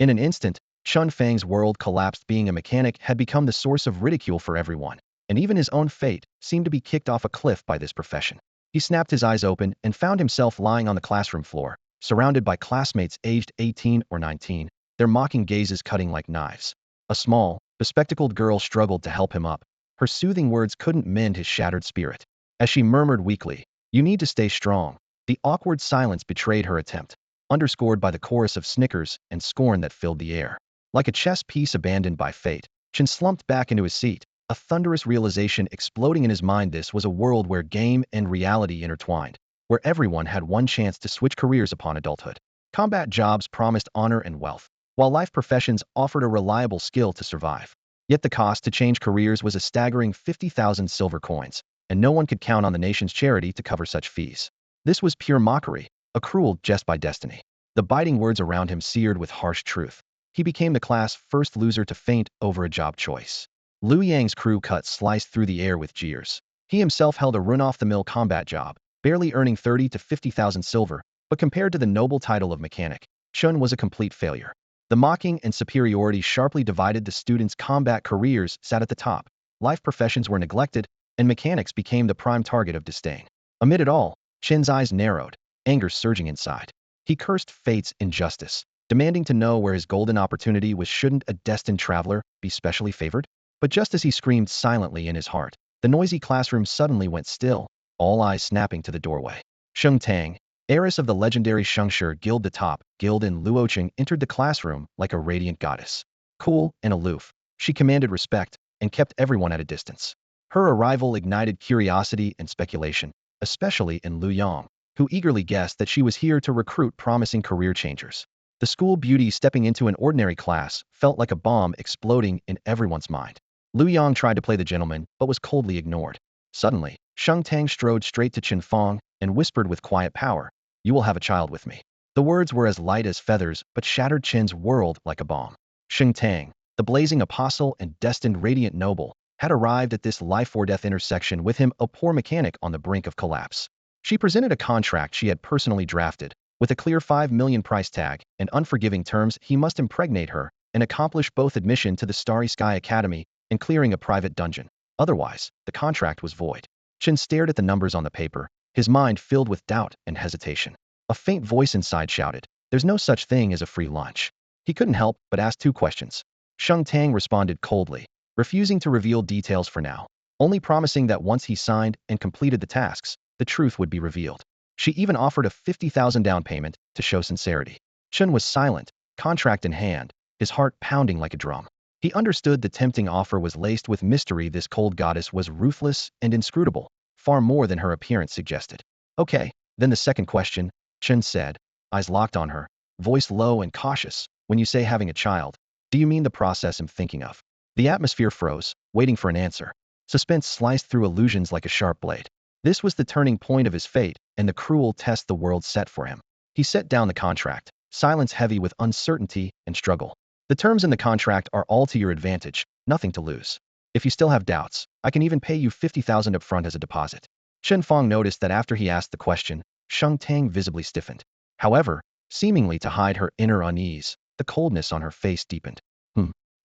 In an instant, Chen Fang's world collapsed. Being a mechanic had become the source of ridicule for everyone, and even his own fate seemed to be kicked off a cliff by this profession. He snapped his eyes open and found himself lying on the classroom floor, surrounded by classmates aged 18 or 19, their mocking gazes cutting like knives. A small, bespectacled girl struggled to help him up. Her soothing words couldn't mend his shattered spirit. As she murmured weakly, "You need to stay strong," the awkward silence betrayed her attempt, underscored by the chorus of snickers and scorn that filled the air. Like a chess piece abandoned by fate, Chen slumped back into his seat, a thunderous realization exploding in his mind. This was a world where game and reality intertwined, where everyone had one chance to switch careers upon adulthood. Combat jobs promised honor and wealth, while life professions offered a reliable skill to survive. Yet the cost to change careers was a staggering 50,000 silver coins, and no one could count on the nation's charity to cover such fees. This was pure mockery, a cruel jest by destiny. The biting words around him seared with harsh truth. He became the class' first loser to faint over a job choice. Liu Yang's crew cut sliced through the air with jeers. He himself held a run-off-the-mill combat job, barely earning 30 to 50,000 silver, but compared to the noble title of mechanic, Chen was a complete failure. The mocking and superiority sharply divided the students' combat careers sat at the top. Life professions were neglected, and mechanics became the prime target of disdain. Amid it all, Chen's eyes narrowed, anger surging inside. He cursed fate's injustice, demanding to know where his golden opportunity was. Shouldn't a destined traveler be specially favored? But just as he screamed silently in his heart, the noisy classroom suddenly went still, all eyes snapping to the doorway. Sheng Tang, heiress of the legendary Shengshe Guild, the top guild in Luocheng, entered the classroom like a radiant goddess. Cool and aloof, she commanded respect and kept everyone at a distance. Her arrival ignited curiosity and speculation, especially in Liu Yang, who eagerly guessed that she was here to recruit promising career changers. The school beauty stepping into an ordinary class felt like a bomb exploding in everyone's mind. Liu Yang tried to play the gentleman, but was coldly ignored. Suddenly, Sheng Tang strode straight to Chen Fang and whispered with quiet power, "You will have a child with me." The words were as light as feathers, but shattered Chen's world like a bomb. Sheng Tang, the blazing apostle and destined radiant noble, had arrived at this life-or-death intersection with him, a poor mechanic on the brink of collapse. She presented a contract she had personally drafted, with a clear 5 million price tag and unforgiving terms. He must impregnate her and accomplish both admission to the Starry Sky Academy and clearing a private dungeon. Otherwise, the contract was void. Chen stared at the numbers on the paper, his mind filled with doubt and hesitation. A faint voice inside shouted, "There's no such thing as a free lunch." He couldn't help but ask two questions. Sheng Tang responded coldly, refusing to reveal details for now, only promising that once he signed and completed the tasks, the truth would be revealed. She even offered a 50,000 down payment to show sincerity. Chen was silent, contract in hand, his heart pounding like a drum. He understood the tempting offer was laced with mystery. This cold goddess was ruthless and inscrutable, far more than her appearance suggested. "Okay, then the second question," Chen said, eyes locked on her, voice low and cautious. "When you say having a child, do you mean the process I'm thinking of?" The atmosphere froze, waiting for an answer. Suspense sliced through illusions like a sharp blade. This was the turning point of his fate and the cruel test the world set for him. He set down the contract, silence heavy with uncertainty and struggle. "The terms in the contract are all to your advantage, nothing to lose. If you still have doubts, I can even pay you 50,000 upfront as a deposit." Chen Fang noticed that after he asked the question, Sheng Tang visibly stiffened. However, seemingly to hide her inner unease, the coldness on her face deepened.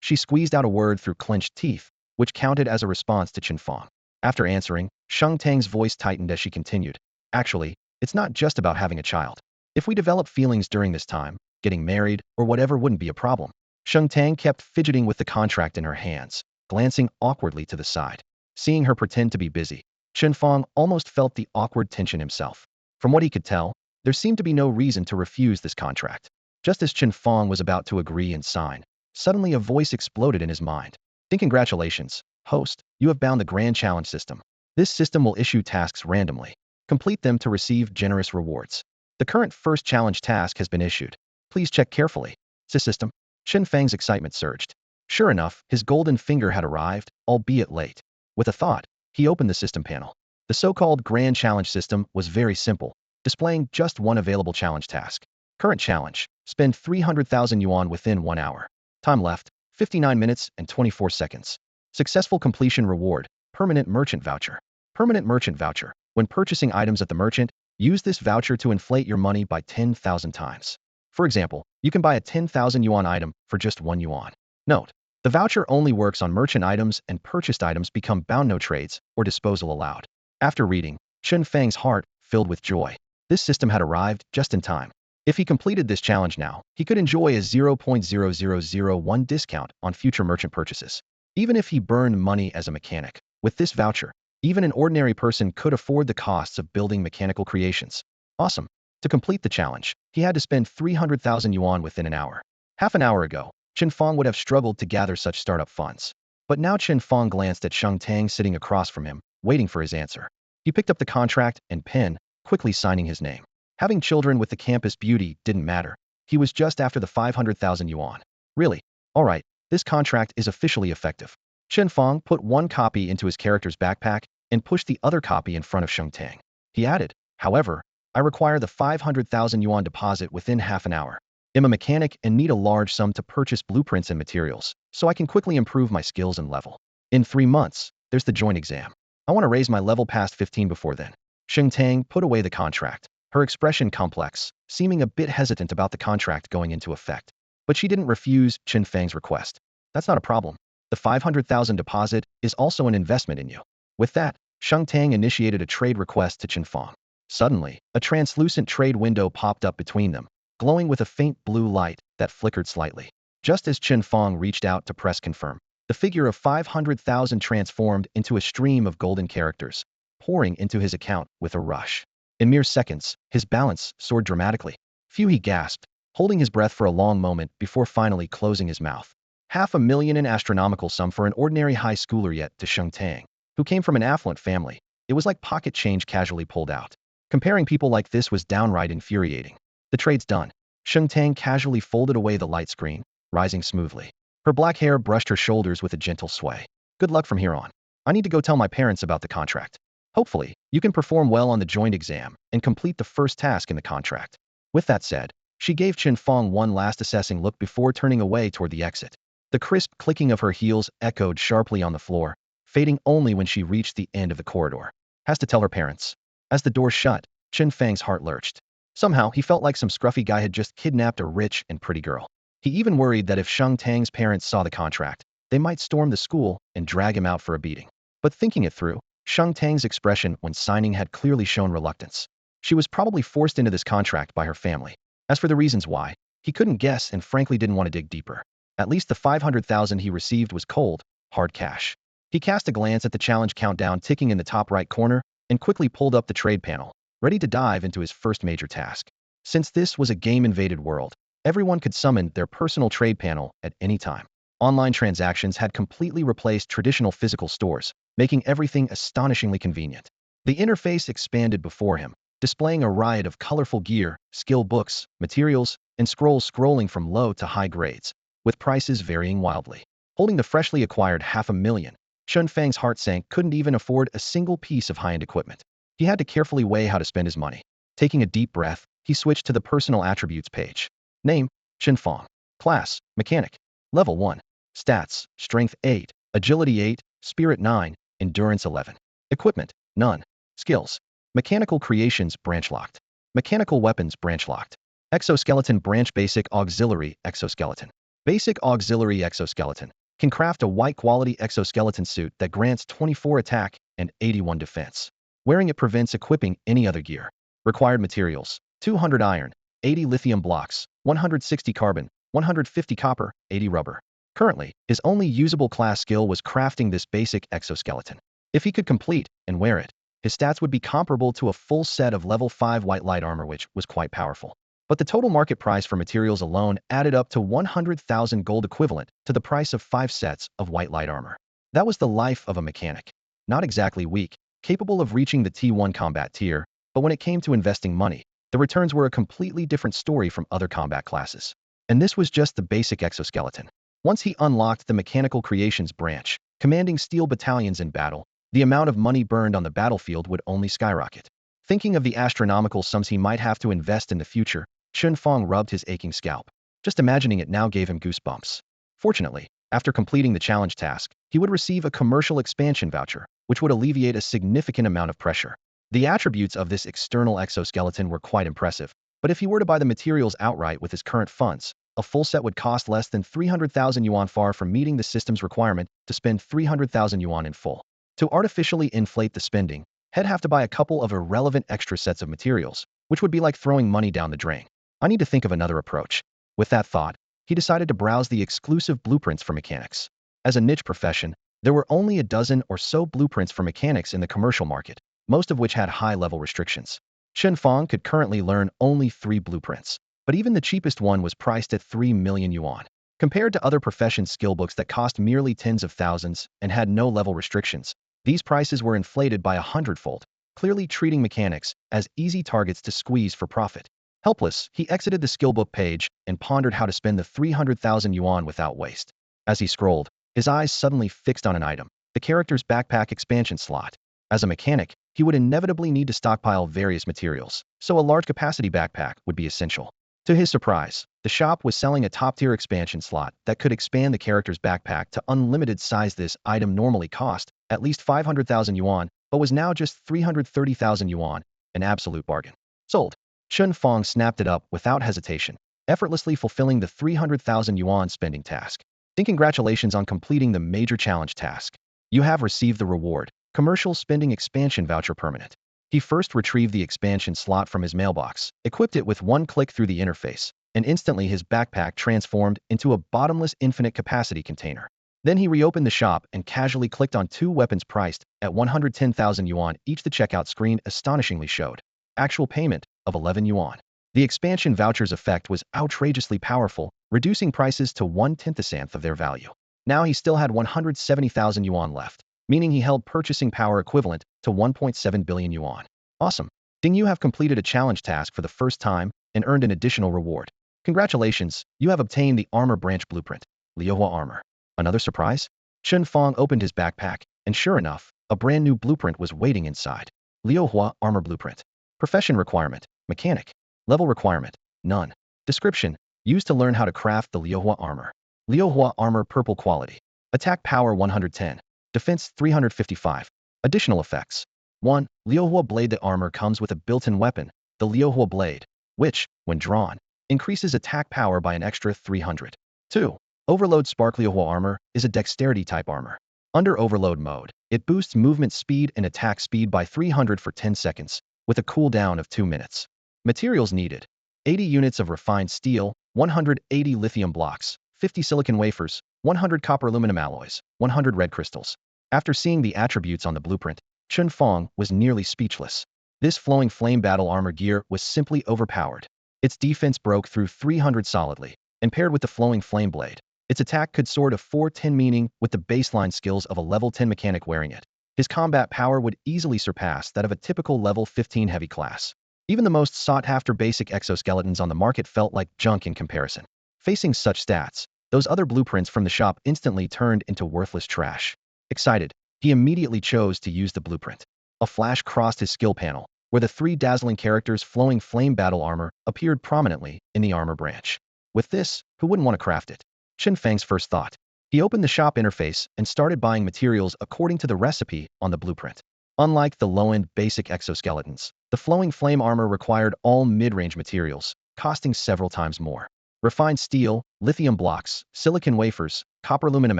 She squeezed out a word through clenched teeth, which counted as a response to Chen Fang. After answering, Sheng Tang's voice tightened as she continued, "Actually, it's not just about having a child. If we develop feelings during this time, getting married or whatever wouldn't be a problem." Sheng Tang kept fidgeting with the contract in her hands, glancing awkwardly to the side. Seeing her pretend to be busy, Chen Fang almost felt the awkward tension himself. From what he could tell, there seemed to be no reason to refuse this contract. Just as Chen Fang was about to agree and sign, suddenly a voice exploded in his mind. "Congratulations, host, you have bound the Grand Challenge system. This system will issue tasks randomly. Complete them to receive generous rewards. The current first challenge task has been issued. Please check carefully." System. Chen Fang's excitement surged. Sure enough, his golden finger had arrived, albeit late. With a thought, he opened the system panel. The so-called Grand Challenge system was very simple, displaying just one available challenge task. Current challenge: spend 300,000 yuan within 1 hour. Time left: 59 minutes and 24 seconds. Successful completion reward: permanent merchant voucher. Permanent merchant voucher. When purchasing items at the merchant, use this voucher to inflate your money by 10,000 times. For example, you can buy a 10,000 yuan item for just 1 yuan. Note: the voucher only works on merchant items, and purchased items become bound no trades or disposal allowed. After reading, Chen Fang's heart filled with joy. This system had arrived just in time. If he completed this challenge now, he could enjoy a 0.0001 discount on future merchant purchases. Even if he burned money as a mechanic, with this voucher, even an ordinary person could afford the costs of building mechanical creations. Awesome. To complete the challenge, he had to spend 300,000 yuan within an hour. Half an hour ago, Chen Fang would have struggled to gather such startup funds. But now Chen Fang glanced at Sheng Tang sitting across from him, waiting for his answer. He picked up the contract and pen, quickly signing his name. Having children with the campus beauty didn't matter. He was just after the 500,000 yuan. Really? All right, this contract is officially effective. Chen Fang put one copy into his character's backpack and pushed the other copy in front of Sheng Tang. He added, however, I require the 500,000 yuan deposit within half an hour. I'm a mechanic and need a large sum to purchase blueprints and materials, so I can quickly improve my skills and level. In 3 months, there's the joint exam. I want to raise my level past 15 before then. Sheng Tang put away the contract, her expression complex, seeming a bit hesitant about the contract going into effect. But she didn't refuse Chen Fang's request. That's not a problem. The 500,000 deposit is also an investment in you. With that, Sheng Tang initiated a trade request to Chen Fang. Suddenly, a translucent trade window popped up between them, glowing with a faint blue light that flickered slightly. Just as Chen Fang reached out to press confirm, the figure of 500,000 transformed into a stream of golden characters, pouring into his account with a rush. In mere seconds, his balance soared dramatically. Phew, he gasped, holding his breath for a long moment before finally closing his mouth. 500,000, an astronomical sum for an ordinary high schooler, yet to Sheng Tang, who came from an affluent family, it was like pocket change casually pulled out. Comparing people like this was downright infuriating. The trade's done. Sheng Tang casually folded away the light screen, rising smoothly. Her black hair brushed her shoulders with a gentle sway. Good luck from here on. I need to go tell my parents about the contract. Hopefully, you can perform well on the joint exam and complete the first task in the contract. With that said, she gave Chen Fang one last assessing look before turning away toward the exit. The crisp clicking of her heels echoed sharply on the floor, fading only when she reached the end of the corridor. Has to tell her parents. As the door shut, Chen Fang's heart lurched. Somehow, he felt like some scruffy guy had just kidnapped a rich and pretty girl. He even worried that if Sheng Tang's parents saw the contract, they might storm the school and drag him out for a beating. But thinking it through, Sheng Tang's expression when signing had clearly shown reluctance. She was probably forced into this contract by her family. As for the reasons why, he couldn't guess and frankly didn't want to dig deeper. At least the 500,000 he received was cold, hard cash. He cast a glance at the challenge countdown ticking in the top right corner and quickly pulled up the trade panel, ready to dive into his first major task. Since this was a game-invaded world, everyone could summon their personal trade panel at any time. Online transactions had completely replaced traditional physical stores, making everything astonishingly convenient. The interface expanded before him, displaying a riot of colorful gear, skill books, materials, and scrolls scrolling from low to high grades, with prices varying wildly. Holding the freshly acquired 500,000, Chen Fang's heart sank. Couldn't even afford a single piece of high-end equipment. He had to carefully weigh how to spend his money. Taking a deep breath, he switched to the personal attributes page. Name: Chen Fang. Class: Mechanic. Level 1. Stats: Strength 8, Agility 8, Spirit 9, Endurance 11. Equipment: None. Skills: Mechanical Creations branch locked. Mechanical Weapons branch locked. Exoskeleton branch. Basic Auxiliary Exoskeleton. Basic Auxiliary Exoskeleton can craft a white-quality exoskeleton suit that grants 24 attack and 81 defense. Wearing it prevents equipping any other gear. Required materials: 200 iron, 80 lithium blocks, 160 carbon, 150 copper, 80 rubber. Currently, his only usable class skill was crafting this basic exoskeleton. If he could complete and wear it, his stats would be comparable to a full set of level 5 white light armor, which was quite powerful. But the total market price for materials alone added up to 100,000 gold, equivalent to the price of 5 sets of white light armor. That was the life of a mechanic. Not exactly weak, capable of reaching the T1 combat tier, but when it came to investing money, the returns were a completely different story from other combat classes. And this was just the basic exoskeleton. Once he unlocked the Mechanical Creations branch, commanding steel battalions in battle, the amount of money burned on the battlefield would only skyrocket. Thinking of the astronomical sums he might have to invest in the future, Chen Fang rubbed his aching scalp. Just imagining it now gave him goosebumps. Fortunately, after completing the challenge task, he would receive a commercial expansion voucher, which would alleviate a significant amount of pressure. The attributes of this external exoskeleton were quite impressive, But if he were to buy the materials outright with his current funds, a full set would cost less than 300,000 yuan, far from meeting the system's requirement to spend 300,000 yuan in full. To artificially inflate the spending, he'd have to buy a couple of irrelevant extra sets of materials, which would be like throwing money down the drain. I need to think of another approach. With that thought, he decided to browse the exclusive blueprints for mechanics. As a niche profession, there were only a dozen or so blueprints for mechanics in the commercial market, most of which had high-level restrictions. Chen Fang could currently learn only 3 blueprints, but even the cheapest one was priced at 3 million yuan. Compared to other profession skill books that cost merely tens of thousands and had no level restrictions, these prices were inflated by 100-fold, clearly treating mechanics as easy targets to squeeze for profit. Helpless, he exited the skill book page and pondered how to spend the 300,000 yuan without waste. As he scrolled, his eyes suddenly fixed on an item, the character's backpack expansion slot. As a mechanic, he would inevitably need to stockpile various materials, so a large capacity backpack would be essential. To his surprise, the shop was selling a top-tier expansion slot that could expand the character's backpack to unlimited size. This item normally cost at least 500,000 yuan, but was now just 330,000 yuan, an absolute bargain. Sold. Chen Fang snapped it up without hesitation, effortlessly fulfilling the 300,000 yuan spending task. Congratulations on completing the major challenge task. You have received the reward, Commercial Spending Expansion Voucher Permanent. He first retrieved the expansion slot from his mailbox, equipped it with one click through the interface, and instantly his backpack transformed into a bottomless infinite capacity container. Then he reopened the shop and casually clicked on 2 weapons priced at 110,000 yuan each. The checkout screen astonishingly showed actual payment of 11 yuan. The expansion voucher's effect was outrageously powerful, reducing prices to 1/10th of their value. Now he still had 170,000 yuan left, meaning he held purchasing power equivalent to 1.7 billion yuan. Awesome. Ding, you have completed a challenge task for the first time and earned an additional reward. Congratulations, you have obtained the Armor Branch Blueprint, Liuhua Armor. Another surprise? Chen Fang opened his backpack, and sure enough, a brand new blueprint was waiting inside. Liuhua Armor Blueprint. Profession requirement, mechanic. Level requirement, none. Description, used to learn how to craft the Liuhua Armor. Liuhua Armor Purple Quality. Attack Power 110. Defense 355. Additional effects. 1. Liuhua Blade. The armor comes with a built-in weapon, the Liuhua Blade, which, when drawn, increases attack power by an extra 300. 2. Overload Spark. Liuhua Armor is a dexterity-type armor. Under overload mode, it boosts movement speed and attack speed by 300 for 10 seconds, with a cooldown of 2 minutes. Materials needed. 80 units of refined steel, 180 lithium blocks, 50 silicon wafers, 100 copper aluminum alloys, 100 red crystals. After seeing the attributes on the blueprint, Chen Fang was nearly speechless. This flowing flame battle armor gear was simply overpowered. Its defense broke through 300 solidly, and paired with the flowing flame blade, its attack could soar to 410, meaning with the baseline skills of a level 10 mechanic wearing it, his combat power would easily surpass that of a typical level 15 heavy class. Even the most sought-after basic exoskeletons on the market felt like junk in comparison. Facing such stats, those other blueprints from the shop instantly turned into worthless trash. Excited, he immediately chose to use the blueprint. A flash crossed his skill panel, where the 3 dazzling characters' flowing flame battle armor appeared prominently in the armor branch. With this, who wouldn't want to craft it? Chen Fang's first thought. He opened the shop interface and started buying materials according to the recipe on the blueprint. Unlike the low-end basic exoskeletons, the flowing flame armor required all mid-range materials, costing several times more. Refined steel, lithium blocks, silicon wafers, copper aluminum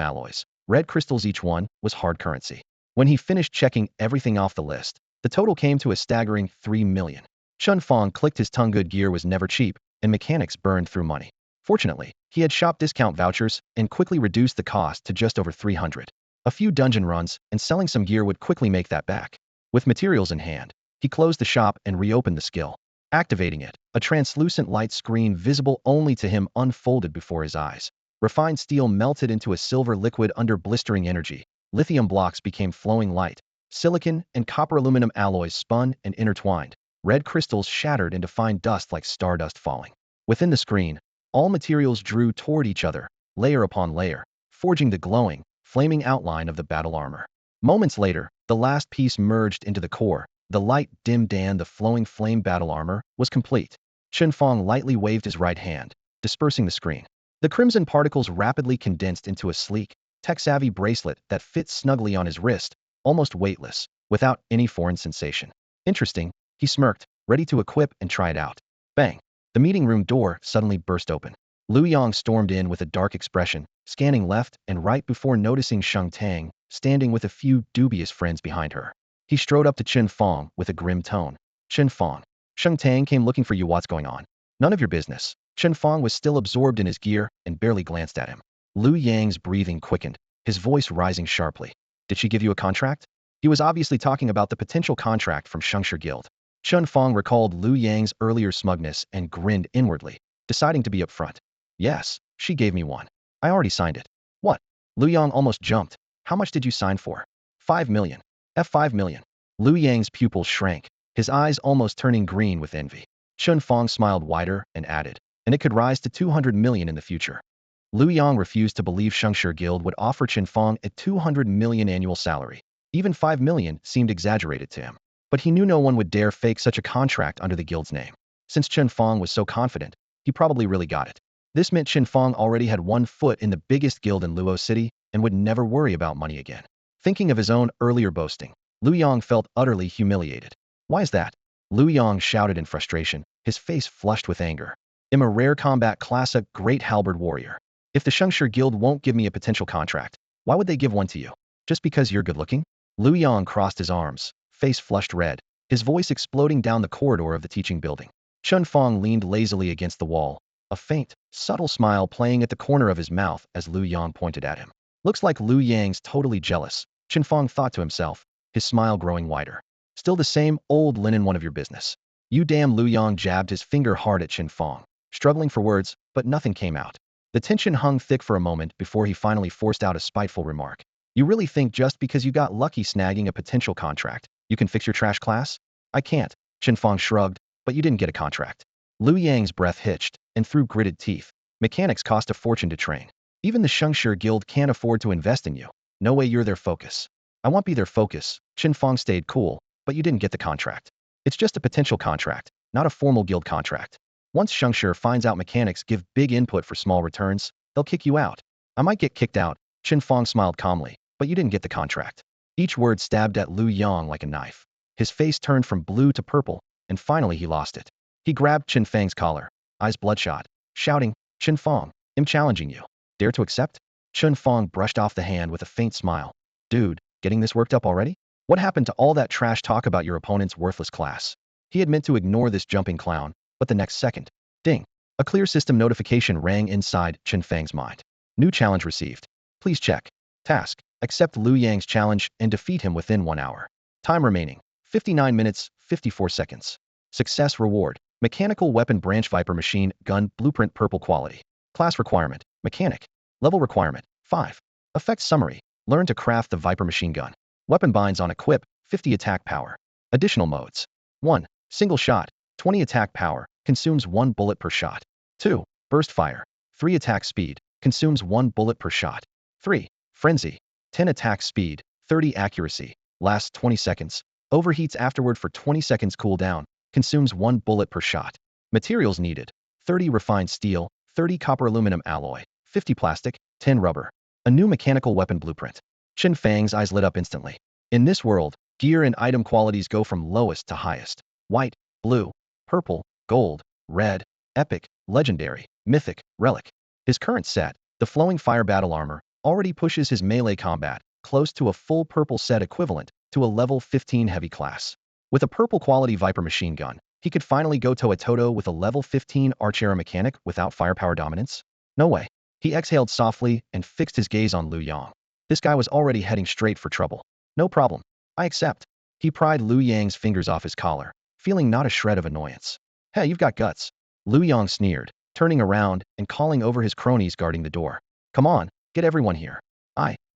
alloys, red crystals, each one was hard currency. When he finished checking everything off the list, the total came to a staggering 3 million. Chen Fang clicked his tongue. Good gear was never cheap, and mechanics burned through money. Fortunately, he had shop discount vouchers and quickly reduced the cost to just over 300. A few dungeon runs and selling some gear would quickly make that back. With materials in hand, he closed the shop and reopened the skill. Activating it, a translucent light screen visible only to him unfolded before his eyes. Refined steel melted into a silver liquid under blistering energy. Lithium blocks became flowing light. Silicon and copper aluminum alloys spun and intertwined. Red crystals shattered into fine dust like stardust falling. Within the screen, all materials drew toward each other, layer upon layer, forging the glowing, flaming outline of the battle armor. Moments later, the last piece merged into the core. The light dimmed and the flowing flame battle armor was complete. Chen Fang lightly waved his right hand, dispersing the screen. The crimson particles rapidly condensed into a sleek, tech-savvy bracelet that fit snugly on his wrist, almost weightless, without any foreign sensation. Interesting, he smirked, ready to equip and try it out. Bang! The meeting room door suddenly burst open. Lu Yang stormed in with a dark expression, scanning left and right before noticing Chen Tang, standing with a few dubious friends behind her. He strode up to Chen Fang with a grim tone. Chen Fang. Chen Tang came looking for you. What's going on? None of your business. Chen Fang was still absorbed in his gear and barely glanced at him. Lu Yang's breathing quickened, his voice rising sharply. Did she give you a contract? He was obviously talking about the potential contract from Shengshi Guild. Chen Fang recalled Lu Yang's earlier smugness and grinned inwardly, deciding to be upfront. Yes, she gave me one. I already signed it. What? Lu Yang almost jumped. How much did you sign for? 5 million. F5 million. Lu Yang's pupils shrank, his eyes almost turning green with envy. Chen Fang smiled wider and added, and it could rise to 200 million in the future. Lu Yang refused to believe Shengshi Guild would offer Chen Fang a 200 million annual salary. Even 5 million seemed exaggerated to him. But he knew no one would dare fake such a contract under the guild's name. Since Chen Fang was so confident, he probably really got it. This meant Chen Fang already had one foot in the biggest guild in Luo City and would never worry about money again. Thinking of his own earlier boasting, Lu Yang felt utterly humiliated. Why is that? Lu Yang shouted in frustration, his face flushed with anger. I'm a rare combat class, a great halberd warrior. If the Shengshi Guild won't give me a potential contract, why would they give one to you? Just because you're good looking? Lu Yang crossed his arms, face flushed red, his voice exploding down the corridor of the teaching building. Chen Fang leaned lazily against the wall, a faint, subtle smile playing at the corner of his mouth as Lu Yang pointed at him. Looks like Lu Yang's totally jealous, Chen Fang thought to himself, his smile growing wider. Still the same old linen one of your business. You damn. Lu Yang jabbed his finger hard at Chen Fang, struggling for words, but nothing came out. The tension hung thick for a moment before he finally forced out a spiteful remark. You really think just because you got lucky snagging a potential contract, you can fix your trash class? I can't, Chen Fang shrugged, but you didn't get a contract. Lu Yang's breath hitched, and through gritted teeth, mechanics cost a fortune to train. Even the Shengshi Guild can't afford to invest in you. No way you're their focus. I won't be their focus, Chen Fang stayed cool, but you didn't get the contract. It's just a potential contract, not a formal guild contract. Once Shengshi finds out mechanics give big input for small returns, they'll kick you out. I might get kicked out, Chen Fang smiled calmly, but you didn't get the contract. Each word stabbed at Lu Yang like a knife. His face turned from blue to purple, and finally he lost it. He grabbed Chen Fang's collar, eyes bloodshot, shouting, Chen Fang, I'm challenging you. Dare to accept? Chen Fang brushed off the hand with a faint smile. Dude, getting this worked up already? What happened to all that trash talk about your opponent's worthless class? He had meant to ignore this jumping clown, but the next second, ding, a clear system notification rang inside Chen Fang's mind. New challenge received. Please check. Task. Accept Lu Yang's challenge and defeat him within 1 hour. Time remaining. 59 minutes, 54 seconds. Success reward. Mechanical weapon branch Viper machine gun blueprint purple quality. Class requirement. Mechanic. Level requirement. 5. Effect summary. Learn to craft the Viper machine gun. Weapon binds on equip. 50 attack power. Additional modes. 1. Single shot. 20 attack power. Consumes 1 bullet per shot. 2. Burst fire. 3 attack speed. Consumes 1 bullet per shot. 3. Frenzy. 10 attack speed. 30 accuracy. Lasts 20 seconds. Overheats afterward for 20 seconds cooldown. Consumes 1 bullet per shot. Materials needed. 30 refined steel. 30 copper aluminum alloy. 50 plastic. 10 rubber. A new mechanical weapon blueprint. Chen Fang's eyes lit up instantly. In this world, gear and item qualities go from lowest to highest. White, blue, purple, gold, red, epic, legendary, mythic, relic. His current set, the flowing fire battle armor, already pushes his melee combat close to a full purple set equivalent to a level 15 heavy class. With a purple quality Viper machine gun, he could finally go toe-to-toe with a level 15 archer mechanic without firepower dominance? No way. He exhaled softly and fixed his gaze on Lu Yang. This guy was already heading straight for trouble. No problem. I accept. He pried Lu Yang's fingers off his collar, feeling not a shred of annoyance. Hey, you've got guts. Lu Yang sneered, turning around and calling over his cronies guarding the door. Come on, get everyone here.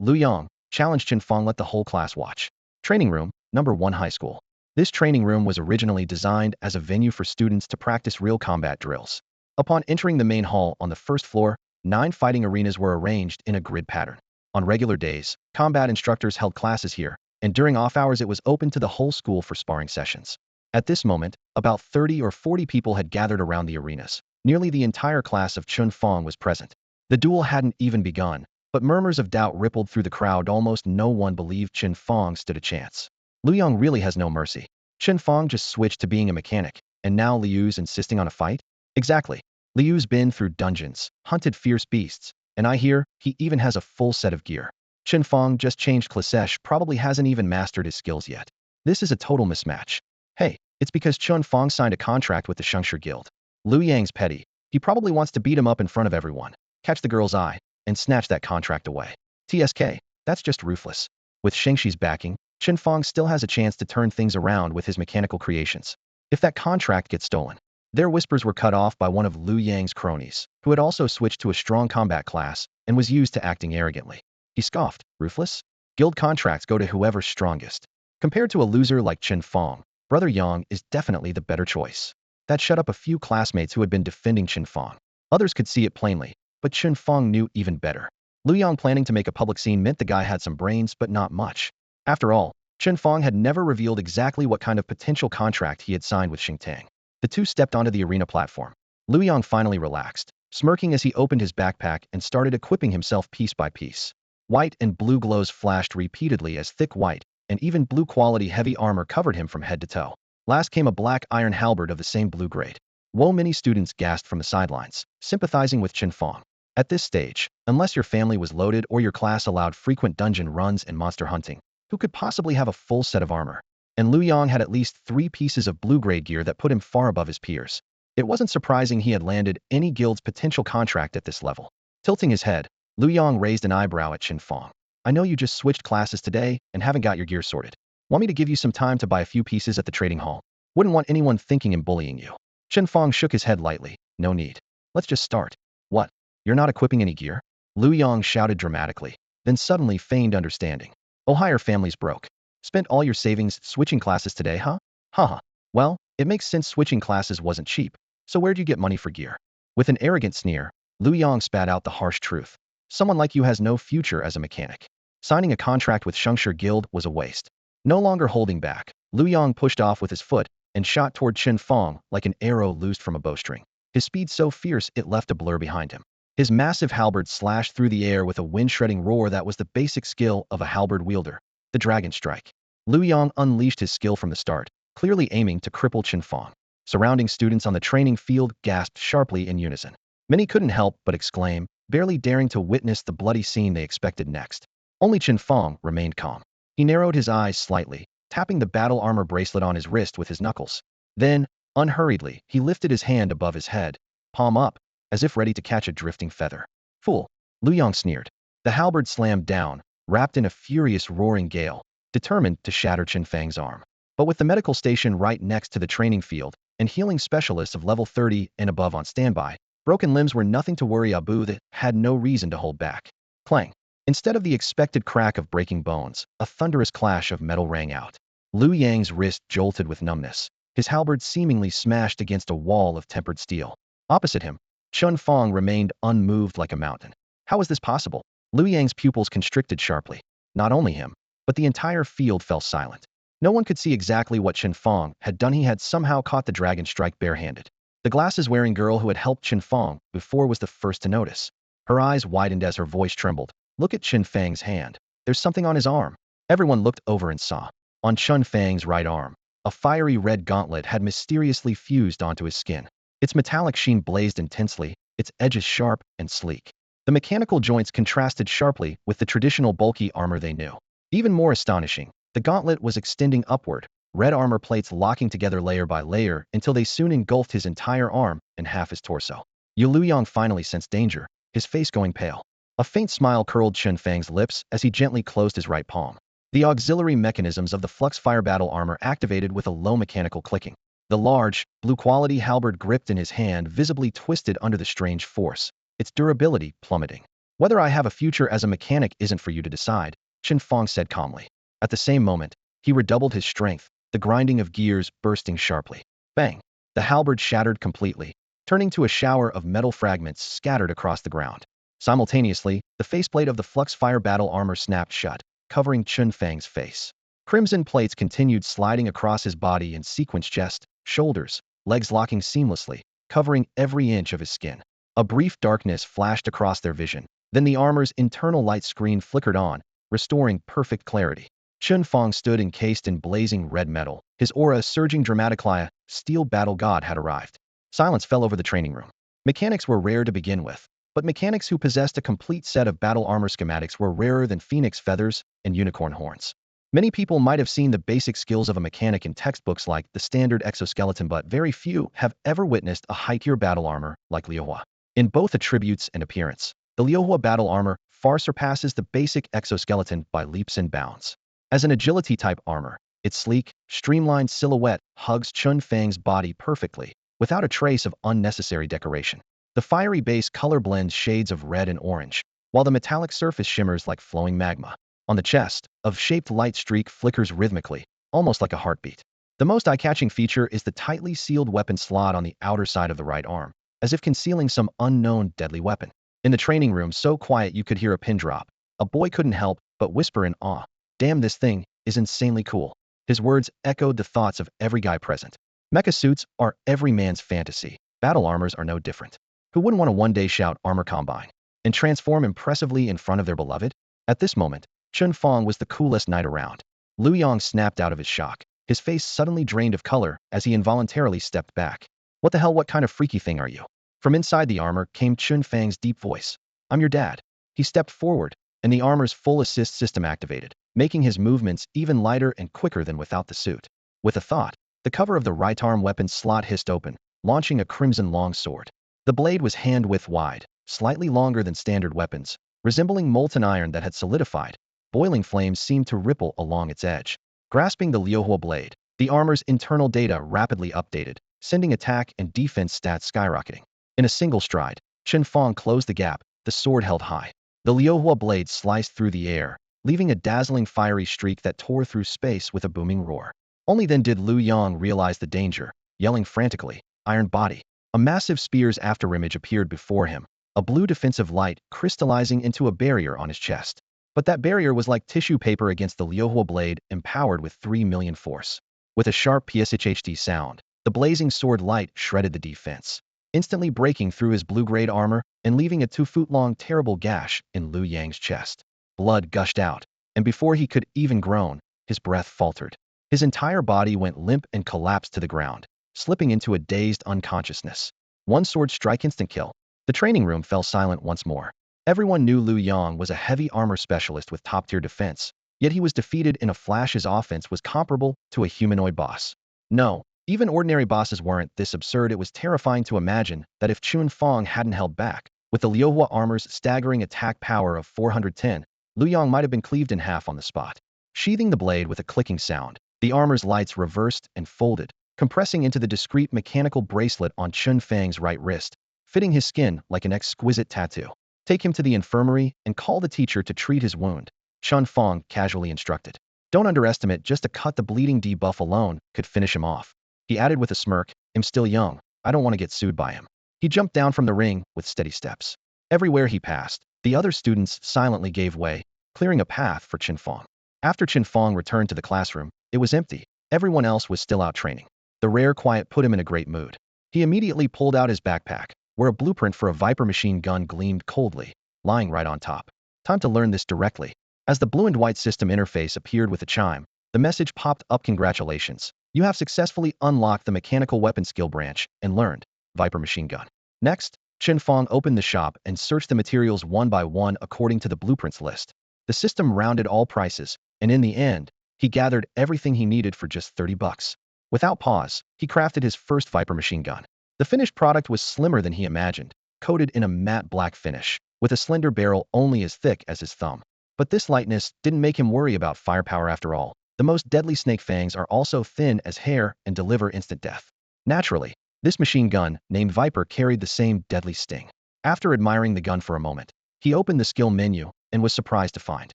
Lu Yang, challenged Chen Fang. Let the whole class watch. Training room, number 1 high school. This training room was originally designed as a venue for students to practice real combat drills. Upon entering the main hall on the first floor, 9 fighting arenas were arranged in a grid pattern. On regular days, combat instructors held classes here, and during off hours it was open to the whole school for sparring sessions. At this moment, about 30 or 40 people had gathered around the arenas. Nearly the entire class of Chen Fang was present. The duel hadn't even begun, but murmurs of doubt rippled through the crowd. Almost no one believed Chen Fang stood a chance. Lu Yang really has no mercy. Chen Fang just switched to being a mechanic, and now Liu's insisting on a fight? Exactly. Liu's been through dungeons, hunted fierce beasts, and I hear he even has a full set of gear. Chen Fang just changed Klasesh, probably hasn't even mastered his skills yet. This is a total mismatch. Hey, it's because Chen Fang signed a contract with the Shengshi Guild. Liu Yang's petty. He probably wants to beat him up in front of everyone, catch the girl's eye, and snatch that contract away. TSK, that's just ruthless. With Shengshi's backing, Chen Fang still has a chance to turn things around with his mechanical creations. If that contract gets stolen, their whispers were cut off by one of Liu Yang's cronies, who had also switched to a strong combat class and was used to acting arrogantly. He scoffed, ruthless? Guild contracts go to whoever's strongest. Compared to a loser like Chen Fang, Brother Yang is definitely the better choice. That shut up a few classmates who had been defending Chen Fang. Others could see it plainly, but Chen Fang knew even better. Liu Yang planning to make a public scene meant the guy had some brains but not much. After all, Chen Fang had never revealed exactly what kind of potential contract he had signed with Xingtang. The two stepped onto the arena platform. Liu Yang finally relaxed, smirking as he opened his backpack and started equipping himself piece by piece. White and blue glows flashed repeatedly as thick white and even blue quality heavy armor covered him from head to toe. Last came a black iron halberd of the same blue grade. Whoa, many students gasped from the sidelines, sympathizing with Chen Fang. At this stage, unless your family was loaded or your class allowed frequent dungeon runs and monster hunting, who could possibly have a full set of armor? And Liu Yang had at least 3 pieces of blue-grade gear that put him far above his peers. It wasn't surprising he had landed any guild's potential contract at this level. Tilting his head, Liu Yang raised an eyebrow at Chen Fang. I know you just switched classes today and haven't got your gear sorted. Want me to give you some time to buy a few pieces at the trading hall? Wouldn't want anyone thinking and bullying you. Chen Fang shook his head lightly. No need. Let's just start. What? You're not equipping any gear? Liu Yang shouted dramatically, then suddenly feigned understanding. Oh, hi, your family's broke. Spent all your savings switching classes today, huh? Haha. Well, it makes sense switching classes wasn't cheap, so where'd you get money for gear? With an arrogant sneer, Liu Yang spat out the harsh truth. Someone like you has no future as a mechanic. Signing a contract with Shengshi Guild was a waste. No longer holding back, Liu Yang pushed off with his foot and shot toward Chen Fang like an arrow loosed from a bowstring. His speed so fierce it left a blur behind him. His massive halberd slashed through the air with a wind-shredding roar that was the basic skill of a halberd wielder, the Dragon Strike. Liu Yang unleashed his skill from the start, clearly aiming to cripple Chen Fang. Surrounding students on the training field gasped sharply in unison. Many couldn't help but exclaim, barely daring to witness the bloody scene they expected next. Only Chen Fang remained calm. He narrowed his eyes slightly, tapping the battle armor bracelet on his wrist with his knuckles. Then, unhurriedly, he lifted his hand above his head, palm up, as if ready to catch a drifting feather. Fool! Liu Yang sneered. The halberd slammed down, wrapped in a furious roaring gale, determined to shatter Chen Fang's arm. But with the medical station right next to the training field, and healing specialists of level 30 and above on standby, broken limbs were nothing to worry Abu that had no reason to hold back. Clang! Instead of the expected crack of breaking bones, a thunderous clash of metal rang out. Liu Yang's wrist jolted with numbness, his halberd seemingly smashed against a wall of tempered steel. Opposite him, Chen Fang remained unmoved like a mountain. How was this possible? Liu Yang's pupils constricted sharply. Not only him, but the entire field fell silent. No one could see exactly what Chen Fang had done. He had somehow caught the dragon strike barehanded. The glasses-wearing girl who had helped Chen Fang before was the first to notice. Her eyes widened as her voice trembled. Look at Chen Fang's hand. There's something on his arm. Everyone looked over and saw. On Chen Fang's right arm, a fiery red gauntlet had mysteriously fused onto his skin. Its metallic sheen blazed intensely, its edges sharp and sleek. The mechanical joints contrasted sharply with the traditional bulky armor they knew. Even more astonishing, the gauntlet was extending upward, red armor plates locking together layer by layer until they soon engulfed his entire arm and half his torso. Liu Yang finally sensed danger, his face going pale. A faint smile curled Chen Fang's lips as he gently closed his right palm. The auxiliary mechanisms of the Flux Fire battle armor activated with a low mechanical clicking. The large, blue-quality halberd gripped in his hand visibly twisted under the strange force, its durability plummeting. Whether I have a future as a mechanic isn't for you to decide, Chen Fang said calmly. At the same moment, he redoubled his strength, the grinding of gears bursting sharply. Bang! The halberd shattered completely, turning to a shower of metal fragments scattered across the ground. Simultaneously, the faceplate of the Flux Fire battle armor snapped shut, covering Chen Fang's face. Crimson plates continued sliding across his body in sequence, chest, shoulders, legs locking seamlessly, covering every inch of his skin. A brief darkness flashed across their vision, then the armor's internal light screen flickered on, restoring perfect clarity. Chen Fang stood encased in blazing red metal, his aura surging dramatically. Steel battle god had arrived. Silence fell over the training room. Mechanics were rare to begin with, but mechanics who possessed a complete set of battle armor schematics were rarer than phoenix feathers and unicorn horns. Many people might have seen the basic skills of a mechanic in textbooks like the standard exoskeleton, but very few have ever witnessed a high-tier battle armor like Liuhua. In both attributes and appearance, the Liuhua battle armor far surpasses the basic exoskeleton by leaps and bounds. As an agility-type armor, its sleek, streamlined silhouette hugs Chen Fang's body perfectly, without a trace of unnecessary decoration. The fiery base color blends shades of red and orange, while the metallic surface shimmers like flowing magma. On the chest, a shaped light streak flickers rhythmically, almost like a heartbeat. The most eye-catching feature is the tightly sealed weapon slot on the outer side of the right arm, as if concealing some unknown deadly weapon. In the training room, so quiet you could hear a pin drop, a boy couldn't help but whisper in awe, "Damn, this thing is insanely cool." His words echoed the thoughts of every guy present. Mecha suits are every man's fantasy. Battle armors are no different. Who wouldn't want to one day shout "Armor Combine" and transform impressively in front of their beloved? At this moment, Chen Fang was the coolest knight around. Liu Yang snapped out of his shock. His face suddenly drained of color as he involuntarily stepped back. "What the hell, what kind of freaky thing are you?" From inside the armor came Chen Fang's deep voice. "I'm your dad." He stepped forward, and the armor's full assist system activated, making his movements even lighter and quicker than without the suit. With a thought, the cover of the right arm weapon slot hissed open, launching a crimson long sword. The blade was hand-width wide, slightly longer than standard weapons, resembling molten iron that had solidified. Boiling flames seemed to ripple along its edge. Grasping the Liuhua blade, the armor's internal data rapidly updated, sending attack and defense stats skyrocketing. In a single stride, Chen Fang closed the gap, the sword held high. The Liuhua blade sliced through the air, leaving a dazzling fiery streak that tore through space with a booming roar. Only then did Liu Yang realize the danger, yelling frantically, "Iron body!" A massive spear's afterimage appeared before him, a blue defensive light crystallizing into a barrier on his chest. But that barrier was like tissue paper against the Liuhua blade, empowered with 3 million force. With a sharp PSHHD sound, the blazing sword light shredded the defense, instantly breaking through his blue-grade armor and leaving a 2-foot-long terrible gash in Liu Yang's chest. Blood gushed out, and before he could even groan, his breath faltered. His entire body went limp and collapsed to the ground, slipping into a dazed unconsciousness. One sword strike, instant kill. The training room fell silent once more. Everyone knew Liu Yang was a heavy armor specialist with top-tier defense, yet he was defeated in a flash. His offense was comparable to a humanoid boss. No, even ordinary bosses weren't this absurd. It was terrifying to imagine that if Chen Fang hadn't held back, with the Liuhua armor's staggering attack power of 410, Liu Yang might have been cleaved in half on the spot. Sheathing the blade with a clicking sound, the armor's lights reversed and folded, compressing into the discreet mechanical bracelet on Chen Fang's right wrist, fitting his skin like an exquisite tattoo. "Take him to the infirmary and call the teacher to treat his wound," Chen Fang casually instructed. "Don't underestimate, just a cut. The bleeding debuff alone could finish him off." He added with a smirk, "I'm still young. I don't want to get sued by him." He jumped down from the ring with steady steps. Everywhere he passed, the other students silently gave way, clearing a path for Chen Fang. After Chen Fang returned to the classroom, it was empty. Everyone else was still out training. The rare quiet put him in a great mood. He immediately pulled out his backpack, where a blueprint for a Viper machine gun gleamed coldly, lying right on top. Time to learn this directly. As the blue and white system interface appeared with a chime, the message popped up: "Congratulations. You have successfully unlocked the mechanical weapon skill branch and learned Viper machine gun." Next, Chen Fang opened the shop and searched the materials one by one according to the blueprints list. The system rounded all prices, and in the end, he gathered everything he needed for just 30 bucks. Without pause, he crafted his first Viper machine gun. The finished product was slimmer than he imagined, coated in a matte black finish, with a slender barrel only as thick as his thumb. But this lightness didn't make him worry about firepower after all. The most deadly snake fangs are also thin as hair and deliver instant death. Naturally, this machine gun, named Viper, carried the same deadly sting. After admiring the gun for a moment, he opened the skill menu and was surprised to find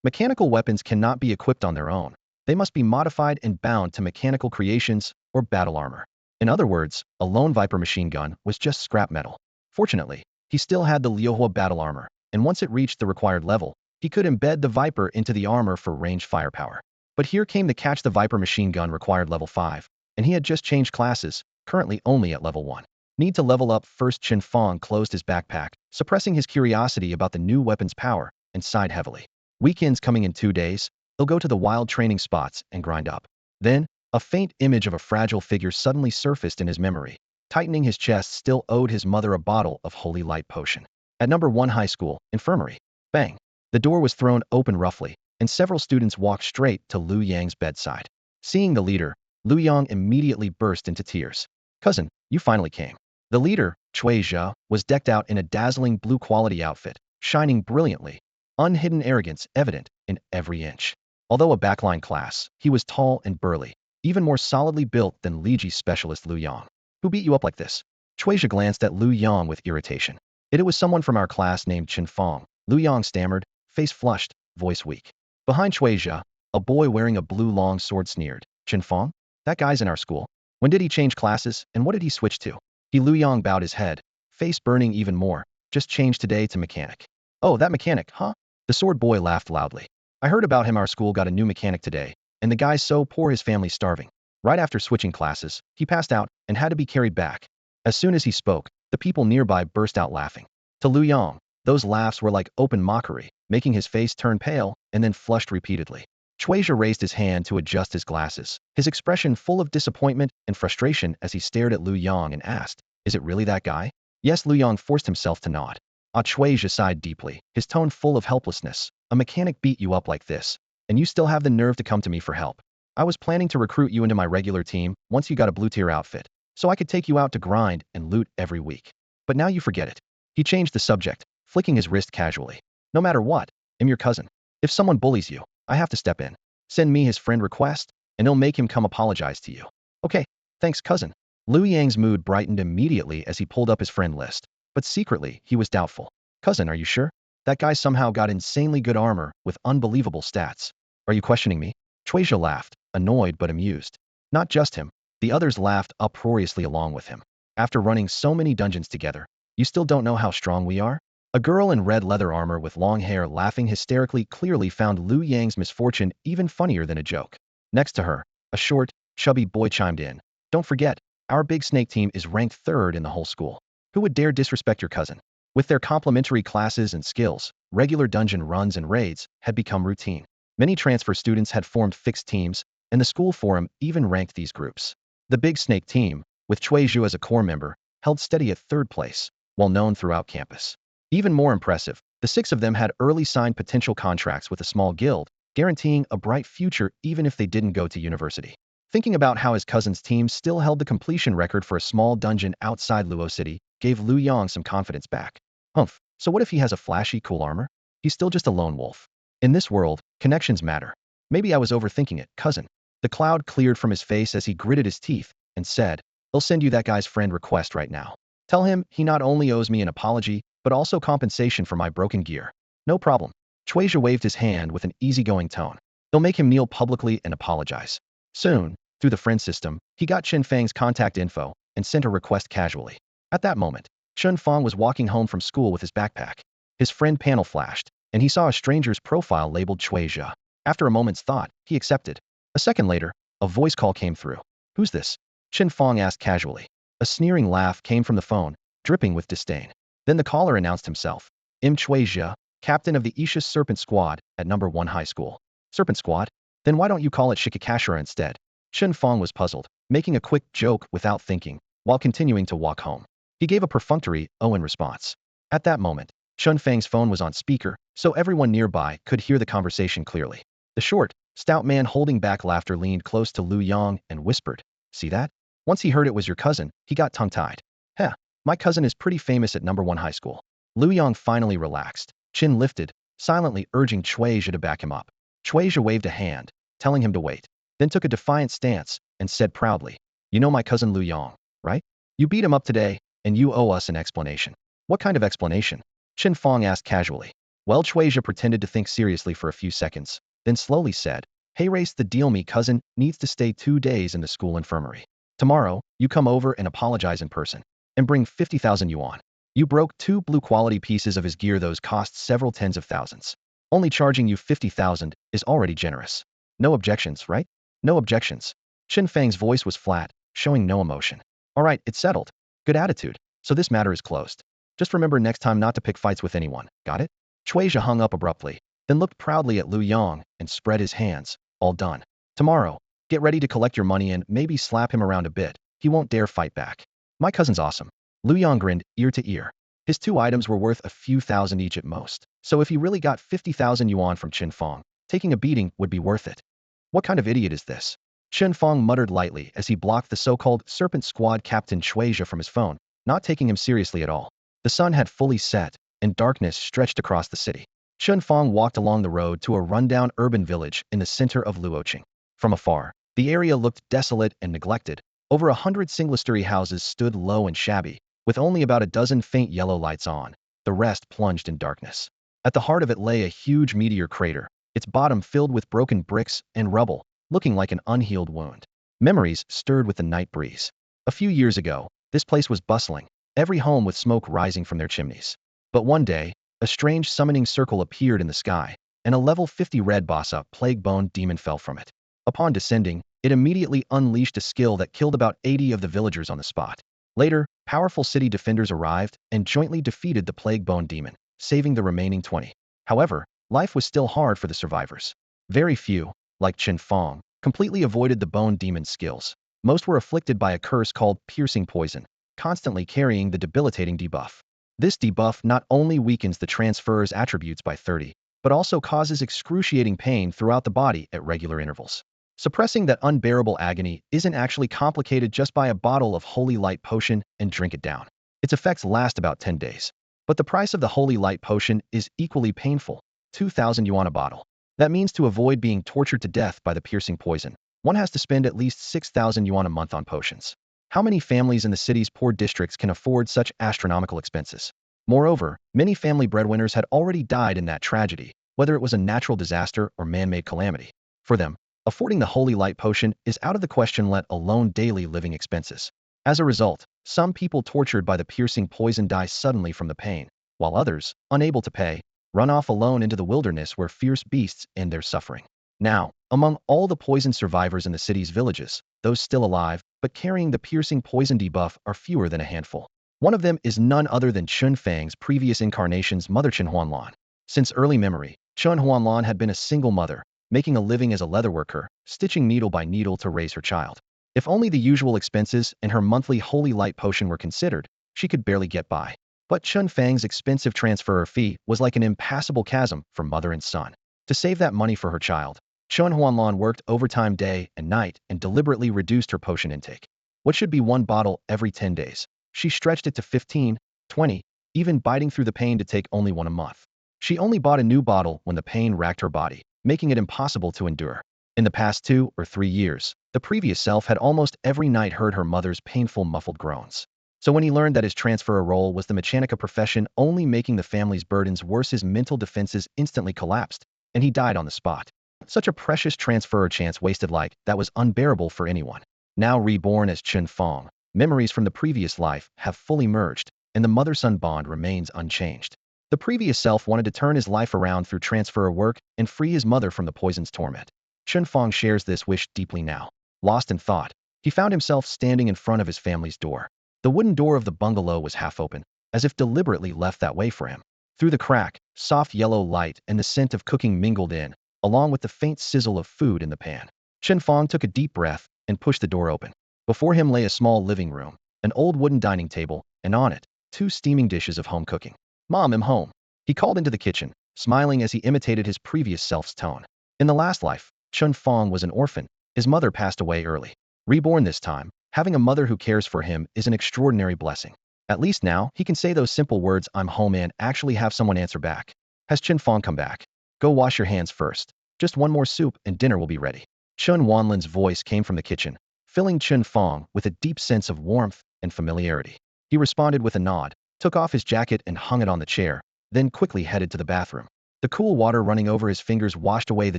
mechanical weapons cannot be equipped on their own. They must be modified and bound to mechanical creations or battle armor. In other words, a lone Viper machine gun was just scrap metal. Fortunately, he still had the Liuhua battle armor, and once it reached the required level, he could embed the Viper into the armor for ranged firepower. But here came the catch: the Viper machine gun required level 5, and he had just changed classes, currently only at level 1. Need to level up first. Chen Fang closed his backpack, suppressing his curiosity about the new weapon's power, and sighed heavily. Weekends coming in 2 days, he'll go to the wild training spots and grind up. Then, a faint image of a fragile figure suddenly surfaced in his memory. tightening his chest, still owed his mother a bottle of holy light potion. At number 1 high school, infirmary. Bang! The door was thrown open roughly, and several students walked straight to Liu Yang's bedside. Seeing the leader, Liu Yang immediately burst into tears. Cousin, you finally came. The leader, Cui Zhe, was decked out in a dazzling blue quality outfit, shining brilliantly, unhidden arrogance evident in every inch. Although a backline class, he was tall and burly, even more solidly built than Liji's specialist Liu Yang. Who beat you up like this? Cui Zhe glanced at Liu Yang with irritation. It was someone from our class named Chen Fang. Liu Yang stammered, face flushed, voice weak. Behind Cui Zhe, a boy wearing a blue long sword sneered. Chen Fang? That guy's in our school. When did he change classes, and what did he switch to? Liu Yang bowed his head, face burning even more. Just changed today to mechanic. Oh, that mechanic, huh? The sword boy laughed loudly. I heard about him. Our school got a new mechanic today, and the guy's so poor his family's starving. Right after switching classes, he passed out and had to be carried back. As soon as he spoke, the people nearby burst out laughing. To Liu Yang, those laughs were like open mockery, making his face turn pale and then flushed repeatedly. Cui Zhe raised his hand to adjust his glasses, his expression full of disappointment and frustration as he stared at Liu Yang and asked, is it really that guy? Yes, Liu Yang forced himself to nod. Cui Zhe sighed deeply, his tone full of helplessness. A mechanic beat you up like this, and you still have the nerve to come to me for help. I was planning to recruit you into my regular team once you got a blue tier outfit, so I could take you out to grind and loot every week. But now you forget it. He changed the subject, flicking his wrist casually. No matter what, I'm your cousin. If someone bullies you, I have to step in. Send me his friend request, and he'll make him come apologize to you. Okay, thanks cousin. Liu Yang's mood brightened immediately as he pulled up his friend list, but secretly he was doubtful. Cousin, are you sure? That guy somehow got insanely good armor with unbelievable stats. Are you questioning me? Cui Zhe laughed, annoyed but amused. Not just him. The others laughed uproariously along with him. After running so many dungeons together, you still don't know how strong we are? A girl in red leather armor with long hair laughing hysterically clearly found Liu Yang's misfortune even funnier than a joke. Next to her, a short, chubby boy chimed in. Don't forget, our big snake team is ranked 3rd in the whole school. Who would dare disrespect your cousin? With their complementary classes and skills, regular dungeon runs and raids had become routine. Many transfer students had formed fixed teams, and the school forum even ranked these groups. The big snake team, with Cui Zhe as a core member, held steady at 3rd place, well known throughout campus. Even more impressive, the 6 of them had early signed potential contracts with a small guild, guaranteeing a bright future even if they didn't go to university. Thinking about how his cousin's team still held the completion record for a small dungeon outside Luo City gave Liu Yang some confidence back. Humph, so what if he has a flashy, cool armor? He's still just a lone wolf. In this world, connections matter. Maybe I was overthinking it, cousin. The cloud cleared from his face as he gritted his teeth and said, I'll send you that guy's friend request right now. Tell him he not only owes me an apology, but also compensation for my broken gear. No problem. Cui Zhe waved his hand with an easygoing tone. They'll make him kneel publicly and apologize. Soon, through the friend system, he got Chen Fang's contact info and sent a request casually. At that moment, Chen Fang was walking home from school with his backpack. His friend panel flashed, and he saw a stranger's profile labeled Cui Zhe. After a moment's thought, he accepted. A second later, a voice call came through. Who's this? Chen Fang asked casually. A sneering laugh came from the phone, dripping with disdain. Then the caller announced himself. Cui Zhe, captain of the Isha's Serpent Squad at number 1 high school. Serpent Squad? Then why don't you call it Shikakashira instead? Chen Fang was puzzled, making a quick joke without thinking, while continuing to walk home. He gave a perfunctory "oh" in response. At that moment, Chen Fang's phone was on speaker, so everyone nearby could hear the conversation clearly. The short, stout man holding back laughter leaned close to Liu Yang and whispered, see that? Once he heard it was your cousin, he got tongue-tied. Heh, my cousin is pretty famous at number 1 high school. Liu Yang finally relaxed, chin lifted, silently urging Cui Zhe to back him up. Cui Zhe waved a hand, telling him to wait, then took a defiant stance and said proudly, you know my cousin Liu Yang, right? You beat him up today, and you owe us an explanation. What kind of explanation? Chen Fang asked casually. Well, Cui Zhe pretended to think seriously for a few seconds, then slowly said, hey, race the deal, me cousin needs to stay 2 days in the school infirmary. Tomorrow, you come over and apologize in person, and bring 50,000 yuan. You broke 2 blue quality pieces of his gear, those cost several tens of thousands. Only charging you 50,000 is already generous. No objections, right? No objections. Chen Fang's voice was flat, showing no emotion. All right, it's settled. Good attitude. So this matter is closed. Just remember next time not to pick fights with anyone, got it? Cui Zhe hung up abruptly, then looked proudly at Liu Yang and spread his hands. All done. Tomorrow, get ready to collect your money and maybe slap him around a bit. He won't dare fight back. My cousin's awesome. Lu Yang grinned ear to ear. His two items were worth a few thousand each at most, so if he really got 50,000 yuan from Chen Fang, taking a beating would be worth it. What kind of idiot is this? Chen Fang muttered lightly as he blocked the so-called Serpent Squad Captain Shuizhe from his phone, not taking him seriously at all. The sun had fully set, and darkness stretched across the city. Chen Fang walked along the road to a rundown urban village in the center of Luoqing. From afar, the area looked desolate and neglected. Over 100 single-story houses stood low and shabby, with only about a dozen faint yellow lights on. The rest plunged in darkness. At the heart of it lay a huge meteor crater, its bottom filled with broken bricks and rubble, looking like an unhealed wound. Memories stirred with the night breeze. A few years ago, this place was bustling, every home with smoke rising from their chimneys. But one day, a strange summoning circle appeared in the sky, and a level 50 red bossa plague bone demon fell from it. Upon descending, it immediately unleashed a skill that killed about 80 of the villagers on the spot. Later, powerful city defenders arrived and jointly defeated the plague bone demon, saving the remaining 20. However, life was still hard for the survivors. Very few, like Chen Fang, completely avoided the bone demon's skills. Most were afflicted by a curse called piercing poison, constantly carrying the debilitating debuff. This debuff not only weakens the transferer's attributes by 30, but also causes excruciating pain throughout the body at regular intervals. Suppressing that unbearable agony isn't actually complicated just by a bottle of holy light potion and drink it down. Its effects last about 10 days. But the price of the holy light potion is equally painful, 2,000 yuan a bottle. That means to avoid being tortured to death by the piercing poison, one has to spend at least 6,000 yuan a month on potions. How many families in the city's poor districts can afford such astronomical expenses? Moreover, many family breadwinners had already died in that tragedy, whether it was a natural disaster or man-made calamity. For them, affording the holy light potion is out of the question, let alone daily living expenses. As a result, some people tortured by the piercing poison die suddenly from the pain, while others, unable to pay, run off alone into the wilderness where fierce beasts end their suffering. Now, among all the poison survivors in the city's villages, those still alive but carrying the piercing poison debuff are fewer than a handful. One of them is none other than Chen Fang's previous incarnation's mother, Chen Huanlan. Since early memory, Chen Huanlan had been a single mother, making a living as a leatherworker, stitching needle by needle to raise her child. If only the usual expenses and her monthly holy light potion were considered, she could barely get by. But Chen Fang's expensive transfer fee was like an impassable chasm for mother and son. To save that money for her child, Chen Huanlan worked overtime day and night and deliberately reduced her potion intake. What should be one bottle every 10 days, she stretched it to 15, 20, even biting through the pain to take only one a month. She only bought a new bottle when the pain racked her body, making it impossible to endure. In the past 2 or 3 years, the previous self had almost every night heard her mother's painful muffled groans. So when he learned that his transfer role was the mechanica profession only making the family's burdens worse, his mental defenses instantly collapsed, and he died on the spot. Such a precious transfer chance wasted like that was unbearable for anyone. Now reborn as Chen Fang, memories from the previous life have fully merged, and the mother-son bond remains unchanged. The previous self wanted to turn his life around through transfer work and free his mother from the poison's torment. Chen Fang shares this wish deeply now. Lost in thought, he found himself standing in front of his family's door. The wooden door of the bungalow was half open, as if deliberately left that way for him. Through the crack, soft yellow light and the scent of cooking mingled in, along with the faint sizzle of food in the pan. Chen Fang took a deep breath and pushed the door open. Before him lay a small living room, an old wooden dining table, and on it, 2 steaming dishes of home cooking. "Mom, I'm home," he called into the kitchen, smiling as he imitated his previous self's tone. In the last life, Chen Fang was an orphan. His mother passed away early. Reborn this time, having a mother who cares for him is an extraordinary blessing. At least now, he can say those simple words, "I'm home," and actually have someone answer back. "Has Chen Fang come back? Go wash your hands first. Just one more soup and dinner will be ready." Chen Wanlan's voice came from the kitchen, filling Chen Fang with a deep sense of warmth and familiarity. He responded with a nod, took off his jacket and hung it on the chair, then quickly headed to the bathroom. The cool water running over his fingers washed away the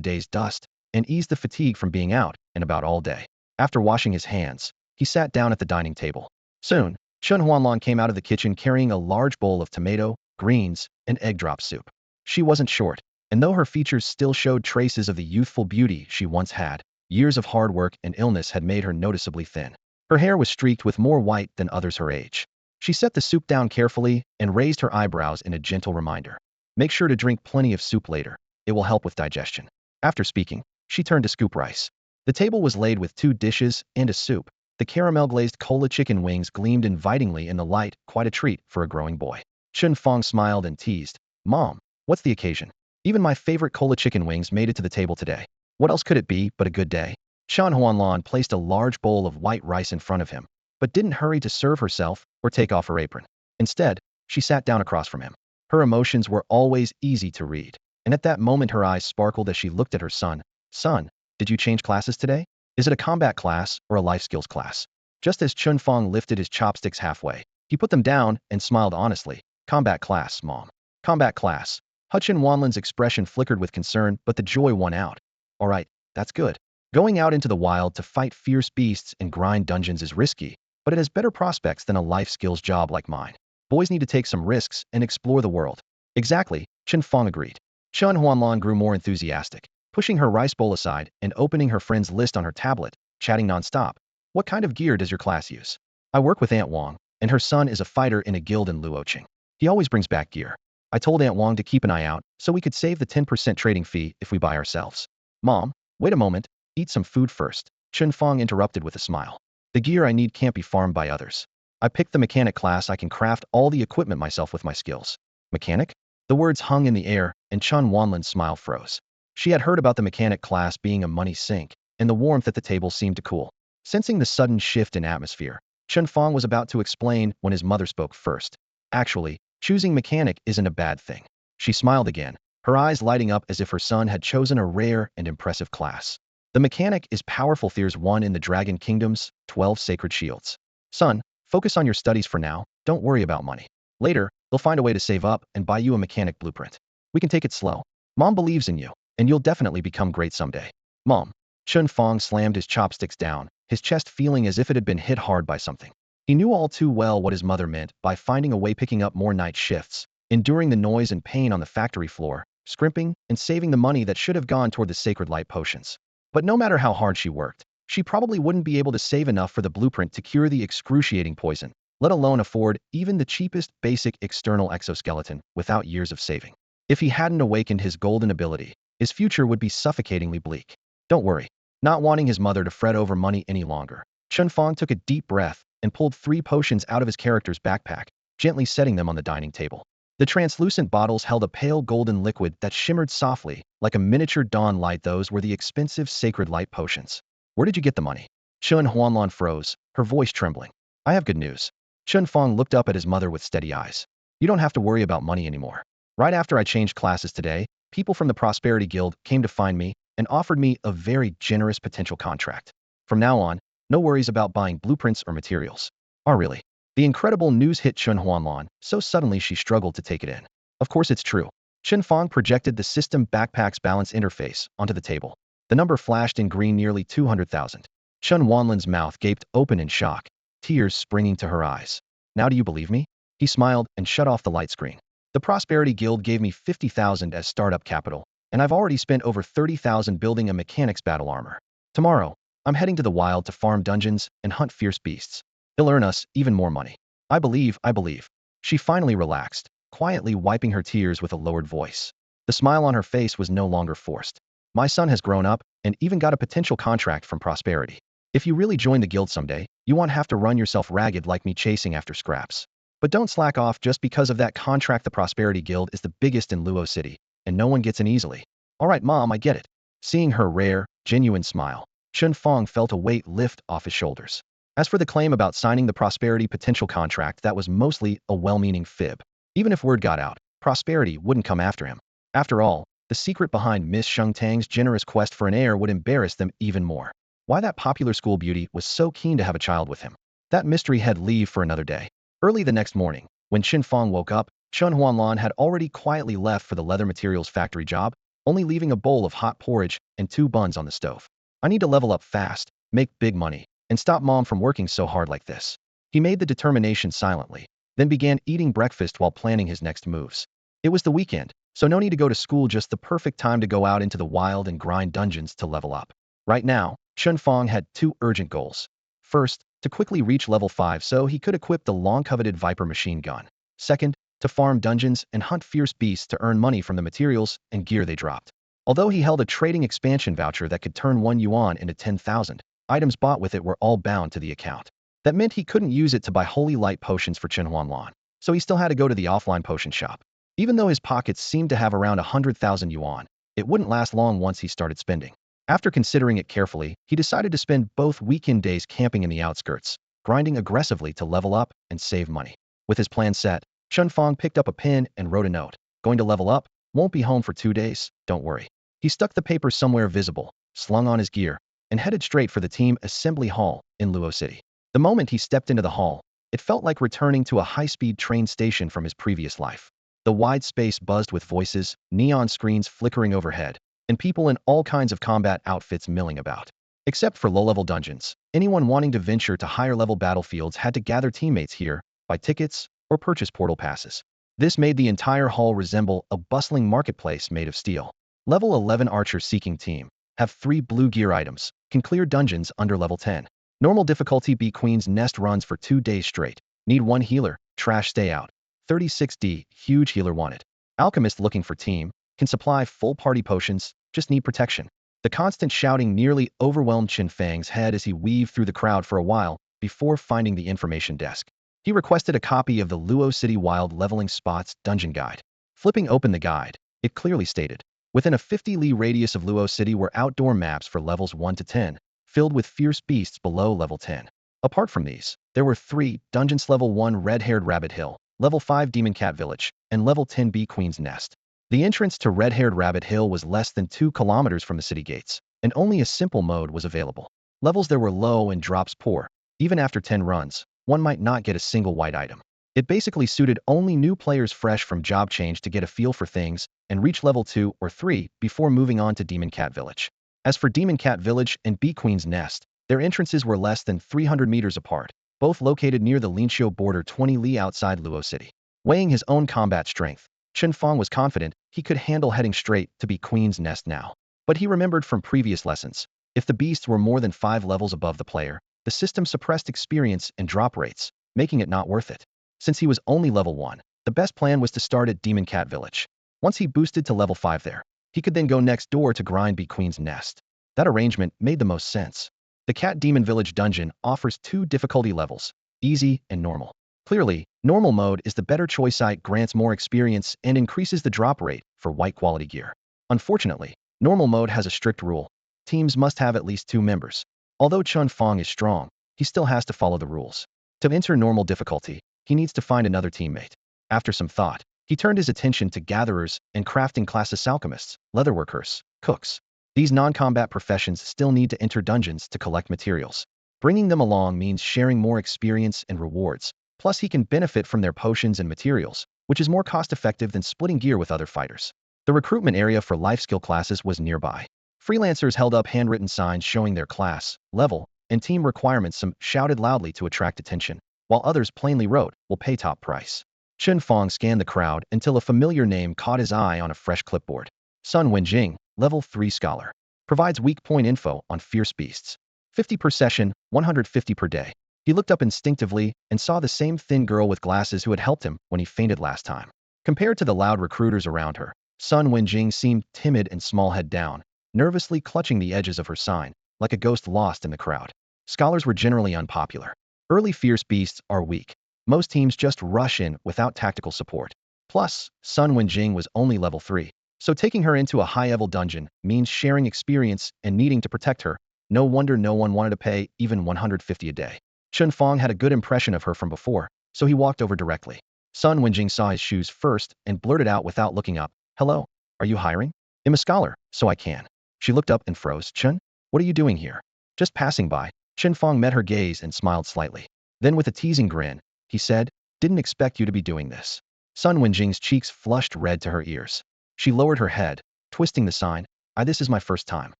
day's dust and eased the fatigue from being out and about all day. After washing his hands, he sat down at the dining table. Soon, Chen Huanlan came out of the kitchen carrying a large bowl of tomato, greens, and egg drop soup. She wasn't short, and though her features still showed traces of the youthful beauty she once had, years of hard work and illness had made her noticeably thin. Her hair was streaked with more white than others her age. She set the soup down carefully and raised her eyebrows in a gentle reminder. "Make sure to drink plenty of soup later. It will help with digestion." After speaking, she turned to scoop rice. The table was laid with 2 dishes and a soup, The caramel-glazed cola chicken wings gleamed invitingly in the light, quite a treat for a growing boy. Chen Fang smiled and teased, "Mom, what's the occasion? Even my favorite cola chicken wings made it to the table today. What else could it be but a good day?" Shan Huanlan placed a large bowl of white rice in front of him, but didn't hurry to serve herself or take off her apron. Instead, she sat down across from him. Her emotions were always easy to read, and at that moment her eyes sparkled as she looked at her son. "Son, did you change classes today? Is it a combat class or a life skills class?" Just as Chen Fang lifted his chopsticks halfway, he put them down and smiled honestly. "Combat class, Mom. Combat class." Chen Wanlan's expression flickered with concern, but the joy won out. "All right, that's good. Going out into the wild to fight fierce beasts and grind dungeons is risky, but it has better prospects than a life skills job like mine. Boys need to take some risks and explore the world." "Exactly," Chen Fang agreed. Chen Huanlan grew more enthusiastic, pushing her rice bowl aside and opening her friend's list on her tablet, chatting nonstop. "What kind of gear does your class use?" "I work with Aunt Wang, and her son is a fighter in a guild in Luoqing. He always brings back gear. I told Aunt Wang to keep an eye out so we could save the 10% trading fee if we buy ourselves." "Mom, wait a moment. Eat some food first," Chen Fang interrupted with a smile. "The gear I need can't be farmed by others. I picked the mechanic class. I can craft all the equipment myself with my skills." "Mechanic?" The words hung in the air, and Chen Wanlan's smile froze. She had heard about the mechanic class being a money sink, and the warmth at the table seemed to cool. Sensing the sudden shift in atmosphere, Chen Fang was about to explain when his mother spoke first. "Actually, choosing mechanic isn't a bad thing." She smiled again, her eyes lighting up as if her son had chosen a rare and impressive class. "The mechanic is powerful. There's one in the Dragon Kingdom's 12 sacred shields. Son, focus on your studies for now. Don't worry about money. Later, they'll find a way to save up and buy you a mechanic blueprint. We can take it slow. Mom believes in you, and you'll definitely become great someday." "Mom." Chen Fang slammed his chopsticks down, his chest feeling as if it had been hit hard by something. He knew all too well what his mother meant by finding a way, picking up more night shifts, enduring the noise and pain on the factory floor, scrimping, and saving the money that should have gone toward the sacred light potions. But no matter how hard she worked, she probably wouldn't be able to save enough for the blueprint to cure the excruciating poison, let alone afford even the cheapest basic external exoskeleton without years of saving. If he hadn't awakened his golden ability, his future would be suffocatingly bleak. "Don't worry." Not wanting his mother to fret over money any longer, Chen Fang took a deep breath and pulled 3 potions out of his character's backpack, gently setting them on the dining table. The translucent bottles held a pale golden liquid that shimmered softly, like a miniature dawn light. Those were the expensive sacred light potions. "Where did you get the money?" Chen Huanlan froze, her voice trembling. "I have good news." Chen Fang looked up at his mother with steady eyes. "You don't have to worry about money anymore. Right after I changed classes today, people from the Prosperity Guild came to find me and offered me a very generous potential contract. From now on, no worries about buying blueprints or materials." "Oh, really?" The incredible news hit Chen Huanlan so suddenly she struggled to take it in. "Of course it's true." Chen Fang projected the system backpack's balance interface onto the table. The number flashed in green, nearly 200,000. Chen Wanlan's mouth gaped open in shock, tears springing to her eyes. "Now do you believe me?" He smiled and shut off the light screen. "The Prosperity Guild gave me 50,000 as startup capital, and I've already spent over 30,000 building a mechanic's battle armor. Tomorrow, I'm heading to the wild to farm dungeons and hunt fierce beasts. It'll earn us even more money. I believe, I believe." She finally relaxed, quietly wiping her tears with a lowered voice. The smile on her face was no longer forced. "My son has grown up and even got a potential contract from Prosperity. If you really join the guild someday, you won't have to run yourself ragged like me chasing after scraps. But don't slack off just because of that contract. The Prosperity Guild is the biggest in Luo City, and no one gets in easily." "All right, Mom, I get it." Seeing her rare, genuine smile, Chen Fang felt a weight lift off his shoulders. As for the claim about signing the Prosperity potential contract, that was mostly a well-meaning fib. Even if word got out, Prosperity wouldn't come after him. After all, the secret behind Miss Sheng Tang's generous quest for an heir would embarrass them even more. Why that popular school beauty was so keen to have a child with him? That mystery had leave for another day. Early the next morning, when Chen Fang woke up, Chen Huanlan had already quietly left for the leather materials factory job, only leaving a bowl of hot porridge and 2 buns on the stove. "I need to level up fast, make big money, and stop Mom from working so hard like this." He made the determination silently, then began eating breakfast while planning his next moves. It was the weekend, so no need to go to school, just the perfect time to go out into the wild and grind dungeons to level up. Right now, Chen Fang had 2 urgent goals. First, to quickly reach level 5 so he could equip the long-coveted Viper machine gun. Second, to farm dungeons and hunt fierce beasts to earn money from the materials and gear they dropped. Although he held a trading expansion voucher that could turn 1 yuan into 10,000, Items bought with it were all bound to the account. That meant he couldn't use it to buy holy light potions for Chen Huanlan, so he still had to go to the offline potion shop. Even though his pockets seemed to have around 100,000 yuan, it wouldn't last long once he started spending. After considering it carefully, he decided to spend both weekend days camping in the outskirts, grinding aggressively to level up and save money. With his plan set, Chen Fang picked up a pen and wrote a note. Going to level up, won't be home for 2 days, don't worry. He stuck the paper somewhere visible, slung on his gear, and headed straight for the team assembly hall in Luo City. The moment he stepped into the hall, it felt like returning to a high-speed train station from his previous life. The wide space buzzed with voices, neon screens flickering overhead, and people in all kinds of combat outfits milling about. Except for low-level dungeons, anyone wanting to venture to higher-level battlefields had to gather teammates here, buy tickets, or purchase portal passes. This made the entire hall resemble a bustling marketplace made of steel. Level 11 Archer Seeking Team. Have 3 blue gear items. Can clear dungeons under level 10. Normal difficulty B Queen's Nest runs for 2 days straight. Need 1 healer. Trash stay out. 36D. Huge healer wanted. Alchemist looking for team. Can supply full party potions. Just need protection. The constant shouting nearly overwhelmed Chen Fang's head as he weaved through the crowd for a while before finding the information desk. He requested a copy of the Luo City Wild Leveling Spots Dungeon Guide. Flipping open the guide, it clearly stated, within a 50-li radius of Luo City were outdoor maps for levels 1 to 10, filled with fierce beasts below level 10. Apart from these, there were 3 dungeons: level 1 Red-Haired Rabbit Hill, level 5 Demon Cat Village, and level 10 Bee Queen's Nest. The entrance to Red-Haired Rabbit Hill was less than 2 kilometers from the city gates, and only a simple mode was available. Levels there were low and drops poor. Even after 10 runs, one might not get a single white item. It basically suited only new players fresh from job change to get a feel for things and reach level 2 or 3 before moving on to Demon Cat Village. As for Demon Cat Village and Bee Queen's Nest, their entrances were less than 300 meters apart, both located near the Linxiu border 20 li outside Luo City. Weighing his own combat strength, Chen Fang was confident he could handle heading straight to Bee Queen's Nest now. But he remembered from previous lessons, if the beasts were more than 5 levels above the player, the system suppressed experience and drop rates, making it not worth it. Since he was only level 1, the best plan was to start at Demon Cat Village. Once he boosted to level 5 there, he could then go next door to grind Bee Queen's Nest. That arrangement made the most sense. The Cat Demon Village dungeon offers 2 difficulty levels, easy and normal. Clearly, normal mode is the better choice. It grants more experience and increases the drop rate for white quality gear. Unfortunately, normal mode has a strict rule. Teams must have at least 2 members. Although Chen Fang is strong, he still has to follow the rules. To enter normal difficulty, he needs to find another teammate. After some thought, he turned his attention to gatherers and crafting classes: alchemists, leatherworkers, cooks. These non-combat professions still need to enter dungeons to collect materials. Bringing them along means sharing more experience and rewards, plus he can benefit from their potions and materials, which is more cost-effective than splitting gear with other fighters. The recruitment area for life skill classes was nearby. Freelancers held up handwritten signs showing their class, level, and team requirements. Some shouted loudly to attract attention, while others plainly wrote, "Will pay top price." Chen Fang scanned the crowd until a familiar name caught his eye on a fresh clipboard. Sun Wenjing, level 3 scholar. Provides weak point info on fierce beasts. 50 per session, 150 per day. He looked up instinctively and saw the same thin girl with glasses who had helped him when he fainted last time. Compared to the loud recruiters around her, Sun Wenjing seemed timid and small, head down, nervously clutching the edges of her sign, like a ghost lost in the crowd. Scholars were generally unpopular. Early fierce beasts are weak. Most teams just rush in without tactical support. Plus, Sun Wenjing was only level 3, so taking her into a high-level dungeon means sharing experience and needing to protect her. No wonder no one wanted to pay even 150 a day. Chen Fang had a good impression of her from before, so he walked over directly. Sun Wenjing saw his shoes first and blurted out without looking up, "Hello, are you hiring?" "I'm a scholar, so I can." She looked up and froze. "Chen, what are you doing here?" "Just passing by." Chen Fang met her gaze and smiled slightly. Then with a teasing grin, he said, "Didn't expect you to be doing this." Sun Wenjing's cheeks flushed red to her ears. She lowered her head, twisting the sign. This is my first time."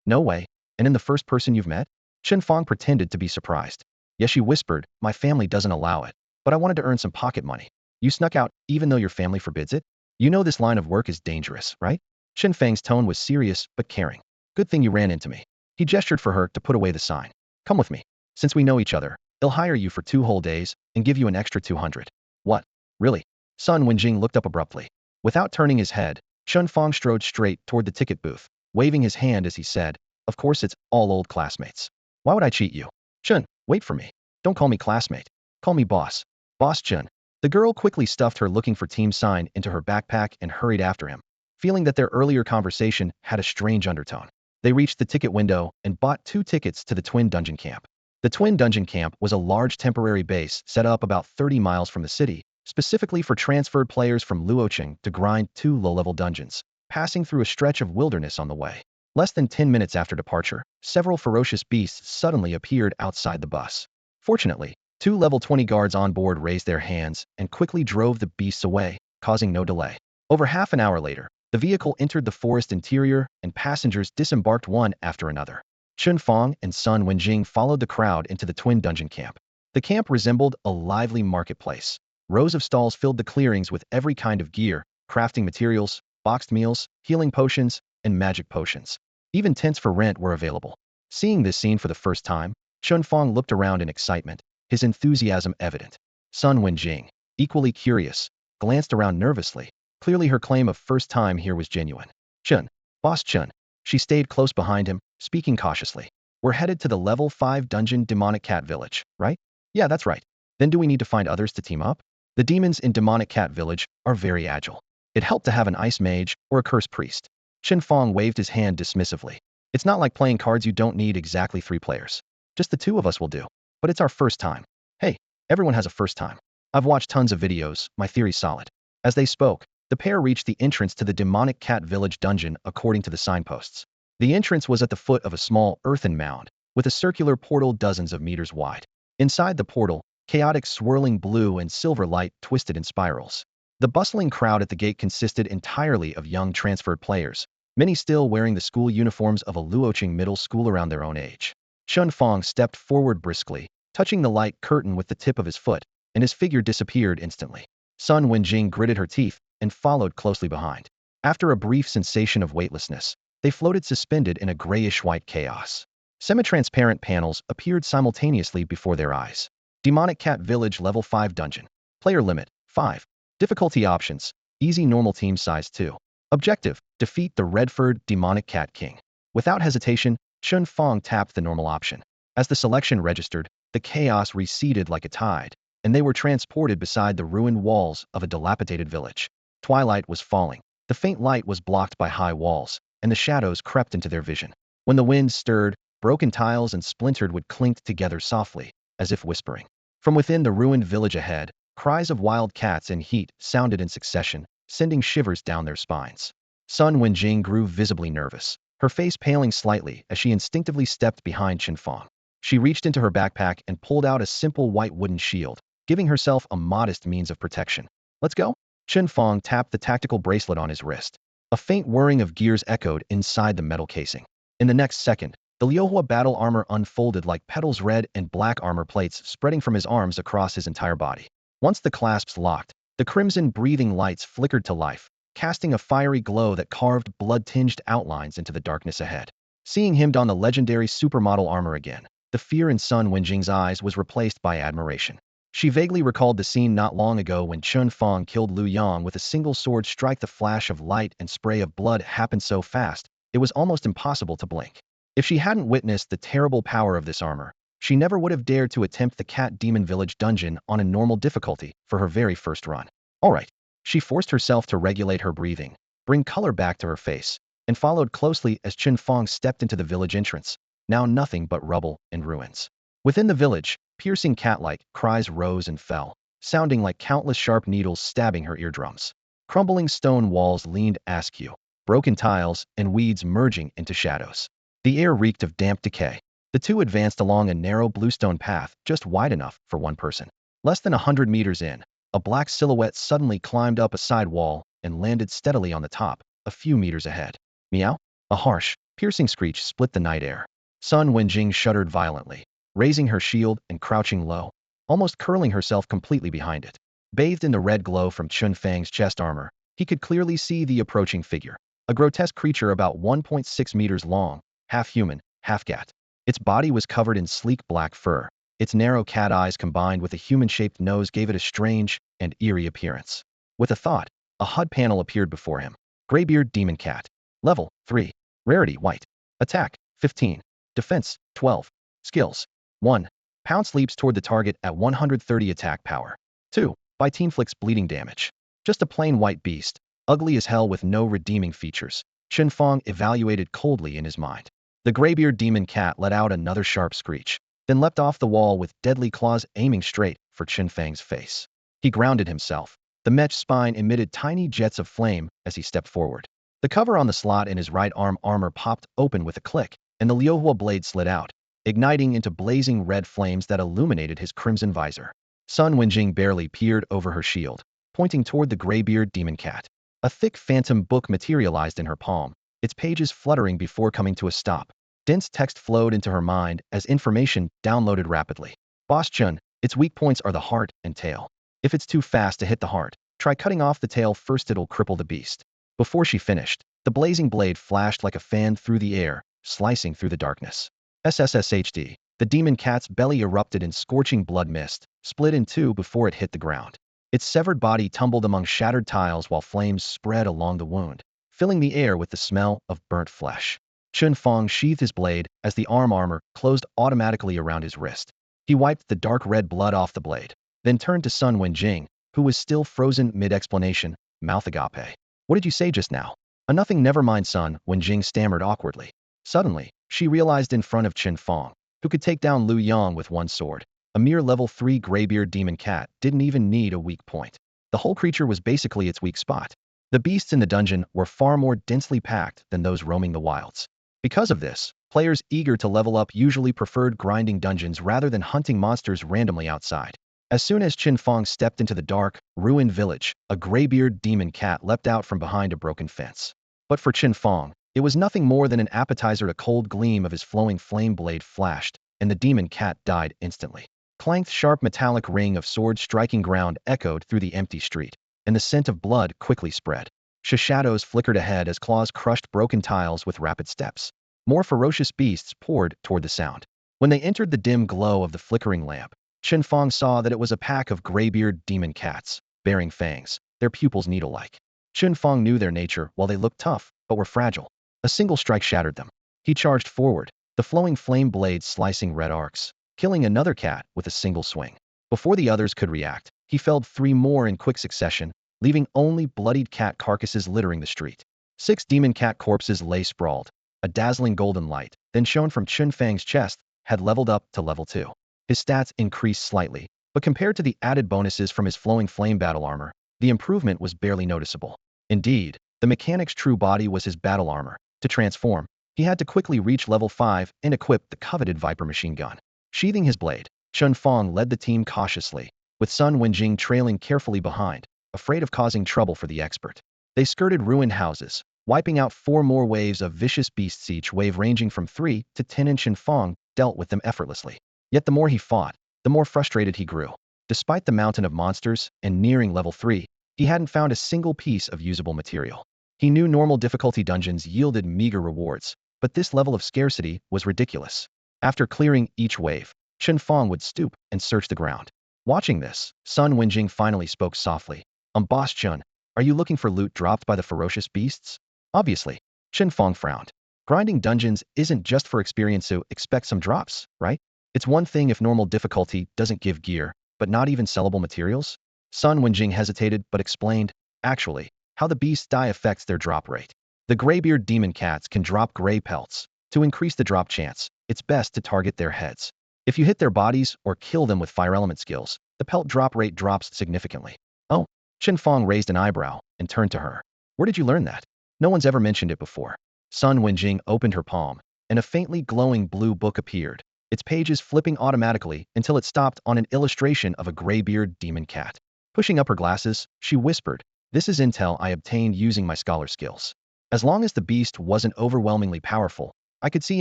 "No way. And in the first person you've met?" Chen Fang pretended to be surprised. "Yes," she whispered, "my family doesn't allow it. But I wanted to earn some pocket money." "You snuck out, even though your family forbids it? You know this line of work is dangerous, right?" Chen Fang's tone was serious but caring. "Good thing you ran into me." He gestured for her to put away the sign. "Come with me. Since we know each other, I'll hire you for 2 whole days and give you an extra 200. "What? Really?" Sun Wenjing looked up abruptly. Without turning his head, Chen Fang strode straight toward the ticket booth, waving his hand as he said, "Of course, it's all old classmates." Why would I cheat you? Chen, wait for me. Don't call me classmate. Call me boss. Boss Chen. The girl quickly stuffed her looking for team sign into her backpack and hurried after him, feeling that their earlier conversation had a strange undertone. They reached the ticket window and bought 2 tickets to the Twin Dungeon Camp. The Twin Dungeon Camp was a large temporary base set up about 30 miles from the city, specifically for transferred players from Luocheng to grind 2 low-level dungeons, passing through a stretch of wilderness on the way. Less than 10 minutes after departure, several ferocious beasts suddenly appeared outside the bus. Fortunately, 2 level 20 guards on board raised their hands and quickly drove the beasts away, causing no delay. Over half an hour later, the vehicle entered the forest interior and passengers disembarked one after another. Chen Fang and Sun Wenjing followed the crowd into the Twin Dungeon Camp. The camp resembled a lively marketplace. Rows of stalls filled the clearings with every kind of gear, crafting materials, boxed meals, healing potions, and magic potions. Even tents for rent were available. Seeing this scene for the first time, Chen Fang looked around in excitement, his enthusiasm evident. Sun Wenjing, equally curious, glanced around nervously. Clearly her claim of first time here was genuine. Chen, Boss Chen. She stayed close behind him, speaking cautiously. We're headed to the level 5 dungeon Demonic Cat Village, right? Yeah, that's right. Then do we need to find others to team up? The demons in Demonic Cat Village are very agile. It helped to have an ice mage or a curse priest. Chen Fang waved his hand dismissively. It's not like playing cards, you don't need exactly 3 players. Just the 2 of us will do. But it's our first time. Hey, everyone has a first time. I've watched tons of videos, my theory's solid. As they spoke, the pair reached the entrance to the Demonic Cat Village dungeon according to the signposts. The entrance was at the foot of a small earthen mound, with a circular portal dozens of meters wide. Inside the portal, chaotic swirling blue and silver light twisted in spirals. The bustling crowd at the gate consisted entirely of young transferred players, many still wearing the school uniforms of a Luocheng middle school around their own age. Chen Fang stepped forward briskly, touching the light curtain with the tip of his foot, and his figure disappeared instantly. Sun Wenjing gritted her teeth and followed closely behind. After a brief sensation of weightlessness, they floated suspended in a grayish-white chaos. Semi-transparent panels appeared simultaneously before their eyes. Demonic Cat Village Level 5 Dungeon. Player limit, 5. Difficulty options, easy normal team size 2. Objective, defeat the Redford Demonic Cat King. Without hesitation, Chen Fang tapped the normal option. As the selection registered, the chaos receded like a tide, and they were transported beside the ruined walls of a dilapidated village. Twilight was falling. The faint light was blocked by high walls, and the shadows crept into their vision. When the wind stirred, broken tiles and splintered wood clinked together softly, as if whispering. From within the ruined village ahead, cries of wild cats in heat sounded in succession, sending shivers down their spines. Sun Wenjing grew visibly nervous, her face paling slightly as she instinctively stepped behind Chen Fang. She reached into her backpack and pulled out a simple white wooden shield, giving herself a modest means of protection. Let's go? Chen Fang tapped the tactical bracelet on his wrist. A faint whirring of gears echoed inside the metal casing. In the next second, the Liuhua battle armor unfolded like petals, red and black armor plates spreading from his arms across his entire body. Once the clasps locked, the crimson breathing lights flickered to life, casting a fiery glow that carved blood-tinged outlines into the darkness ahead. Seeing him don the legendary supermodel armor again, the fear in Sun Wenjing's eyes was replaced by admiration. She vaguely recalled the scene not long ago when Chen Fang killed Liu Yang with a single sword strike. The flash of light and spray of blood happened so fast, it was almost impossible to blink. If she hadn't witnessed the terrible power of this armor, she never would have dared to attempt the Cat Demon Village dungeon on a normal difficulty for her very first run. Alright. She forced herself to regulate her breathing, bring color back to her face, and followed closely as Chen Fang stepped into the village entrance, now nothing but rubble and ruins. Within the village, piercing cat-like cries rose and fell, sounding like countless sharp needles stabbing her eardrums. Crumbling stone walls leaned askew, broken tiles and weeds merging into shadows. The air reeked of damp decay. The two advanced along a narrow bluestone path just wide enough for one person. Less than 100 meters in, a black silhouette suddenly climbed up a side wall and landed steadily on the top, a few meters ahead. Meow? A harsh, piercing screech split the night air. Sun Wenjing shuddered violently, raising her shield and crouching low, almost curling herself completely behind it. Bathed in the red glow from Chen Fang's chest armor, he could clearly see the approaching figure, a grotesque creature about 1.6 meters long, half human, half cat. Its body was covered in sleek black fur. Its narrow cat eyes combined with a human-shaped nose gave it a strange and eerie appearance. With a thought, a HUD panel appeared before him. Graybeard Demon Cat. Level 3. Rarity White. Attack 15. Defense 12. Skills. 1. Pounce leaps toward the target at 130 attack power. 2. By inflicts bleeding damage. Just a plain white beast, ugly as hell with no redeeming features, Chen Fang evaluated coldly in his mind. The graybeard demon cat let out another sharp screech, then leapt off the wall with deadly claws aiming straight for Chen Fang's face. He grounded himself. The mech spine emitted tiny jets of flame as he stepped forward. The cover on the slot in his right arm armor popped open with a click, and the Liuhua blade slid out, igniting into blazing red flames that illuminated his crimson visor. Sun Wenjing barely peered over her shield, pointing toward the graybeard demon cat. A thick phantom book materialized in her palm, its pages fluttering before coming to a stop. Dense text flowed into her mind as information downloaded rapidly. Boss Chun, its weak points are the heart and tail. If it's too fast to hit the heart, try cutting off the tail first, it'll cripple the beast. Before she finished, the blazing blade flashed like a fan through the air, slicing through the darkness. SSSHD. The demon cat's belly erupted in scorching blood mist, split in two before it hit the ground. Its severed body tumbled among shattered tiles while flames spread along the wound, filling the air with the smell of burnt flesh. Chen Fang sheathed his blade as the arm armor closed automatically around his wrist. He wiped the dark red blood off the blade, then turned to Sun Wenjing, who was still frozen mid-explanation, mouth agape. What did you say just now? A nothing, never mind, Sun Wenjing stammered awkwardly. Suddenly, she realized in front of Chen Fang, who could take down Lu Yang with one sword. A mere level 3 graybeard demon cat didn't even need a weak point. The whole creature was basically its weak spot. The beasts in the dungeon were far more densely packed than those roaming the wilds. Because of this, players eager to level up usually preferred grinding dungeons rather than hunting monsters randomly outside. As soon as Chen Fang stepped into the dark, ruined village, a graybeard demon cat leapt out from behind a broken fence. But for Chen Fang, it was nothing more than an appetizer. A cold gleam of his flowing flame blade flashed, and the demon cat died instantly. Clanked sharp metallic ring of sword striking ground echoed through the empty street, and the scent of blood quickly spread. Shadows flickered ahead as claws crushed broken tiles with rapid steps. More ferocious beasts poured toward the sound. When they entered the dim glow of the flickering lamp, Chen Fang saw that it was a pack of graybeard demon cats, bearing fangs, their pupils needle-like. Chen Fang knew their nature. While they looked tough, but were fragile, a single strike shattered them. He charged forward, the flowing flame blade slicing red arcs, killing another cat with a single swing. Before the others could react, he felled 3 more in quick succession, leaving only bloodied cat carcasses littering the street. 6 demon cat corpses lay sprawled. A dazzling golden light, then shone from Chen Fang's chest, had leveled up to level 2. His stats increased slightly, but compared to the added bonuses from his flowing flame battle armor, the improvement was barely noticeable. Indeed, the mechanic's true body was his battle armor. To transform, he had to quickly reach level 5 and equip the coveted Viper machine gun. Sheathing his blade, Chen Fang led the team cautiously, with Sun Wenjing trailing carefully behind, afraid of causing trouble for the expert. They skirted ruined houses, wiping out 4 more waves of vicious beasts, each wave ranging from 3 to 10, and Chen Fang dealt with them effortlessly. Yet the more he fought, the more frustrated he grew. Despite the mountain of monsters and nearing level 3, he hadn't found a single piece of usable material. He knew normal difficulty dungeons yielded meager rewards, but this level of scarcity was ridiculous. After clearing each wave, Chen Fang would stoop and search the ground. Watching this, Sun Wenjing finally spoke softly. Boss Chun, are you looking for loot dropped by the ferocious beasts? Obviously. Chen Fang frowned. Grinding dungeons isn't just for experience, so expect some drops, right? It's one thing if normal difficulty doesn't give gear, but not even sellable materials? Sun Wenjing hesitated but explained, actually, how the beasts die affects their drop rate. The graybeard demon cats can drop gray pelts. To increase the drop chance, it's best to target their heads. If you hit their bodies or kill them with fire element skills, the pelt drop rate drops significantly. Oh, Chen Fang raised an eyebrow and turned to her. Where did you learn that? No one's ever mentioned it before. Sun Wenjing opened her palm, and a faintly glowing blue book appeared, its pages flipping automatically until it stopped on an illustration of a graybeard demon cat. Pushing up her glasses, she whispered, "This is intel I obtained using my scholar skills. As long as the beast wasn't overwhelmingly powerful, I could see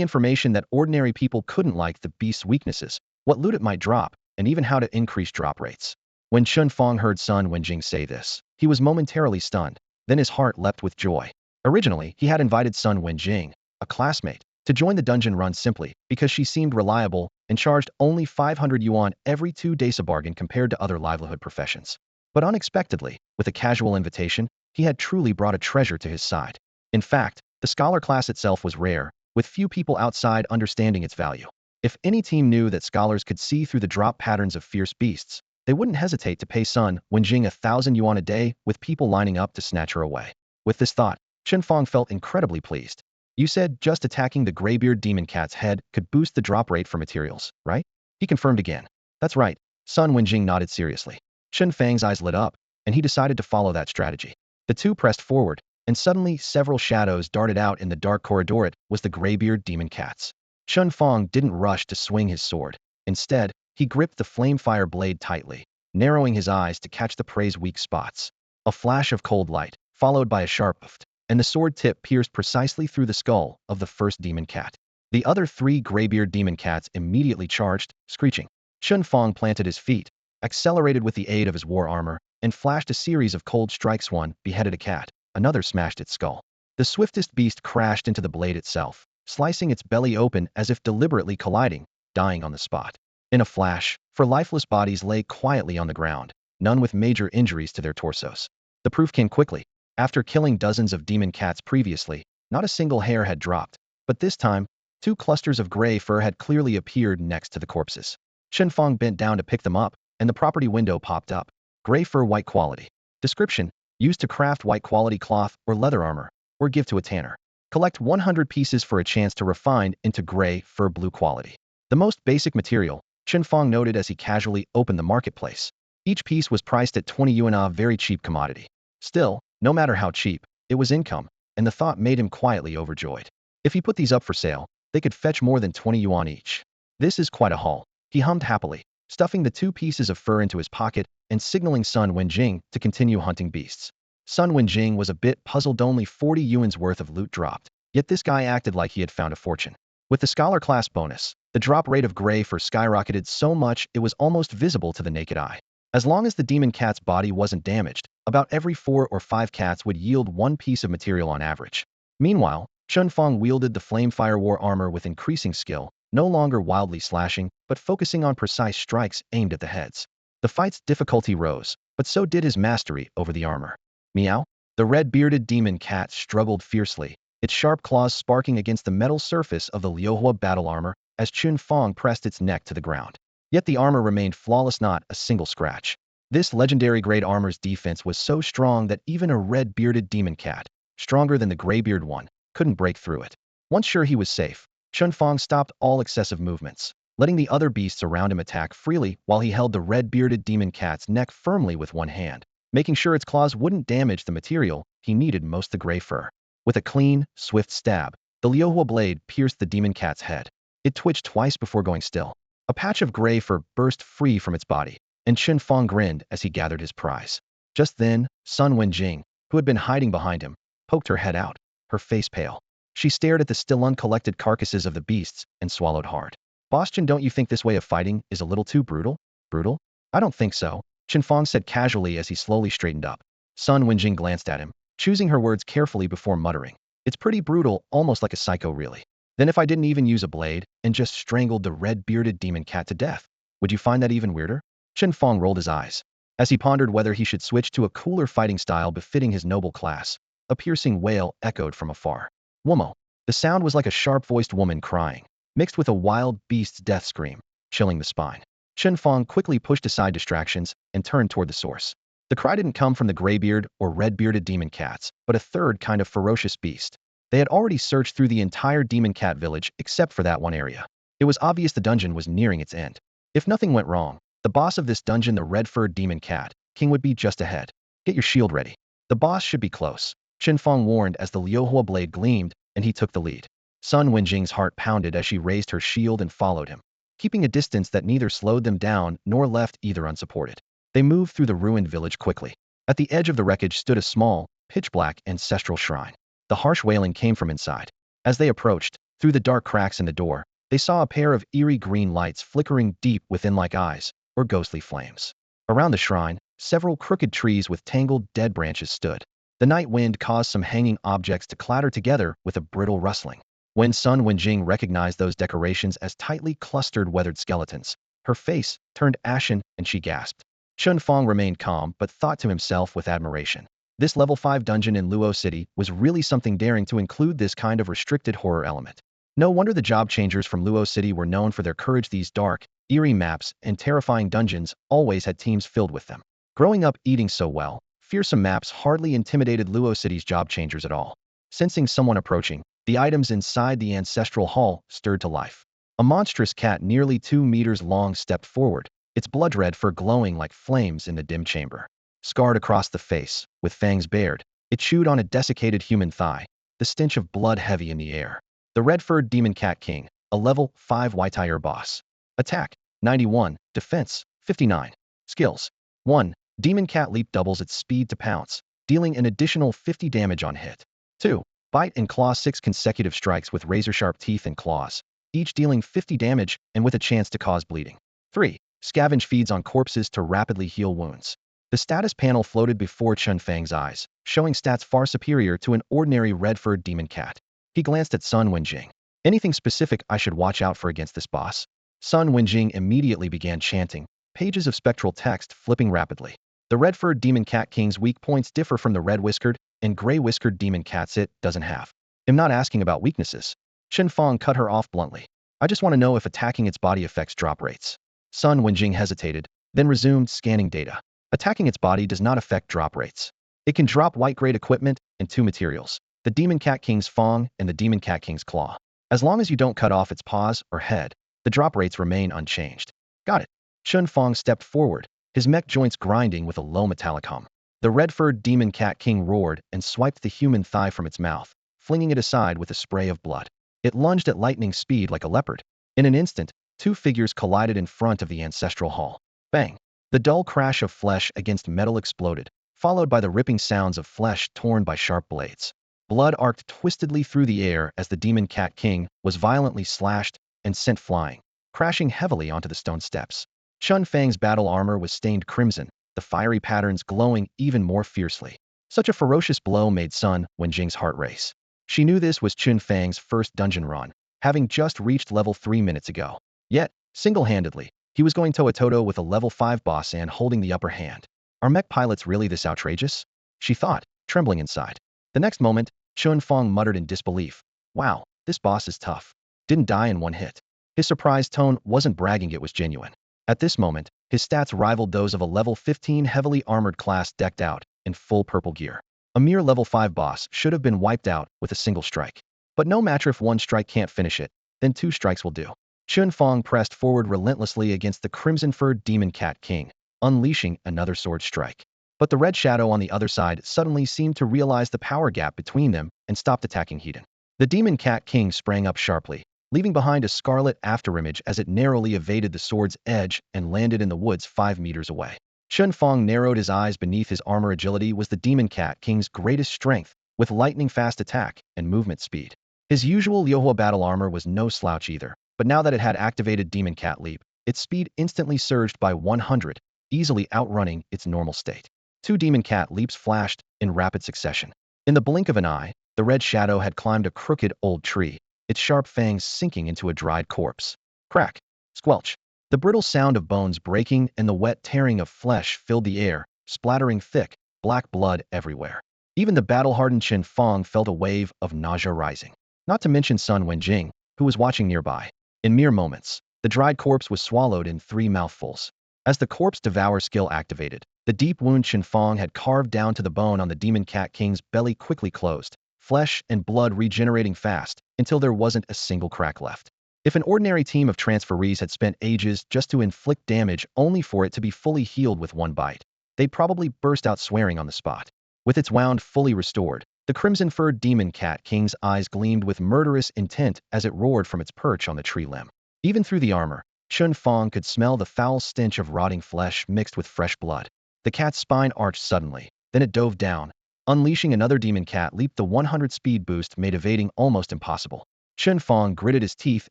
information that ordinary people couldn't, like the beast's weaknesses, what loot it might drop, and even how to increase drop rates." When Chen Fang heard Sun Wenjing say this, he was momentarily stunned, then his heart leapt with joy. Originally, he had invited Sun Wenjing, a classmate, to join the dungeon run simply because she seemed reliable and charged only 500 yuan every 2 days, a bargain compared to other livelihood professions. But unexpectedly, with a casual invitation, he had truly brought a treasure to his side. In fact, the scholar class itself was rare, with few people outside understanding its value. If any team knew that scholars could see through the drop patterns of fierce beasts, they wouldn't hesitate to pay Sun Wenjing 1,000 yuan a day, with people lining up to snatch her away. With this thought, Chen Fang felt incredibly pleased. You said just attacking the graybeard demon cat's head could boost the drop rate for materials, right? He confirmed again. That's right. Sun Wenjing nodded seriously. Chen Fang's eyes lit up, and he decided to follow that strategy. The two pressed forward, and suddenly several shadows darted out in the dark corridor. It was the graybeard demon cats. Chen Fang didn't rush to swing his sword. Instead, he gripped the flamefire blade tightly, narrowing his eyes to catch the prey's weak spots. A flash of cold light, followed by a sharp "pft," and the sword tip pierced precisely through the skull of the first demon cat. The other three graybeard demon cats immediately charged, screeching. Chen Fang planted his feet, accelerated with the aid of his war armor, and flashed a series of cold strikes. One beheaded a cat, another smashed its skull. The swiftest beast crashed into the blade itself, slicing its belly open as if deliberately colliding, dying on the spot. In a flash, four lifeless bodies lay quietly on the ground, none with major injuries to their torsos. The proof came quickly. After killing dozens of demon cats previously, not a single hair had dropped, but this time, two clusters of gray fur had clearly appeared next to the corpses. Chen Fang bent down to pick them up, and the property window popped up. Gray fur, white quality. Description: used to craft white quality cloth or leather armor, or give to a tanner. Collect 100 pieces for a chance to refine into gray fur blue quality. The most basic material, Chen Fang noted as he casually opened the marketplace. Each piece was priced at 20 yuan, a very cheap commodity. Still, no matter how cheap, it was income, and the thought made him quietly overjoyed. If he put these up for sale, they could fetch more than 20 yuan each. This is quite a haul, he hummed happily, stuffing the two pieces of fur into his pocket and signaling Sun Wenjing to continue hunting beasts. Sun Wenjing was a bit puzzled. Only 40 yuan's worth of loot dropped, yet this guy acted like he had found a fortune. With the scholar class bonus, the drop rate of gray fur skyrocketed so much it was almost visible to the naked eye. As long as the demon cat's body wasn't damaged, about every 4 or 5 cats would yield one piece of material on average. Meanwhile, Chen Fang wielded the flamefire war armor with increasing skill, no longer wildly slashing, but focusing on precise strikes aimed at the heads. The fight's difficulty rose, but so did his mastery over the armor. Meow. The red-bearded demon cat struggled fiercely, its sharp claws sparking against the metal surface of the Liuhua battle armor as Chen Fang pressed its neck to the ground. Yet the armor remained flawless, not a single scratch. This legendary grade armor's defense was so strong that even a red-bearded demon cat, stronger than the graybeard one, couldn't break through it. Once sure he was safe, Chen Fang stopped all excessive movements, letting the other beasts around him attack freely while he held the red-bearded demon cat's neck firmly with one hand, making sure its claws wouldn't damage the material he needed most, the gray fur. With a clean, swift stab, the Liuhua blade pierced the demon cat's head. It twitched twice before going still. A patch of gray fur burst free from its body, and Chen Fang grinned as he gathered his prize. Just then, Sun Wenjing, who had been hiding behind him, poked her head out, her face pale. She stared at the still uncollected carcasses of the beasts and swallowed hard. Boss Chen, don't you think this way of fighting is a little too brutal? Brutal? I don't think so, Chen Fang said casually as he slowly straightened up. Sun Wenjing glanced at him, choosing her words carefully before muttering. It's pretty brutal, almost like a psycho, really. Then if I didn't even use a blade and just strangled the red-bearded demon cat to death, would you find that even weirder? Chen Fang rolled his eyes. As he pondered whether he should switch to a cooler fighting style befitting his noble class, a piercing wail echoed from afar. Womo. The sound was like a sharp-voiced woman crying, mixed with a wild beast's death scream, chilling the spine. Chen Fang quickly pushed aside distractions and turned toward the source. The cry didn't come from the graybeard or red-bearded demon cats, but a third kind of ferocious beast. They had already searched through the entire demon cat village except for that one area. It was obvious the dungeon was nearing its end. If nothing went wrong, the boss of this dungeon, the red-furred demon cat king, would be just ahead. Get your shield ready. The boss should be close, Chen Fang warned as the Liuhua blade gleamed and he took the lead. Sun Wenjing's heart pounded as she raised her shield and followed him, keeping a distance that neither slowed them down nor left either unsupported. They moved through the ruined village quickly. At the edge of the wreckage stood a small, pitch-black ancestral shrine. The harsh wailing came from inside. As they approached, through the dark cracks in the door, they saw a pair of eerie green lights flickering deep within like eyes, or ghostly flames. Around the shrine, several crooked trees with tangled dead branches stood. The night wind caused some hanging objects to clatter together with a brittle rustling. When Sun Wenjing recognized those decorations as tightly clustered weathered skeletons, her face turned ashen and she gasped. Chen Fang remained calm but thought to himself with admiration. This level 5 dungeon in Luo City was really something, daring to include this kind of restricted horror element. No wonder the job changers from Luo City were known for their courage. These dark, eerie maps and terrifying dungeons always had teams filled with them. Growing up eating so well, fearsome maps hardly intimidated Luo City's job changers at all. Sensing someone approaching, the items inside the ancestral hall stirred to life. A monstrous cat nearly 2 meters long stepped forward, its blood-red fur glowing like flames in the dim chamber. Scarred across the face, with fangs bared, it chewed on a desiccated human thigh, the stench of blood heavy in the air. The red-furred demon cat king, a level 5 White-tier boss. Attack, 91, Defense, 59. Skills, 1. Demon cat leap doubles its speed to pounce, dealing an additional 50 damage on hit. 2. Bite and claw 6 consecutive strikes with razor-sharp teeth and claws, each dealing 50 damage and with a chance to cause bleeding. 3. Scavenge feeds on corpses to rapidly heal wounds. The status panel floated before Chen Fang's eyes, showing stats far superior to an ordinary red-furred demon cat. He glanced at Sun Wenjing. Anything specific I should watch out for against this boss? Sun Wenjing immediately began chanting, pages of spectral text flipping rapidly. The red-furred demon cat king's weak points differ from the red-whiskered and gray-whiskered demon cats it doesn't have. I'm not asking about weaknesses. Chen Fang cut her off bluntly. I just want to know if attacking its body affects drop rates. Sun Wenjing hesitated, then resumed scanning data. Attacking its body does not affect drop rates. It can drop white-grade equipment and 2 materials, the Demon Cat King's Fang and the Demon Cat King's Claw. As long as you don't cut off its paws or head, the drop rates remain unchanged. Got it. Chen Fang stepped forward, his mech joints grinding with a low metallic hum. The red-furred Demon Cat King roared and swiped the human thigh from its mouth, flinging it aside with a spray of blood. It lunged at lightning speed like a leopard. In an instant, 2 figures collided in front of the ancestral hall. Bang! The dull crash of flesh against metal exploded, followed by the ripping sounds of flesh torn by sharp blades. Blood arced twistedly through the air as the Demon Cat King was violently slashed and sent flying, crashing heavily onto the stone steps. Chen Fang's battle armor was stained crimson, the fiery patterns glowing even more fiercely. Such a ferocious blow made Sun Wenjing's heart race. She knew this was Chen Fang's first dungeon run, having just reached level 3 minutes ago. Yet, single-handedly, he was going toe-to-toe with a level 5 boss and holding the upper hand. Are mech pilots really this outrageous? She thought, trembling inside. The next moment, Chen Fang muttered in disbelief. Wow, this boss is tough. Didn't die in one hit. His surprised tone wasn't bragging, it was genuine. At this moment, his stats rivaled those of a level 15 heavily armored class decked out in full purple gear. A mere level 5 boss should have been wiped out with a single strike. But no matter if 1 strike can't finish it, then 2 strikes will do. Chen Fang pressed forward relentlessly against the crimson-furred Demon Cat King, unleashing another sword strike. But the red shadow on the other side suddenly seemed to realize the power gap between them and stopped attacking Hedon. The Demon Cat King sprang up sharply, leaving behind a scarlet afterimage as it narrowly evaded the sword's edge and landed in the woods 5 meters away. Chen Fang narrowed his eyes. Beneath his armor agility was the Demon Cat King's greatest strength, with lightning-fast attack and movement speed. His usual Liuhua battle armor was no slouch either, but now that it had activated Demon Cat Leap, its speed instantly surged by 100, easily outrunning its normal state. 2 Demon Cat Leaps flashed in rapid succession. In the blink of an eye, the red shadow had climbed a crooked old tree, its sharp fangs sinking into a dried corpse. Crack! Squelch! The brittle sound of bones breaking and the wet tearing of flesh filled the air, splattering thick, black blood everywhere. Even the battle-hardened Chen Fang felt a wave of nausea rising. Not to mention Sun Wenjing, who was watching nearby. In mere moments, the dried corpse was swallowed in 3 mouthfuls. As the corpse devour skill activated, the deep wound Chen Fang had carved down to the bone on the Demon Cat King's belly quickly closed, flesh and blood regenerating fast until there wasn't a single crack left. If an ordinary team of transferees had spent ages just to inflict damage only for it to be fully healed with 1 bite, they'd probably burst out swearing on the spot. With its wound fully restored, the crimson-furred Demon Cat King's eyes gleamed with murderous intent as it roared from its perch on the tree limb. Even through the armor, Chen Fang could smell the foul stench of rotting flesh mixed with fresh blood. The cat's spine arched suddenly, then it dove down. Unleashing another Demon Cat Leap, the 100 speed boost made evading almost impossible. Chen Fang gritted his teeth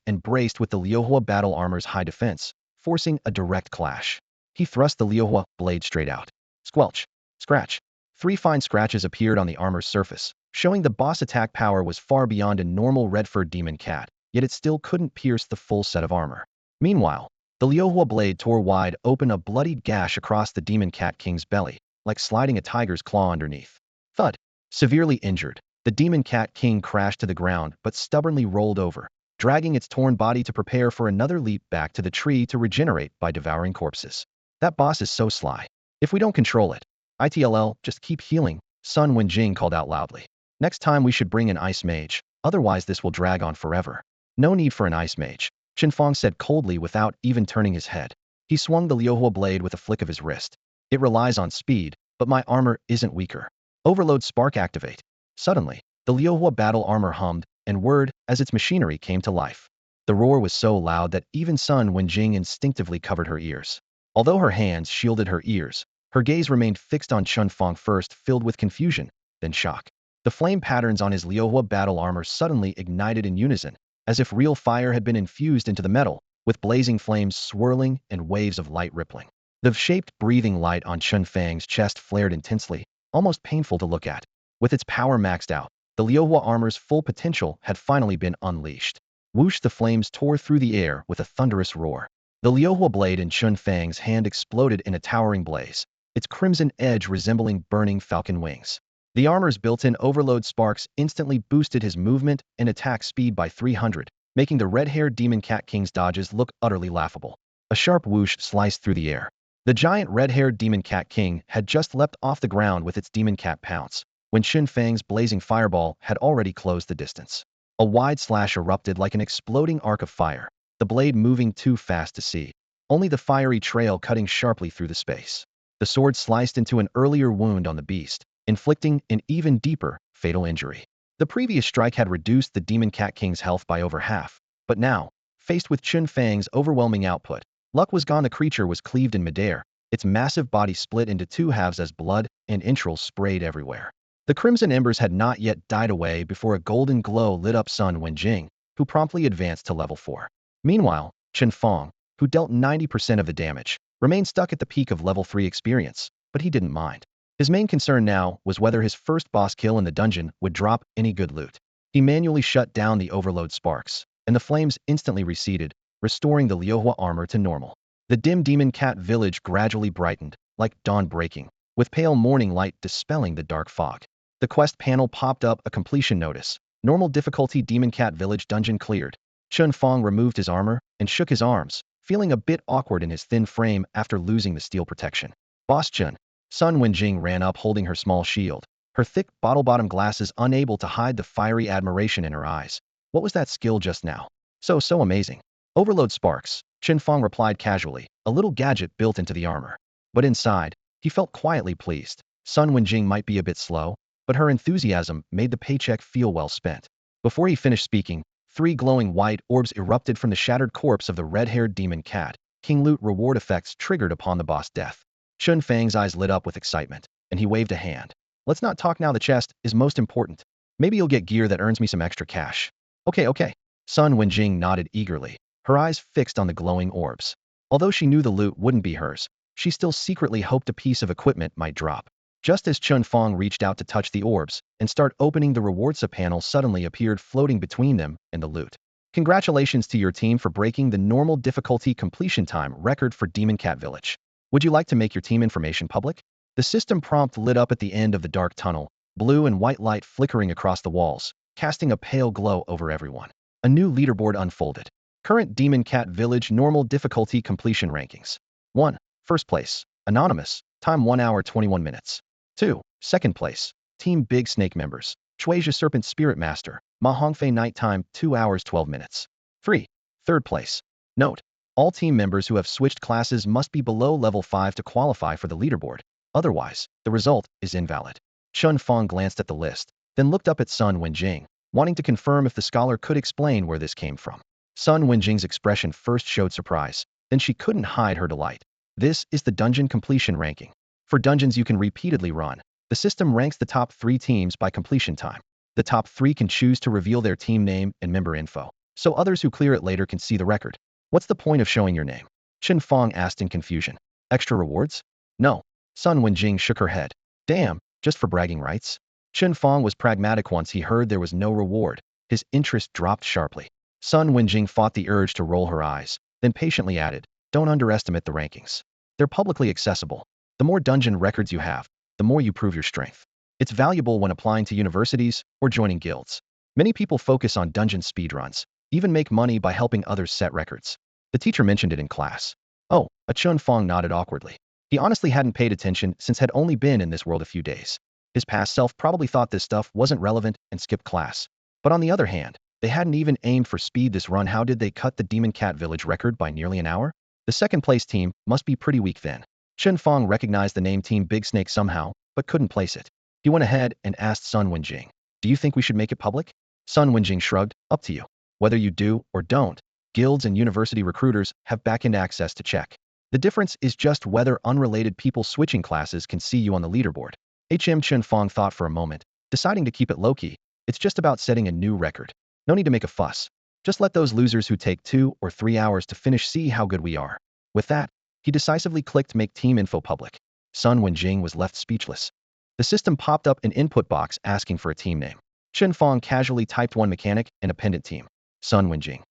and braced with the Liuhua battle armor's high defense, forcing a direct clash. He thrust the Liuhua blade straight out. Squelch! Scratch! 3 fine scratches appeared on the armor's surface, showing the boss attack power was far beyond a normal red-furred demon cat, yet it still couldn't pierce the full set of armor. Meanwhile, the Liuhua blade tore wide open a bloodied gash across the Demon Cat King's belly, like sliding a tiger's claw underneath. Thud! Severely injured, the Demon Cat King crashed to the ground but stubbornly rolled over, dragging its torn body to prepare for another leap back to the tree to regenerate by devouring corpses. That boss is so sly. If we don't control it, ITLL, just keep healing, Sun Wenjing called out loudly. Next time we should bring an ice mage, otherwise this will drag on forever. No need for an ice mage, Chen Fang said coldly without even turning his head. He swung the Liuhua blade with a flick of his wrist. It relies on speed, but my armor isn't weaker. Overload spark activate. Suddenly, the Liuhua battle armor hummed and whirred as its machinery came to life. The roar was so loud that even Sun Wenjing instinctively covered her ears. Although her hands shielded her ears, her gaze remained fixed on Chen Fang, first filled with confusion, then shock. The flame patterns on his Liuhua battle armor suddenly ignited in unison, as if real fire had been infused into the metal, with blazing flames swirling and waves of light rippling. The shaped breathing light on Chen Fang's chest flared intensely, almost painful to look at. With its power maxed out, the Liuhua armor's full potential had finally been unleashed. Whoosh, the flames tore through the air with a thunderous roar. The Liuhua blade in Chen Fang's hand exploded in a towering blaze, its crimson edge resembling burning falcon wings. The armor's built-in overload sparks instantly boosted his movement and attack speed by 300, making the red-haired Demon Cat King's dodges look utterly laughable. A sharp whoosh sliced through the air. The giant red-haired Demon Cat King had just leapt off the ground with its Demon Cat pounce, when Chen Fang's blazing fireball had already closed the distance. A wide slash erupted like an exploding arc of fire, the blade moving too fast to see, only the fiery trail cutting sharply through the space. The sword sliced into an earlier wound on the beast, inflicting an even deeper, fatal injury. The previous strike had reduced the Demon Cat King's health by over half, but now, faced with Chen Fang's overwhelming output, luck was gone. The creature was cleaved in midair, its massive body split into two halves as blood and entrails sprayed everywhere. The crimson embers had not yet died away before a golden glow lit up Sun Wenjing, who promptly advanced to level 4. Meanwhile, Chen Fang, who dealt 90% of the damage, remained stuck at the peak of level 3 experience, but he didn't mind. His main concern now was whether his first boss kill in the dungeon would drop any good loot. He manually shut down the overload sparks, and the flames instantly receded, restoring the Liuhua armor to normal. The dim Demon Cat village gradually brightened, like dawn breaking, with pale morning light dispelling the dark fog. The quest panel popped up a completion notice. Normal difficulty, Demon Cat Village dungeon cleared. Chen Fang removed his armor and shook his arms, feeling a bit awkward in his thin frame after losing the steel protection. Boss Chen. Sun Wenjing ran up holding her small shield, her thick bottle-bottom glasses unable to hide the fiery admiration in her eyes. What was that skill just now? So amazing. Overload sparks, Chen Fang replied casually, a little gadget built into the armor. But inside, he felt quietly pleased. Sun Wenjing might be a bit slow, but her enthusiasm made the paycheck feel well spent. Before he finished speaking, 3 glowing white orbs erupted from the shattered corpse of the red-haired demon cat. King Loot reward effects triggered upon the boss death. Chen Fang's eyes lit up with excitement, and he waved a hand. Let's not talk now, the chest is most important. Maybe you'll get gear that earns me some extra cash. Okay. Sun Wenjing nodded eagerly, her eyes fixed on the glowing orbs. Although she knew the loot wouldn't be hers, she still secretly hoped a piece of equipment might drop. Just as Chen Fang reached out to touch the orbs and start opening the rewards, a panel suddenly appeared floating between them and the loot. Congratulations to your team for breaking the normal difficulty completion time record for Demon Cat Village. Would you like to make your team information public? The system prompt lit up at the end of the dark tunnel, blue and white light flickering across the walls, casting a pale glow over everyone. A new leaderboard unfolded. Current Demon Cat Village normal difficulty completion rankings. 1. First place, Anonymous, time 1 hour 21 minutes. 2. Second place, Team Big Snake members, Chuizha Serpent Spirit Master, Ma Hongfei night time 2 hours 12 minutes. 3. Third place. Note: all team members who have switched classes must be below level 5 to qualify for the leaderboard, otherwise, the result is invalid. Chen Fang glanced at the list, then looked up at Sun Wenjing, wanting to confirm if the scholar could explain where this came from. Sun Wenjing's expression first showed surprise, then she couldn't hide her delight. This is the dungeon completion ranking. For dungeons you can repeatedly run, the system ranks the top 3 teams by completion time. The top 3 can choose to reveal their team name and member info, so others who clear it later can see the record. What's the point of showing your name? Chen Fang asked in confusion. Extra rewards? No. Sun Wenjing shook her head. Damn, just for bragging rights? Chen Fang was pragmatic. Once he heard there was no reward, his interest dropped sharply. Sun Wenjing fought the urge to roll her eyes, then patiently added, don't underestimate the rankings. They're publicly accessible. The more dungeon records you have, the more you prove your strength. It's valuable when applying to universities or joining guilds. Many people focus on dungeon speedruns, even make money by helping others set records. The teacher mentioned it in class. Oh, a Chen Fang nodded awkwardly. He honestly hadn't paid attention since had only been in this world a few days. His past self probably thought this stuff wasn't relevant and skipped class. But on the other hand, they hadn't even aimed for speed this run. How did they cut the Demon Cat Village record by nearly an hour? The second place team must be pretty weak then. Chen Fang recognized the name Team Big Snake somehow, but couldn't place it. He went ahead and asked Sun Wenjing, "Do you think we should make it public?" Sun Wenjing shrugged, "Up to you. Whether you do or don't, guilds and university recruiters have back-end access to check. The difference is just whether unrelated people switching classes can see you on the leaderboard." Chen Fang thought for a moment, deciding to keep it low-key. It's just about setting a new record. No need to make a fuss. Just let those losers who take 2 or 3 hours to finish see how good we are. With that, he decisively clicked Make Team Info Public. Sun Wenjing was left speechless. The system popped up an input box asking for a team name. Chen Fang casually typed one mechanic and a pendant team. Sun Wenjing.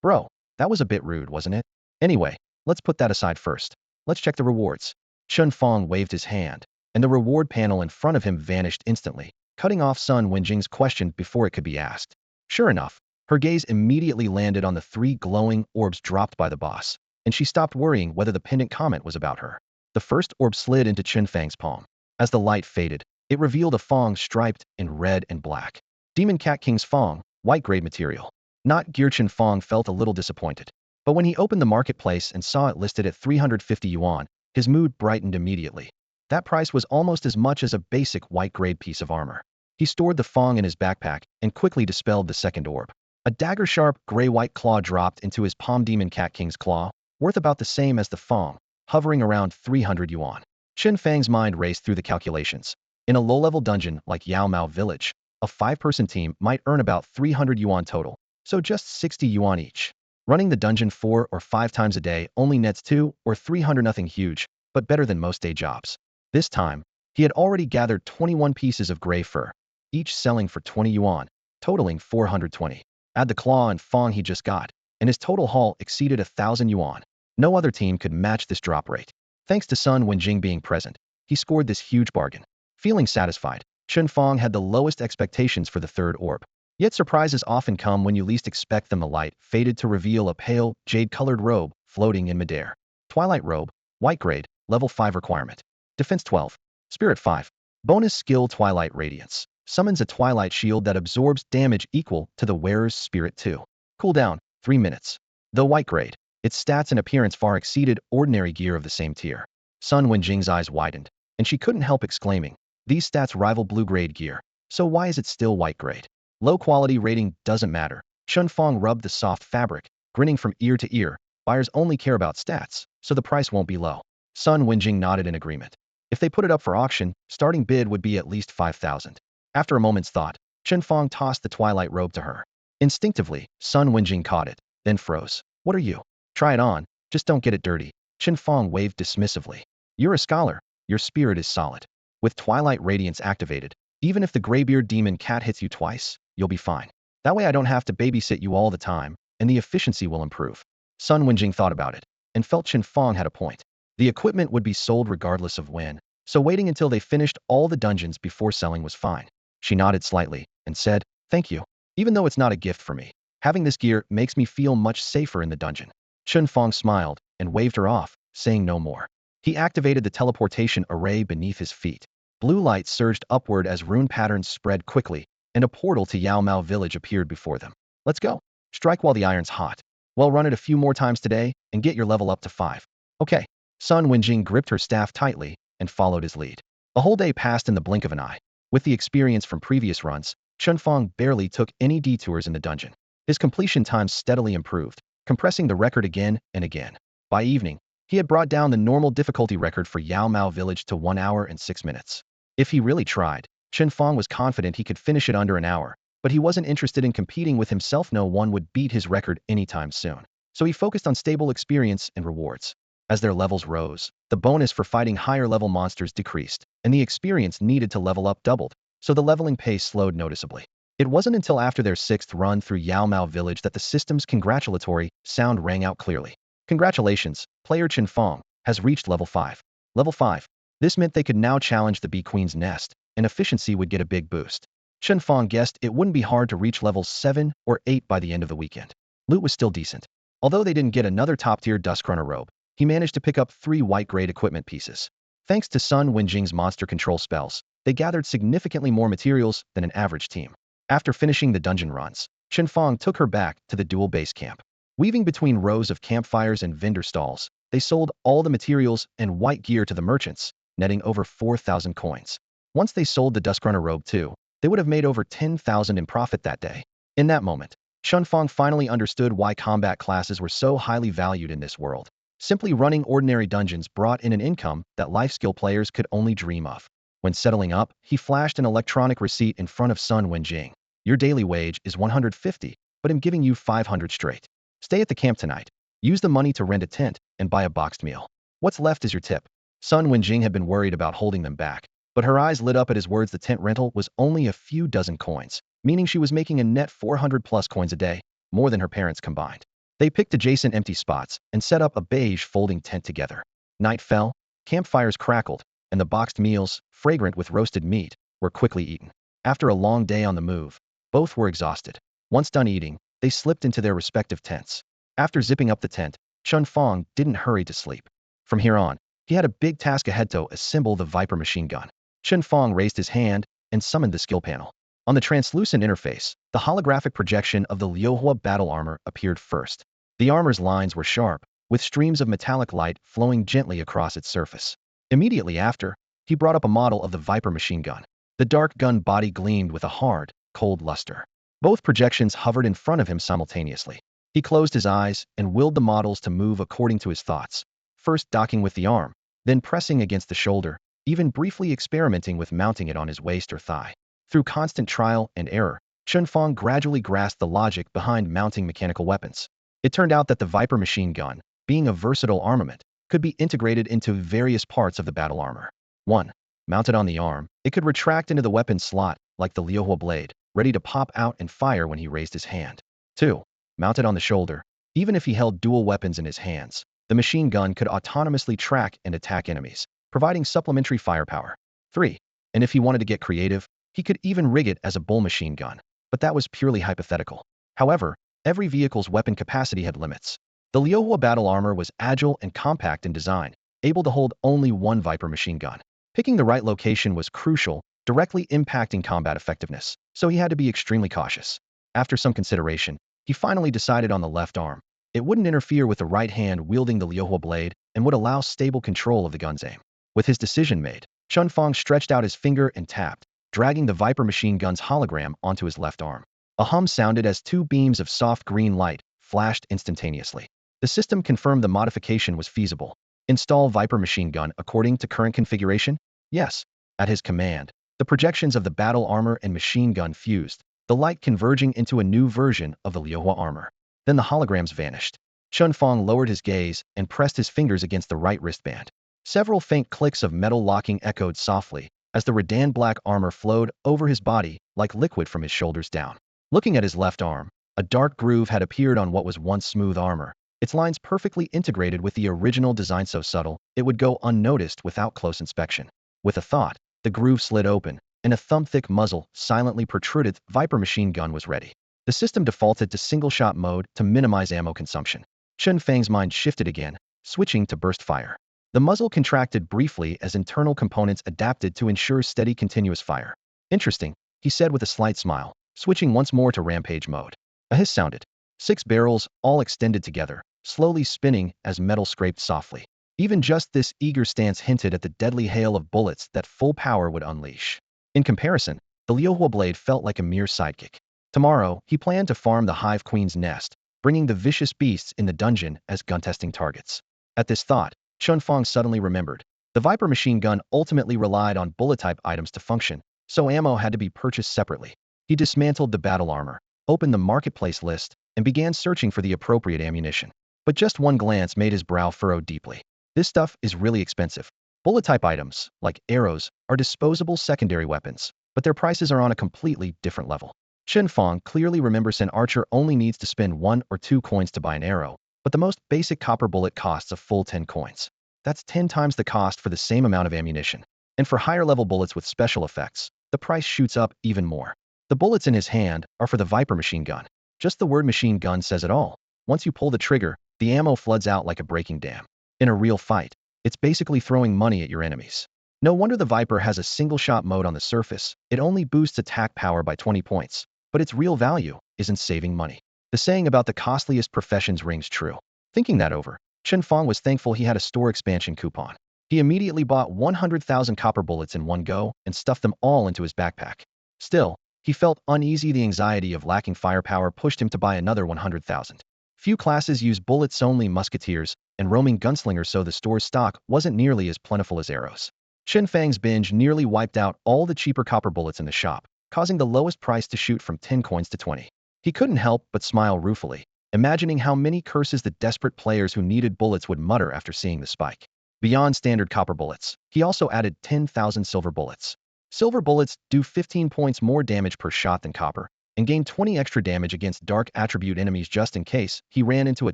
Bro, that was a bit rude, wasn't it? Anyway, let's put that aside first. Let's check the rewards. Chen Fang waved his hand, and the reward panel in front of him vanished instantly, cutting off Sun Wenjing's question before it could be asked. Sure enough, her gaze immediately landed on the 3 glowing orbs dropped by the boss, and she stopped worrying whether the pendant comment was about her. The first orb slid into Chen Fang's palm. As the light faded, it revealed a Fang striped in red and black. Demon Cat King's Fang, white grade material. Not gear. Chen Fang felt a little disappointed. But when he opened the marketplace and saw it listed at 350 yuan, his mood brightened immediately. That price was almost as much as a basic white grade piece of armor. He stored the Fang in his backpack and quickly dispelled the second orb. A dagger-sharp gray-white claw dropped into his palm. Demon Cat King's claw, worth about the same as the Fang, hovering around 300 yuan. Chen Fang's mind raced through the calculations. In a low-level dungeon like Yao Mao Village, a 5-person team might earn about 300 yuan total, so just 60 yuan each. Running the dungeon 4 or 5 times a day only nets 2 or 300. Nothing huge, but better than most day jobs. This time, he had already gathered 21 pieces of gray fur, each selling for 20 yuan, totaling 420. Add the claw and Fang he just got, and his total haul exceeded 1,000 yuan. No other team could match this drop rate. Thanks to Sun Wenjing being present, he scored this huge bargain. Feeling satisfied, Chen Fang had the lowest expectations for the third orb. Yet surprises often come when you least expect them. The light faded to reveal a pale, jade-colored robe floating in midair. Twilight robe, white grade, level 5 requirement. Defense 12. Spirit 5. Bonus skill Twilight Radiance. Summons a twilight shield that absorbs damage equal to the wearer's spirit 2. Cooldown, 3 minutes. Though white grade, its stats and appearance far exceeded ordinary gear of the same tier. Sun Wenjing's eyes widened, and she couldn't help exclaiming, "These stats rival blue grade gear, so why is it still white grade?" Low quality rating doesn't matter. Chen Fang rubbed the soft fabric, grinning from ear to ear. Buyers only care about stats, so the price won't be low. Sun Wenjing nodded in agreement. If they put it up for auction, starting bid would be at least 5,000. After a moment's thought, Chen Fang tossed the twilight robe to her. Instinctively, Sun Wenjing caught it, then froze. "What are you? Try it on, just don't get it dirty." Chen Fang waved dismissively. "You're a scholar. Your spirit is solid. With Twilight Radiance activated, even if the Greybeard Demon Cat hits you twice, you'll be fine. That way I don't have to babysit you all the time, and the efficiency will improve." Sun Wenjing thought about it, and felt Chen Fang had a point. The equipment would be sold regardless of when, so waiting until they finished all the dungeons before selling was fine. She nodded slightly, and said, "Thank you. Even though it's not a gift for me, having this gear makes me feel much safer in the dungeon." Chen Fang smiled, and waved her off, saying no more. He activated the teleportation array beneath his feet. Blue light surged upward as rune patterns spread quickly, and a portal to Yao Mao Village appeared before them. "Let's go. Strike while the iron's hot. Well, run it a few more times today, and get your level up to 5. Okay." Sun Wenjing gripped her staff tightly, and followed his lead. A whole day passed in the blink of an eye. With the experience from previous runs, Chen Fang barely took any detours in the dungeon. His completion times steadily improved, compressing the record again and again. By evening, he had brought down the normal difficulty record for Yao Mao Village to 1 hour and 6 minutes. If he really tried, Chen Fang was confident he could finish it under an hour, but he wasn't interested in competing with himself. No one would beat his record anytime soon. So he focused on stable experience and rewards. As their levels rose, the bonus for fighting higher-level monsters decreased, and the experience needed to level up doubled, so the leveling pace slowed noticeably. It wasn't until after their 6th run through Yao Mao Village that the system's congratulatory sound rang out clearly. "Congratulations, player Chen Fang has reached level 5. Level 5. This meant they could now challenge the Bee Queen's nest, and efficiency would get a big boost. Chen Fang guessed it wouldn't be hard to reach levels 7 or 8 by the end of the weekend. Loot was still decent. Although they didn't get another top-tier Duskrunner robe, he managed to pick up 3 white-grade equipment pieces. Thanks to Sun Wenjing's monster control spells, they gathered significantly more materials than an average team. After finishing the dungeon runs, Chen Fang took her back to the dual base camp. Weaving between rows of campfires and vendor stalls, they sold all the materials and white gear to the merchants, netting over 4,000 coins. Once they sold the Duskrunner robe too, they would have made over 10,000 in profit that day. In that moment, Chen Fang finally understood why combat classes were so highly valued in this world. Simply running ordinary dungeons brought in an income that life skill players could only dream of. When settling up, he flashed an electronic receipt in front of Sun Wenjing. Your daily wage is 150, but I'm giving you 500 straight. Stay at the camp tonight. Use the money to rent a tent and buy a boxed meal. What's left is your tip. Sun Wenjing had been worried about holding them back, but her eyes lit up at his words. The tent rental was only a few dozen coins, meaning she was making a net 400 plus coins a day, more than her parents combined. They picked adjacent empty spots and set up a beige folding tent together. Night fell, campfires crackled, and the boxed meals, fragrant with roasted meat, were quickly eaten. After a long day on the move, both were exhausted. Once done eating, they slipped into their respective tents. After zipping up the tent, Chen Fang didn't hurry to sleep. From here on, he had a big task ahead: to assemble the Viper machine gun. Chen Fang raised his hand and summoned the skill panel. On the translucent interface, the holographic projection of the Liuhua battle armor appeared first. The armor's lines were sharp, with streams of metallic light flowing gently across its surface. Immediately after, he brought up a model of the Viper machine gun. The dark gun body gleamed with a hard, cold luster. Both projections hovered in front of him simultaneously. He closed his eyes and willed the models to move according to his thoughts, first docking with the arm, then pressing against the shoulder, even briefly experimenting with mounting it on his waist or thigh. Through constant trial and error, Chen Fang gradually grasped the logic behind mounting mechanical weapons. It turned out that the Viper machine gun, being a versatile armament, could be integrated into various parts of the battle armor. 1. Mounted on the arm, it could retract into the weapon slot, like the Liuhua blade, ready to pop out and fire when he raised his hand. 2. Mounted on the shoulder, even if he held dual weapons in his hands, the machine gun could autonomously track and attack enemies, providing supplementary firepower. 3. And if he wanted to get creative, he could even rig it as a bull machine gun, but that was purely hypothetical. However, every vehicle's weapon capacity had limits. The Liuhua battle armor was agile and compact in design, able to hold only one Viper machine gun. Picking the right location was crucial, directly impacting combat effectiveness, so he had to be extremely cautious. After some consideration, he finally decided on the left arm. It wouldn't interfere with the right hand wielding the Liuhua blade and would allow stable control of the gun's aim. With his decision made, Chen Fang stretched out his finger and tapped, dragging the Viper machine gun's hologram onto his left arm. A hum sounded as 2 beams of soft green light flashed instantaneously. The system confirmed the modification was feasible. Install Viper machine gun according to current configuration? Yes. At his command, the projections of the battle armor and machine gun fused, the light converging into a new version of the Liuhua armor. Then the holograms vanished. Chen Fang lowered his gaze and pressed his fingers against the right wristband. Several faint clicks of metal locking echoed softly as the Redan black armor flowed over his body like liquid from his shoulders down. Looking at his left arm, a dark groove had appeared on what was once smooth armor, its lines perfectly integrated with the original design, so subtle it would go unnoticed without close inspection. With a thought, the groove slid open, and a thumb-thick muzzle silently protruded. The Viper machine gun was ready. The system defaulted to single-shot mode to minimize ammo consumption. Chen Fang's mind shifted again, switching to burst fire. The muzzle contracted briefly as internal components adapted to ensure steady continuous fire. Interesting, he said with a slight smile, switching once more to rampage mode. A hiss sounded. 6 barrels, all extended together, slowly spinning as metal scraped softly. Even just this eager stance hinted at the deadly hail of bullets that full power would unleash. In comparison, the Liuhua blade felt like a mere sidekick. Tomorrow, he planned to farm the Hive Queen's nest, bringing the vicious beasts in the dungeon as gun-testing targets. At this thought, Chen Fang suddenly remembered. The Viper machine gun ultimately relied on bullet-type items to function, so ammo had to be purchased separately. He dismantled the battle armor, opened the marketplace list, and began searching for the appropriate ammunition. But just one glance made his brow furrow deeply. This stuff is really expensive. Bullet-type items, like arrows, are disposable secondary weapons, but their prices are on a completely different level. Chen Fang clearly remembers an archer only needs to spend 1 or 2 coins to buy an arrow, but the most basic copper bullet costs a full 10 coins. That's 10 times the cost for the same amount of ammunition. And for higher-level bullets with special effects, the price shoots up even more. The bullets in his hand are for the Viper machine gun. Just the word machine gun says it all. Once you pull the trigger, the ammo floods out like a breaking dam. In a real fight, it's basically throwing money at your enemies. No wonder the Viper has a single-shot mode on the surface. It only boosts attack power by 20 points, but its real value is in saving money. The saying about the costliest professions rings true. Thinking that over, Chen Fang was thankful he had a store expansion coupon. He immediately bought 100,000 copper bullets in one go and stuffed them all into his backpack. Still, he felt uneasy. The anxiety of lacking firepower pushed him to buy another 100,000. Few classes use bullets, only musketeers and roaming gunslingers, so the store's stock wasn't nearly as plentiful as arrows. Chen Fang's binge nearly wiped out all the cheaper copper bullets in the shop, causing the lowest price to shoot from 10 coins to 20. He couldn't help but smile ruefully, imagining how many curses the desperate players who needed bullets would mutter after seeing the spike. Beyond standard copper bullets, he also added 10,000 silver bullets. Silver bullets do 15 points more damage per shot than copper, and gain 20 extra damage against dark attribute enemies just in case he ran into a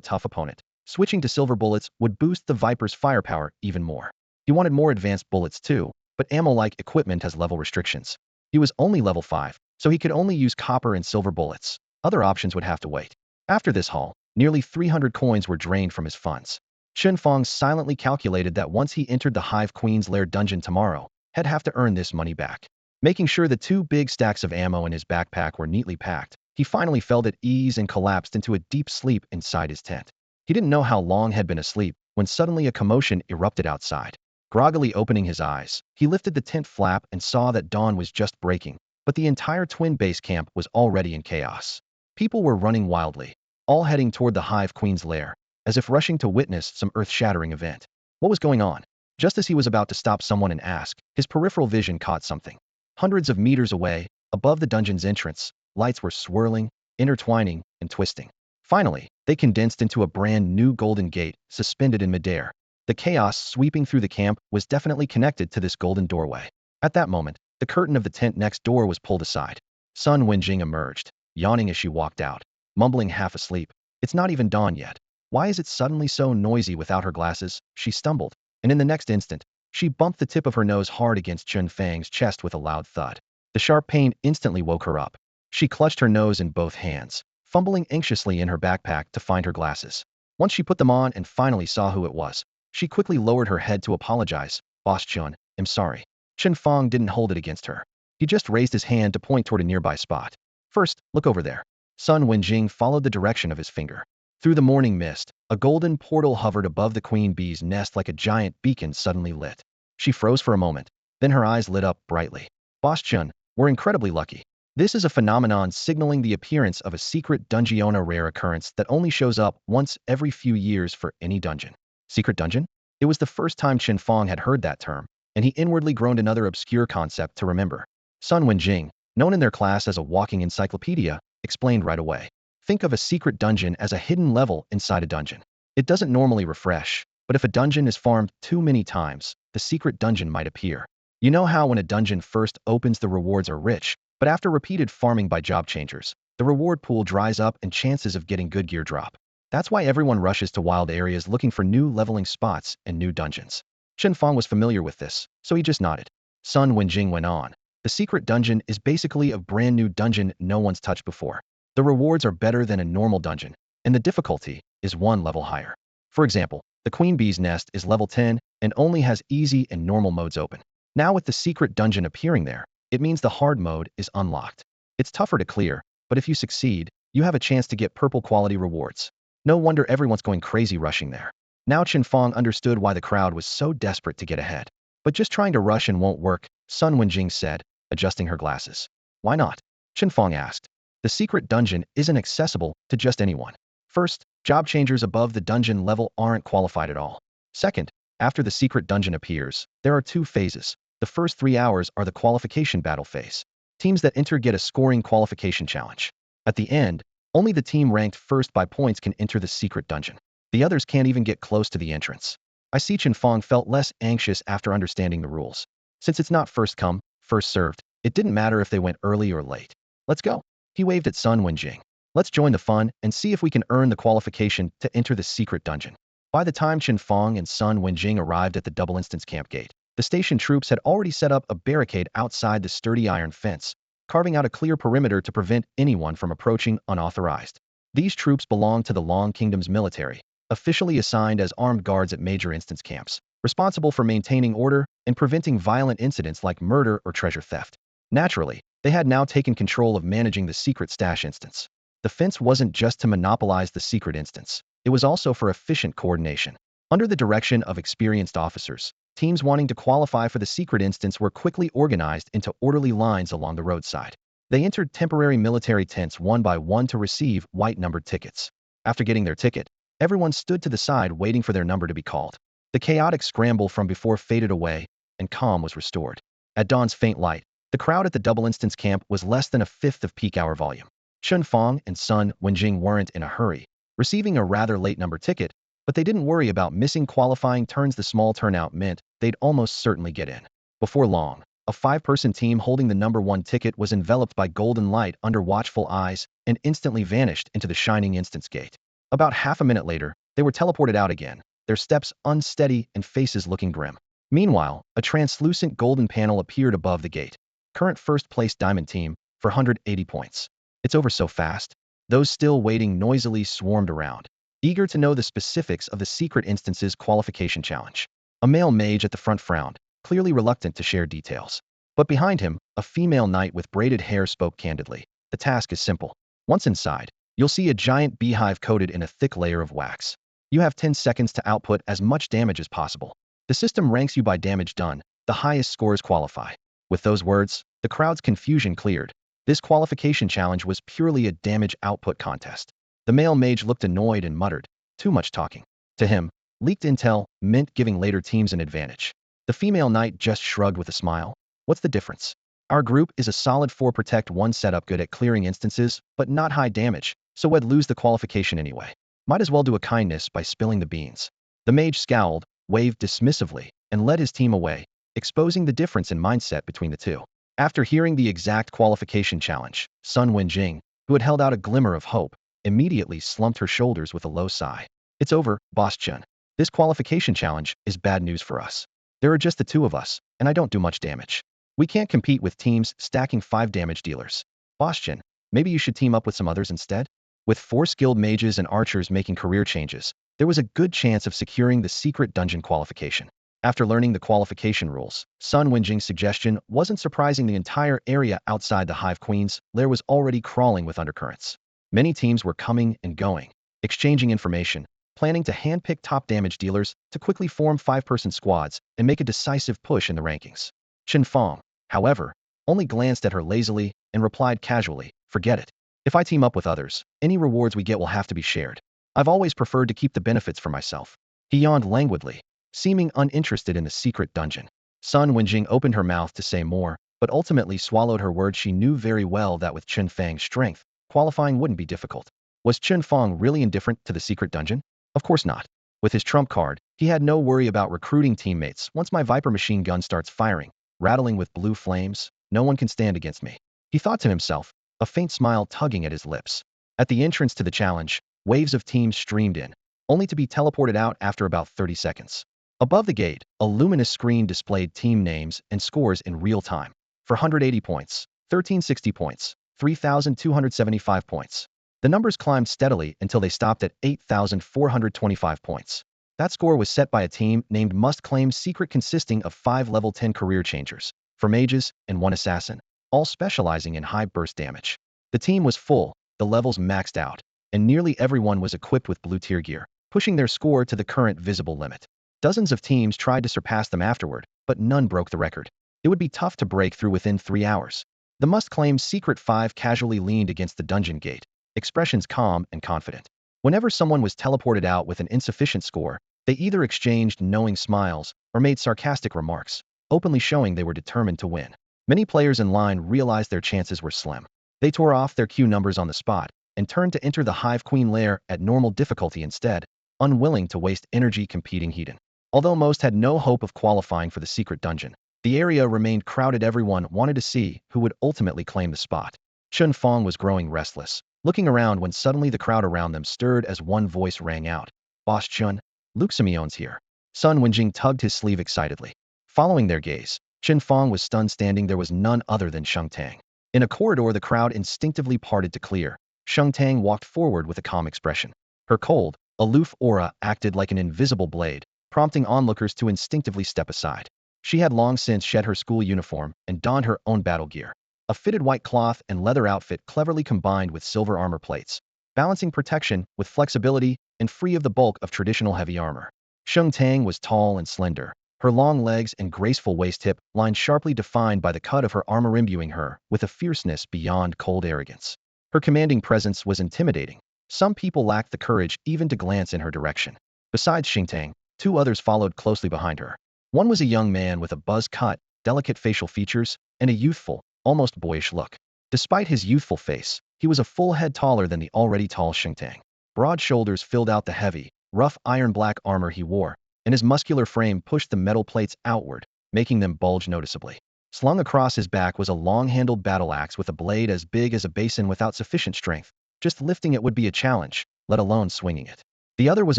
tough opponent. Switching to silver bullets would boost the Viper's firepower even more. He wanted more advanced bullets too, but ammo-like equipment has level restrictions. He was only level 5, so he could only use copper and silver bullets. Other options would have to wait. After this haul, nearly 300 coins were drained from his funds. Chen Fang silently calculated that once he entered the Hive Queen's Lair dungeon tomorrow, he'd have to earn this money back. Making sure the 2 big stacks of ammo in his backpack were neatly packed, he finally felt at ease and collapsed into a deep sleep inside his tent. He didn't know how long he'd been asleep when suddenly a commotion erupted outside. Groggily opening his eyes, he lifted the tent flap and saw that dawn was just breaking, but the entire twin base camp was already in chaos. People were running wildly, all heading toward the Hive Queen's lair, as if rushing to witness some earth-shattering event. What was going on? Just as he was about to stop someone and ask, his peripheral vision caught something. Hundreds of meters away, above the dungeon's entrance, lights were swirling, intertwining, and twisting. Finally, they condensed into a brand new golden gate, suspended in midair. The chaos sweeping through the camp was definitely connected to this golden doorway. At that moment, the curtain of the tent next door was pulled aside. Sun Wenjing emerged, yawning as she walked out, mumbling half asleep. It's not even dawn yet. Why is it suddenly so noisy without her glasses? She stumbled, and in the next instant, she bumped the tip of her nose hard against Chen Fang's chest with a loud thud. The sharp pain instantly woke her up. She clutched her nose in both hands, fumbling anxiously in her backpack to find her glasses. Once she put them on and finally saw who it was, she quickly lowered her head to apologize. Boss Chun, I'm sorry. Chen Fang didn't hold it against her. He just raised his hand to point toward a nearby spot. First, look over there. Sun Wenjing followed the direction of his finger. Through the morning mist, a golden portal hovered above the queen bee's nest like a giant beacon suddenly lit. She froze for a moment, then her eyes lit up brightly. Boss Chun, we're incredibly lucky. This is a phenomenon signaling the appearance of a secret dungeon, a rare occurrence that only shows up once every few years for any dungeon. Secret dungeon? It was the first time Chen Fang had heard that term, and he inwardly groaned, another obscure concept to remember. Sun Wenjing, known in their class as a walking encyclopedia, explained right away. Think of a secret dungeon as a hidden level inside a dungeon. It doesn't normally refresh, but if a dungeon is farmed too many times, the secret dungeon might appear. You know how when a dungeon first opens the rewards are rich, but after repeated farming by job changers, the reward pool dries up and chances of getting good gear drop. That's why everyone rushes to wild areas looking for new leveling spots and new dungeons. Chen Fang was familiar with this, so he just nodded. Sun Wenjing went on. The secret dungeon is basically a brand new dungeon no one's touched before. The rewards are better than a normal dungeon, and the difficulty is 1 level higher. For example, the queen bee's nest is level 10 and only has easy and normal modes open. Now with the secret dungeon appearing there, it means the hard mode is unlocked. It's tougher to clear, but if you succeed, you have a chance to get purple quality rewards. No wonder everyone's going crazy rushing there. Now Chen Fang understood why the crowd was so desperate to get ahead. But just trying to rush and won't work, Sun Wenjing said, adjusting her glasses. Why not? Chen Fang asked. The secret dungeon isn't accessible to just anyone. First, job changers above the dungeon level aren't qualified at all. Second, after the secret dungeon appears, there are 2 phases. The first 3 hours are the qualification battle phase. Teams that enter get a scoring qualification challenge. At the end, only the team ranked first by points can enter the secret dungeon. The others can't even get close to the entrance. I see Chen Fang felt less anxious after understanding the rules. Since it's not first come, first served, it didn't matter if they went early or late. Let's go. He waved at Sun Wenjing. Let's join the fun and see if we can earn the qualification to enter the secret dungeon. By the time Chen Fang and Sun Wenjing arrived at the double instance camp gate, the station troops had already set up a barricade outside the sturdy iron fence, carving out a clear perimeter to prevent anyone from approaching unauthorized. These troops belonged to the Long Kingdom's military, officially assigned as armed guards at major instance camps, responsible for maintaining order and preventing violent incidents like murder or treasure theft. Naturally, they had now taken control of managing the secret stash instance. The fence wasn't just to monopolize the secret instance, it was also for efficient coordination. Under the direction of experienced officers, teams wanting to qualify for the secret instance were quickly organized into orderly lines along the roadside. They entered temporary military tents one by one to receive white-numbered tickets. After getting their ticket, everyone stood to the side waiting for their number to be called. The chaotic scramble from before faded away, and calm was restored. At dawn's faint light, the crowd at the double instance camp was less than a fifth of peak hour volume. Chen Fang and Sun Wenjing weren't in a hurry, receiving a rather late number ticket, but they didn't worry about missing qualifying turns. The small turnout meant they'd almost certainly get in. Before long, a 5-person team holding the number 1 ticket was enveloped by golden light under watchful eyes and instantly vanished into the shining instance gate. About half a minute later, they were teleported out again, their steps unsteady and faces looking grim. Meanwhile, a translucent golden panel appeared above the gate. Current first-place diamond team, for 180 points. It's over so fast. Those still waiting noisily swarmed around, eager to know the specifics of the secret instance's qualification challenge. A male mage at the front frowned, clearly reluctant to share details. But behind him, a female knight with braided hair spoke candidly. The task is simple. Once inside, you'll see a giant beehive coated in a thick layer of wax. You have 10 seconds to output as much damage as possible. The system ranks you by damage done. The highest scores qualify. With those words, the crowd's confusion cleared. This qualification challenge was purely a damage output contest. The male mage looked annoyed and muttered, "Too much talking." To him, leaked intel meant giving later teams an advantage. The female knight just shrugged with a smile. "What's the difference? Our group is a solid 4 protect 1 setup, good at clearing instances, but not high damage, so we'd lose the qualification anyway. Might as well do a kindness by spilling the beans." The mage scowled, waved dismissively, and led his team away, exposing the difference in mindset between the two. After hearing the exact qualification challenge, Sun Wenjing, who had held out a glimmer of hope, immediately slumped her shoulders with a low sigh. "It's over, Boss Chen. This qualification challenge is bad news for us. There are just the 2 of us, and I don't do much damage. We can't compete with teams stacking 5 damage dealers. Boss Chen, maybe you should team up with some others instead?" With 4 skilled mages and archers making career changes, there was a good chance of securing the secret dungeon qualification. After learning the qualification rules, Sun Wenjing's suggestion wasn't surprising. The entire area outside the Hive Queen's lair was already crawling with undercurrents. Many teams were coming and going, exchanging information, planning to handpick top damage dealers to quickly form 5-person squads and make a decisive push in the rankings. Chen Fang, however, only glanced at her lazily and replied casually, "Forget it. If I team up with others, any rewards we get will have to be shared. I've always preferred to keep the benefits for myself." He yawned languidly, seeming uninterested in the secret dungeon. Sun Wenjing opened her mouth to say more, but ultimately swallowed her words. She knew very well that with Chen Fang's strength, qualifying wouldn't be difficult. Was Chen Fang really indifferent to the secret dungeon? Of course not. With his trump card, he had no worry about recruiting teammates. "Once my Viper machine gun starts firing, rattling with blue flames, no one can stand against me," he thought to himself, a faint smile tugging at his lips. At the entrance to the challenge, waves of teams streamed in, only to be teleported out after about 30 seconds. Above the gate, a luminous screen displayed team names and scores in real time. For 180 points, 1360 points, 3,275 points. The numbers climbed steadily until they stopped at 8,425 points. That score was set by a team named Must Claim Secret, consisting of 5 level 10 career changers, 4 mages, and 1 assassin, all specializing in high burst damage. The team was full, the levels maxed out, and nearly everyone was equipped with blue tier gear, pushing their score to the current visible limit. Dozens of teams tried to surpass them afterward, but none broke the record. It would be tough to break through within 3 hours. The Must Claim Secret 5 casually leaned against the dungeon gate, expressions calm and confident. Whenever someone was teleported out with an insufficient score, they either exchanged knowing smiles or made sarcastic remarks, openly showing they were determined to win. Many players in line realized their chances were slim. They tore off their queue numbers on the spot and turned to enter the Hive Queen lair at normal difficulty instead, unwilling to waste energy competing heathen. Although most had no hope of qualifying for the secret dungeon, the area remained crowded. Everyone wanted to see who would ultimately claim the spot. Chen Fang was growing restless, looking around when suddenly the crowd around them stirred as one voice rang out. "Boss Chen, Luke Simeon's here." Sun Wenjing tugged his sleeve excitedly. Following their gaze, Chen Fang was stunned. Standing there was none other than Sheng Tang. In a corridor the crowd instinctively parted to clear. Sheng Tang walked forward with a calm expression. Her cold, aloof aura acted like an invisible blade, prompting onlookers to instinctively step aside. She had long since shed her school uniform and donned her own battle gear. A fitted white cloth and leather outfit cleverly combined with silver armor plates, balancing protection with flexibility and free of the bulk of traditional heavy armor. Sheng Tang was tall and slender, her long legs and graceful waist tip lined sharply defined by the cut of her armor imbuing her with a fierceness beyond cold arrogance. Her commanding presence was intimidating. Some people lacked the courage even to glance in her direction. Besides Sheng Tang, two others followed closely behind her. One was a young man with a buzz cut, delicate facial features, and a youthful, almost boyish look. Despite his youthful face, he was a full head taller than the already tall Sheng Tang. Broad shoulders filled out the heavy, rough iron-black armor he wore, and his muscular frame pushed the metal plates outward, making them bulge noticeably. Slung across his back was a long-handled battle axe with a blade as big as a basin without sufficient strength. Just lifting it would be a challenge, let alone swinging it. The other was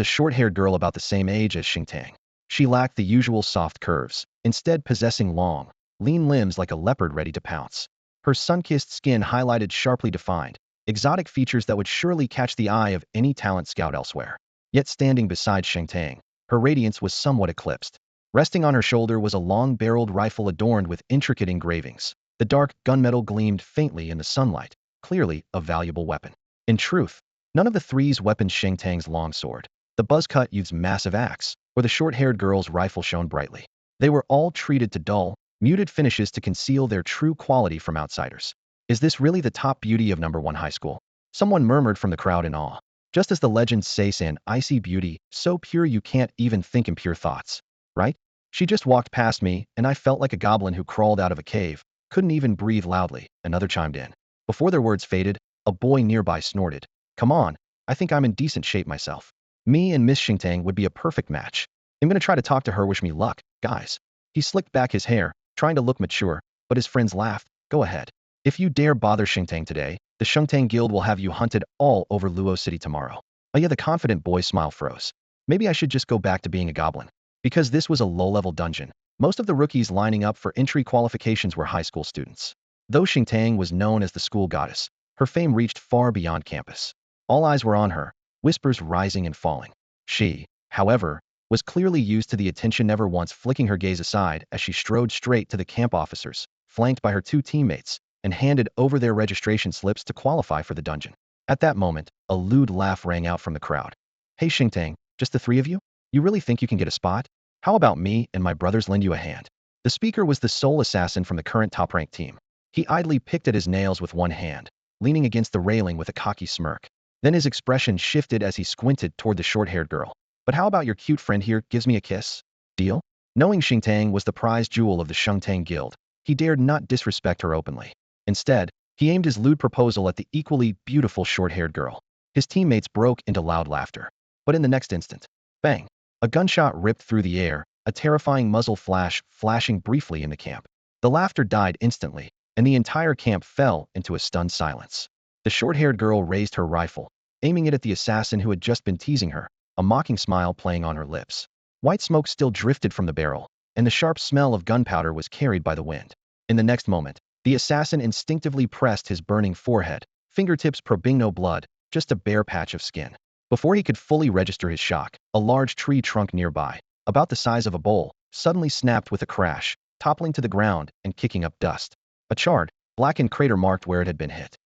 a short-haired girl about the same age as Sheng Tang. She lacked the usual soft curves, instead possessing long, lean limbs like a leopard ready to pounce. Her sun-kissed skin highlighted sharply defined, exotic features that would surely catch the eye of any talent scout elsewhere. Yet standing beside Sheng Tang, her radiance was somewhat eclipsed. Resting on her shoulder was a long-barreled rifle adorned with intricate engravings. The dark gunmetal gleamed faintly in the sunlight, clearly a valuable weapon. In truth, none of the three's weapons, Sheng Tang's long sword, the buzz-cut youth's massive axe, or the short-haired girl's rifle shone brightly. They were all treated to dull, muted finishes to conceal their true quality from outsiders. Is this really the top beauty of number 1 high school? Someone murmured from the crowd in awe. Just as the legends say, an icy beauty, so pure you can't even think impure thoughts. Right? She just walked past me, and I felt like a goblin who crawled out of a cave, couldn't even breathe loudly, another chimed in. Before their words faded, a boy nearby snorted. Come on, I think I'm in decent shape myself. Me and Miss Sheng Tang would be a perfect match. I'm gonna try to talk to her, wish me luck, guys. He slicked back his hair, trying to look mature, but his friends laughed. Go ahead. If you dare bother Sheng Tang today, the Sheng Tang Guild will have you hunted all over Luo City tomorrow. Oh yeah, the confident boy's smile froze. Maybe I should just go back to being a goblin. Because this was a low-level dungeon, most of the rookies lining up for entry qualifications were high school students. Though Sheng Tang was known as the school goddess, her fame reached far beyond campus. All eyes were on her, whispers rising and falling. She, however, was clearly used to the attention, never once flicking her gaze aside as she strode straight to the camp officers, flanked by her two teammates, and handed over their registration slips to qualify for the dungeon. At that moment, a lewd laugh rang out from the crowd. Hey Sheng Tang, just the three of you? You really think you can get a spot? How about me and my brothers lend you a hand? The speaker was the sole assassin from the current top-ranked team. He idly picked at his nails with one hand, leaning against the railing with a cocky smirk. Then his expression shifted as he squinted toward the short-haired girl. But how about your cute friend here gives me a kiss? Deal? Knowing Sheng Tang was the prize jewel of the Sheng Tang Guild, he dared not disrespect her openly. Instead, he aimed his lewd proposal at the equally beautiful short-haired girl. His teammates broke into loud laughter. But in the next instant, bang! A gunshot ripped through the air, a terrifying muzzle flash flashing briefly in the camp. The laughter died instantly, and the entire camp fell into a stunned silence. The short-haired girl raised her rifle, aiming it at the assassin who had just been teasing her, a mocking smile playing on her lips. White smoke still drifted from the barrel, and the sharp smell of gunpowder was carried by the wind. In the next moment, the assassin instinctively pressed his burning forehead, fingertips probing no blood, just a bare patch of skin. Before he could fully register his shock, a large tree trunk nearby, about the size of a bowl, suddenly snapped with a crash, toppling to the ground and kicking up dust. A charred, blackened crater marked where it had been hit.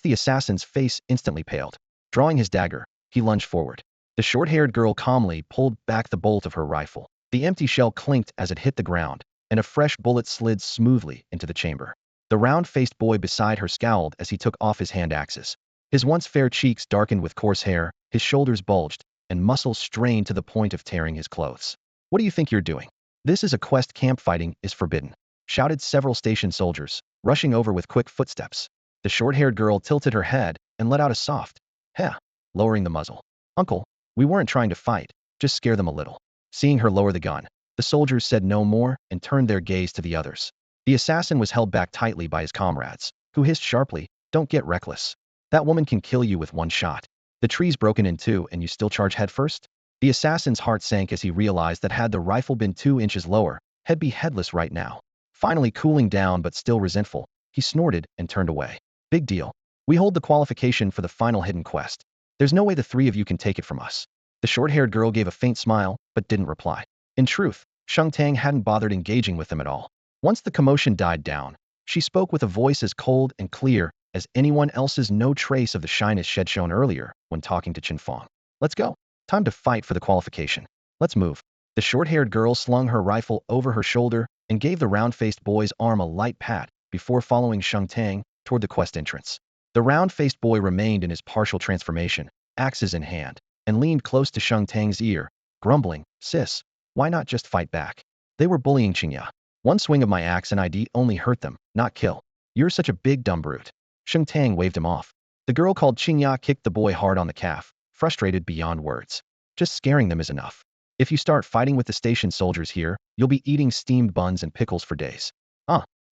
The assassin's face instantly paled. Drawing his dagger, he lunged forward. The short-haired girl calmly pulled back the bolt of her rifle. The empty shell clinked as it hit the ground, and a fresh bullet slid smoothly into the chamber. The round-faced boy beside her scowled as he took off his hand axes. His once fair cheeks darkened with coarse hair, his shoulders bulged, and muscles strained to the point of tearing his clothes. What do you think you're doing? This is a quest. Camp fighting is forbidden, shouted several station soldiers, rushing over with quick footsteps. The short-haired girl tilted her head and let out a soft, "Heh," lowering the muzzle. Uncle, we weren't trying to fight, just scare them a little. Seeing her lower the gun, the soldiers said no more and turned their gaze to the others. The assassin was held back tightly by his comrades, who hissed sharply, "Don't get reckless. That woman can kill you with one shot. The tree's broken in two and you still charge headfirst?" The assassin's heart sank as he realized that had the rifle been 2 inches lower, he'd be headless right now. Finally cooling down but still resentful, He snorted and turned away. Big deal. We hold the qualification for the final hidden quest. There's no way the three of you can take it from us. The short-haired girl gave a faint smile, but didn't reply. In truth, Chen Fang hadn't bothered engaging with them at all. Once the commotion died down, she spoke with a voice as cold and clear as anyone else's, no trace of the shyness she'd shown earlier when talking to Chen Fang. Let's go. Time to fight for the qualification. Let's move. The short-haired girl slung her rifle over her shoulder and gave the round-faced boy's arm a light pat before following Chen Fang toward the quest entrance. The round-faced boy remained in his partial transformation, axes in hand, and leaned close to Chen Fang's ear, grumbling, "Sis, why not just fight back? They were bullying Qingya. One swing of my axe and I'd only hurt them, not kill. You're such a big dumb brute." Chen Fang waved him off. The girl called Qingya kicked the boy hard on the calf, frustrated beyond words. Just scaring them is enough. If you start fighting with the station soldiers here, you'll be eating steamed buns and pickles for days.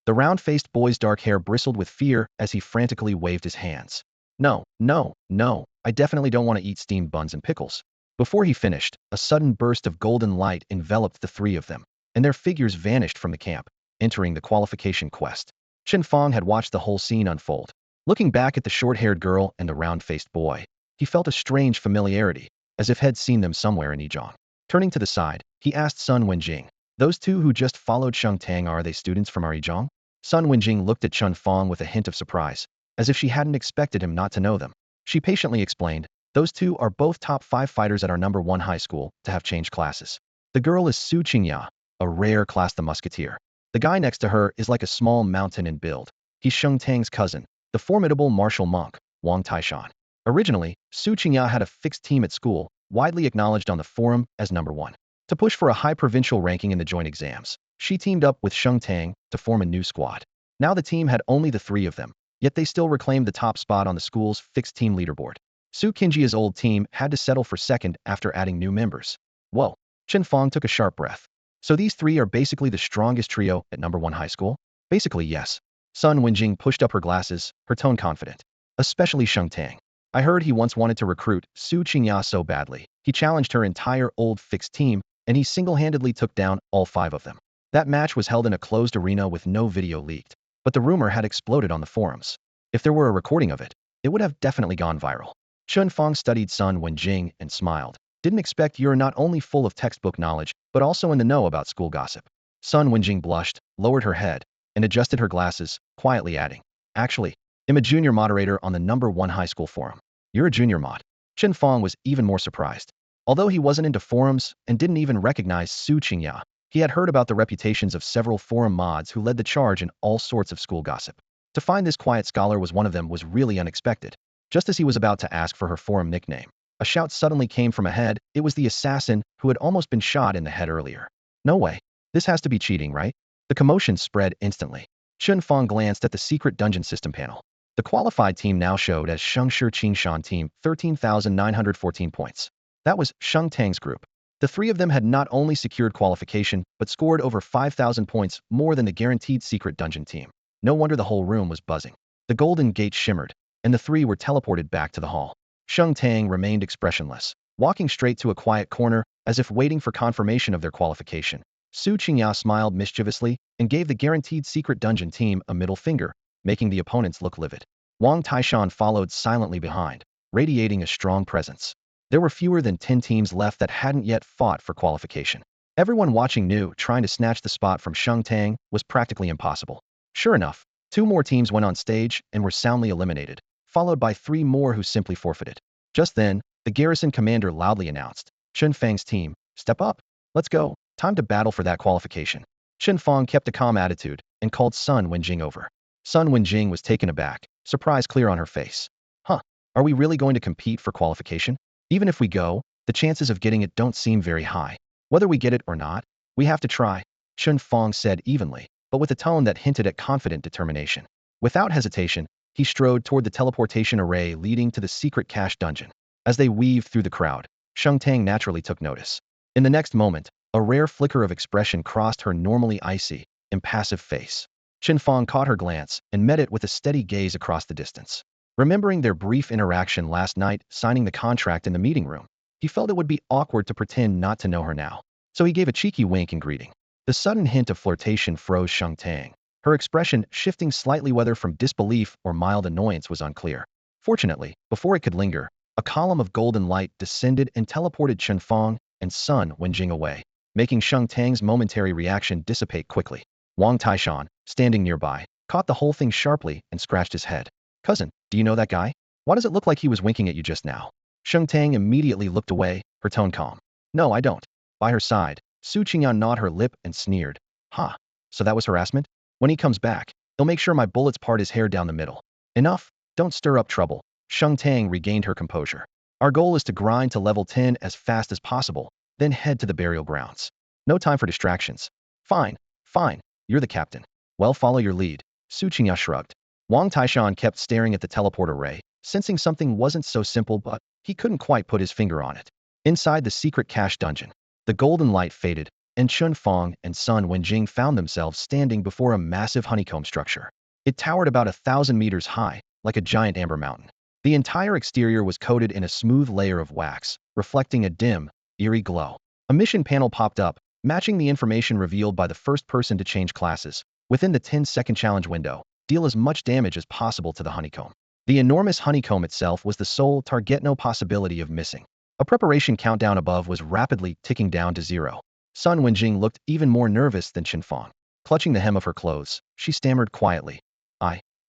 The round-faced boy's dark hair bristled with fear as he frantically waved his hands. No, no, no, I definitely don't want to eat steamed buns and pickles. Before he finished, a sudden burst of golden light enveloped the three of them, and their figures vanished from the camp, entering the qualification quest. Chen Fang had watched the whole scene unfold. Looking back at the short-haired girl and the round-faced boy, he felt a strange familiarity, as if he'd seen them somewhere in Yizhong. Turning to the side, he asked Sun Wenjing, "Those two who just followed Chen Fang, are they students from our Yizhong?" Sun Wenjing looked at Chen Fang with a hint of surprise, as if she hadn't expected him not to know them. She patiently explained, "Those two are both top 5 fighters at our #1 high school to have changed classes. The girl is Su Qingya, a rare class the musketeer. The guy next to her is like a small mountain in build. He's Sheng Tang's cousin, the formidable martial monk, Wang Taishan. Originally, Su Qingya had a fixed team at school, widely acknowledged on the forum as #1. To push for a high provincial ranking in the joint exams, she teamed up with Sheng Tang to form a new squad. Now the team had only the three of them, yet they still reclaimed the top spot on the school's fixed team leaderboard. Su Qingjia's old team had to settle for second after adding new members. Whoa, Chen Fang took a sharp breath. So these three are basically the strongest trio at #1 high school? Basically, yes. Sun Wenjing pushed up her glasses, her tone confident. Especially Sheng Tang. I heard he once wanted to recruit Su Qingya so badly. He challenged her entire old fixed team, and he single-handedly took down all 5 of them. That match was held in a closed arena with no video leaked, but the rumor had exploded on the forums. If there were a recording of it, it would have definitely gone viral. Chen Fang studied Sun Wenjing and smiled. Didn't expect you're not only full of textbook knowledge, but also in the know about school gossip. Sun Wenjing blushed, lowered her head, and adjusted her glasses, quietly adding, "Actually, I'm a junior moderator on the #1 high school forum." "You're a junior mod?" Chen Fang was even more surprised. Although he wasn't into forums and didn't even recognize Su Qingya, he had heard about the reputations of several forum mods who led the charge in all sorts of school gossip. To find this quiet scholar was one of them was really unexpected. Just as he was about to ask for her forum nickname, a shout suddenly came from ahead. It was the assassin who had almost been shot in the head earlier. "No way. This has to be cheating, right?" The commotion spread instantly. Chen Fang glanced at the secret dungeon system panel. The qualified team now showed as Shengshi Qingshan team, 13,914 points. That was Sheng Tang's group. The three of them had not only secured qualification, but scored over 5,000 points more than the guaranteed secret dungeon team. No wonder the whole room was buzzing. The golden gate shimmered, and the three were teleported back to the hall. Sheng Tang remained expressionless, walking straight to a quiet corner, as if waiting for confirmation of their qualification. Su Qingya smiled mischievously and gave the guaranteed secret dungeon team a middle finger, making the opponents look livid. Wang Taishan followed silently behind, radiating a strong presence. There were fewer than 10 teams left that hadn't yet fought for qualification. Everyone watching knew trying to snatch the spot from Sheng Tang was practically impossible. Sure enough, 2 more teams went on stage and were soundly eliminated, followed by 3 more who simply forfeited. Just then, the garrison commander loudly announced, "Chen Fang's team, step up. Let's go. Time to battle for that qualification." Chen Fang kept a calm attitude and called Sun Wenjing over. Sun Wenjing was taken aback, surprise clear on her face. "Huh, are we really going to compete for qualification? Even if we go, the chances of getting it don't seem very high. Whether we get it or not, we have to try," Chen Fang said evenly, but with a tone that hinted at confident determination. Without hesitation, he strode toward the teleportation array leading to the secret cache dungeon. As they weaved through the crowd, Sheng Tang naturally took notice. In the next moment, a rare flicker of expression crossed her normally icy, impassive face. Chen Fang caught her glance and met it with a steady gaze across the distance. Remembering their brief interaction last night signing the contract in the meeting room, he felt it would be awkward to pretend not to know her now. So he gave a cheeky wink in greeting. The sudden hint of flirtation froze Sheng Tang. her expression shifting slightly whether from disbelief or mild annoyance was unclear. Fortunately, before it could linger, a column of golden light descended and teleported Chen Fang and Sun Wenjing away, making Sheng Tang's momentary reaction dissipate quickly. Wang Taishan, standing nearby, caught the whole thing sharply and scratched his head. Cousin, do you know that guy? Why does it look like he was winking at you just now? Sheng Tang immediately looked away, her tone calm. No, I don't. By her side, Su Qingyan gnawed her lip and sneered. Ha, so that was harassment? When he comes back, he'll make sure my bullets part his hair down the middle. Enough, don't stir up trouble. Sheng Tang regained her composure. Our goal is to grind to level 10 as fast as possible, then head to the burial grounds. No time for distractions. Fine, fine, you're the captain. Well, follow your lead. Su Qingyan shrugged. Wang Taishan kept staring at the teleport array, sensing something wasn't so simple, but he couldn't quite put his finger on it. Inside the secret cache dungeon, the golden light faded, and Chen Fang and Sun Wenjing found themselves standing before a massive honeycomb structure. It towered about 1,000 meters high, like a giant amber mountain. The entire exterior was coated in a smooth layer of wax, reflecting a dim, eerie glow. A mission panel popped up, matching the information revealed by the first person to change classes. Within the 10-second challenge window, deal as much damage as possible to the honeycomb. The enormous honeycomb itself was the sole target, no possibility of missing. A preparation countdown above was rapidly ticking down to 0. Sun Wenjing looked even more nervous than Chen Fang. Clutching the hem of her clothes, she stammered quietly.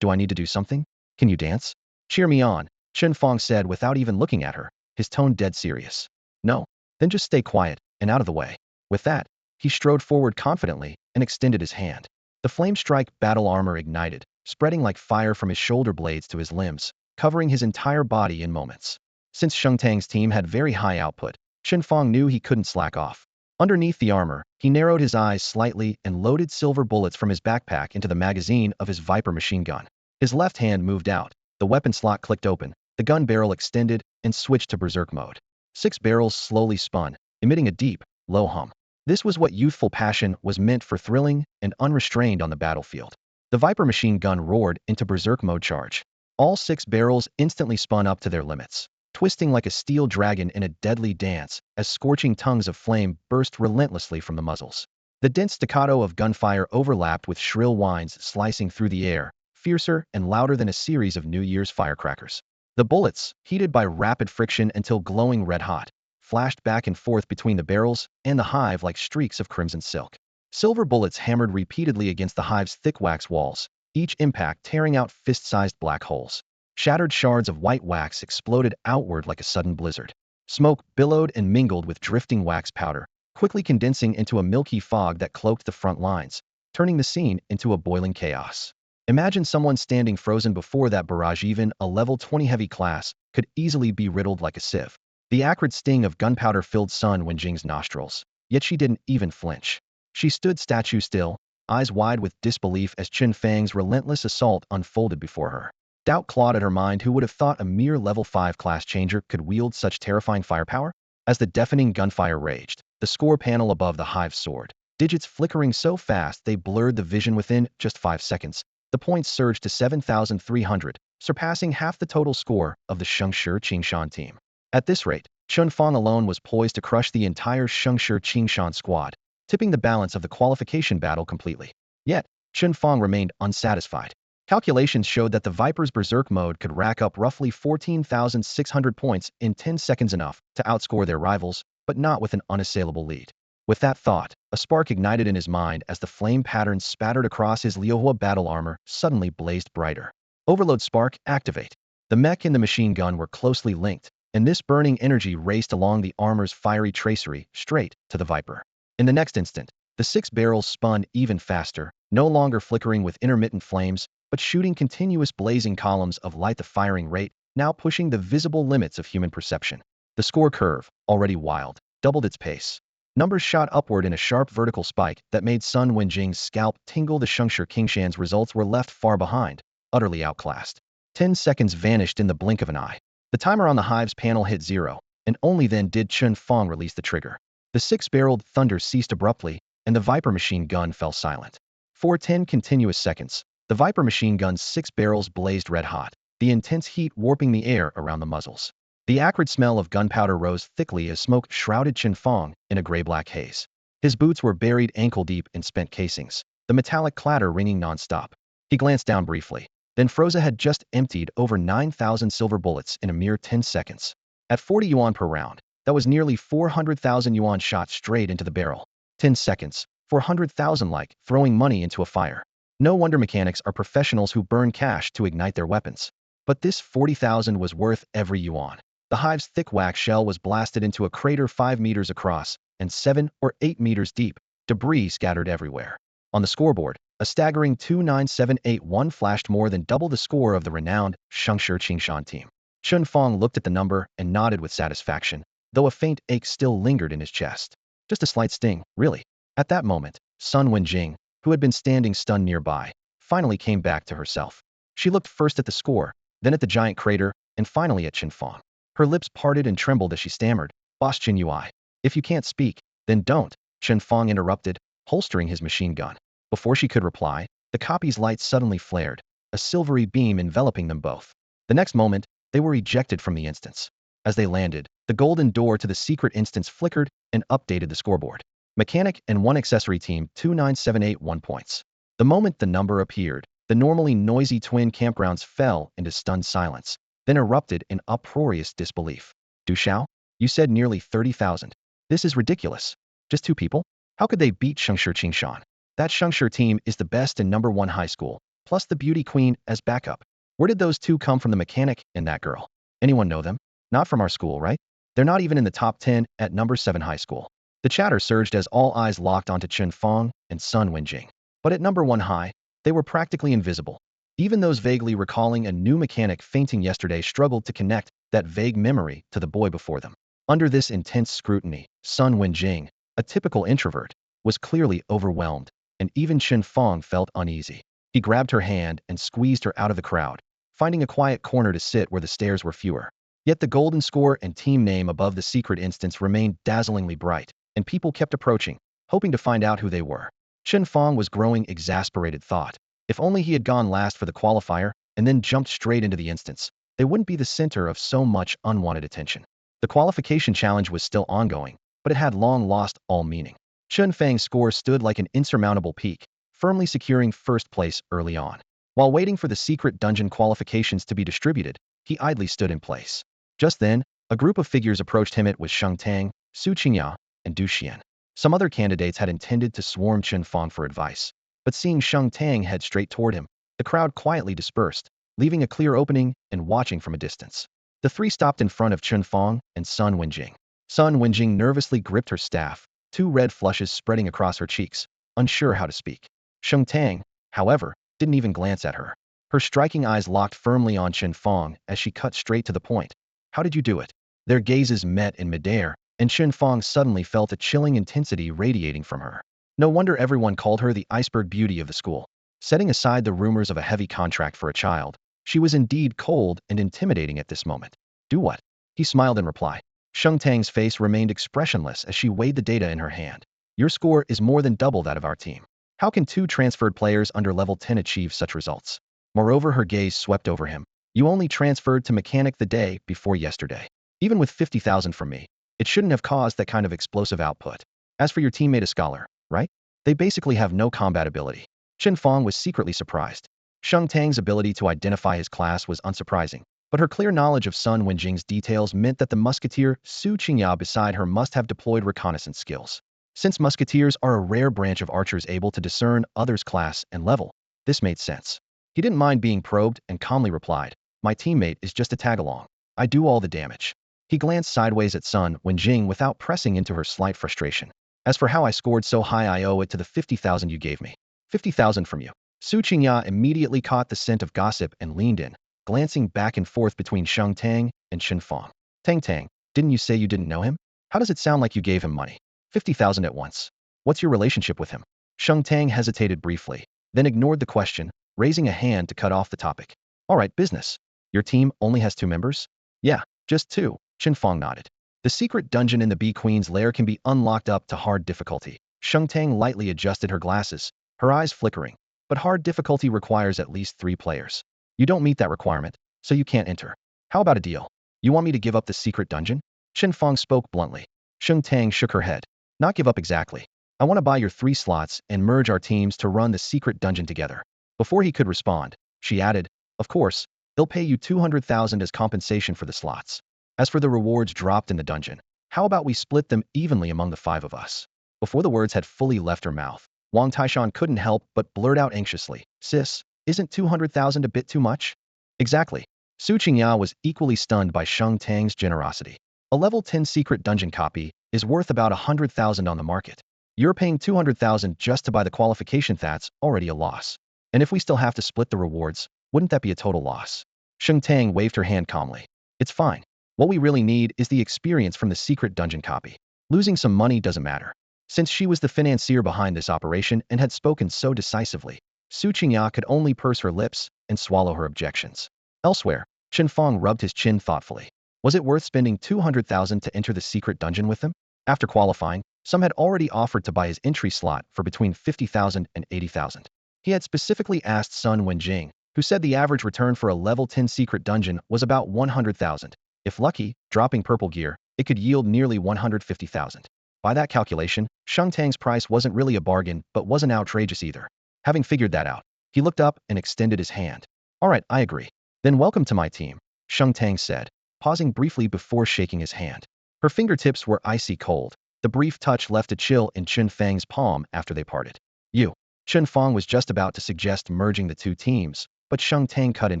Do I need to do something? Can you dance? Cheer me on, Chen Fang said without even looking at her, his tone dead serious. No? Then just stay quiet and out of the way. With that, he strode forward confidently and extended his hand. The flame strike battle armor ignited, spreading like fire from his shoulder blades to his limbs, covering his entire body in moments. Since Sheng Tang's team had very high output, Chen Fang knew he couldn't slack off. Underneath the armor, he narrowed his eyes slightly and loaded silver bullets from his backpack into the magazine of his Viper machine gun. His left hand moved out, the weapon slot clicked open, the gun barrel extended and switched to berserk mode. 6 barrels slowly spun, emitting a deep, low hum. This was what youthful passion was meant for, thrilling and unrestrained on the battlefield. The Viper machine gun roared into berserk mode charge. All 6 barrels instantly spun up to their limits, twisting like a steel dragon in a deadly dance as scorching tongues of flame burst relentlessly from the muzzles. The dense staccato of gunfire overlapped with shrill whines slicing through the air, fiercer and louder than a series of New Year's firecrackers. The bullets, heated by rapid friction until glowing red-hot, flashed back and forth between the barrels and the hive like streaks of crimson silk. Silver bullets hammered repeatedly against the hive's thick wax walls, each impact tearing out fist-sized black holes. Shattered shards of white wax exploded outward like a sudden blizzard. Smoke billowed and mingled with drifting wax powder, quickly condensing into a milky fog that cloaked the front lines, turning the scene into a boiling chaos. Imagine someone standing frozen before that barrage. Even a level 20 heavy class could easily be riddled like a sieve. The acrid sting of gunpowder filled Sun Wenjing's nostrils, yet she didn't even flinch. She stood statue still, eyes wide with disbelief as Chen Fang's relentless assault unfolded before her. Doubt clawed at her mind. Who would have thought a mere level 5 class changer could wield such terrifying firepower? As the deafening gunfire raged, the score panel above the hive soared, digits flickering so fast they blurred the vision. Within just 5 seconds, the points surged to 7,300, surpassing half the total score of the Shengshi Qingshan team. At this rate, Chen Fang alone was poised to crush the entire Shengshi Qingshan squad, tipping the balance of the qualification battle completely. Yet, Chen Fang remained unsatisfied. Calculations showed that the Viper's berserk mode could rack up roughly 14,600 points in 10 seconds, enough to outscore their rivals, but not with an unassailable lead. With that thought, a spark ignited in his mind as the flame patterns spattered across his Liuhua battle armor suddenly blazed brighter. Overload spark, activate. The mech and the machine gun were closely linked, and this burning energy raced along the armor's fiery tracery straight to the Viper. In the next instant, the 6 barrels spun even faster, no longer flickering with intermittent flames, but shooting continuous blazing columns of light. The firing rate, now pushing the visible limits of human perception. The score curve, already wild, doubled its pace. Numbers shot upward in a sharp vertical spike that made Sun Wenjing's scalp tingle. The Shengshi Qingshan's results were left far behind, utterly outclassed. 10 seconds vanished in the blink of an eye. The timer on the hive's panel hit 0, and only then did Chen Fang release the trigger. The 6-barreled thunder ceased abruptly, and the Viper machine gun fell silent. For 10 continuous seconds, the Viper machine gun's 6 barrels blazed red-hot, the intense heat warping the air around the muzzles. The acrid smell of gunpowder rose thickly as smoke shrouded Chen Fang in a gray-black haze. His boots were buried ankle-deep in spent casings, the metallic clatter ringing non-stop. He glanced down briefly. Then Froza had just emptied over 9,000 silver bullets in a mere 10 seconds. At 40 yuan per round, that was nearly 400,000 yuan shot straight into the barrel. 10 seconds, 400,000 like throwing money into a fire. No wonder mechanics are professionals who burn cash to ignite their weapons. But this 40,000 was worth every yuan. The hive's thick wax shell was blasted into a crater 5 meters across and 7 or 8 meters deep, debris scattered everywhere. On the scoreboard, a staggering 29781 flashed more than double the score of the renowned Shengshi Qingshan team. Chen Fang looked at the number and nodded with satisfaction, though a faint ache still lingered in his chest. Just a slight sting, really. At that moment, Sun Wenjing, who had been standing stunned nearby, finally came back to herself. She looked first at the score, then at the giant crater, and finally at Chen Fang. Her lips parted and trembled as she stammered, "Boss Chen Yui, if you can't speak, then don't," Chen Fang interrupted, holstering his machine gun. Before she could reply, the copy's lights suddenly flared, a silvery beam enveloping them both. The next moment, they were ejected from the instance. As they landed, the golden door to the secret instance flickered and updated the scoreboard. Mechanic and 1 accessory team 29781 points. The moment the number appeared, the normally noisy twin campgrounds fell into stunned silence, then erupted in uproarious disbelief. Du Xiao? You said nearly 30,000. This is ridiculous. Just 2 people? How could they beat Shengshi Qingshan? That Shengshi team is the best in number 1 high school, plus the beauty queen as backup. Where did those 2 come from, the mechanic and that girl? Anyone know them? Not from our school, right? They're not even in the top 10 at number 7 high school. The chatter surged as all eyes locked onto Chen Fang and Sun Wenjing. But at number 1 high, they were practically invisible. Even those vaguely recalling a new mechanic fainting yesterday struggled to connect that vague memory to the boy before them. Under this intense scrutiny, Sun Wenjing, a typical introvert, was clearly overwhelmed, and even Chen Fang felt uneasy. He grabbed her hand and squeezed her out of the crowd, finding a quiet corner to sit where the stairs were fewer. Yet the golden score and team name above the secret instance remained dazzlingly bright, and people kept approaching, hoping to find out who they were. Chen Fang was growing exasperated thought. If only he had gone last for the qualifier and then jumped straight into the instance, they wouldn't be the center of so much unwanted attention. The qualification challenge was still ongoing, but it had long lost all meaning. Chen Fang's score stood like an insurmountable peak, firmly securing first place early on. While waiting for the secret dungeon qualifications to be distributed, he idly stood in place. Just then, a group of figures approached him. It was Sheng Tang, Su Qingya, and Du Xian. Some other candidates had intended to swarm Chen Fang for advice, but seeing Sheng Tang head straight toward him, the crowd quietly dispersed, leaving a clear opening and watching from a distance. The 3 stopped in front of Chen Fang and Sun Wenjing. Sun Wenjing nervously gripped her staff, 2 red flushes spreading across her cheeks, unsure how to speak. Sheng Tang, however, didn't even glance at her. Her striking eyes locked firmly on Chen Fang as she cut straight to the point. "How did you do it?" Their gazes met in midair, and Chen Fang suddenly felt a chilling intensity radiating from her. No wonder everyone called her the iceberg beauty of the school. Setting aside the rumors of a heavy contract for a child, she was indeed cold and intimidating at this moment. "Do what?" He smiled in reply. Sheng Tang's face remained expressionless as she weighed the data in her hand. "Your score is more than double that of our team. How can 2 transferred players under level 10 achieve such results?" Moreover, her gaze swept over him. "You only transferred to mechanic the day before yesterday. Even with 50,000 from me, it shouldn't have caused that kind of explosive output. As for your teammate, a scholar, right? They basically have no combat ability." Chen Fang was secretly surprised. Sheng Tang's ability to identify his class was unsurprising, but her clear knowledge of Sun Wenjing's details meant that the musketeer Su Qingya beside her must have deployed reconnaissance skills. Since musketeers are a rare branch of archers able to discern others' class and level, this made sense. He didn't mind being probed and calmly replied, "My teammate is just a tag-along. I do all the damage." He glanced sideways at Sun Wenjing without pressing into her slight frustration. "As for how I scored so high, I owe it to the 50,000 you gave me." 50,000 from you. Su Qingya immediately caught the scent of gossip and leaned in, glancing back and forth between Sheng Tang and Chen Fang. Tang, didn't you say you didn't know him? How does it sound like you gave him money? 50,000 at once. What's your relationship with him?" Sheng Tang hesitated briefly, then ignored the question, raising a hand to cut off the topic. "All right, business. Your team only has 2 members?" "Yeah, just 2, Chen Fang nodded. "The secret dungeon in the Bee Queen's lair can be unlocked up to hard difficulty." Sheng Tang lightly adjusted her glasses, her eyes flickering. "But hard difficulty requires at least 3 players. You don't meet that requirement, so you can't enter. How about a deal? You want me to give up the secret dungeon?" Chen Fang spoke bluntly. Sheng Tang shook her head. "Not give up exactly. I want to buy your 3 slots and merge our teams to run the secret dungeon together. Before he could respond, she added, of course, they'll pay you 200,000 as compensation for the slots. As for the rewards dropped in the dungeon, how about we split them evenly among the 5 of us? Before the words had fully left her mouth, Wang Taishan couldn't help but blurt out anxiously, sis, isn't 200,000 a bit too much? Exactly. Su Qingya was equally stunned by Sheng Tang's generosity. A level 10 secret dungeon copy is worth about 100,000 on the market. You're paying 200,000 just to buy the qualification. That's already a loss. And if we still have to split the rewards, wouldn't that be a total loss? Sheng Tang waved her hand calmly. It's fine. What we really need is the experience from the secret dungeon copy. Losing some money doesn't matter. Since she was the financier behind this operation and had spoken so decisively, Su Qingya could only purse her lips and swallow her objections. Elsewhere, Chen Fang rubbed his chin thoughtfully. Was it worth spending 200,000 to enter the secret dungeon with them? After qualifying, some had already offered to buy his entry slot for between 50,000 and 80,000. He had specifically asked Sun Wenjing, who said the average return for a level 10 secret dungeon was about 100,000. If lucky, dropping purple gear, it could yield nearly 150,000. By that calculation, Sheng Tang's price wasn't really a bargain but wasn't outrageous either. Having figured that out, he looked up and extended his hand. All right, I agree. Then welcome to my team, Sheng Tang said, pausing briefly before shaking his hand. Her fingertips were icy cold. The brief touch left a chill in Chen Fang's palm after they parted. You. Chen Fang was just about to suggest merging the 2 teams, but Sheng Tang cut in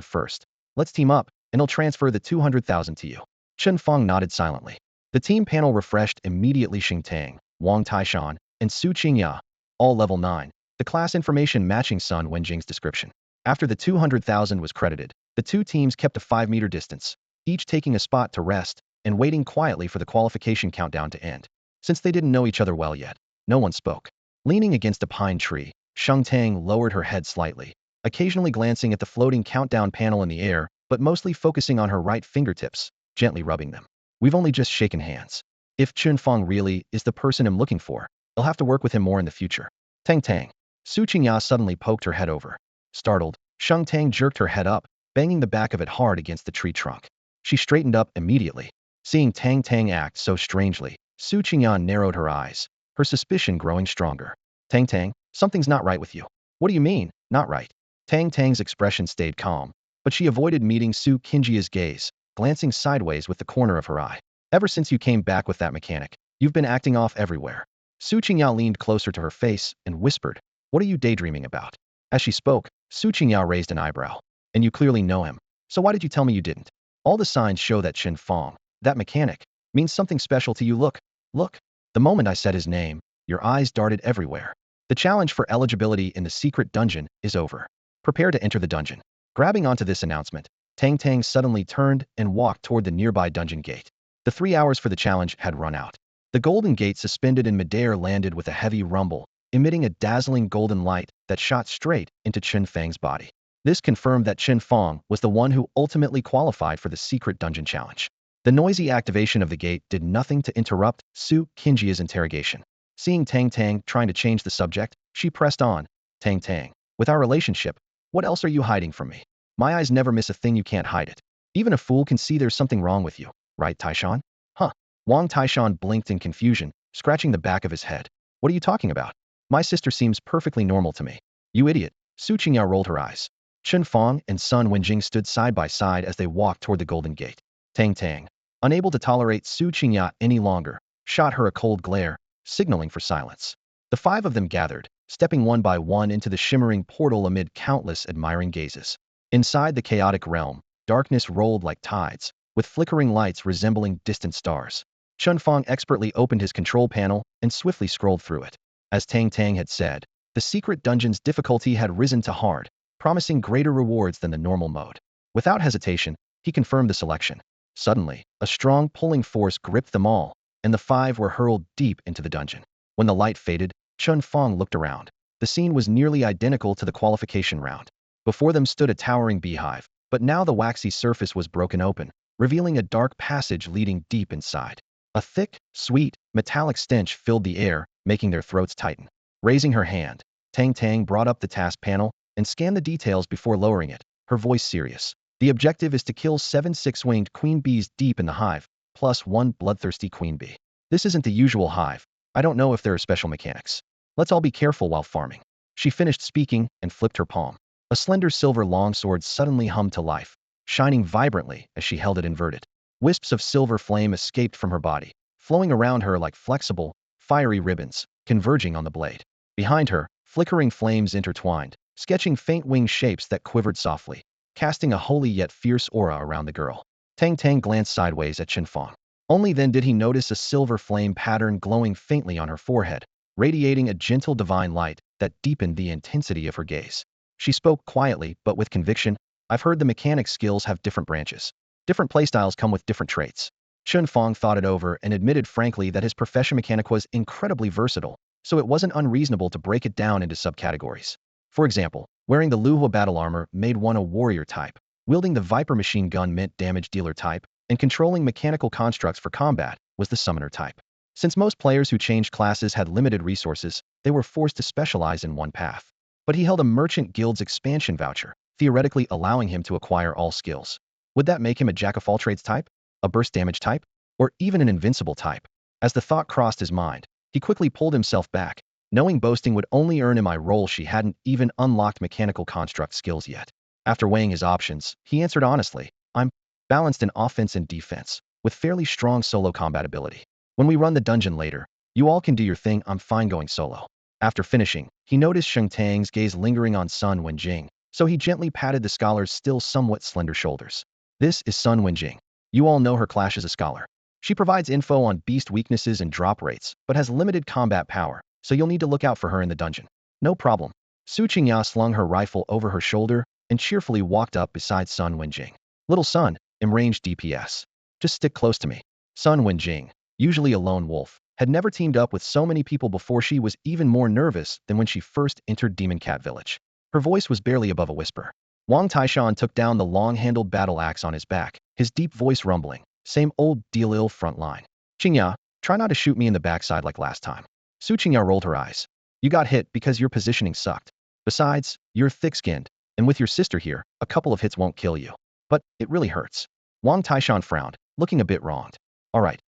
first. Let's team up, and I'll transfer the 200,000 to you. Chen Fang nodded silently. The team panel refreshed immediately. Sheng Tang, Wang Taishan, and Su Qingya, all level 9. The class information matching Sun Wenjing's description. After the 200,000 was credited, the 2 teams kept a 5-meter distance, each taking a spot to rest and waiting quietly for the qualification countdown to end. Since they didn't know each other well yet, no one spoke. Leaning against a pine tree, Sheng Tang lowered her head slightly, occasionally glancing at the floating countdown panel in the air, but mostly focusing on her right fingertips, gently rubbing them. We've only just shaken hands. If Chen Fang really is the person I'm looking for, I'll have to work with him more in the future. Tang Tang. Su Qingya suddenly poked her head over. Startled, Sheng Tang jerked her head up, banging the back of it hard against the tree trunk. She straightened up immediately. Seeing Tang Tang act so strangely, Su Qingya narrowed her eyes, her suspicion growing stronger. Tang Tang, something's not right with you. What do you mean, not right? Tang Tang's expression stayed calm, but she avoided meeting Su Qingya's gaze, glancing sideways with the corner of her eye. Ever since you came back with that mechanic, you've been acting off everywhere. Su Qingya leaned closer to her face and whispered, what are you daydreaming about? As she spoke, Su Qingya raised an eyebrow. And you clearly know him. So why did you tell me you didn't? All the signs show that Chen Fang, that mechanic, means something special to you. Look. The moment I said his name, your eyes darted everywhere. The challenge for eligibility in the secret dungeon is over. Prepare to enter the dungeon. Grabbing onto this announcement, Tang Tang suddenly turned and walked toward the nearby dungeon gate. The 3 hours for the challenge had run out. The golden gate suspended in midair landed with a heavy rumble, emitting a dazzling golden light that shot straight into Chen Fang's body. This confirmed that Chen Fang was the one who ultimately qualified for the secret dungeon challenge. The noisy activation of the gate did nothing to interrupt Su Qingya's interrogation. Seeing Tang Tang trying to change the subject, she pressed on. Tang Tang, with our relationship, what else are you hiding from me? My eyes never miss a thing. You can't hide it. Even a fool can see there's something wrong with you, right, Taishan? Huh. Wang Taishan blinked in confusion, scratching the back of his head. What are you talking about? My sister seems perfectly normal to me. You idiot. Su Qingya rolled her eyes. Chen Fang and Sun Wenjing stood side by side as they walked toward the golden gate. Tang Tang, unable to tolerate Su Qingya any longer, shot her a cold glare, signaling for silence. The 5 of them gathered, stepping one by one into the shimmering portal amid countless admiring gazes. Inside the chaotic realm, darkness rolled like tides, with flickering lights resembling distant stars. Chen Fang expertly opened his control panel and swiftly scrolled through it. As Tang Tang had said, the secret dungeon's difficulty had risen to hard, promising greater rewards than the normal mode. Without hesitation, he confirmed the selection. Suddenly, a strong pulling force gripped them all, and the 5 were hurled deep into the dungeon. When the light faded, Chen Fang looked around. The scene was nearly identical to the qualification round. Before them stood a towering beehive, but now the waxy surface was broken open, revealing a dark passage leading deep inside. A thick, sweet, metallic stench filled the air, making their throats tighten. Raising her hand, Tang Tang brought up the task panel and scanned the details before lowering it, her voice serious. The objective is to kill 7 6-winged queen bees deep in the hive, plus 1 bloodthirsty queen bee. This isn't the usual hive. I don't know if there are special mechanics. Let's all be careful while farming." She finished speaking and flipped her palm. A slender silver longsword suddenly hummed to life, shining vibrantly as she held it inverted. Wisps of silver flame escaped from her body, flowing around her like flexible, fiery ribbons, converging on the blade. Behind her, flickering flames intertwined, sketching faint winged shapes that quivered softly, casting a holy yet fierce aura around the girl. Tang Tang glanced sideways at Chen Fang. Only then did he notice a silver flame pattern glowing faintly on her forehead, radiating a gentle divine light that deepened the intensity of her gaze. She spoke quietly but with conviction. "I've heard the mechanic skills have different branches. Different playstyles come with different traits." Chen Fang thought it over and admitted frankly that his profession mechanic was incredibly versatile, so it wasn't unreasonable to break it down into subcategories. For example, wearing the Luhua battle armor made one a warrior type, wielding the Viper machine gun meant damage dealer type, and controlling mechanical constructs for combat was the summoner type. Since most players who changed classes had limited resources, they were forced to specialize in one path. But he held a merchant guild's expansion voucher, theoretically allowing him to acquire all skills. Would that make him a jack-of-all-trades type? A burst damage type? Or even an invincible type? As the thought crossed his mind, he quickly pulled himself back, knowing boasting would only earn him a role she hadn't even unlocked mechanical construct skills yet. After weighing his options, he answered honestly, "I'm balanced in offense and defense, with fairly strong solo combat ability. When we run the dungeon later, you all can do your thing, I'm fine going solo." After finishing, he noticed Sheng Tang's gaze lingering on Sun Wenjing, so he gently patted the scholar's still somewhat slender shoulders. "This is Sun Wenjing. You all know her clash as a scholar. She provides info on beast weaknesses and drop rates, but has limited combat power, so you'll need to look out for her in the dungeon." "No problem." Su Qingya slung her rifle over her shoulder and cheerfully walked up beside Sun Wenjing. "Little Sun, I'm ranged DPS. Just stick close to me." Sun Wenjing, usually a lone wolf, had never teamed up with so many people before. She was even more nervous than when she first entered Demon Cat Village. Her voice was barely above a whisper. Wang Taishan took down the long-handled battle axe on his back, his deep voice rumbling, "Same old deal front line. Qingya, try not to shoot me in the backside like last time." Su Qingya rolled her eyes. "You got hit because your positioning sucked. Besides, you're thick-skinned, and with your sister here, a couple of hits won't kill you. But it really hurts." Wang Taishan frowned, looking a bit wronged. All right,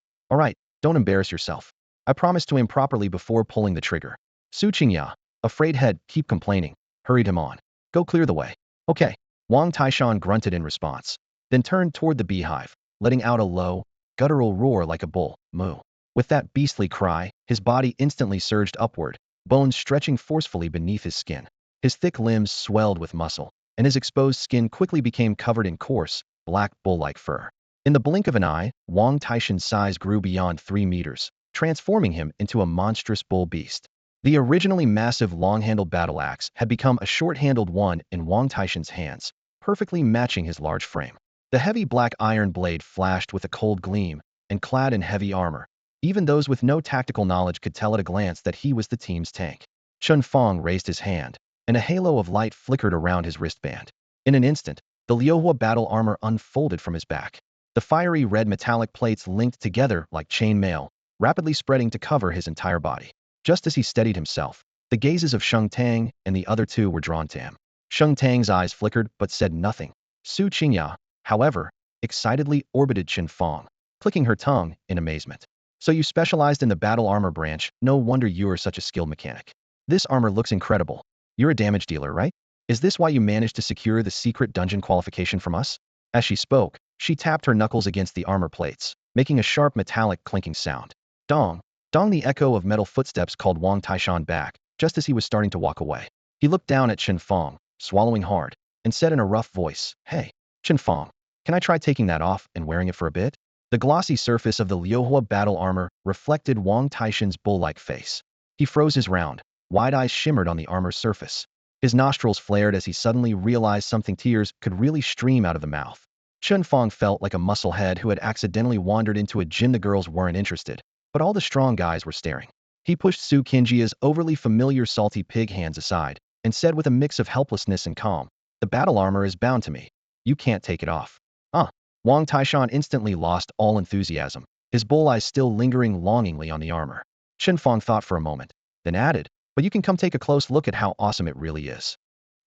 don't embarrass yourself. I promised to aim properly before pulling the trigger." Su Qingya, afraid head, keep complaining, hurried him on. "Go clear the way." "Okay." Wang Taishan grunted in response, then turned toward the beehive, letting out a low, guttural roar like a bull. Moo. With that beastly cry, his body instantly surged upward, bones stretching forcefully beneath his skin. His thick limbs swelled with muscle, and his exposed skin quickly became covered in coarse, black bull-like fur. In the blink of an eye, Wang Taishan's size grew beyond 3 meters, transforming him into a monstrous bull beast. The originally massive long-handled battle axe had become a short-handled one in Wang Taishan's hands, perfectly matching his large frame. The heavy black iron blade flashed with a cold gleam, and clad in heavy armor, even those with no tactical knowledge could tell at a glance that he was the team's tank. Chen Fang raised his hand, and a halo of light flickered around his wristband. In an instant, the Liuhua battle armor unfolded from his back. The fiery red metallic plates linked together like chain mail, rapidly spreading to cover his entire body. Just as he steadied himself, the gazes of Sheng Tang and the other two were drawn to him. Sheng Tang's eyes flickered but said nothing. Su Qingya, however, excitedly orbited Chen Fang, clicking her tongue in amazement. "So you specialized in the battle armor branch, no wonder you are such a skilled mechanic. This armor looks incredible. You're a damage dealer, right? Is this why you managed to secure the secret dungeon qualification from us?" As she spoke, she tapped her knuckles against the armor plates, making a sharp metallic clinking sound. Dong! Dong! The echo of metal footsteps called Wang Taishan back, just as he was starting to walk away. He looked down at Chen Fang, swallowing hard, and said in a rough voice, "Hey, Chen Fang, can I try taking that off and wearing it for a bit?" The glossy surface of the Liuhua battle armor reflected Wang Taishan's bull-like face. He froze. His round, wide eyes shimmered on the armor's surface. His nostrils flared as he suddenly realized something. Tears could really stream out of the mouth. Chen Fang felt like a musclehead who had accidentally wandered into a gym. The girls weren't interested, but all the strong guys were staring. He pushed Su Qingya's overly familiar salty pig hands aside and said with a mix of helplessness and calm, "The battle armor is bound to me. You can't take it off." Wang Taishan instantly lost all enthusiasm, his bull eyes still lingering longingly on the armor. Chen Fang thought for a moment, then added, "But you can come take a close look at how awesome it really is."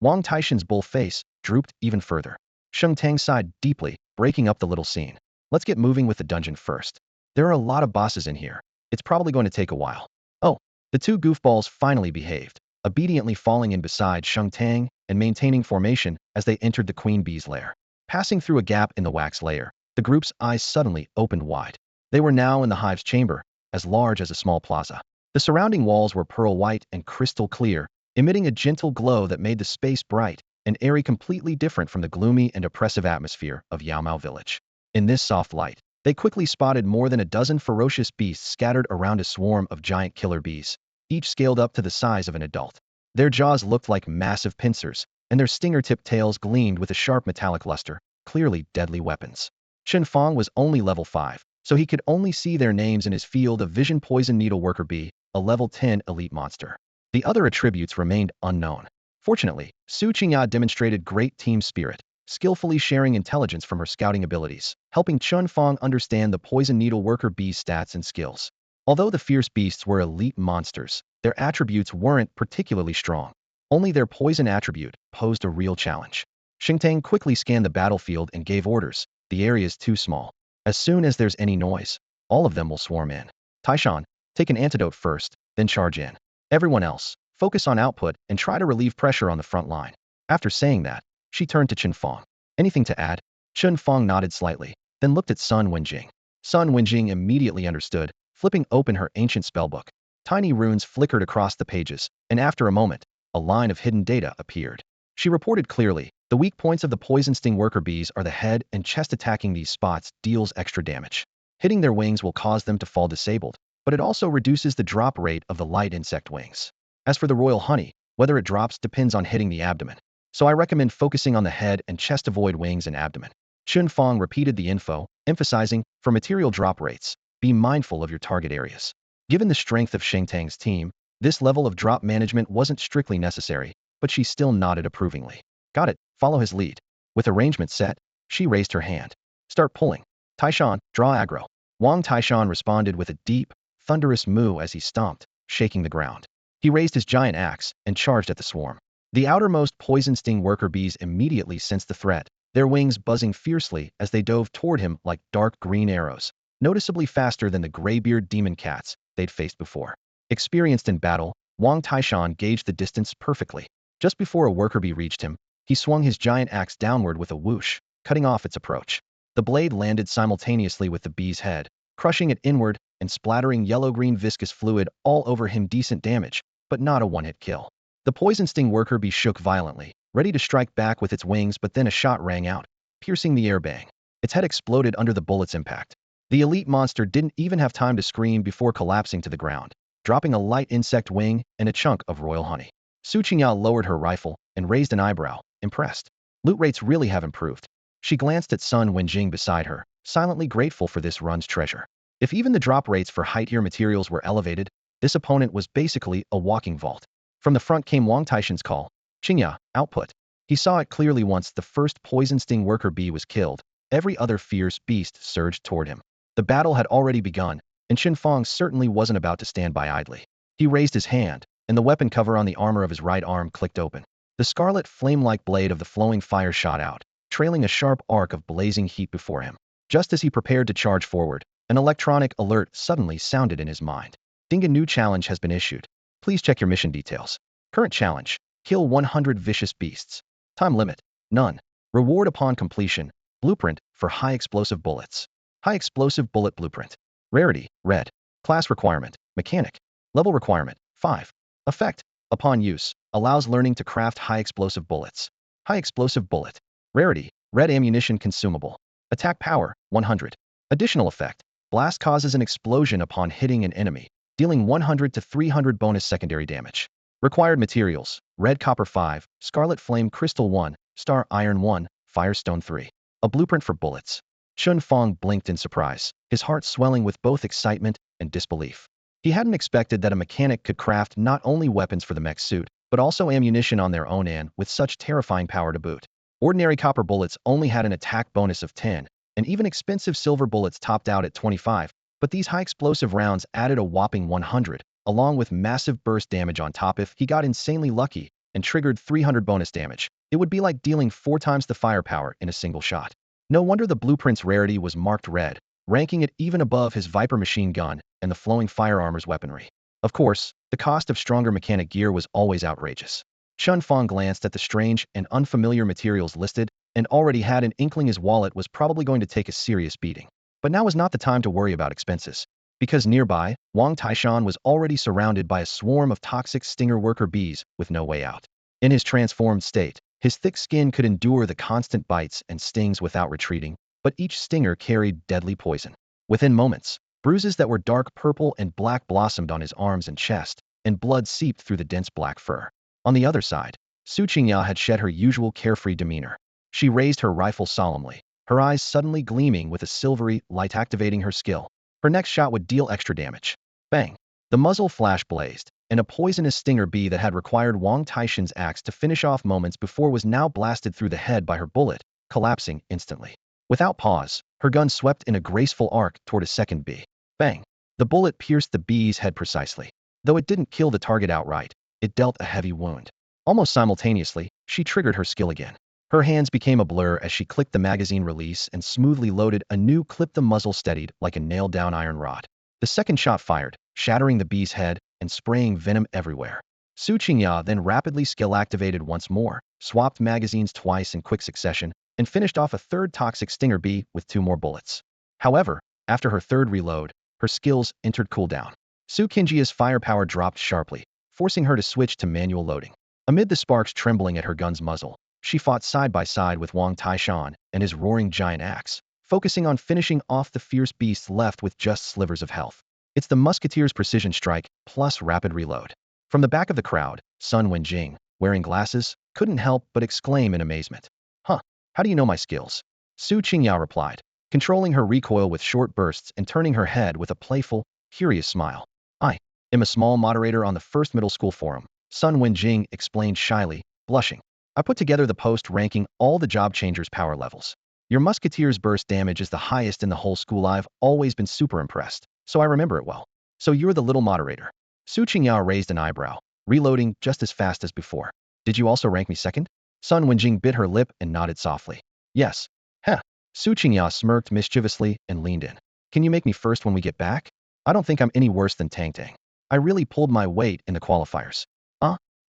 Wang Taishan's bull face drooped even further. Sheng Tang sighed deeply, breaking up the little scene. "Let's get moving with the dungeon first. There are a lot of bosses in here. It's probably going to take a while." "Oh, The two goofballs finally behaved, obediently falling in beside Sheng Tang and maintaining formation as they entered the queen bee's lair. Passing through a gap in the wax layer, the group's eyes suddenly opened wide. They were now in the hive's chamber, as large as a small plaza. The surrounding walls were pearl white and crystal clear, emitting a gentle glow that made the space bright and airy, completely different from the gloomy and oppressive atmosphere of Yaomao village. In this soft light, they quickly spotted more than a dozen ferocious beasts scattered around a swarm of giant killer bees, each scaled up to the size of an adult. Their jaws looked like massive pincers, and their stinger-tipped tails gleamed with a sharp metallic luster, clearly deadly weapons. Chen Fang was only level 5, so he could only see their names in his field of vision. Poison needle worker bee, a level 10 elite monster. The other attributes remained unknown. Fortunately, Su Qingya demonstrated great team spirit, skillfully sharing intelligence from her scouting abilities, helping Chen Fang understand the poison needle worker bee's stats and skills. Although the fierce beasts were elite monsters, their attributes weren't particularly strong. Only their poison attribute posed a real challenge. Xingtang quickly scanned the battlefield and gave orders. The area is too small. As soon as there's any noise, all of them will swarm in. Taishan, take an antidote first, then charge in. Everyone else, focus on output and try to relieve pressure on the front line. After saying that, she turned to Chen Fang. Anything to add? Chen Fang nodded slightly, then looked at Sun Wenjing. Sun Wenjing immediately understood, flipping open her ancient spellbook. Tiny runes flickered across the pages, and after a moment, a line of hidden data appeared. She reported clearly, the weak points of the poison sting worker bees are the head and chest. Attacking these spots deals extra damage. Hitting their wings will cause them to fall disabled, but it also reduces the drop rate of the light insect wings. As for the royal honey, whether it drops depends on hitting the abdomen. So I recommend focusing on the head and chest, avoid wings and abdomen. Chen Fang repeated the info, emphasizing, for material drop rates, be mindful of your target areas. Given the strength of Xingtang's team, this level of drop management wasn't strictly necessary, but she still nodded approvingly. Got it, follow his lead. With arrangement set, she raised her hand. Start pulling. Taishan, draw aggro. Wang Taishan responded with a deep, thunderous moo as he stomped, shaking the ground. He raised his giant axe and charged at the swarm. The outermost poison sting worker bees immediately sensed the threat, their wings buzzing fiercely as they dove toward him like dark green arrows, noticeably faster than the graybeard demon cats they'd faced before. Experienced in battle, Wang Taishan gauged the distance perfectly. Just before a worker bee reached him, he swung his giant axe downward with a whoosh, cutting off its approach. The blade landed simultaneously with the bee's head, crushing it inward and splattering yellow-green viscous fluid all over him. Decent damage, but not a one-hit kill. The poison sting worker bee shook violently, ready to strike back with its wings, but then a shot rang out, piercing the air. Bang. Its head exploded under the bullet's impact. The elite monster didn't even have time to scream before collapsing to the ground, dropping a light insect wing and a chunk of royal honey. Su Qingya lowered her rifle and raised an eyebrow, impressed. Loot rates really have improved. She glanced at Sun Wenjing beside her, silently grateful for this run's treasure. If even the drop rates for high-tier materials were elevated, this opponent was basically a walking vault. From the front came Wang Taishan's call. Qingya, output. He saw it clearly once the first poison sting worker bee was killed. Every other fierce beast surged toward him. The battle had already begun, and Chen Fang certainly wasn't about to stand by idly. He raised his hand, and the weapon cover on the armor of his right arm clicked open. The scarlet flame-like blade of the flowing fire shot out, trailing a sharp arc of blazing heat before him. Just as he prepared to charge forward, an electronic alert suddenly sounded in his mind. Ding, a new challenge has been issued. Please check your mission details. Current challenge: kill 100 vicious beasts. Time limit: none. Reward upon completion: blueprint for high explosive bullets. High explosive bullet blueprint. Rarity: red. Class requirement: mechanic. Level requirement: 5. Effect: upon use, allows learning to craft high explosive bullets. High explosive bullet. Rarity: red ammunition consumable. Attack power: 100. Additional effect: blast causes an explosion upon hitting an enemy, dealing 100 to 300 bonus secondary damage. Required materials: red copper 5, scarlet flame crystal 1, star iron 1, firestone 3. A blueprint for bullets. Chen Fang blinked in surprise, his heart swelling with both excitement and disbelief. He hadn't expected that a mechanic could craft not only weapons for the mech suit, but also ammunition on their own, and with such terrifying power to boot. Ordinary copper bullets only had an attack bonus of 10, and even expensive silver bullets topped out at 25, but these high explosive rounds added a whopping 100, along with massive burst damage on top. If he got insanely lucky and triggered 300 bonus damage, it would be like dealing 4 times the firepower in a single shot. No wonder the blueprint's rarity was marked red, ranking it even above his Viper machine gun and the flowing firearmor's weaponry. Of course, the The cost of stronger mechanic gear was always outrageous. Chen Fang glanced at the strange and unfamiliar materials listed and already had an inkling his wallet was probably going to take a serious beating. But now was not the time to worry about expenses. Because nearby, Wang Taishan was already surrounded by a swarm of toxic stinger worker bees with no way out. In his transformed state, his thick skin could endure the constant bites and stings without retreating, but each stinger carried deadly poison. Within moments, bruises that were dark purple and black blossomed on his arms and chest, and blood seeped through the dense black fur. On the other side, Su Qingya had shed her usual carefree demeanor. She raised her rifle solemnly, her eyes suddenly gleaming with a silvery light activating her skill. Her next shot would deal extra damage. Bang! The muzzle flash blazed, and a poisonous stinger bee that had required Wang Taishan's axe to finish off moments before was now blasted through the head by her bullet, collapsing instantly. Without pause, her gun swept in a graceful arc toward a second bee. Bang! The bullet pierced the bee's head precisely. Though it didn't kill the target outright, it dealt a heavy wound. Almost simultaneously, she triggered her skill again. Her hands became a blur as she clicked the magazine release and smoothly loaded a new clip. The muzzle steadied like a nailed-down iron rod. The second shot fired, shattering the bee's head and spraying venom everywhere. Su Qingya then rapidly skill-activated once more, swapped magazines twice in quick succession, and finished off a third toxic stinger bee with 2 more bullets. However, after her third reload, her skills entered cooldown. Su Qingya's firepower dropped sharply, forcing her to switch to manual loading. Amid the sparks trembling at her gun's muzzle, she fought side by side with Wang Taishan and his roaring giant axe, focusing on finishing off the fierce beasts left with just slivers of health. It's the musketeer's precision strike plus rapid reload. From the back of the crowd, Sun Wenjing, wearing glasses, couldn't help but exclaim in amazement. Huh, how do you know my skills? Su Qingya replied, controlling her recoil with short bursts and turning her head with a playful, curious smile. I am a small moderator on the first middle school forum, Sun Wenjing explained shyly, blushing. I put together the post ranking all the job changers' power levels. Your musketeer's burst damage is the highest in the whole school. I've always been super impressed, so I remember it well. So you're the little moderator. Su Qingya raised an eyebrow, reloading just as fast as before. Did you also rank me second? Sun Wenjing bit her lip and nodded softly. Yes. Heh. Su Qingya smirked mischievously and leaned in. Can you make me first when we get back? I don't think I'm any worse than Tang Tang. I really pulled my weight in the qualifiers.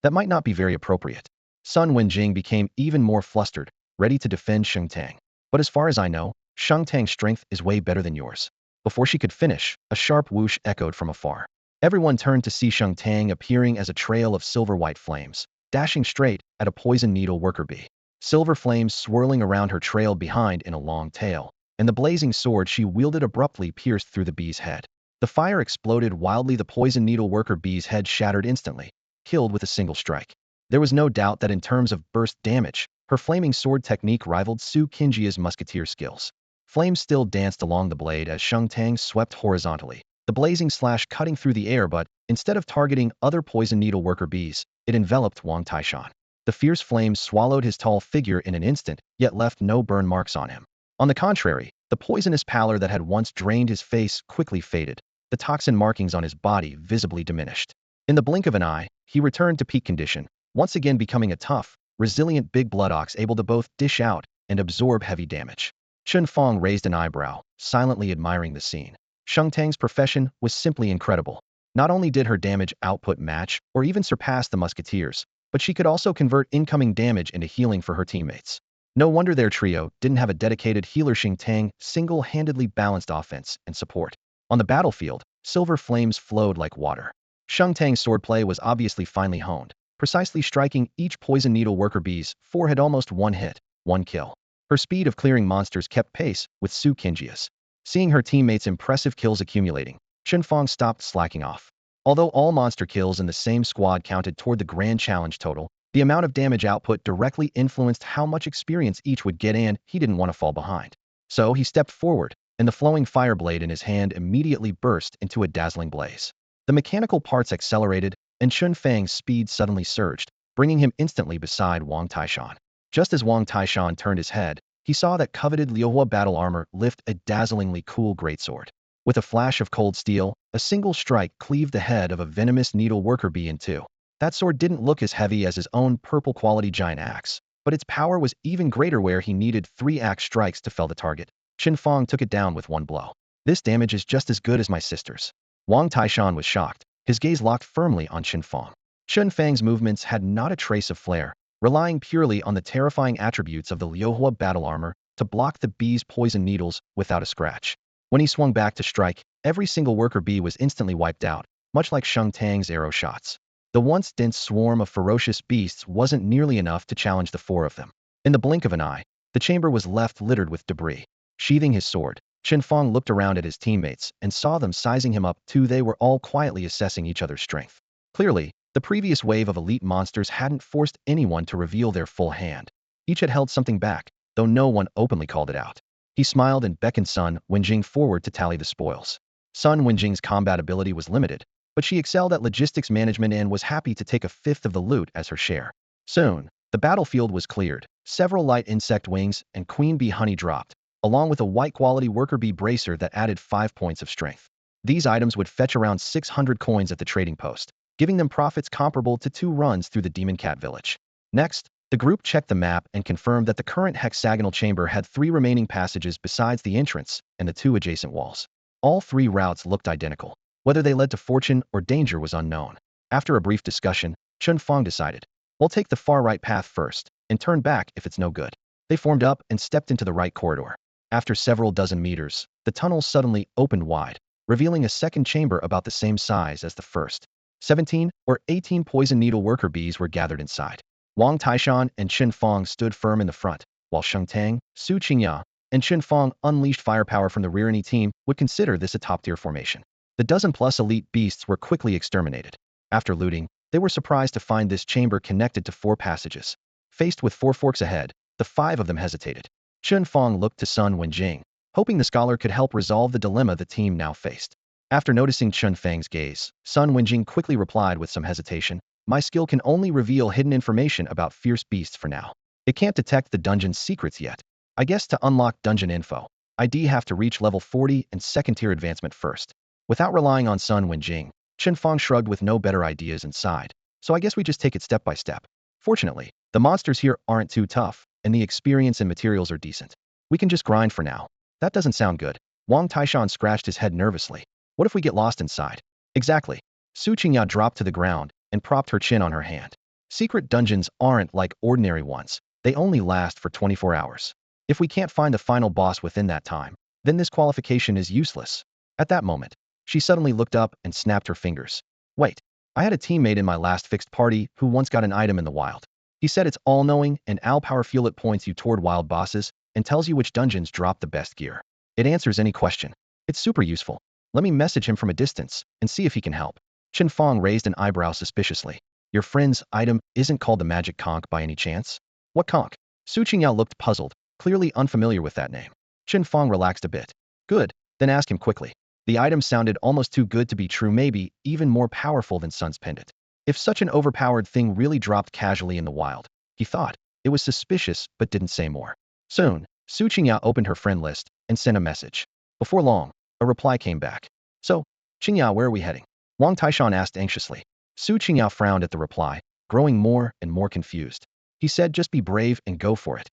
That might not be very appropriate. Sun Wenjing became even more flustered, ready to defend Sheng Tang. But as far as I know, Sheng Tang's strength is way better than yours. Before she could finish, a sharp whoosh echoed from afar. Everyone turned to see Sheng Tang appearing as a trail of silver-white flames, dashing straight at a poison needle worker bee. Silver flames swirling around her trailed behind in a long tail, and the blazing sword she wielded abruptly pierced through the bee's head. The fire exploded wildly. The poison needle worker bee's head shattered instantly, killed with a single strike. There was no doubt that in terms of burst damage, her flaming sword technique rivaled Su Qingya's musketeer skills. Flames still danced along the blade as Sheng Tang swept horizontally, the blazing slash cutting through the air, but instead of targeting other poison needle worker bees, it enveloped Wang Taishan. The fierce flames swallowed his tall figure in an instant, yet left no burn marks on him. On the contrary, the poisonous pallor that had once drained his face quickly faded, the toxin markings on his body visibly diminished. In the blink of an eye, he returned to peak condition, once again becoming a tough, resilient big blood ox able to both dish out and absorb heavy damage. Chen Fang raised an eyebrow, silently admiring the scene. Sheng Tang's profession was simply incredible. Not only did her damage output match or even surpass the musketeers, but she could also convert incoming damage into healing for her teammates. No wonder their trio didn't have a dedicated healer. Sheng Tang single-handedly balanced offense and support. On the battlefield, silver flames flowed like water. Sheng Tang's swordplay was obviously finely honed, precisely striking each poison needle worker bee's forehead almost one hit, one kill. Her speed of clearing monsters kept pace with Su Qingya's. Seeing her teammates' impressive kills accumulating, Chen Fang stopped slacking off. Although all monster kills in the same squad counted toward the grand challenge total, the amount of damage output directly influenced how much experience each would get, and he didn't want to fall behind. So he stepped forward, and the flowing fire blade in his hand immediately burst into a dazzling blaze. The mechanical parts accelerated, and Chen Fang's speed suddenly surged, bringing him instantly beside Wang Taishan. Just as Wang Taishan turned his head, he saw that coveted Liuhua battle armor lift a dazzlingly cool greatsword. With a flash of cold steel, a single strike cleaved the head of a venomous needle worker bee in two. That sword didn't look as heavy as his own purple-quality giant axe, but its power was even greater where he needed 3 axe strikes to fell the target. Chen Fang took it down with one blow. This damage is just as good as my sister's. Wang Taishan was shocked, his gaze locked firmly on Chen Fang. Chen Fang's movements had not a trace of flair, relying purely on the terrifying attributes of the Liuhua battle armor to block the bee's poison needles without a scratch. When he swung back to strike, every single worker bee was instantly wiped out, much like Sheng Tang's arrow shots. The once dense swarm of ferocious beasts wasn't nearly enough to challenge the four of them. In the blink of an eye, the chamber was left littered with debris. Sheathing his sword, Chen Fang looked around at his teammates and saw them sizing him up too. They were all quietly assessing each other's strength. Clearly, the previous wave of elite monsters hadn't forced anyone to reveal their full hand. Each had held something back, though no one openly called it out. He smiled and beckoned Sun Wenjing forward to tally the spoils. Sun Wenjing's combat ability was limited, but she excelled at logistics management and was happy to take a fifth of the loot as her share. Soon, the battlefield was cleared. Several light insect wings and queen bee honey dropped, along with a white-quality worker bee bracer that added 5 points of strength. These items would fetch around 600 coins at the trading post, giving them profits comparable to 2 runs through the Demon Cat Village. Next, the group checked the map and confirmed that the current hexagonal chamber had 3 remaining passages besides the entrance and the 2 adjacent walls. All 3 routes looked identical. Whether they led to fortune or danger was unknown. After a brief discussion, Chen Fang decided, "We'll take the far right path first, and turn back if it's no good." They formed up and stepped into the right corridor. After several dozen meters, the tunnel suddenly opened wide, revealing a second chamber about the same size as the first. 17 or 18 poison needle worker bees were gathered inside. Wang Taishan and Chen Fang stood firm in the front, while Sheng Tang, Su Qingya, and Chen Fang unleashed firepower from the rear. Any team would consider this a top-tier formation. The dozen-plus elite beasts were quickly exterminated. After looting, they were surprised to find this chamber connected to 4 passages. Faced with 4 forks ahead, the 5 of them hesitated. Chen Fang looked to Sun Wenjing, hoping the scholar could help resolve the dilemma the team now faced. After noticing Chen Fang's gaze, Sun Wenjing quickly replied with some hesitation, "My skill can only reveal hidden information about fierce beasts for now. It can't detect the dungeon's secrets yet. I guess to unlock dungeon info, I'd have to reach level 40 and second-tier advancement first." Without relying on Sun Wenjing, Chen Fang shrugged with no better ideas and sighed. "So I guess we just take it step by step. Fortunately, the monsters here aren't too tough, and the experience and materials are decent. We can just grind for now." "That doesn't sound good." Wang Taishan scratched his head nervously. "What if we get lost inside?" "Exactly." Su Qingya dropped to the ground and propped her chin on her hand. "Secret dungeons aren't like ordinary ones. They only last for 24 hours. If we can't find the final boss within that time, then this qualification is useless." At that moment, she suddenly looked up and snapped her fingers. "Wait, I had a teammate in my last fixed party who once got an item in the wild. He said it's all-knowing and power fuel. It points you toward wild bosses and tells you which dungeons drop the best gear. It answers any question. It's super useful. Let me message him from a distance and see if he can help." Chen Fang raised an eyebrow suspiciously. "Your friend's item isn't called the magic conch by any chance?" "What conch?" Su Qingya looked puzzled, clearly unfamiliar with that name. Chen Fang relaxed a bit. "Good, then ask him quickly." The item sounded almost too good to be true, maybe even more powerful than Sun's pendant. If such an overpowered thing really dropped casually in the wild, he thought, it was suspicious but didn't say more. Soon, Su Qingya opened her friend list and sent a message. Before long, a reply came back. "So, Qingya, where are we heading?" Wang Taishan asked anxiously. Su Qingya frowned at the reply, growing more and more confused. He said, "Just be brave and go for it."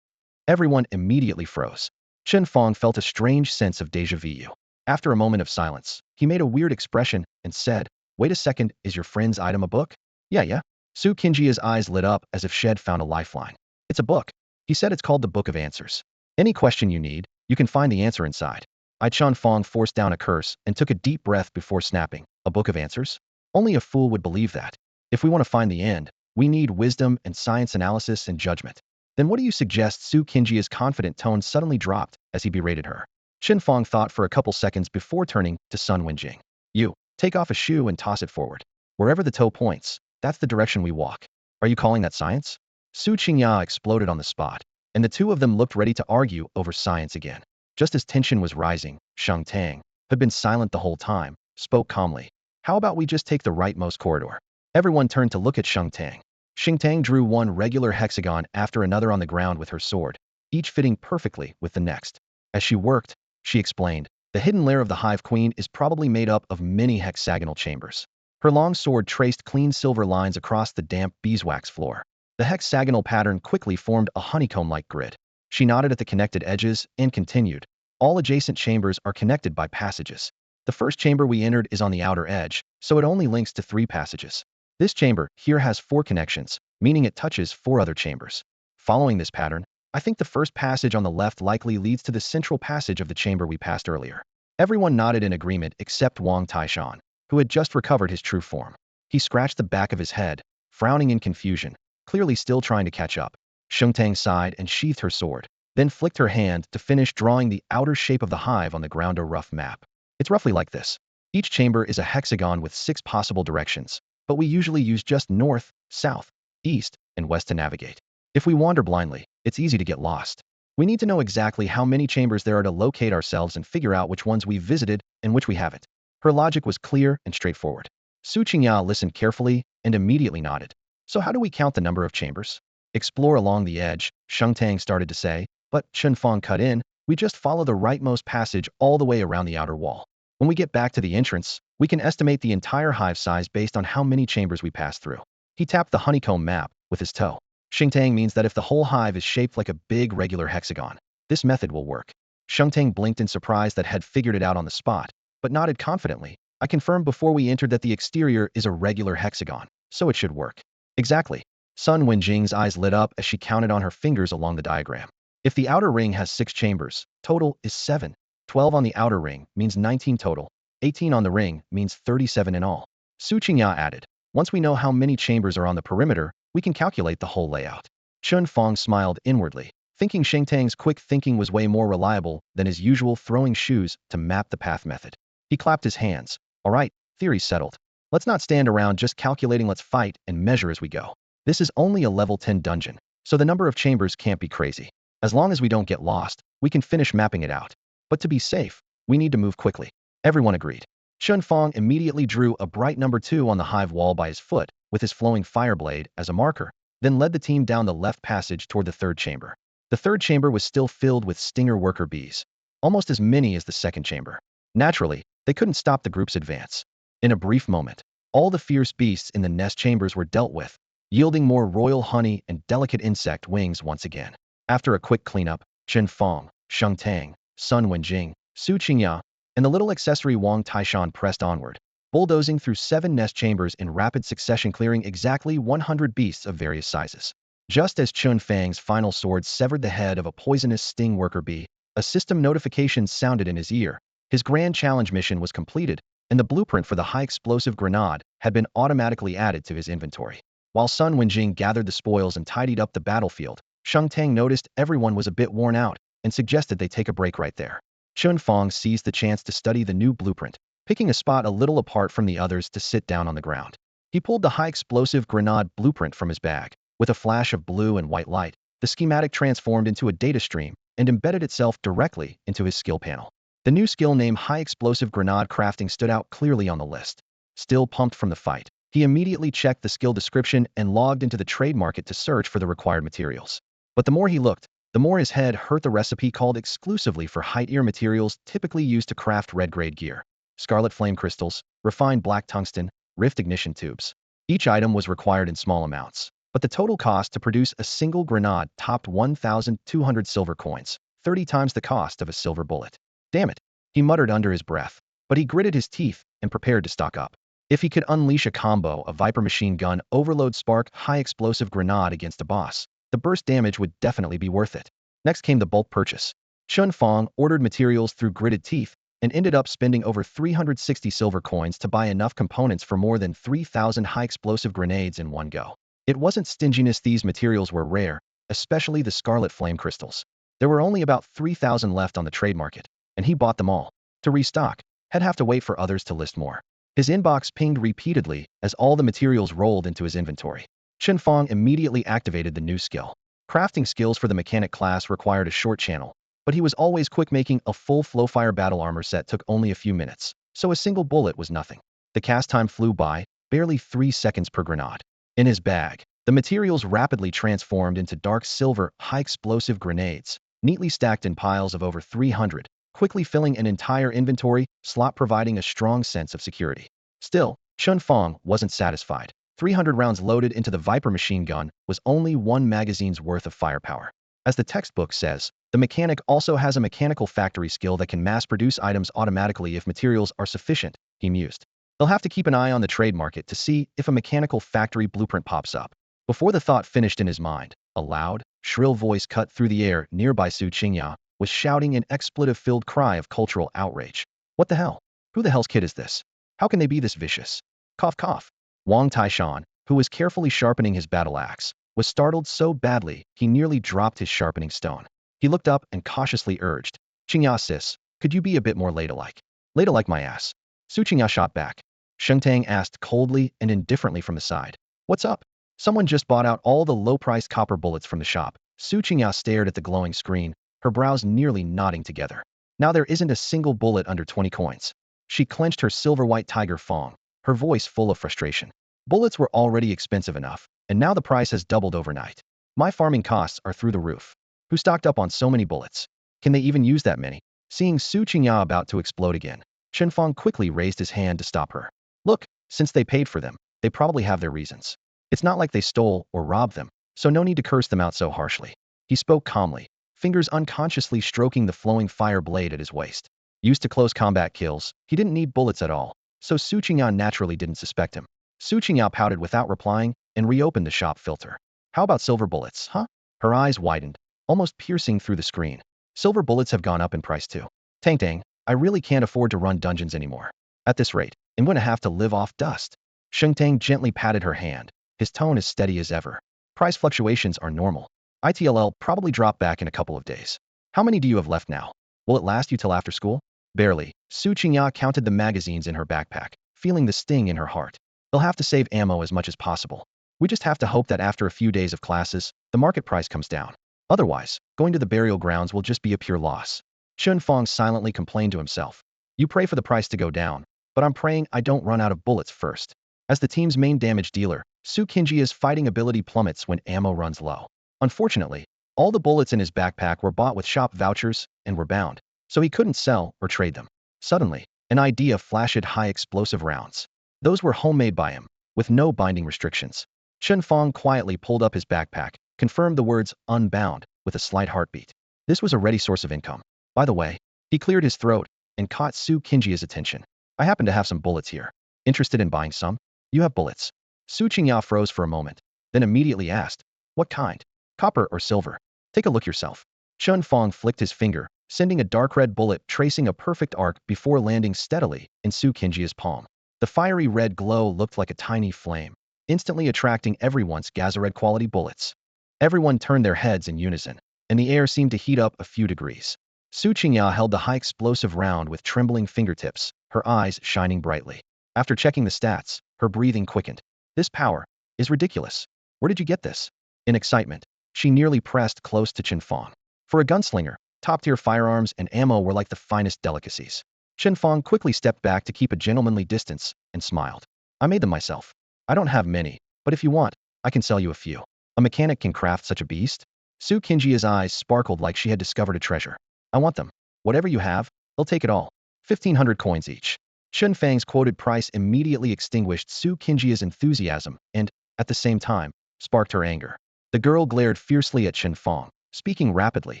Everyone immediately froze. Chen Fang felt a strange sense of déjà vu. After a moment of silence, he made a weird expression and said, "Wait a second, is your friend's item a book?" Yeah. Su Qingjia's eyes lit up as if she'd found a lifeline. "It's a book." He said, "It's called the Book of Answers. Any question you need, you can find the answer inside." Chen Fang forced down a curse and took a deep breath before snapping, "A book of answers? Only a fool would believe that. If we want to find the end, we need wisdom and science analysis and judgment." "Then what do you suggest?" Su Qingjia's confident tone suddenly dropped as he berated her. Chen Fang thought for a couple seconds before turning to Sun Wenjing. "You, take off a shoe and toss it forward. Wherever the toe points, that's the direction we walk." "Are you calling that science?" Su Qingya exploded on the spot, and the two of them looked ready to argue over science again. Just as tension was rising, Sheng Tang, who had been silent the whole time, spoke calmly. "How about we just take the rightmost corridor?" Everyone turned to look at Sheng Tang. Sheng Tang drew one regular hexagon after another on the ground with her sword, each fitting perfectly with the next. As she worked, she explained, "The hidden lair of the Hive Queen is probably made up of many hexagonal chambers." Her long sword traced clean silver lines across the damp beeswax floor. The hexagonal pattern quickly formed a honeycomb-like grid. She nodded at the connected edges and continued, "All adjacent chambers are connected by passages. The first chamber we entered is on the outer edge, so it only links to 3 passages. This chamber here has 4 connections, meaning it touches 4 other chambers. Following this pattern, I think the first passage on the left likely leads to the central passage of the chamber we passed earlier. Everyone nodded in agreement except Wang Taishan, who had just recovered his true form. He scratched the back of his head, frowning in confusion, clearly still trying to catch up. Shengtang sighed and sheathed her sword, then flicked her hand to finish drawing the outer shape of the hive on the ground, a rough map. It's roughly like this. Each chamber is a hexagon with 6 possible directions, but we usually use just north, south, east, and west to navigate. If we wander blindly, it's easy to get lost. We need to know exactly how many chambers there are to locate ourselves and figure out which ones we've visited and which we haven't. Her logic was clear and straightforward. Su Qingya listened carefully and immediately nodded. So how do we count the number of chambers? Explore along the edge, Shengtang started to say, but Chen Fang cut in, we just follow the rightmost passage all the way around the outer wall. When we get back to the entrance, we can estimate the entire hive size based on how many chambers we pass through. He tapped the honeycomb map with his toe. Shengtang means that if the whole hive is shaped like a big regular hexagon, this method will work. Shengtang blinked in surprise that had figured it out on the spot, but nodded confidently. I confirmed before we entered that the exterior is a regular hexagon, so it should work. Exactly. Sun Wenjing's eyes lit up as she counted on her fingers along the diagram. If the outer ring has 6 chambers, total is 7. 12 on the outer ring means 19 total. 18 on the ring means 37 in all. Su Qingya added, once we know how many chambers are on the perimeter, we can calculate the whole layout. Chen Fang smiled inwardly, thinking Shengtang's quick thinking was way more reliable than his usual throwing shoes to map the path method. He clapped his hands. All right, theory's settled. Let's not stand around just calculating, let's fight and measure as we go. This is only a level 10 dungeon, so the number of chambers can't be crazy. As long as we don't get lost, we can finish mapping it out. But to be safe, we need to move quickly. Everyone agreed. Chen Fang immediately drew a bright number 2 on the hive wall by his foot, with his flowing fireblade as a marker, then led the team down the left passage toward the 3rd chamber. The 3rd chamber was still filled with stinger worker bees, almost as many as the 2nd chamber. Naturally, they couldn't stop the group's advance. In a brief moment, all the fierce beasts in the nest chambers were dealt with, yielding more royal honey and delicate insect wings once again. After a quick cleanup, Chen Fang, Shengtang, Sun Wenjing, Su Qingya, and the little accessory Wang Taishan pressed onward, bulldozing through 7 nest chambers in rapid succession, clearing exactly 100 beasts of various sizes. Just as Chen Fang's final sword severed the head of a poisonous sting worker bee, a system notification sounded in his ear. His grand challenge mission was completed, and the blueprint for the high-explosive grenade had been automatically added to his inventory. While Sun Wenjing gathered the spoils and tidied up the battlefield, Shengtang noticed everyone was a bit worn out and suggested they take a break right there. Chen Fang seized the chance to study the new blueprint, picking a spot a little apart from the others to sit down on the ground. He pulled the high-explosive grenade blueprint from his bag. With a flash of blue and white light, the schematic transformed into a data stream and embedded itself directly into his skill panel. The new skill name High Explosive Grenade Crafting stood out clearly on the list. Still pumped from the fight, he immediately checked the skill description and logged into the trade market to search for the required materials. But the more he looked, the more his head hurt. The recipe called exclusively for height ear materials typically used to craft red-grade gear. Scarlet flame crystals, refined black tungsten, rift ignition tubes. Each item was required in small amounts, but the total cost to produce a single grenade topped 1,200 silver coins, 30 times the cost of a silver bullet. Damn it, he muttered under his breath, but he gritted his teeth and prepared to stock up. If he could unleash a combo of Viper machine gun overload spark high explosive grenade against a boss, the burst damage would definitely be worth it. Next came the bulk purchase. Chen Fang ordered materials through gritted teeth and ended up spending over 360 silver coins to buy enough components for more than 3,000 high explosive grenades in one go. It wasn't stinginess, these materials were rare, especially the scarlet flame crystals. There were only about 3,000 left on the trade market, and he bought them all. To restock, he'd have to wait for others to list more. His inbox pinged repeatedly as all the materials rolled into his inventory. Chen Fang immediately activated the new skill. Crafting skills for the mechanic class required a short channel, but he was always quick. Making a full Flowfire battle armor set took only a few minutes, so a single bullet was nothing. The cast time flew by, barely 3 seconds per grenade. In his bag, the materials rapidly transformed into dark silver high-explosive grenades, neatly stacked in piles of over 300, quickly filling an entire inventory slot, providing a strong sense of security. Still, Chen Fang wasn't satisfied. 300 rounds loaded into the Viper machine gun was only 1 magazine's worth of firepower. As the textbook says, the mechanic also has a mechanical factory skill that can mass-produce items automatically if materials are sufficient, he mused. They'll have to keep an eye on the trade market to see if a mechanical factory blueprint pops up. Before the thought finished in his mind, a loud, shrill voice cut through the air nearby. Su Qingya was shouting an expletive-filled cry of cultural outrage. What the hell? Who the hell's kid is this? How can they be this vicious? Cough cough. Wang Taishan, who was carefully sharpening his battle axe, was startled so badly he nearly dropped his sharpening stone. He looked up and cautiously urged, Qingya sis, could you be a bit more ladylike? Ladylike my ass. Su Qingya shot back. Chen Fang asked coldly and indifferently from the side. What's up? Someone just bought out all the low-priced copper bullets from the shop. Su Qingya stared at the glowing screen, her brows nearly knotting together. Now there isn't a single bullet under 20 coins. She clenched her silver-white tiger fang, her voice full of frustration. Bullets were already expensive enough, and now the price has doubled overnight. My farming costs are through the roof. Who stocked up on so many bullets? Can they even use that many? Seeing Su Qingya about to explode again, Chen Fang quickly raised his hand to stop her. Look, since they paid for them, they probably have their reasons. It's not like they stole or robbed them, so no need to curse them out so harshly. He spoke calmly, fingers unconsciously stroking the flowing fire blade at his waist. Used to close combat kills, he didn't need bullets at all, so Su Qingya naturally didn't suspect him. Su Qingya pouted without replying and reopened the shop filter. How about silver bullets, huh? Her eyes widened, almost piercing through the screen. Silver bullets have gone up in price too. Tang, I really can't afford to run dungeons anymore. At this rate, I'm going to have to live off dust. Sheng Tang gently patted her hand, his tone as steady as ever. Price fluctuations are normal. ITLL probably drop back in a couple of days. How many do you have left now? Will it last you till after school? Barely. Su Qingya counted the magazines in her backpack, feeling the sting in her heart. They'll have to save ammo as much as possible. We just have to hope that after a few days of classes, the market price comes down. Otherwise, going to the burial grounds will just be a pure loss. Chen Fang silently complained to himself. You pray for the price to go down, but I'm praying I don't run out of bullets first. As the team's main damage dealer, Su Qingya's fighting ability plummets when ammo runs low. Unfortunately, all the bullets in his backpack were bought with shop vouchers and were bound, so he couldn't sell or trade them. Suddenly, an idea flashed: high explosive rounds. Those were homemade by him, with no binding restrictions. Chen Fang quietly pulled up his backpack, confirmed the words unbound with a slight heartbeat. This was a ready source of income. By the way, he cleared his throat and caught Su Qingya's attention. I happen to have some bullets here. Interested in buying some? You have bullets. Su Qingya froze for a moment, then immediately asked, what kind? Copper or silver? Take a look yourself. Chen Fang flicked his finger, sending a dark red bullet tracing a perfect arc before landing steadily in Su Qingya's palm. The fiery red glow looked like a tiny flame, instantly attracting everyone's Gazared quality bullets. Everyone turned their heads in unison, and the air seemed to heat up a few degrees. Su Qingya held the high explosive round with trembling fingertips, her eyes shining brightly. After checking the stats, her breathing quickened. This power is ridiculous. Where did you get this? In excitement, she nearly pressed close to Chen Fang. For a gunslinger, top-tier firearms and ammo were like the finest delicacies. Chen Fang quickly stepped back to keep a gentlemanly distance and smiled. I made them myself. I don't have many, but if you want, I can sell you a few. A mechanic can craft such a beast? Su Qingya's eyes sparkled like she had discovered a treasure. I want them. Whatever you have, they'll take it all. 1,500 coins each. Chen Fang's quoted price immediately extinguished Su Qingya's enthusiasm and, at the same time, sparked her anger. The girl glared fiercely at Chen Fang, speaking rapidly.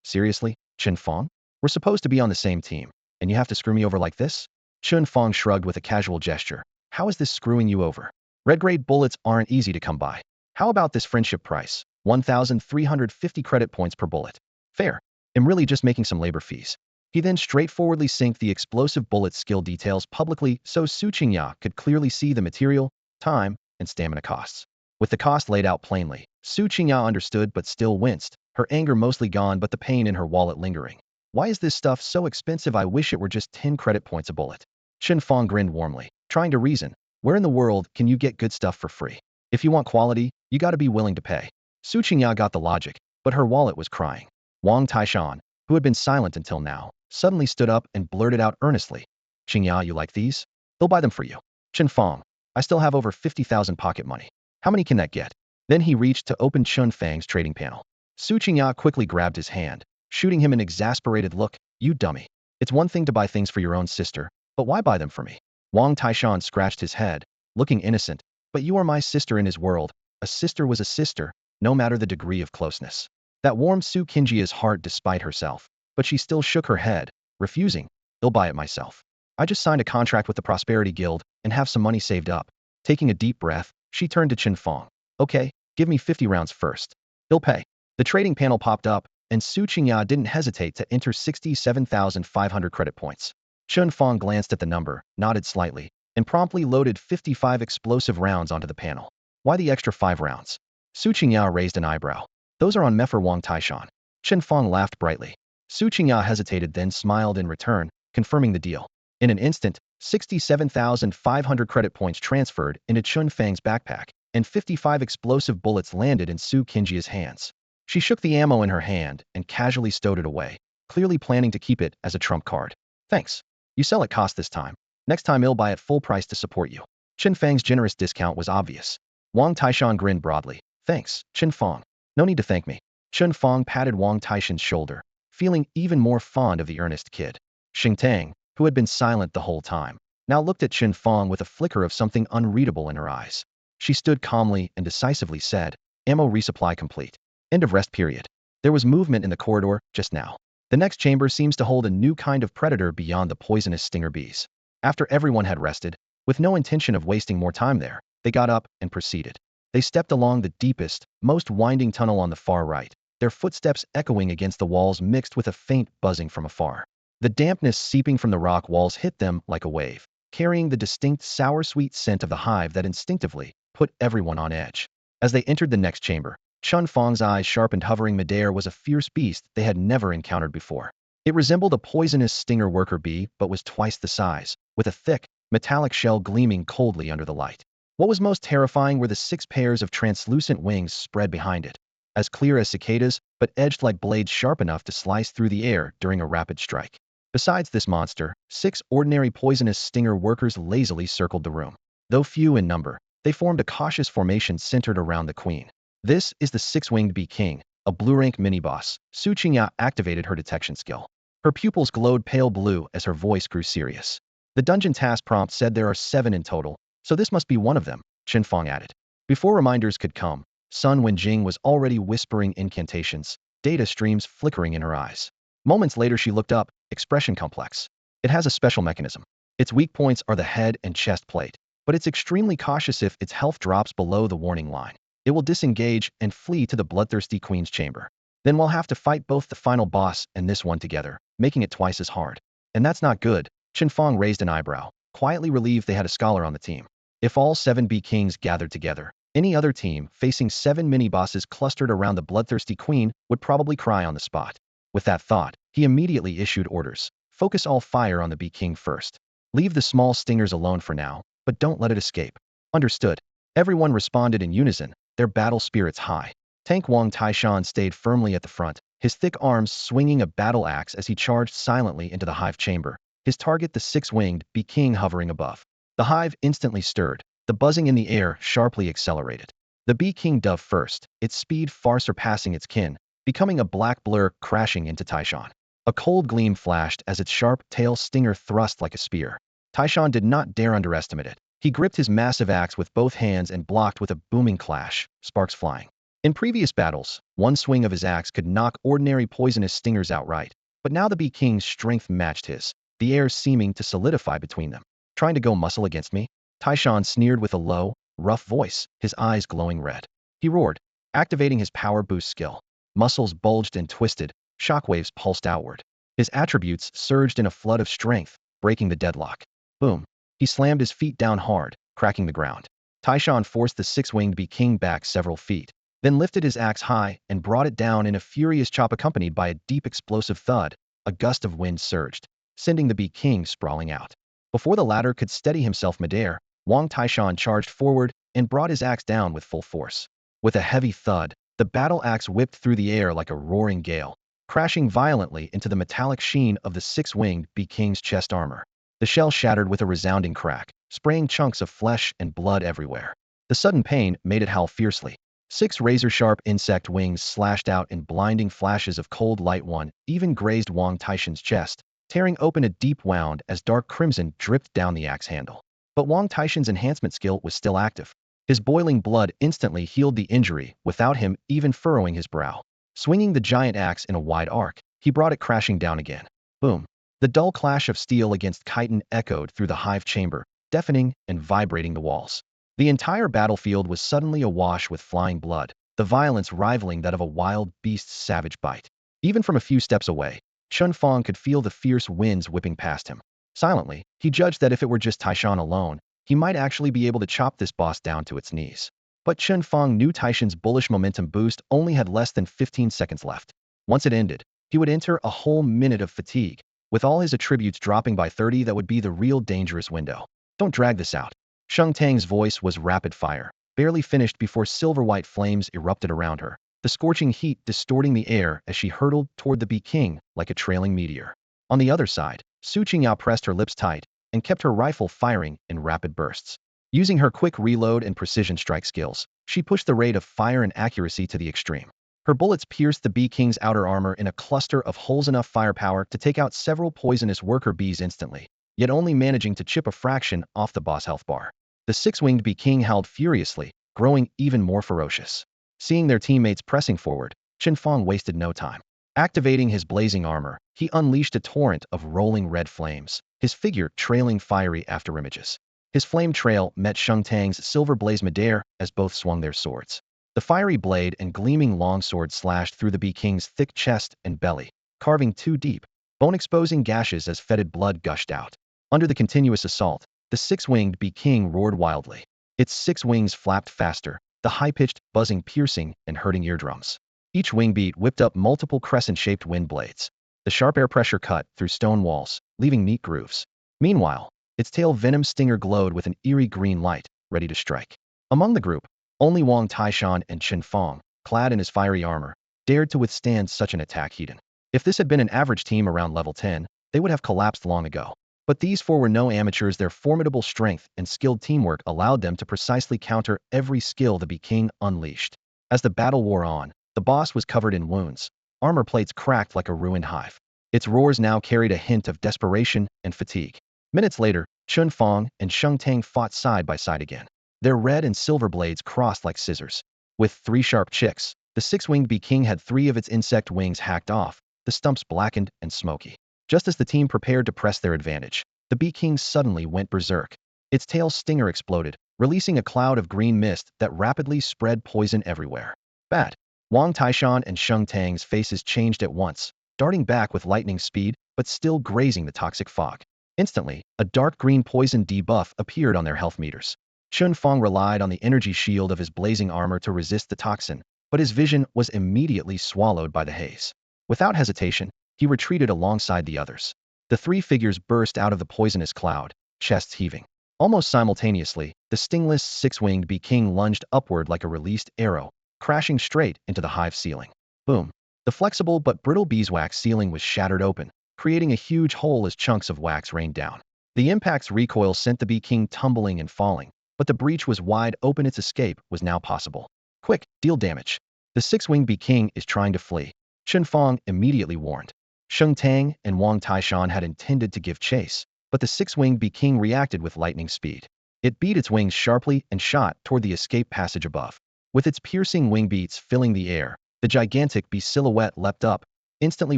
Seriously, Chen Fang? We're supposed to be on the same team, and you have to screw me over like this? Chen Fang shrugged with a casual gesture. How is this screwing you over? Red-grade bullets aren't easy to come by. How about this friendship price? 1,350 credit points per bullet. Fair. I'm really just making some labor fees. He then straightforwardly synced the explosive bullet skill details publicly so Su Qingya could clearly see the material, time, and stamina costs. With the cost laid out plainly, Su Qingya understood but still winced, her anger mostly gone but the pain in her wallet lingering. Why is this stuff so expensive? I wish it were just 10 credit points a bullet. Chen Fang grinned warmly, trying to reason. Where in the world can you get good stuff for free? If you want quality, you gotta be willing to pay. Su Qingya got the logic, but her wallet was crying. Wang Taishan, who had been silent until now, suddenly stood up and blurted out earnestly. Qingya, you like these? They'll buy them for you. Chen Fang, I still have over 50,000 pocket money. How many can that get? Then he reached to open Chen Fang's trading panel. Su Qingya quickly grabbed his hand, shooting him an exasperated look. You dummy. It's one thing to buy things for your own sister, but why buy them for me? Wang Taishan scratched his head, looking innocent. But you are my sister in his world. A sister was a sister, no matter the degree of closeness. That warmed Su Qingya's heart despite herself, but she still shook her head, refusing. I'll buy it myself. I just signed a contract with the Prosperity Guild and have some money saved up. Taking a deep breath, she turned to Chen Fang. Okay, give me 50 rounds first. He'll pay. The trading panel popped up, and Su Qingya didn't hesitate to enter 67,500 credit points. Chen Fang glanced at the number, nodded slightly, and promptly loaded 55 explosive rounds onto the panel. Why the extra 5 rounds? Su Qingya raised an eyebrow. Those are on me for Wang Taishan. Chen Fang laughed brightly. Su Qingya hesitated, then smiled in return, confirming the deal. In an instant, 67,500 credit points transferred into Chen Fang's backpack, and 55 explosive bullets landed in Su Qingya's hands. She shook the ammo in her hand and casually stowed it away, clearly planning to keep it as a trump card. Thanks. You sell at cost this time. Next time I'll buy at full price to support you. Chen Fang's generous discount was obvious. Wang Taishan grinned broadly. Thanks, Chen Fang. No need to thank me. Chen Fang patted Wang Taishan's shoulder, feeling even more fond of the earnest kid. Xingtang, who had been silent the whole time, now looked at Chen Fang with a flicker of something unreadable in her eyes. She stood calmly and decisively said, ammo resupply complete. End of rest period. There was movement in the corridor just now. The next chamber seems to hold a new kind of predator beyond the poisonous stinger bees. After everyone had rested, with no intention of wasting more time there, they got up and proceeded. They stepped along the deepest, most winding tunnel on the far right, their footsteps echoing against the walls mixed with a faint buzzing from afar. The dampness seeping from the rock walls hit them like a wave, carrying the distinct sour-sweet scent of the hive that instinctively put everyone on edge. As they entered the next chamber, Chen Fang's eyes sharpened. Hovering midair was a fierce beast they had never encountered before. It resembled a poisonous stinger worker bee but was twice the size, with a thick, metallic shell gleaming coldly under the light. What was most terrifying were the 6 pairs of translucent wings spread behind it, as clear as cicadas but edged like blades sharp enough to slice through the air during a rapid strike. Besides this monster, 6 ordinary poisonous stinger workers lazily circled the room. Though few in number, they formed a cautious formation centered around the queen. This is the 6-winged bee king, a blue-rank mini-boss. Su Qingya activated her detection skill. Her pupils glowed pale blue as her voice grew serious. The dungeon task prompt said there are 7 in total, so this must be one of them, Chen Fang added. Before reminders could come, Sun Wenjing was already whispering incantations, data streams flickering in her eyes. Moments later she looked up, expression complex. It has a special mechanism. Its weak points are the head and chest plate, but it's extremely cautious if its health drops below the warning line. It will disengage and flee to the bloodthirsty queen's chamber. Then we'll have to fight both the final boss and this one together, making it twice as hard. And that's not good. Chen Fang raised an eyebrow, quietly relieved they had a scholar on the team. If all 7 bee kings gathered together, any other team facing 7 mini-bosses clustered around the bloodthirsty queen would probably cry on the spot. With that thought, he immediately issued orders. Focus all fire on the bee king first. Leave the small stingers alone for now, but don't let it escape. Understood. Everyone responded in unison, their battle spirits high. Tank Wang Taishan stayed firmly at the front, his thick arms swinging a battle axe as he charged silently into the hive chamber, his target the 6-winged bee king hovering above. The hive instantly stirred, the buzzing in the air sharply accelerated. The bee king dove first, its speed far surpassing its kin, becoming a black blur crashing into Taishan. A cold gleam flashed as its sharp tail stinger thrust like a spear. Taishan did not dare underestimate it. He gripped his massive axe with both hands and blocked with a booming clash, sparks flying. In previous battles, one swing of his axe could knock ordinary poisonous stingers outright, but now the bee king's strength matched his, the air seeming to solidify between them. Trying to go muscle against me? Taishan sneered with a low, rough voice, his eyes glowing red. He roared, activating his power boost skill. Muscles bulged and twisted, shockwaves pulsed outward. His attributes surged in a flood of strength, breaking the deadlock. Boom. He slammed his feet down hard, cracking the ground. Taishan forced the 6-winged bee king back several feet, then lifted his axe high and brought it down in a furious chop accompanied by a deep explosive thud. A gust of wind surged, sending the bee king sprawling out. Before the latter could steady himself midair, Wang Taishan charged forward and brought his axe down with full force. With a heavy thud, the battle axe whipped through the air like a roaring gale, crashing violently into the metallic sheen of the 6-winged bee king's chest armor. The shell shattered with a resounding crack, spraying chunks of flesh and blood everywhere. The sudden pain made it howl fiercely. 6 razor-sharp insect wings slashed out in blinding flashes of cold light. One even grazed Wang Taishan's chest, tearing open a deep wound as dark crimson dripped down the axe handle. But Wang Taishan's enhancement skill was still active. His boiling blood instantly healed the injury without him even furrowing his brow. Swinging the giant axe in a wide arc, he brought it crashing down again. Boom. The dull clash of steel against chitin echoed through the hive chamber, deafening and vibrating the walls. The entire battlefield was suddenly awash with flying blood, the violence rivaling that of a wild beast's savage bite. Even from a few steps away, Chen Fang could feel the fierce winds whipping past him. Silently, he judged that if it were just Taishan alone, he might actually be able to chop this boss down to its knees. But Chen Fang knew Taishan's bullish momentum boost only had less than 15 seconds left. Once it ended, he would enter a whole minute of fatigue. With all his attributes dropping by 30, that would be the real dangerous window. Don't drag this out. Sheng Tang's voice was rapid fire, barely finished before silver-white flames erupted around her, the scorching heat distorting the air as she hurtled toward the Bee King like a trailing meteor. On the other side, Su Qingyao pressed her lips tight and kept her rifle firing in rapid bursts. Using her quick reload and precision strike skills, she pushed the rate of fire and accuracy to the extreme. Her bullets pierced the Bee King's outer armor in a cluster of holes, enough firepower to take out several poisonous worker bees instantly, yet only managing to chip a fraction off the boss health bar. The six-winged Bee King howled furiously, growing even more ferocious. Seeing their teammates pressing forward, Chen Fang wasted no time. Activating his blazing armor, he unleashed a torrent of rolling red flames, his figure trailing fiery afterimages. His flame trail met Sheng Tang's silver blaze midair as both swung their swords. The fiery blade and gleaming longsword slashed through the Bee King's thick chest and belly, carving two deep, bone-exposing gashes as fetid blood gushed out. Under the continuous assault, the six-winged Bee King roared wildly. Its six wings flapped faster, the high-pitched, buzzing piercing and hurting eardrums. Each wing beat whipped up multiple crescent-shaped wind blades. The sharp air pressure cut through stone walls, leaving neat grooves. Meanwhile, its tail venom stinger glowed with an eerie green light, ready to strike. Among the group, only Wang Taishan and Chen Fang, clad in his fiery armor, dared to withstand such an attack heat. If this had been an average team around level 10, they would have collapsed long ago. But these four were no amateurs. Their formidable strength and skilled teamwork allowed them to precisely counter every skill the Bee King unleashed. As the battle wore on, the boss was covered in wounds, armor plates cracked like a ruined hive. Its roars now carried a hint of desperation and fatigue. Minutes later, Chen Fang and Sheng Tang fought side by side again. Their red and silver blades crossed like scissors. With three sharp chicks, the six-winged Bee King had three of its insect wings hacked off, the stumps blackened and smoky. Just as the team prepared to press their advantage, the Bee King suddenly went berserk. Its tail stinger exploded, releasing a cloud of green mist that rapidly spread poison everywhere. Bad. Wang Taishan and Sheng Tang's faces changed at once, darting back with lightning speed, but still grazing the toxic fog. Instantly, a dark green poison debuff appeared on their health meters. Chen Fang relied on the energy shield of his blazing armor to resist the toxin, but his vision was immediately swallowed by the haze. Without hesitation, he retreated alongside the others. The three figures burst out of the poisonous cloud, chests heaving. Almost simultaneously, the stingless six-winged Bee King lunged upward like a released arrow, crashing straight into the hive ceiling. Boom! The flexible but brittle beeswax ceiling was shattered open, creating a huge hole as chunks of wax rained down. The impact's recoil sent the Bee King tumbling and falling, but the breach was wide open. Its escape was now possible. Quick, deal damage. The six-winged Bee King is trying to flee, Chen Fang immediately warned. Sheng Tang and Wang Taishan had intended to give chase, but the six-winged Bee King reacted with lightning speed. It beat its wings sharply and shot toward the escape passage above. With its piercing wing beats filling the air, the gigantic bee silhouette leapt up, instantly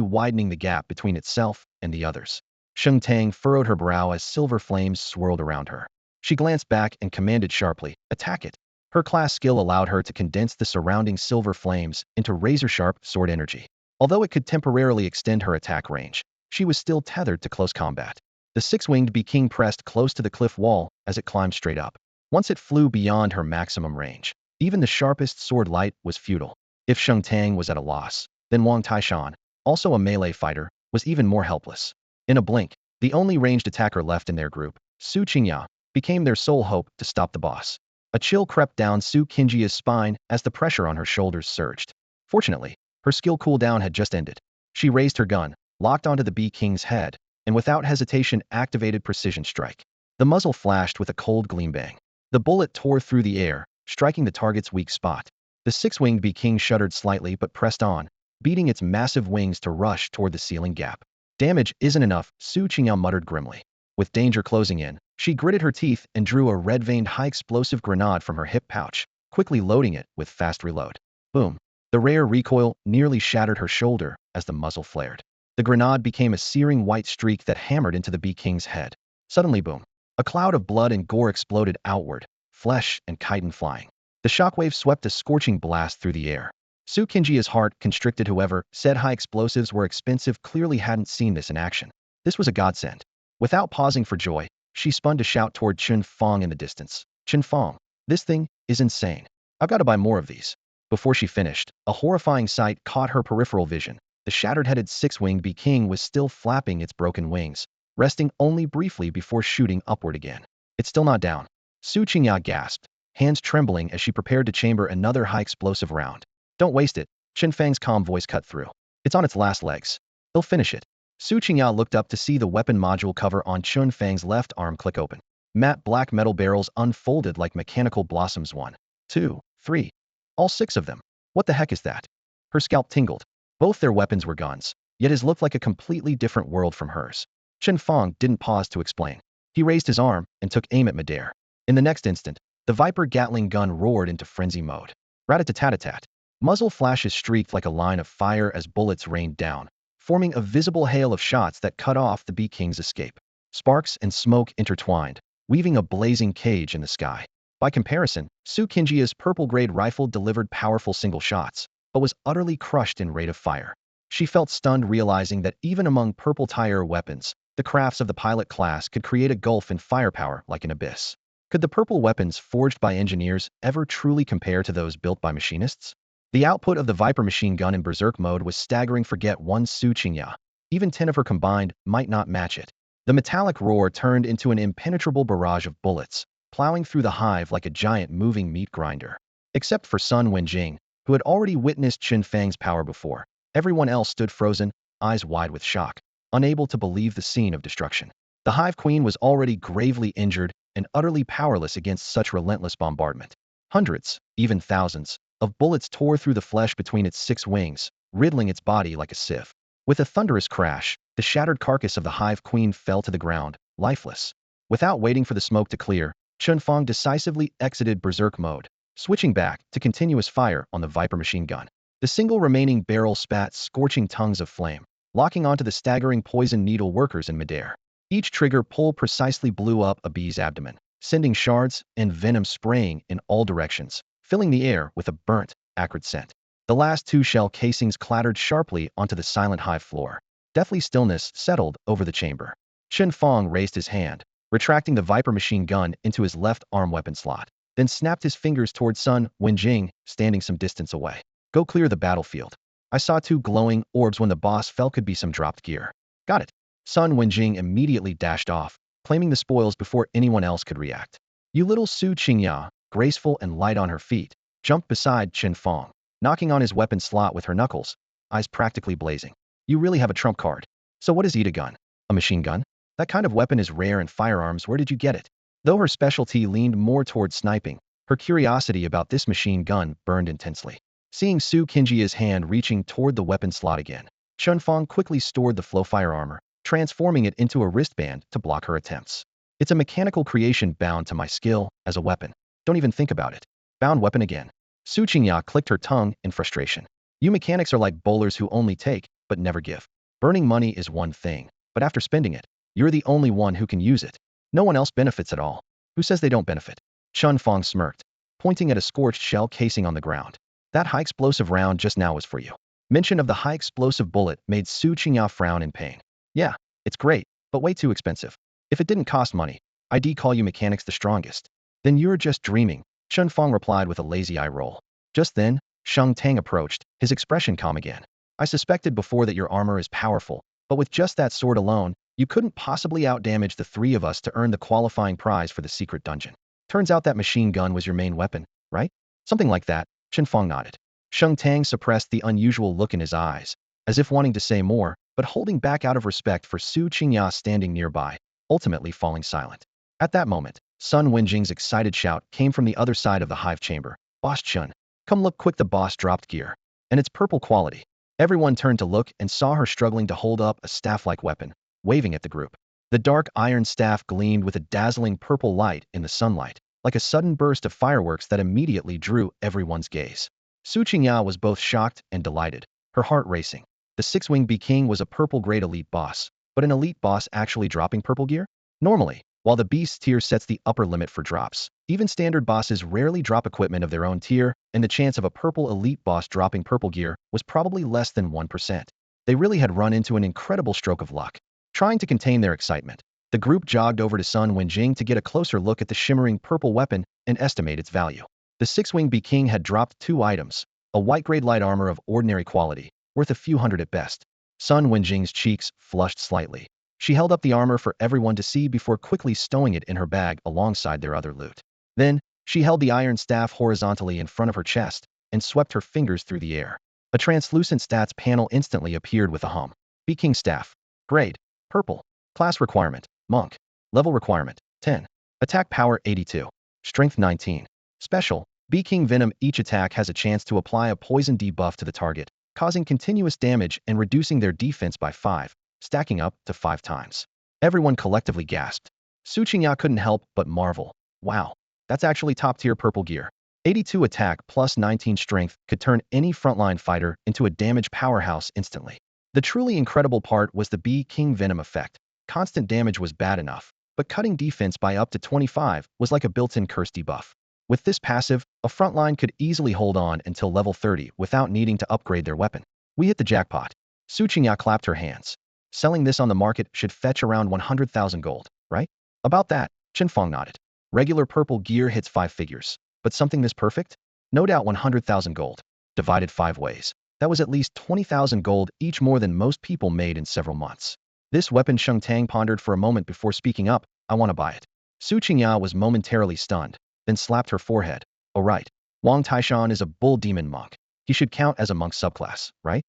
widening the gap between itself and the others. Sheng Tang furrowed her brow as silver flames swirled around her. She glanced back and commanded sharply, "Attack it." Her class skill allowed her to condense the surrounding silver flames into razor-sharp sword energy. Although it could temporarily extend her attack range, she was still tethered to close combat. The six-winged Bee King pressed close to the cliff wall as it climbed straight up. Once it flew beyond her maximum range, even the sharpest sword light was futile. If Sheng Tang was at a loss, then Wang Taishan, also a melee fighter, was even more helpless. In a blink, the only ranged attacker left in their group, Su Qingyao, became their sole hope to stop the boss. A chill crept down Su Qingjia's spine as the pressure on her shoulders surged. Fortunately, her skill cooldown had just ended. She raised her gun, locked onto the Bee King's head, and without hesitation activated Precision Strike. The muzzle flashed with a cold gleam bang. The bullet tore through the air, striking the target's weak spot. The six-winged Bee King shuddered slightly but pressed on, beating its massive wings to rush toward the ceiling gap. Damage isn't enough, Su Qingyao muttered grimly. With danger closing in, she gritted her teeth and drew a red-veined high-explosive grenade from her hip pouch, quickly loading it with fast reload. Boom! The rare recoil nearly shattered her shoulder as the muzzle flared. The grenade became a searing white streak that hammered into the Bee King's head. Suddenly, boom. A cloud of blood and gore exploded outward, flesh and chitin flying. The shockwave swept a scorching blast through the air. Su Qingjia's heart constricted. Whoever said high explosives were expensive clearly hadn't seen this in action. This was a godsend. Without pausing for joy, she spun to shout toward Chen Fang in the distance. Chen Fang, this thing is insane. I've got to buy more of these. Before she finished, a horrifying sight caught her peripheral vision. The shattered-headed six-winged Bee King was still flapping its broken wings, resting only briefly before shooting upward again. It's still not down. Su Qingya gasped, hands trembling as she prepared to chamber another high-explosive round. Don't waste it, Chen Fang's calm voice cut through. It's on its last legs. He'll finish it. Su Qingya looked up to see the weapon module cover on Chen Fang's left arm click open. Matte black metal barrels unfolded like mechanical blossoms. 1, 2, 3. All 6 of them. What the heck is that? Her scalp tingled. Both their weapons were guns, yet his looked like a completely different world from hers. Chen Fang didn't pause to explain. He raised his arm and took aim at midair. In the next instant, the Viper Gatling gun roared into frenzy mode. Rat-a-tat-tat-tat. Muzzle flashes streaked like a line of fire as bullets rained down, forming a visible hail of shots that cut off the Bee King's escape. Sparks and smoke intertwined, weaving a blazing cage in the sky. By comparison, Su Qingjia's purple-grade rifle delivered powerful single shots, but was utterly crushed in rate of fire. She felt stunned, realizing that even among purple tire weapons, the crafts of the pilot class could create a gulf in firepower like an abyss. Could the purple weapons forged by engineers ever truly compare to those built by machinists? The output of the Viper machine gun in berserk mode was staggering. Forget one Su Qingya. Even 10 of her combined might not match it. The metallic roar turned into an impenetrable barrage of bullets, plowing through the hive like a giant moving meat grinder. Except for Sun Wenjing, who had already witnessed Chen Fang's power before, everyone else stood frozen, eyes wide with shock, unable to believe the scene of destruction. The Hive Queen was already gravely injured and utterly powerless against such relentless bombardment. Hundreds, even thousands, of bullets tore through the flesh between its 6 wings, riddling its body like a sieve. With a thunderous crash, the shattered carcass of the Hive Queen fell to the ground, lifeless. Without waiting for the smoke to clear, Chen Fang decisively exited berserk mode, switching back to continuous fire on the Viper machine gun. The single remaining barrel spat scorching tongues of flame, locking onto the staggering poison needle workers in midair. Each trigger pull precisely blew up a bee's abdomen, sending shards and venom spraying in all directions, filling the air with a burnt, acrid scent. The last 2 shell casings clattered sharply onto the silent hive floor. Deathly stillness settled over the chamber. Chen Fang raised his hand, retracting the Viper machine gun into his left arm weapon slot, then snapped his fingers toward Sun Wenjing, standing some distance away. Go clear the battlefield. I saw 2 glowing orbs when the boss fell. Could be some dropped gear. Got it. Sun Wenjing immediately dashed off, claiming the spoils before anyone else could react. You little Su Qingya, graceful and light on her feet, jumped beside Chen Fang, knocking on his weapon slot with her knuckles, eyes practically blazing. You really have a trump card. So what is it, a gun? A machine gun? That kind of weapon is rare in firearms. Where did you get it? Though her specialty leaned more toward sniping, her curiosity about this machine gun burned intensely. Seeing Su Qingjia's hand reaching toward the weapon slot again, Chen Fang quickly stored the flow fire armor, transforming it into a wristband to block her attempts. It's a mechanical creation bound to my skill as a weapon. Don't even think about it. Bound weapon again. Su Qingya clicked her tongue in frustration. You mechanics are like bowlers who only take, but never give. Burning money is one thing, but after spending it, you're the only one who can use it. No one else benefits at all. Who says they don't benefit? Chen Fang smirked, pointing at a scorched shell casing on the ground. That high-explosive round just now was for you. Mention of the high-explosive bullet made Su Qingya frown in pain. Yeah, it's great, but way too expensive. If it didn't cost money, I'd call you mechanics the strongest. Then you're just dreaming, Chen Fang replied with a lazy eye roll. Just then, Sheng Tang approached, his expression calm again. I suspected before that your armor is powerful, but with just that sword alone, you couldn't possibly outdamage the 3 of us to earn the qualifying prize for the secret dungeon. Turns out that machine gun was your main weapon, right? Something like that, Chen Fang nodded. Sheng Tang suppressed the unusual look in his eyes, as if wanting to say more, but holding back out of respect for Su Qingya standing nearby, ultimately falling silent. At that moment, Sun Wenjing's excited shout came from the other side of the hive chamber. Boss Chun, come look quick. The boss dropped gear. And its purple quality. Everyone turned to look and saw her struggling to hold up a staff-like weapon, waving at the group. The dark iron staff gleamed with a dazzling purple light in the sunlight, like a sudden burst of fireworks that immediately drew everyone's gaze. Su Qingya was both shocked and delighted, her heart racing. The six-winged bee king was a purple-grade elite boss, but an elite boss actually dropping purple gear? Normally, while the beast tier sets the upper limit for drops, even standard bosses rarely drop equipment of their own tier, and the chance of a purple elite boss dropping purple gear was probably less than 1%. They really had run into an incredible stroke of luck. Trying to contain their excitement, the group jogged over to Sun Wenjing to get a closer look at the shimmering purple weapon and estimate its value. The six-winged bee king had dropped 2 items, a white-grade light armor of ordinary quality, worth a few hundred at best. Sun Wenjing's cheeks flushed slightly. She held up the armor for everyone to see before quickly stowing it in her bag alongside their other loot. Then, she held the iron staff horizontally in front of her chest and swept her fingers through the air. A translucent stats panel instantly appeared with a hum. Bee King Staff. Grade. Purple. Class requirement. Monk. Level requirement. 10. Attack power 82. Strength 19. Special. Bee King Venom. Each attack has a chance to apply a poison debuff to the target, causing continuous damage and reducing their defense by 5, stacking up to 5 times. Everyone collectively gasped. Su Qingya couldn't help but marvel. Wow, that's actually top-tier purple gear. 82 attack plus 19 strength could turn any frontline fighter into a damage powerhouse instantly. The truly incredible part was the Bee King Venom effect. Constant damage was bad enough, but cutting defense by up to 25 was like a built-in curse debuff. With this passive, a frontline could easily hold on until level 30 without needing to upgrade their weapon. We hit the jackpot. Su Qingya clapped her hands. Selling this on the market should fetch around 100,000 gold, right? About that, Chen Fang nodded. Regular purple gear hits 5 figures, but something this perfect? No doubt 100,000 gold. Divided 5 ways. That was at least 20,000 gold, each more than most people made in several months. This weapon Sheng Tang pondered for a moment before speaking up. I want to buy it. Su Qingya was momentarily stunned, then slapped her forehead. Oh right. Wang Taishan is a bull demon monk. He should count as a monk subclass, right?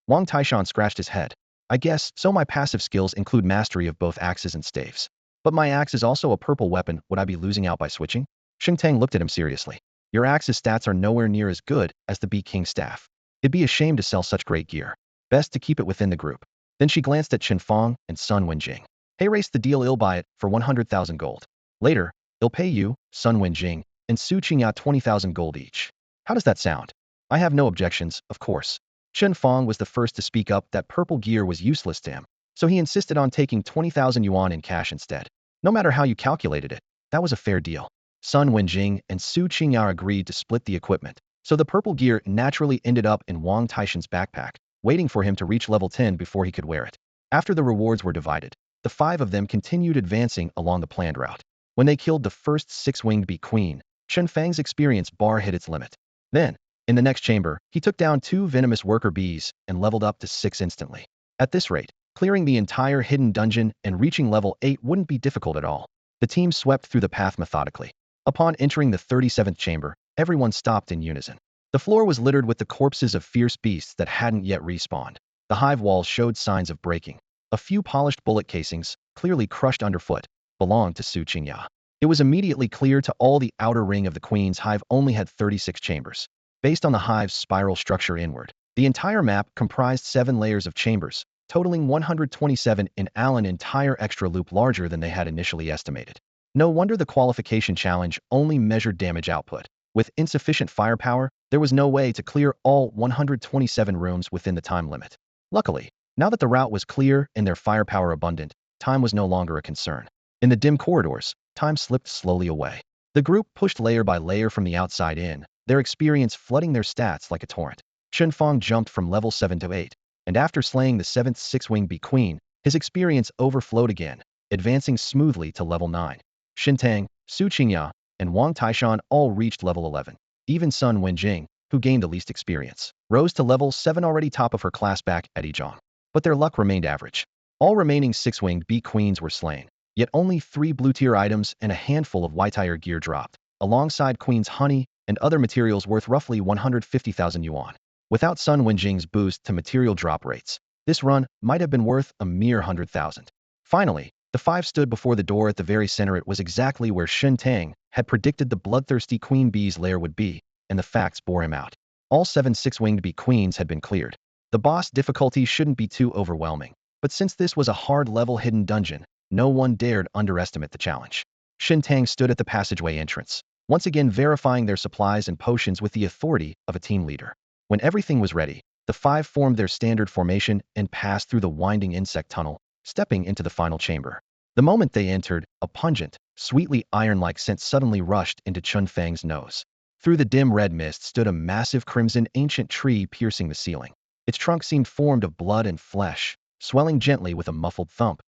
Wang Taishan scratched his head. I guess, so my passive skills include mastery of both axes and staves. But my axe is also a purple weapon, would I be losing out by switching? Sheng Tang looked at him seriously. Your axe's stats are nowhere near as good as the Bee King staff. It'd be a shame to sell such great gear. Best to keep it within the group. Then she glanced at Chen Fang and Sun Wenjing. Hey, race the deal, I'll buy it for 100,000 gold. Later, I'll pay you, Sun Wenjing, and Su Qingya 20,000 gold each. How does that sound? I have no objections, of course. Chen Fang was the first to speak up that purple gear was useless to him, so he insisted on taking 20,000 yuan in cash instead. No matter how you calculated it, that was a fair deal. Sun Wenjing and Su Qingya agreed to split the equipment, so the purple gear naturally ended up in Wang Taishan's backpack, waiting for him to reach level 10 before he could wear it. After the rewards were divided, the 5 of them continued advancing along the planned route. When they killed the first 6-winged bee queen, Chen Fang's experience bar hit its limit. Then, in the next chamber, he took down 2 venomous worker bees and leveled up to 6 instantly. At this rate, clearing the entire hidden dungeon and reaching level 8 wouldn't be difficult at all. The team swept through the path methodically. Upon entering the 37th chamber, everyone stopped in unison. The floor was littered with the corpses of fierce beasts that hadn't yet respawned. The hive walls showed signs of breaking. A few polished bullet casings, clearly crushed underfoot, belonged to Su Qingya. It was immediately clear to all the outer ring of the Queen's hive only had 36 chambers. Based on the hive's spiral structure inward, the entire map comprised 7 layers of chambers, totaling 127 in all, an entire extra loop larger than they had initially estimated. No wonder the qualification challenge only measured damage output. With insufficient firepower, there was no way to clear all 127 rooms within the time limit. Luckily, now that the route was clear and their firepower abundant, time was no longer a concern. In the dim corridors, time slipped slowly away. The group pushed layer by layer from the outside in, their experience flooding their stats like a torrent. Chen Fang jumped from level 7 to 8, and after slaying the 7th 6-winged bee queen, his experience overflowed again, advancing smoothly to level 9. Xin Tang, Su Qingya, and Wang Taishan all reached level 11. Even Sun Wenjing, who gained the least experience, rose to level 7, already top of her class back at Yizhong. But their luck remained average. All remaining 6-winged bee queens were slain, yet only 3 blue-tier items and a handful of white-tier gear dropped, alongside Queen's honey and other materials worth roughly 150,000 yuan. Without Sun Wenjing's boost to material drop rates, this run might have been worth a mere 100,000. Finally, the 5 stood before the door at the very center. It was exactly where Chen Tang had predicted the bloodthirsty queen bee's lair would be, and the facts bore him out. All 7 6-winged bee queens had been cleared. The boss difficulty shouldn't be too overwhelming, but since this was a hard-level hidden dungeon, no one dared underestimate the challenge. Chen Tang stood at the passageway entrance, once again verifying their supplies and potions with the authority of a team leader. When everything was ready, The five formed their standard formation and passed through the winding insect tunnel, stepping into the final chamber. The moment they entered, a pungent, sweetly iron-like scent suddenly rushed into Chen Fang's nose. Through the dim red mist stood a massive crimson ancient tree piercing the ceiling. Its trunk seemed formed of blood and flesh, swelling gently with a muffled thump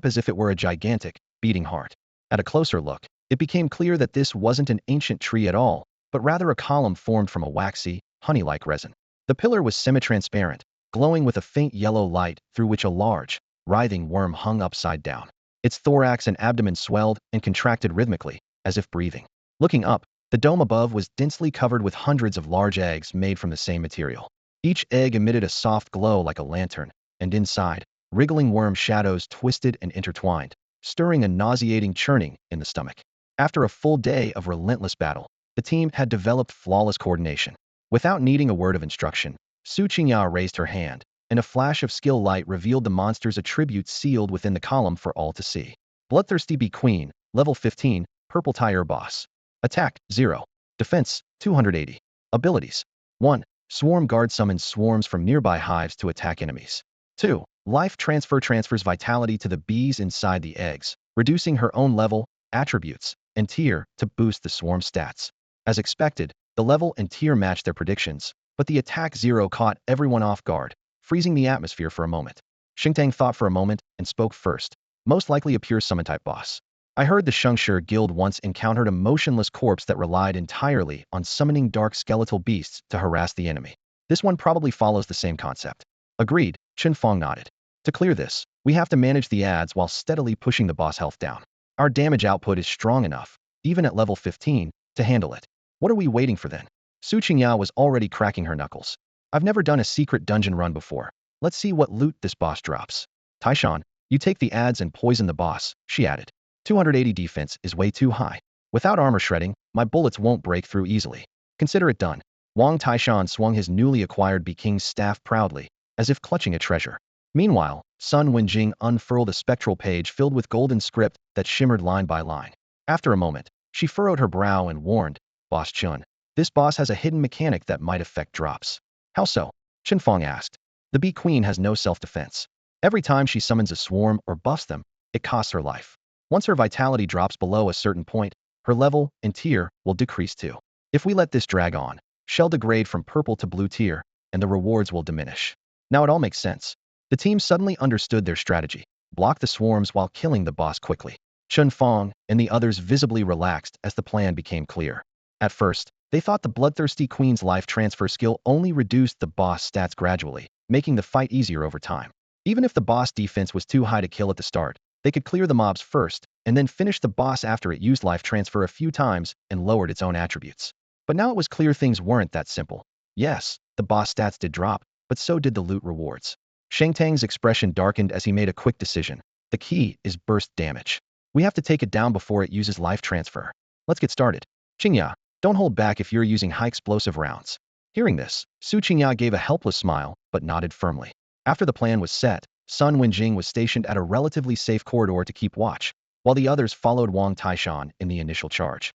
as if it were a gigantic, beating heart. At a closer look, it became clear that this wasn't an ancient tree at all, but rather a column formed from a waxy, honey-like resin. The pillar was semi-transparent, glowing with a faint yellow light through which a large, writhing worm hung upside down. Its thorax and abdomen swelled and contracted rhythmically, as if breathing. Looking up, the dome above was densely covered with hundreds of large eggs made from the same material. Each egg emitted a soft glow like a lantern, and inside, wriggling worm shadows twisted and intertwined, stirring a nauseating churning in the stomach. After a full day of relentless battle, the team had developed flawless coordination. Without needing a word of instruction, Su Qingya raised her hand, and a flash of skill light revealed the monster's attributes sealed within the column for all to see. Bloodthirsty Bee Queen, level 15, Purple Tire Boss. Attack, 0. Defense, 280. Abilities. 1. Swarm Guard summons swarms from nearby hives to attack enemies. 2. Life Transfer transfers vitality to the bees inside the eggs, reducing her own level, attributes, and tier to boost the swarm stats. As expected, the level and tier matched their predictions, but the attack 0 caught everyone off guard, freezing the atmosphere for a moment. Xingtang thought for a moment and spoke first. Most likely a pure summon-type boss. I heard the Shengshi Guild once encountered a motionless corpse that relied entirely on summoning dark skeletal beasts to harass the enemy. This one probably follows the same concept. Agreed, Chen Fang nodded. To clear this, we have to manage the adds while steadily pushing the boss health down. Our damage output is strong enough, even at level 15, to handle it. What are we waiting for then? Su Qingya was already cracking her knuckles. I've never done a secret dungeon run before. Let's see what loot this boss drops. Taishan, you take the adds and poison the boss, she added. 280 defense is way too high. Without armor shredding, my bullets won't break through easily. Consider it done. Wang Taishan swung his newly acquired Bee King's staff proudly, as if clutching a treasure. Meanwhile, Sun Wenjing unfurled a spectral page filled with golden script that shimmered line by line. After a moment, she furrowed her brow and warned, Boss Chun, this boss has a hidden mechanic that might affect drops. How so? Chen Fang asked. The Bee Queen has no self-defense. Every time she summons a swarm or buffs them, it costs her life. Once her vitality drops below a certain point, her level and tier will decrease too. If we let this drag on, she'll degrade from purple to blue tier, and the rewards will diminish. Now it all makes sense. The team suddenly understood their strategy. Block the swarms while killing the boss quickly. Chen Fang and the others visibly relaxed as the plan became clear. At first, they thought the Bloodthirsty Queen's life transfer skill only reduced the boss stats gradually, making the fight easier over time. Even if the boss defense was too high to kill at the start, they could clear the mobs first, and then finish the boss after it used life transfer a few times and lowered its own attributes. But now it was clear things weren't that simple. Yes, the boss stats did drop, but so did the loot rewards. Shengtang's expression darkened as he made a quick decision. The key is burst damage. We have to take it down before it uses life transfer. Let's get started. Qingya, don't hold back if you're using high explosive rounds. Hearing this, Su Qingya gave a helpless smile, but nodded firmly. After the plan was set, Sun Wenjing was stationed at a relatively safe corridor to keep watch, while the others followed Wang Taishan in the initial charge.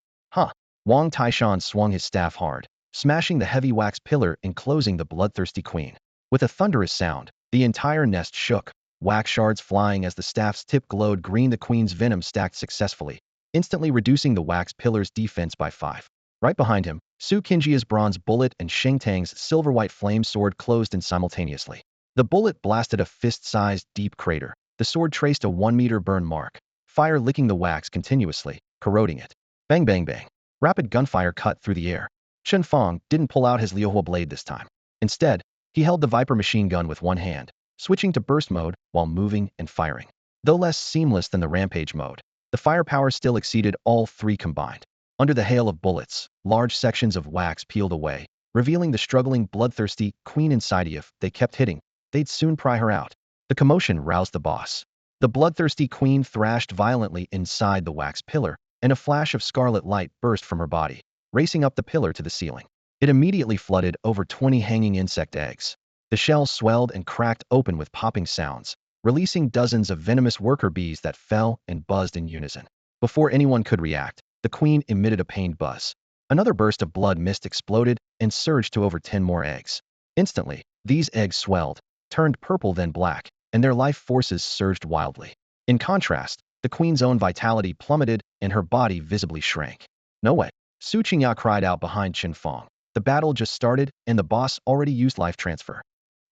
Wang Taishan swung his staff hard, smashing the heavy wax pillar enclosing the bloodthirsty queen. With a thunderous sound, the entire nest shook, wax shards flying as the staff's tip glowed green. The queen's venom stacked successfully, instantly reducing the wax pillar's defense by 5. Right behind him, Su Qingjia's bronze bullet and Shengtang's silver-white flame sword closed in simultaneously. The bullet blasted a fist-sized deep crater. The sword traced a 1-meter burn mark, fire licking the wax continuously, corroding it. Bang bang bang. Rapid gunfire cut through the air. Chen Fang didn't pull out his Liuhua blade this time. Instead, he held the Viper machine gun with one hand, switching to burst mode while moving and firing. Though less seamless than the rampage mode, the firepower still exceeded all three combined. Under the hail of bullets, large sections of wax peeled away, revealing the struggling, bloodthirsty queen inside. If they kept hitting, they'd soon pry her out. The commotion roused the boss. The bloodthirsty queen thrashed violently inside the wax pillar, and a flash of scarlet light burst from her body, racing up the pillar to the ceiling. It immediately flooded over 20 hanging insect eggs. The shells swelled and cracked open with popping sounds, releasing dozens of venomous worker bees that fell and buzzed in unison. Before anyone could react, the queen emitted a pained buzz. Another burst of blood mist exploded and surged to over 10 more eggs. Instantly, These eggs swelled, turned purple then black, and their life forces surged wildly. In contrast, the queen's own vitality plummeted and her body visibly shrank. No way. Su Qingya cried out behind Chen Fang. The battle just started, and the boss already used life transfer.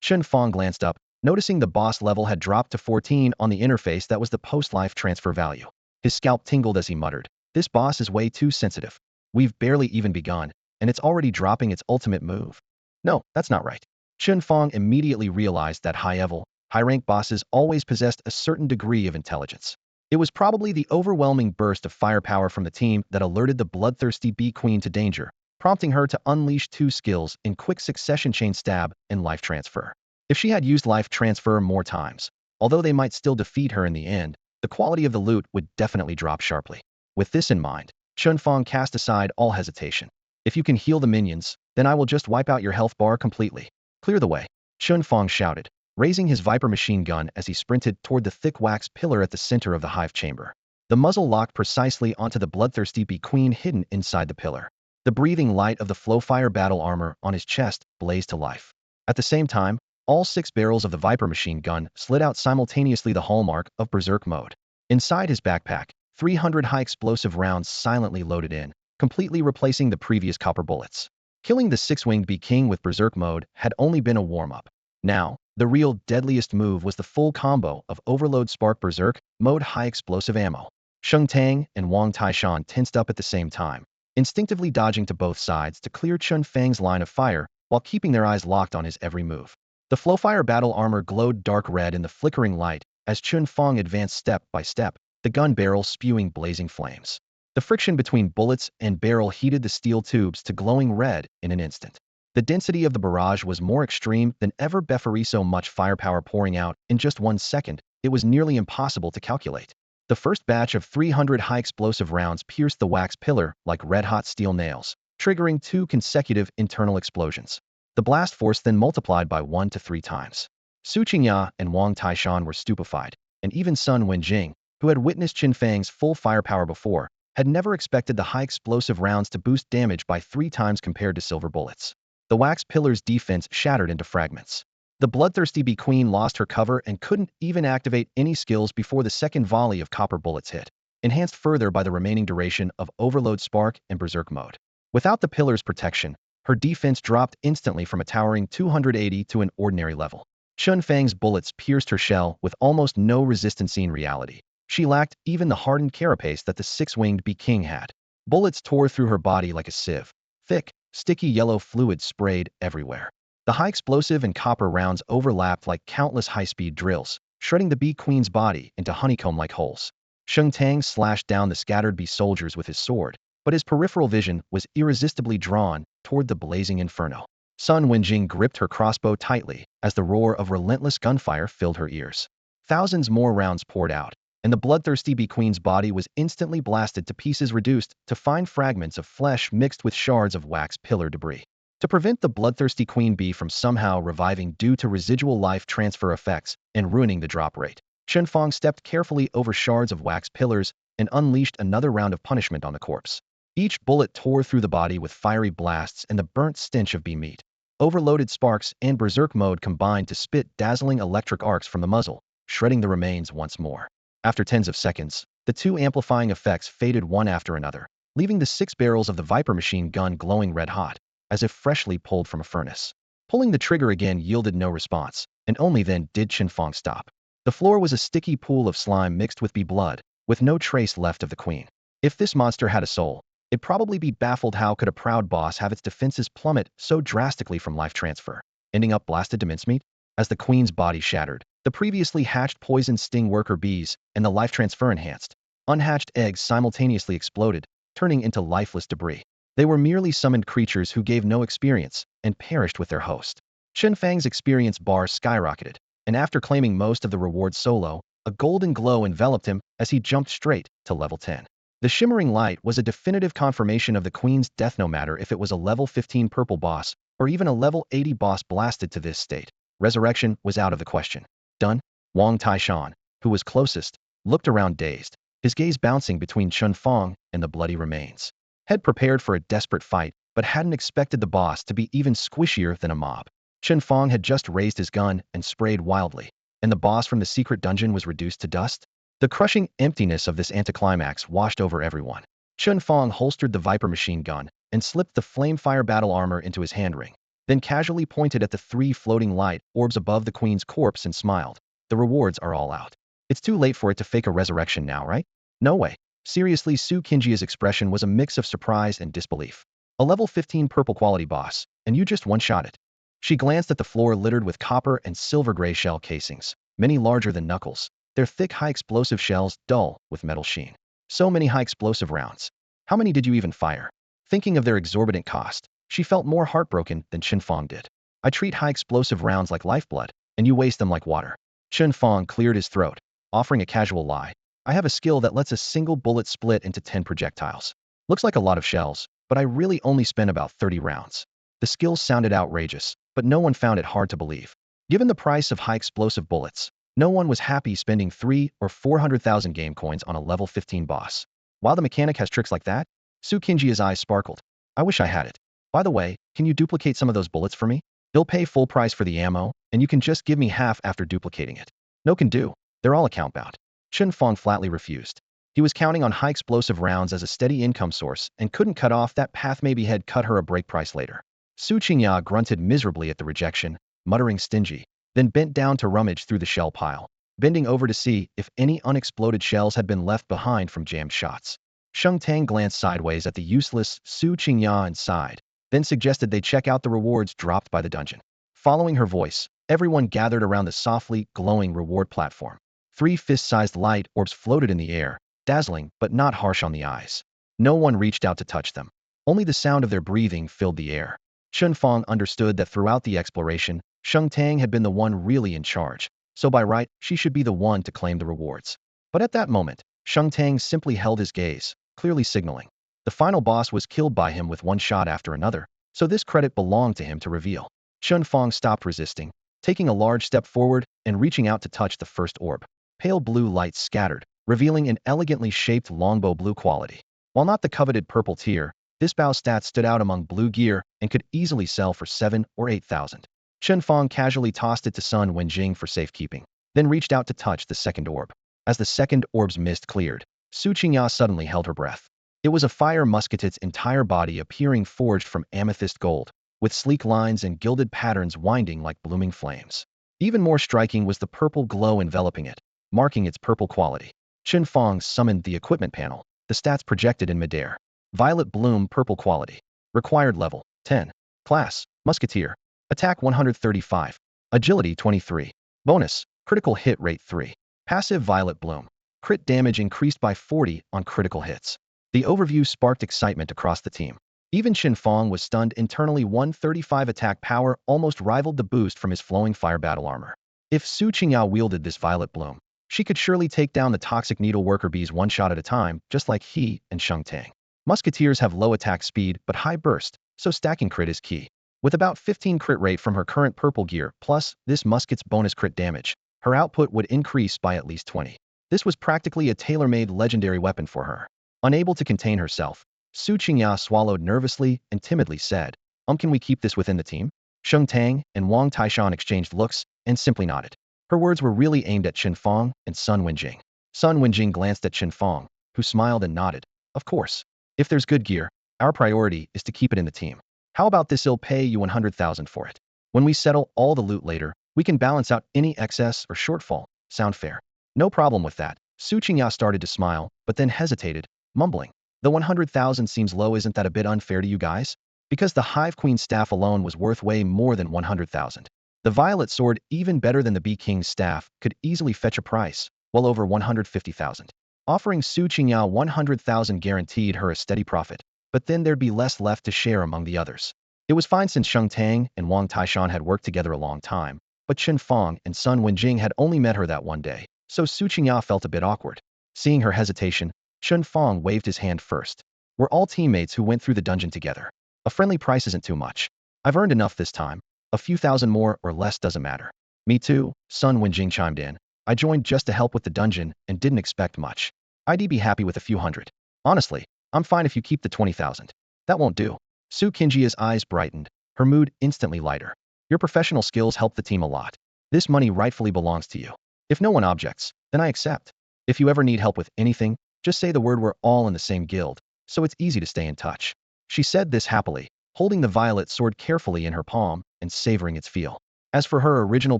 Chen Fang glanced up, noticing the boss level had dropped to 14 on the interface that was the post-life transfer value. His scalp tingled as he muttered, "This boss is way too sensitive. We've barely even begun, and it's already dropping its ultimate move." No, that's not right. Chen Fang immediately realized that high-rank bosses always possessed a certain degree of intelligence. It was probably the overwhelming burst of firepower from the team that alerted the bloodthirsty bee queen to danger, prompting her to unleash two skills in quick succession: chain stab and life transfer. If she had used life transfer more times, although they might still defeat her in the end, the quality of the loot would definitely drop sharply. With this in mind, Chen Fang cast aside all hesitation. "If you can heal the minions, then I will just wipe out your health bar completely. Clear the way," Chen Fang shouted, raising his Viper machine gun as he sprinted toward the thick wax pillar at the center of the hive chamber. The muzzle locked precisely onto the bloodthirsty bee queen hidden inside the pillar. The breathing light of the Flowfire battle armor on his chest blazed to life. At the same time, all 6 barrels of the Viper machine gun slid out simultaneously, the hallmark of berserk mode. Inside his backpack, 300 high-explosive rounds silently loaded in, completely replacing the previous copper bullets. Killing the 6-winged bee king with berserk mode had only been a warm-up. Now, the real deadliest move was the full combo of Overload Spark Berserk mode high-explosive ammo. Sheng Tang and Wang Taishan tensed up at the same time, instinctively dodging to both sides to clear Chen Fang's line of fire while keeping their eyes locked on his every move. The Flowfire battle armor glowed dark red in the flickering light as Chen Fang advanced step by step, the gun barrel spewing blazing flames. The friction between bullets and barrel heated the steel tubes to glowing red in an instant. The density of the barrage was more extreme than ever before, so much firepower pouring out in just 1 second, it was nearly impossible to calculate. The first batch of 300 high-explosive rounds pierced the wax pillar like red-hot steel nails, triggering 2 consecutive internal explosions. The blast force then multiplied by 1 to 3 times. Su Qingya and Wang Taishan were stupefied, and even Sun Wenjing, who had witnessed Chen Fang's full firepower before, had never expected the high-explosive rounds to boost damage by 3 times compared to silver bullets. The wax pillar's defense shattered into fragments. The bloodthirsty bee queen lost her cover and couldn't even activate any skills before the second volley of copper bullets hit, enhanced further by the remaining duration of Overload Spark and Berserk mode. Without the pillar's protection, her defense dropped instantly from a towering 280 to an ordinary level. Chen Fang's bullets pierced her shell with almost no resistance in reality. She lacked even the hardened carapace that the 6-winged bee king had. Bullets tore through her body like a sieve. Thick, sticky yellow fluid sprayed everywhere. The high-explosive and copper rounds overlapped like countless high-speed drills, shredding the bee queen's body into honeycomb-like holes. Sheng Tang slashed down the scattered bee soldiers with his sword, but his peripheral vision was irresistibly drawn toward the blazing inferno. Sun Wenjing gripped her crossbow tightly as the roar of relentless gunfire filled her ears. Thousands more rounds poured out, and the bloodthirsty bee queen's body was instantly blasted to pieces, reduced to fine fragments of flesh mixed with shards of wax pillar debris. To prevent the bloodthirsty queen bee from somehow reviving due to residual life transfer effects and ruining the drop rate, Chen Fang stepped carefully over shards of wax pillars and unleashed another round of punishment on the corpse. Each bullet tore through the body with fiery blasts and the burnt stench of bee meat. Overloaded sparks and berserk mode combined to spit dazzling electric arcs from the muzzle, shredding the remains once more. After tens of seconds, the 2 amplifying effects faded one after another, leaving the 6 barrels of the Viper machine gun glowing red-hot, as if freshly pulled from a furnace. Pulling the trigger again yielded no response, and only then did Chen Fang stop. The floor was a sticky pool of slime mixed with bee blood, with no trace left of the queen. If this monster had a soul, it'd probably be baffled how could a proud boss have its defenses plummet so drastically from life transfer, ending up blasted to mincemeat? As the queen's body shattered, the previously hatched poison sting worker bees and the life transfer enhanced, unhatched eggs simultaneously exploded, turning into lifeless debris. They were merely summoned creatures who gave no experience and perished with their host. Chen Fang's experience bar skyrocketed, and after claiming most of the rewards solo, a golden glow enveloped him as he jumped straight to level 10. The shimmering light was a definitive confirmation of the queen's death, no matter if it was a level 15 purple boss or even a level 80 boss blasted to this state. Resurrection was out of the question. Done? Wang Taishan, who was closest, looked around dazed, his gaze bouncing between Chen Fang and the bloody remains. Had prepared for a desperate fight, but hadn't expected the boss to be even squishier than a mob. Chen Fang had just raised his gun and sprayed wildly, and the boss from the secret dungeon was reduced to dust. The crushing emptiness of this anticlimax washed over everyone. Chen Fang holstered the Viper machine gun and slipped the Flamefire battle armor into his hand ring, then casually pointed at the 3 floating light orbs above the queen's corpse and smiled. The rewards are all out. It's too late for it to fake a resurrection now, right? No way. Seriously, Su Qingjia's expression was a mix of surprise and disbelief. A level 15 purple quality boss, and you just one-shot it. She glanced at the floor littered with copper and silver gray shell casings, many larger than knuckles. Their thick, high-explosive shells dull with metal sheen. So many high-explosive rounds. How many did you even fire? Thinking of their exorbitant cost, she felt more heartbroken than Chen Fang did. I treat high-explosive rounds like lifeblood, and you waste them like water. Chen Fang cleared his throat, offering a casual lie. I have a skill that lets a single bullet split into 10 projectiles. Looks like a lot of shells, but I really only spent about 30 rounds. The skill sounded outrageous, but no one found it hard to believe. Given the price of high-explosive bullets, no one was happy spending 3 or 400,000 game coins on a level 15 boss. While the mechanic has tricks like that, Su Qingjia's eyes sparkled. I wish I had it. By the way, can you duplicate some of those bullets for me? He'll pay full price for the ammo, and you can just give me half after duplicating it. No can do. They're all account-bound. Chen Fang flatly refused. He was counting on high-explosive rounds as a steady income source and couldn't cut off that path. Maybe he'd cut her a break price later. Su Qingya grunted miserably at the rejection, muttering stingy, then bent down to rummage through the shell pile, bending over to see if any unexploded shells had been left behind from jammed shots. Sheng Tang glanced sideways at the useless Su Qingya and sighed, then suggested they check out the rewards dropped by the dungeon. Following her voice, everyone gathered around the softly glowing reward platform. 3 fist-sized light orbs floated in the air, dazzling but not harsh on the eyes. No one reached out to touch them. Only the sound of their breathing filled the air. Chen Fang understood that throughout the exploration, Sheng Tang had been the one really in charge, so by right, she should be the one to claim the rewards. But at that moment, Sheng Tang simply held his gaze, clearly signaling. The final boss was killed by him with one shot after another, so this credit belonged to him to reveal. Chen Fang stopped resisting, taking a large step forward and reaching out to touch the first orb. Pale blue light scattered, revealing an elegantly shaped longbow blue quality. While not the coveted purple tier, this bow stat stood out among blue gear and could easily sell for 7 or 8,000. Chen Fang casually tossed it to Sun Wenjing for safekeeping, then reached out to touch the second orb. As the second orb's mist cleared, Su Qingya suddenly held her breath. It was a fire musket's entire body appearing forged from amethyst gold, with sleek lines and gilded patterns winding like blooming flames. Even more striking was the purple glow enveloping it, marking its purple quality. Chen Fang summoned the equipment panel, the stats projected in midair. Violet bloom purple quality. Required level, 10. Class, Musketeer. Attack 135. Agility 23. Bonus, critical hit rate 3. Passive violet bloom. Crit damage increased by 40 on critical hits. The overview sparked excitement across the team. Even Chen Fang was stunned internally. 135 attack power almost rivaled the boost from his flowing fire battle armor. If Su Qingya wielded this violet bloom, she could surely take down the toxic needleworker bees one shot at a time, just like he and Sheng Tang. Musketeers have low attack speed but high burst, so stacking crit is key. With about 15 crit rate from her current purple gear, plus this musket's bonus crit damage, her output would increase by at least 20. This was practically a tailor-made legendary weapon for her. Unable to contain herself, Su Qingya swallowed nervously and timidly said, can we keep this within the team? Sheng Tang and Wang Taishan exchanged looks and simply nodded. Her words were really aimed at Chen Fang and Sun Wenjing. Sun Wenjing glanced at Chen Fang, who smiled and nodded. Of course. If there's good gear, our priority is to keep it in the team. How about this? I'll pay you 100,000 for it. When we settle all the loot later, we can balance out any excess or shortfall. Sound fair? No problem with that. Su Qingya started to smile, but then hesitated, mumbling. The 100,000 seems low. Isn't that a bit unfair to you guys? Because the Hive Queen staff alone was worth way more than 100,000. The Violet Sword, even better than the Bee King's staff, could easily fetch a price, well over 150,000. Offering Su Qingya 100,000 guaranteed her a steady profit, but then there'd be less left to share among the others. It was fine since Sheng Tang and Wang Taishan had worked together a long time, but Chen Fang and Sun Wenjing had only met her that one day, so Su Qingya felt a bit awkward. Seeing her hesitation, Chen Fang waved his hand first. We're all teammates who went through the dungeon together. A friendly price isn't too much. I've earned enough this time. A few thousand more or less doesn't matter. Me too, Sun Wenjing chimed in. I joined just to help with the dungeon and didn't expect much. I'd be happy with a few hundred. Honestly, I'm fine if you keep the 20,000. That won't do. Su Qingjia's eyes brightened, her mood instantly lighter. Your professional skills help the team a lot. This money rightfully belongs to you. If no one objects, then I accept. If you ever need help with anything, just say the word. We're all in the same guild, so it's easy to stay in touch." She said this happily, holding the violet sword carefully in her palm and savoring its feel. As for her original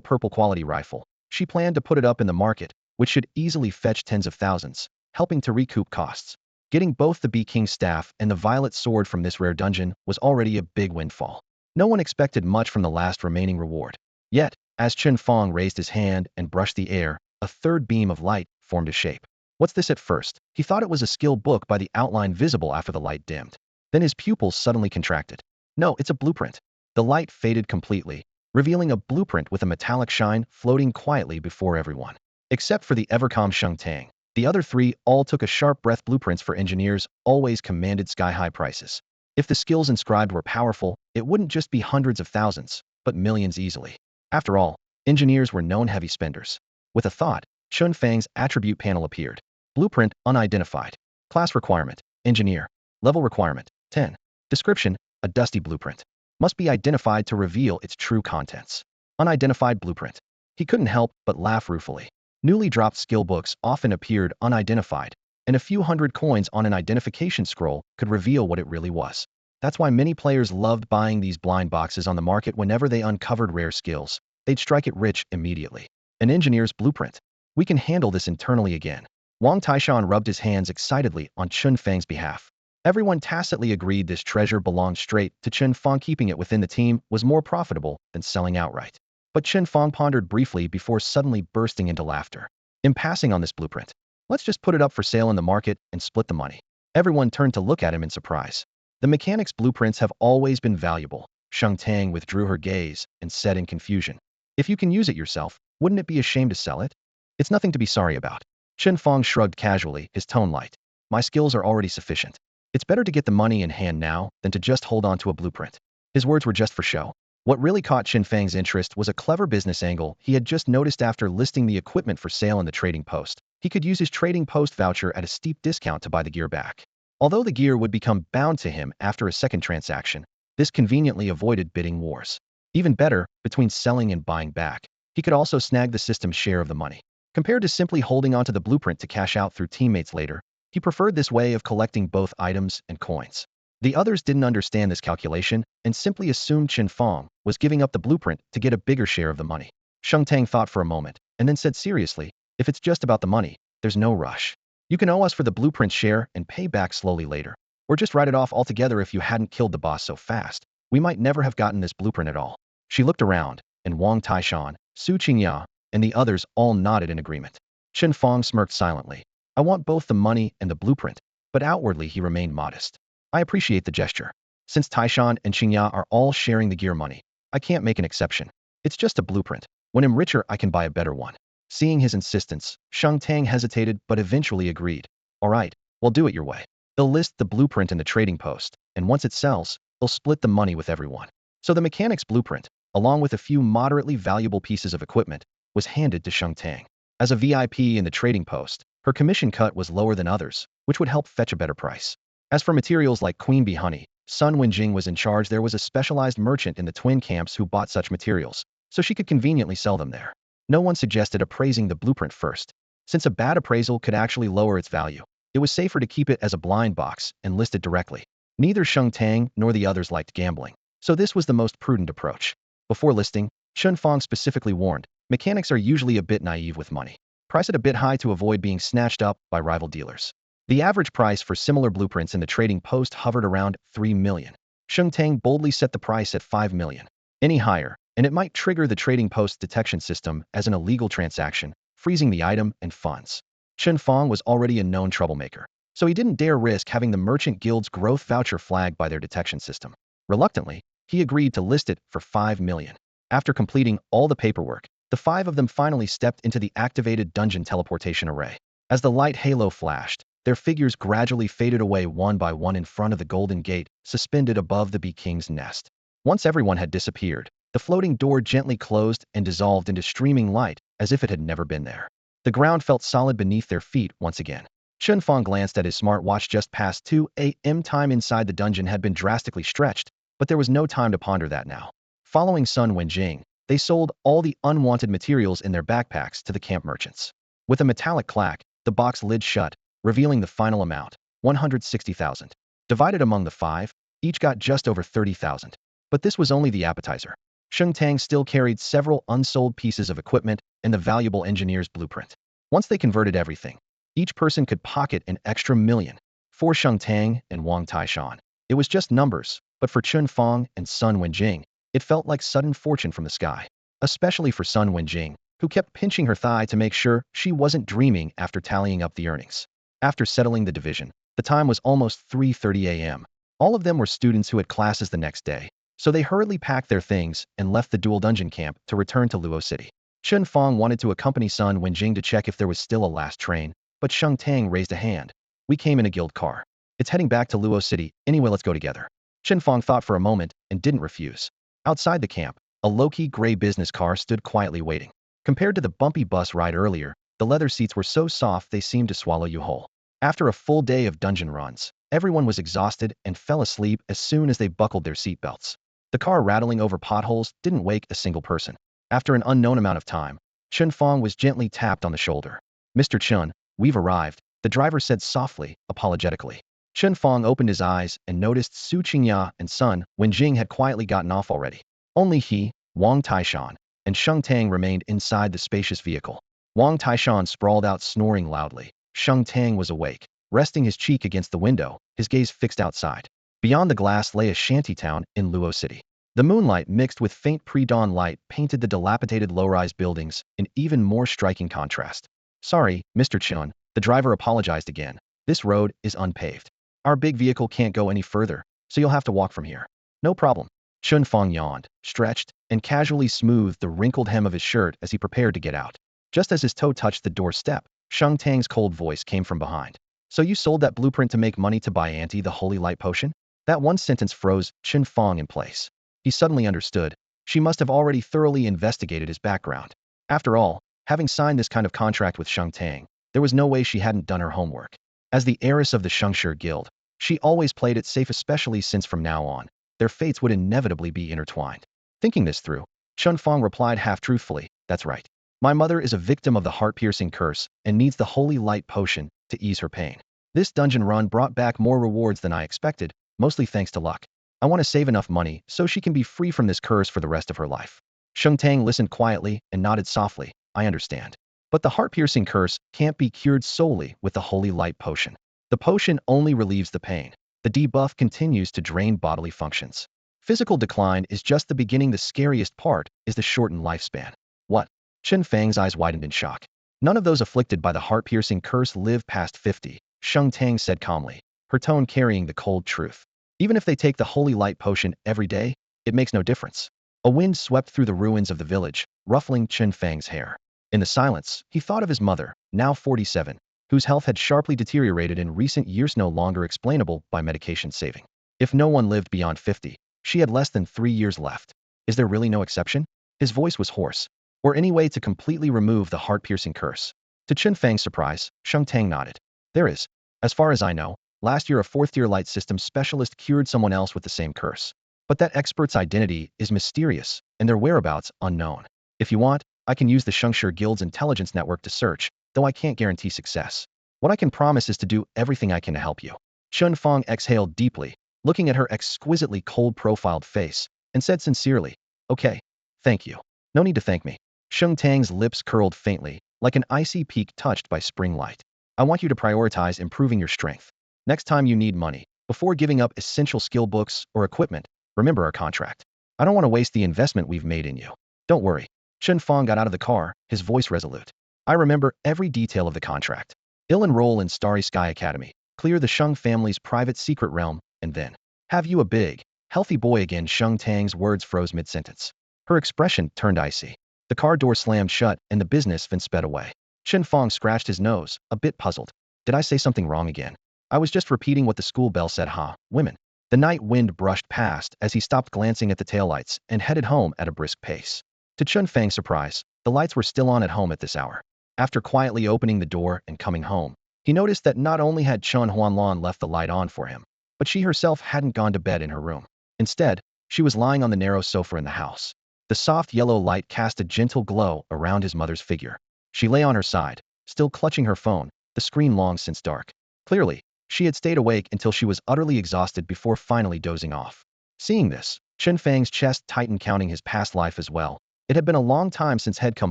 purple quality rifle, she planned to put it up in the market, which should easily fetch tens of thousands, helping to recoup costs. Getting both the Bee King's staff and the violet sword from this rare dungeon was already a big windfall. No one expected much from the last remaining reward. Yet, as Chen Fang raised his hand and brushed the air, a third beam of light formed a shape. What's this? At first, he thought it was a skill book by the outline visible after the light dimmed. Then his pupils suddenly contracted. No, it's a blueprint. The light faded completely, revealing a blueprint with a metallic shine floating quietly before everyone. Except for the ever-calm Chen Fang, the other three all took a sharp breath. Blueprints for engineers always commanded sky-high prices. If the skills inscribed were powerful, it wouldn't just be hundreds of thousands, but millions easily. After all, engineers were known heavy spenders. With a thought, Chen Fang's attribute panel appeared. Blueprint unidentified. Class requirement, engineer. Level requirement, 10. Description, a dusty blueprint. Must be identified to reveal its true contents. Unidentified blueprint. He couldn't help but laugh ruefully. Newly dropped skill books often appeared unidentified, and a few hundred coins on an identification scroll could reveal what it really was. That's why many players loved buying these blind boxes on the market. Whenever they uncovered rare skills, they'd strike it rich immediately. An engineer's blueprint. We can handle this internally again. Wang Taishan rubbed his hands excitedly on Chen Fang's behalf. Everyone tacitly agreed this treasure belonged straight to Chen Fang. Keeping it within the team was more profitable than selling outright. But Chen Fang pondered briefly before suddenly bursting into laughter. Impassing on this blueprint. Let's just put it up for sale in the market and split the money. Everyone turned to look at him in surprise. The mechanic's blueprints have always been valuable. Chen Tang withdrew her gaze and said in confusion. If you can use it yourself, wouldn't it be a shame to sell it? It's nothing to be sorry about. Chen Fang shrugged casually, his tone light. My skills are already sufficient. It's better to get the money in hand now than to just hold on to a blueprint. His words were just for show. What really caught Chen Fang's interest was a clever business angle he had just noticed after listing the equipment for sale in the trading post. He could use his trading post voucher at a steep discount to buy the gear back. Although the gear would become bound to him after a second transaction, this conveniently avoided bidding wars. Even better, between selling and buying back, he could also snag the system's share of the money. Compared to simply holding onto the blueprint to cash out through teammates later, he preferred this way of collecting both items and coins. The others didn't understand this calculation and simply assumed Chen Fang was giving up the blueprint to get a bigger share of the money. Chen Tang thought for a moment and then said seriously, if it's just about the money, there's no rush. You can owe us for the blueprint share and pay back slowly later. Or just write it off altogether. If you hadn't killed the boss so fast, we might never have gotten this blueprint at all. She looked around, and Wang Taishan, Su Qingya, and the others all nodded in agreement. Chen Fang smirked silently. I want both the money and the blueprint, but outwardly he remained modest. I appreciate the gesture. Since Taishan and Qingya are all sharing the gear money, I can't make an exception. It's just a blueprint. When I'm richer, I can buy a better one. Seeing his insistence, Chen Tang hesitated but eventually agreed. All right, we'll do it your way. They'll list the blueprint in the trading post, and once it sells, they'll split the money with everyone. So the mechanic's blueprint, along with a few moderately valuable pieces of equipment, was handed to Chen Tang. As a VIP in the trading post, her commission cut was lower than others, which would help fetch a better price. As for materials like queen bee honey, Sun Wenjing was in charge. There was a specialized merchant in the twin camps who bought such materials, so she could conveniently sell them there. No one suggested appraising the blueprint first. Since a bad appraisal could actually lower its value, it was safer to keep it as a blind box and list it directly. Neither Chen Tang nor the others liked gambling, so this was the most prudent approach. Before listing, Chen Fang specifically warned, mechanics are usually a bit naive with money. Price it a bit high to avoid being snatched up by rival dealers. The average price for similar blueprints in the trading post hovered around 3 million. Chen Tang boldly set the price at 5 million. Any higher, and it might trigger the trading post detection system as an illegal transaction, freezing the item and funds. Chen Fang was already a known troublemaker, so he didn't dare risk having the Merchant Guild's growth voucher flagged by their detection system. Reluctantly, he agreed to list it for 5 million. After completing all the paperwork, the five of them finally stepped into the activated dungeon teleportation array. As the light halo flashed, their figures gradually faded away one by one in front of the golden gate, suspended above the Bee King's nest. Once everyone had disappeared, the floating door gently closed and dissolved into streaming light, as if it had never been there. The ground felt solid beneath their feet once again. Chen Fang glanced at his smartwatch. Just past 2 a.m. Time inside the dungeon had been drastically stretched, but there was no time to ponder that now. Following Sun Wenjing, they sold all the unwanted materials in their backpacks to the camp merchants. With a metallic clack, the box lid shut, revealing the final amount, 160,000. Divided among the five, each got just over 30,000. But this was only the appetizer. Sheng Tang still carried several unsold pieces of equipment and the valuable engineer's blueprint. Once they converted everything, each person could pocket an extra million. For Sheng Tang and Wang Taishan, it was just numbers, but for Chen Fang and Sun Wenjing, it felt like sudden fortune from the sky. Especially for Sun Wenjing, who kept pinching her thigh to make sure she wasn't dreaming after tallying up the earnings. After settling the division, the time was almost 3:30 a.m. All of them were students who had classes the next day, so they hurriedly packed their things and left the dual dungeon camp to return to Luo City. Chen Fang wanted to accompany Sun Wenjing to check if there was still a last train, but Sheng Tang raised a hand. We came in a guild car. It's heading back to Luo City, anyway let's go together. Chen Fang thought for a moment and didn't refuse. Outside the camp, a low-key gray business car stood quietly waiting. Compared to the bumpy bus ride earlier, the leather seats were so soft they seemed to swallow you whole. After a full day of dungeon runs, everyone was exhausted and fell asleep as soon as they buckled their seatbelts. The car rattling over potholes didn't wake a single person. After an unknown amount of time, Chen Fang was gently tapped on the shoulder. "Mr. Chen, we've arrived," the driver said softly, apologetically. Chen Fang opened his eyes and noticed Su Qingya and Sun Wenjing had quietly gotten off already. Only he, Wang Taishan, and Sheng Tang remained inside the spacious vehicle. Wang Taishan sprawled out snoring loudly. Sheng Tang was awake, resting his cheek against the window, his gaze fixed outside. Beyond the glass lay a shantytown in Luo City. The moonlight mixed with faint pre-dawn light painted the dilapidated low-rise buildings in even more striking contrast. "Sorry, Mr. Chen," the driver apologized again. "This road is unpaved. Our big vehicle can't go any further, so you'll have to walk from here." "No problem." Chen Fang yawned, stretched, and casually smoothed the wrinkled hem of his shirt as he prepared to get out. Just as his toe touched the doorstep, Sheng Tang's cold voice came from behind. "So you sold that blueprint to make money to buy Auntie the Holy Light Potion?" That one sentence froze Chen Fang in place. He suddenly understood. She must have already thoroughly investigated his background. After all, having signed this kind of contract with Sheng Tang, there was no way she hadn't done her homework. As the heiress of the Shengshi Guild, she always played it safe, especially since from now on, their fates would inevitably be intertwined. Thinking this through, Chen Fang replied half-truthfully, "That's right. My mother is a victim of the heart-piercing curse and needs the Holy Light Potion to ease her pain. This dungeon run brought back more rewards than I expected, mostly thanks to luck. I want to save enough money so she can be free from this curse for the rest of her life." Sheng Tang listened quietly and nodded softly. "I understand. But the heart-piercing curse can't be cured solely with the Holy Light Potion. The potion only relieves the pain. The debuff continues to drain bodily functions. Physical decline is just the beginning. The scariest part is the shortened lifespan." "What?" Chen Fang's eyes widened in shock. "None of those afflicted by the heart-piercing curse live past 50, Sheng Tang said calmly, her tone carrying the cold truth. "Even if they take the Holy Light Potion every day, it makes no difference." A wind swept through the ruins of the village, ruffling Chen Fang's hair. In the silence, he thought of his mother, now 47, whose health had sharply deteriorated in recent years, no longer explainable by medication saving. If no one lived beyond 50, she had less than 3 years left. Is there really no exception? His voice was hoarse. Or any way to completely remove the heart-piercing curse? To Chen Fang's surprise, Sheng Tang nodded. "There is. As far as I know, last year a fourth-tier light system specialist cured someone else with the same curse. But that expert's identity is mysterious, and their whereabouts unknown. If you want, I can use the Shengshi Guild's intelligence network to search, though I can't guarantee success. What I can promise is to do everything I can to help you." Chen Fang exhaled deeply, looking at her exquisitely cold-profiled face, and said sincerely, "Okay, thank you. No need to thank me." Sheng Tang's lips curled faintly, like an icy peak touched by spring light. "I want you to prioritize improving your strength. Next time you need money, before giving up essential skill books or equipment, remember our contract. I don't want to waste the investment we've made in you. Don't worry." Chen Fang got out of the car, his voice resolute. "I remember every detail of the contract. I'll enroll in Starry Sky Academy, clear the Sheng family's private secret realm, and then have you a big, healthy boy again." Sheng Tang's words froze mid-sentence. Her expression turned icy. The car door slammed shut and the businessman sped away. Chen Fang scratched his nose, a bit puzzled. "Did I say something wrong again? I was just repeating what the school bell said, huh? Women." The night wind brushed past as he stopped glancing at the taillights and headed home at a brisk pace. To Chen Fang's surprise, the lights were still on at home at this hour. After quietly opening the door and coming home, he noticed that not only had Chen Huanlan left the light on for him, but she herself hadn't gone to bed in her room. Instead, She was lying on the narrow sofa in the house. The soft yellow light cast a gentle glow around his mother's figure. She lay on her side, still clutching her phone, the screen long since dark. Clearly, she had stayed awake until she was utterly exhausted before finally dozing off. Seeing this, Chen Fang's chest tightened, counting his past life as well. It had been a long time since he'd come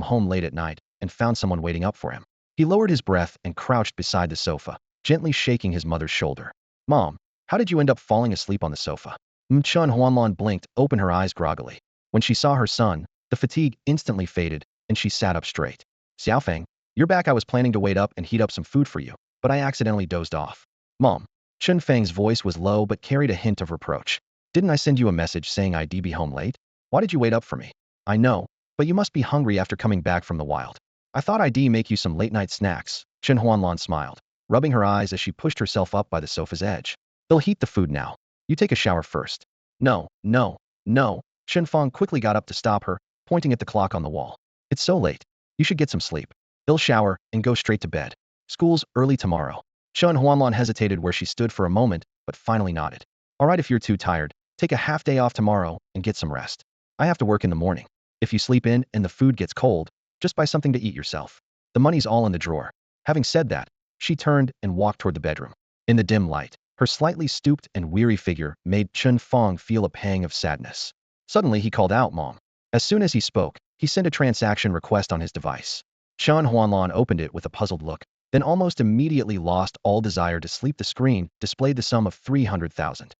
home late at night and found someone waiting up for him. He lowered his breath and crouched beside the sofa, gently shaking his mother's shoulder. Mom, how did you end up falling asleep on the sofa? Chen Huanlan blinked, opened her eyes groggily. When she saw her son, the fatigue instantly faded, and she sat up straight. Xiaofeng, you're back. I was planning to wait up and heat up some food for you, but I accidentally dozed off. Mom. Chen Fang's voice was low but carried a hint of reproach. Didn't I send you a message saying I'd be home late? Why did you wait up for me? I know, but you must be hungry after coming back from the wild. I thought I'd make you some late-night snacks. Chen Huanlan smiled, rubbing her eyes as she pushed herself up by the sofa's edge. They'll heat the food now. You take a shower first. No, no, no. Chen Fang quickly got up to stop her, pointing at the clock on the wall. It's so late. You should get some sleep. They'll shower and go straight to bed. School's early tomorrow. Chen Huanlan hesitated where she stood for a moment, but finally nodded. All right, if you're too tired, take a half day off tomorrow and get some rest. I have to work in the morning. If you sleep in and the food gets cold, just buy something to eat yourself. The money's all in the drawer. Having said that, she turned and walked toward the bedroom. In the dim light, her slightly stooped and weary figure made Chen Fang feel a pang of sadness. Suddenly he called out, Mom. As soon as he spoke, he sent a transaction request on his device. Chen Huanlan opened it with a puzzled look, then almost immediately lost all desire to sleep. The screen displayed the sum of 300,000.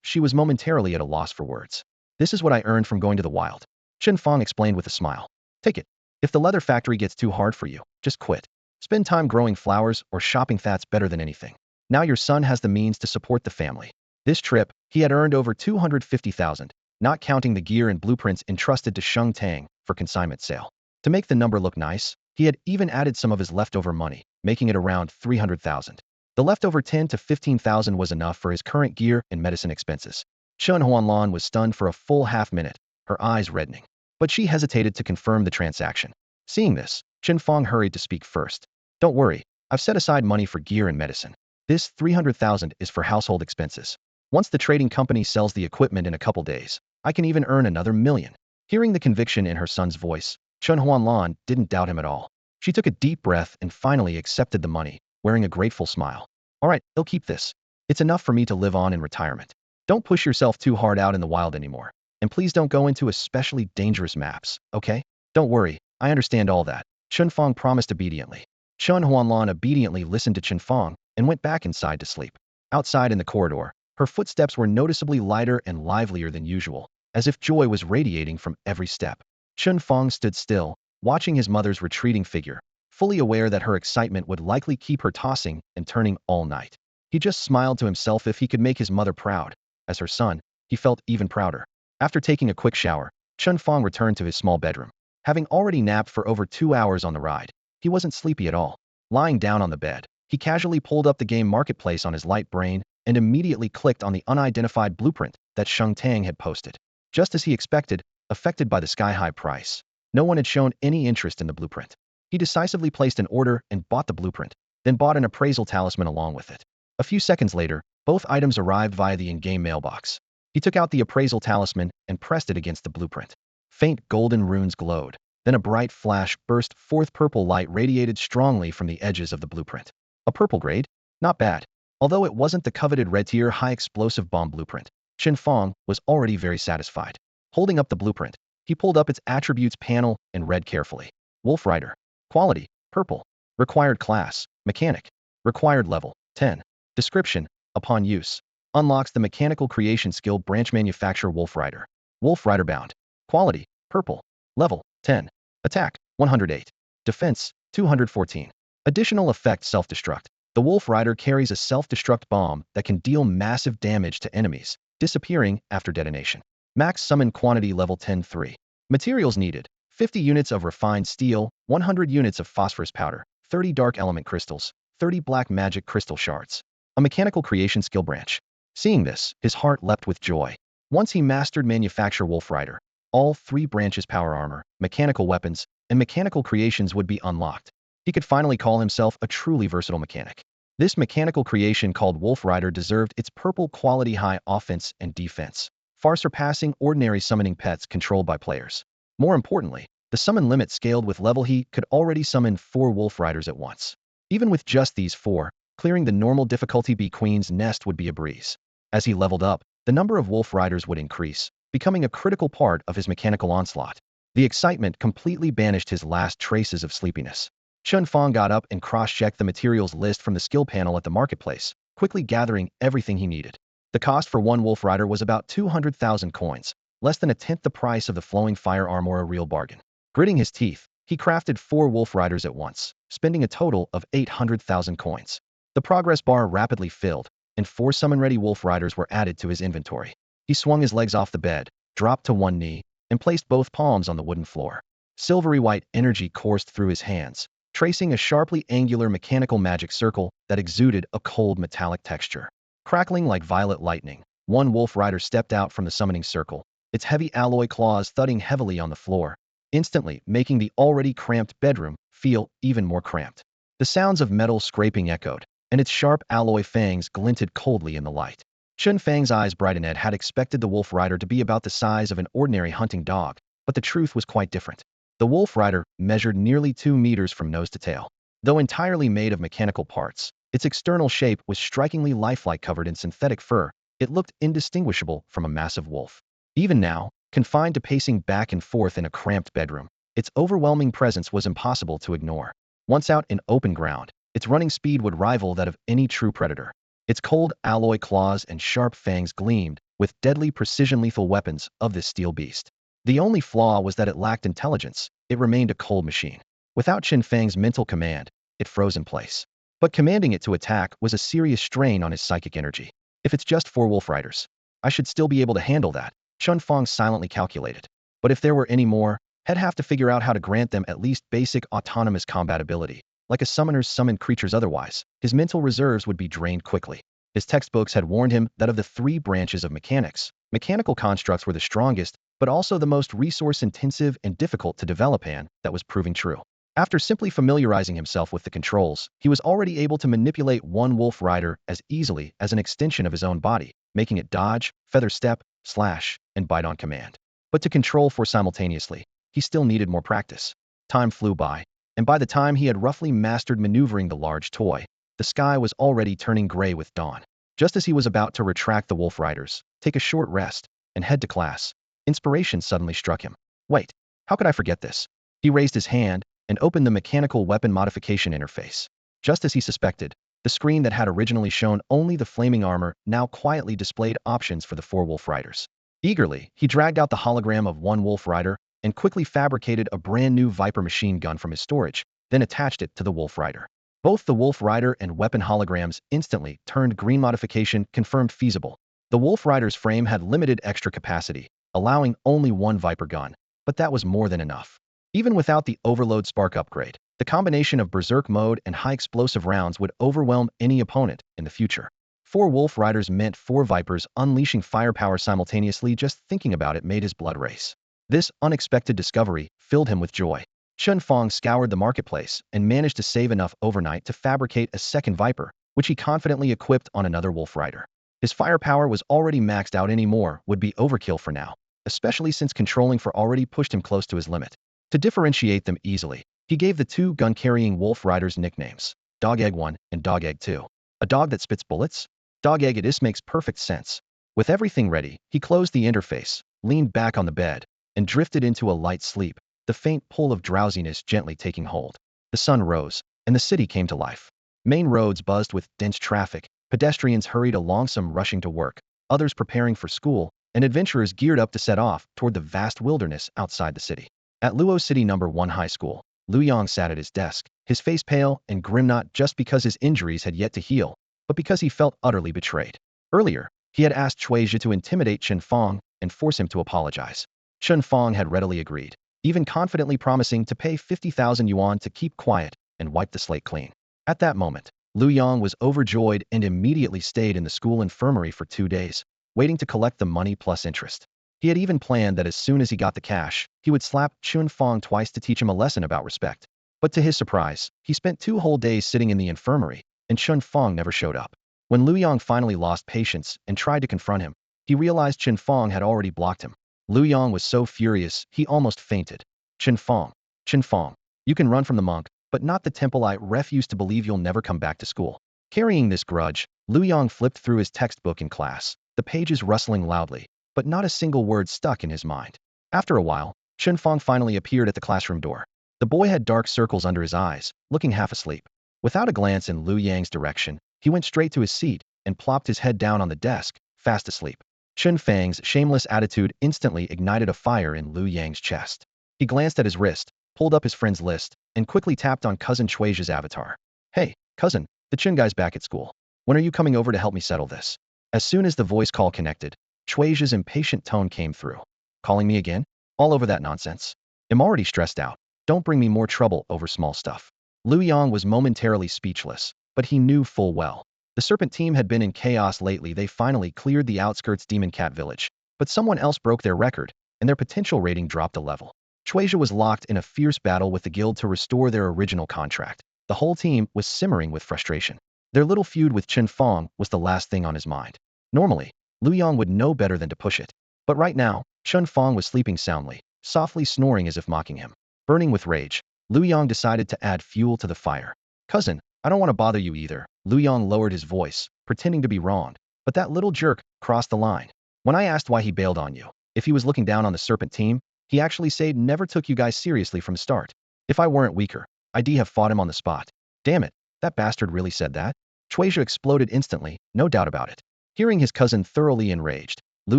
She was momentarily at a loss for words. This is what I earned from going to the wild. Chen Fang explained with a smile. Take it. If the leather factory gets too hard for you, just quit. Spend time growing flowers or shopping. That's better than anything. Now your son has the means to support the family. This trip, he had earned over 250,000, not counting the gear and blueprints entrusted to Sheng Tang for consignment sale. To make the number look nice, he had even added some of his leftover money, making it around 300,000. The leftover 10 to 15,000 was enough for his current gear and medicine expenses. Chen Huanlan was stunned for a full half-minute, her eyes reddening. But she hesitated to confirm the transaction. Seeing this, Chen Fang hurried to speak first. Don't worry, I've set aside money for gear and medicine. This 300,000 is for household expenses. Once the trading company sells the equipment in a couple days, I can even earn another million. Hearing the conviction in her son's voice, Chen Huanlan didn't doubt him at all. She took a deep breath and finally accepted the money, wearing a grateful smile. All right, I'll keep this. It's enough for me to live on in retirement. Don't push yourself too hard out in the wild anymore. And please don't go into especially dangerous maps, okay? Don't worry, I understand all that. Chen Fang promised obediently. Chen Huanlan obediently listened to Chen Fang and went back inside to sleep. Outside in the corridor, her footsteps were noticeably lighter and livelier than usual, as if joy was radiating from every step. Chen Fang stood still, watching his mother's retreating figure, fully aware that her excitement would likely keep her tossing and turning all night. He just smiled to himself. If he could make his mother proud, as her son, he felt even prouder. After taking a quick shower, Chen Fang returned to his small bedroom. Having already napped for over 2 hours on the ride, he wasn't sleepy at all. Lying down on the bed, he casually pulled up the game marketplace on his light brain and immediately clicked on the unidentified blueprint that Sheng Tang had posted. Just as he expected, affected by the sky-high price, no one had shown any interest in the blueprint. He decisively placed an order and bought the blueprint, then bought an appraisal talisman along with it. A few seconds later, both items arrived via the in-game mailbox. He took out the appraisal talisman and pressed it against the blueprint. Faint golden runes glowed. Then a bright flash burst forth. Purple light radiated strongly from the edges of the blueprint. A purple grade? Not bad. Although it wasn't the coveted red-tier high-explosive bomb blueprint, Chen Fang was already very satisfied. Holding up the blueprint, he pulled up its attributes panel and read carefully. Wolf Rider. Quality, purple. Required class, mechanic. Required level, 10. Description, upon use, unlocks the mechanical creation skill branch. Manufacture Wolf Rider. Wolf Rider bound. Quality, purple. Level, 10. Attack, 108. Defense, 214. Additional effect self-destruct. The Wolf Rider carries a self-destruct bomb that can deal massive damage to enemies, disappearing after detonation. Max summon quantity level 10-3. Materials needed: 50 units of refined steel, 100 units of phosphorus powder, 30 dark element crystals, 30 black magic crystal shards. A mechanical creation skill branch. Seeing this, his heart leapt with joy. Once he mastered Manufacture Wolf Rider, all 3 branches, power armor, mechanical weapons, and mechanical creations, would be unlocked. He could finally call himself a truly versatile mechanic. This mechanical creation called Wolf Rider deserved its purple quality: high offense and defense, far surpassing ordinary summoning pets controlled by players. More importantly, the summon limit scaled with level. He could already summon 4 wolf riders at once. Even with just these 4, clearing the normal difficulty Bee Queen's nest would be a breeze. As he leveled up, the number of wolf riders would increase, becoming a critical part of his mechanical onslaught. The excitement completely banished his last traces of sleepiness. Chen Fang got up and cross-checked the materials list from the skill panel at the marketplace, quickly gathering everything he needed. The cost for one wolf rider was about 200,000 coins, less than a tenth the price of the flowing fire armor, a real bargain. Gritting his teeth, he crafted 4 wolf riders at once, spending a total of 800,000 coins. The progress bar rapidly filled, and 4 summon-ready wolf riders were added to his inventory. He swung his legs off the bed, dropped to one knee, and placed both palms on the wooden floor. Silvery white energy coursed through his hands, tracing a sharply angular mechanical magic circle that exuded a cold metallic texture. Crackling like violet lightning, one wolf rider stepped out from the summoning circle, its heavy alloy claws thudding heavily on the floor, instantly making the already cramped bedroom feel even more cramped. The sounds of metal scraping echoed, and its sharp alloy fangs glinted coldly in the light. Chen Fang's eyes brightened. Ed had expected the wolf rider to be about the size of an ordinary hunting dog, but the truth was quite different. The wolf rider measured nearly 2 meters from nose to tail. Though entirely made of mechanical parts, its external shape was strikingly lifelike. Covered in synthetic fur, it looked indistinguishable from a massive wolf. Even now, confined to pacing back and forth in a cramped bedroom, its overwhelming presence was impossible to ignore. Once out in open ground, its running speed would rival that of any true predator. Its cold alloy claws and sharp fangs gleamed with deadly precision, lethal weapons of this steel beast. The only flaw was that it lacked intelligence. It remained a cold machine. Without Chen Fang's mental command, it froze in place. But commanding it to attack was a serious strain on his psychic energy. If it's just 4 wolf riders, I should still be able to handle that, Chen Fang silently calculated. But if there were any more, he'd have to figure out how to grant them at least basic autonomous combat ability. Like a summoner's summoned creatures, otherwise, his mental reserves would be drained quickly. His textbooks had warned him that of the 3 branches of mechanics, mechanical constructs were the strongest, but also the most resource-intensive and difficult to develop, and that was proving true. After simply familiarizing himself with the controls, he was already able to manipulate one wolf rider as easily as an extension of his own body, making it dodge, feather step, slash, and bite on command. But to control 4 simultaneously, he still needed more practice. Time flew by, and by the time he had roughly mastered maneuvering the large toy, the sky was already turning gray with dawn. Just as he was about to retract the wolf riders, take a short rest, and head to class, inspiration suddenly struck him. Wait, how could I forget this? He raised his hand and opened the mechanical weapon modification interface. Just as he suspected, the screen that had originally shown only the flaming armor now quietly displayed options for the 4 wolf riders. Eagerly, he dragged out the hologram of one wolf rider and quickly fabricated a brand new Viper machine gun from his storage, then attached it to the wolf rider. Both the wolf rider and weapon holograms instantly turned green. Modification confirmed feasible. The wolf rider's frame had limited extra capacity, allowing only 1 Viper gun, but that was more than enough. Even without the overload spark upgrade, the combination of berserk mode and high explosive rounds would overwhelm any opponent in the future. 4 wolf riders meant 4 Vipers unleashing firepower simultaneously. Just thinking about it made his blood race. This unexpected discovery filled him with joy. Chen Fang scoured the marketplace and managed to save enough overnight to fabricate a second Viper, which he confidently equipped on another wolf rider. His firepower was already maxed out. Any more would be overkill for now, especially since controlling 4 already pushed him close to his limit. To differentiate them easily, he gave the 2 gun-carrying wolf riders nicknames, Dog Egg 1 and Dog Egg 2. A dog that spits bullets? Dog Egg. This makes perfect sense. With everything ready, he closed the interface, leaned back on the bed, and drifted into a light sleep, the faint pull of drowsiness gently taking hold. The sun rose, and the city came to life. Main roads buzzed with dense traffic, pedestrians hurried along, some rushing to work, others preparing for school, and adventurers geared up to set off toward the vast wilderness outside the city. At Luo City No. 1 High School, Lu Yong sat at his desk, his face pale and grim, not just because his injuries had yet to heal, but because he felt utterly betrayed. Earlier, he had asked Shuizhi to intimidate Chen Fang and force him to apologize. Chen Fang had readily agreed, even confidently promising to pay 50,000 yuan to keep quiet and wipe the slate clean. At that moment, Lu Yong was overjoyed and immediately stayed in the school infirmary for 2 days, waiting to collect the money plus interest. He had even planned that as soon as he got the cash, he would slap Chen Fang twice to teach him a lesson about respect. But to his surprise, he spent 2 whole days sitting in the infirmary, and Chen Fang never showed up. When Lu Yong finally lost patience and tried to confront him, he he realized Chen Fang had already blocked him. Lu Yong was so furious, he almost fainted. Chen Fang, Chen Fang, you can run from the monk, but not the temple. I refuse to believe you'll never come back to school. Carrying this grudge, Lu Yong flipped through his textbook in class, the pages rustling loudly, but not a single word stuck in his mind. After a while, Chen Fang finally appeared at the classroom door. The boy had dark circles under his eyes, looking half asleep. Without a glance in Lu Yang's direction, he went straight to his seat and plopped his head down on the desk, fast asleep. Chen Fang's shameless attitude instantly ignited a fire in Lu Yang's chest. He glanced at his wrist, pulled up his friend's list, and quickly tapped on cousin Chui's avatar. Hey, cousin, the Chen guy's back at school. When are you coming over to help me settle this? As soon as the voice call connected, Chui's impatient tone came through. Calling me again? All over that nonsense. I'm already stressed out. Don't bring me more trouble over small stuff. Lu Yong was momentarily speechless, but he knew full well. The Serpent team had been in chaos lately. They finally cleared the outskirts Demon Cat Village, but someone else broke their record, and their potential rating dropped a level. Chuizha was locked in a fierce battle with the guild to restore their original contract. The whole team was simmering with frustration. Their little feud with Chen Fang was the last thing on his mind. Normally, Lu Yong would know better than to push it. But right now, Chen Fang was sleeping soundly, softly snoring as if mocking him. Burning with rage, Lu Yong decided to add fuel to the fire. Cousin, I don't want to bother you either. Lu Yong lowered his voice, pretending to be wronged. But that little jerk crossed the line. When I asked why he bailed on you, if he was looking down on the Serpent team, he actually said never took you guys seriously from the start. If I weren't weaker, I'd have fought him on the spot. Damn it, that bastard really said that? Chuizha exploded instantly, no doubt about it. Hearing his cousin thoroughly enraged, Lu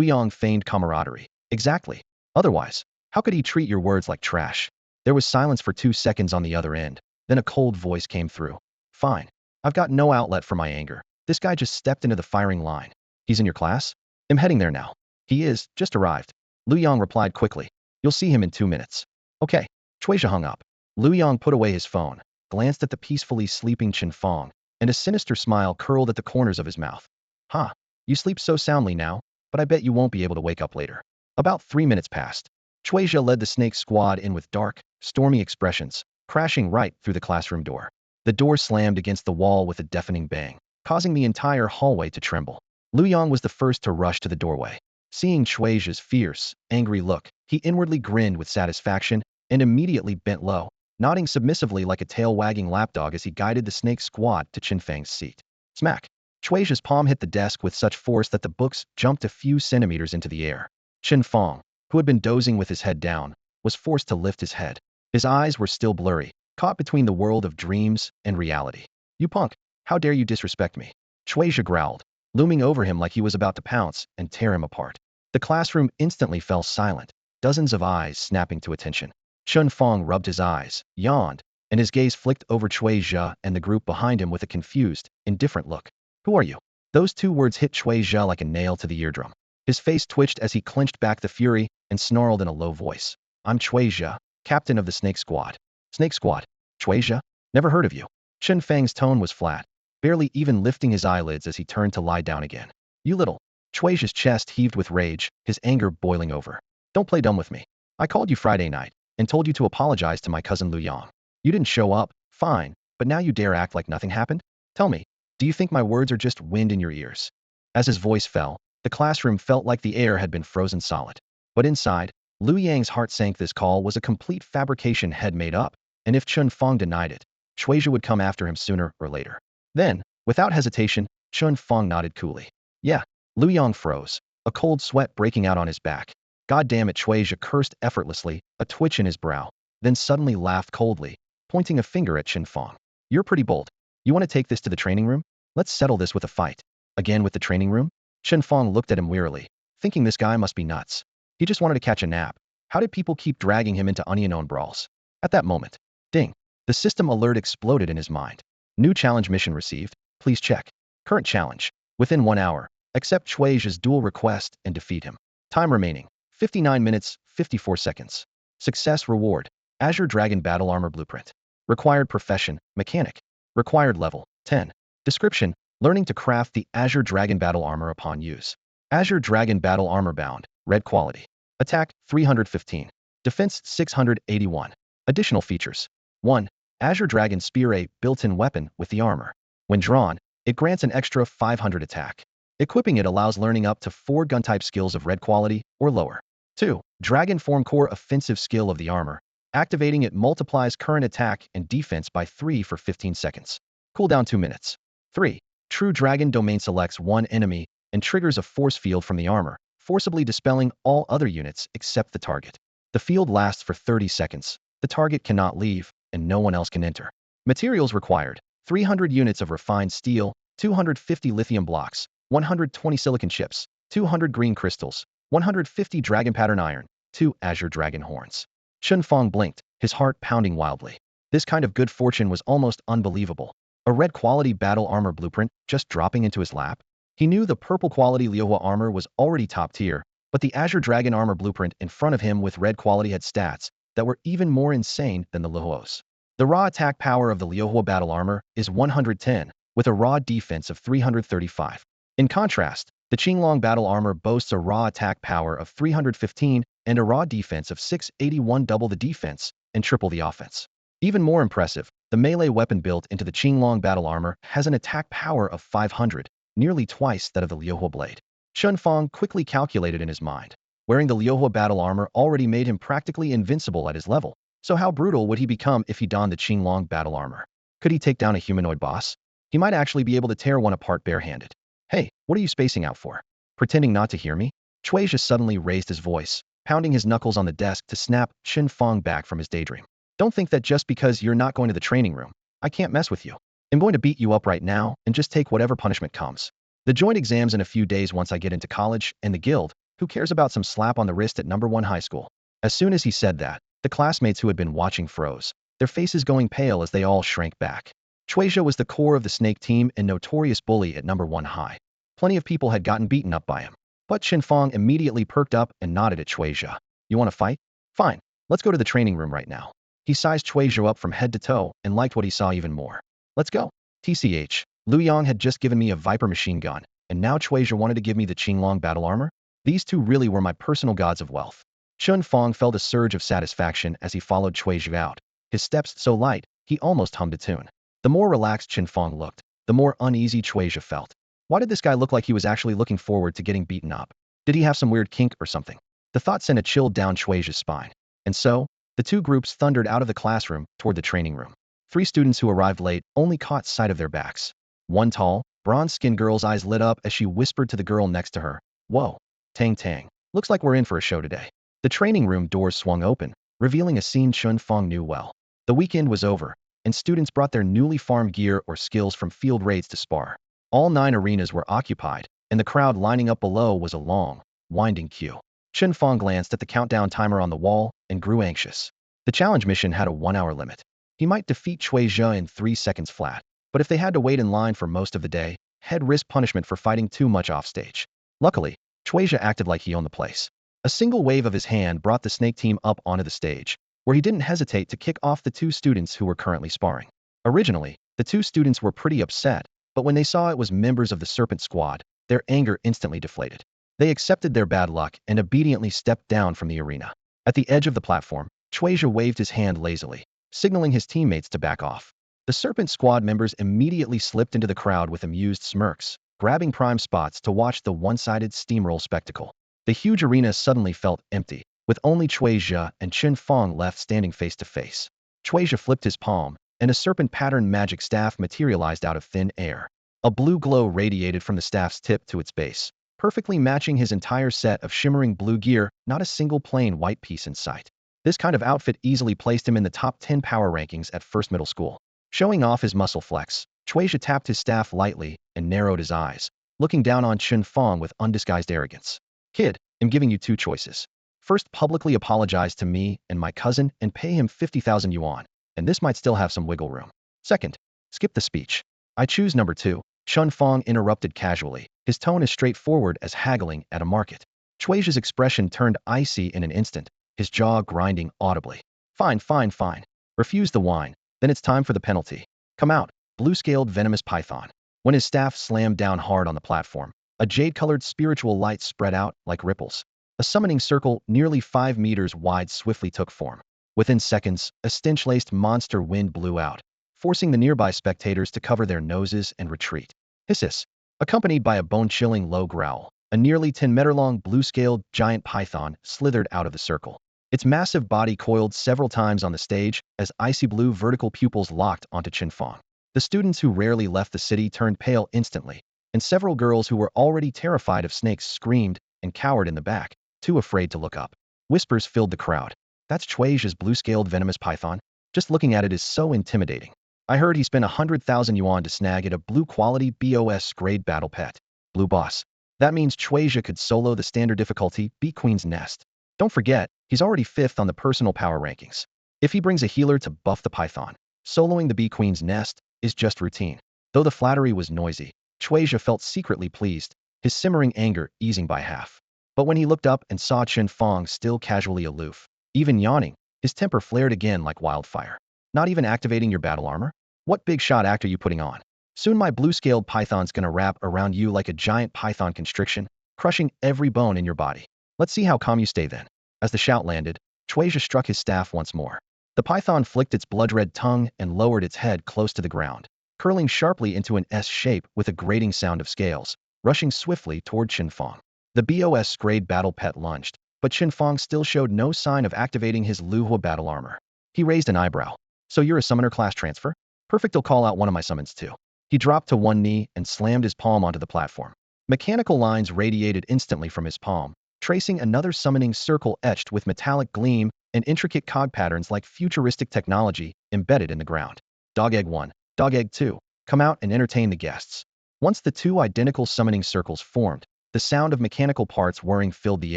Yong feigned camaraderie. Exactly. Otherwise, how could he treat your words like trash? There was silence for 2 seconds on the other end. Then a cold voice came through. Fine. I've got no outlet for my anger. This guy just stepped into the firing line. He's in your class? I'm heading there now. He is, just arrived. Lu Yong replied quickly. You'll see him in 2 minutes. Okay. Chuizha hung up. Lu Yong put away his phone, glanced at the peacefully sleeping Chen Fang, and a sinister smile curled at the corners of his mouth. Huh. You sleep so soundly now, but I bet you won't be able to wake up later. About 3 minutes passed. Chuizha led the snake squad in with dark, stormy expressions, crashing right through the classroom door. The door slammed against the wall with a deafening bang, causing the entire hallway to tremble. Lu Yong was the first to rush to the doorway. Seeing Chuizha's fierce, angry look, he inwardly grinned with satisfaction and immediately bent low, nodding submissively like a tail-wagging lapdog as he guided the snake squad to Chen Fang's seat. Smack! Chuizha's palm hit the desk with such force that the books jumped a few centimeters into the air. Chen Fang, who had been dozing with his head down, was forced to lift his head. His eyes were still blurry, caught between the world of dreams and reality. You punk! How dare you disrespect me? Chuizha growled, looming over him like he was about to pounce and tear him apart. The classroom instantly fell silent, dozens of eyes snapping to attention. Chen Fang rubbed his eyes, yawned, and his gaze flicked over Chuizha and the group behind him with a confused, indifferent look. Who are you? Those 2 words hit Chuizha like a nail to the eardrum. His face twitched as he clenched back the fury and snarled in a low voice. I'm Chuizha, captain of the Snake Squad. Snake Squad? Chuizha? Never heard of you. Chen Fang's tone was flat, barely even lifting his eyelids as he turned to lie down again. You little. Chuizha's chest heaved with rage, his anger boiling over. Don't play dumb with me. I called you Friday night and told you to apologize to my cousin Lu Yong. You didn't show up, fine, but now you dare act like nothing happened? Tell me, do you think my words are just wind in your ears? As his voice fell, the classroom felt like the air had been frozen solid. But inside, Lu Yang's heart sank. This call was a complete fabrication head made up, and if Chen Fang denied it, Chuizha would come after him sooner or later. Then, without hesitation, Chen Fang nodded coolly. Yeah. Lu Yong froze, a cold sweat breaking out on his back. God damn it, Chuizha cursed effortlessly, a twitch in his brow, then suddenly laughed coldly, pointing a finger at Chen Fang. You're pretty bold. You want to take this to the training room? Let's settle this with a fight. Again with the training room? Chen Fang looked at him wearily, thinking this guy must be nuts. He just wanted to catch a nap. How did people keep dragging him into unknown brawls? At that moment, ding, the system alert exploded in his mind. New challenge mission received. Please check. Current challenge. Within 1 hour, accept Chuizha's duel request and defeat him. Time remaining, 59 minutes, 54 seconds. Success reward. Azure Dragon Battle Armor Blueprint. Required profession, mechanic. Required level, 10. Description, learning to craft the Azure Dragon Battle Armor upon use. Azure Dragon Battle Armor bound, red quality. Attack, 315. Defense, 681. Additional features. 1. Azure Dragon Spear, a built-in weapon with the armor. When drawn, it grants an extra 500 attack. Equipping it allows learning up to 4 gun-type skills of red quality or lower. 2. Dragon Form Core Offensive Skill of the armor. Activating it multiplies current attack and defense by 3 for 15 seconds. Cooldown 2 minutes. 3. True Dragon Domain selects one enemy and triggers a force field from the armor, forcibly dispelling all other units except the target. The field lasts for 30 seconds. The target cannot leave, and no one else can enter. Materials required: 300 units of refined steel, 250 lithium blocks, 120 silicon chips, 200 green crystals, 150 dragon pattern iron, 2 azure dragon horns. Chen Fang blinked, his heart pounding wildly. This kind of good fortune was almost unbelievable. A red quality battle armor blueprint just dropping into his lap? He knew the purple quality Liuhua armor was already top tier, but the azure dragon armor blueprint in front of him with red quality had stats that were even more insane than the Liuhua's. The raw attack power of the Liuhua battle armor is 110, with a raw defense of 335. In contrast, the Qinglong battle armor boasts a raw attack power of 315 and a raw defense of 681, double the defense and triple the offense. Even more impressive, the melee weapon built into the Qinglong battle armor has an attack power of 500, nearly twice that of the Liuhua blade. Chen Fang quickly calculated in his mind. Wearing the Liuhua battle armor already made him practically invincible at his level, so how brutal would he become if he donned the Qinglong battle armor? Could he take down a humanoid boss? He might actually be able to tear one apart barehanded. Hey, what are you spacing out for? Pretending not to hear me? Chuizha suddenly raised his voice, pounding his knuckles on the desk to snap Chen Fang back from his daydream. Don't think that just because you're not going to the training room, I can't mess with you. I'm going to beat you up right now and just take whatever punishment comes. The joint exams in a few days once I get into college and the guild, who cares about some slap on the wrist at number 1 high school? As soon as he said that, the classmates who had been watching froze, their faces going pale as they all shrank back. Chuizha was the core of the snake team and notorious bully at number 1 high. Plenty of people had gotten beaten up by him. But Chen Fang immediately perked up and nodded at Chuizha. You want to fight? Fine, let's go to the training room right now. He sized Chuizha up from head to toe and liked what he saw even more. Let's go. TCH, Liu Yang had just given me a Viper machine gun, and now Chuizha wanted to give me the Qinglong battle armor? These two really were my personal gods of wealth. Chen Fang felt a surge of satisfaction as he followed Chuizha out, his steps so light, he almost hummed a tune. The more relaxed Chen Fang looked, the more uneasy Chuizha felt. Why did this guy look like he was actually looking forward to getting beaten up? Did he have some weird kink or something? The thought sent a chill down Chuizha's spine. And so, the two groups thundered out of the classroom toward the training room. 3 students who arrived late only caught sight of their backs. One tall, bronze-skinned girl's eyes lit up as she whispered to the girl next to her, "Whoa, Tang Tang, looks like we're in for a show today." The training room doors swung open, revealing a scene Chen Fang knew well. The weekend was over, and students brought their newly farmed gear or skills from field raids to spar. All 9 arenas were occupied, and the crowd lining up below was a long, winding queue. Chen Fang glanced at the countdown timer on the wall and grew anxious. The challenge mission had a 1-hour limit. He might defeat Chuizha in 3 seconds flat, but if they had to wait in line for most of the day, he'd risk punishment for fighting too much offstage. Luckily, Chuizha acted like he owned the place. A single wave of his hand brought the snake team up onto the stage, where he didn't hesitate to kick off the 2 students who were currently sparring. Originally, the 2 students were pretty upset, but when they saw it was members of the Serpent Squad, their anger instantly deflated. They accepted their bad luck and obediently stepped down from the arena. At the edge of the platform, Chuizha waved his hand lazily, signaling his teammates to back off. The Serpent Squad members immediately slipped into the crowd with amused smirks, grabbing prime spots to watch the one-sided steamroll spectacle. The huge arena suddenly felt empty, with only Chuizha and Chen Fang left standing face to face. Chuizha flipped his palm, and a serpent-patterned magic staff materialized out of thin air. A blue glow radiated from the staff's tip to its base, perfectly matching his entire set of shimmering blue gear, not a single plain white piece in sight. This kind of outfit easily placed him in the top 10 power rankings at first middle school. Showing off his muscle flex, Chuizha tapped his staff lightly and narrowed his eyes, looking down on Chen Fang with undisguised arrogance. Kid, I'm giving you 2 choices. First, publicly apologize to me and my cousin and pay him 50,000 yuan, and this might still have some wiggle room. Second, skip the speech. I choose number 2. Chen Fang interrupted casually, his tone as straightforward as haggling at a market. Chuizha's expression turned icy in an instant, his jaw grinding audibly. Fine, fine, fine. Refuse the wine, then it's time for the penalty. Come out, blue-scaled venomous python. When his staff slammed down hard on the platform, a jade-colored spiritual light spread out like ripples. A summoning circle nearly 5 meters wide swiftly took form. Within seconds, a stench-laced monster wind blew out, forcing the nearby spectators to cover their noses and retreat. Hissis. accompanied by a bone-chilling low growl. A nearly 10-meter-long blue-scaled giant python slithered out of the circle. Its massive body coiled several times on the stage as icy blue vertical pupils locked onto Chen Fang. The students who rarely left the city turned pale instantly, and several girls who were already terrified of snakes screamed and cowered in the back, too afraid to look up. Whispers filled the crowd. That's Chuajia's blue-scaled venomous python? Just looking at it is so intimidating. I heard he spent 100,000 yuan to snag it, a blue-quality BOS grade battle pet. Blue boss. That means Chuasia could solo the standard difficulty Bee Queen's Nest. Don't forget, he's already 5th on the personal power rankings. If he brings a healer to buff the python, soloing the Bee Queen's Nest is just routine. Though the flattery was noisy, Chuasia felt secretly pleased, his simmering anger easing by half. But when he looked up and saw Chen Fang still casually aloof, even yawning, his temper flared again like wildfire. Not even activating your battle armor? What big shot act are you putting on? Soon my blue-scaled python's gonna wrap around you like a giant python constriction, crushing every bone in your body. Let's see how calm you stay then. As the shout landed, Chuasia struck his staff once more. The python flicked its blood-red tongue and lowered its head close to the ground, curling sharply into an S shape with a grating sound of scales, rushing swiftly toward Chen Fang. The BOS grade battle pet lunged, but Chen Fang still showed no sign of activating his Luhua battle armor. He raised an eyebrow. So you're a summoner class transfer? Perfect, I'll call out one of my summons too. He dropped to one knee and slammed his palm onto the platform. Mechanical lines radiated instantly from his palm, tracing another summoning circle etched with metallic gleam and intricate cog patterns like futuristic technology embedded in the ground. Dog Egg 1, Dog Egg 2, come out and entertain the guests. Once the two identical summoning circles formed, the sound of mechanical parts whirring filled the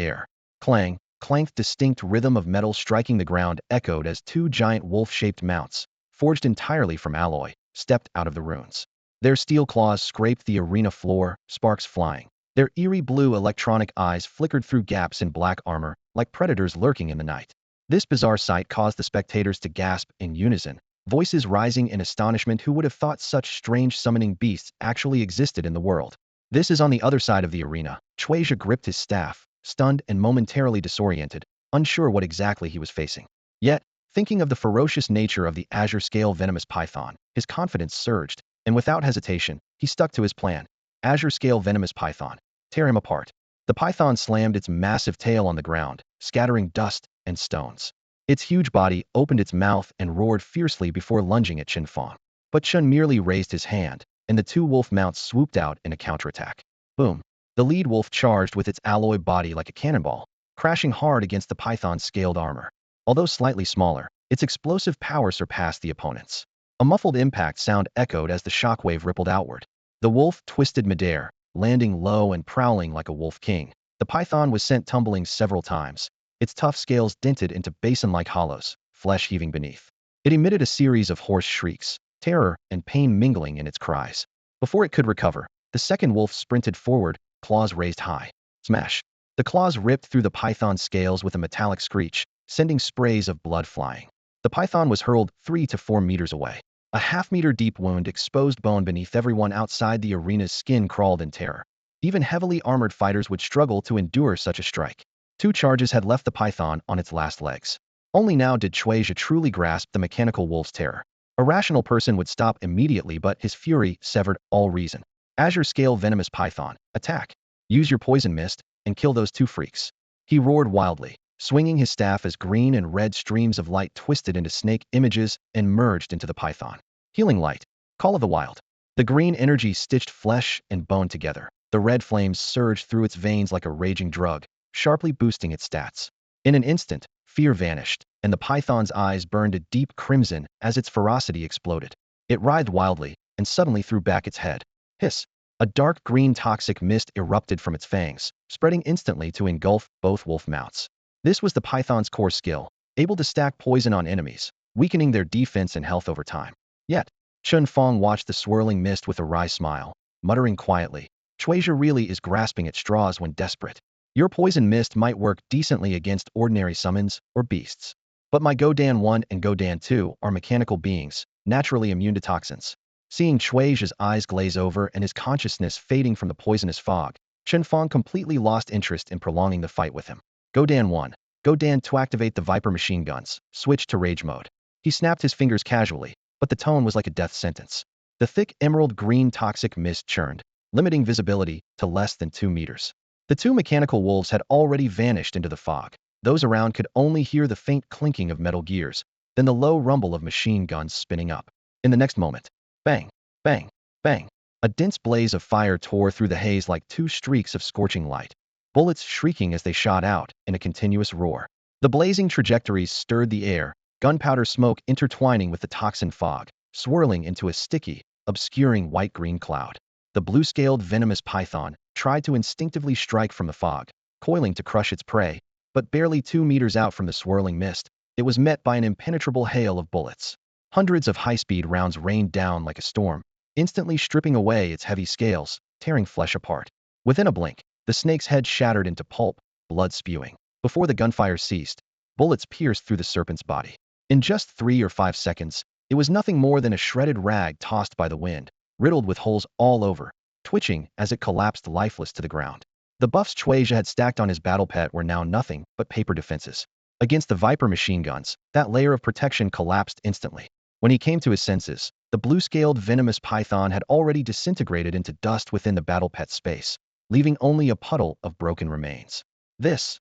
air. Clang, clanked, distinct rhythm of metal striking the ground echoed as two giant wolf-shaped mounts, forged entirely from alloy, stepped out of the ruins. Their steel claws scraped the arena floor, sparks flying. Their eerie blue electronic eyes flickered through gaps in black armor, like predators lurking in the night. This bizarre sight caused the spectators to gasp in unison, voices rising in astonishment. Who would have thought such strange summoning beasts actually existed in the world? This is on the other side of the arena. Chuasia gripped his staff, stunned and momentarily disoriented, unsure what exactly he was facing. Yet, thinking of the ferocious nature of the azure-scale venomous python, his confidence surged, and without hesitation, he stuck to his plan. Azure-scale venomous python. Tear him apart. The python slammed its massive tail on the ground, scattering dust and stones. Its huge body opened its mouth and roared fiercely before lunging at Chen Fang. But Chen merely raised his hand, and the two wolf mounts swooped out in a counterattack. Boom. The lead wolf charged with its alloy body like a cannonball, crashing hard against the python's scaled armor. Although slightly smaller, its explosive power surpassed the opponent's. A muffled impact sound echoed as the shockwave rippled outward. The wolf twisted midair, landing low and prowling like a wolf king. The python was sent tumbling several times, its tough scales dented into basin-like hollows, flesh heaving beneath. It emitted a series of hoarse shrieks, terror and pain mingling in its cries. Before it could recover, the second wolf sprinted forward, claws raised high. Smash! The claws ripped through the python's scales with a metallic screech, sending sprays of blood flying. The python was hurled 3 to 4 meters away. A half-meter deep wound exposed bone beneath. Everyone outside the arena's skin crawled in terror. Even heavily armored fighters would struggle to endure such a strike. 2 charges had left the python on its last legs. Only now did Chuasia truly grasp the mechanical wolf's terror. A rational person would stop immediately, but his fury severed all reason. Azure-scale venomous python, attack! Use your poison mist and kill those 2 freaks. He roared wildly, swinging his staff as green and red streams of light twisted into snake images and merged into the python. Healing light. Call of the wild. The green energy stitched flesh and bone together. The red flames surged through its veins like a raging drug, sharply boosting its stats. In an instant, fear vanished, and the python's eyes burned a deep crimson as its ferocity exploded. It writhed wildly and suddenly threw back its head. Hiss! A dark green toxic mist erupted from its fangs, spreading instantly to engulf both wolf mounts. This was the python's core skill, able to stack poison on enemies, weakening their defense and health over time. Yet, Chen Fang watched the swirling mist with a wry smile, muttering quietly, Chuasia really is grasping at straws when desperate. Your poison mist might work decently against ordinary summons or beasts. But my Godan 1 and Godan 2 are mechanical beings, naturally immune to toxins. Seeing Chuaisia's eyes glaze over and his consciousness fading from the poisonous fog, Chen Fang completely lost interest in prolonging the fight with him. Godan 1. Godan to activate the Viper machine guns, switch to rage mode. He snapped his fingers casually, but the tone was like a death sentence. The thick emerald green toxic mist churned, limiting visibility to less than 2 meters. The two mechanical wolves had already vanished into the fog. Those around could only hear the faint clinking of metal gears, then the low rumble of machine guns spinning up. In the next moment, bang, bang, bang. A dense blaze of fire tore through the haze like two streaks of scorching light, bullets shrieking as they shot out in a continuous roar. The blazing trajectories stirred the air, gunpowder smoke intertwining with the toxin fog, swirling into a sticky, obscuring white-green cloud. The blue-scaled venomous python tried to instinctively strike from the fog, coiling to crush its prey, but barely 2 meters out from the swirling mist, it was met by an impenetrable hail of bullets. Hundreds of high-speed rounds rained down like a storm, instantly stripping away its heavy scales, tearing flesh apart. Within a blink, the snake's head shattered into pulp, blood spewing. Before the gunfire ceased, bullets pierced through the serpent's body. In just 3 or 5 seconds, it was nothing more than a shredded rag tossed by the wind, riddled with holes all over, twitching as it collapsed lifeless to the ground. The buffs Chuasia had stacked on his battle pet were now nothing but paper defenses. Against the Viper machine guns, that layer of protection collapsed instantly. When he came to his senses, the blue-scaled venomous python had already disintegrated into dust within the battle pet's space, leaving only a puddle of broken remains. This,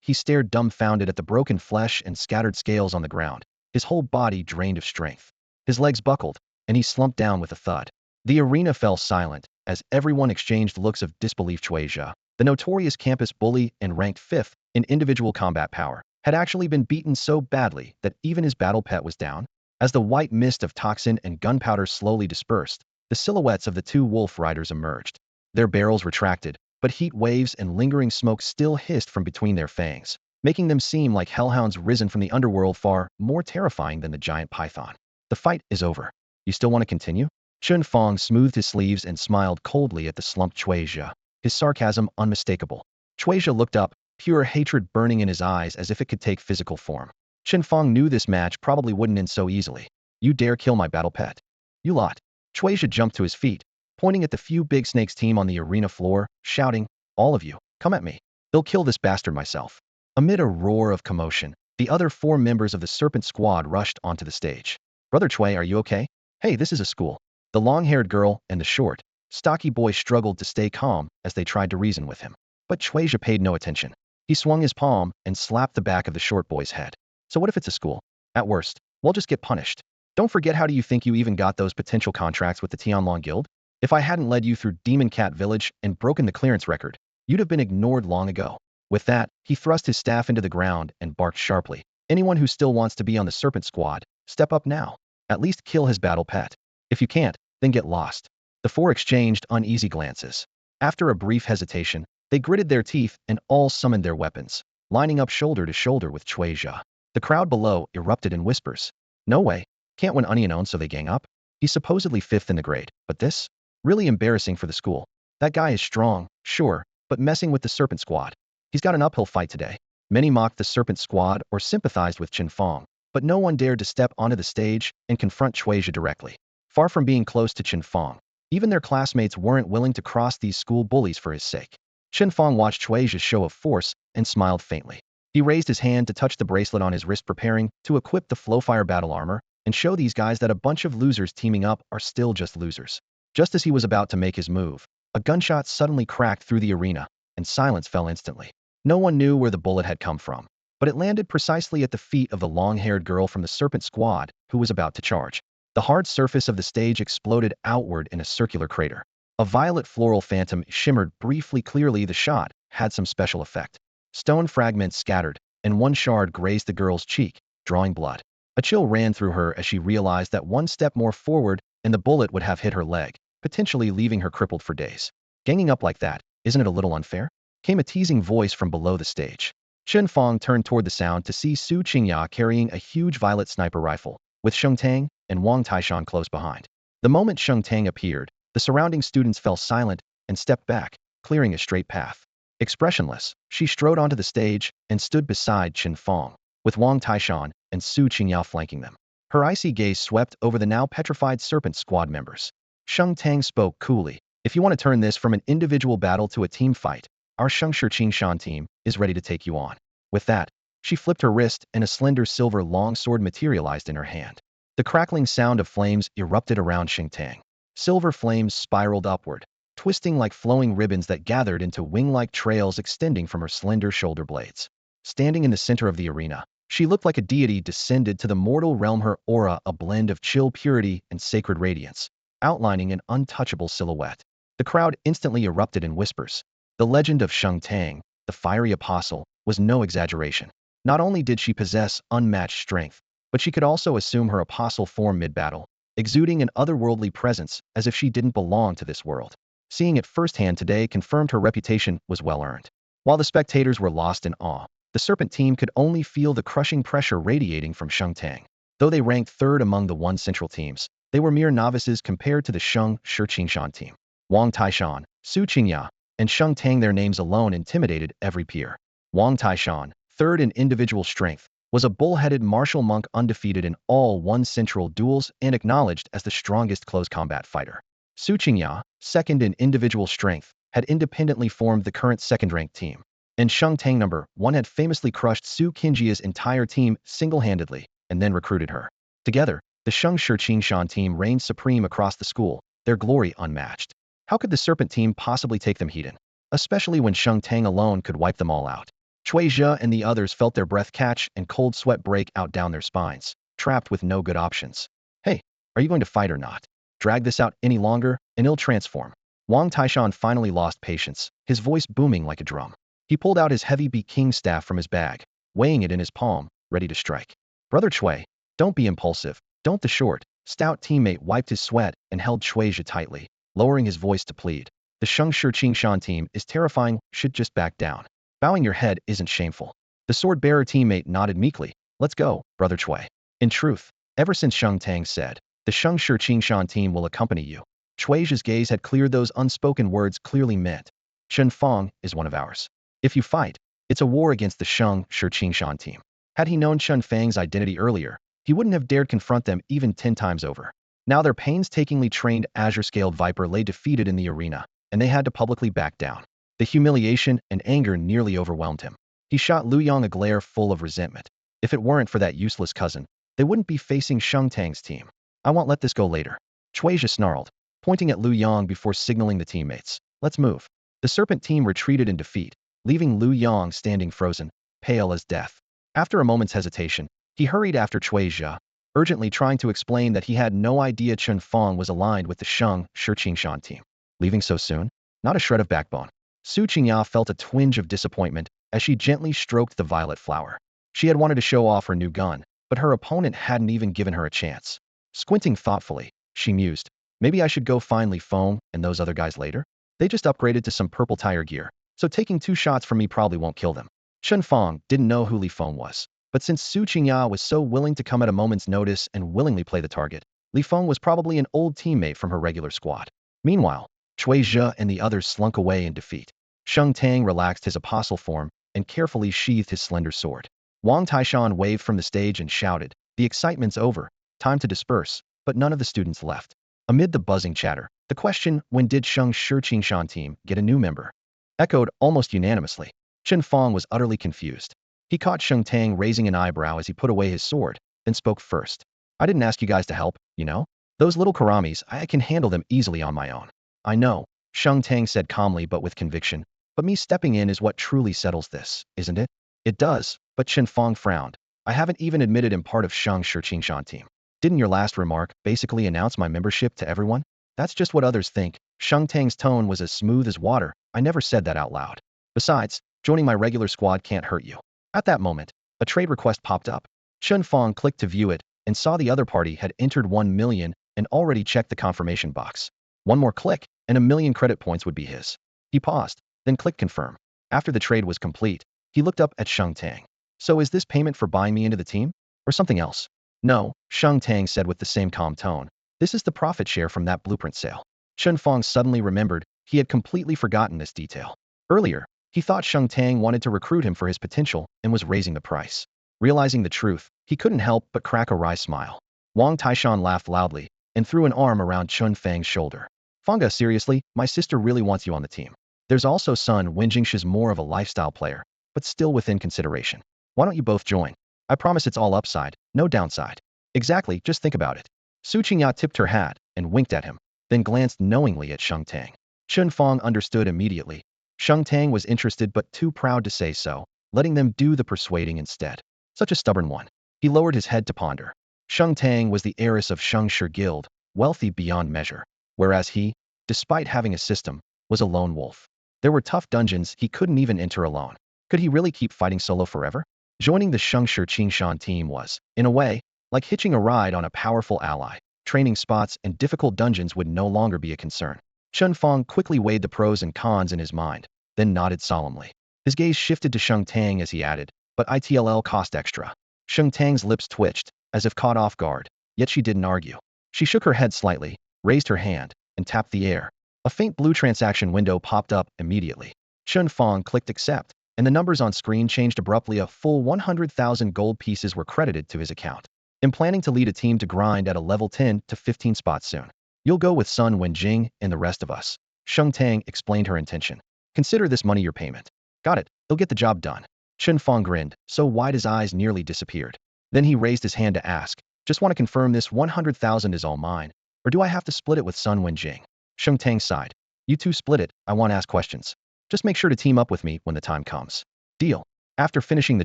he stared dumbfounded at the broken flesh and scattered scales on the ground, his whole body drained of strength. His legs buckled, and he slumped down with a thud. The arena fell silent, as everyone exchanged looks of disbelief. Chuasia, the notorious campus bully and ranked 5th in individual combat power, had actually been beaten so badly that even his battle pet was down. As the white mist of toxin and gunpowder slowly dispersed, the silhouettes of the two wolf riders emerged. Their barrels retracted, but heat waves and lingering smoke still hissed from between their fangs, making them seem like hellhounds risen from the underworld, far more terrifying than the giant python. The fight is over. You still want to continue? Chen Fang smoothed his sleeves and smiled coldly at the slumped Chuasia, his sarcasm unmistakable. Chuasia looked up, pure hatred burning in his eyes as if it could take physical form. Chen Fang knew this match probably wouldn't end so easily. You dare kill my battle pet? You lot. Chuasia jumped to his feet, pointing at the few big snakes team on the arena floor, shouting, all of you, come at me. I'll kill this bastard myself. Amid a roar of commotion, the other 4 members of the Serpent Squad rushed onto the stage. Brother Chui, are you okay? Hey, this is a school. The long-haired girl and the short, stocky boy struggled to stay calm as they tried to reason with him. But Chuasia paid no attention. He swung his palm and slapped the back of the short boy's head. So what if it's a school? At worst, we'll just get punished. Don't forget, how do you think you even got those potential contracts with the Tianlong Guild? If I hadn't led you through Demon Cat Village and broken the clearance record, you'd have been ignored long ago. With that, he thrust his staff into the ground and barked sharply. Anyone who still wants to be on the Serpent Squad, step up now. At least kill his battle pet. If you can't, then get lost. The 4 exchanged uneasy glances. After a brief hesitation, they gritted their teeth and all summoned their weapons, lining up shoulder to shoulder with Chuasia. The crowd below erupted in whispers. No way. Can't win Onion, so they gang up? He's supposedly 5th in the grade, but this? Really embarrassing for the school. That guy is strong, sure, but messing with the Serpent Squad. He's got an uphill fight today. Many mocked the Serpent Squad or sympathized with Chen Fang, but no one dared to step onto the stage and confront Chuasia directly. Far from being close to Chen Fang, even their classmates weren't willing to cross these school bullies for his sake. Chen Fang watched Chuasia's show of force and smiled faintly. He raised his hand to touch the bracelet on his wrist, preparing to equip the Flowfire battle armor and show these guys that a bunch of losers teaming up are still just losers. Just as he was about to make his move, a gunshot suddenly cracked through the arena, and silence fell instantly. No one knew where the bullet had come from, but it landed precisely at the feet of the long-haired girl from the Serpent Squad who was about to charge. The hard surface of the stage exploded outward in a circular crater. A violet floral phantom shimmered briefly. Clearly, the shot had some special effect. Stone fragments scattered, and one shard grazed the girl's cheek, drawing blood. A chill ran through her as she realized that one step more forward and the bullet would have hit her leg, potentially leaving her crippled for days. Ganging up like that, isn't it a little unfair? Came a teasing voice from below the stage. Chen Fang turned toward the sound to see Su Qingya carrying a huge violet sniper rifle, with Sheng Tang and Wang Taishan close behind. The moment Sheng Tang appeared, the surrounding students fell silent and stepped back, clearing a straight path. Expressionless, she strode onto the stage and stood beside Chen Fang, with Wang Taishan and Su Qingyao flanking them. Her icy gaze swept over the now petrified Serpent Squad members. Sheng Tang spoke coolly. If you want to turn this from an individual battle to a team fight, our Shengshi Qingshan team is ready to take you on. With that, she flipped her wrist and a slender silver longsword materialized in her hand. The crackling sound of flames erupted around Sheng Tang. Silver flames spiraled upward, twisting like flowing ribbons that gathered into wing-like trails extending from her slender shoulder blades. Standing in the center of the arena, she looked like a deity descended to the mortal realm, her aura a blend of chill purity and sacred radiance, outlining an untouchable silhouette. The crowd instantly erupted in whispers. The legend of Chen Fang, the fiery apostle, was no exaggeration. Not only did she possess unmatched strength, but she could also assume her apostle form mid-battle, exuding an otherworldly presence as if she didn't belong to this world. Seeing it firsthand today confirmed her reputation was well-earned. While the spectators were lost in awe, the Serpent team could only feel the crushing pressure radiating from Chen Fang. Though they ranked third among the One Central teams, they were mere novices compared to the Sheng Shiqingshan team. Wang Taishan, Su Qingya, and Chen Tang, their names alone intimidated every peer. Wang Taishan, third in individual strength, was a bull-headed martial monk undefeated in all One Central duels and acknowledged as the strongest close combat fighter. Su Qingya, second in individual strength, had independently formed the current second-ranked team. And Chen Tang, number 1, had famously crushed Su Qingya's entire team single-handedly and then recruited her. Together, the Sheng Shiqingshan team reigned supreme across the school, their glory unmatched. How could the Serpent team possibly take them heat in? Especially when Chen Tang alone could wipe them all out. Cui Zhe and the others felt their breath catch and cold sweat break out down their spines, trapped with no good options. Hey, are you going to fight or not? Drag this out any longer, and it'll transform. Wang Taishan finally lost patience, his voice booming like a drum. He pulled out his heavy King staff from his bag, weighing it in his palm, ready to strike. Brother Cui, don't be impulsive. Don't. The short, stout teammate wiped his sweat and held Cui Zhe tightly, lowering his voice to plead. The Sheng Shiqingshan team is terrifying, should just back down. Bowing your head isn't shameful. The sword-bearer teammate nodded meekly. Let's go, Brother Cui. In truth, ever since Chen Tang said, the Sheng Shiqingshan team will accompany you, Cui Zhe's gaze had cleared. Those unspoken words clearly meant, Chen Fang is one of ours. If you fight, it's a war against the Sheng Shiqingshan team. Had he known Chen Fang's identity earlier, he wouldn't have dared confront them even 10 times over. Now their painstakingly trained azure-scaled viper lay defeated in the arena, and they had to publicly back down. The humiliation and anger nearly overwhelmed him. He shot Lu Yong a glare full of resentment. If it weren't for that useless cousin, they wouldn't be facing Chen Tang's team. I won't let this go later. Cui Zhe snarled, pointing at Lu Yong before signaling the teammates. Let's move. The Serpent team retreated in defeat, leaving Lu Yong standing frozen, pale as death. After a moment's hesitation, he hurried after Cui Zhe, urgently trying to explain that he had no idea Chen Fang was aligned with the Sheng Shiqingshan team. Leaving so soon? Not a shred of backbone. Su Qingya felt a twinge of disappointment as she gently stroked the violet flower. She had wanted to show off her new gun, but her opponent hadn't even given her a chance. Squinting thoughtfully, she mused, maybe I should go find Li Feng and those other guys later? They just upgraded to some purple tire gear, so taking 2 shots from me probably won't kill them. Chen Fang didn't know who Li Feng was, but since Su Qingya was so willing to come at a moment's notice and willingly play the target, Li Feng was probably an old teammate from her regular squad. Meanwhile, Cui Zhe and the others slunk away in defeat. Chen Tang relaxed his apostle form and carefully sheathed his slender sword. Wang Taishan waved from the stage and shouted, the excitement's over, time to disperse, but none of the students left. Amid the buzzing chatter, the question, when did Sheng Shiqingshan team get a new member, echoed almost unanimously. Chen Fang was utterly confused. He caught Chen Tang raising an eyebrow as he put away his sword, then spoke first. I didn't ask you guys to help, you know? Those little karamis, I can handle them easily on my own. I know, Chen Tang said calmly but with conviction, but me stepping in is what truly settles this, isn't it? It does, but Chen Fang frowned. I haven't even admitted I'm part of Sheng Shiqingshan team. Didn't your last remark basically announce my membership to everyone? That's just what others think. Chen Tang's tone was as smooth as water. I never said that out loud. Besides, joining my regular squad can't hurt you. At that moment, a trade request popped up. Chen Fang clicked to view it and saw the other party had entered 1 million and already checked the confirmation box. One more click, and 1,000,000 credit points would be his. He paused, then clicked confirm. After the trade was complete, he looked up at Chen Tang. So is this payment for buying me into the team? Or something else? No, Chen Tang said with the same calm tone. This is the profit share from that blueprint sale. Chen Fang suddenly remembered he had completely forgotten this detail. Earlier, he thought Chen Tang wanted to recruit him for his potential and was raising the price. Realizing the truth, he couldn't help but crack a wry smile. Wang Taishan laughed loudly and threw an arm around Chen Fang's shoulder. Fanga, seriously, my sister really wants you on the team. There's also son Wenjing. She's more of a lifestyle player, but still within consideration. Why don't you both join? I promise it's all upside, no downside. Exactly, just think about it. Su Qingya tipped her hat and winked at him, then glanced knowingly at Chen Tang. Chen Fang understood immediately. Sheng Tang was interested but too proud to say so, letting them do the persuading instead. Such a stubborn one. He lowered his head to ponder. Sheng Tang was the heiress of Shengshi Guild, wealthy beyond measure, whereas he, despite having a system, was a lone wolf. There were tough dungeons he couldn't even enter alone. Could he really keep fighting solo forever? Joining the Shengshi Qingshan team was, in a way, like hitching a ride on a powerful ally. Training spots and difficult dungeons would no longer be a concern. Chen Fang quickly weighed the pros and cons in his mind, then nodded solemnly. His gaze shifted to Sheng Tang as he added, but ITLL cost extra. Sheng Tang's lips twitched, as if caught off guard, yet she didn't argue. She shook her head slightly, raised her hand, and tapped the air. A faint blue transaction window popped up immediately. Chen Fang clicked accept, and the numbers on screen changed abruptly. A full 100,000 gold pieces were credited to his account. I'm planning to lead a team to grind at a level 10 to 15 spot soon. You'll go with Sun Wenjing and the rest of us. Sheng Tang explained her intention. Consider this money your payment. Got it, he'll get the job done. Chen Fang grinned, so wide his eyes nearly disappeared. Then he raised his hand to ask, just want to confirm this 100,000 is all mine, or do I have to split it with Sun Wenjing? Sheng Tang sighed. You two split it, I want to ask questions. Just make sure to team up with me when the time comes. Deal. After finishing the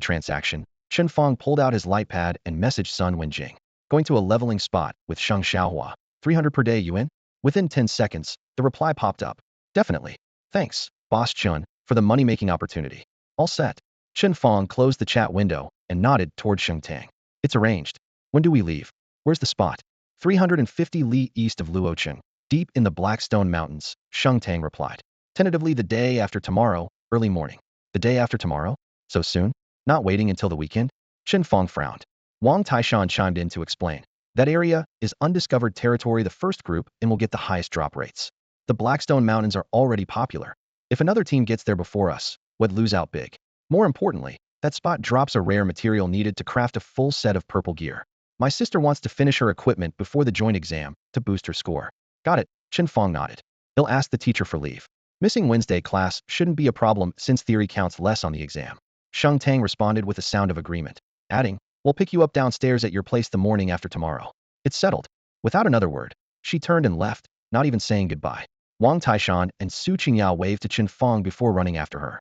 transaction, Chen Fang pulled out his light pad and messaged Sun Wenjing. Going to a leveling spot with Sheng Xiaohua. 300 per day, you in? Within 10 seconds, the reply popped up. Definitely. Thanks, Boss Chun, for the money-making opportunity. All set. Chen Fang closed the chat window and nodded toward Sheng Tang. It's arranged. When do we leave? Where's the spot? 350 li east of Luocheng, deep in the Blackstone Mountains, Sheng Tang replied. Tentatively the day after tomorrow, early morning. The day after tomorrow? So soon? Not waiting until the weekend? Chen Fang frowned. Wang Taishan chimed in to explain. That area is undiscovered territory, the first group, and will get the highest drop rates. The Blackstone Mountains are already popular. If another team gets there before us, we'd lose out big. More importantly, that spot drops a rare material needed to craft a full set of purple gear. My sister wants to finish her equipment before the joint exam to boost her score. Got it, Chen Fang nodded. He'll ask the teacher for leave. Missing Wednesday class shouldn't be a problem since theory counts less on the exam. Sheng Tang responded with a sound of agreement, adding, we'll pick you up downstairs at your place the morning after tomorrow. It's settled. Without another word, she turned and left, not even saying goodbye. Wang Taishan and Su Qingyao waved to Chen Fang before running after her.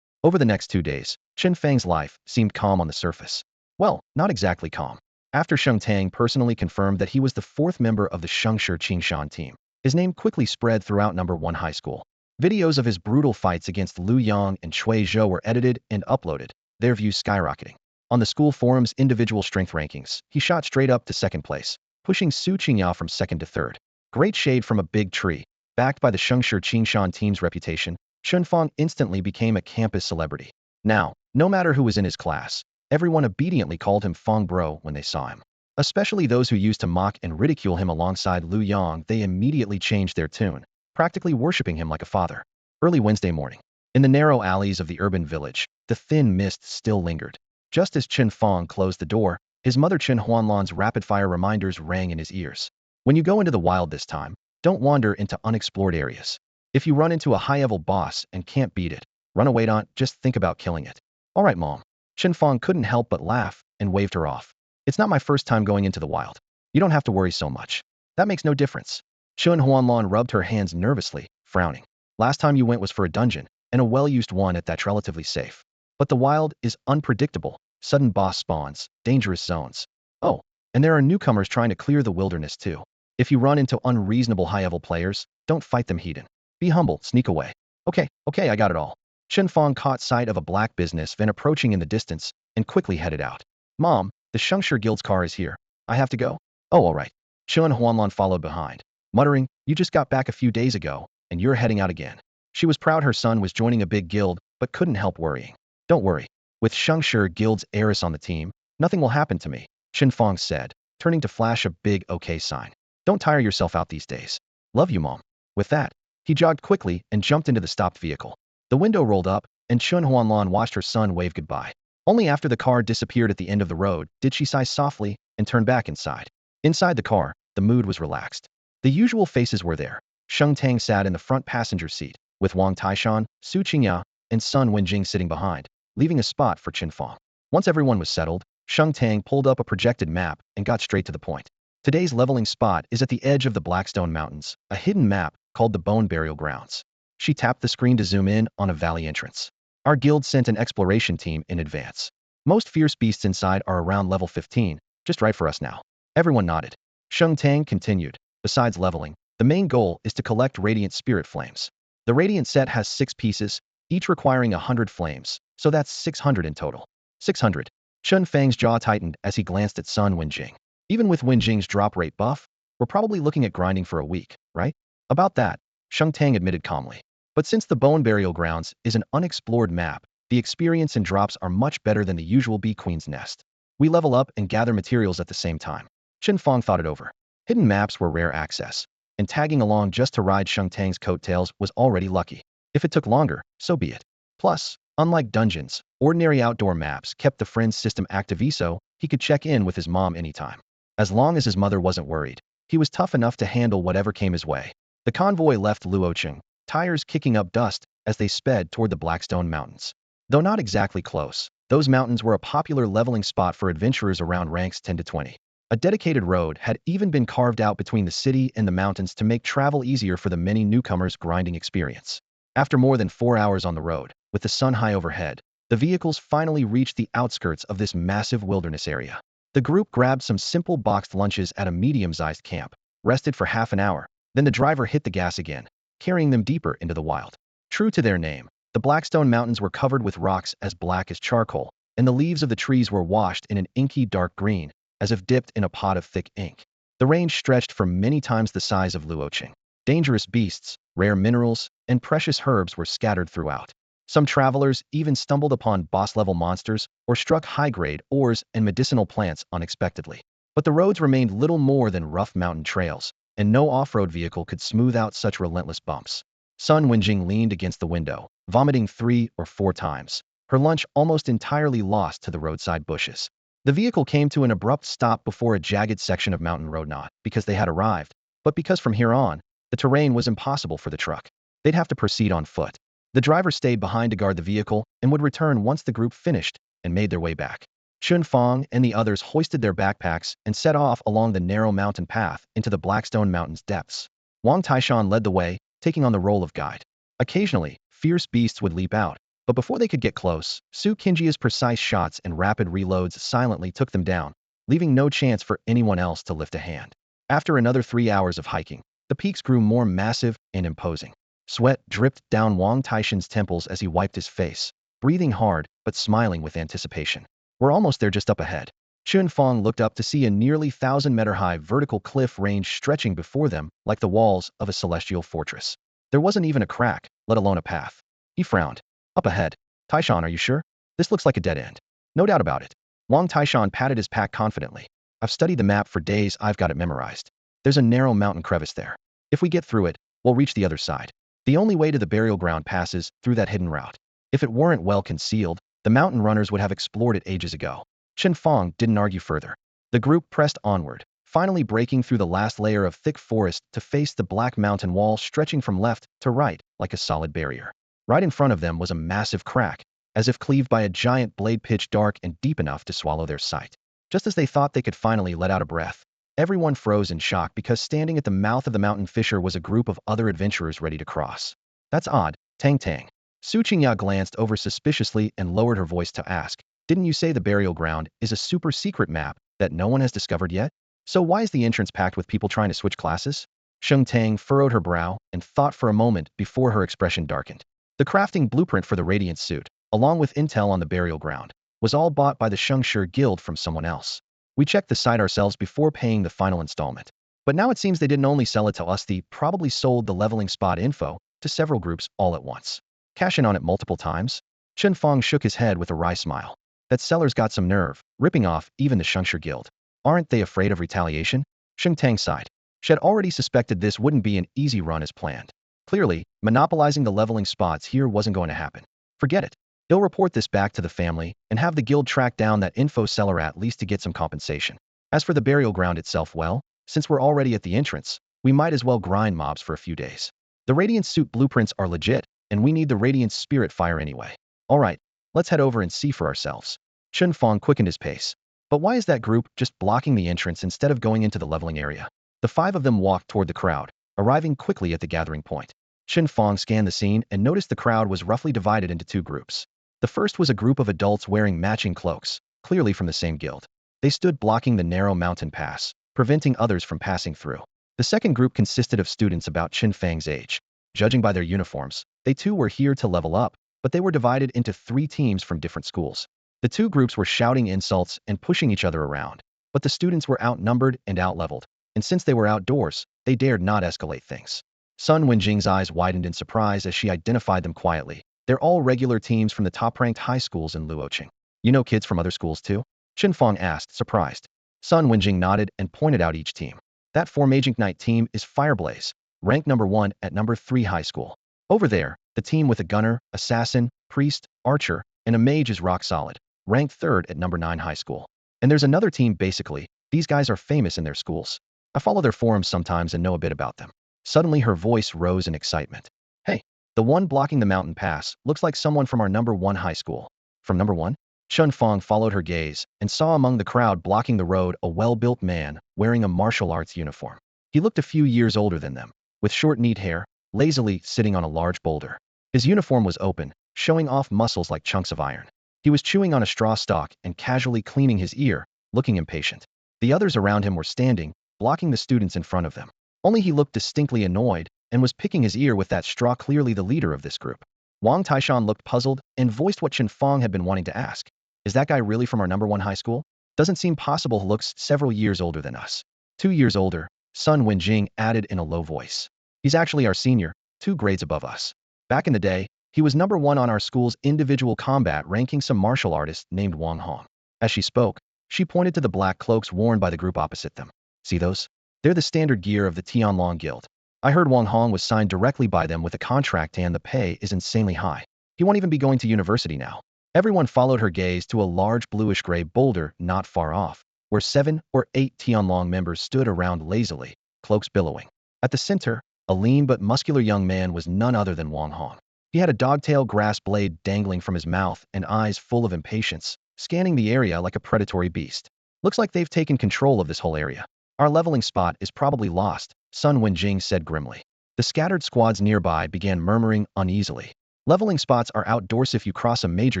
Over the next 2 days, Chen Fang's life seemed calm on the surface. Well, not exactly calm. After Sheng Tang personally confirmed that he was the 4th member of the Shengshi Qingshan team, his name quickly spread throughout No. 1 high school. Videos of his brutal fights against Liu Yang and Cui Zhou were edited and uploaded, their views skyrocketing. On the school forum's individual strength rankings, he shot straight up to 2nd place, pushing Su Qingyao from 2nd to 3rd. Great shade from a big tree. Backed by the Shengshi Qingshan team's reputation, Chen Fang instantly became a campus celebrity. Now, no matter who was in his class, everyone obediently called him Fang Bro when they saw him. Especially those who used to mock and ridicule him alongside Liu Yang, they immediately changed their tune, practically worshipping him like a father. Early Wednesday morning. In the narrow alleys of the urban village, the thin mist still lingered. Just as Chen Fang closed the door, his mother Chen Huanlan's rapid-fire reminders rang in his ears. When you go into the wild this time, don't wander into unexplored areas. If you run into a high-level boss and can't beat it, run away, don't just think about killing it. All right, Mom. Chen Fang couldn't help but laugh and waved her off. It's not my first time going into the wild. You don't have to worry so much. That makes no difference. Chen Huanlan rubbed her hands nervously, frowning. Last time you went was for a dungeon, and a well-used one at that, relatively safe. But the wild is unpredictable, sudden boss spawns, dangerous zones. Oh, and there are newcomers trying to clear the wilderness too. If you run into unreasonable high-level players, don't fight them heathen. Be humble, sneak away. Okay, I got it all. Chen Fang caught sight of a black business van approaching in the distance and quickly headed out. Mom, the Shengshi Guild's car is here. I have to go. Oh, all right. Chen Huanlan followed behind, muttering, you just got back a few days ago, and you're heading out again. She was proud her son was joining a big guild, but couldn't help worrying. Don't worry. With Shengshi Guild's heiress on the team, nothing will happen to me, Chen Fang said, turning to flash a big OK sign. Don't tire yourself out these days. Love you, Mom. With that, he jogged quickly and jumped into the stopped vehicle. The window rolled up, and Chen Huanlan watched her son wave goodbye. Only after the car disappeared at the end of the road did she sigh softly and turn back inside. Inside the car, the mood was relaxed. The usual faces were there. Sheng Tang sat in the front passenger seat, with Wang Taishan, Su Qingyao, and Sun Wenjing sitting behind, leaving a spot for Chen Fang. Once everyone was settled, Sheng Tang pulled up a projected map and got straight to the point. Today's leveling spot is at the edge of the Blackstone Mountains, a hidden map called the Bone Burial Grounds. She tapped the screen to zoom in on a valley entrance. Our guild sent an exploration team in advance. Most fierce beasts inside are around level 15, just right for us now. Everyone nodded. Chen Fang continued. Besides leveling, the main goal is to collect radiant spirit flames. The radiant set has 6 pieces, each requiring 100 flames, so that's 600 in total. 600. Chen Fang's jaw tightened as he glanced at Sun Wenjing. Even with Wenjing's drop rate buff, we're probably looking at grinding for a week, right? About that, Sheng Tang admitted calmly. But since the Bone Burial Grounds is an unexplored map, the experience and drops are much better than the usual Bee Queen's Nest. We level up and gather materials at the same time. Chen Fang thought it over. Hidden maps were rare access, and tagging along just to ride Sheng Tang's coattails was already lucky. If it took longer, so be it. Plus, unlike dungeons, ordinary outdoor maps kept the friend's system active so he could check in with his mom anytime. As long as his mother wasn't worried, he was tough enough to handle whatever came his way. The convoy left Luocheng, tires kicking up dust as they sped toward the Blackstone Mountains. Though not exactly close, those mountains were a popular leveling spot for adventurers around ranks 10 to 20. A dedicated road had even been carved out between the city and the mountains to make travel easier for the many newcomers' grinding experience. After more than 4 hours on the road, with the sun high overhead, the vehicles finally reached the outskirts of this massive wilderness area. The group grabbed some simple boxed lunches at a medium-sized camp, rested for half an hour, then the driver hit the gas again, carrying them deeper into the wild. True to their name, the Blackstone Mountains were covered with rocks as black as charcoal, and the leaves of the trees were washed in an inky dark green, as if dipped in a pot of thick ink. The range stretched for many times the size of Luocheng. Dangerous beasts, rare minerals, and precious herbs were scattered throughout. Some travelers even stumbled upon boss-level monsters or struck high-grade ores and medicinal plants unexpectedly. But the roads remained little more than rough mountain trails, and no off-road vehicle could smooth out such relentless bumps. Sun Wenjing leaned against the window, vomiting 3 or 4 times, her lunch almost entirely lost to the roadside bushes. The vehicle came to an abrupt stop before a jagged section of mountain road, not because they had arrived, but because from here on, the terrain was impossible for the truck. They'd have to proceed on foot. The driver stayed behind to guard the vehicle and would return once the group finished and made their way back. Chen Fang and the others hoisted their backpacks and set off along the narrow mountain path into the Blackstone Mountains depths. Wang Taishan led the way, taking on the role of guide. Occasionally, fierce beasts would leap out, but before they could get close, Su Qingjia's precise shots and rapid reloads silently took them down, leaving no chance for anyone else to lift a hand. After another 3 hours of hiking, the peaks grew more massive and imposing. Sweat dripped down Wang Taishan's temples as he wiped his face, breathing hard but smiling with anticipation. We're almost there, just up ahead. Chen Fang looked up to see a nearly 1,000-meter-high vertical cliff range stretching before them like the walls of a celestial fortress. There wasn't even a crack, let alone a path. He frowned. Up ahead. Taishan, are you sure? This looks like a dead end. No doubt about it. Wang Taishan patted his pack confidently. I've studied the map for days, I've got it memorized. There's a narrow mountain crevice there. If we get through it, we'll reach the other side. The only way to the burial ground passes through that hidden route. If it weren't well concealed, the mountain runners would have explored it ages ago. Chen Fang didn't argue further. The group pressed onward, finally breaking through the last layer of thick forest to face the black mountain wall stretching from left to right like a solid barrier. Right in front of them was a massive crack, as if cleaved by a giant blade pitch dark and deep enough to swallow their sight. Just as they thought they could finally let out a breath, everyone froze in shock because standing at the mouth of the mountain fissure was a group of other adventurers ready to cross. That's odd, Tang Tang. Su Qingya glanced over suspiciously and lowered her voice to ask, didn't you say the burial ground is a super secret map that no one has discovered yet? So why is the entrance packed with people trying to switch classes? Sheng Tang furrowed her brow and thought for a moment before her expression darkened. The crafting blueprint for the Radiant suit, along with intel on the burial ground, was all bought by the Shengshi Guild from someone else. We checked the site ourselves before paying the final installment. But now it seems they didn't only sell it to us, they probably sold the leveling spot info to several groups all at once. Cash in on it multiple times? Chen Fang shook his head with a wry smile. That seller's got some nerve, ripping off even the Shengshi Guild. Aren't they afraid of retaliation? Sheng Tang sighed. She had already suspected this wouldn't be an easy run as planned. Clearly, monopolizing the leveling spots here wasn't going to happen. Forget it. He'll report this back to the family and have the guild track down that info seller at least to get some compensation. As for the burial ground itself, well, since we're already at the entrance, we might as well grind mobs for a few days. The Radiant suit blueprints are legit, and we need the Radiant spirit fire anyway. All right, let's head over and see for ourselves. Chen Fang quickened his pace. But why is that group just blocking the entrance instead of going into the leveling area? The 5 of them walked toward the crowd, arriving quickly at the gathering point. Chen Fang scanned the scene and noticed the crowd was roughly divided into two groups. The first was a group of adults wearing matching cloaks, clearly from the same guild. They stood blocking the narrow mountain pass, preventing others from passing through. The second group consisted of students about Chen Fang's age. Judging by their uniforms, they too were here to level up, but they were divided into three teams from different schools. The two groups were shouting insults and pushing each other around, but the students were outnumbered and outleveled, and since they were outdoors, they dared not escalate things. Sun Wenjing's eyes widened in surprise as she identified them quietly. They're all regular teams from the top-ranked high schools in Luoqing. You know kids from other schools too? Chen Fang asked, surprised. Sun Wenjing nodded and pointed out each team. That Formaging Knight team is Fireblaze, ranked number 1 at number 3 high school. Over there, the team with a gunner, assassin, priest, archer, and a mage is rock solid, ranked 3rd at number 9 high school. And there's another team basically, these guys are famous in their schools. I follow their forums sometimes and know a bit about them. Suddenly her voice rose in excitement. Hey, the one blocking the mountain pass looks like someone from our number 1 high school. From number 1? Chen Fang followed her gaze and saw among the crowd blocking the road a well-built man wearing a martial arts uniform. He looked a few years older than them, with short neat hair, lazily sitting on a large boulder. His uniform was open, showing off muscles like chunks of iron. He was chewing on a straw stalk and casually cleaning his ear, looking impatient. The others around him were standing, blocking the students in front of them. Only he looked distinctly annoyed and was picking his ear with that straw, clearly the leader of this group. Wang Taishan looked puzzled and voiced what Chen Fang had been wanting to ask. Is that guy really from our number 1 high school? Doesn't seem possible. He looks several years older than us. 2 years older, Sun Wenjing added in a low voice. He's actually our senior, 2 grades above us. Back in the day, he was number 1 on our school's individual combat ranking, some martial artist named Wang Hong. As she spoke, she pointed to the black cloaks worn by the group opposite them. See those? They're the standard gear of the Tianlong Guild. I heard Wang Hong was signed directly by them with a contract and the pay is insanely high. He won't even be going to university now. Everyone followed her gaze to a large bluish-gray boulder not far off, where 7 or 8 Tianlong members stood around lazily, cloaks billowing. At the center, a lean but muscular young man was none other than Wang Hong. He had a dogtail grass blade dangling from his mouth and eyes full of impatience, scanning the area like a predatory beast. Looks like they've taken control of this whole area. Our leveling spot is probably lost, Sun Wenjing said grimly. The scattered squads nearby began murmuring uneasily. Leveling spots are outdoors. If you cross a major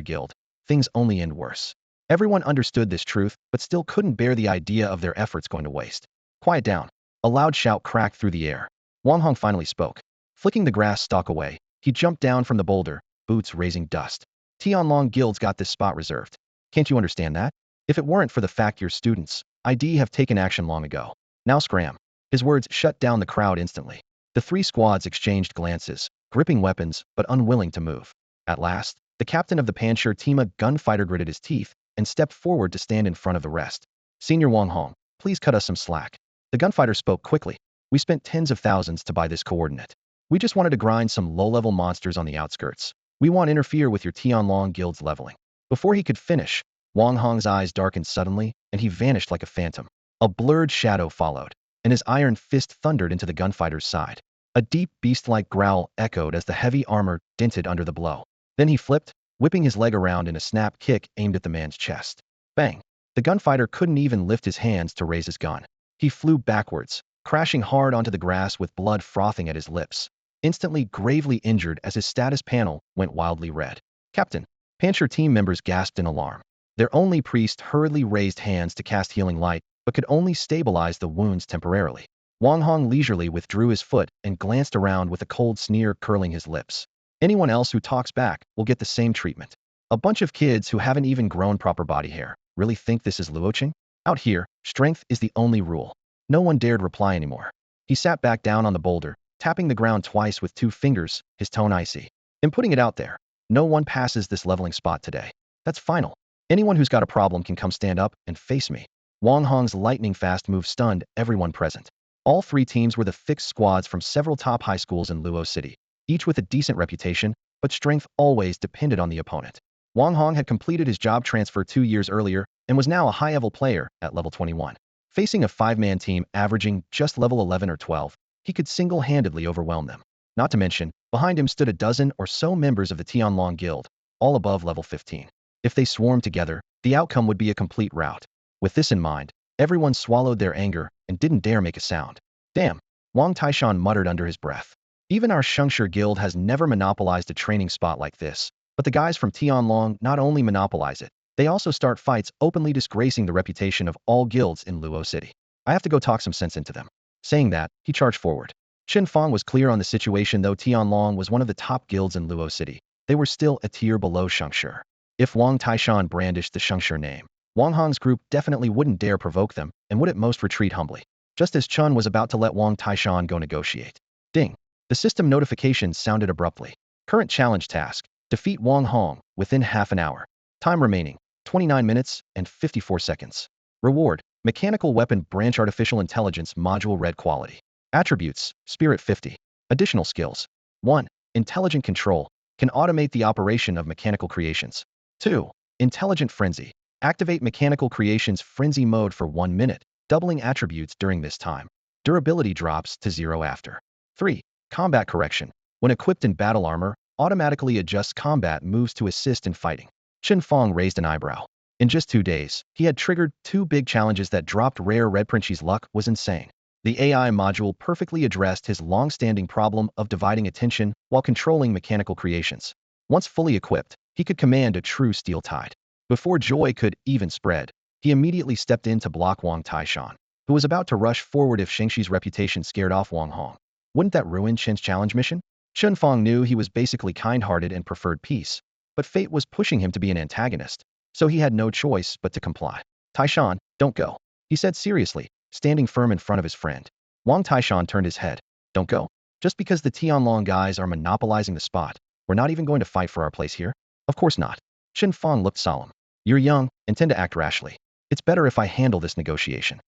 guild, things only end worse. Everyone understood this truth, but still couldn't bear the idea of their efforts going to waste. Quiet down. A loud shout cracked through the air. Wang Hong finally spoke. Flicking the grass stalk away, he jumped down from the boulder, boots raising dust. Tianlong Guild's got this spot reserved. Can't you understand that? If it weren't for the fact your students, ID, have taken action long ago. Now scram. His words shut down the crowd instantly. The 3 squads exchanged glances, gripping weapons but unwilling to move. At last, the captain of the Panshir team, a gunfighter, gritted his teeth and stepped forward to stand in front of the rest. Senior Wang Hong, please cut us some slack. The gunfighter spoke quickly. We spent tens of thousands to buy this coordinate. We just wanted to grind some low-level monsters on the outskirts. We won't interfere with your Tianlong Guild's leveling. Before he could finish, Wang Hong's eyes darkened suddenly, and he vanished like a phantom. A blurred shadow followed, and his iron fist thundered into the gunfighter's side. A deep, beast-like growl echoed as the heavy armor dented under the blow. Then he flipped, whipping his leg around in a snap kick aimed at the man's chest. Bang! The gunfighter couldn't even lift his hands to raise his gun. He flew backwards, crashing hard onto the grass with blood frothing at his lips, instantly gravely injured as his status panel went wildly red. Captain! Panshir team members gasped in alarm. Their only priest hurriedly raised hands to cast healing light, but could only stabilize the wounds temporarily. Wang Hong leisurely withdrew his foot and glanced around with a cold sneer curling his lips. Anyone else who talks back will get the same treatment. A bunch of kids who haven't even grown proper body hair really think this is Luoqing? Out here, strength is the only rule. No one dared reply anymore. He sat back down on the boulder, tapping the ground twice with 2 fingers, his tone icy. I'm putting it out there. No one passes this leveling spot today. That's final. Anyone who's got a problem can come stand up and face me. Wang Hong's lightning-fast move stunned everyone present. All 3 teams were the fixed squads from several top high schools in Luo City, each with a decent reputation, but strength always depended on the opponent. Wang Hong had completed his job transfer 2 years earlier and was now a high-level player at level 21. Facing a 5-man team averaging just level 11 or 12, he could single-handedly overwhelm them. Not to mention, behind him stood a dozen or so members of the Tianlong Guild, all above level 15. If they swarmed together, the outcome would be a complete rout. With this in mind, everyone swallowed their anger and didn't dare make a sound. Damn, Wang Taishan muttered under his breath. Even our Shengshi guild has never monopolized a training spot like this. But the guys from Tianlong not only monopolize it, they also start fights openly disgracing the reputation of all guilds in Luo City. I have to go talk some sense into them. Saying that, he charged forward. Chen Fang was clear on the situation though Tianlong was one of the top guilds in Luo City. They were still a tier below Shengshi. If Wang Taishan brandished the Shengshi name, Wang Hong's group definitely wouldn't dare provoke them and would at most retreat humbly. Just as Chen was about to let Wang Taishan go negotiate. Ding. The system notification sounded abruptly. Current challenge task. Defeat Wang Hong within half an hour. Time remaining, 29 minutes and 54 seconds. Reward, Mechanical Weapon Branch Artificial Intelligence Module Red Quality. Attributes, Spirit 50. Additional skills. 1. Intelligent Control. Can automate the operation of mechanical creations. 2. Intelligent Frenzy. Activate Mechanical Creations Frenzy Mode for 1 minute, doubling attributes during this time. Durability drops to 0 after. 3. Combat Correction. When equipped in battle armor, automatically adjusts combat moves to assist in fighting. Chen Fang raised an eyebrow. In just 2 days, he had triggered 2 big challenges that dropped rare Red Prince's luck was insane. The AI module perfectly addressed his long-standing problem of dividing attention while controlling mechanical creations. Once fully equipped, he could command a true steel tide. Before joy could even spread, he immediately stepped in to block Wang Taishan, who was about to rush forward if Shengshi's reputation scared off Wang Hong. Wouldn't that ruin Chen's challenge mission? Chen Fang knew he was basically kind-hearted and preferred peace, but fate was pushing him to be an antagonist, so he had no choice but to comply. Taishan, don't go, he said seriously, standing firm in front of his friend. Wang Taishan turned his head. Don't go. Just because the Tianlong guys are monopolizing the spot, we're not even going to fight for our place here? Of course not. Chen Fang looked solemn. You're young and tend to act rashly. It's better if I handle this negotiation.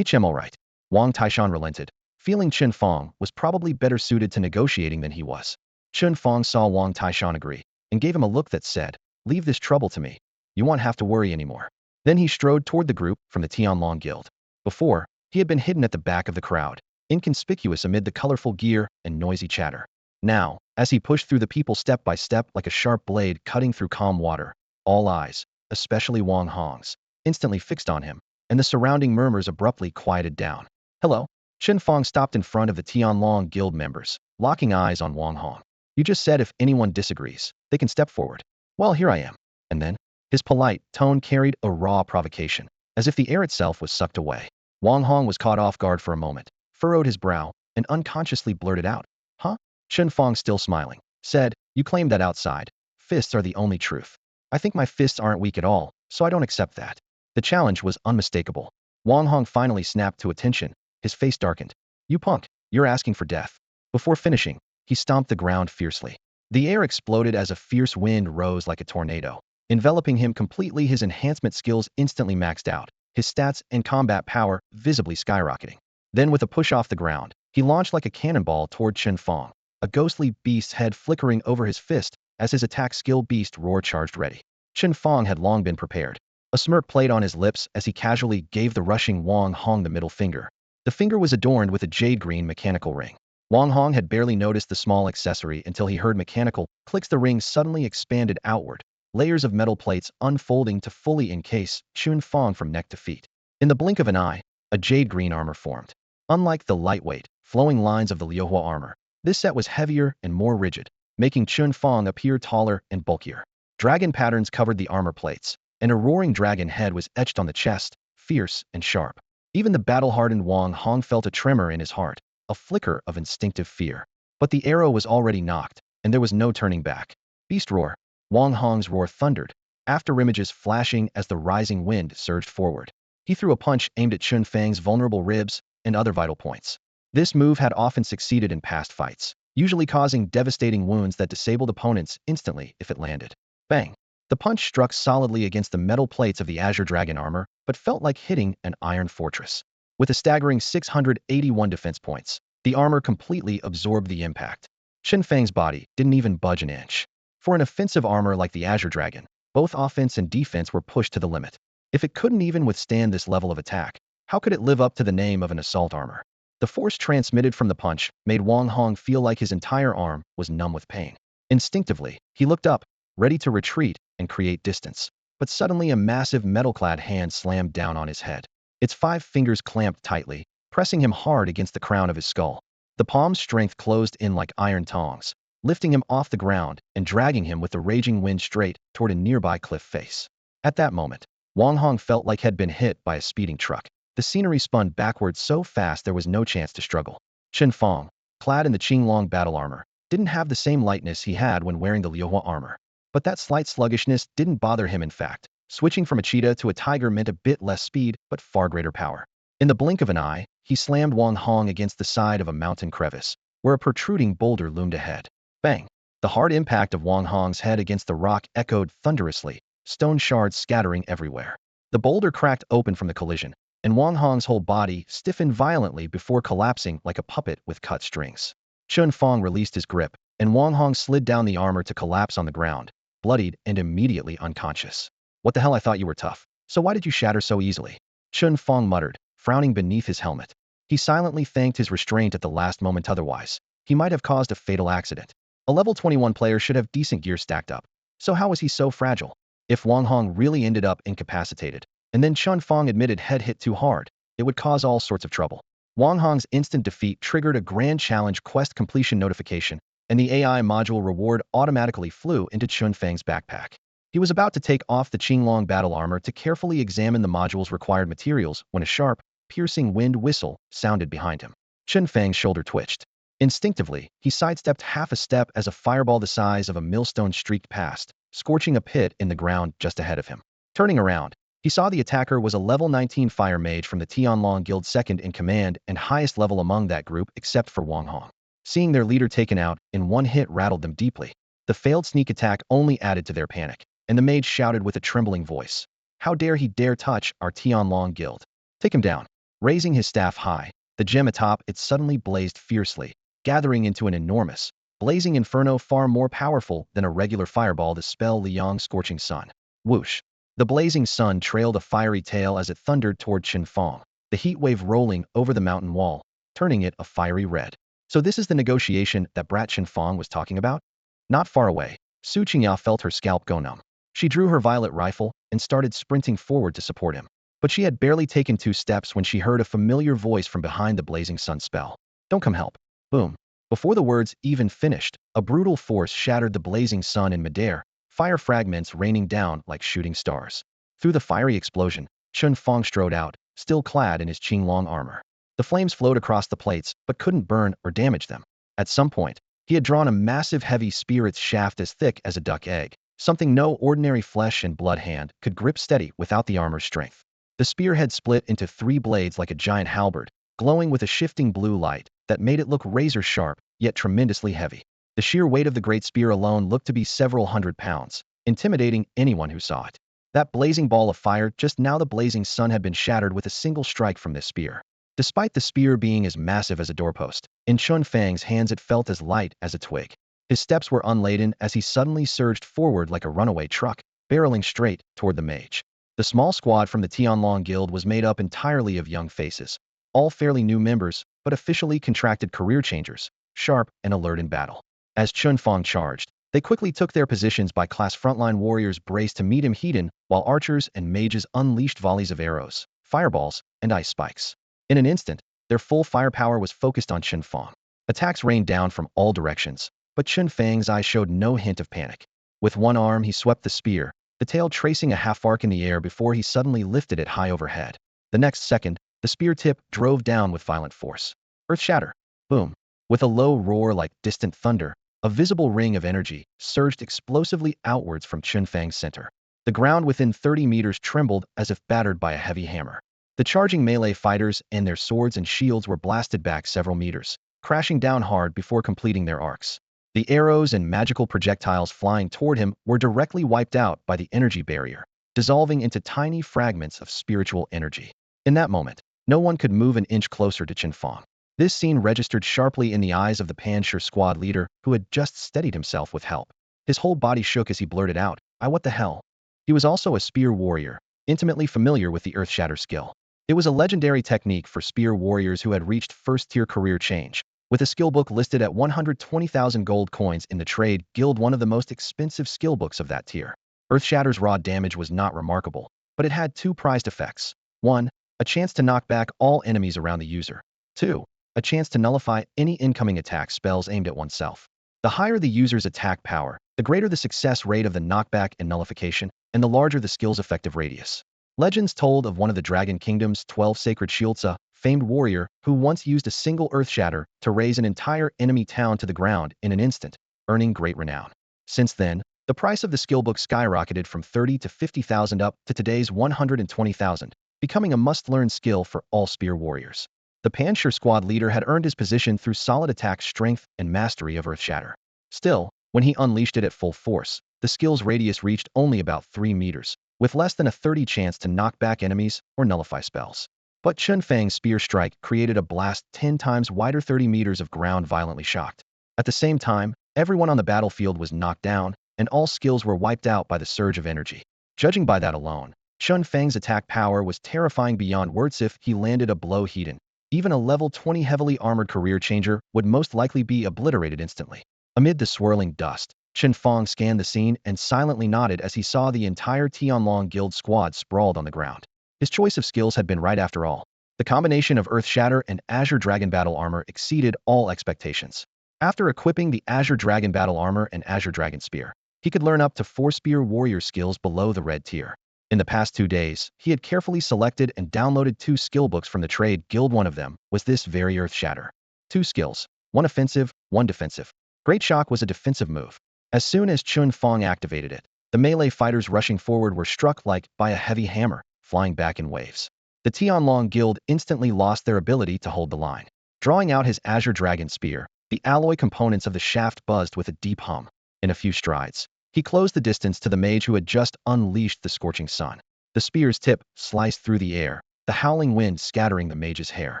All right. Wang Taishan relented, feeling Chen Fang was probably better suited to negotiating than he was. Chen Fang saw Wang Taishan agree, and gave him a look that said, leave this trouble to me. You won't have to worry anymore. Then he strode toward the group from the Tianlong Guild. Before, he had been hidden at the back of the crowd, inconspicuous amid the colorful gear and noisy chatter. Now, as he pushed through the people step by step like a sharp blade cutting through calm water, all eyes, especially Wang Hong's, instantly fixed on him, and the surrounding murmurs abruptly quieted down. Hello? Chen Fang stopped in front of the Tianlong Guild members, locking eyes on Wang Hong. You just said if anyone disagrees, they can step forward. Well, here I am. And then? His polite tone carried a raw provocation, as if the air itself was sucked away. Wang Hong was caught off guard for a moment, furrowed his brow, and unconsciously blurted out, huh? Chen Fang, still smiling, said, you claim that outside fists are the only truth. I think my fists aren't weak at all, so I don't accept that. The challenge was unmistakable. Wang Hong finally snapped to attention, his face darkened. You punk, you're asking for death. Before finishing, he stomped the ground fiercely. The air exploded as a fierce wind rose like a tornado, enveloping him completely. His enhancement skills instantly maxed out, his stats and combat power visibly skyrocketing. Then with a push off the ground, he launched like a cannonball toward Chen Fang, a ghostly beast's head flickering over his fist as his attack skill beast roar charged ready. Chen Fang had long been prepared. A smirk played on his lips as he casually gave the rushing Wang Hong the middle finger. The finger was adorned with a jade-green mechanical ring. Wang Hong had barely noticed the small accessory until he heard mechanical clicks. The ring suddenly expanded outward, layers of metal plates unfolding to fully encase Chen Fang from neck to feet. In the blink of an eye, a jade-green armor formed. Unlike the lightweight, flowing lines of the Liuhua armor, this set was heavier and more rigid, making Chen Fang appear taller and bulkier. Dragon patterns covered the armor plates, and a roaring dragon head was etched on the chest, fierce and sharp. Even the battle-hardened Wang Hong felt a tremor in his heart, a flicker of instinctive fear. But the arrow was already knocked, and there was no turning back. Beast roar. Wang Hong's roar thundered, after images flashing as the rising wind surged forward. He threw a punch aimed at Chen Fang's vulnerable ribs and other vital points. This move had often succeeded in past fights, usually causing devastating wounds that disabled opponents instantly if it landed. Bang! The punch struck solidly against the metal plates of the Azure Dragon armor, but felt like hitting an iron fortress. With a staggering 681 defense points, the armor completely absorbed the impact. Chen Fang's body didn't even budge an inch. For an offensive armor like the Azure Dragon, both offense and defense were pushed to the limit. If it couldn't even withstand this level of attack, how could it live up to the name of an assault armor? The force transmitted from the punch made Wang Hong feel like his entire arm was numb with pain. Instinctively, he looked up, ready to retreat and create distance. But suddenly a massive metal-clad hand slammed down on his head. Its 5 fingers clamped tightly, pressing him hard against the crown of his skull. The palm's strength closed in like iron tongs, lifting him off the ground and dragging him with the raging wind straight toward a nearby cliff face. At that moment, Wang Hong felt like had been hit by a speeding truck. The scenery spun backwards so fast there was no chance to struggle. Chen Fang, clad in the Qinglong battle armor, didn't have the same lightness he had when wearing the Liuhua armor. But that slight sluggishness didn't bother him in fact. Switching from a cheetah to a tiger meant a bit less speed, but far greater power. In the blink of an eye, he slammed Wang Hong against the side of a mountain crevice, where a protruding boulder loomed ahead. Bang! The hard impact of Wang Hong's head against the rock echoed thunderously, stone shards scattering everywhere. The boulder cracked open from the collision, and Wang Hong's whole body stiffened violently before collapsing like a puppet with cut strings. Chen Fang released his grip, and Wang Hong slid down the armor to collapse on the ground, bloodied and immediately unconscious. What the hell, I thought you were tough. So why did you shatter so easily? Chen Fang muttered, frowning beneath his helmet. He silently thanked his restraint at the last moment, otherwise he might have caused a fatal accident. A level 21 player should have decent gear stacked up. So how was he so fragile? If Wang Hong really ended up incapacitated, and then Chen Fang admitted head hit too hard, it would cause all sorts of trouble. Wang Hong's instant defeat triggered a grand challenge quest completion notification, and the AI module reward automatically flew into Chen Fang's backpack. He was about to take off the Qinglong battle armor to carefully examine the module's required materials when a sharp, piercing wind whistle sounded behind him. Chen Fang's shoulder twitched. Instinctively, he sidestepped half a step as a fireball the size of a millstone streaked past, scorching a pit in the ground just ahead of him. Turning around, he saw the attacker was a level 19 fire mage from the Tianlong Guild, second in command and highest level among that group except for Wang Hong. Seeing their leader taken out in one hit rattled them deeply. The failed sneak attack only added to their panic, and the mage shouted with a trembling voice, "How dare he dare touch our Tianlong Guild? Take him down." Raising his staff high, the gem atop it suddenly blazed fiercely, gathering into an enormous, blazing inferno far more powerful than a regular fireball, the spell Liang Scorching Sun. Whoosh! The blazing sun trailed a fiery tail as it thundered toward Chen Fang, the heat wave rolling over the mountain wall, turning it a fiery red. So this is the negotiation that brat Chen Fang was talking about? Not far away, Su Qingya felt her scalp go numb. She drew her violet rifle and started sprinting forward to support him. But she had barely taken 2 steps when she heard a familiar voice from behind the blazing sun spell. "Don't come help." Boom. Before the words even finished, a brutal force shattered the blazing sun in midair, fire fragments raining down like shooting stars. Through the fiery explosion, Chen Fang strode out, still clad in his Qinglong armor. The flames flowed across the plates, but couldn't burn or damage them. At some point, he had drawn a massive heavy spear, its shaft as thick as a duck egg, something no ordinary flesh and blood hand could grip steady without the armor's strength. The spear had split into 3 blades like a giant halberd, glowing with a shifting blue light that made it look razor sharp, yet tremendously heavy. The sheer weight of the great spear alone looked to be several hundred pounds, intimidating anyone who saw it. That blazing ball of fire, just now the blazing sun, had been shattered with a single strike from this spear. Despite the spear being as massive as a doorpost, in Chen Fang's hands it felt as light as a twig. His steps were unladen as he suddenly surged forward like a runaway truck, barreling straight toward the mage. The small squad from the Tianlong Guild was made up entirely of young faces, all fairly new members, but officially contracted career changers, sharp and alert in battle. As Chen Fang charged, they quickly took their positions by class. Frontline warriors braced to meet him heat-in, while archers and mages unleashed volleys of arrows, fireballs, and ice spikes. In an instant, their full firepower was focused on Chen Fang. Attacks rained down from all directions, but Chen Fang's eyes showed no hint of panic. With one arm he swept the spear, the tail tracing a half arc in the air before he suddenly lifted it high overhead. The next second, the spear tip drove down with violent force. Earth shatter. Boom. With a low roar like distant thunder, a visible ring of energy surged explosively outwards from Chen Fang's center. The ground within 30 meters trembled as if battered by a heavy hammer. The charging melee fighters and their swords and shields were blasted back several meters, crashing down hard before completing their arcs. The arrows and magical projectiles flying toward him were directly wiped out by the energy barrier, dissolving into tiny fragments of spiritual energy. In that moment, no one could move an inch closer to Chen Fang. This scene registered sharply in the eyes of the Panshir squad leader, who had just steadied himself with help. His whole body shook as he blurted out, what the hell?" He was also a spear warrior, intimately familiar with the Earth Shatter skill. It was a legendary technique for spear warriors who had reached first-tier career change, with a skillbook listed at 120,000 gold coins in the Trade Guild, one of the most expensive skillbooks of that tier. Earthshatter's raw damage was not remarkable, but it had 2 prized effects. 1. A chance to knock back all enemies around the user. 2. a chance to nullify any incoming attack spells aimed at oneself. The higher the user's attack power, the greater the success rate of the knockback and nullification, and the larger the skill's effective radius. Legends told of one of the Dragon Kingdom's 12 sacred shields, a famed warrior who once used a single earth shatter to raise an entire enemy town to the ground in an instant, earning great renown. Since then, the price of the skill book skyrocketed from 30 to 50,000 up to today's 120,000, becoming a must-learn skill for all spear warriors. The Panzer squad leader had earned his position through solid attack strength and mastery of earth shatter. Still, when he unleashed it at full force, the skill's radius reached only about 3 meters, with less than a 30 chance to knock back enemies or nullify spells. But Chen Fang's spear strike created a blast 10 times wider, 30 meters of ground violently shocked. At the same time, everyone on the battlefield was knocked down, and all skills were wiped out by the surge of energy. Judging by that alone, Chen Fang's attack power was terrifying beyond words. If he landed a blow hidden, even a level 20 heavily armored career changer would most likely be obliterated instantly. Amid the swirling dust, Chen Fang scanned the scene and silently nodded as he saw the entire Tianlong Guild squad sprawled on the ground. His choice of skills had been right after all. The combination of Earth Shatter and Azure Dragon Battle Armor exceeded all expectations. After equipping the Azure Dragon Battle Armor and Azure Dragon Spear, he could learn up to 4 Spear Warrior skills below the red tier. In the past 2 days, he had carefully selected and downloaded 2 skill books from the trade guild. One of them was this very Earth Shatter. 2 skills, 1 offensive, 1 defensive. Great Shock was a defensive move. As soon as Chen Fang activated it, the melee fighters rushing forward were struck like by a heavy hammer, flying back in waves. The Tianlong Guild instantly lost their ability to hold the line. Drawing out his Azure Dragon Spear, the alloy components of the shaft buzzed with a deep hum. In a few strides, he closed the distance to the mage who had just unleashed the scorching sun. The spear's tip sliced through the air, the howling wind scattering the mage's hair.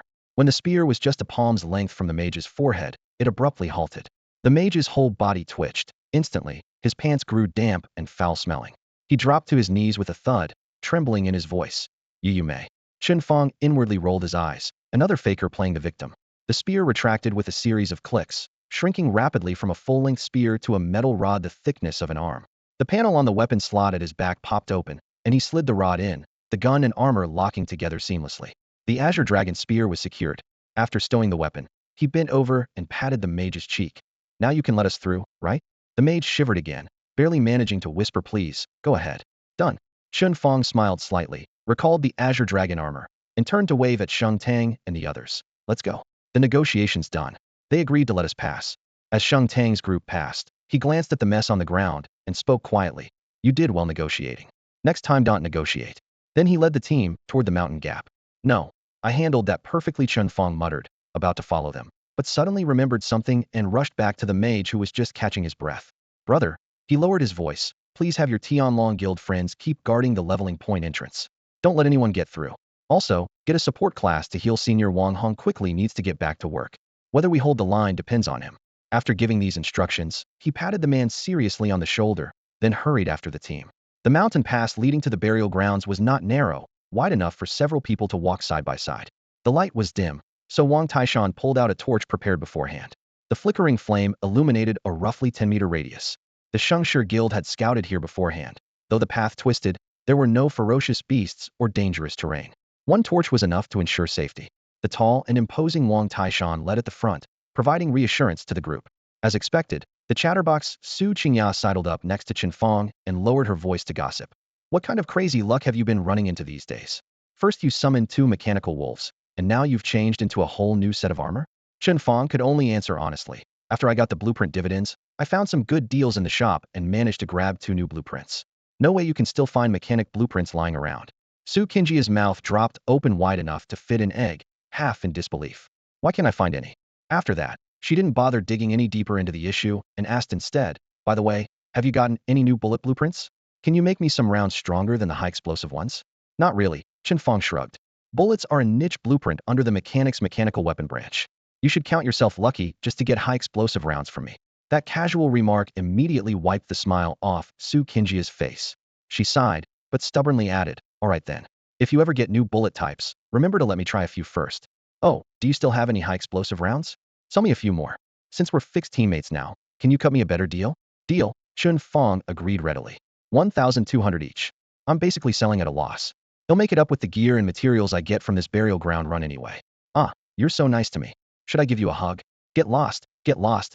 When the spear was just a palm's length from the mage's forehead, it abruptly halted. The mage's whole body twitched. Instantly, his pants grew damp and foul-smelling. He dropped to his knees with a thud, trembling in his voice. You may. Chen Fang inwardly rolled his eyes, another faker playing the victim. The spear retracted with a series of clicks, shrinking rapidly from a full-length spear to a metal rod the thickness of an arm. The panel on the weapon slot at his back popped open, and he slid the rod in, the gun and armor locking together seamlessly. The Azure Dragon Spear was secured. After stowing the weapon, he bent over and patted the mage's cheek. Now you can let us through, right? The mage shivered again, barely managing to whisper, please, go ahead. Done. Chen Fang smiled slightly, recalled the Azure Dragon armor, and turned to wave at Sheng Tang and the others. Let's go. The negotiation's done. They agreed to let us pass. As Sheng Tang's group passed, he glanced at the mess on the ground and spoke quietly. You did well negotiating. Next time don't negotiate. Then he led the team toward the mountain gap. No, I handled that perfectly, Chen Fang muttered, about to follow them, but suddenly remembered something and rushed back to the mage who was just catching his breath. Brother, he lowered his voice, please have your Tianlong Guild friends keep guarding the leveling point entrance. Don't let anyone get through. Also, get a support class to heal Senior Wang Hong quickly, needs to get back to work. Whether we hold the line depends on him. After giving these instructions, he patted the man seriously on the shoulder, then hurried after the team. The mountain pass leading to the burial grounds was not narrow, wide enough for several people to walk side by side. The light was dim, so Wang Taishan pulled out a torch prepared beforehand. The flickering flame illuminated a roughly 10-meter radius. The Shengshi Guild had scouted here beforehand. Though the path twisted, there were no ferocious beasts or dangerous terrain. One torch was enough to ensure safety. The tall and imposing Wang Taishan led at the front, providing reassurance to the group. As expected, the chatterbox Su Qingya sidled up next to Chen Fang and lowered her voice to gossip. What kind of crazy luck have you been running into these days? First you summoned 2 mechanical wolves, and now you've changed into a whole new set of armor? Chen Fang could only answer honestly. After I got the blueprint dividends, I found some good deals in the shop and managed to grab 2 new blueprints. No way you can still find mechanic blueprints lying around. Su Qingya's mouth dropped open wide enough to fit an egg, half in disbelief. Why can't I find any? After that, she didn't bother digging any deeper into the issue and asked instead, by the way, have you gotten any new bullet blueprints? Can you make me some rounds stronger than the high explosive ones? Not really, Chen Fang shrugged. Bullets are a niche blueprint under the mechanic's mechanical weapon branch. You should count yourself lucky just to get high explosive rounds from me. That casual remark immediately wiped the smile off Su Qingya's face. She sighed, but stubbornly added, all right then. If you ever get new bullet types, remember to let me try a few first. Oh, do you still have any high explosive rounds? Sell me a few more. Since we're fixed teammates now, can you cut me a better deal? Deal, Chen Fang agreed readily. 1,200 each. I'm basically selling at a loss. They'll make it up with the gear and materials I get from this burial ground run anyway. Ah, you're so nice to me. Should I give you a hug? Get lost,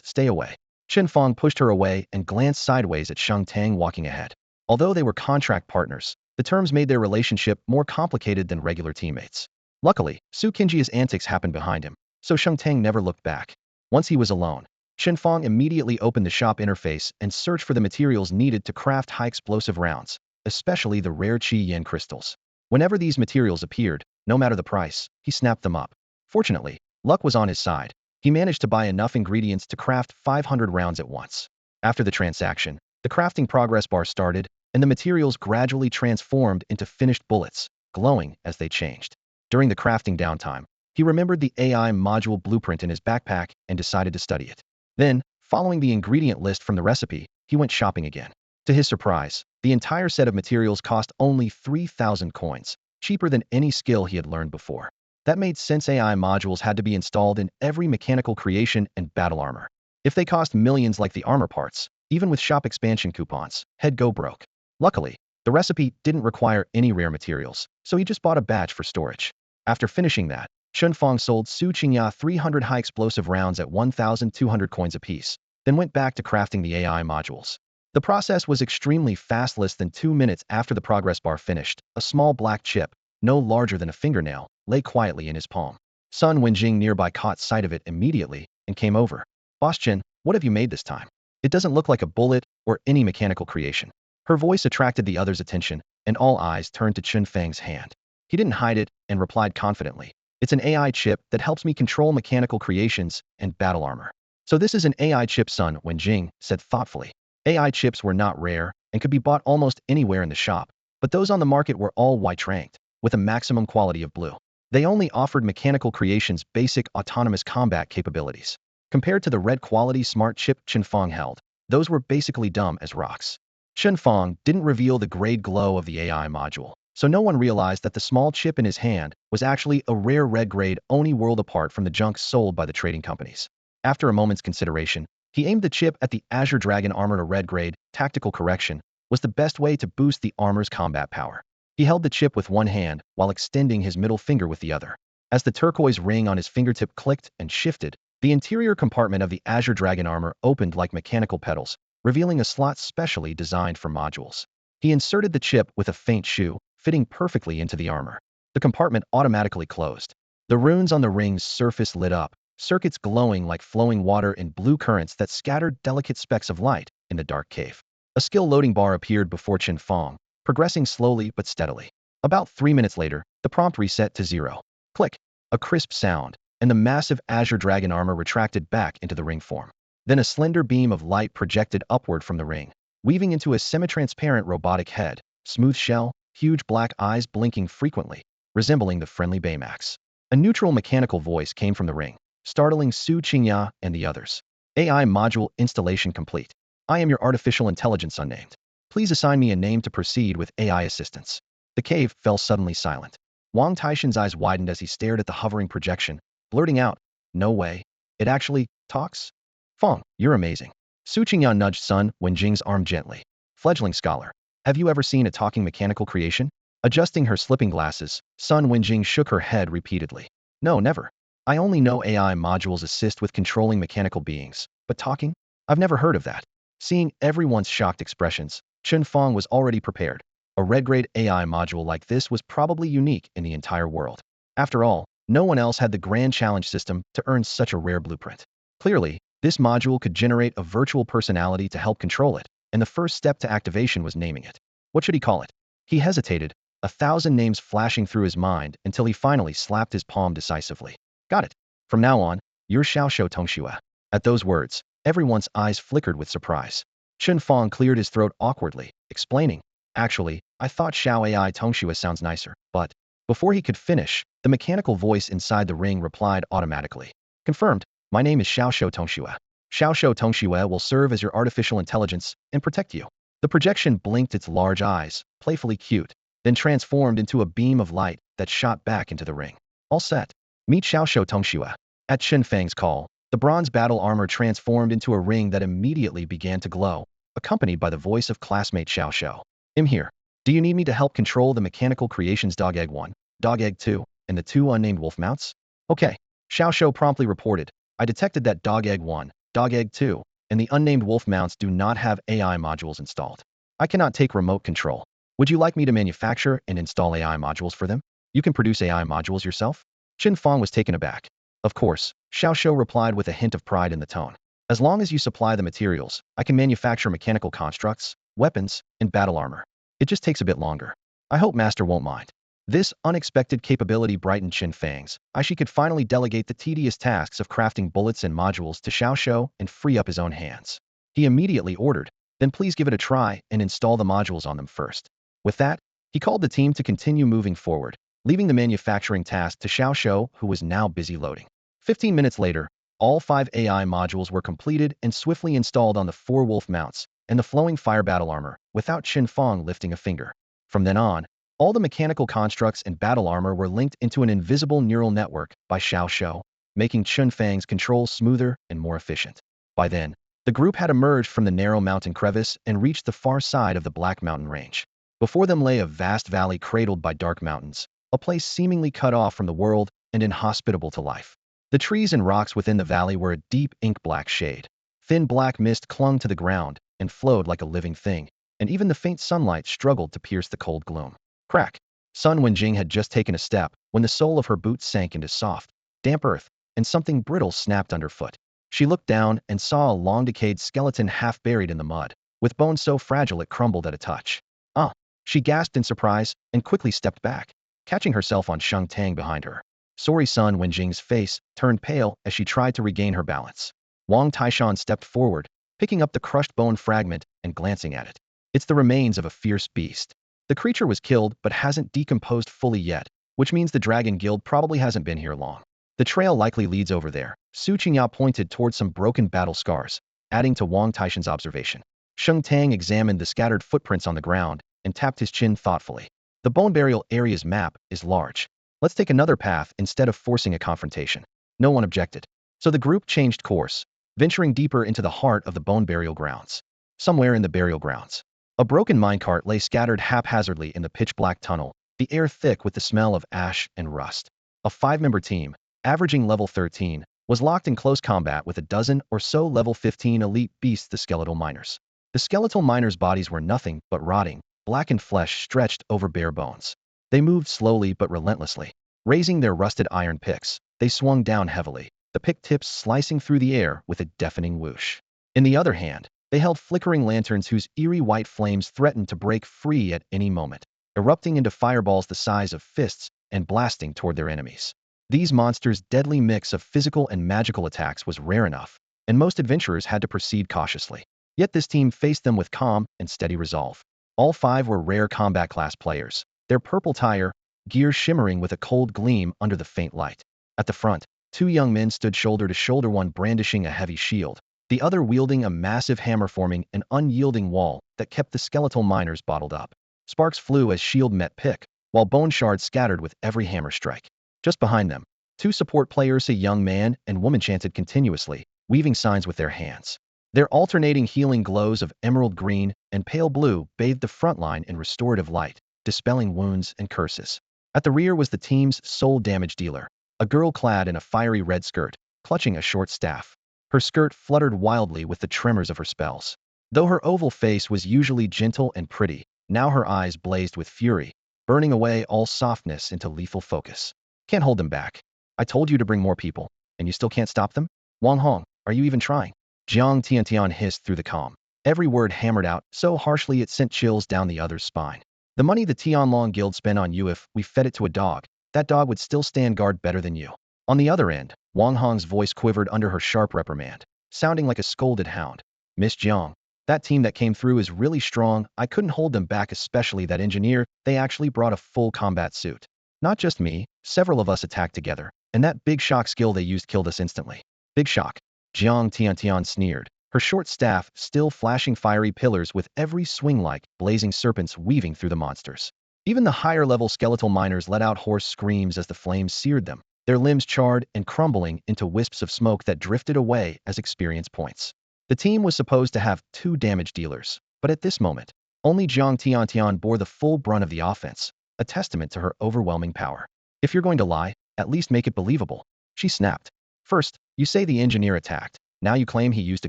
stay away. Chen Fang pushed her away and glanced sideways at Sheng Tang walking ahead. Although they were contract partners, the terms made their relationship more complicated than regular teammates. Luckily, Su Qingjia's antics happened behind him, so Sheng Tang never looked back. Once he was alone, Chen Fang immediately opened the shop interface and searched for the materials needed to craft high-explosive rounds, especially the rare Qi Yen crystals. Whenever these materials appeared, no matter the price, he snapped them up. Fortunately, luck was on his side. He managed to buy enough ingredients to craft 500 rounds at once. After the transaction, the crafting progress bar started, and the materials gradually transformed into finished bullets, glowing as they changed. During the crafting downtime, he remembered the AI module blueprint in his backpack and decided to study it. Then, following the ingredient list from the recipe, he went shopping again. To his surprise, the entire set of materials cost only 3,000 coins, cheaper than any skill he had learned before. That made sense. AI modules had to be installed in every mechanical creation and battle armor. If they cost millions like the armor parts, even with shop expansion coupons, he'd go broke. Luckily, the recipe didn't require any rare materials, so he just bought a batch for storage. After finishing that, Chen Fang sold Su Qingya 300 high-explosive rounds at 1,200 coins apiece, then went back to crafting the AI modules. The process was extremely fast. Less than 2 minutes after the progress bar finished, a small black chip, no larger than a fingernail, lay quietly in his palm. Sun Wenjing nearby caught sight of it immediately and came over. Boss Chen, what have you made this time? It doesn't look like a bullet or any mechanical creation. Her voice attracted the others' attention, and all eyes turned to Chen Fang's hand. He didn't hide it and replied confidently. It's an AI chip that helps me control mechanical creations and battle armor. So this is an AI chip, Sun Wenjing said thoughtfully. AI chips were not rare and could be bought almost anywhere in the shop, but those on the market were all white ranked, with a maximum quality of blue. They only offered mechanical creations basic autonomous combat capabilities. Compared to the red quality smart chip Chen Fang held, those were basically dumb as rocks. Chen Fang didn't reveal the grade glow of the AI module, so no one realized that the small chip in his hand was actually a rare red grade Oni world apart from the junk sold by the trading companies. After a moment's consideration, he aimed the chip at the Azure Dragon armor. A red grade, tactical correction, was the best way to boost the armor's combat power. He held the chip with one hand while extending his middle finger with the other. As the turquoise ring on his fingertip clicked and shifted, the interior compartment of the Azure Dragon armor opened like mechanical pedals, revealing a slot specially designed for modules. He inserted the chip with a faint shoo, fitting perfectly into the armor. The compartment automatically closed. The runes on the ring's surface lit up, circuits glowing like flowing water in blue currents that scattered delicate specks of light in the dark cave. A skill loading bar appeared before Chen Fang, progressing slowly but steadily. About 3 minutes later, the prompt reset to 0. Click. A crisp sound, and the massive Azure Dragon armor retracted back into the ring form. Then a slender beam of light projected upward from the ring, weaving into a semi-transparent robotic head, smooth shell, huge black eyes blinking frequently, resembling the friendly Baymax. A neutral mechanical voice came from the ring, startling Su Qingya and the others. AI module installation complete. I am your artificial intelligence unnamed. Please assign me a name to proceed with AI assistance. The cave fell suddenly silent. Wang Taishan's eyes widened as he stared at the hovering projection, blurting out, "No way. It actually talks? Fang, you're amazing." Su Qingya nudged Sun Wenjing's arm gently. Fledgling scholar, have you ever seen a talking mechanical creation? Adjusting her slipping glasses, Sun Wenjing shook her head repeatedly. No, never. I only know AI modules assist with controlling mechanical beings, but talking? I've never heard of that. Seeing everyone's shocked expressions, Chen Fang was already prepared. A red-grade AI module like this was probably unique in the entire world. After all, no one else had the grand challenge system to earn such a rare blueprint. Clearly, this module could generate a virtual personality to help control it, and the first step to activation was naming it. What should he call it? He hesitated, 1,000 names flashing through his mind until he finally slapped his palm decisively. Got it. From now on, you're Xiaoshou Tongxue. At those words, everyone's eyes flickered with surprise. Chen Fang cleared his throat awkwardly, explaining, "Actually, I thought Xiao AI Tongxue sounds nicer, but..." Before he could finish, the mechanical voice inside the ring replied automatically. "Confirmed. My name is Xiaoshou Tongxue. Xiaoshou Tongxue will serve as your artificial intelligence and protect you." The projection blinked its large eyes, playfully cute, then transformed into a beam of light that shot back into the ring. All set. Meet Xiaoshou Tongxue. At Chen Fang's call, the bronze battle armor transformed into a ring that immediately began to glow, accompanied by the voice of classmate Xiaoshou. "I'm here. Do you need me to help control the mechanical creations Dog Egg 1, Dog Egg 2, and the 2 unnamed wolf mounts? Okay." Xiao Shou promptly reported, I detected that Dog Egg 1, Dog Egg 2, and the unnamed wolf mounts do not have AI modules installed. I cannot take remote control. Would you like me to manufacture and install AI modules for them? You can produce AI modules yourself? Chen Fang was taken aback. Of course, Xiao Shou replied with a hint of pride in the tone. As long as you supply the materials, I can manufacture mechanical constructs, weapons, and battle armor. It just takes a bit longer. I hope Master won't mind. This unexpected capability brightened Chen Fang's eye. She could finally delegate the tedious tasks of crafting bullets and modules to Xiao Shou and free up his own hands. He immediately ordered, then please give it a try and install the modules on them first. With that, he called the team to continue moving forward, leaving the manufacturing task to Xiao Shou, who was now busy loading. 15 minutes later, all 5 AI modules were completed and swiftly installed on the 4 wolf mounts and the flowing fire battle armor, without Chen Fang lifting a finger. From then on, all the mechanical constructs and battle armor were linked into an invisible neural network by Xiao Shou, making Chen Fang's controls smoother and more efficient. By then, the group had emerged from the narrow mountain crevice and reached the far side of the Black Mountain Range. Before them lay a vast valley cradled by dark mountains, a place seemingly cut off from the world and inhospitable to life. The trees and rocks within the valley were a deep ink-black shade. Thin black mist clung to the ground and flowed like a living thing, and even the faint sunlight struggled to pierce the cold gloom. Crack! Sun Wenjing had just taken a step when the sole of her boots sank into soft, damp earth, and something brittle snapped underfoot. She looked down and saw a long-decayed skeleton half buried in the mud, with bones so fragile it crumbled at a touch. Ah! She gasped in surprise and quickly stepped back, catching herself on Sheng Tang behind her. Sorry, Sun Wenjing's face turned pale as she tried to regain her balance. Wang Taishan stepped forward, picking up the crushed bone fragment and glancing at it. It's the remains of a fierce beast. The creature was killed but hasn't decomposed fully yet, which means the Dragon Guild probably hasn't been here long. The trail likely leads over there. Su Qingyao pointed towards some broken battle scars, adding to Wang Taishan's observation. Sheng Tang examined the scattered footprints on the ground and tapped his chin thoughtfully. The Bone Burial Area's map is large. Let's take another path instead of forcing a confrontation. No one objected. So the group changed course, venturing deeper into the heart of the Bone Burial Grounds. Somewhere in the burial grounds, a broken minecart lay scattered haphazardly in the pitch-black tunnel, the air thick with the smell of ash and rust. A 5-member team, averaging level 13, was locked in close combat with a dozen or so level 15 elite beasts, the skeletal miners. The skeletal miners' bodies were nothing but rotting, blackened flesh stretched over bare bones. They moved slowly but relentlessly. Raising their rusted iron picks, they swung down heavily, the pick tips slicing through the air with a deafening whoosh. In the other hand, they held flickering lanterns whose eerie white flames threatened to break free at any moment, erupting into fireballs the size of fists and blasting toward their enemies. These monsters' deadly mix of physical and magical attacks was rare enough, and most adventurers had to proceed cautiously. Yet this team faced them with calm and steady resolve. All 5 were rare combat class players, their purple tire gear shimmering with a cold gleam under the faint light. At the front, 2 young men stood shoulder to shoulder, one brandishing a heavy shield, the other wielding a massive hammer, forming an unyielding wall that kept the skeletal miners bottled up. Sparks flew as shield met pick, while bone shards scattered with every hammer strike. Just behind them, 2 support players, a young man and woman, chanted continuously, weaving signs with their hands. Their alternating healing glows of emerald green and pale blue bathed the front line in restorative light, dispelling wounds and curses. At the rear was the team's sole damage dealer, a girl clad in a fiery red skirt, clutching a short staff. Her skirt fluttered wildly with the tremors of her spells. Though her oval face was usually gentle and pretty, now her eyes blazed with fury, burning away all softness into lethal focus. Can't hold them back. I told you to bring more people, and you still can't stop them? Wang Hong, are you even trying? Jiang Tiantian hissed through the calm, every word hammered out so harshly it sent chills down the other's spine. The money the Tianlong Guild spent on you, if we fed it to a dog, that dog would still stand guard better than you. On the other end, Wang Hong's voice quivered under her sharp reprimand, sounding like a scolded hound. Miss Jiang, that team that came through is really strong. I couldn't hold them back, especially that engineer. They actually brought a full combat suit. Not just me, several of us attacked together, and that big shock skill they used killed us instantly. Big shock. Jiang Tiantian sneered, her short staff still flashing fiery pillars with every swing like blazing serpents weaving through the monsters. Even the higher-level skeletal miners let out hoarse screams as the flames seared them, their limbs charred and crumbling into wisps of smoke that drifted away as experience points. The team was supposed to have 2 damage dealers, but at this moment, only Jiang Tiantian bore the full brunt of the offense, a testament to her overwhelming power. If you're going to lie, at least make it believable. She snapped. First, you say the engineer attacked. Now you claim he used a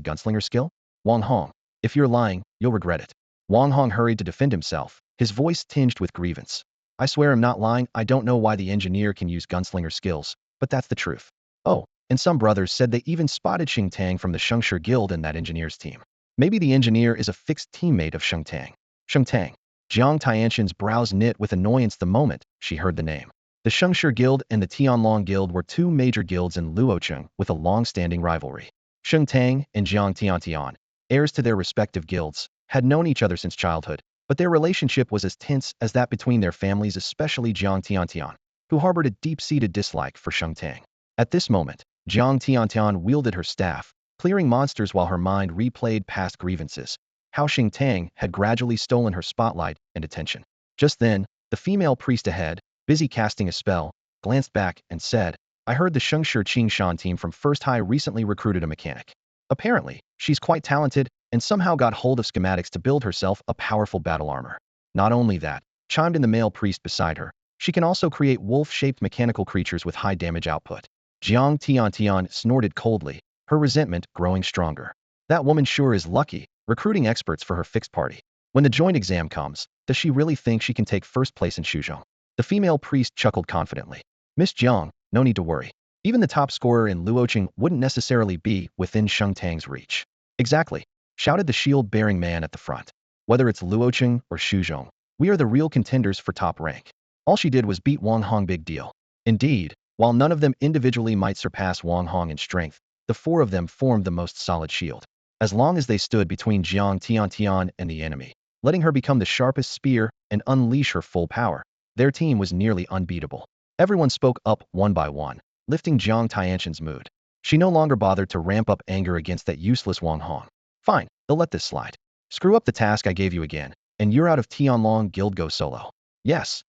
gunslinger skill? Wang Hong, if you're lying, you'll regret it. Wang Hong hurried to defend himself, his voice tinged with grievance. I swear I'm not lying. I don't know why the engineer can use gunslinger skills, but that's the truth. Oh, and some brothers said they even spotted Xing Tang from the Shengshi Guild in that engineer's team. Maybe the engineer is a fixed teammate of Xing Tang. Xing Tang. Jiang Tianxin's brows knit with annoyance the moment she heard the name. The Shengshi Guild and the Tianlong Guild were two major guilds in Luocheng with a long-standing rivalry. Xing Tang and Jiang Tiantian, heirs to their respective guilds, had known each other since childhood, but their relationship was as tense as that between their families, especially Jiang Tiantian, who harbored a deep-seated dislike for Xing Tang. At this moment, Jiang Tiantian wielded her staff, clearing monsters while her mind replayed past grievances, how Xing Tang had gradually stolen her spotlight and attention. Just then, the female priest ahead, busy casting a spell, glanced back and said, I heard the Shengshi Qingshan team from First High recently recruited a mechanic. Apparently, she's quite talented and somehow got hold of schematics to build herself a powerful battle armor. Not only that, chimed in the male priest beside her, she can also create wolf-shaped mechanical creatures with high damage output. Jiang Tiantian snorted coldly, her resentment growing stronger. That woman sure is lucky, recruiting experts for her fixed party. When the joint exam comes, does she really think she can take first place in Shuzhong? The female priest chuckled confidently. Miss Jiang, no need to worry. Even the top scorer in Luocheng wouldn't necessarily be within Xing Tang's reach. Exactly, shouted the shield-bearing man at the front. Whether it's Luocheng or Shuzhong, we are the real contenders for top rank. All she did was beat Wang Hong, big deal. Indeed, while none of them individually might surpass Wang Hong in strength, the four of them formed the most solid shield. As long as they stood between Jiang Tiantian and the enemy, letting her become the sharpest spear and unleash her full power, their team was nearly unbeatable. Everyone spoke up one by one, lifting Jiang Tianxin's mood. She no longer bothered to ramp up anger against that useless Wang Hong. Fine, they'll let this slide. Screw up the task I gave you again, and you're out of Tianlong Guild. Go solo. Yes,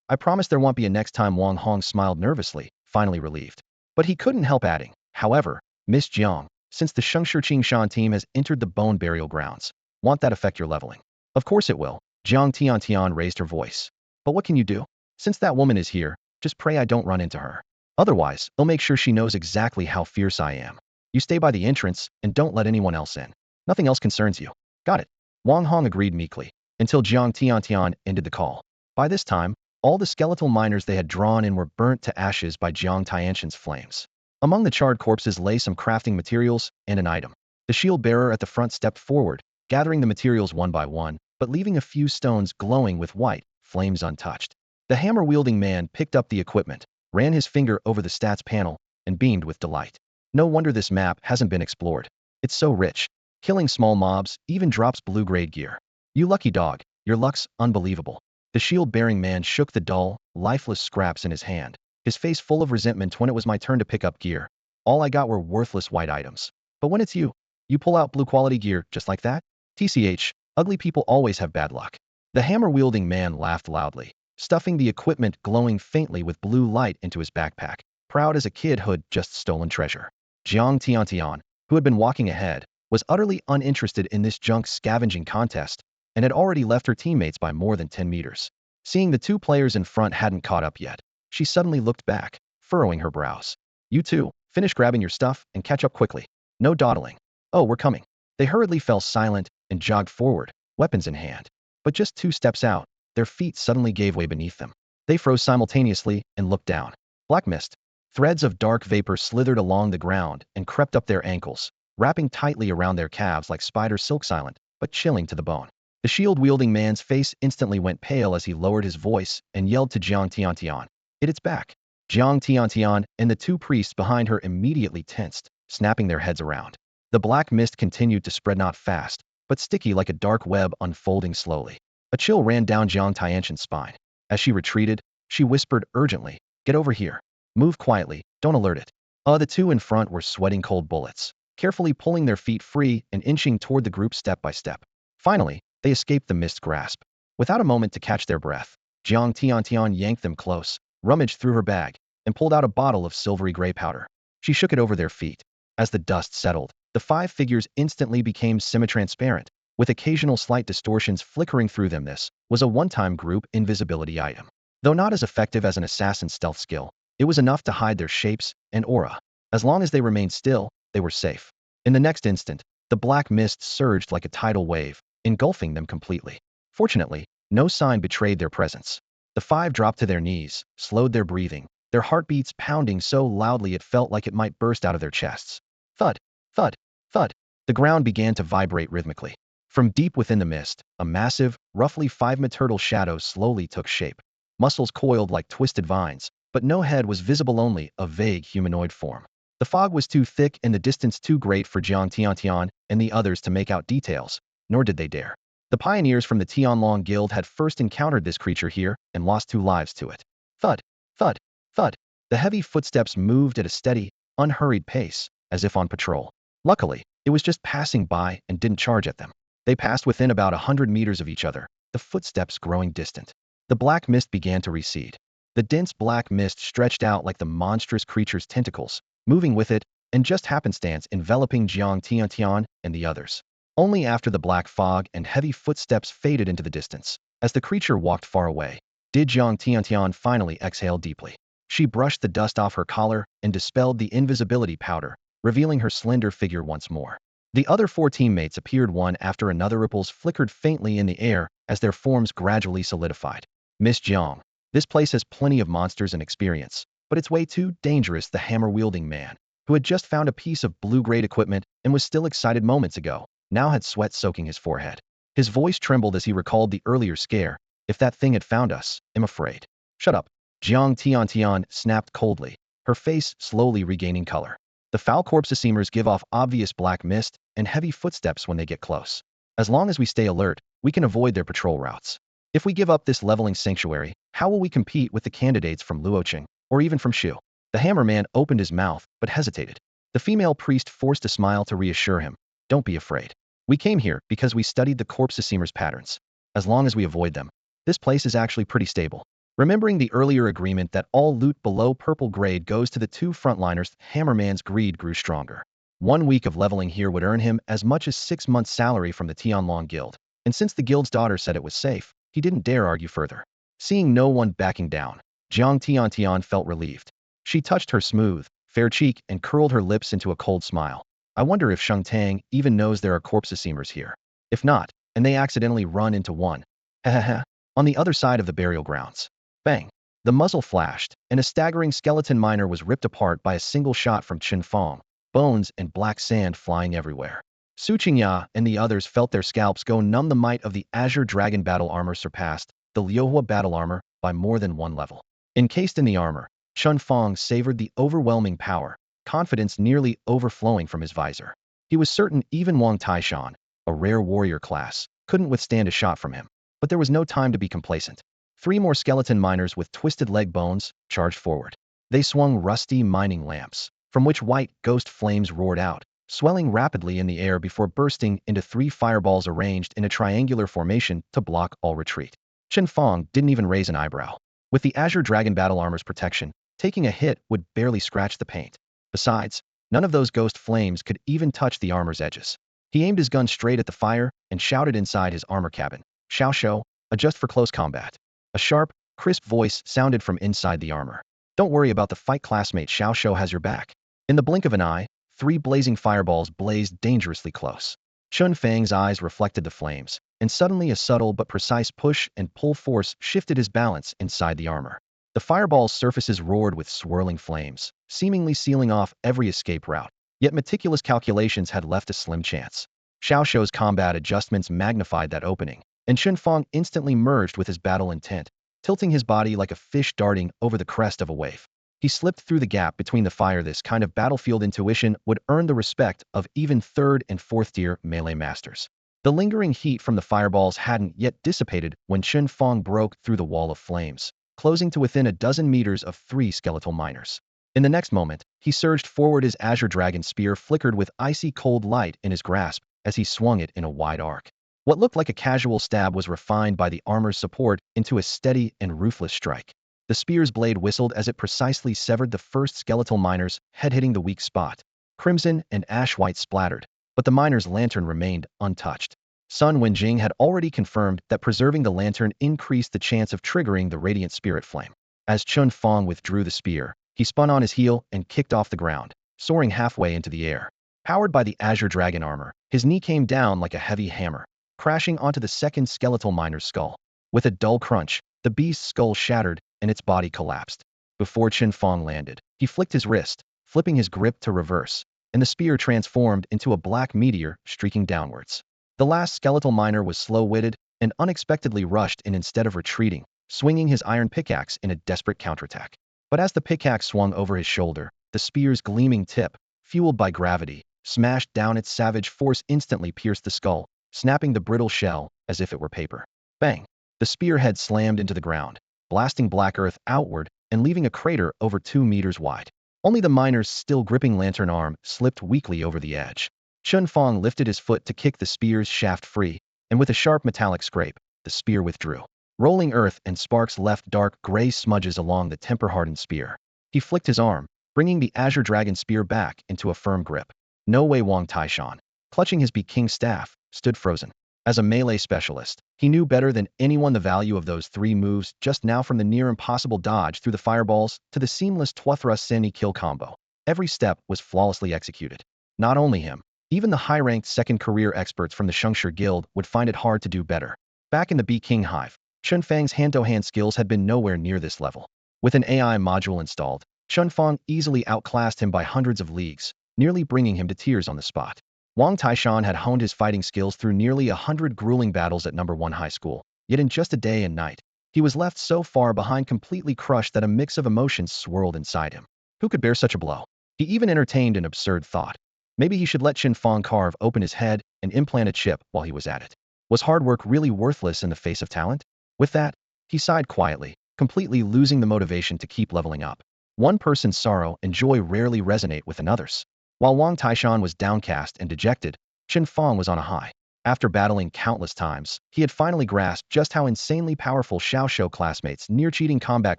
I promise there won't be a next time. Wang Hong smiled nervously, finally relieved. But he couldn't help adding, however, Miss Jiang, since the Shengshi Qingshan team has entered the bone burial grounds, won't that affect your leveling? Of course it will. Jiang Tiantian raised her voice. But what can you do? Since that woman is here, just pray I don't run into her. Otherwise, I'll make sure she knows exactly how fierce I am. You stay by the entrance and don't let anyone else in. Nothing else concerns you. Got it. Wang Hong agreed meekly, until Jiang Tiantian ended the call. By this time, all the skeletal miners they had drawn in were burnt to ashes by Jiang Tianxin's flames. Among the charred corpses lay some crafting materials and an item. The shield bearer at the front stepped forward, gathering the materials one by one, but leaving a few stones glowing with white flames untouched. The hammer-wielding man picked up the equipment, ran his finger over the stats panel, and beamed with delight. No wonder this map hasn't been explored. It's so rich. Killing small mobs even drops blue-grade gear. You lucky dog, your luck's unbelievable. The shield-bearing man shook the dull, lifeless scraps in his hand, his face full of resentment. When it was my turn to pick up gear, all I got were worthless white items. But when it's you pull out blue-quality gear just like that? TCH, ugly people always have bad luck. The hammer-wielding man laughed loudly, stuffing the equipment glowing faintly with blue light into his backpack, proud as a kid who'd just stolen treasure. Jiang Tiantian, who had been walking ahead, was utterly uninterested in this junk scavenging contest and had already left her teammates by more than 10 meters. Seeing the two players in front hadn't caught up yet, she suddenly looked back, furrowing her brows. You two, finish grabbing your stuff and catch up quickly. No dawdling. Oh, we're coming. They hurriedly fell silent and jogged forward, weapons in hand. But just 2 steps out, their feet suddenly gave way beneath them. They froze simultaneously and looked down. Black mist. Threads of dark vapor slithered along the ground and crept up their ankles, wrapping tightly around their calves like spider silk, silent, but chilling to the bone. The shield-wielding man's face instantly went pale as he lowered his voice and yelled to Jiang Tiantian. It's back. Jiang Tiantian and the 2 priests behind her immediately tensed, snapping their heads around. The black mist continued to spread, not fast, but sticky like a dark web unfolding slowly. A chill ran down Jiang Tianxin's spine. As she retreated, she whispered urgently, Get over here. Move quietly, don't alert it. The 2 in front were sweating cold bullets, carefully pulling their feet free and inching toward the group step by step. Finally, they escaped the mist's grasp. Without a moment to catch their breath, Jiang Tiantian yanked them close, rummaged through her bag, and pulled out a bottle of silvery gray powder. She shook it over their feet. As the dust settled, the 5 figures instantly became semi-transparent, with occasional slight distortions flickering through them. This was a one-time group invisibility item. Though not as effective as an assassin's stealth skill, It was enough to hide their shapes and aura. As long as they remained still, they were safe. In the next instant, the black mist surged like a tidal wave, engulfing them completely. Fortunately, no sign betrayed their presence. The five dropped to their knees, slowed their breathing, their heartbeats pounding so loudly it felt like it might burst out of their chests. Thud, thud, thud. The ground began to vibrate rhythmically. From deep within the mist, a massive, roughly 5-meter turtle shadow slowly took shape. Muscles coiled like twisted vines, but no head was visible, only a vague humanoid form. The fog was too thick and the distance too great for Jiang Tiantian and the others to make out details, nor did they dare. The pioneers from the Tianlong Guild had first encountered this creature here and lost 2 lives to it. Thud, thud, thud. The heavy footsteps moved at a steady, unhurried pace, as if on patrol. Luckily, it was just passing by and didn't charge at them. They passed within about 100 meters of each other, the footsteps growing distant. The black mist began to recede. The dense black mist stretched out like the monstrous creature's tentacles, moving with it, and just happenstance enveloping Jiang Tiantian and the others. Only after the black fog and heavy footsteps faded into the distance, as the creature walked far away, did Jiang Tiantian finally exhale deeply. She brushed the dust off her collar and dispelled the invisibility powder, revealing her slender figure once more. The other 4 teammates appeared one after another. Ripples flickered faintly in the air as their forms gradually solidified. Miss Jiang, this place has plenty of monsters and experience, but it's way too dangerous. The hammer-wielding man, who had just found a piece of blue-grade equipment and was still excited moments ago, now had sweat soaking his forehead. His voice trembled as he recalled the earlier scare. If that thing had found us, I'm afraid. Shut up. Jiang Tiantian snapped coldly, her face slowly regaining color. The foul corpse-seemers give off obvious black mist and heavy footsteps when they get close. As long as we stay alert, we can avoid their patrol routes. If we give up this leveling sanctuary, how will we compete with the candidates from Luocheng, or even from Shu? The hammerman opened his mouth, but hesitated. The female priest forced a smile to reassure him. Don't be afraid. We came here because we studied the corpse-seemers' patterns. As long as we avoid them, this place is actually pretty stable. Remembering the earlier agreement that all loot below purple grade goes to the 2 frontliners, Hammerman's greed grew stronger. 1 week of leveling here would earn him as much as 6 months' salary from the Tianlong Guild, and since the guild's daughter said it was safe, he didn't dare argue further. Seeing no one backing down, Jiang Tiantian felt relieved. She touched her smooth, fair cheek and curled her lips into a cold smile. I wonder if Sheng Tang even knows there are corpse-seemers here. If not, and they accidentally run into one. On the other side of the burial grounds. Bang! The muzzle flashed, and a staggering skeleton miner was ripped apart by a single shot from Chen Fang, bones and black sand flying everywhere. Su Qingya and the others felt their scalps go numb. The might of the Azure Dragon battle armor surpassed the Liuhua battle armor by more than 1 level. Encased in the armor, Chen Fang savored the overwhelming power, confidence nearly overflowing from his visor. He was certain even Wang Taishan, a rare warrior class, couldn't withstand a shot from him. But there was no time to be complacent. 3 more skeleton miners with twisted leg bones charged forward. They swung rusty mining lamps, from which white ghost flames roared out, swelling rapidly in the air before bursting into 3 fireballs arranged in a triangular formation to block all retreat. Chen Fang didn't even raise an eyebrow. With the Azure Dragon battle armor's protection, taking a hit would barely scratch the paint. Besides, none of those ghost flames could even touch the armor's edges. He aimed his gun straight at the fire and shouted inside his armor cabin, "Xiao Shou, adjust for close combat." A sharp, crisp voice sounded from inside the armor. Don't worry about the fight, classmate. Xiao Shou has your back. In the blink of an eye, 3 blazing fireballs blazed dangerously close. Chen Fang's eyes reflected the flames, and suddenly a subtle but precise push and pull force shifted his balance inside the armor. The fireball's surfaces roared with swirling flames, seemingly sealing off every escape route, yet meticulous calculations had left a slim chance. Xiao Shou's combat adjustments magnified that opening, and Chen Fang instantly merged with his battle intent, tilting his body like a fish darting over the crest of a wave. He slipped through the gap between the fire. This kind of battlefield intuition would earn the respect of even 3rd and 4th-tier melee masters. The lingering heat from the fireballs hadn't yet dissipated when Chen Fang broke through the wall of flames, closing to within a dozen meters of 3 skeletal miners. In the next moment, he surged forward. His Azure Dragon spear flickered with icy cold light in his grasp as he swung it in a wide arc. What looked like a casual stab was refined by the armor's support into a steady and ruthless strike. The spear's blade whistled as it precisely severed the first skeletal miner's head, hitting the weak spot. Crimson and ash-white splattered, but the miner's lantern remained untouched. Sun Wenjing had already confirmed that preserving the lantern increased the chance of triggering the radiant spirit flame. As Chen Fang withdrew the spear, He spun on his heel and kicked off the ground, soaring halfway into the air. Powered by the Azure Dragon armor, his knee came down like a heavy hammer, crashing onto the second skeletal miner's skull. With a dull crunch, the beast's skull shattered and its body collapsed. Before Chen Fang landed, he flicked his wrist, flipping his grip to reverse, and the spear transformed into a black meteor streaking downwards. The last skeletal miner was slow-witted and unexpectedly rushed in instead of retreating, swinging his iron pickaxe in a desperate counterattack. But as the pickaxe swung over his shoulder, the spear's gleaming tip, fueled by gravity, smashed down. Its savage force instantly pierced the skull, snapping the brittle shell as if it were paper. Bang! The spearhead slammed into the ground, blasting black earth outward and leaving a crater over 2 meters wide. Only the miner's still gripping lantern arm slipped weakly over the edge. Chen Fang lifted his foot to kick the spear's shaft free, and with a sharp metallic scrape, the spear withdrew. Rolling earth and sparks left dark gray smudges along the temper-hardened spear. He flicked his arm, bringing the Azure Dragon spear back into a firm grip. No way. Wang Taishan, clutching his Peking staff, stood frozen. As a melee specialist, he knew better than anyone the value of those 3 moves just now, from the near-impossible dodge through the fireballs to the seamless thrust semi-kill combo. Every step was flawlessly executed. Not only him, even the high-ranked second career experts from the Shengshi Guild would find it hard to do better. Back in the Peking Hive, Chen Fang's hand-to-hand skills had been nowhere near this level. With an AI module installed, Chen Fang easily outclassed him by hundreds of leagues, nearly bringing him to tears on the spot. Wang Taishan had honed his fighting skills through nearly 100 grueling battles at number 1 high school, yet in just a day and night, he was left so far behind, completely crushed, that a mix of emotions swirled inside him. Who could bear such a blow? He even entertained an absurd thought. Maybe he should let Chen Fang carve open his head and implant a chip while he was at it. Was hard work really worthless in the face of talent? With that, he sighed quietly, completely losing the motivation to keep leveling up. One person's sorrow and joy rarely resonate with another's. While Wang Taishan was downcast and dejected, Chen Fang was on a high. After battling countless times, he had finally grasped just how insanely powerful Xiaoshou classmates' near-cheating combat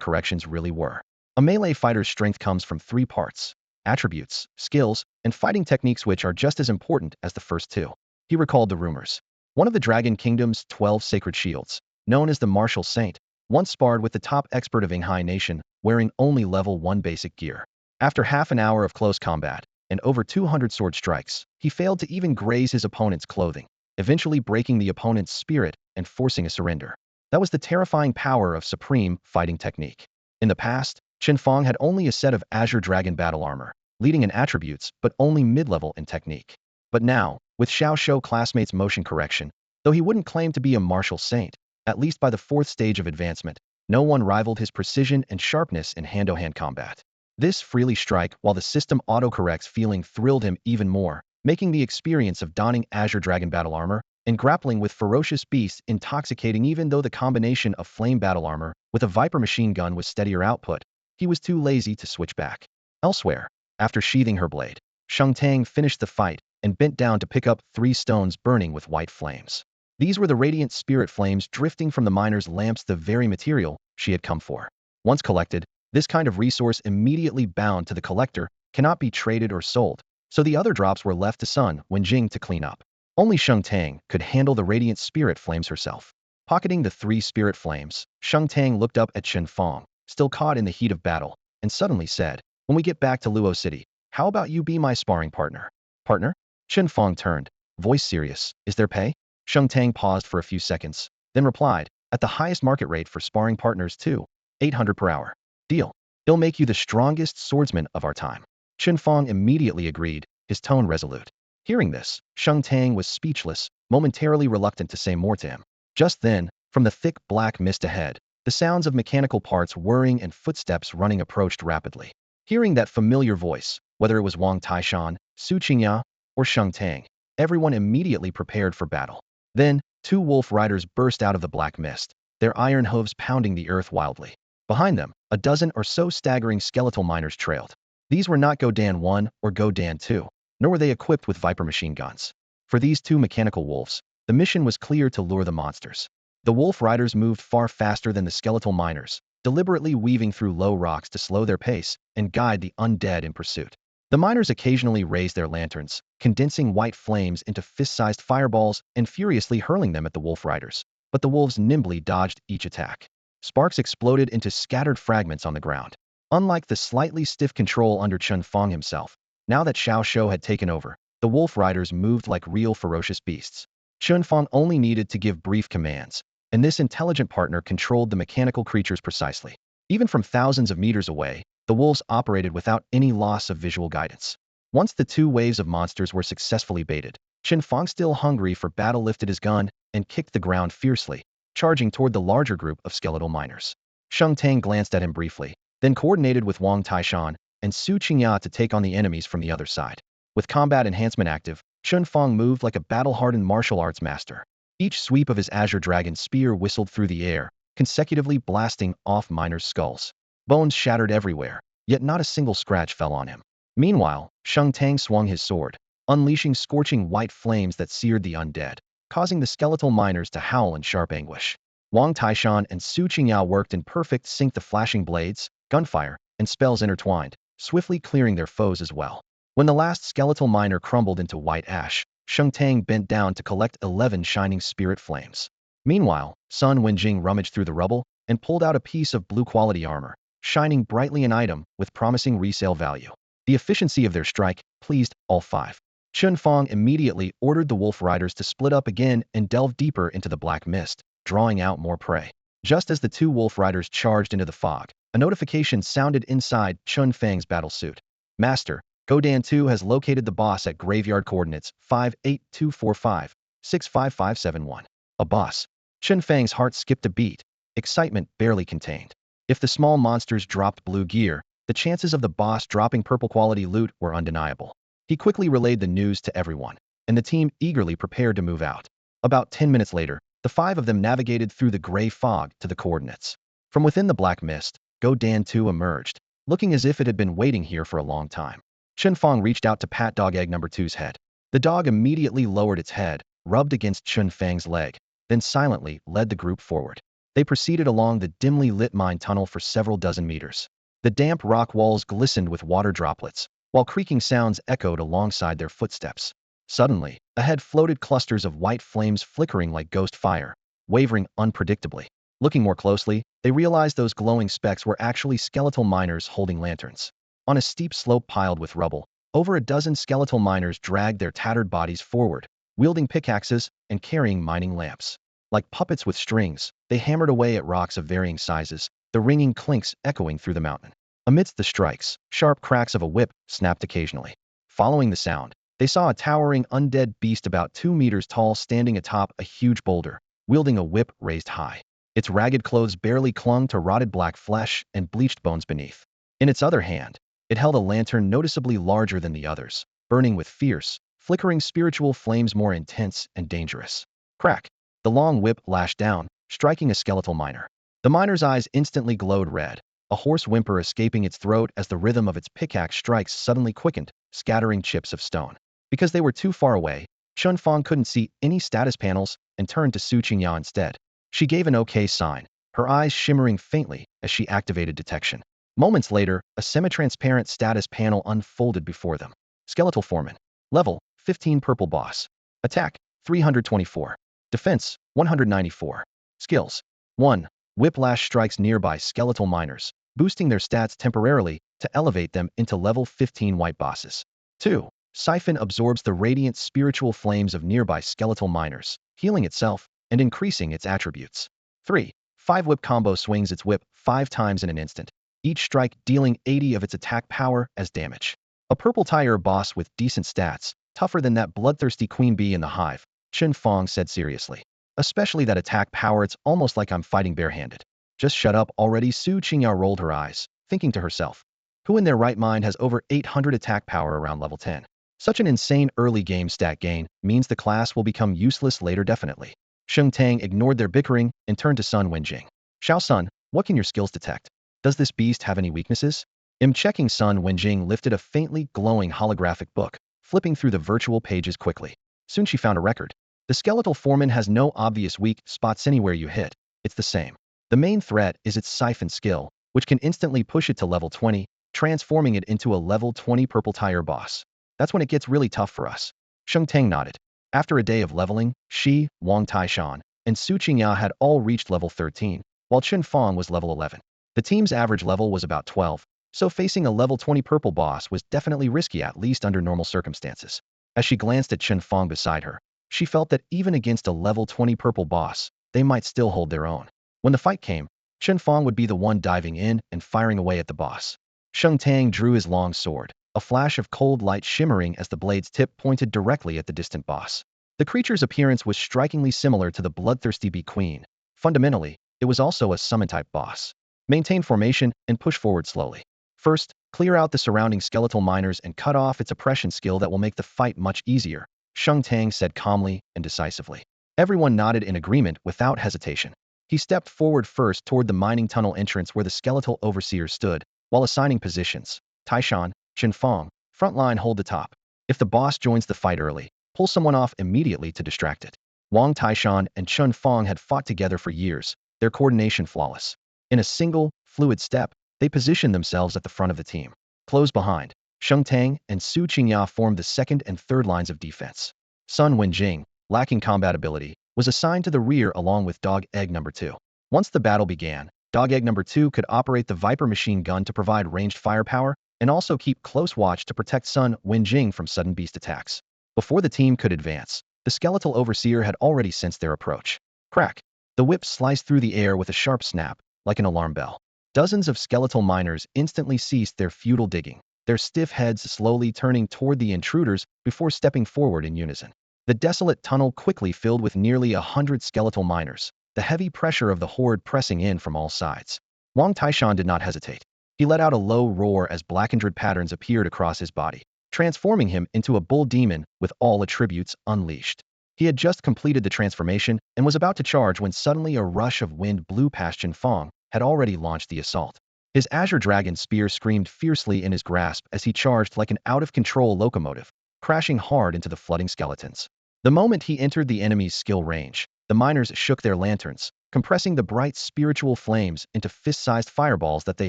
corrections really were. A melee fighter's strength comes from 3 parts: attributes, skills, and fighting techniques, which are just as important as the first 2. He recalled the rumors. One of the Dragon Kingdom's 12 sacred shields, known as the Martial Saint, once sparred with the top expert of Yinghai Nation, wearing only level 1 basic gear. After half an hour of close combat and over 200 sword strikes, he failed to even graze his opponent's clothing, eventually breaking the opponent's spirit and forcing a surrender. That was the terrifying power of supreme fighting technique. In the past, Chen Fang had only a set of Azure Dragon battle armor, leading in attributes but only mid-level in technique. But now, with Xiaoshou classmates' motion correction, though he wouldn't claim to be a martial saint, at least by the 4th stage of advancement, no one rivaled his precision and sharpness in hand-to-hand combat. This freely strike while the system autocorrects feeling thrilled him even more, making the experience of donning Azure Dragon battle armor and grappling with ferocious beasts intoxicating. Even though the combination of flame battle armor with a Viper machine gun was steadier output, he was too lazy to switch back. Elsewhere, after sheathing her blade, Sheng Tang finished the fight and bent down to pick up 3 stones burning with white flames. These were the radiant spirit flames drifting from the miner's lamps, the very material she had come for. Once collected, this kind of resource immediately bound to the collector cannot be traded or sold, so the other drops were left to Sun Wenjing to clean up. Only Sheng Tang could handle the radiant spirit flames herself. Pocketing the 3 spirit flames, Sheng Tang looked up at Chen Fang, still caught in the heat of battle, and suddenly said, "When we get back to Luo City, how about you be my sparring partner?" "Partner?" Chen Fang turned, voice serious. "Is there pay?" Sheng Tang paused for a few seconds, then replied, "At the highest market rate for sparring partners too, 800 per hour. Deal. He'll make you the strongest swordsman of our time." Chen Fang immediately agreed, his tone resolute. Hearing this, Sheng Tang was speechless, momentarily reluctant to say more to him. Just then, from the thick black mist ahead, the sounds of mechanical parts whirring and footsteps running approached rapidly. Hearing that familiar voice, whether it was Wang Taishan, Su Qingya, or Sheng Tang, everyone immediately prepared for battle. Then, 2 wolf riders burst out of the black mist, their iron hooves pounding the earth wildly. Behind them, a dozen or so staggering skeletal miners trailed. These were not Godan 1 or Godan 2, nor were they equipped with Viper machine guns. For these 2 mechanical wolves, the mission was clear: to lure the monsters. The wolf riders moved far faster than the skeletal miners, deliberately weaving through low rocks to slow their pace and guide the undead in pursuit. The miners occasionally raised their lanterns, condensing white flames into fist-sized fireballs and furiously hurling them at the wolf riders, but the wolves nimbly dodged each attack. Sparks exploded into scattered fragments on the ground. Unlike the slightly stiff control under Chen Fang himself, now that Xiao Shou had taken over, the wolf riders moved like real ferocious beasts. Chen Fang only needed to give brief commands, and this intelligent partner controlled the mechanical creatures precisely. Even from thousands of meters away, the wolves operated without any loss of visual guidance. Once the two waves of monsters were successfully baited, Chen Fang, still hungry for battle, lifted his gun and kicked the ground fiercely, charging toward the larger group of skeletal miners. Sheng Tang glanced at him briefly, then coordinated with Wang Taishan and Su Qingya to take on the enemies from the other side. With combat enhancement active, Chen Fang moved like a battle-hardened martial arts master. Each sweep of his Azure Dragon spear whistled through the air, consecutively blasting off miners' skulls. Bones shattered everywhere, yet not a single scratch fell on him. Meanwhile, Sheng Tang swung his sword, unleashing scorching white flames that seared the undead, causing the skeletal miners to howl in sharp anguish. Wang Taishan and Su Qingya worked in perfect sync, the flashing blades, gunfire, and spells intertwined, swiftly clearing their foes as well. When the last skeletal miner crumbled into white ash, Sheng Tang bent down to collect 11 shining spirit flames. Meanwhile, Sun Wenjing rummaged through the rubble and pulled out a piece of blue-quality armor, shining brightly, an item with promising resale value. The efficiency of their strike pleased all five. Chen Fang immediately ordered the wolf riders to split up again and delve deeper into the black mist, drawing out more prey. Just as the two wolf riders charged into the fog, a notification sounded inside Chen Fang's battlesuit. Master, Godan 2 has located the boss at graveyard coordinates 58245-65571. A boss. Chen Fang's heart skipped a beat, excitement barely contained. If the small monsters dropped blue gear, the chances of the boss dropping purple quality loot were undeniable. He quickly relayed the news to everyone, and the team eagerly prepared to move out. About 10 minutes later, the five of them navigated through the gray fog to the coordinates. From within the black mist, Godan 2 emerged, looking as if it had been waiting here for a long time. Chen Fang reached out to pat dog egg number 2's head. The dog immediately lowered its head, rubbed against Chen Fang's leg, then silently led the group forward. They proceeded along the dimly lit mine tunnel for several dozen meters. The damp rock walls glistened with water droplets, while creaking sounds echoed alongside their footsteps. Suddenly, ahead floated clusters of white flames flickering like ghost fire, wavering unpredictably. Looking more closely, they realized those glowing specks were actually skeletal miners holding lanterns. On a steep slope piled with rubble, over a dozen skeletal miners dragged their tattered bodies forward, wielding pickaxes and carrying mining lamps. Like puppets with strings, they hammered away at rocks of varying sizes, the ringing clinks echoing through the mountain. Amidst the strikes, sharp cracks of a whip snapped occasionally. Following the sound, they saw a towering undead beast about 2 meters tall standing atop a huge boulder, wielding a whip raised high. Its ragged clothes barely clung to rotted black flesh and bleached bones beneath. In its other hand, it held a lantern noticeably larger than the others, burning with fierce, flickering spiritual flames more intense and dangerous. Crack! The long whip lashed down, striking a skeletal miner. The miner's eyes instantly glowed red, a hoarse whimper escaping its throat as the rhythm of its pickaxe strikes suddenly quickened, scattering chips of stone. Because they were too far away, Chen Fang couldn't see any status panels and turned to Su Qingya instead. She gave an OK sign, her eyes shimmering faintly as she activated detection. Moments later, a semi-transparent status panel unfolded before them. Skeletal Foreman. Level, 15 purple boss. Attack, 324. Defense, 194. Skills. 1. Whiplash strikes nearby skeletal miners, boosting their stats temporarily to elevate them into level 15 white bosses. 2. Siphon absorbs the radiant spiritual flames of nearby skeletal miners, healing itself and increasing its attributes. 3. 5 Whip combo swings its whip 5 times in an instant, each strike dealing 80 of its attack power as damage. A purple tire boss with decent stats, tougher than that bloodthirsty queen bee in the hive, Chen Fang said seriously. Especially that attack power, it's almost like I'm fighting barehanded. Just shut up already, Su Qingya rolled her eyes, thinking to herself. Who in their right mind has over 800 attack power around level 10? Such an insane early game stat gain means the class will become useless later definitely. Sheng Tang ignored their bickering and turned to Sun Wenjing. Xiao Sun, what can your skills detect? Does this beast have any weaknesses? Checking. Sun Wenjing lifted a faintly glowing holographic book, flipping through the virtual pages quickly. Soon she found a record. The skeletal foreman has no obvious weak spots anywhere you hit. It's the same. The main threat is its siphon skill, which can instantly push it to level 20, transforming it into a level 20 purple tire boss. That's when it gets really tough for us. Sheng Tang nodded. After a day of leveling, she, Wang Taishan, and Su Qingya had all reached level 13, while Chen Fang was level 11. The team's average level was about 12, so facing a level 20 purple boss was definitely risky, at least under normal circumstances. As she glanced at Chen Fang beside her, she felt that even against a level 20 purple boss, they might still hold their own. When the fight came, Chen Fang would be the one diving in and firing away at the boss. Sheng Tang drew his long sword, a flash of cold light shimmering as the blade's tip pointed directly at the distant boss. The creature's appearance was strikingly similar to the bloodthirsty bee queen. Fundamentally, it was also a summon-type boss. Maintain formation and push forward slowly. First, clear out the surrounding skeletal miners and cut off its oppression skill that will make the fight much easier, Sheng Tang said calmly and decisively. Everyone nodded in agreement without hesitation. He stepped forward first toward the mining tunnel entrance where the skeletal overseer stood, while assigning positions. Taishan, Chen Fang, frontline hold the top. If the boss joins the fight early, pull someone off immediately to distract it. Wang Taishan and Chen Fang had fought together for years, their coordination flawless. In a single, fluid step, they positioned themselves at the front of the team. Close behind, Sheng Tang and Su Qingya formed the second and third lines of defense. Sun Wenjing, lacking combat ability, was assigned to the rear along with Dog Egg No. 2. Once the battle began, Dog Egg No. 2 could operate the Viper machine gun to provide ranged firepower and also keep close watch to protect Sun Wenjing from sudden beast attacks. Before the team could advance, the skeletal overseer had already sensed their approach. Crack! The whip sliced through the air with a sharp snap, like an alarm bell. Dozens of skeletal miners instantly ceased their futile digging, their stiff heads slowly turning toward the intruders before stepping forward in unison. The desolate tunnel quickly filled with nearly 100 skeletal miners, the heavy pressure of the horde pressing in from all sides. Wang Taishan did not hesitate. He let out a low roar as blackened patterns appeared across his body, transforming him into a bull demon with all attributes unleashed. He had just completed the transformation and was about to charge when suddenly a rush of wind blew past Chen Fang, had already launched the assault. His azure dragon spear screamed fiercely in his grasp as he charged like an out-of-control locomotive, crashing hard into the flooding skeletons. The moment he entered the enemy's skill range, the miners shook their lanterns, compressing the bright spiritual flames into fist-sized fireballs that they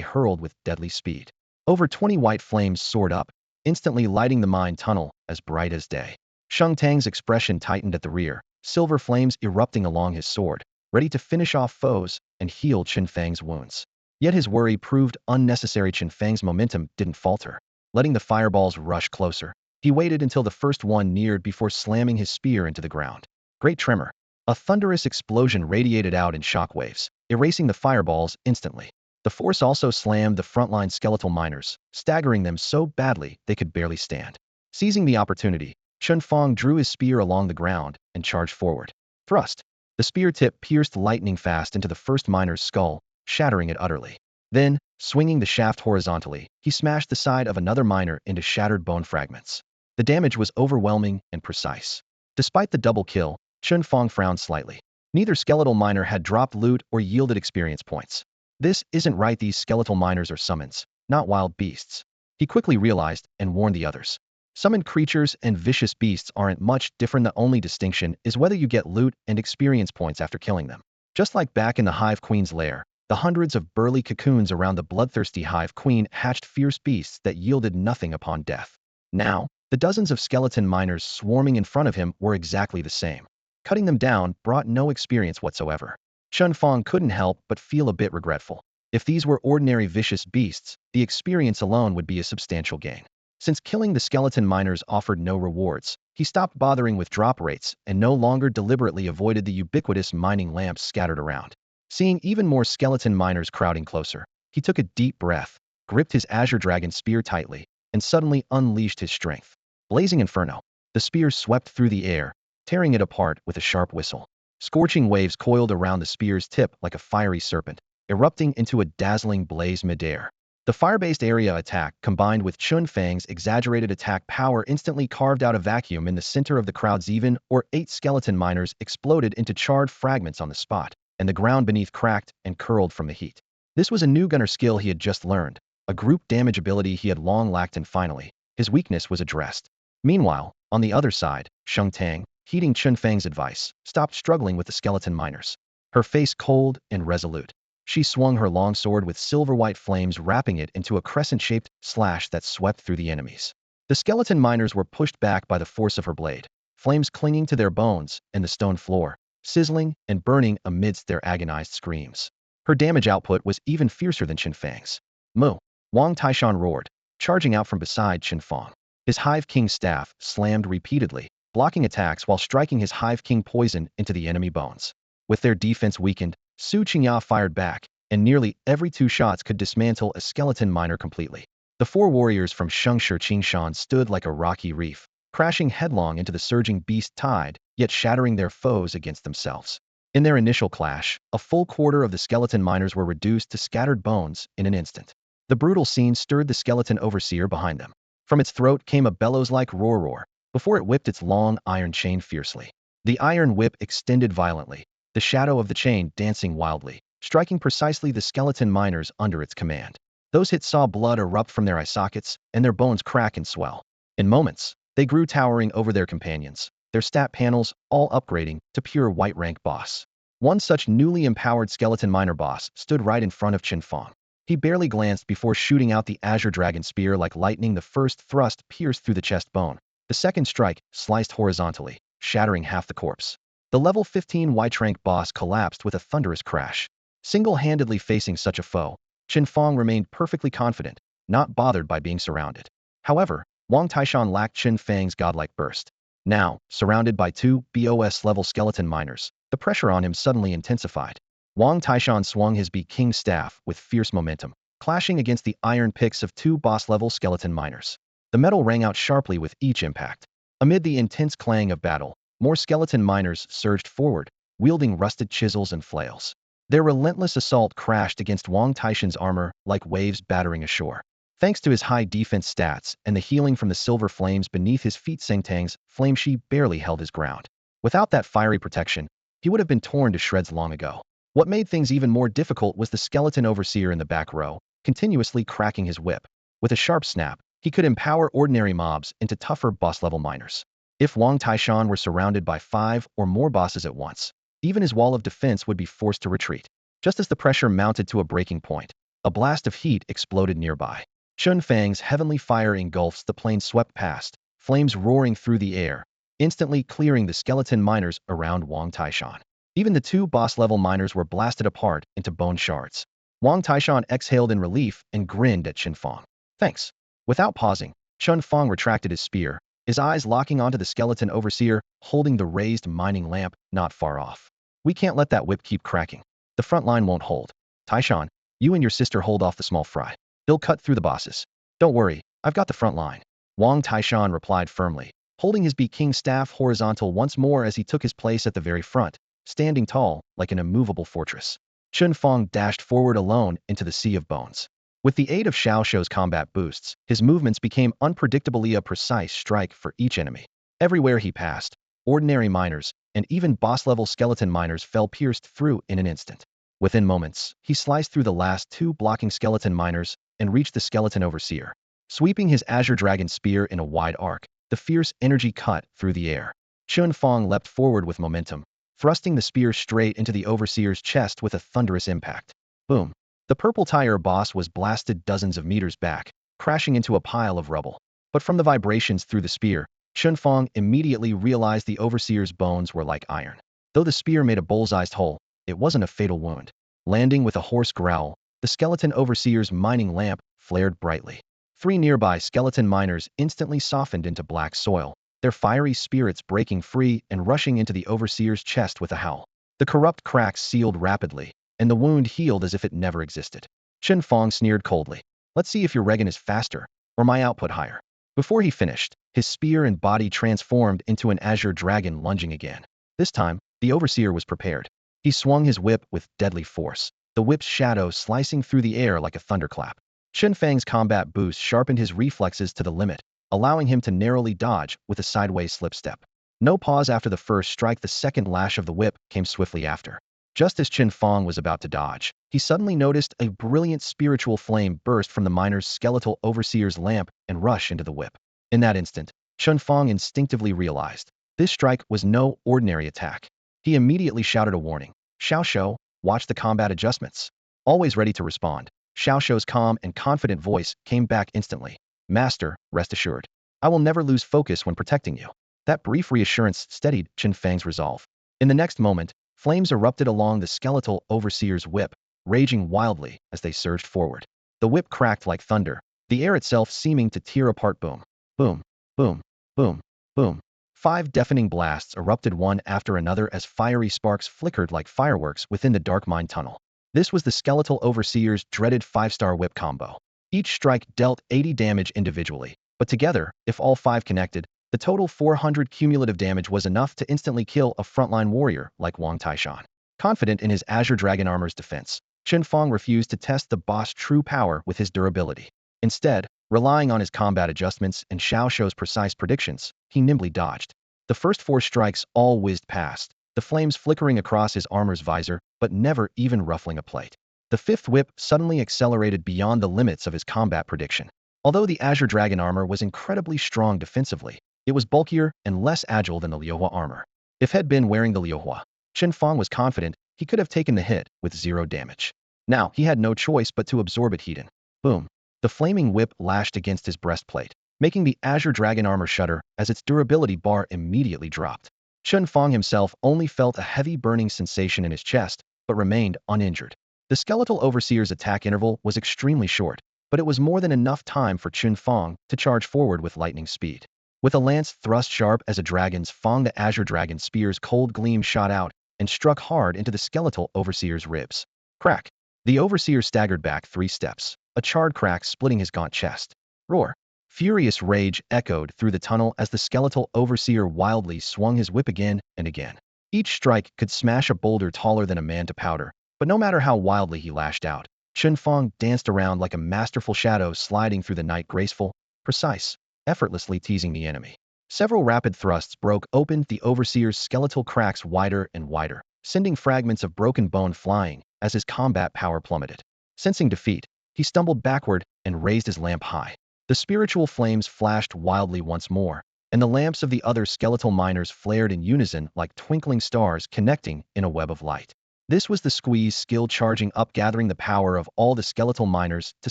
hurled with deadly speed. Over 20 white flames soared up, instantly lighting the mine tunnel as bright as day. Sheng Tang's expression tightened at the rear, silver flames erupting along his sword, ready to finish off foes and heal Chen Fang's wounds. Yet his worry proved unnecessary. Chen Fang's momentum didn't falter. Letting the fireballs rush closer, he waited until the first one neared before slamming his spear into the ground. Great tremor. A thunderous explosion radiated out in shockwaves, erasing the fireballs instantly. The force also slammed the frontline skeletal miners, staggering them so badly they could barely stand. Seizing the opportunity, Chen Fang drew his spear along the ground and charged forward. Thrust. The spear tip pierced lightning fast into the first miner's skull, shattering it utterly. Then, swinging the shaft horizontally, he smashed the side of another miner into shattered bone fragments. The damage was overwhelming and precise. Despite the double kill, Chen Fang frowned slightly. Neither skeletal miner had dropped loot or yielded experience points. This isn't right. These skeletal miners are summons, not wild beasts. He quickly realized and warned the others. Summoned creatures and vicious beasts aren't much different. The only distinction is whether you get loot and experience points after killing them. Just like back in the Hive Queen's lair, the hundreds of burly cocoons around the bloodthirsty Hive Queen hatched fierce beasts that yielded nothing upon death. Now, the dozens of skeleton miners swarming in front of him were exactly the same. Cutting them down brought no experience whatsoever. Chen Fang couldn't help but feel a bit regretful. If these were ordinary vicious beasts, the experience alone would be a substantial gain. Since killing the skeleton miners offered no rewards, he stopped bothering with drop rates and no longer deliberately avoided the ubiquitous mining lamps scattered around. Seeing even more skeleton miners crowding closer, he took a deep breath, gripped his azure dragon spear tightly, and suddenly unleashed his strength. Blazing inferno. The spear swept through the air, tearing it apart with a sharp whistle. Scorching waves coiled around the spear's tip like a fiery serpent, erupting into a dazzling blaze midair. The fire-based area attack, combined with Chen Fang's exaggerated attack power, instantly carved out a vacuum in the center of the crowd. 7 or 8 skeleton miners exploded into charred fragments on the spot, and the ground beneath cracked and curled from the heat. This was a new gunner skill he had just learned, a group damage ability he had long lacked, and finally, his weakness was addressed. Meanwhile, on the other side, Sheng Tang, heeding Chen Fang's advice, stopped struggling with the skeleton miners. Her face cold and resolute, she swung her long sword with silver-white flames wrapping it into a crescent-shaped slash that swept through the enemies. The skeleton miners were pushed back by the force of her blade, flames clinging to their bones and the stone floor, sizzling and burning amidst their agonized screams. Her damage output was even fiercer than Chen Fang's. Moo. Wang Taishan roared, charging out from beside Chen Fang. His Hive King staff slammed repeatedly, blocking attacks while striking his Hive King poison into the enemy bones. With their defense weakened, Su Qingya fired back, and nearly every 2 shots could dismantle a skeleton miner completely. The 4 warriors from Shengshi Qingshan stood like a rocky reef, crashing headlong into the surging beast tide, yet shattering their foes against themselves. In their initial clash, a full quarter of the skeleton miners were reduced to scattered bones in an instant. The brutal scene stirred the skeleton overseer behind them. From its throat came a bellows-like roar before it whipped its long iron chain fiercely. The iron whip extended violently, the shadow of the chain dancing wildly, striking precisely the skeleton miners under its command. Those hits saw blood erupt from their eye sockets, and their bones crack and swell. In moments, they grew towering over their companions, their stat panels all upgrading to pure white rank boss. One such newly empowered skeleton miner boss stood right in front of Chen Fang. He barely glanced before shooting out the Azure Dragon Spear like lightning. The first thrust pierced through the chest bone. The second strike sliced horizontally, shattering half the corpse. The level 15 white rank boss collapsed with a thunderous crash. Single-handedly facing such a foe, Chen Fang remained perfectly confident, not bothered by being surrounded. However, Wang Taishan lacked Chen Fang's godlike burst. Now, surrounded by 2 BOS-level skeleton miners, the pressure on him suddenly intensified. Wang Taishan swung his Be King staff with fierce momentum, clashing against the iron picks of 2 boss-level skeleton miners. The metal rang out sharply with each impact. Amid the intense clang of battle, more skeleton miners surged forward, wielding rusted chisels and flails. Their relentless assault crashed against Wang Taishan's armor like waves battering ashore. Thanks to his high defense stats and the healing from the silver flames beneath his feet, Sengtang's Flameshi barely held his ground. Without that fiery protection, he would have been torn to shreds long ago. What made things even more difficult was the skeleton overseer in the back row, continuously cracking his whip. With a sharp snap, he could empower ordinary mobs into tougher boss-level miners. If Wang Taishan were surrounded by 5 or more bosses at once, even his wall of defense would be forced to retreat. Just as the pressure mounted to a breaking point, a blast of heat exploded nearby. Chen Fang's heavenly fire engulfs the plane swept past, flames roaring through the air, instantly clearing the skeleton miners around Wang Taishan. Even the 2 boss-level miners were blasted apart into bone shards. Wang Taishan exhaled in relief and grinned at Chen Fang. Thanks. Without pausing, Chen Fang retracted his spear, his eyes locking onto the skeleton overseer, holding the raised mining lamp not far off. We can't let that whip keep cracking. The front line won't hold. Taishan, you and your sister hold off the small fry. He'll cut through the bosses. Don't worry, I've got the front line. Wang Taishan replied firmly, holding his Be King staff horizontal once more as he took his place at the very front, standing tall like an immovable fortress. Chen Fang dashed forward alone into the sea of bones. With the aid of Xiao Shou's combat boosts, his movements became unpredictably a precise strike for each enemy. Everywhere he passed, ordinary miners, and even boss-level skeleton miners fell pierced through in an instant. Within moments, he sliced through the last 2 blocking skeleton miners and reached the skeleton overseer. Sweeping his Azure Dragon Spear in a wide arc, the fierce energy cut through the air. Chen Fang leapt forward with momentum, thrusting the spear straight into the overseer's chest with a thunderous impact. Boom! The purple tire boss was blasted dozens of meters back, crashing into a pile of rubble. But from the vibrations through the spear, Chen Fang immediately realized the overseer's bones were like iron. Though the spear made a bullseye hole, it wasn't a fatal wound. Landing with a hoarse growl, the skeleton overseer's mining lamp flared brightly. 3 nearby skeleton miners instantly softened into black soil, their fiery spirits breaking free and rushing into the overseer's chest with a howl. The corrupt cracks sealed rapidly, and the wound healed as if it never existed. Chen Fang sneered coldly. Let's see if your regen is faster, or my output higher. Before he finished, his spear and body transformed into an azure dragon lunging again. This time, the overseer was prepared. He swung his whip with deadly force, the whip's shadow slicing through the air like a thunderclap. Chen Fang's combat boost sharpened his reflexes to the limit, allowing him to narrowly dodge with a sideways slip step. No pause after the first strike, the second lash of the whip came swiftly after. Just as Chen Fang was about to dodge, he suddenly noticed a brilliant spiritual flame burst from the miner's skeletal overseer's lamp and rush into the whip. In that instant, Chen Fang instinctively realized this strike was no ordinary attack. He immediately shouted a warning. Xiao Shou, watch the combat adjustments. Always ready to respond, Xiao Shou's calm and confident voice came back instantly. Master, rest assured. I will never lose focus when protecting you. That brief reassurance steadied Chen Fang's resolve. In the next moment, flames erupted along the skeletal overseer's whip, raging wildly as they surged forward. The whip cracked like thunder, the air itself seeming to tear apart. Boom, boom, boom, boom, boom. 5 deafening blasts erupted one after another as fiery sparks flickered like fireworks within the dark mine tunnel. This was the skeletal overseer's dreaded 5-star whip combo. Each strike dealt 80 damage individually, but together, if all 5 connected, the total 400 cumulative damage was enough to instantly kill a frontline warrior like Wang Taishan. Confident in his Azure Dragon Armor's defense, Chen Fang refused to test the boss' true power with his durability. Instead, relying on his combat adjustments and Xiao Shou's precise predictions, he nimbly dodged. The first 4 strikes all whizzed past, the flames flickering across his armor's visor, but never even ruffling a plate. The 5th whip suddenly accelerated beyond the limits of his combat prediction. Although the Azure Dragon armor was incredibly strong defensively, it was bulkier and less agile than the Liuhua armor. If had been wearing the Liuhua, Chen Fang was confident he could have taken the hit with 0 damage. Now, he had no choice but to absorb it. Heaton. Boom. The flaming whip lashed against his breastplate, making the Azure Dragon armor shudder as its durability bar immediately dropped. Chen Fang himself only felt a heavy burning sensation in his chest, but remained uninjured. The skeletal overseer's attack interval was extremely short, but it was more than enough time for Chen Fang to charge forward with lightning speed. With a lance thrust sharp as a dragon's fang, the Azure Dragon spear's cold gleam shot out and struck hard into the skeletal overseer's ribs. Crack! The overseer staggered back 3 steps, a charred crack splitting his gaunt chest. Roar! Furious rage echoed through the tunnel as the skeletal overseer wildly swung his whip again and again. Each strike could smash a boulder taller than a man to powder, but no matter how wildly he lashed out, Chen Fang danced around like a masterful shadow sliding through the night, graceful, precise, effortlessly teasing the enemy. Several rapid thrusts broke open the overseer's skeletal cracks wider and wider, sending fragments of broken bone flying as his combat power plummeted. Sensing defeat, he stumbled backward and raised his lamp high. The spiritual flames flashed wildly once more, and the lamps of the other skeletal miners flared in unison like twinkling stars connecting in a web of light. This was the squeeze skill charging up, gathering the power of all the skeletal miners to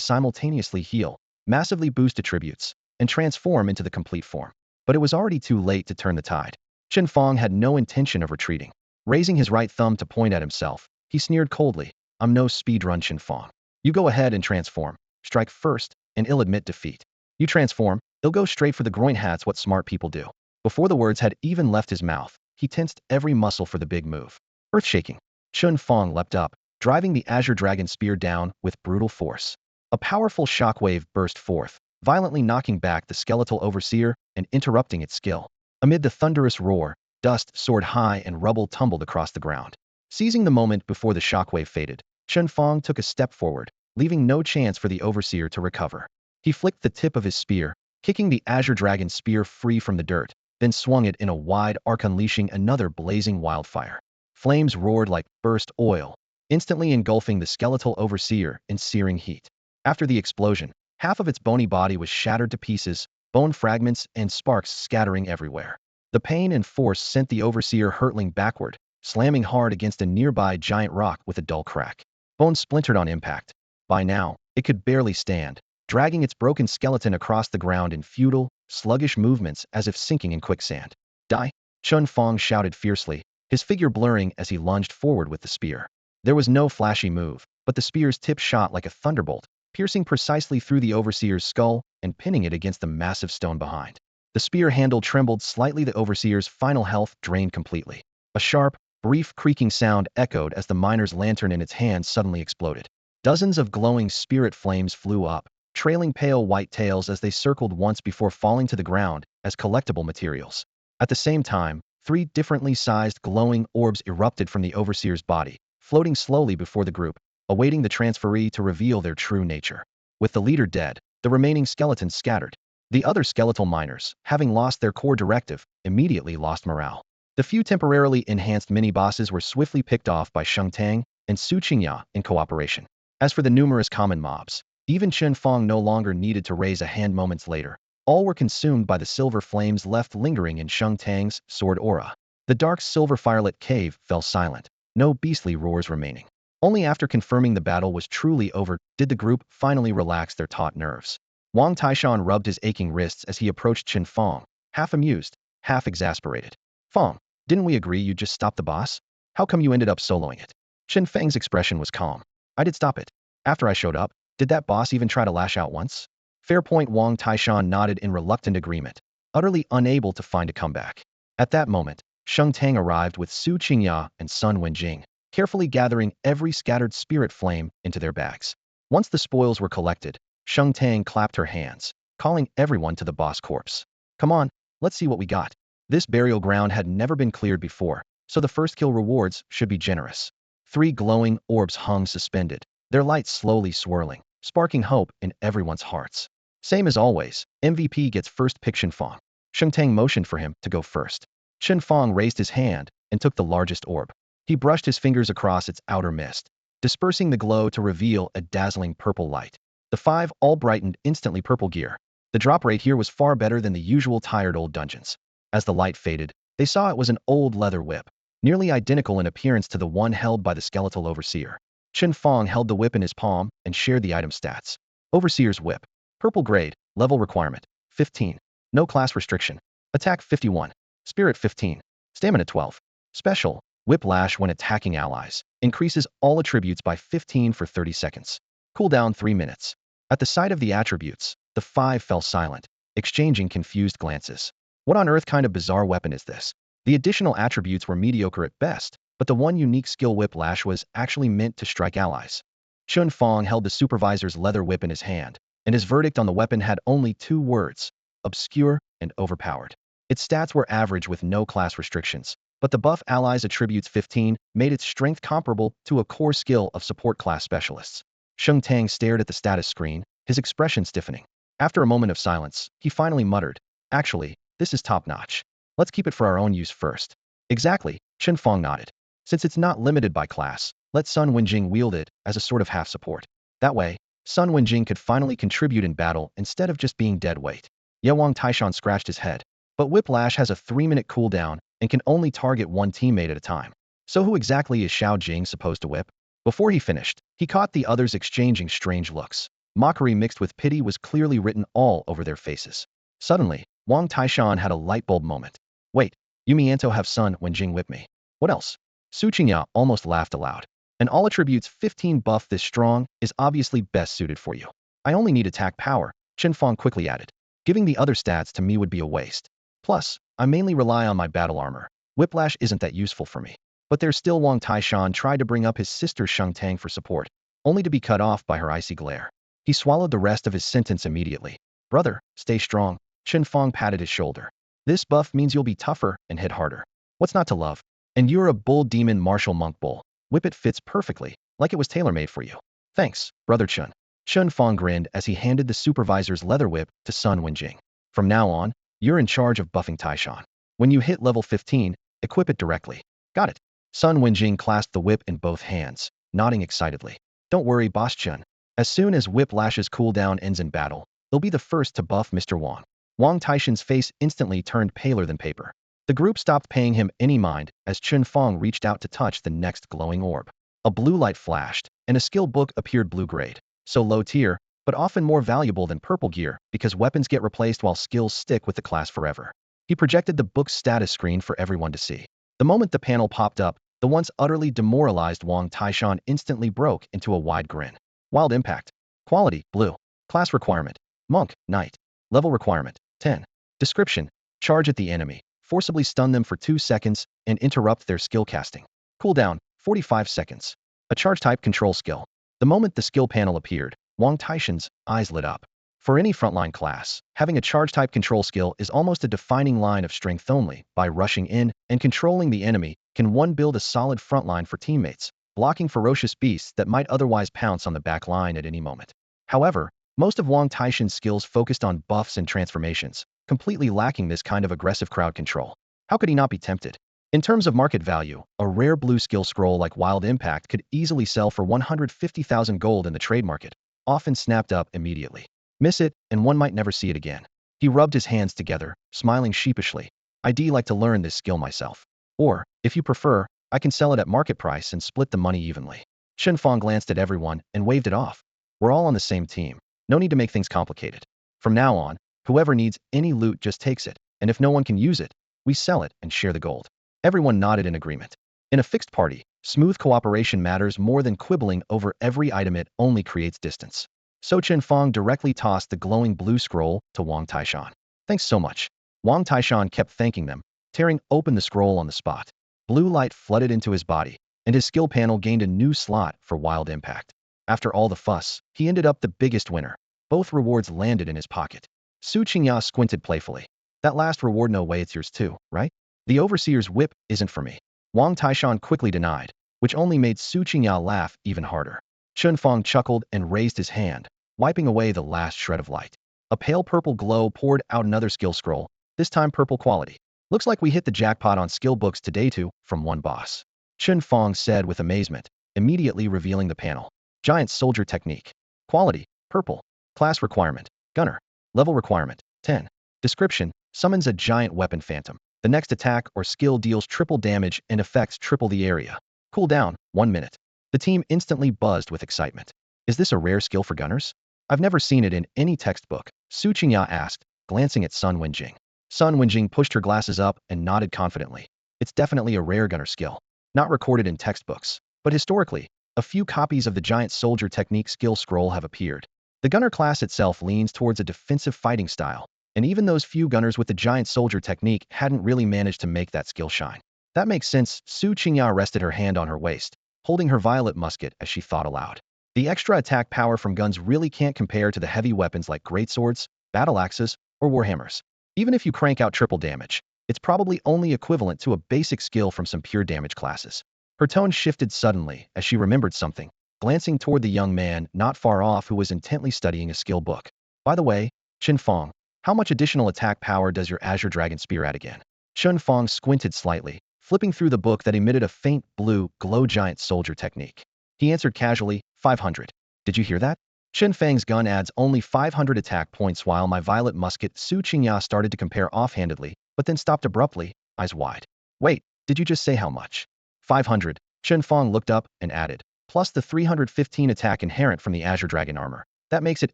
simultaneously heal, massively boost attributes, and transform into the complete form. But it was already too late to turn the tide. Chen Fang had no intention of retreating. Raising his right thumb to point at himself, he sneered coldly, "I'm no speedrun, Chen Fang. You go ahead and transform. Strike first, and I'll admit defeat. You transform, he'll go straight for the groin. That's what smart people do." Before the words had even left his mouth, he tensed every muscle for the big move. Earth-shaking, Chen Fang leapt up, driving the Azure Dragon spear down with brutal force. A powerful shockwave burst forth, violently knocking back the skeletal overseer and interrupting its skill. Amid the thunderous roar, dust soared high and rubble tumbled across the ground. Seizing the moment before the shockwave faded, Chen Fang took a step forward, leaving no chance for the overseer to recover. He flicked the tip of his spear, kicking the Azure Dragon spear free from the dirt, then swung it in a wide arc, unleashing another blazing wildfire. Flames roared like burst oil, instantly engulfing the skeletal overseer in searing heat. After the explosion, half of its bony body was shattered to pieces, bone fragments and sparks scattering everywhere. The pain and force sent the overseer hurtling backward, slamming hard against a nearby giant rock with a dull crack. Bones splintered on impact. By now, it could barely stand, dragging its broken skeleton across the ground in futile, sluggish movements as if sinking in quicksand. "Die!" Chen Fang shouted fiercely, his figure blurring as he lunged forward with the spear. There was no flashy move, but the spear's tip shot like a thunderbolt, piercing precisely through the overseer's skull and pinning it against the massive stone behind. The spear handle trembled slightly, the overseer's final health drained completely. A sharp, brief creaking sound echoed as the miner's lantern in its hand suddenly exploded. Dozens of glowing spirit flames flew up, trailing pale white tails as they circled once before falling to the ground as collectible materials. At the same time, 3 differently sized glowing orbs erupted from the overseer's body, floating slowly before the group, awaiting the transferee to reveal their true nature. With the leader dead, the remaining skeletons scattered. The other skeletal miners, having lost their core directive, immediately lost morale. The few temporarily enhanced mini-bosses were swiftly picked off by Sheng Tang and Su Qingya in cooperation. As for the numerous common mobs, even Chen Fang no longer needed to raise a hand. Moments later, all were consumed by the silver flames left lingering in Sheng Tang's sword aura. The dark silver firelit cave fell silent, no beastly roars remaining. Only after confirming the battle was truly over did the group finally relax their taut nerves. Wang Taishan rubbed his aching wrists as he approached Chen Fang, half amused, half exasperated. "Fang, didn't we agree you'd just stop the boss? How come you ended up soloing it?" Chen Fang's expression was calm. "I did stop it. After I showed up, Did that boss even try to lash out once? Fair point. Wang Taishan nodded in reluctant agreement, utterly unable to find a comeback. At that moment, Sheng Tang arrived with Su Qingya and Sun Wenjing, carefully gathering every scattered spirit flame into their bags. Once the spoils were collected, Sheng Tang clapped her hands, calling everyone to the boss corpse. Come on, let's see what we got. This burial ground had never been cleared before, so the first kill rewards should be generous. 3 glowing orbs hung suspended, their lights slowly swirling, sparking hope in everyone's hearts. Same as always, MVP gets first pick. Chen Fang. Sheng Tang motioned for him to go first. Chen Fang raised his hand and took the largest orb. He brushed his fingers across its outer mist, dispersing the glow to reveal a dazzling purple light. The 5 all brightened instantly. Purple gear. The drop rate here was far better than the usual tired old dungeons. As the light faded, they saw it was an old leather whip, nearly identical in appearance to the one held by the skeletal overseer. Chen Fang held the whip in his palm and shared the item stats. Overseer's whip. Purple grade, level requirement, 15. No class restriction. Attack 51. Spirit 15. Stamina 12. Special, whiplash when attacking allies. Increases all attributes by 15 for 30 seconds. Cooldown 3 minutes. At the sight of the attributes, the 5 fell silent, exchanging confused glances. What on earth kind of bizarre weapon is this? The additional attributes were mediocre at best, but the one unique skill whiplash was actually meant to strike allies. Chen Fang held the supervisor's leather whip in his hand, and his verdict on the weapon had only 2 words: obscure and overpowered. Its stats were average with no class restrictions, but the buff allies attributes 15 made its strength comparable to a core skill of support class specialists. Sheng Tang stared at the status screen, his expression stiffening. After a moment of silence, he finally muttered, "Actually, this is top-notch. Let's keep it for our own use first." Exactly, Chen Fang nodded. Since it's not limited by class, let Sun Wenjing wield it as a sort of half-support. That way, Sun Wenjing could finally contribute in battle instead of just being dead weight. Wang Taishan scratched his head. But Whiplash has a 3-minute cooldown and can only target one teammate at a time. So who exactly is Xiao Jing supposed to whip? Before he finished, he caught the others exchanging strange looks. Mockery mixed with pity was clearly written all over their faces. Suddenly, Wang Taishan had a lightbulb moment. Wait, you Mianto have Sun Wenjing whip me. What else? Su Qingya almost laughed aloud. An all attributes 15 buff this strong is obviously best suited for you. I only need attack power, Chen Fang quickly added. Giving the other stats to me would be a waste. Plus, I mainly rely on my battle armor. Whiplash isn't that useful for me. But there's still. Wang Taishan tried to bring up his sister Sheng Tang for support, only to be cut off by her icy glare. He swallowed the rest of his sentence immediately. Brother, stay strong. Chen Fang patted his shoulder. This buff means you'll be tougher and hit harder. What's not to love? And you're a bull demon martial monk bull. Whip it fits perfectly, like it was tailor-made for you. Thanks, Brother Chen. Chen Fang grinned as he handed the supervisor's leather whip to Sun Wenjing. From now on, you're in charge of buffing Taishan. When you hit level 15, equip it directly. Got it. Sun Wenjing clasped the whip in both hands, nodding excitedly. Don't worry, Boss Chen. As soon as Whiplash's cooldown ends in battle, he'll be the first to buff Mr. Wang. Wang Taishan's face instantly turned paler than paper. The group stopped paying him any mind as Chen Fang reached out to touch the next glowing orb. A blue light flashed, and a skill book appeared. Blue grade. So low tier, but often more valuable than purple gear because weapons get replaced while skills stick with the class forever. He projected the book's status screen for everyone to see. The moment the panel popped up, the once utterly demoralized Wang Taishan instantly broke into a wide grin. Wild impact. Quality, blue. Class requirement. Monk, Knight. Level requirement, 10. Description. Charge at the enemy. Forcibly stun them for 2 seconds and interrupt their skill casting. Cooldown, 45 seconds. A charge type control skill. The moment the skill panel appeared, Wang Taishan's eyes lit up. For any frontline class, having a charge type control skill is almost a defining line of strength. Only by rushing in and controlling the enemy can one build a solid frontline for teammates, blocking ferocious beasts that might otherwise pounce on the back line at any moment. However, most of Wang Taishan's skills focused on buffs and transformations, completely lacking this kind of aggressive crowd control. How could he not be tempted? In terms of market value, a rare blue skill scroll like Wild Impact could easily sell for 150,000 gold in the trade market, often snapped up immediately. Miss it, and one might never see it again. He rubbed his hands together, smiling sheepishly. I'd like to learn this skill myself. Or, if you prefer, I can sell it at market price and split the money evenly. Chen Fang glanced at everyone and waved it off. We're all on the same team. No need to make things complicated. From now on, whoever needs any loot just takes it, and if no one can use it, we sell it and share the gold. Everyone nodded in agreement. In a fixed party, smooth cooperation matters more than quibbling over every item. It only creates distance. So Chen Fang directly tossed the glowing blue scroll to Wang Taishan. Thanks so much. Wang Taishan kept thanking them, tearing open the scroll on the spot. Blue light flooded into his body, and his skill panel gained a new slot for wild impact. After all the fuss, he ended up the biggest winner. Both rewards landed in his pocket. Su Qingya squinted playfully. That last reward, no way, it's yours too, right? The overseer's whip isn't for me. Wang Taishan quickly denied, which only made Su Qingya laugh even harder. Chen Fang chuckled and raised his hand, wiping away the last shred of light. A pale purple glow poured out another skill scroll, this time purple quality. Looks like we hit the jackpot on skill books today too, from one boss. Chen Fang said with amazement, immediately revealing the panel. Giant soldier technique. Quality, purple. Class requirement, gunner. Level requirement, 10. Description, summons a giant weapon phantom. The next attack or skill deals triple damage and affects triple the area. Cooldown, 1 minute. The team instantly buzzed with excitement. Is this a rare skill for gunners? I've never seen it in any textbook, Su Qingya asked, glancing at Sun Wenjing. Sun Wenjing pushed her glasses up and nodded confidently. It's definitely a rare gunner skill. Not recorded in textbooks, but historically, a few copies of the giant soldier technique skill scroll have appeared. The gunner class itself leans towards a defensive fighting style, and even those few gunners with the giant soldier technique hadn't really managed to make that skill shine. That makes sense. Su Qingya rested her hand on her waist, holding her violet musket as she thought aloud. The extra attack power from guns really can't compare to the heavy weapons like greatswords, battle axes, or warhammers. Even if you crank out triple damage, it's probably only equivalent to a basic skill from some pure damage classes. Her tone shifted suddenly as she remembered something, glancing toward the young man not far off who was intently studying a skill book. By the way, Chen Fang, how much additional attack power does your Azure Dragon Spear add again? Chen Fang squinted slightly, flipping through the book that emitted a faint blue glow giant soldier technique. He answered casually, 500. Did you hear that? Chen Fang's gun adds only 500 attack points while my violet musket. Su Qingya started to compare offhandedly, but then stopped abruptly, eyes wide. Wait, did you just say how much? 500. Chen Fang looked up and added, plus the 315 attack inherent from the Azure Dragon armor. That makes it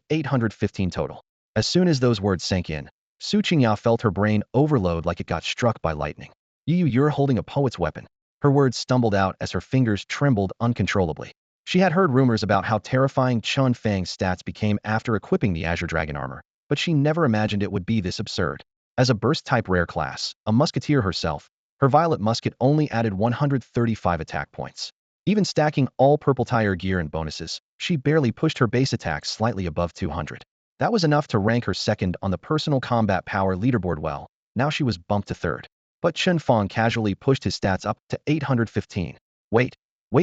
815 total. As soon as those words sank in, Su Qingya felt her brain overload like it got struck by lightning. You're holding a poet's weapon. Her words stumbled out as her fingers trembled uncontrollably. She had heard rumors about how terrifying Chen Fang's stats became after equipping the Azure Dragon armor, but she never imagined it would be this absurd. As a burst-type rare class, a musketeer herself, her violet musket only added 135 attack points. Even stacking all purple tire gear and bonuses, she barely pushed her base attack slightly above 200. That was enough to rank her second on the personal combat power leaderboard. Well, now she was bumped to third. But Chen Fang casually pushed his stats up to 815. Wait,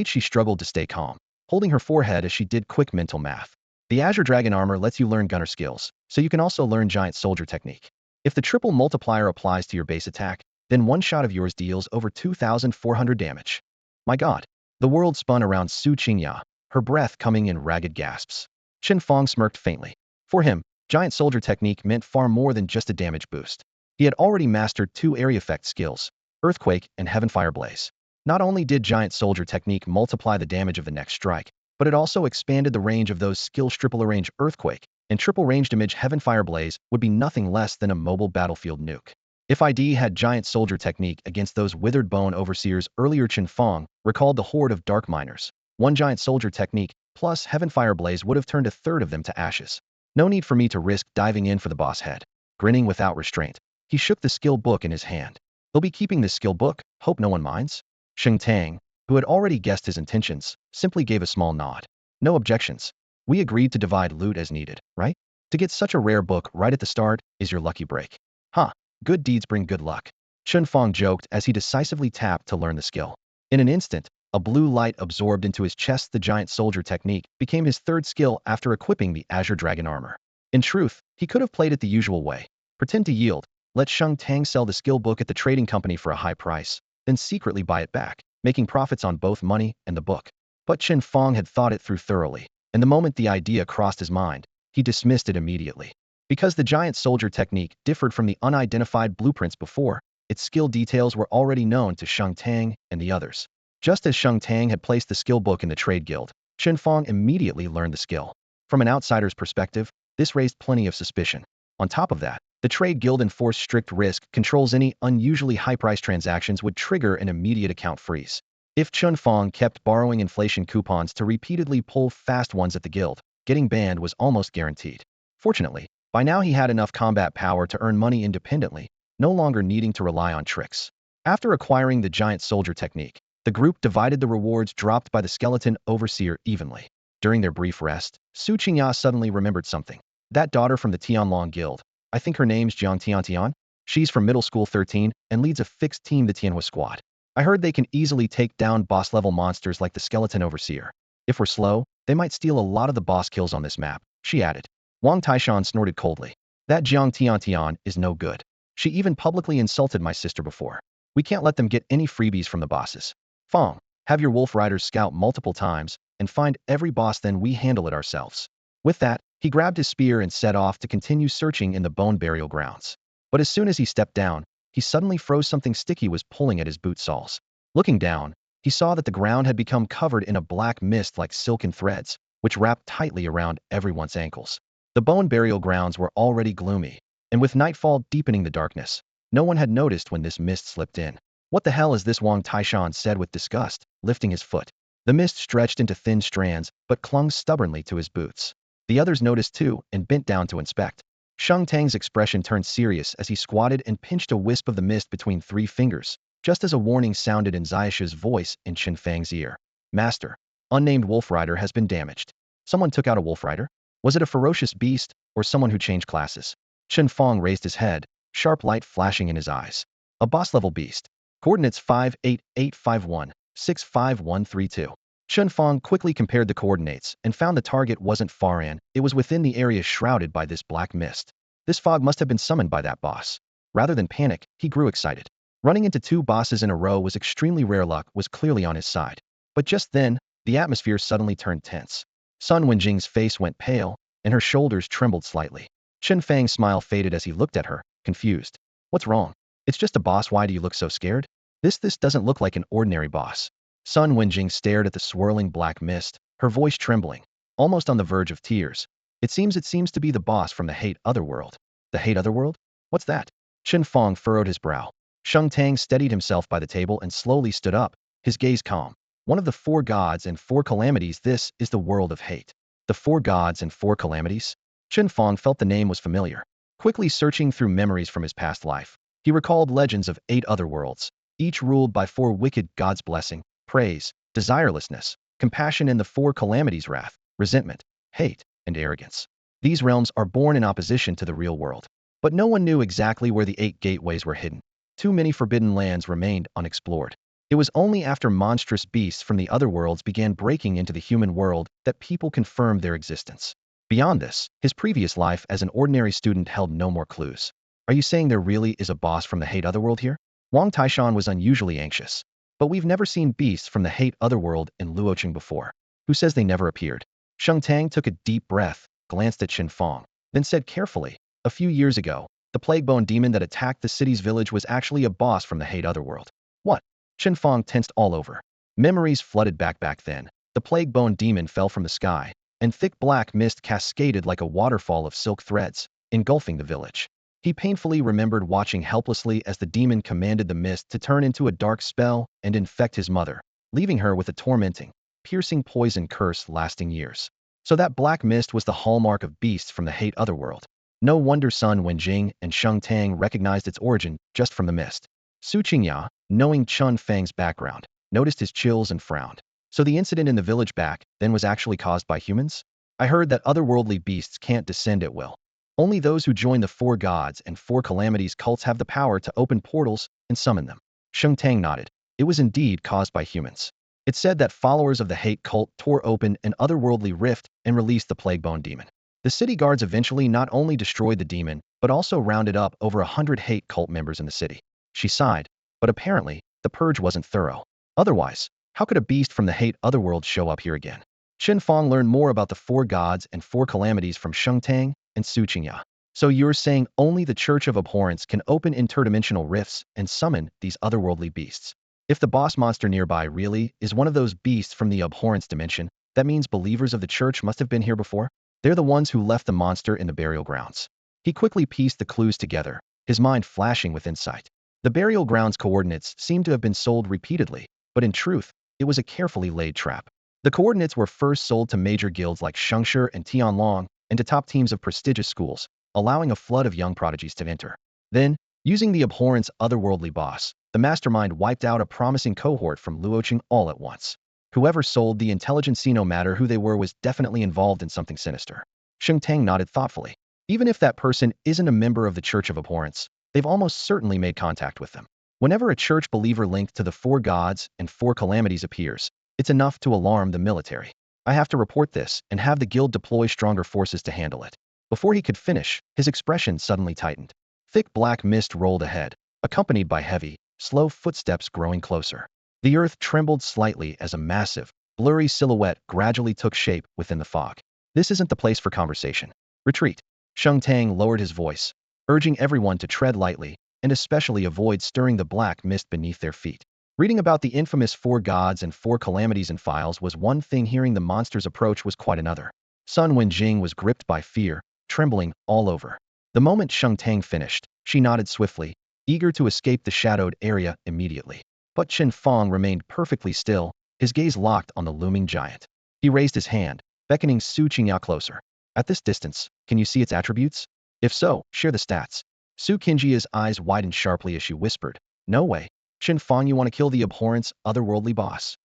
she struggled to stay calm, holding her forehead as she did quick mental math. The Azure Dragon armor lets you learn gunner skills, so you can also learn giant soldier technique. If the triple multiplier applies to your base attack, then one shot of yours deals over 2,400 damage. My god. The world spun around Su Qingya, her breath coming in ragged gasps. Chen Fang smirked faintly. For him, giant soldier technique meant far more than just a damage boost. He had already mastered 2 area effect skills, Earthquake and Heaven Fire Blaze. Not only did giant soldier technique multiply the damage of the next strike, but it also expanded the range of those skills. Triple range Earthquake and triple range damage Heaven Fire Blaze would be nothing less than a mobile battlefield nuke. If ID had giant soldier technique against those withered bone overseers earlier, Chen Fang recalled the horde of dark miners. One giant soldier technique plus Heaven Fire Blaze would have turned a third of them to ashes. No need for me to risk diving in for the boss head. Grinning without restraint, he shook the skill book in his hand. They'll be keeping this skill book, hope no one minds? Chen Tang, who had already guessed his intentions, simply gave a small nod. No objections. We agreed to divide loot as needed, right? To get such a rare book right at the start is your lucky break. Huh. Good deeds bring good luck. Chen Fang joked as he decisively tapped to learn the skill. In an instant, a blue light absorbed into his chest. The giant soldier technique became his third skill after equipping the Azure Dragon armor. In truth, he could have played it the usual way. Pretend to yield, let Sheng Tang sell the skill book at the trading company for a high price, then secretly buy it back, making profits on both money and the book. But Chen Fang had thought it through thoroughly, and the moment the idea crossed his mind, he dismissed it immediately. Because the giant soldier technique differed from the unidentified blueprints before, its skill details were already known to Sheng Tang and the others. Just as Sheng Tang had placed the skill book in the trade guild, Chen Fang immediately learned the skill. From an outsider's perspective, this raised plenty of suspicion. On top of that, the trade guild enforced strict risk controls. Any unusually high-priced transactions would trigger an immediate account freeze. If Chen Fang kept borrowing inflation coupons to repeatedly pull fast ones at the guild, getting banned was almost guaranteed. Fortunately, by now he had enough combat power to earn money independently, no longer needing to rely on tricks. After acquiring the giant soldier technique, the group divided the rewards dropped by the skeleton overseer evenly. During their brief rest, Su Qingya suddenly remembered something. That daughter from the Tianlong Guild, I think her name's Jiang Tiantian? She's from middle school 13 and leads a fixed team, the Tianhua squad. I heard they can easily take down boss-level monsters like the skeleton overseer. If we're slow, they might steal a lot of the boss kills on this map, she added. Wang Taishan snorted coldly. That Jiang Tiantian is no good. She even publicly insulted my sister before. We can't let them get any freebies from the bosses. Fang, have your wolf riders scout multiple times and find every boss, then we handle it ourselves. With that, he grabbed his spear and set off to continue searching in the bone burial grounds. But as soon as he stepped down, he suddenly froze. Something sticky was pulling at his boot soles. Looking down, he saw that the ground had become covered in a black mist like silken threads, which wrapped tightly around everyone's ankles. The bone burial grounds were already gloomy, and with nightfall deepening the darkness, no one had noticed when this mist slipped in. What the hell is this? Wang Taishan said with disgust, lifting his foot. The mist stretched into thin strands, but clung stubbornly to his boots. The others noticed too and bent down to inspect. Sheng Tang's expression turned serious as he squatted and pinched a wisp of the mist between 3 fingers, just as a warning sounded in Xiaoshu's voice in Chen Fang's ear. Master, unnamed wolf rider has been damaged. Someone took out a wolf rider? Was it a ferocious beast, or someone who changed classes? Chen Fang raised his head, sharp light flashing in his eyes. A boss-level beast. Coordinates 58851-65132. Chen Fang quickly compared the coordinates and found the target wasn't far in, it was within the area shrouded by this black mist. This fog must have been summoned by that boss. Rather than panic, he grew excited. Running into 2 bosses in a row was extremely rare. Luck was clearly on his side. But just then, the atmosphere suddenly turned tense. Sun Wenjing's face went pale, and her shoulders trembled slightly. Chen Fang's smile faded as he looked at her, confused. What's wrong? It's just a boss. Why do you look so scared? This doesn't look like an ordinary boss. Sun Wenjing stared at the swirling black mist, her voice trembling, almost on the verge of tears. It seems to be the boss from the Hate Otherworld. The Hate Otherworld? What's that? Chen Fang furrowed his brow. Sheng Tang steadied himself by the table and slowly stood up, his gaze calm. One of the 4 gods and 4 calamities. This is the world of hate. The 4 gods and 4 calamities? Chen Fang felt the name was familiar. Quickly searching through memories from his past life, he recalled legends of 8 other worlds, each ruled by 4 wicked gods: blessing, praise, desirelessness, compassion, and the 4 calamities: wrath, resentment, hate, and arrogance. These realms are born in opposition to the real world. But no one knew exactly where the 8 gateways were hidden. Too many forbidden lands remained unexplored. It was only after monstrous beasts from the other worlds began breaking into the human world that people confirmed their existence. Beyond this, his previous life as an ordinary student held no more clues. Are you saying there really is a boss from the Hate Otherworld here? Wang Taishan was unusually anxious. But we've never seen beasts from the Hate Otherworld in Luocheng before. Who says they never appeared? Sheng Tang took a deep breath, glanced at Chen Fang, then said carefully, a few years ago, the plague-bone demon that attacked the city's village was actually a boss from the Hate Otherworld. What? Chen Fang tensed all over. Memories flooded back then. The plague-bone demon fell from the sky, and thick black mist cascaded like a waterfall of silk threads, engulfing the village. He painfully remembered watching helplessly as the demon commanded the mist to turn into a dark spell and infect his mother, leaving her with a tormenting, piercing poison curse lasting years. So that black mist was the hallmark of beasts from the Hate Otherworld. No wonder Sun Wenjing and Sheng Tang recognized its origin just from the mist. Su Qingya, knowing Chen Fang's background, noticed his chills and frowned. So the incident in the village back then was actually caused by humans? I heard that otherworldly beasts can't descend at will. Only those who join the 4 gods and 4 calamities cults have the power to open portals and summon them. Sheng Tang nodded. It was indeed caused by humans. It said that followers of the hate cult tore open an otherworldly rift and released the plague-bone demon. The city guards eventually not only destroyed the demon, but also rounded up over 100 hate cult members in the city. She sighed, but apparently, the purge wasn't thorough. Otherwise, how could a beast from the Hate Otherworld show up here again? Chen Fang learned more about the 4 gods and 4 calamities from Sheng Tang and Su Qingya. So you're saying only the Church of Abhorrence can open interdimensional rifts and summon these otherworldly beasts? If the boss monster nearby really is one of those beasts from the Abhorrence dimension, that means believers of the church must have been here before? They're the ones who left the monster in the burial grounds. He quickly pieced the clues together, his mind flashing with insight. The burial grounds coordinates seemed to have been sold repeatedly, but in truth, it was a carefully laid trap. The coordinates were first sold to major guilds like Shengshi and Tianlong and to top teams of prestigious schools, allowing a flood of young prodigies to enter. Then, using the abhorrence otherworldly boss, the mastermind wiped out a promising cohort from Luoqing all at once. Whoever sold the intelligentsia, no matter who they were, was definitely involved in something sinister. Sheng Tang nodded thoughtfully. Even if that person isn't a member of the Church of Abhorrence, they've almost certainly made contact with them. Whenever a church believer linked to the 4 gods and 4 calamities appears, it's enough to alarm the military. I have to report this and have the guild deploy stronger forces to handle it. Before he could finish, his expression suddenly tightened. Thick black mist rolled ahead, accompanied by heavy, slow footsteps growing closer. The earth trembled slightly as a massive, blurry silhouette gradually took shape within the fog. This isn't the place for conversation. Retreat. Sheng Tang lowered his voice, urging everyone to tread lightly and especially avoid stirring the black mist beneath their feet. Reading about the infamous 4 gods and 4 calamities in files was one thing, hearing the monster's approach was quite another. Sun Wenjing was gripped by fear, trembling all over. The moment Sheng Tang finished, she nodded swiftly, eager to escape the shadowed area immediately. But Chen Fang remained perfectly still, his gaze locked on the looming giant. He raised his hand, beckoning Su Qingya closer. At this distance, can you see its attributes? If so, share the stats. Su Qingya's eyes widened sharply as she whispered, "No way. Chen Fang, you want to kill the abhorrent, otherworldly boss?"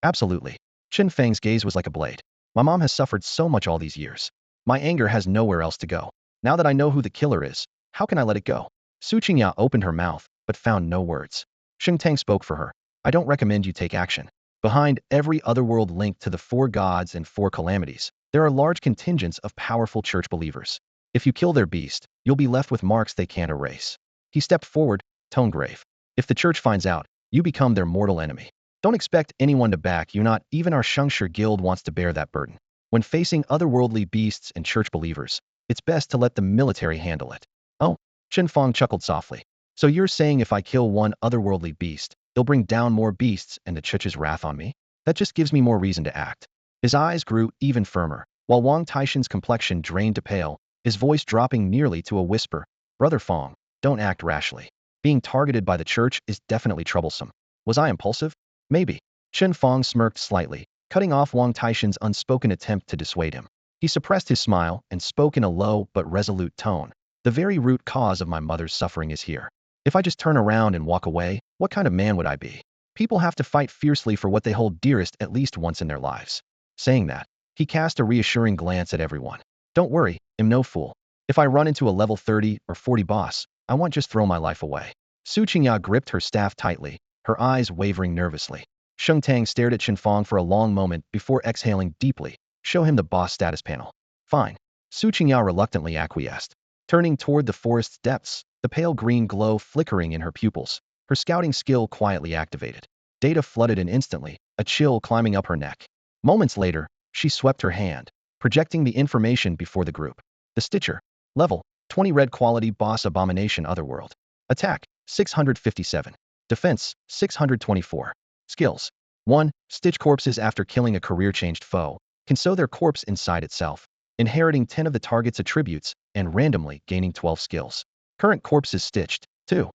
"Absolutely." Chen Fang's gaze was like a blade. "My mom has suffered so much all these years. My anger has nowhere else to go. Now that I know who the killer is, how can I let it go?" Su Qingya opened her mouth, but found no words. Sheng Tang spoke for her. "I don't recommend you take action. Behind every otherworld linked to the 4 gods and 4 calamities, there are large contingents of powerful church believers. If you kill their beast, you'll be left with marks they can't erase." He stepped forward, tone grave. "If the church finds out, you become their mortal enemy. Don't expect anyone to back you, not even our Shengshi guild wants to bear that burden. When facing otherworldly beasts and church believers, it's best to let the military handle it." "Oh," Chen Fang chuckled softly. "So you're saying if I kill one otherworldly beast, they'll bring down more beasts and the church's wrath on me? That just gives me more reason to act." His eyes grew even firmer, while Wang Taishan's complexion drained to pale, his voice dropping nearly to a whisper. "Brother Fang, don't act rashly. Being targeted by the church is definitely troublesome. Was I impulsive? Maybe." Chen Fang smirked slightly, cutting off Wang Taishan's unspoken attempt to dissuade him. He suppressed his smile and spoke in a low but resolute tone. "The very root cause of my mother's suffering is here. If I just turn around and walk away, what kind of man would I be? People have to fight fiercely for what they hold dearest at least once in their lives." Saying that, he cast a reassuring glance at everyone. "Don't worry, I'm no fool. If I run into a level 30 or 40 boss, I won't just throw my life away." Su Qingya gripped her staff tightly, her eyes wavering nervously. Sheng Tang stared at Chen Fang for a long moment before exhaling deeply. "Show him the boss status panel." "Fine." Su Qingya reluctantly acquiesced. Turning toward the forest's depths, the pale green glow flickering in her pupils, her scouting skill quietly activated. Data flooded in instantly, a chill climbing up her neck. Moments later, she swept her hand, projecting the information before the group. The Stitcher. Level 20, red quality boss abomination otherworld. Attack 657. Defense 624. Skills. 1. Stitch corpses after killing a career-changed foe can sow their corpse inside itself, inheriting 10 of the target's attributes and randomly gaining 12 skills. Current corpses stitched. 2.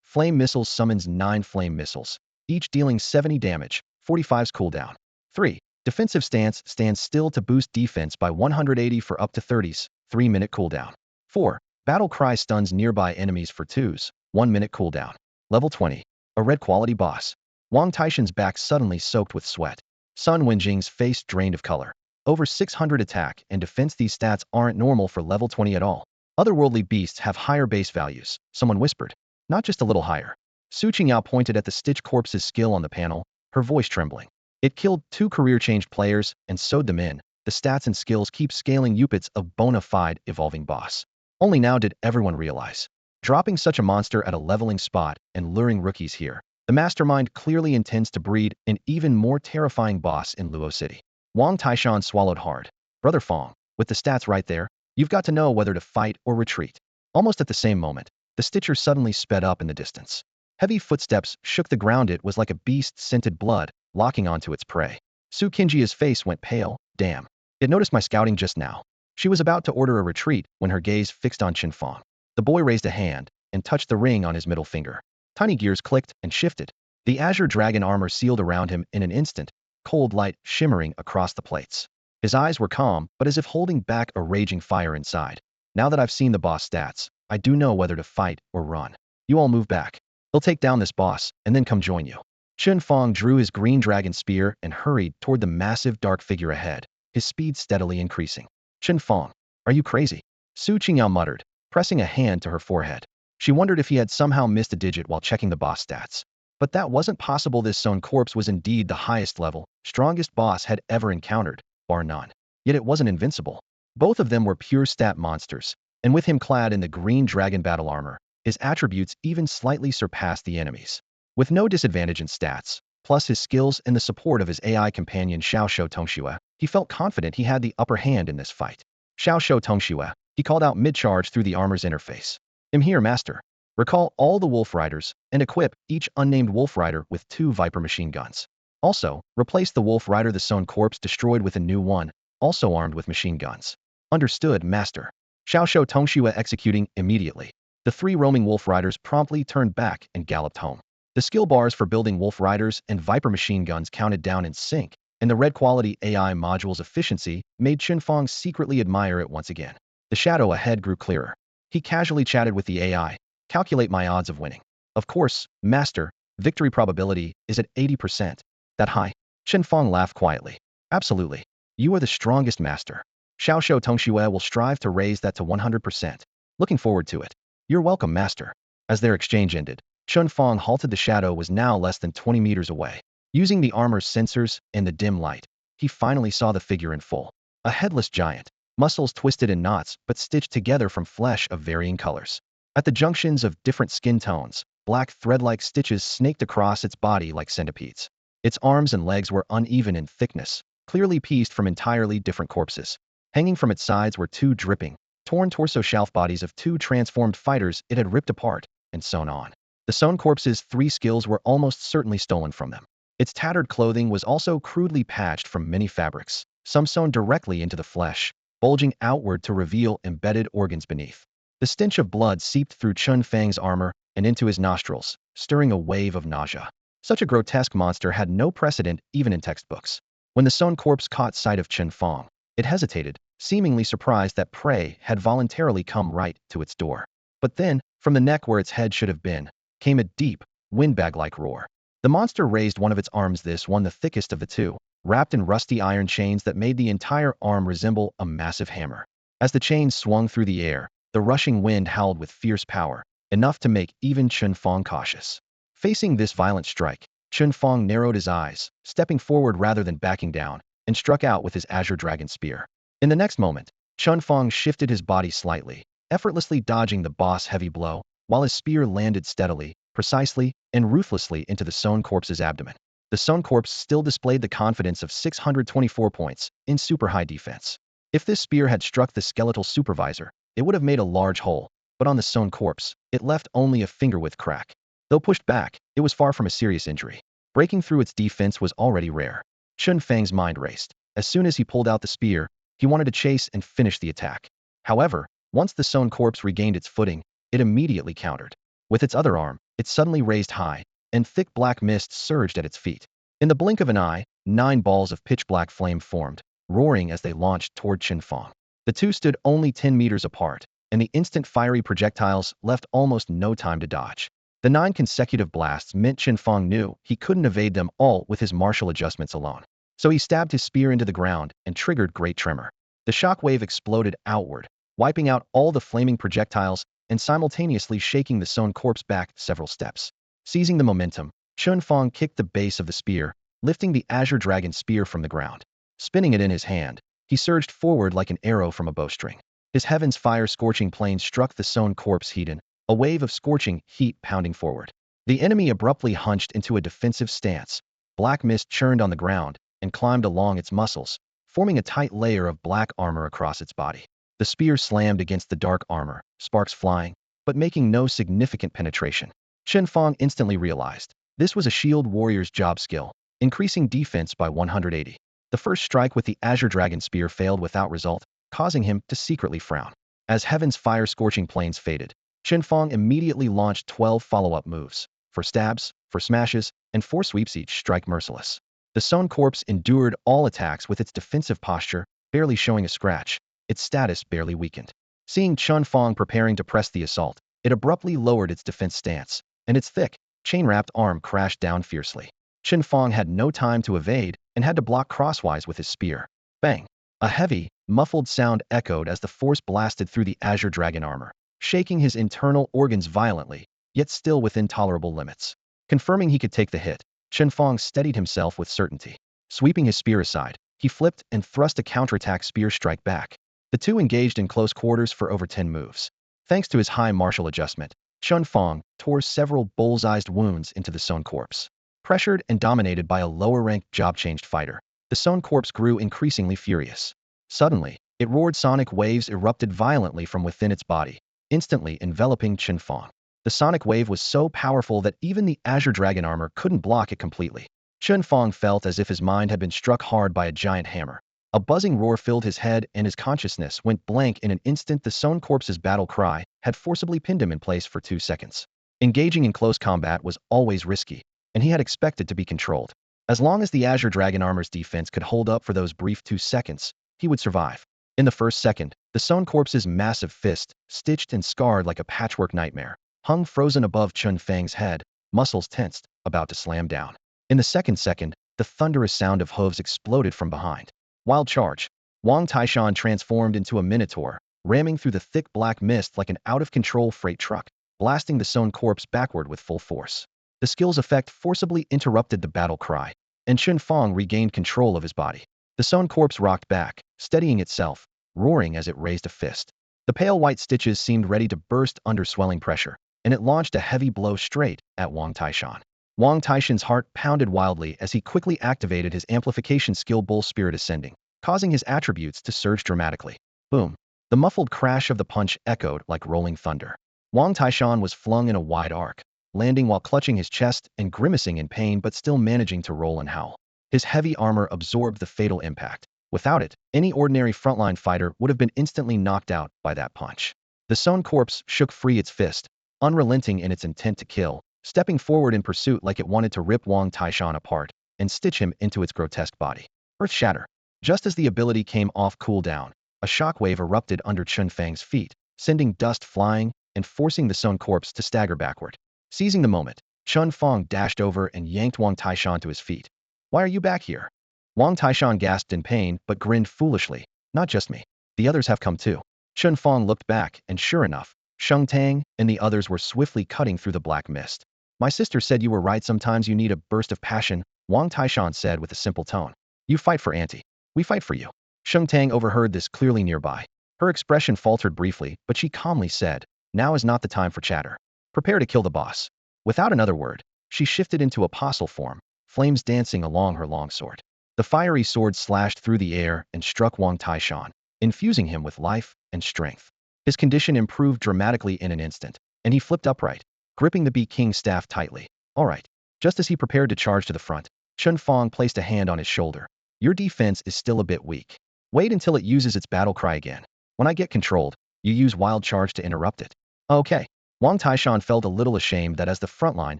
Flame missiles summons 9 flame missiles, each dealing 70 damage, 45's cooldown. 3. Defensive stance stands still to boost defense by 180 for up to 30's, 3-minute cooldown. 4. Battle cry stuns nearby enemies for 2's, 1-minute cooldown. Level 20. A red quality boss. Wang Taishan's back suddenly soaked with sweat. Sun Wenjing's face drained of color. Over 600 attack and defense. These stats aren't normal for level 20 at all. Otherworldly beasts have higher base values, someone whispered. Not just a little higher. Su Qingyao pointed at the Stitch Corpse's skill on the panel, her voice trembling. It killed 2 career-changed players and sewed them in. The stats and skills keep scaling. Upits of bona fide evolving boss. Only now did everyone realize. Dropping such a monster at a leveling spot and luring rookies here, the mastermind clearly intends to breed an even more terrifying boss in Luo City. Wang Taishan swallowed hard. Brother Fang, with the stats right there, you've got to know whether to fight or retreat. Almost at the same moment, the Stitcher suddenly sped up in the distance. Heavy footsteps shook the ground. It was like a beast scented blood, locking onto its prey. Su Qingjia's face went pale. Damn. It noticed my scouting just now. She was about to order a retreat when her gaze fixed on Chen Fang. The boy raised a hand and touched the ring on his middle finger. Tiny gears clicked and shifted. The azure dragon armor sealed around him in an instant, cold light shimmering across the plates. His eyes were calm, but as if holding back a raging fire inside. Now that I've seen the boss stats, I do know whether to fight or run. You all move back. He'll take down this boss, and then come join you. Chen Fang drew his green dragon spear and hurried toward the massive dark figure ahead, his speed steadily increasing. Chen Fang, are you crazy? Su Qingyao muttered, pressing a hand to her forehead. She wondered if he had somehow missed a digit while checking the boss stats. But that wasn't possible. This Stone Corpse was indeed the highest level, strongest boss had ever encountered, bar none. Yet it wasn't invincible. Both of them were pure stat monsters, and with him clad in the green dragon battle armor, his attributes even slightly surpassed the enemy's. With no disadvantage in stats, plus his skills and the support of his AI companion Xiaoshuo Tongxue, he felt confident he had the upper hand in this fight. Xiaoshuo Tongxue, he called out mid-charge through the armor's interface. I'm here, master. Recall all the wolf riders, and equip each unnamed wolf rider with 2 Viper machine guns. Also, replace the wolf rider the Stone Corpse destroyed with a new one, also armed with machine guns. Understood, master. Xiaoshuo Tongxue executing immediately. The 3 roaming wolf riders promptly turned back and galloped home. The skill bars for building wolf riders and Viper machine guns counted down in sync, and the red quality AI module's efficiency made Chen Fang secretly admire it once again. The shadow ahead grew clearer. He casually chatted with the AI. Calculate my odds of winning. Of course, master, victory probability is at 80%. That high? Chen Fang laughed quietly. Absolutely. You are the strongest master. Xiaoshuo Tongxue will strive to raise that to 100%. Looking forward to it. You're welcome, master. As their exchange ended, Chen Fang halted. The shadow was now less than 20 meters away. Using the armor's sensors and the dim light, he finally saw the figure in full. A headless giant, muscles twisted in knots but stitched together from flesh of varying colors. At the junctions of different skin tones, black thread-like stitches snaked across its body like centipedes. Its arms and legs were uneven in thickness, clearly pieced from entirely different corpses. Hanging from its sides were 2 dripping, torn torso shelf bodies of 2 transformed fighters it had ripped apart, and sewn on. The Stone Corpse's 3 skills were almost certainly stolen from them. Its tattered clothing was also crudely patched from many fabrics, some sewn directly into the flesh, bulging outward to reveal embedded organs beneath. The stench of blood seeped through Chen Fang's armor and into his nostrils, stirring a wave of nausea. Such a grotesque monster had no precedent even in textbooks. When the Stone Corpse caught sight of Chen Fang, it hesitated, seemingly surprised that prey had voluntarily come right to its door. But then, from the neck where its head should have been, came a deep, windbag-like roar. The monster raised one of its arms, this one the thickest of the 2, wrapped in rusty iron chains that made the entire arm resemble a massive hammer. As the chains swung through the air, the rushing wind howled with fierce power, enough to make even Chen Fang cautious. Facing this violent strike, Chen Fang narrowed his eyes, stepping forward rather than backing down, and struck out with his azure dragon spear. In the next moment, Chen Fang shifted his body slightly, effortlessly dodging the boss' heavy blow, while his spear landed steadily, precisely, and ruthlessly into the Stone Corpse's abdomen. The Stone Corpse still displayed the confidence of 624 points in super high defense. If this spear had struck the skeletal supervisor, it would have made a large hole, but on the Stone Corpse, it left only a finger-width crack. Though pushed back, it was far from a serious injury. Breaking through its defense was already rare. Chen Fang's mind raced. As soon as he pulled out the spear, he wanted to chase and finish the attack. However, once the Stone Corpse regained its footing, it immediately countered. With its other arm, it suddenly raised high, and thick black mist surged at its feet. In the blink of an eye, 9 balls of pitch-black flame formed, roaring as they launched toward Chen Fang. The 2 stood only 10 meters apart, and the instant fiery projectiles left almost no time to dodge. The 9 consecutive blasts meant Chen Fang knew he couldn't evade them all with his martial adjustments alone. So he stabbed his spear into the ground and triggered Great Tremor. The shockwave exploded outward, wiping out all the flaming projectiles and simultaneously shaking the Stone Corpse back several steps. Seizing the momentum, Chen Fang kicked the base of the spear, lifting the azure dragon spear from the ground. Spinning it in his hand, he surged forward like an arrow from a bowstring. His heavens fire-scorching plane struck the Stone Corpse heat-in, a wave of scorching heat pounding forward. The enemy abruptly hunched into a defensive stance. Black mist churned on the ground and climbed along its muscles, forming a tight layer of black armor across its body. The spear slammed against the dark armor, sparks flying, but making no significant penetration. Chen Fang instantly realized this was a shield warrior's job skill, increasing defense by 180. The first strike with the azure dragon spear failed without result, causing him to secretly frown. As heaven's fire-scorching planes faded, Chen Fang immediately launched 12 follow-up moves, for stabs, for smashes, and 4 sweeps, each strike merciless. The sewn corpse endured all attacks with its defensive posture, barely showing a scratch, its status barely weakened. Seeing Chen Fang preparing to press the assault, it abruptly lowered its defense stance, and its thick, chain-wrapped arm crashed down fiercely. Chen Fang had no time to evade and had to block crosswise with his spear. Bang! A heavy, muffled sound echoed as the force blasted through the azure dragon armor, shaking his internal organs violently, yet still within tolerable limits. Confirming he could take the hit, Chen Fang steadied himself with certainty. Sweeping his spear aside, he flipped and thrust a counterattack spear strike back. The two engaged in close quarters for over 10 moves. Thanks to his high martial adjustment, Chen Fang tore several bullseyed wounds into the sewn corpse. Pressured and dominated by a lower-ranked job-changed fighter, the sewn corpse grew increasingly furious. Suddenly, it roared. Sonic waves erupted violently from within its body, instantly enveloping Chen Fang. The sonic wave was so powerful that even the azure dragon armor couldn't block it completely. Chen Fang felt as if his mind had been struck hard by a giant hammer. A buzzing roar filled his head and his consciousness went blank in an instant. The sewn corpse's battle cry had forcibly pinned him in place for 2 seconds. Engaging in close combat was always risky, and he had expected to be controlled. As long as the azure dragon armor's defense could hold up for those brief 2 seconds, he would survive. In the first second, the sewn corpse's massive fist, stitched and scarred like a patchwork nightmare, hung frozen above Chen Fang's head, muscles tensed, about to slam down. In the second second, the thunderous sound of hooves exploded from behind. Wild charge. Wang Taishan transformed into a minotaur, ramming through the thick black mist like an out-of-control freight truck, blasting the sewn corpse backward with full force. The skill's effect forcibly interrupted the battle cry, and Chen Fang regained control of his body. The sewn corpse rocked back, steadying itself, roaring as it raised a fist. The pale white stitches seemed ready to burst under swelling pressure, and it launched a heavy blow straight at Wang Taishan. Wang Taishan's heart pounded wildly as he quickly activated his amplification skill Bull Spirit Ascending, causing his attributes to surge dramatically. Boom! The muffled crash of the punch echoed like rolling thunder. Wang Taishan was flung in a wide arc, landing while clutching his chest and grimacing in pain but still managing to roll and howl. His heavy armor absorbed the fatal impact. Without it, any ordinary frontline fighter would have been instantly knocked out by that punch. The sewn corpse shook free its fist, unrelenting in its intent to kill, stepping forward in pursuit like it wanted to rip Wang Taishan apart and stitch him into its grotesque body. Earth shatter. Just as the ability came off cooldown, a shockwave erupted under Chen Fang's feet, sending dust flying and forcing the sewn corpse to stagger backward. Seizing the moment, Chen Fang dashed over and yanked Wang Taishan to his feet. "Why are you back here?" Wang Taishan gasped in pain but grinned foolishly. "Not just me. The others have come too." Chen Fang looked back, and sure enough, Sheng Tang and the others were swiftly cutting through the black mist. "My sister said you were right. Sometimes you need a burst of passion," Wang Taishan said with a simple tone. "You fight for Auntie. We fight for you." Sheng Tang overheard this clearly nearby. Her expression faltered briefly, but she calmly said, "Now is not the time for chatter. Prepare to kill the boss." Without another word, she shifted into apostle form, flames dancing along her long sword. The fiery sword slashed through the air and struck Wang Taishan, infusing him with life and strength. His condition improved dramatically in an instant, and he flipped upright, gripping the Bee King's staff tightly. "All right." Just as he prepared to charge to the front, Chen Fang placed a hand on his shoulder. "Your defense is still a bit weak. Wait until it uses its battle cry again. When I get controlled, you use wild charge to interrupt it." "Okay." Wang Taishan felt a little ashamed that as the frontline,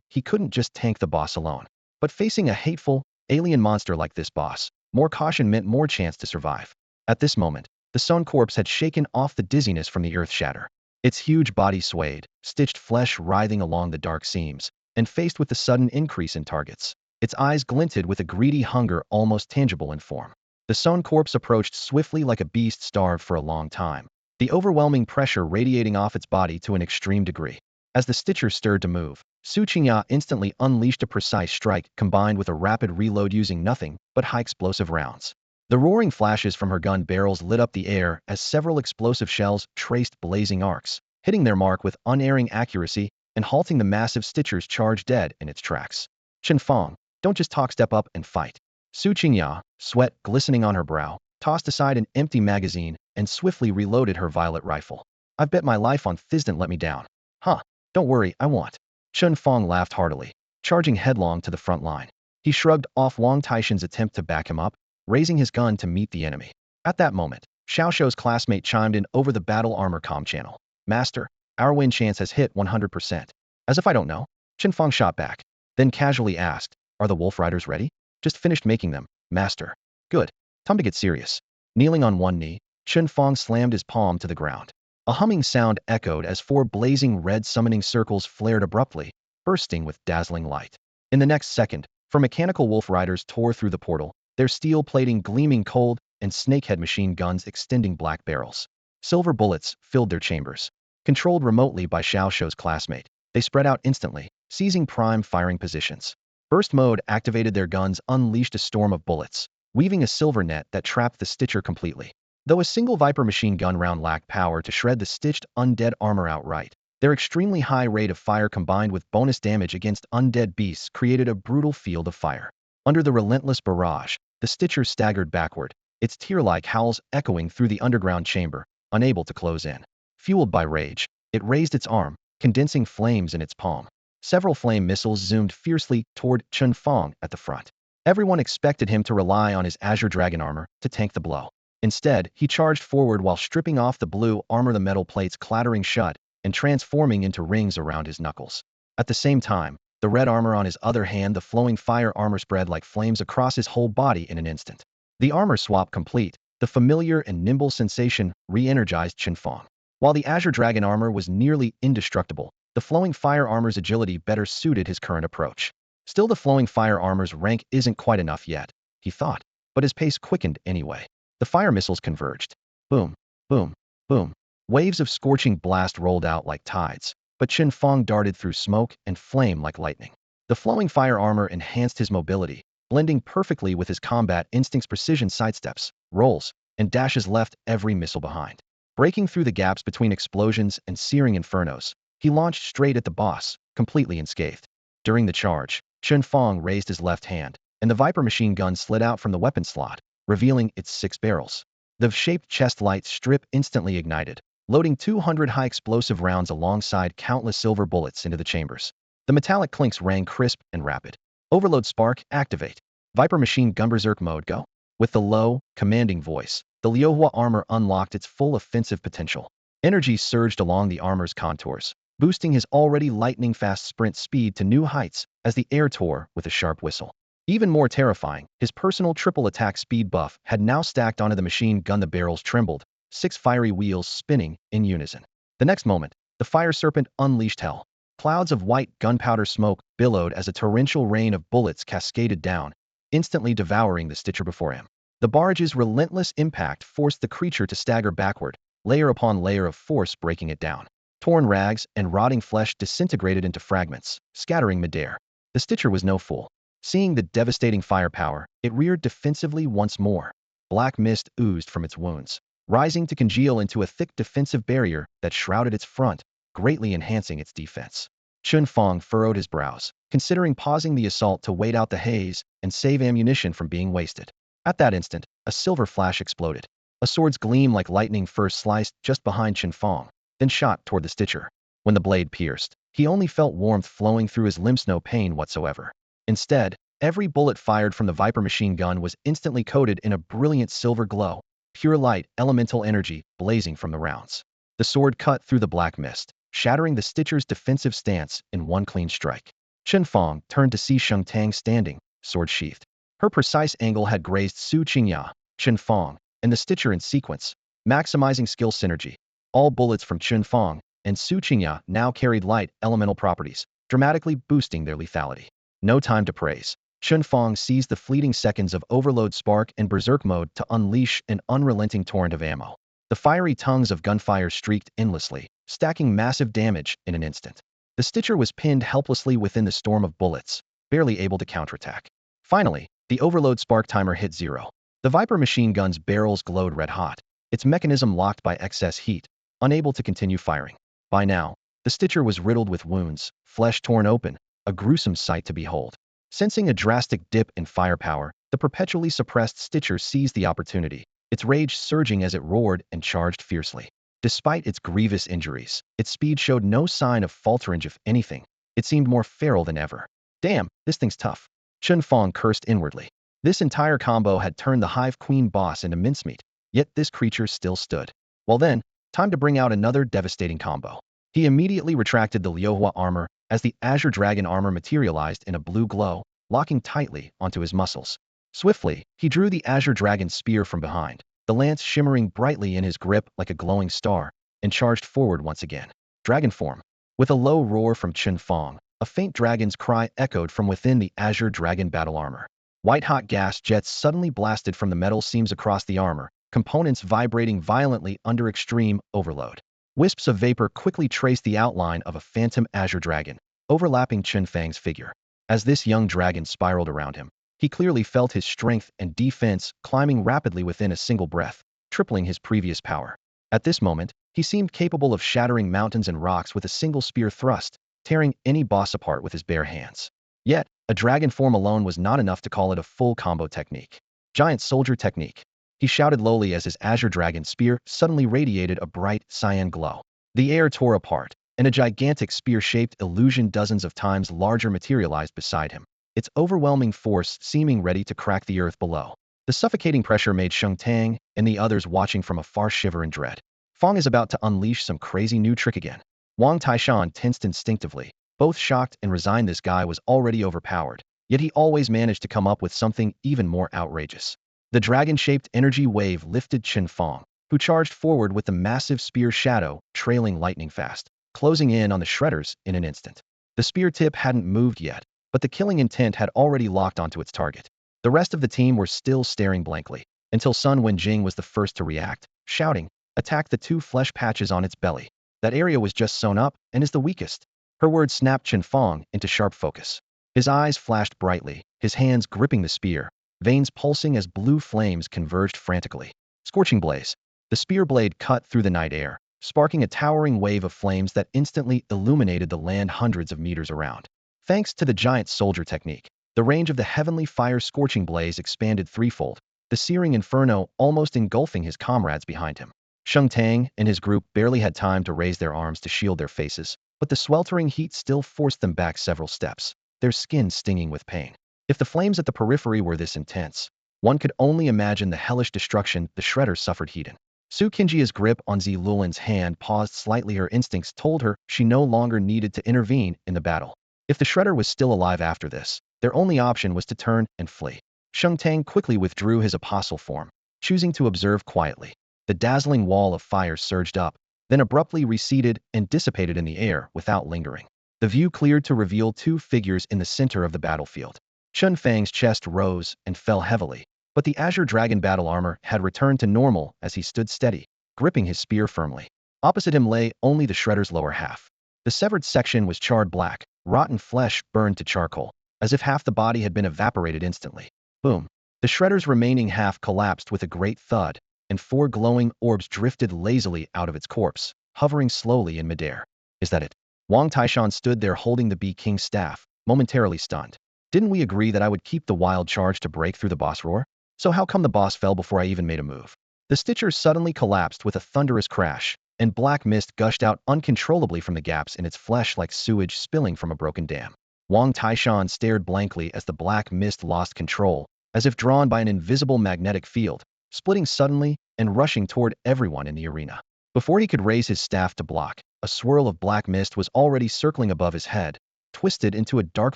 he couldn't just tank the boss alone. But facing a hateful, alien monster like this boss, more caution meant more chance to survive. At this moment, the sewn corpse had shaken off the dizziness from the earth shatter. Its huge body swayed, stitched flesh writhing along the dark seams, and faced with the sudden increase in targets. Its eyes glinted with a greedy hunger almost tangible in form. The sewn corpse approached swiftly like a beast starved for a long time, the overwhelming pressure radiating off its body to an extreme degree. As the stitcher stirred to move, Su Qingya instantly unleashed a precise strike combined with a rapid reload using nothing but high explosive rounds. The roaring flashes from her gun barrels lit up the air as several explosive shells traced blazing arcs, hitting their mark with unerring accuracy and halting the massive stitcher's charge dead in its tracks. "Chen Fang, don't just talk, step up and fight." Su Qingya, sweat glistening on her brow, tossed aside an empty magazine and swiftly reloaded her violet rifle. "I've bet my life on Thiz didn't let me down." "Huh, don't worry, I won't." Chen Fang laughed heartily, charging headlong to the front line. He shrugged off Wang Taishan's attempt to back him up, raising his gun to meet the enemy. At that moment, Xiao Shou's classmate chimed in over the battle armor comm channel. "Master, our win chance has hit 100%. "As if I don't know." Chen Fang shot back, then casually asked, "Are the Wolf Riders ready?" Just finished making them, master. Good. Time to get serious. Kneeling on one knee, Chen Fang slammed his palm to the ground. A humming sound echoed as 4 blazing red summoning circles flared abruptly, bursting with dazzling light. In the next second, 4 mechanical wolf riders tore through the portal, their steel plating gleaming cold and snakehead machine guns extending black barrels. Silver bullets filled their chambers. Controlled remotely by Xiao Shou's classmate, they spread out instantly, seizing prime firing positions. Burst mode activated their guns, unleashed a storm of bullets, weaving a silver net that trapped the Stitcher completely. Though a single Viper machine gun round lacked power to shred the stitched undead armor outright, their extremely high rate of fire combined with bonus damage against undead beasts created a brutal field of fire. Under the relentless barrage, the Stitcher staggered backward, its tear-like howls echoing through the underground chamber, unable to close in. Fueled by rage, it raised its arm, condensing flames in its palm. Several flame missiles zoomed fiercely toward Chen Fang at the front. Everyone expected him to rely on his Azure Dragon armor to tank the blow. Instead, he charged forward while stripping off the blue armor, the metal plates clattering shut and transforming into rings around his knuckles. At the same time, the red armor on his other hand, the flowing fire armor spread like flames across his whole body in an instant. The armor swap complete, the familiar and nimble sensation re-energized Chen Fang. While the Azure Dragon armor was nearly indestructible, the flowing fire armor's agility better suited his current approach. Still, the flowing fire armor's rank isn't quite enough yet, he thought, but his pace quickened anyway. The fire missiles converged. Boom, boom, boom. Waves of scorching blast rolled out like tides, but Chen Fang darted through smoke and flame like lightning. The flowing fire armor enhanced his mobility, blending perfectly with his combat instincts. Precision sidesteps, rolls, and dashes left every missile behind. Breaking through the gaps between explosions and searing infernos, he launched straight at the boss, completely unscathed. During the charge, Chen Fang raised his left hand, and the Viper machine gun slid out from the weapon slot, revealing its 6 barrels. The V-shaped chest light strip instantly ignited, loading 200 high explosive rounds alongside countless silver bullets into the chambers. The metallic clinks rang crisp and rapid. Overload spark, activate. Viper machine gun berserk mode, go. With the low, commanding voice, the Liuhua armor unlocked its full offensive potential. Energy surged along the armor's contours, boosting his already lightning-fast sprint speed to new heights as the air tore with a sharp whistle. Even more terrifying, his personal triple attack speed buff had now stacked onto the machine gun. The barrels trembled, 6 fiery wheels spinning in unison. The next moment, the fire serpent unleashed hell. Clouds of white gunpowder smoke billowed as a torrential rain of bullets cascaded down, instantly devouring the Stitcher before him. The barrage's relentless impact forced the creature to stagger backward, layer upon layer of force breaking it down. Torn rags and rotting flesh disintegrated into fragments, scattering midair. The Stitcher was no fool. Seeing the devastating firepower, it reared defensively once more. Black mist oozed from its wounds, rising to congeal into a thick defensive barrier that shrouded its front, greatly enhancing its defense. Chen Fang furrowed his brows, considering pausing the assault to wait out the haze and save ammunition from being wasted. At that instant, a silver flash exploded. A sword's gleam like lightning first sliced just behind Chen Fang, then shot toward the Stitcher. When the blade pierced, he only felt warmth flowing through his limbs, no pain whatsoever. Instead, every bullet fired from the Viper machine gun was instantly coated in a brilliant silver glow, pure light, elemental energy blazing from the rounds. The sword cut through the black mist, shattering the Stitcher's defensive stance in one clean strike. Chen Fang turned to see Sheng Tang standing, sword sheathed. Her precise angle had grazed Su Qingya, Chen Fang, and the Stitcher in sequence, maximizing skill synergy. All bullets from Chen Fang and Su Qingya now carried light elemental properties, dramatically boosting their lethality. No time to praise. Chen Fang seized the fleeting seconds of overload spark and berserk mode to unleash an unrelenting torrent of ammo. The fiery tongues of gunfire streaked endlessly, stacking massive damage in an instant. The Stitcher was pinned helplessly within the storm of bullets, barely able to counterattack. Finally, the overload spark timer hit 0. The Viper machine gun's barrels glowed red hot, its mechanism locked by excess heat, unable to continue firing. By now, the Stitcher was riddled with wounds, flesh torn open, a gruesome sight to behold. Sensing a drastic dip in firepower, the perpetually suppressed Stitcher seized the opportunity, its rage surging as it roared and charged fiercely. Despite its grievous injuries, its speed showed no sign of faltering. If anything, it seemed more feral than ever. Damn, this thing's tough. Chen Fang cursed inwardly. This entire combo had turned the Hive Queen boss into mincemeat, yet this creature still stood. Well then, time to bring out another devastating combo. He immediately retracted the Liuhua armor as the Azure Dragon armor materialized in a blue glow, locking tightly onto his muscles. Swiftly, he drew the azure dragon's spear from behind, the lance shimmering brightly in his grip like a glowing star, and charged forward once again. Dragon form. With a low roar from Chen Fang, a faint dragon's cry echoed from within the azure dragon battle armor. White-hot gas jets suddenly blasted from the metal seams across the armor, components vibrating violently under extreme overload. Wisps of vapor quickly traced the outline of a phantom azure dragon, overlapping Chen Fang's figure. As this young dragon spiraled around him, he clearly felt his strength and defense climbing rapidly within a single breath, tripling his previous power. At this moment, he seemed capable of shattering mountains and rocks with a single spear thrust, tearing any boss apart with his bare hands. Yet, a dragon form alone was not enough to call it a full combo technique. Giant soldier technique. He shouted lowly as his azure dragon spear suddenly radiated a bright cyan glow. The air tore apart, and a gigantic spear-shaped illusion dozens of times larger materialized beside him, its overwhelming force seeming ready to crack the earth below. The suffocating pressure made Chen Fang and the others watching from afar shiver in dread. Fang is about to unleash some crazy new trick again. Wang Taishan tensed instinctively, both shocked and resigned. This guy was already overpowered, yet he always managed to come up with something even more outrageous. The dragon-shaped energy wave lifted Chen Fang, who charged forward with the massive spear shadow trailing lightning fast, closing in on the shredders in an instant. The spear tip hadn't moved yet, but the killing intent had already locked onto its target. The rest of the team were still staring blankly, until Sun Wenjing was the first to react, shouting, "Attack the two flesh patches on its belly. That area was just sewn up and is the weakest." Her words snapped Chen Fang into sharp focus. His eyes flashed brightly, his hands gripping the spear, veins pulsing as blue flames converged frantically. Scorching blaze. The spear blade cut through the night air, sparking a towering wave of flames that instantly illuminated the land hundreds of meters around. Thanks to the giant soldier technique, the range of the heavenly fire scorching blaze expanded threefold, the searing inferno almost engulfing his comrades behind him. Chen Fang and his group barely had time to raise their arms to shield their faces, but the sweltering heat still forced them back several steps, their skin stinging with pain. If the flames at the periphery were this intense, one could only imagine the hellish destruction the shredders suffered heat in. Su Qingjia's grip on Zi Lulin's hand paused slightly. Her instincts told her she no longer needed to intervene in the battle. If the shredder was still alive after this, their only option was to turn and flee. Chen Fang quickly withdrew his apostle form, choosing to observe quietly. The dazzling wall of fire surged up, then abruptly receded and dissipated in the air without lingering. The view cleared to reveal two figures in the center of the battlefield. Chen Fang's chest rose and fell heavily, but the azure dragon battle armor had returned to normal as he stood steady, gripping his spear firmly. Opposite him lay only the shredder's lower half. The severed section was charred black, rotten flesh burned to charcoal, as if half the body had been evaporated instantly. Boom. The shredder's remaining half collapsed with a great thud, and four glowing orbs drifted lazily out of its corpse, hovering slowly in midair. Is that it? Wang Taishan stood there holding the Bee King's staff, momentarily stunned. Didn't we agree that I would keep the wild charge to break through the boss roar? So how come the boss fell before I even made a move? The Stitcher suddenly collapsed with a thunderous crash, and black mist gushed out uncontrollably from the gaps in its flesh like sewage spilling from a broken dam. Wang Taishan stared blankly as the black mist lost control, as if drawn by an invisible magnetic field, splitting suddenly and rushing toward everyone in the arena. Before he could raise his staff to block, a swirl of black mist was already circling above his head, twisted into a dark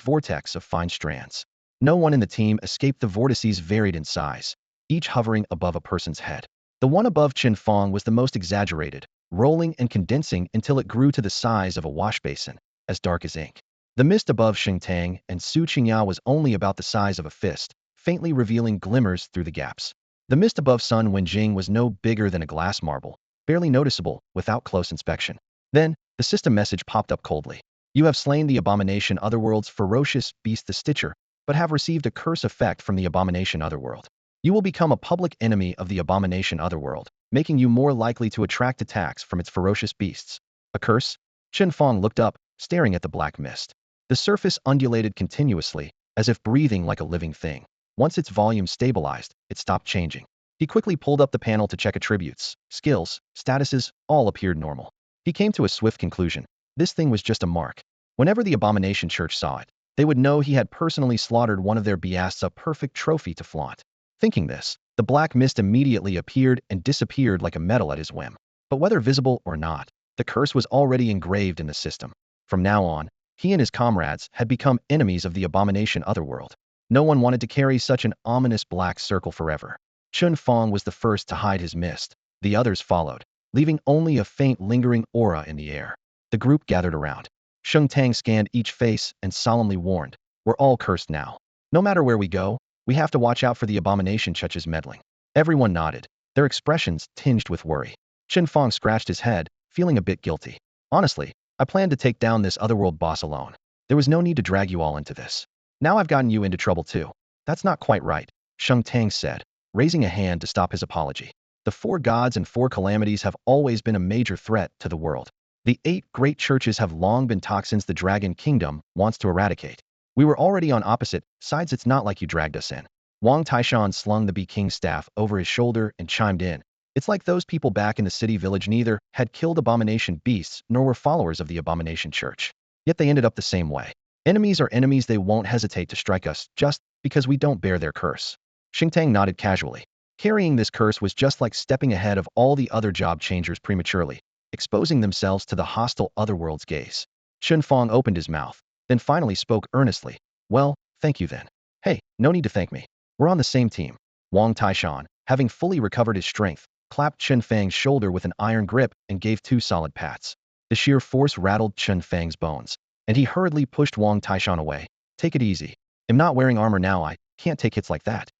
vortex of fine strands. No one in the team escaped. The vortices varied in size, each hovering above a person's head. The one above Chen Fang was the most exaggerated, rolling and condensing until it grew to the size of a wash basin, as dark as ink. The mist above Chen Fang and Su Qingya was only about the size of a fist, faintly revealing glimmers through the gaps. The mist above Sun Wenjing was no bigger than a glass marble, barely noticeable without close inspection. Then, the system message popped up coldly. You have slain the abomination Otherworld's ferocious beast the Stitcher, but have received a curse effect from the abomination Otherworld. You will become a public enemy of the abomination Otherworld, making you more likely to attract attacks from its ferocious beasts. A curse? Chen Fang looked up, staring at the black mist. The surface undulated continuously, as if breathing like a living thing. Once its volume stabilized, it stopped changing. He quickly pulled up the panel to check attributes, skills, statuses, all appeared normal. He came to a swift conclusion. This thing was just a mark. Whenever the Abomination Church saw it, they would know he had personally slaughtered one of their beasts, a perfect trophy to flaunt. Thinking this, the black mist immediately appeared and disappeared like a medal at his whim. But whether visible or not, the curse was already engraved in the system. From now on, he and his comrades had become enemies of the Abomination Otherworld. No one wanted to carry such an ominous black circle forever. Chen Fang was the first to hide his mist. The others followed, leaving only a faint lingering aura in the air. The group gathered around. Sheng Tang scanned each face and solemnly warned, "We're all cursed now. No matter where we go, we have to watch out for the abomination Chuch's meddling." Everyone nodded, their expressions tinged with worry. Chen Fang scratched his head, feeling a bit guilty. "Honestly, I planned to take down this otherworld boss alone. There was no need to drag you all into this. Now I've gotten you into trouble too." "That's not quite right," Sheng Tang said, raising a hand to stop his apology. "The four gods and four calamities have always been a major threat to the world. The 8 great churches have long been toxins the Dragon Kingdom wants to eradicate. We were already on opposite sides. It's not like you dragged us in." Wang Taishan slung the Bee King's staff over his shoulder and chimed in. "It's like those people back in the city village neither had killed abomination beasts nor were followers of the abomination church. Yet they ended up the same way. Enemies are enemies. They won't hesitate to strike us just because we don't bear their curse." Xingtang nodded casually. Carrying this curse was just like stepping ahead of all the other job changers prematurely, exposing themselves to the hostile otherworld's gaze. Chen Fang opened his mouth, then finally spoke earnestly. "Well, thank you then." "Hey, no need to thank me. We're on the same team." Wang Taishan, having fully recovered his strength, clapped Chen Fang's shoulder with an iron grip and gave 2 solid pats. The sheer force rattled Chen Fang's bones, and he hurriedly pushed Wang Taishan away. "Take it easy. I'm not wearing armor now. I can't take hits like that."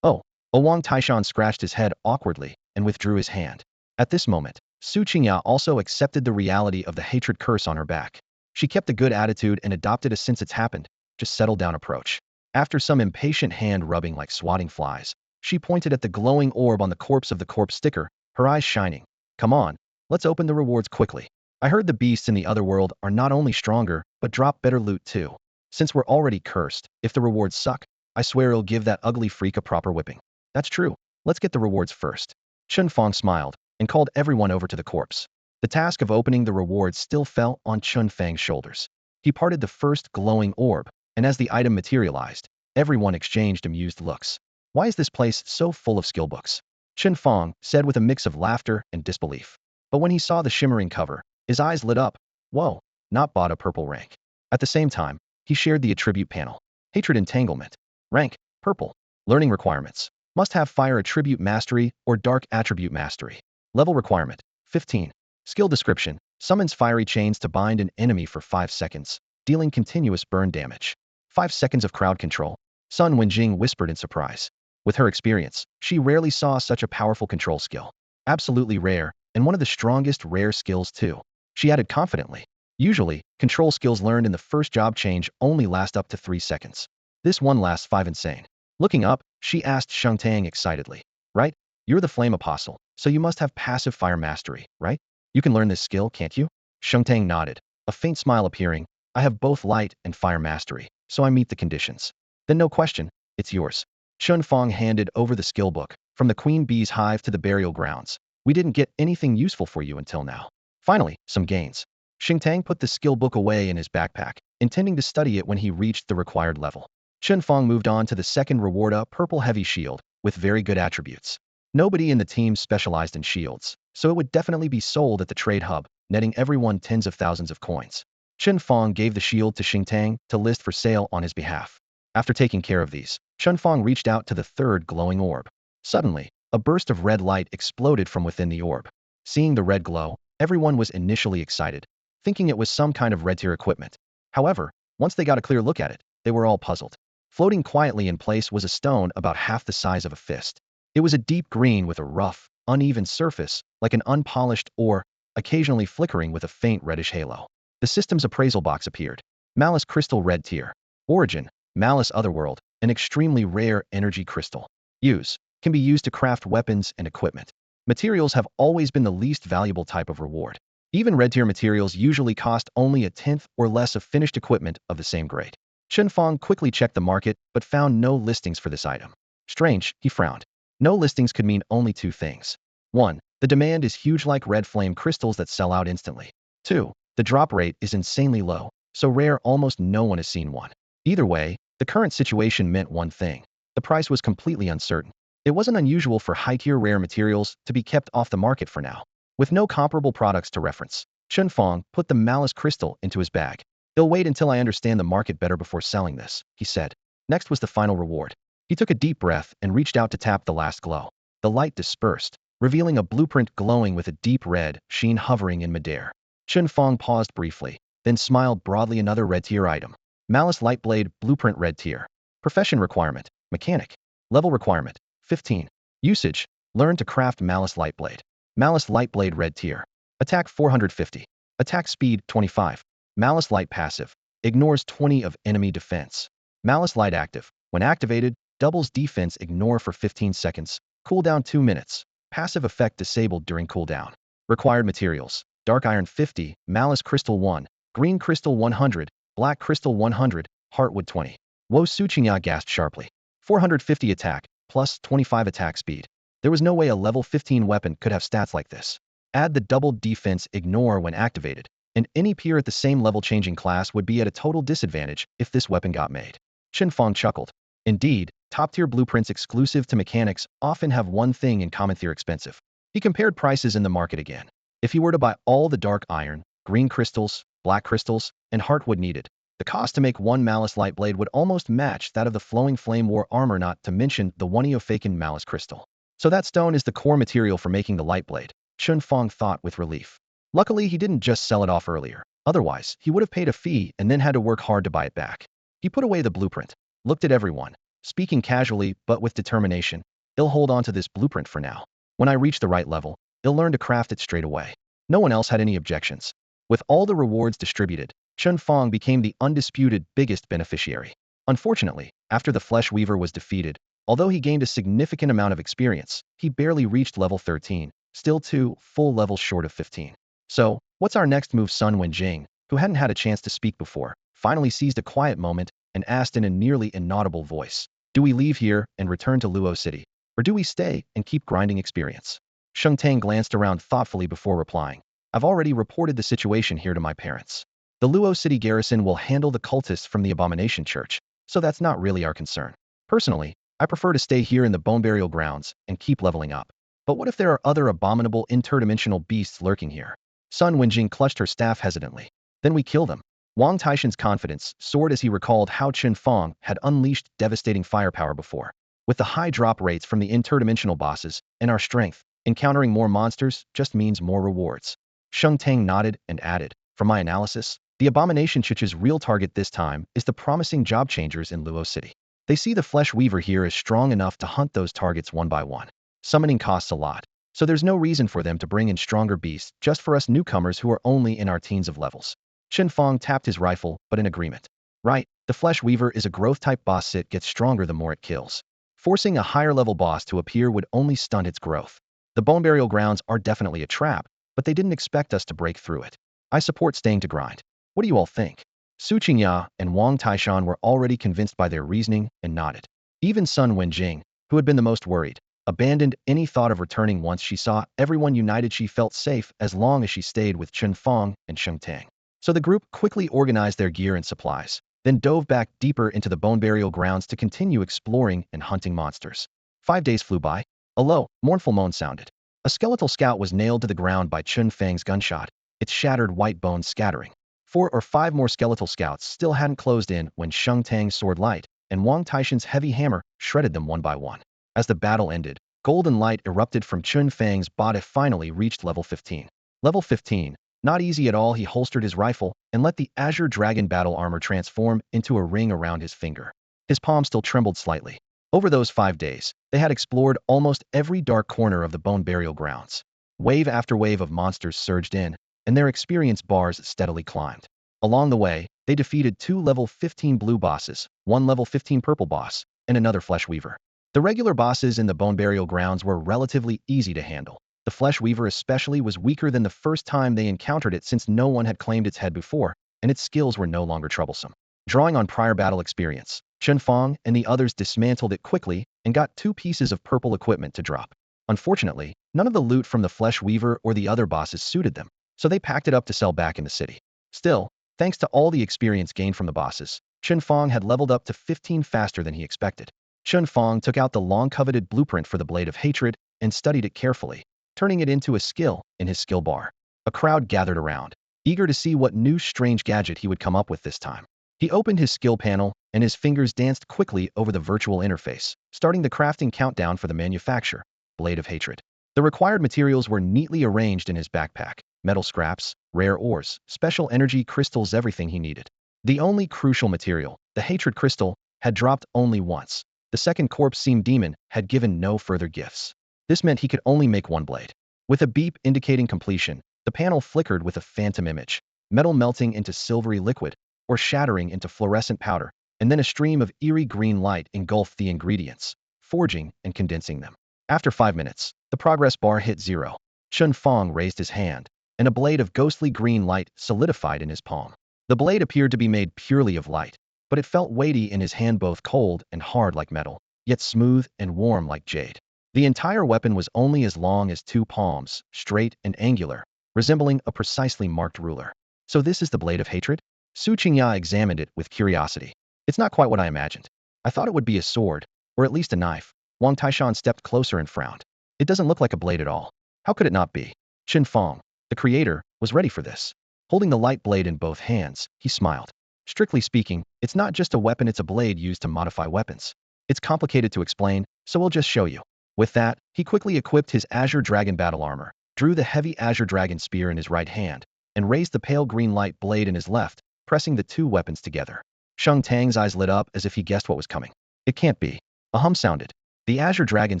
Oh. Wang Taishan scratched his head awkwardly and withdrew his hand. At this moment, Su Qingya also accepted the reality of the hatred curse on her back. She kept a good attitude and adopted a since it's happened, just settle down approach. After some impatient hand rubbing like swatting flies, she pointed at the glowing orb on the corpse of the corpse sticker, her eyes shining. "Come on, let's open the rewards quickly. I heard the beasts in the other world are not only stronger, but drop better loot too. Since we're already cursed, if the rewards suck, I swear it'll give that ugly freak a proper whipping." "That's true. Let's get the rewards first." Chen Fang smiled and called everyone over to the corpse. The task of opening the rewards still fell on Chen Fang's shoulders. He parted the first glowing orb, and as the item materialized, everyone exchanged amused looks. "Why is this place so full of skill books?" Chen Fang said with a mix of laughter and disbelief. But when he saw the shimmering cover, his eyes lit up. "Whoa, not bought a purple rank." At the same time, he shared the attribute panel. Hatred Entanglement. Rank, purple. Learning requirements. Must have fire attribute mastery or dark attribute mastery. Level requirement, 15. Skill description, summons fiery chains to bind an enemy for 5 seconds, dealing continuous burn damage. 5 seconds of crowd control. Sun Wenjing whispered in surprise. With her experience, she rarely saw such a powerful control skill. Absolutely rare, and one of the strongest rare skills too. She added confidently. Usually, control skills learned in the first job change only last up to 3 seconds. This one lasts 5 insane. Looking up, she asked Sheng Tang excitedly. "Right? You're the Flame Apostle, so you must have passive fire mastery, right? You can learn this skill, can't you?" Sheng Tang nodded, a faint smile appearing. "I have both light and fire mastery, so I meet the conditions." "Then no question, it's yours." Chen Fang handed over the skill book. "From the Queen Bee's hive to the burial grounds, we didn't get anything useful for you until now. Finally, some gains." Xingtang put the skill book away in his backpack, intending to study it when he reached the required level. Chen Fang moved on to the second reward, a purple heavy shield, with very good attributes. Nobody in the team specialized in shields, so it would definitely be sold at the trade hub, netting everyone tens of thousands of coins. Chen Fang gave the shield to Xingtang to list for sale on his behalf. After taking care of these, Chen Fang reached out to the third glowing orb. Suddenly, a burst of red light exploded from within the orb. Seeing the red glow, everyone was initially excited, thinking it was some kind of red tier equipment. However, once they got a clear look at it, they were all puzzled. Floating quietly in place was a stone about half the size of a fist. It was a deep green with a rough, uneven surface, like an unpolished ore, occasionally flickering with a faint reddish halo. The system's appraisal box appeared. Malice Crystal Red Tier. Origin, Malice Otherworld, an extremely rare energy crystal. Use, can be used to craft weapons and equipment. Materials have always been the least valuable type of reward. Even red tier materials usually cost only a tenth or less of finished equipment of the same grade. Chen Fang quickly checked the market but found no listings for this item. Strange, he frowned. No listings could mean only 2 things. 1. The demand is huge, like red flame crystals that sell out instantly. 2. The drop rate is insanely low, so rare almost no one has seen one. Either way, the current situation meant one thing. The price was completely uncertain. It wasn't unusual for high-tier rare materials to be kept off the market for now. With no comparable products to reference, Chen Fang put the Malice Crystal into his bag. "I'll wait until I understand the market better before selling this," he said. Next was the final reward. He took a deep breath and reached out to tap the last glow. The light dispersed, revealing a blueprint glowing with a deep red sheen hovering in midair. Chen Fang paused briefly, then smiled broadly. Another red tier item. Malice Lightblade Blueprint Red Tier. Profession requirement, Mechanic. Level requirement, 15. Usage, learn to craft Malice Lightblade. Malice Lightblade Red Tier. Attack 450. Attack speed 25. Malice Light passive, ignores 20 of enemy defense. Malice Light active, when activated, doubles defense ignore for 15 seconds, cooldown 2 minutes. Passive effect disabled during cooldown. Required materials, Dark Iron 50, Malice Crystal 1, Green Crystal 100, Black Crystal 100, Heartwood 20. Wo Suqinya gasped sharply. 450 attack, plus 25 attack speed. There was no way a level 15 weapon could have stats like this. Add the doubled defense ignore when activated, and any peer at the same level changing class would be at a total disadvantage if this weapon got made. Chen Fang chuckled. Indeed, top-tier blueprints exclusive to mechanics often have one thing in common: they're expensive. He compared prices in the market again. If he were to buy all the dark iron, green crystals, black crystals, and heartwood needed, the cost to make one Malice Lightblade would almost match that of the flowing flame war armor, not to mention the one Eophacan Malice crystal. So that stone is the core material for making the Lightblade, Chen Fang thought with relief. Luckily, he didn't just sell it off earlier. Otherwise, he would have paid a fee and then had to work hard to buy it back. He put away the blueprint, looked at everyone, speaking casually but with determination. I'll hold on to this blueprint for now. When I reach the right level, I'll learn to craft it straight away. No one else had any objections. With all the rewards distributed, Chen Fang became the undisputed biggest beneficiary. Unfortunately, after the Flesh Weaver was defeated, although he gained a significant amount of experience, he barely reached level 13, still 2 full levels short of 15. So, what's our next move? Sun Wenjing, who hadn't had a chance to speak before, finally seized a quiet moment and asked in a nearly inaudible voice, "Do we leave here and return to Luo City? Or do we stay and keep grinding experience?" Sheng Tang glanced around thoughtfully before replying. "I've already reported the situation here to my parents. The Luo City garrison will handle the cultists from the Abomination Church, so that's not really our concern. Personally, I prefer to stay here in the Bone Burial Grounds and keep leveling up. But what if there are other abominable interdimensional beasts lurking here?" Sun Wenjing clutched her staff hesitantly. "Then we kill them." Wang Taishan's confidence soared as he recalled how Chen Fang had unleashed devastating firepower before. With the high drop rates from the interdimensional bosses and our strength, encountering more monsters just means more rewards. Sheng Tang nodded and added, "From my analysis, the Abomination Church's real target this time is the promising job changers in Luo City. They see the Flesh Weaver here as strong enough to hunt those targets one by one. Summoning costs a lot, so there's no reason for them to bring in stronger beasts just for us newcomers who are only in our teens of levels." Chen Fang tapped his rifle, but in agreement. "Right, the Flesh Weaver is a growth-type boss. It gets stronger the more it kills. Forcing a higher-level boss to appear would only stunt its growth. The Bone Burial Grounds are definitely a trap, but they didn't expect us to break through it. I support staying to grind. What do you all think?" Su Qingya and Wang Taishan were already convinced by their reasoning and nodded. Even Sun Wenjing, who had been the most worried, abandoned any thought of returning once she saw everyone united. She felt safe as long as she stayed with Chen Fang and Sheng Tang. So the group quickly organized their gear and supplies, then dove back deeper into the Bone Burial Grounds to continue exploring and hunting monsters. 5 days flew by. A low, mournful moan sounded. A skeletal scout was nailed to the ground by Chen Fang's gunshot, its shattered white bones scattering. 4 or 5 more skeletal scouts still hadn't closed in when Sheng Tang's sword light and Wang Taishan's heavy hammer shredded them one by one. As the battle ended, golden light erupted from Chen Fang's body. Finally reached level 15. Level 15. Not easy at all. He holstered his rifle and let the Azure Dragon battle armor transform into a ring around his finger. His palm still trembled slightly. Over those 5 days, they had explored almost every dark corner of the Bone Burial Grounds. Wave after wave of monsters surged in, and their experience bars steadily climbed. Along the way, they defeated 2 level 15 blue bosses, 1 level 15 purple boss, and another Flesh Weaver. The regular bosses in the Bone Burial Grounds were relatively easy to handle. The Flesh Weaver especially was weaker than the first time they encountered it, since no one had claimed its head before, and its skills were no longer troublesome. Drawing on prior battle experience, Chen Fang and the others dismantled it quickly and got 2 pieces of purple equipment to drop. Unfortunately, none of the loot from the Flesh Weaver or the other bosses suited them, so they packed it up to sell back in the city. Still, thanks to all the experience gained from the bosses, Chen Fang had leveled up to 15 faster than he expected. Chen Fang took out the long-coveted blueprint for the Blade of Hatred and studied it carefully, turning it into a skill in his skill bar. A crowd gathered around, eager to see what new strange gadget he would come up with this time. He opened his skill panel and his fingers danced quickly over the virtual interface, starting the crafting countdown for the manufacture, Blade of Hatred. The required materials were neatly arranged in his backpack: metal scraps, rare ores, special energy crystals, everything he needed. The only crucial material, the Hatred Crystal, had dropped only once. The second corpse seemed demon had given no further gifts. This meant he could only make one blade. With a beep indicating completion, the panel flickered with a phantom image, metal melting into silvery liquid or shattering into fluorescent powder, and then a stream of eerie green light engulfed the ingredients, forging and condensing them. After 5 minutes, the progress bar hit 0. Chen Fang raised his hand, and a blade of ghostly green light solidified in his palm. The blade appeared to be made purely of light, but it felt weighty in his hand, both cold and hard like metal, yet smooth and warm like jade. The entire weapon was only as long as 2 palms, straight and angular, resembling a precisely marked ruler. So this is the Blade of Hatred? Su Qingya examined it with curiosity. It's not quite what I imagined. I thought it would be a sword, or at least a knife. Wang Taishan stepped closer and frowned. It doesn't look like a blade at all. How could it not be? Chen Fang, the creator, was ready for this. Holding the light blade in both hands, he smiled. Strictly speaking, it's not just a weapon, it's a blade used to modify weapons. It's complicated to explain, so we'll just show you. With that, he quickly equipped his Azure Dragon battle armor, drew the heavy Azure Dragon spear in his right hand, and raised the pale green light blade in his left, pressing the 2 weapons together. Sheng Tang's eyes lit up as if he guessed what was coming. It can't be. A hum sounded. The Azure Dragon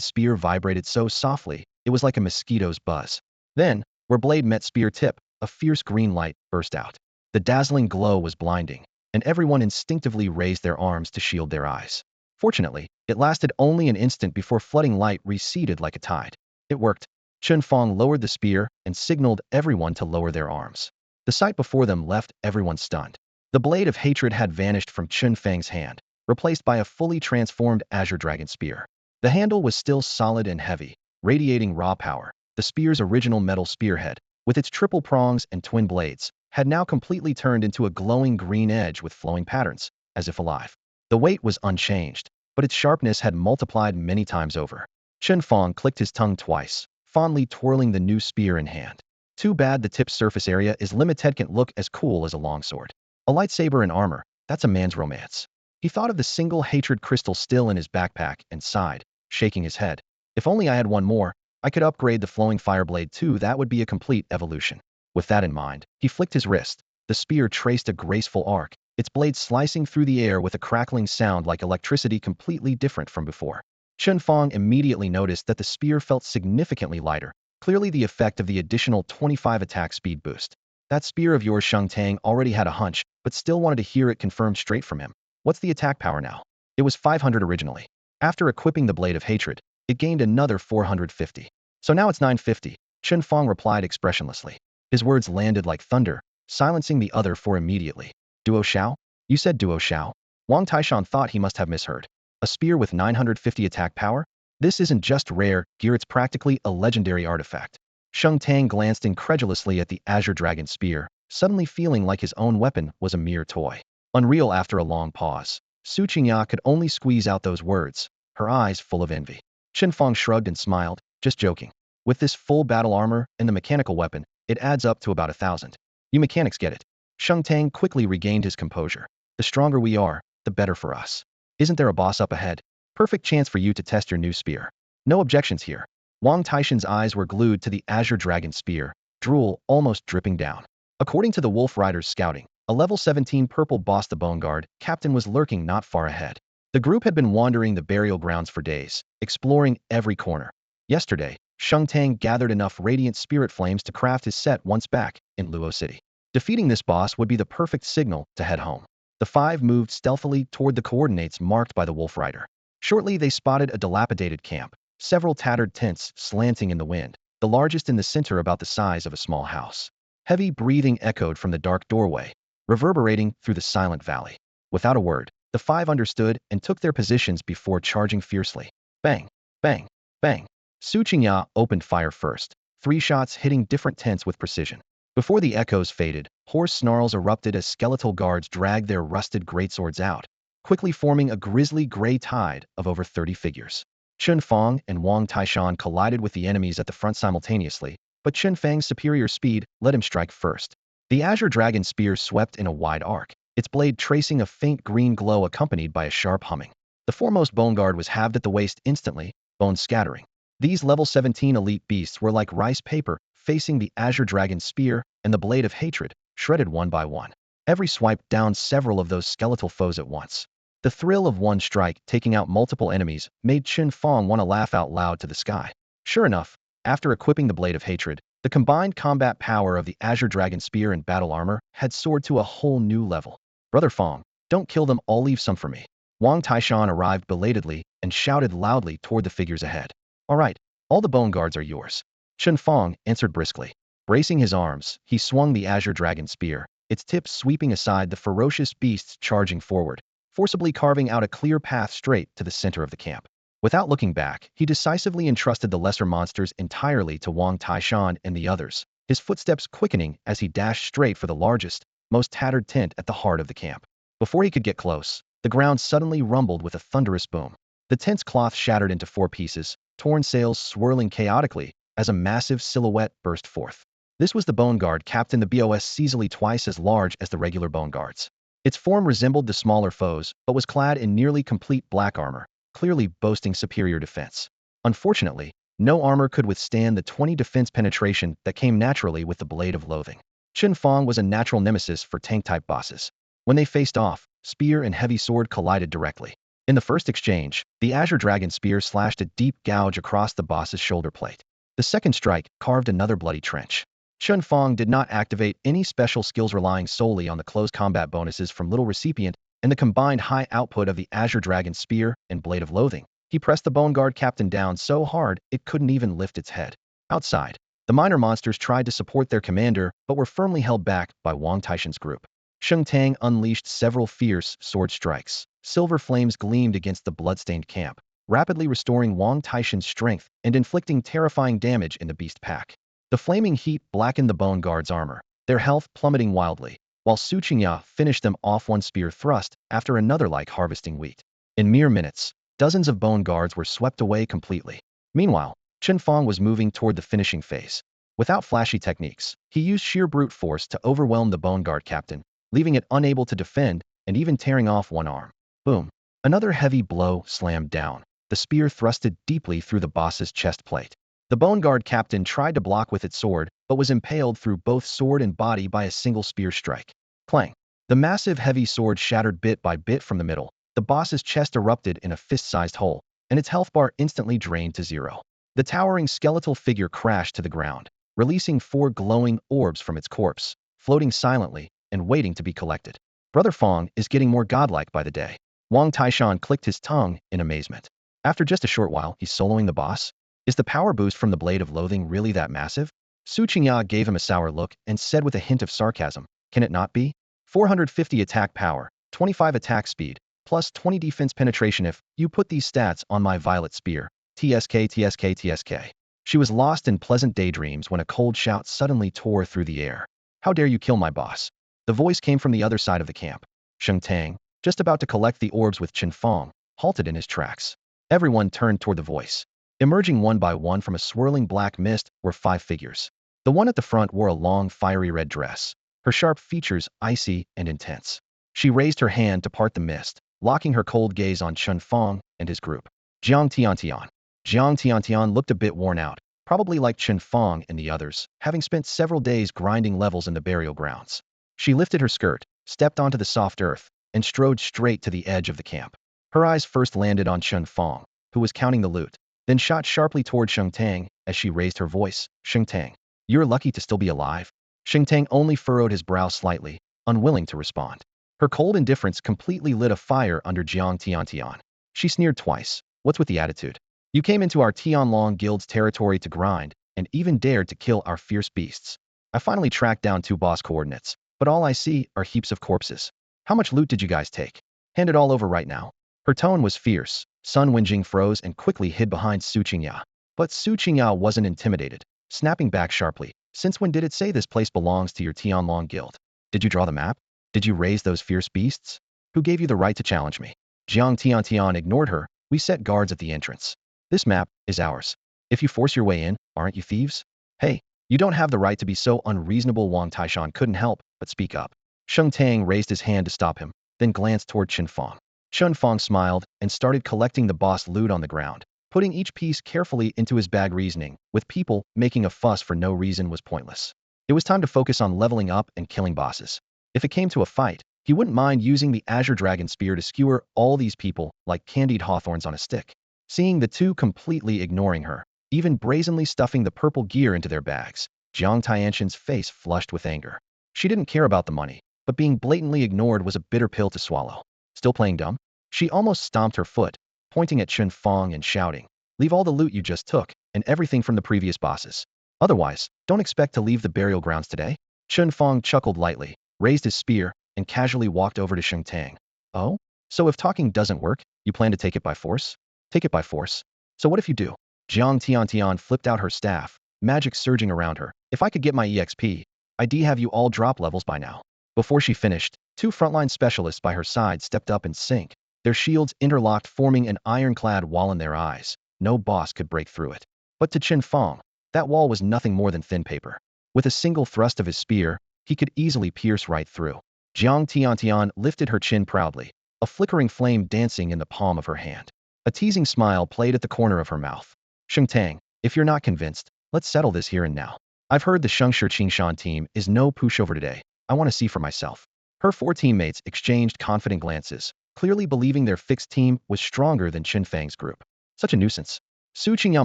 spear vibrated so softly, it was like a mosquito's buzz. Then, where blade met spear tip, a fierce green light burst out. The dazzling glow was blinding, and everyone instinctively raised their arms to shield their eyes. Fortunately, it lasted only an instant before flooding light receded like a tide. It worked. Chen Fang lowered the spear and signaled everyone to lower their arms. The sight before them left everyone stunned. The Blade of Hatred had vanished from Chen Fang's hand, replaced by a fully transformed Azure Dragon spear. The handle was still solid and heavy, radiating raw power. The spear's original metal spearhead, with its triple prongs and twin blades, had now completely turned into a glowing green edge with flowing patterns, as if alive. The weight was unchanged, but its sharpness had multiplied many times over. Chen Fang clicked his tongue twice, fondly twirling the new spear in hand. Too bad the tip's surface area is limited, can't look as cool as a longsword. A lightsaber and armor, that's a man's romance. He thought of the single hatred crystal still in his backpack and sighed, shaking his head. If only I had one more, I could upgrade the flowing fireblade too, that would be a complete evolution. With that in mind, he flicked his wrist. The spear traced a graceful arc, its blade slicing through the air with a crackling sound like electricity completely different from before. Chen Fang immediately noticed that the spear felt significantly lighter, clearly the effect of the additional 25 attack speed boost. That spear of yours, Sheng Tang already had a hunch, but still wanted to hear it confirmed straight from him. What's the attack power now? It was 500 originally. After equipping the Blade of Hatred, it gained another 450. So now it's 950, Chen Fang replied expressionlessly. His words landed like thunder, silencing the other four immediately. Duo Xiao? You said Duo Xiao? Wang Taishan thought he must have misheard. A spear with 950 attack power? This isn't just rare gear, it's practically a legendary artifact. Sheng Tang glanced incredulously at the Azure Dragon spear, suddenly feeling like his own weapon was a mere toy. Unreal. After a long pause, Su Qingya could only squeeze out those words, her eyes full of envy. Chen Fang shrugged and smiled, just joking. With this full battle armor and the mechanical weapon, it adds up to about 1,000. You mechanics get it. Sheng Tang quickly regained his composure. The stronger we are, the better for us. Isn't there a boss up ahead? Perfect chance for you to test your new spear. No objections here. Wang Taishan's eyes were glued to the Azure Dragon spear, drool almost dripping down. According to the Wolf Riders scouting, a level 17 purple boss, the Bone Guard captain, was lurking not far ahead. The group had been wandering the burial grounds for days, exploring every corner. Yesterday, Sheng Tang gathered enough radiant spirit flames to craft his set once back in Luo City. Defeating this boss would be the perfect signal to head home. The five moved stealthily toward the coordinates marked by the Wolf Rider. Shortly, they spotted a dilapidated camp, several tattered tents slanting in the wind, the largest in the center about the size of a small house. Heavy breathing echoed from the dark doorway, reverberating through the silent valley. Without a word, the five understood and took their positions before charging fiercely. Bang! Bang! Bang! Su Qingya opened fire first, 3 shots hitting different tents with precision. Before the echoes faded, hoarse snarls erupted as skeletal guards dragged their rusted greatswords out, quickly forming a grisly gray tide of over 30 figures. Chen Fang and Wang Taishan collided with the enemies at the front simultaneously, but Chen Fang's superior speed let him strike first. The Azure Dragon spear swept in a wide arc, its blade tracing a faint green glow accompanied by a sharp humming. The foremost bone guard was halved at the waist instantly, bones scattering. These level 17 elite beasts were like rice paper, facing the azure dragon spear and the blade of hatred, shredded one by one. Every swipe downed several of those skeletal foes at once. The thrill of one strike taking out multiple enemies made Chen Fang want to laugh out loud to the sky. Sure enough, after equipping the blade of hatred, the combined combat power of the azure dragon spear and battle armor had soared to a whole new level. Brother Fang, don't kill them all, leave some for me. Wang Taishan arrived belatedly and shouted loudly toward the figures ahead. All right, all the bone guards are yours. Chen Fang answered briskly. Bracing his arms, he swung the azure dragon spear, its tip sweeping aside the ferocious beasts charging forward, forcibly carving out a clear path straight to the center of the camp. Without looking back, he decisively entrusted the lesser monsters entirely to Wang Taishan and the others, his footsteps quickening as he dashed straight for the largest, most tattered tent at the heart of the camp. Before he could get close, the ground suddenly rumbled with a thunderous boom. The tent's cloth shattered into 4 pieces, torn sails swirling chaotically as a massive silhouette burst forth. This was the Bone Guard Captain, the boss easily twice as large as the regular Bone Guards. Its form resembled the smaller foes, but was clad in nearly complete black armor, clearly boasting superior defense. Unfortunately, no armor could withstand the 20 defense penetration that came naturally with the Blade of Loathing. Chen Fang was a natural nemesis for tank-type bosses. When they faced off, spear and heavy sword collided directly. In the first exchange, the Azure Dragon Spear slashed a deep gouge across the boss's shoulder plate. The second strike carved another bloody trench. Chen Fang did not activate any special skills, relying solely on the close combat bonuses from Little Recipient and the combined high output of the Azure Dragon Spear and Blade of Loathing. He pressed the Bone Guard Captain down so hard it couldn't even lift its head. Outside, the minor monsters tried to support their commander but were firmly held back by Wang Taishan's group. Chen Tang unleashed several fierce sword strikes. Silver flames gleamed against the bloodstained camp, rapidly restoring Wang Taishan's strength and inflicting terrifying damage in the beast pack. The flaming heat blackened the Bone Guard's armor, their health plummeting wildly, while Su Qingya finished them off one spear thrust after another like harvesting wheat. In mere minutes, dozens of Bone Guards were swept away completely. Meanwhile, Chen Fang was moving toward the finishing phase. Without flashy techniques, he used sheer brute force to overwhelm the Bone Guard Captain, leaving it unable to defend and even tearing off one arm. Boom. Another heavy blow slammed down. The spear thrusted deeply through the boss's chest plate. The Bone Guard Captain tried to block with its sword, but was impaled through both sword and body by a single spear strike. Clang. The massive heavy sword shattered bit by bit from the middle. The boss's chest erupted in a fist-sized hole, and its health bar instantly drained to 0. The towering skeletal figure crashed to the ground, releasing 4 glowing orbs from its corpse, floating silently and waiting to be collected. Brother Fang is getting more godlike by the day. Wang Taishan clicked his tongue in amazement. After just a short while, he's soloing the boss? Is the power boost from the Blade of Loathing really that massive? Su Qingya gave him a sour look and said with a hint of sarcasm, can it not be? 450 attack power, 25 attack speed, plus 20 defense penetration if you put these stats on my violet spear. TSK, TSK, TSK. She was lost in pleasant daydreams when a cold shout suddenly tore through the air. How dare you kill my boss? The voice came from the other side of the camp. Chen Tang, just about to collect the orbs with Chen Fang, halted in his tracks. Everyone turned toward the voice. Emerging one by one from a swirling black mist were 5 figures. The one at the front wore a long fiery red dress, her sharp features icy and intense. She raised her hand to part the mist, locking her cold gaze on Chen Fang and his group. Jiang Tiantian. Jiang Tiantian looked a bit worn out, probably like Chen Fang and the others, having spent several days grinding levels in the burial grounds. She lifted her skirt, stepped onto the soft earth, and strode straight to the edge of the camp. Her eyes first landed on Chen Fang, who was counting the loot, then shot sharply toward Sheng Tang as she raised her voice. Sheng Tang, you're lucky to still be alive. Sheng Tang only furrowed his brow slightly, unwilling to respond. Her cold indifference completely lit a fire under Jiang Tiantian. She sneered twice. What's with the attitude? You came into our Tianlong Guild's territory to grind, and even dared to kill our fierce beasts. I finally tracked down 2 boss coordinates, but all I see are heaps of corpses. How much loot did you guys take? Hand it all over right now. Her tone was fierce. Sun Wenjing froze and quickly hid behind Su Qingya. But Su Qingya wasn't intimidated, snapping back sharply. Since when did it say this place belongs to your Tianlong Guild? Did you draw the map? Did you raise those fierce beasts? Who gave you the right to challenge me? Jiang Tiantian ignored her. We set guards at the entrance. This map is ours. If you force your way in, aren't you thieves? Hey, you don't have the right to be so unreasonable. Wang Taishan couldn't help but speak up. Sheng Tang raised his hand to stop him, then glanced toward Chen Fang. Chen Fang smiled and started collecting the boss loot on the ground, putting each piece carefully into his bag, reasoning, with people making a fuss for no reason was pointless. It was time to focus on leveling up and killing bosses. If it came to a fight, he wouldn't mind using the Azure Dragon Spear to skewer all these people like candied hawthorns on a stick. Seeing the two completely ignoring her, even brazenly stuffing the purple gear into their bags, Jiang Tianxin's face flushed with anger. She didn't care about the money, but being blatantly ignored was a bitter pill to swallow. Still playing dumb? She almost stomped her foot, pointing at Chen Fang and shouting, "Leave all the loot you just took, and everything from the previous bosses. Otherwise, don't expect to leave the burial grounds today." Chen Fang chuckled lightly, raised his spear, and casually walked over to Sheng Tang. "Oh? So if talking doesn't work, you plan to take it by force?" "Take it by force? So what if you do?" Jiang Tiantian flipped out her staff, magic surging around her. "If I could get my EXP, I'd have you all drop levels by now." Before she finished, two frontline specialists by her side stepped up in sync, their shields interlocked, forming an ironclad wall in their eyes. No boss could break through it. But to Chen Fang, that wall was nothing more than thin paper. With a single thrust of his spear, he could easily pierce right through. Jiang Tiantian lifted her chin proudly, a flickering flame dancing in the palm of her hand. A teasing smile played at the corner of her mouth. "Sheng Tang, if you're not convinced, let's settle this here and now. I've heard the Shengshi Qingshan team is no pushover today. I want to see for myself." Her four teammates exchanged confident glances, clearly believing their fixed team was stronger than Chen Fang's group. Such a nuisance. Su Qingyao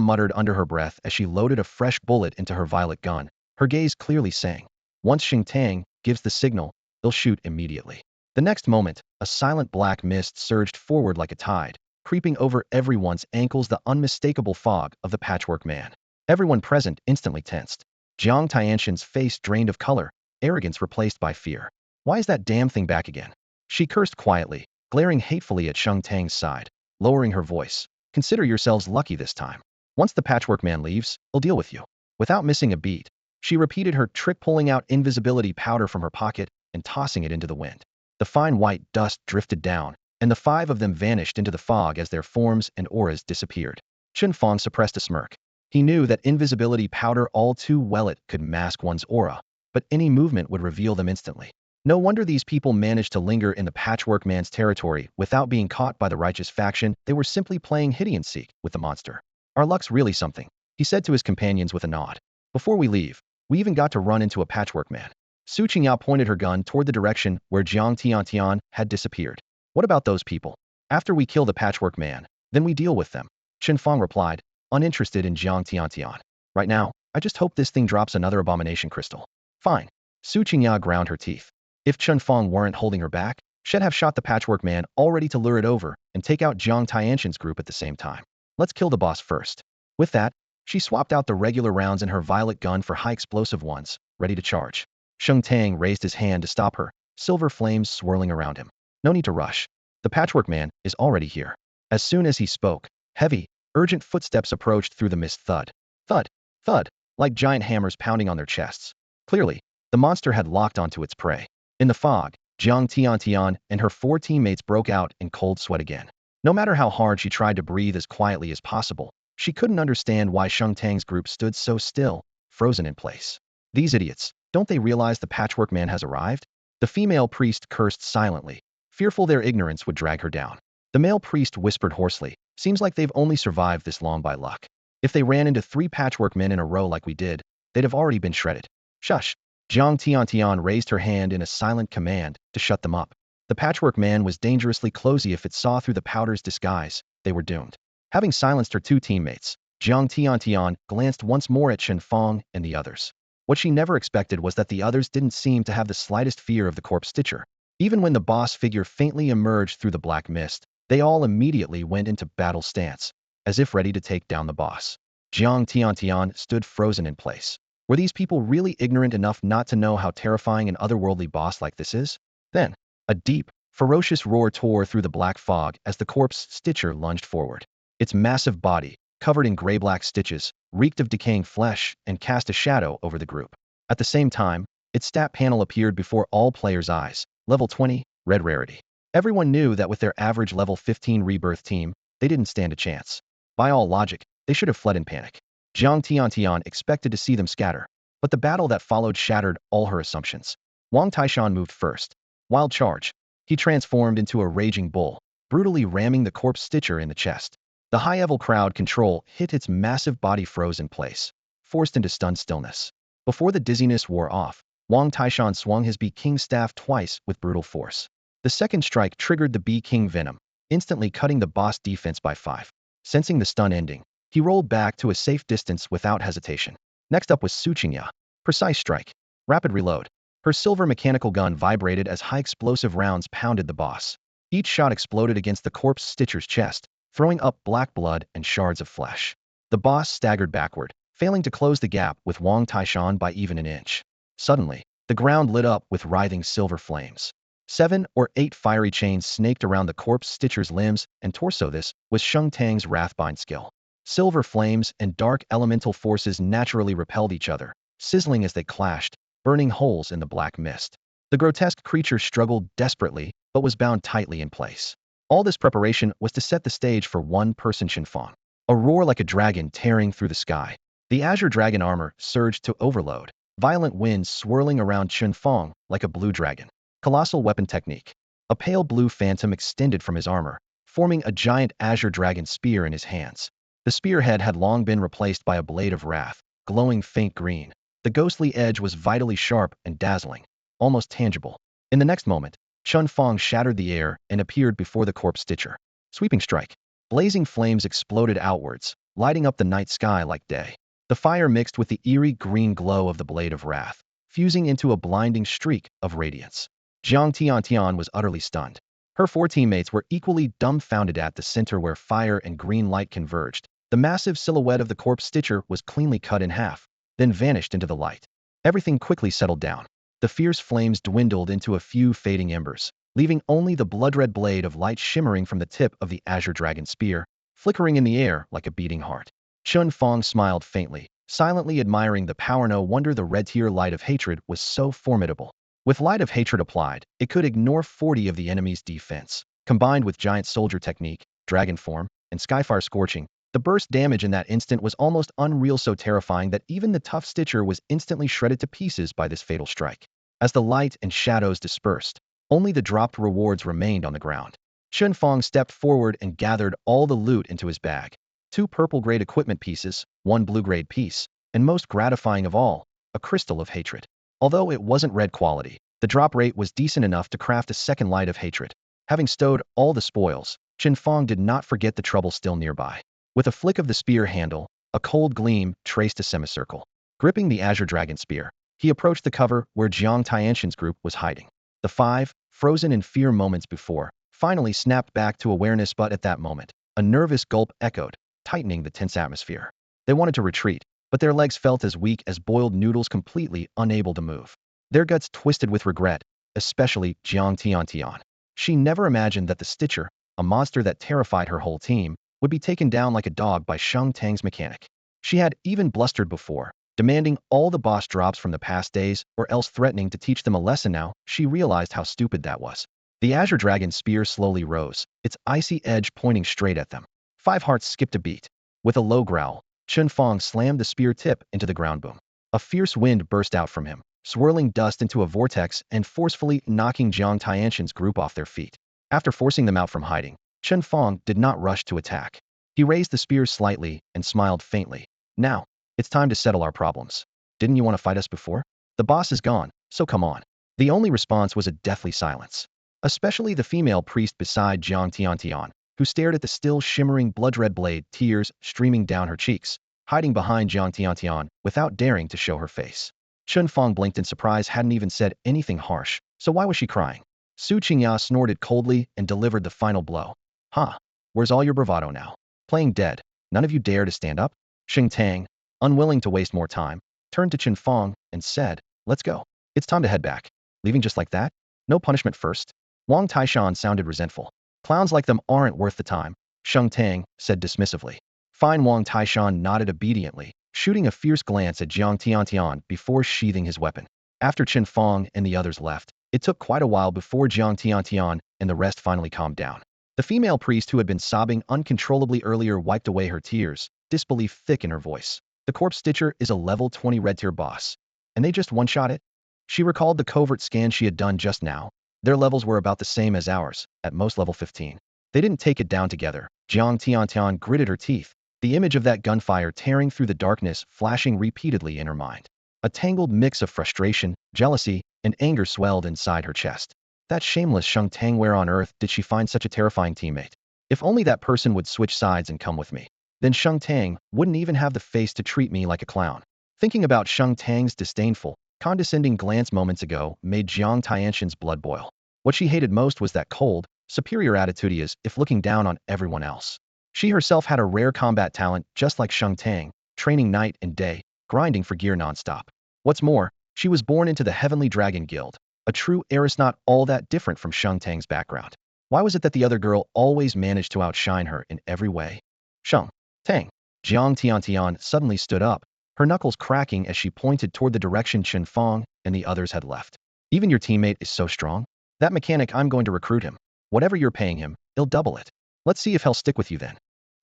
muttered under her breath as she loaded a fresh bullet into her violet gun, her gaze clearly saying, "Once Sheng Tang gives the signal, they'll shoot immediately." The next moment, a silent black mist surged forward like a tide, creeping over everyone's ankles, the unmistakable fog of the Patchwork Man. Everyone present instantly tensed. Jiang Tianxin's face drained of color, arrogance replaced by fear. "Why is that damn thing back again?" She cursed quietly, glaring hatefully at Sheng Tang's side, lowering her voice. "Consider yourselves lucky this time. Once the Patchwork Man leaves, I'll deal with you." Without missing a beat, she repeated her trick, pulling out invisibility powder from her pocket and tossing it into the wind. The fine white dust drifted down, and the five of them vanished into the fog as their forms and auras disappeared. Chen Fang suppressed a smirk. He knew that invisibility powder all too well. It could mask one's aura, but any movement would reveal them instantly. No wonder these people managed to linger in the Patchwork Man's territory without being caught by the righteous faction. They were simply playing hide and seek with the monster. "Our luck's really something," he said to his companions with a nod. "Before we leave, we even got to run into a Patchwork Man." Su Qingyao pointed her gun toward the direction where Jiang Tiantian had disappeared. "What about those people? After we kill the Patchwork Man, then we deal with them," Chen Fang replied, uninterested in Jiang Tiantian. "Right now, I just hope this thing drops another abomination crystal." "Fine." Su Qingyao ground her teeth. If Chen Fang weren't holding her back, she'd have shot the Patchwork Man, all ready to lure it over and take out Jiang Tianxin's group at the same time. "Let's kill the boss first." With that, she swapped out the regular rounds in her violet gun for high explosive ones, ready to charge. Sheng Tang raised his hand to stop her, silver flames swirling around him. "No need to rush. The Patchwork Man is already here." As soon as he spoke, heavy, urgent footsteps approached through the mist. Thud, thud, thud, like giant hammers pounding on their chests. Clearly, the monster had locked onto its prey. In the fog, Jiang Tiantian and her four teammates broke out in cold sweat again. No matter how hard she tried to breathe as quietly as possible, she couldn't understand why Sheng Tang's group stood so still, frozen in place. "These idiots, don't they realize the Patchwork Man has arrived?" The female priest cursed silently, fearful their ignorance would drag her down. The male priest whispered hoarsely, "Seems like they've only survived this long by luck. If they ran into 3 Patchwork Men in a row like we did, they'd have already been shredded." "Shush!" Jiang Tiantian raised her hand in a silent command to shut them up. The Patchwork Man was dangerously closey. If it saw through the powder's disguise, they were doomed. Having silenced her two teammates, Jiang Tiantian glanced once more at Chen Fang and the others. What she never expected was that the others didn't seem to have the slightest fear of the corpse stitcher. Even when the boss figure faintly emerged through the black mist, they all immediately went into battle stance, as if ready to take down the boss. Jiang Tiantian stood frozen in place. Were these people really ignorant enough not to know how terrifying an otherworldly boss like this is? Then, a deep, ferocious roar tore through the black fog as the corpse stitcher lunged forward. Its massive body, covered in gray-black stitches, reeked of decaying flesh and cast a shadow over the group. At the same time, its stat panel appeared before all players' eyes. Level 20, red rarity. Everyone knew that with their average level 15 rebirth team, they didn't stand a chance. By all logic, they should have fled in panic. Jiang Tiantian expected to see them scatter, but the battle that followed shattered all her assumptions. Wang Taishan moved first. Wild charge. He transformed into a raging bull, brutally ramming the corpse stitcher in the chest. The high-level crowd control hit its massive body froze in place, forced into stunned stillness. Before the dizziness wore off, Wang Taishan swung his Bee King staff twice with brutal force. The second strike triggered the Bee King venom, instantly cutting the boss defense by 5. Sensing the stun ending, he rolled back to a safe distance without hesitation. Next up was Su Qingya. Precise strike. Rapid reload. Her silver mechanical gun vibrated as high explosive rounds pounded the boss. Each shot exploded against the corpse stitcher's chest, throwing up black blood and shards of flesh. The boss staggered backward, failing to close the gap with Wang Taishan by even an inch. Suddenly, the ground lit up with writhing silver flames. 7 or 8 fiery chains snaked around the corpse stitcher's limbs and torso. This was Sheng Tang's wrathbind skill. Silver flames and dark elemental forces naturally repelled each other, sizzling as they clashed, burning holes in the black mist. The grotesque creature struggled desperately, but was bound tightly in place. All this preparation was to set the stage for one person, Chen Fang. A roar like a dragon tearing through the sky. The azure dragon armor surged to overload, violent winds swirling around Chen Fang like a blue dragon. Colossal weapon technique. A pale blue phantom extended from his armor, forming a giant azure dragon spear in his hands. The spearhead had long been replaced by a blade of wrath, glowing faint green. The ghostly edge was vitally sharp and dazzling, almost tangible. In the next moment, Chen Fang shattered the air and appeared before the corpse stitcher. Sweeping strike. Blazing flames exploded outwards, lighting up the night sky like day. The fire mixed with the eerie green glow of the blade of wrath, fusing into a blinding streak of radiance. Jiang Tiantian was utterly stunned. Her 4 teammates were equally dumbfounded. At the center where fire and green light converged, the massive silhouette of the corpse stitcher was cleanly cut in half, then vanished into the light. Everything quickly settled down. The fierce flames dwindled into a few fading embers, leaving only the blood-red blade of light shimmering from the tip of the azure dragon spear, flickering in the air like a beating heart. Chen Fang smiled faintly, silently admiring the power. No wonder the red-tier light of hatred was so formidable. With light of hatred applied, it could ignore 40 of the enemy's defense. Combined with giant soldier technique, dragon form, and skyfire scorching, the burst damage in that instant was almost unreal, so terrifying that even the tough stitcher was instantly shredded to pieces by this fatal strike. As the light and shadows dispersed, only the dropped rewards remained on the ground. Chen Fang stepped forward and gathered all the loot into his bag. 2 purple-grade equipment pieces, 1 blue-grade piece, and most gratifying of all, a crystal of hatred. Although it wasn't red quality, the drop rate was decent enough to craft a second light of hatred. Having stowed all the spoils, Chen Fang did not forget the trouble still nearby. With a flick of the spear handle, a cold gleam traced a semicircle. Gripping the azure dragon spear, he approached the cover where Jiang Tianshan's group was hiding. The 5, frozen in fear moments before, finally snapped back to awareness, but at that moment, a nervous gulp echoed, tightening the tense atmosphere. They wanted to retreat, but their legs felt as weak as boiled noodles, completely unable to move. Their guts twisted with regret, especially Jiang Tiantian. She never imagined that the Stitcher, a monster that terrified her whole team, would be taken down like a dog by Sheng Tang's mechanic. She had even blustered before, demanding all the boss drops from the past days or else threatening to teach them a lesson. Now, she realized how stupid that was. The azure dragon spear slowly rose, its icy edge pointing straight at them. 5 hearts skipped a beat. With a low growl, Chen Fang slammed the spear tip into the ground. Boom. A fierce wind burst out from him, swirling dust into a vortex and forcefully knocking Jiang Tianshan's group off their feet. After forcing them out from hiding, Chen Fang did not rush to attack. He raised the spear slightly and smiled faintly. Now, it's time to settle our problems. Didn't you want to fight us before? The boss is gone, so come on. The only response was a deathly silence. Especially the female priest beside Jiang Tiantian, who stared at the still shimmering blood-red blade, tears streaming down her cheeks, hiding behind Jiang Tiantian without daring to show her face. Chen Fang blinked in surprise, hadn't even said anything harsh, so why was she crying? Su Qingya snorted coldly and delivered the final blow. Huh? Where's all your bravado now? Playing dead. None of you dare to stand up? Sheng Tang, unwilling to waste more time, turned to Chen Fang and said, let's go. It's time to head back. Leaving just like that? No punishment first? Wang Taishan sounded resentful. Clowns like them aren't worth the time, Sheng Tang said dismissively. Fine. Wang Taishan nodded obediently, shooting a fierce glance at Jiang Tiantian before sheathing his weapon. After Chen Fang and the others left, it took quite a while before Jiang Tiantian and the rest finally calmed down. The female priest, who had been sobbing uncontrollably earlier, wiped away her tears, disbelief thick in her voice. The corpse stitcher is a level 20 red tier boss. And they just one-shot it? She recalled the covert scan she had done just now. Their levels were about the same as ours, at most level 15. They didn't take it down together. Jiang Tiantian gritted her teeth, the image of that gunfire tearing through the darkness flashing repeatedly in her mind. A tangled mix of frustration, jealousy, and anger swelled inside her chest. That shameless Sheng Tang, where on earth did she find such a terrifying teammate? If only that person would switch sides and come with me. Then Sheng Tang wouldn't even have the face to treat me like a clown. Thinking about Sheng Tang's disdainful, condescending glance moments ago made Jiang Tianxian's blood boil. What she hated most was that cold, superior attitude as if looking down on everyone else. She herself had a rare combat talent just like Sheng Tang, training night and day, grinding for gear nonstop. What's more, she was born into the Heavenly Dragon Guild, a true heiress not all that different from Sheng Tang's background. Why was it that the other girl always managed to outshine her in every way? Sheng Tang. Jiang Tiantian suddenly stood up, her knuckles cracking as she pointed toward the direction Chen Fang and the others had left. Even your teammate is so strong? That mechanic, I'm going to recruit him. Whatever you're paying him, he'll double it. Let's see if he'll stick with you then.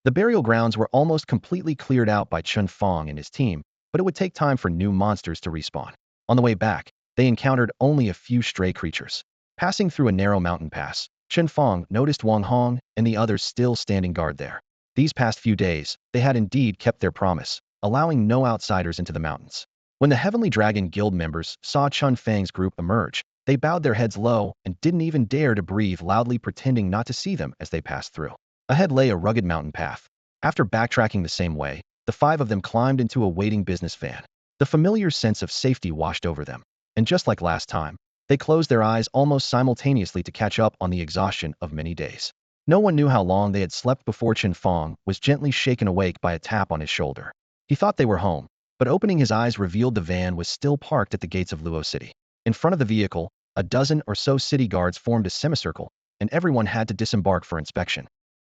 The burial grounds were almost completely cleared out by Chen Fang and his team, but it would take time for new monsters to respawn. On the way back, they encountered only a few stray creatures. Passing through a narrow mountain pass, Chen Fang noticed Wang Hong and the others still standing guard there. These past few days, they had indeed kept their promise, allowing no outsiders into the mountains. When the Heavenly Dragon Guild members saw Chen Fang's group emerge, they bowed their heads low and didn't even dare to breathe loudly, pretending not to see them as they passed through. Ahead lay a rugged mountain path. After backtracking the same way, the five of them climbed into a waiting business van. The familiar sense of safety washed over them, and just like last time, they closed their eyes almost simultaneously to catch up on the exhaustion of many days. No one knew how long they had slept before Chen Fang was gently shaken awake by a tap on his shoulder. He thought they were home, but opening his eyes revealed the van was still parked at the gates of Luo City. In front of the vehicle, a dozen or so city guards formed a semicircle, and everyone had to disembark for inspection.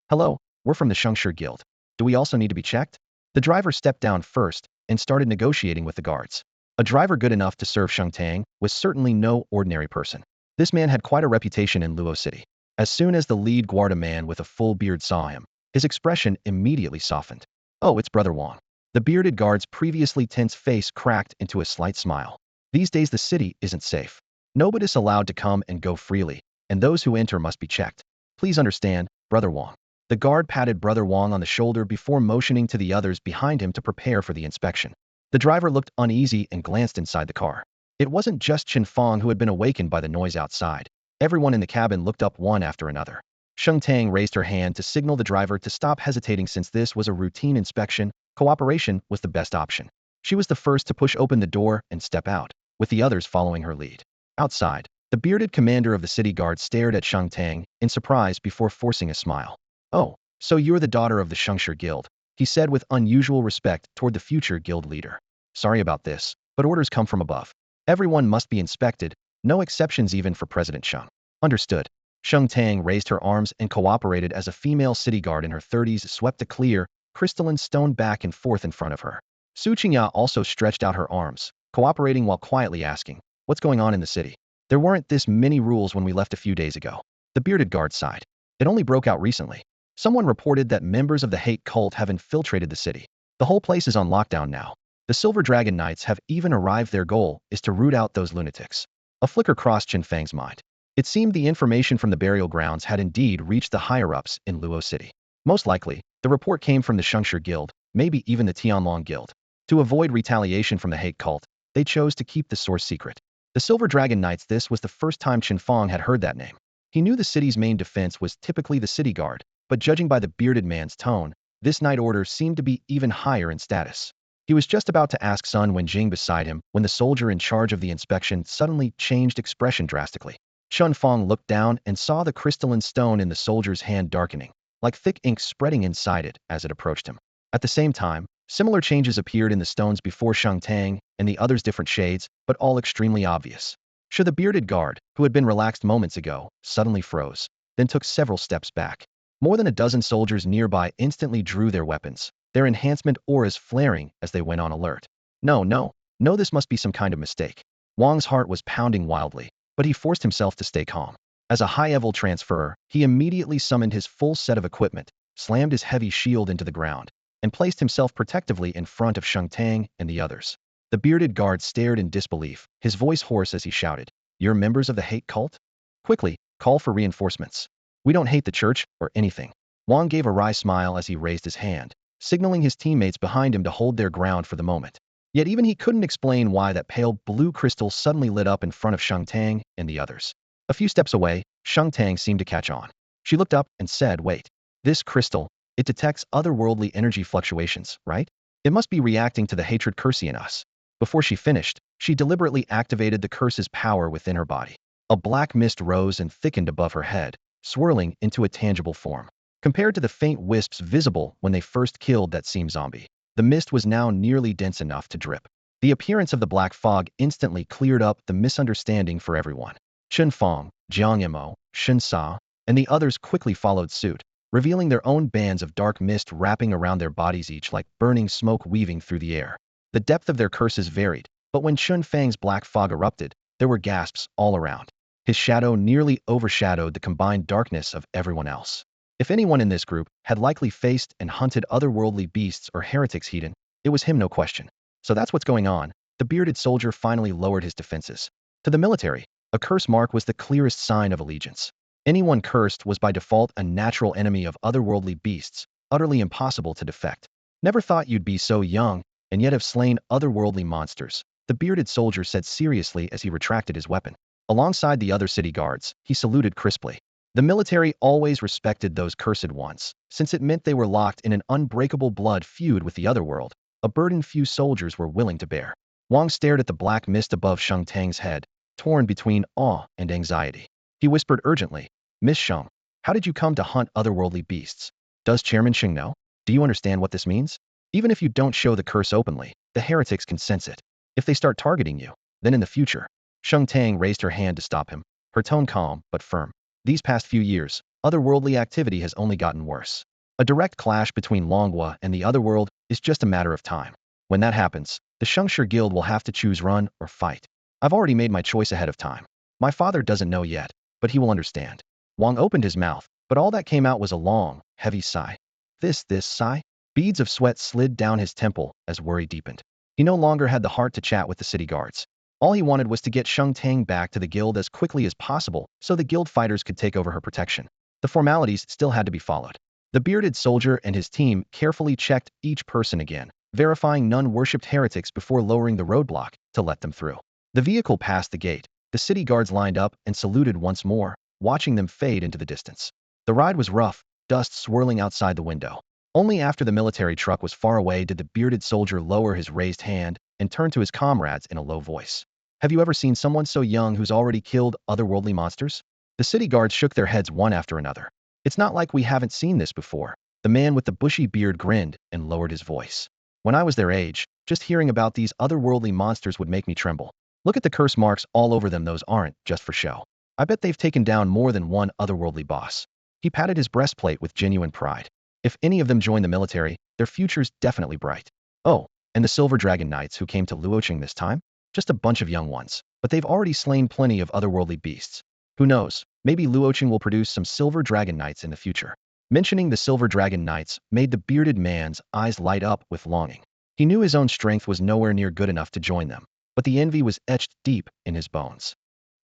Hello, we're from the Shengshi Guild. Do we also need to be checked? The driver stepped down first and started negotiating with the guards. A driver good enough to serve Sheng Tang was certainly no ordinary person. This man had quite a reputation in Luo City. As soon as the lead guarda man with a full beard saw him, his expression immediately softened. Oh, it's Brother Wang. The bearded guard's previously tense face cracked into a slight smile. These days the city isn't safe. Nobody's allowed to come and go freely, and those who enter must be checked. Please understand, Brother Wang. The guard patted Brother Wang on the shoulder before motioning to the others behind him to prepare for the inspection. The driver looked uneasy and glanced inside the car. It wasn't just Chen Fang who had been awakened by the noise outside. Everyone in the cabin looked up one after another. Sheng Tang raised her hand to signal the driver to stop hesitating. Since this was a routine inspection, cooperation was the best option. She was the first to push open the door and step out, with the others following her lead. Outside, the bearded commander of the city guard stared at Sheng Tang in surprise before forcing a smile. Oh, so you're the daughter of the Shengshi Guild, he said with unusual respect toward the future guild leader. Sorry about this, but orders come from above. Everyone must be inspected, no exceptions even for President Sheng. Understood. Sheng Tang raised her arms and cooperated as a female city guard in her 30s swept a clear, crystalline stone back and forth in front of her. Su Qingya also stretched out her arms, cooperating while quietly asking, what's going on in the city? There weren't this many rules when we left a few days ago. The bearded guard sighed. It only broke out recently. Someone reported that members of the hate cult have infiltrated the city. The whole place is on lockdown now. The Silver Dragon Knights have even arrived. Their goal is to root out those lunatics. A flicker crossed Chen Fang's mind. It seemed the information from the burial grounds had indeed reached the higher-ups in Luo City. Most likely, the report came from the Shengshi Guild, maybe even the Tianlong Guild. To avoid retaliation from the hate cult, they chose to keep the source secret. The Silver Dragon Knights. This was the first time Chen Fang had heard that name. He knew the city's main defense was typically the city guard, but judging by the bearded man's tone, this night order seemed to be even higher in status. He was just about to ask Sun Wenjing beside him when the soldier in charge of the inspection suddenly changed expression drastically. Chen Fang looked down and saw the crystalline stone in the soldier's hand darkening, like thick ink spreading inside it as it approached him. At the same time, similar changes appeared in the stones before Sheng Tang and the others, different shades, but all extremely obvious. The bearded guard, who had been relaxed moments ago, suddenly froze, then took several steps back. More than a dozen soldiers nearby instantly drew their weapons, their enhancement auras flaring as they went on alert. No, this must be some kind of mistake. Wang's heart was pounding wildly, but he forced himself to stay calm. As a high-level transferer, he immediately summoned his full set of equipment, slammed his heavy shield into the ground, and placed himself protectively in front of Sheng Tang and the others. The bearded guard stared in disbelief, his voice hoarse as he shouted, "You're members of the hate cult? Quickly, call for reinforcements. We don't hate the church or anything." Wang gave a wry smile as he raised his hand, signaling his teammates behind him to hold their ground for the moment. Yet even he couldn't explain why that pale blue crystal suddenly lit up in front of Sheng Tang and the others. A few steps away, Sheng Tang seemed to catch on. She looked up and said, "Wait. This crystal, it detects otherworldly energy fluctuations, right? It must be reacting to the hatred curse in us." Before she finished, she deliberately activated the curse's power within her body. A black mist rose and thickened above her head, swirling into a tangible form. Compared to the faint wisps visible when they first killed that same zombie, the mist was now nearly dense enough to drip. The appearance of the black fog instantly cleared up the misunderstanding for everyone. Chen Fang, Jiang Imo, Shen Sa, and the others quickly followed suit, revealing their own bands of dark mist wrapping around their bodies, each like burning smoke weaving through the air. The depth of their curses varied, but when Chen Fang's black fog erupted, there were gasps all around. His shadow nearly overshadowed the combined darkness of everyone else. If anyone in this group had likely faced and hunted otherworldly beasts or heretics hidden, it was him, no question. So that's what's going on. The bearded soldier finally lowered his defenses. To the military, a curse mark was the clearest sign of allegiance. Anyone cursed was by default a natural enemy of otherworldly beasts, utterly impossible to defect. "Never thought you'd be so young, and yet have slain otherworldly monsters," the bearded soldier said seriously as he retracted his weapon. Alongside the other city guards, he saluted crisply. The military always respected those cursed ones, since it meant they were locked in an unbreakable blood feud with the otherworld, a burden few soldiers were willing to bear. Wang stared at the black mist above Sheng Tang's head, torn between awe and anxiety. He whispered urgently, "Miss Sheng, how did you come to hunt otherworldly beasts? Does Chairman Sheng know? Do you understand what this means? Even if you don't show the curse openly, the heretics can sense it. If they start targeting you, then in the future." Sheng Tang raised her hand to stop him, her tone calm but firm. "These past few years, otherworldly activity has only gotten worse. A direct clash between Longhua and the otherworld is just a matter of time. When that happens, the Shengshi Guild will have to choose run or fight. I've already made my choice ahead of time. My father doesn't know yet, but he will understand." Wang opened his mouth, but all that came out was a long, heavy sigh. This sigh? Beads of sweat slid down his temple as worry deepened. He no longer had the heart to chat with the city guards. All he wanted was to get Sheng Tang back to the guild as quickly as possible so the guild fighters could take over her protection. The formalities still had to be followed. The bearded soldier and his team carefully checked each person again, verifying none worshipped heretics before lowering the roadblock to let them through. The vehicle passed the gate. The city guards lined up and saluted once more, watching them fade into the distance. The ride was rough, dust swirling outside the window. Only after the military truck was far away did the bearded soldier lower his raised hand and turn to his comrades in a low voice. "Have you ever seen someone so young who's already killed otherworldly monsters?" The city guards shook their heads one after another. "It's not like we haven't seen this before." The man with the bushy beard grinned and lowered his voice. "When I was their age, just hearing about these otherworldly monsters would make me tremble. Look at the curse marks all over them. Those aren't just for show. I bet they've taken down more than one otherworldly boss." He patted his breastplate with genuine pride. "If any of them join the military, their future's definitely bright." "Oh, and the Silver Dragon Knights who came to Luocheng this time? Just a bunch of young ones, but they've already slain plenty of otherworldly beasts. Who knows, maybe Luocheng will produce some Silver Dragon Knights in the future." Mentioning the Silver Dragon Knights made the bearded man's eyes light up with longing. He knew his own strength was nowhere near good enough to join them, but the envy was etched deep in his bones.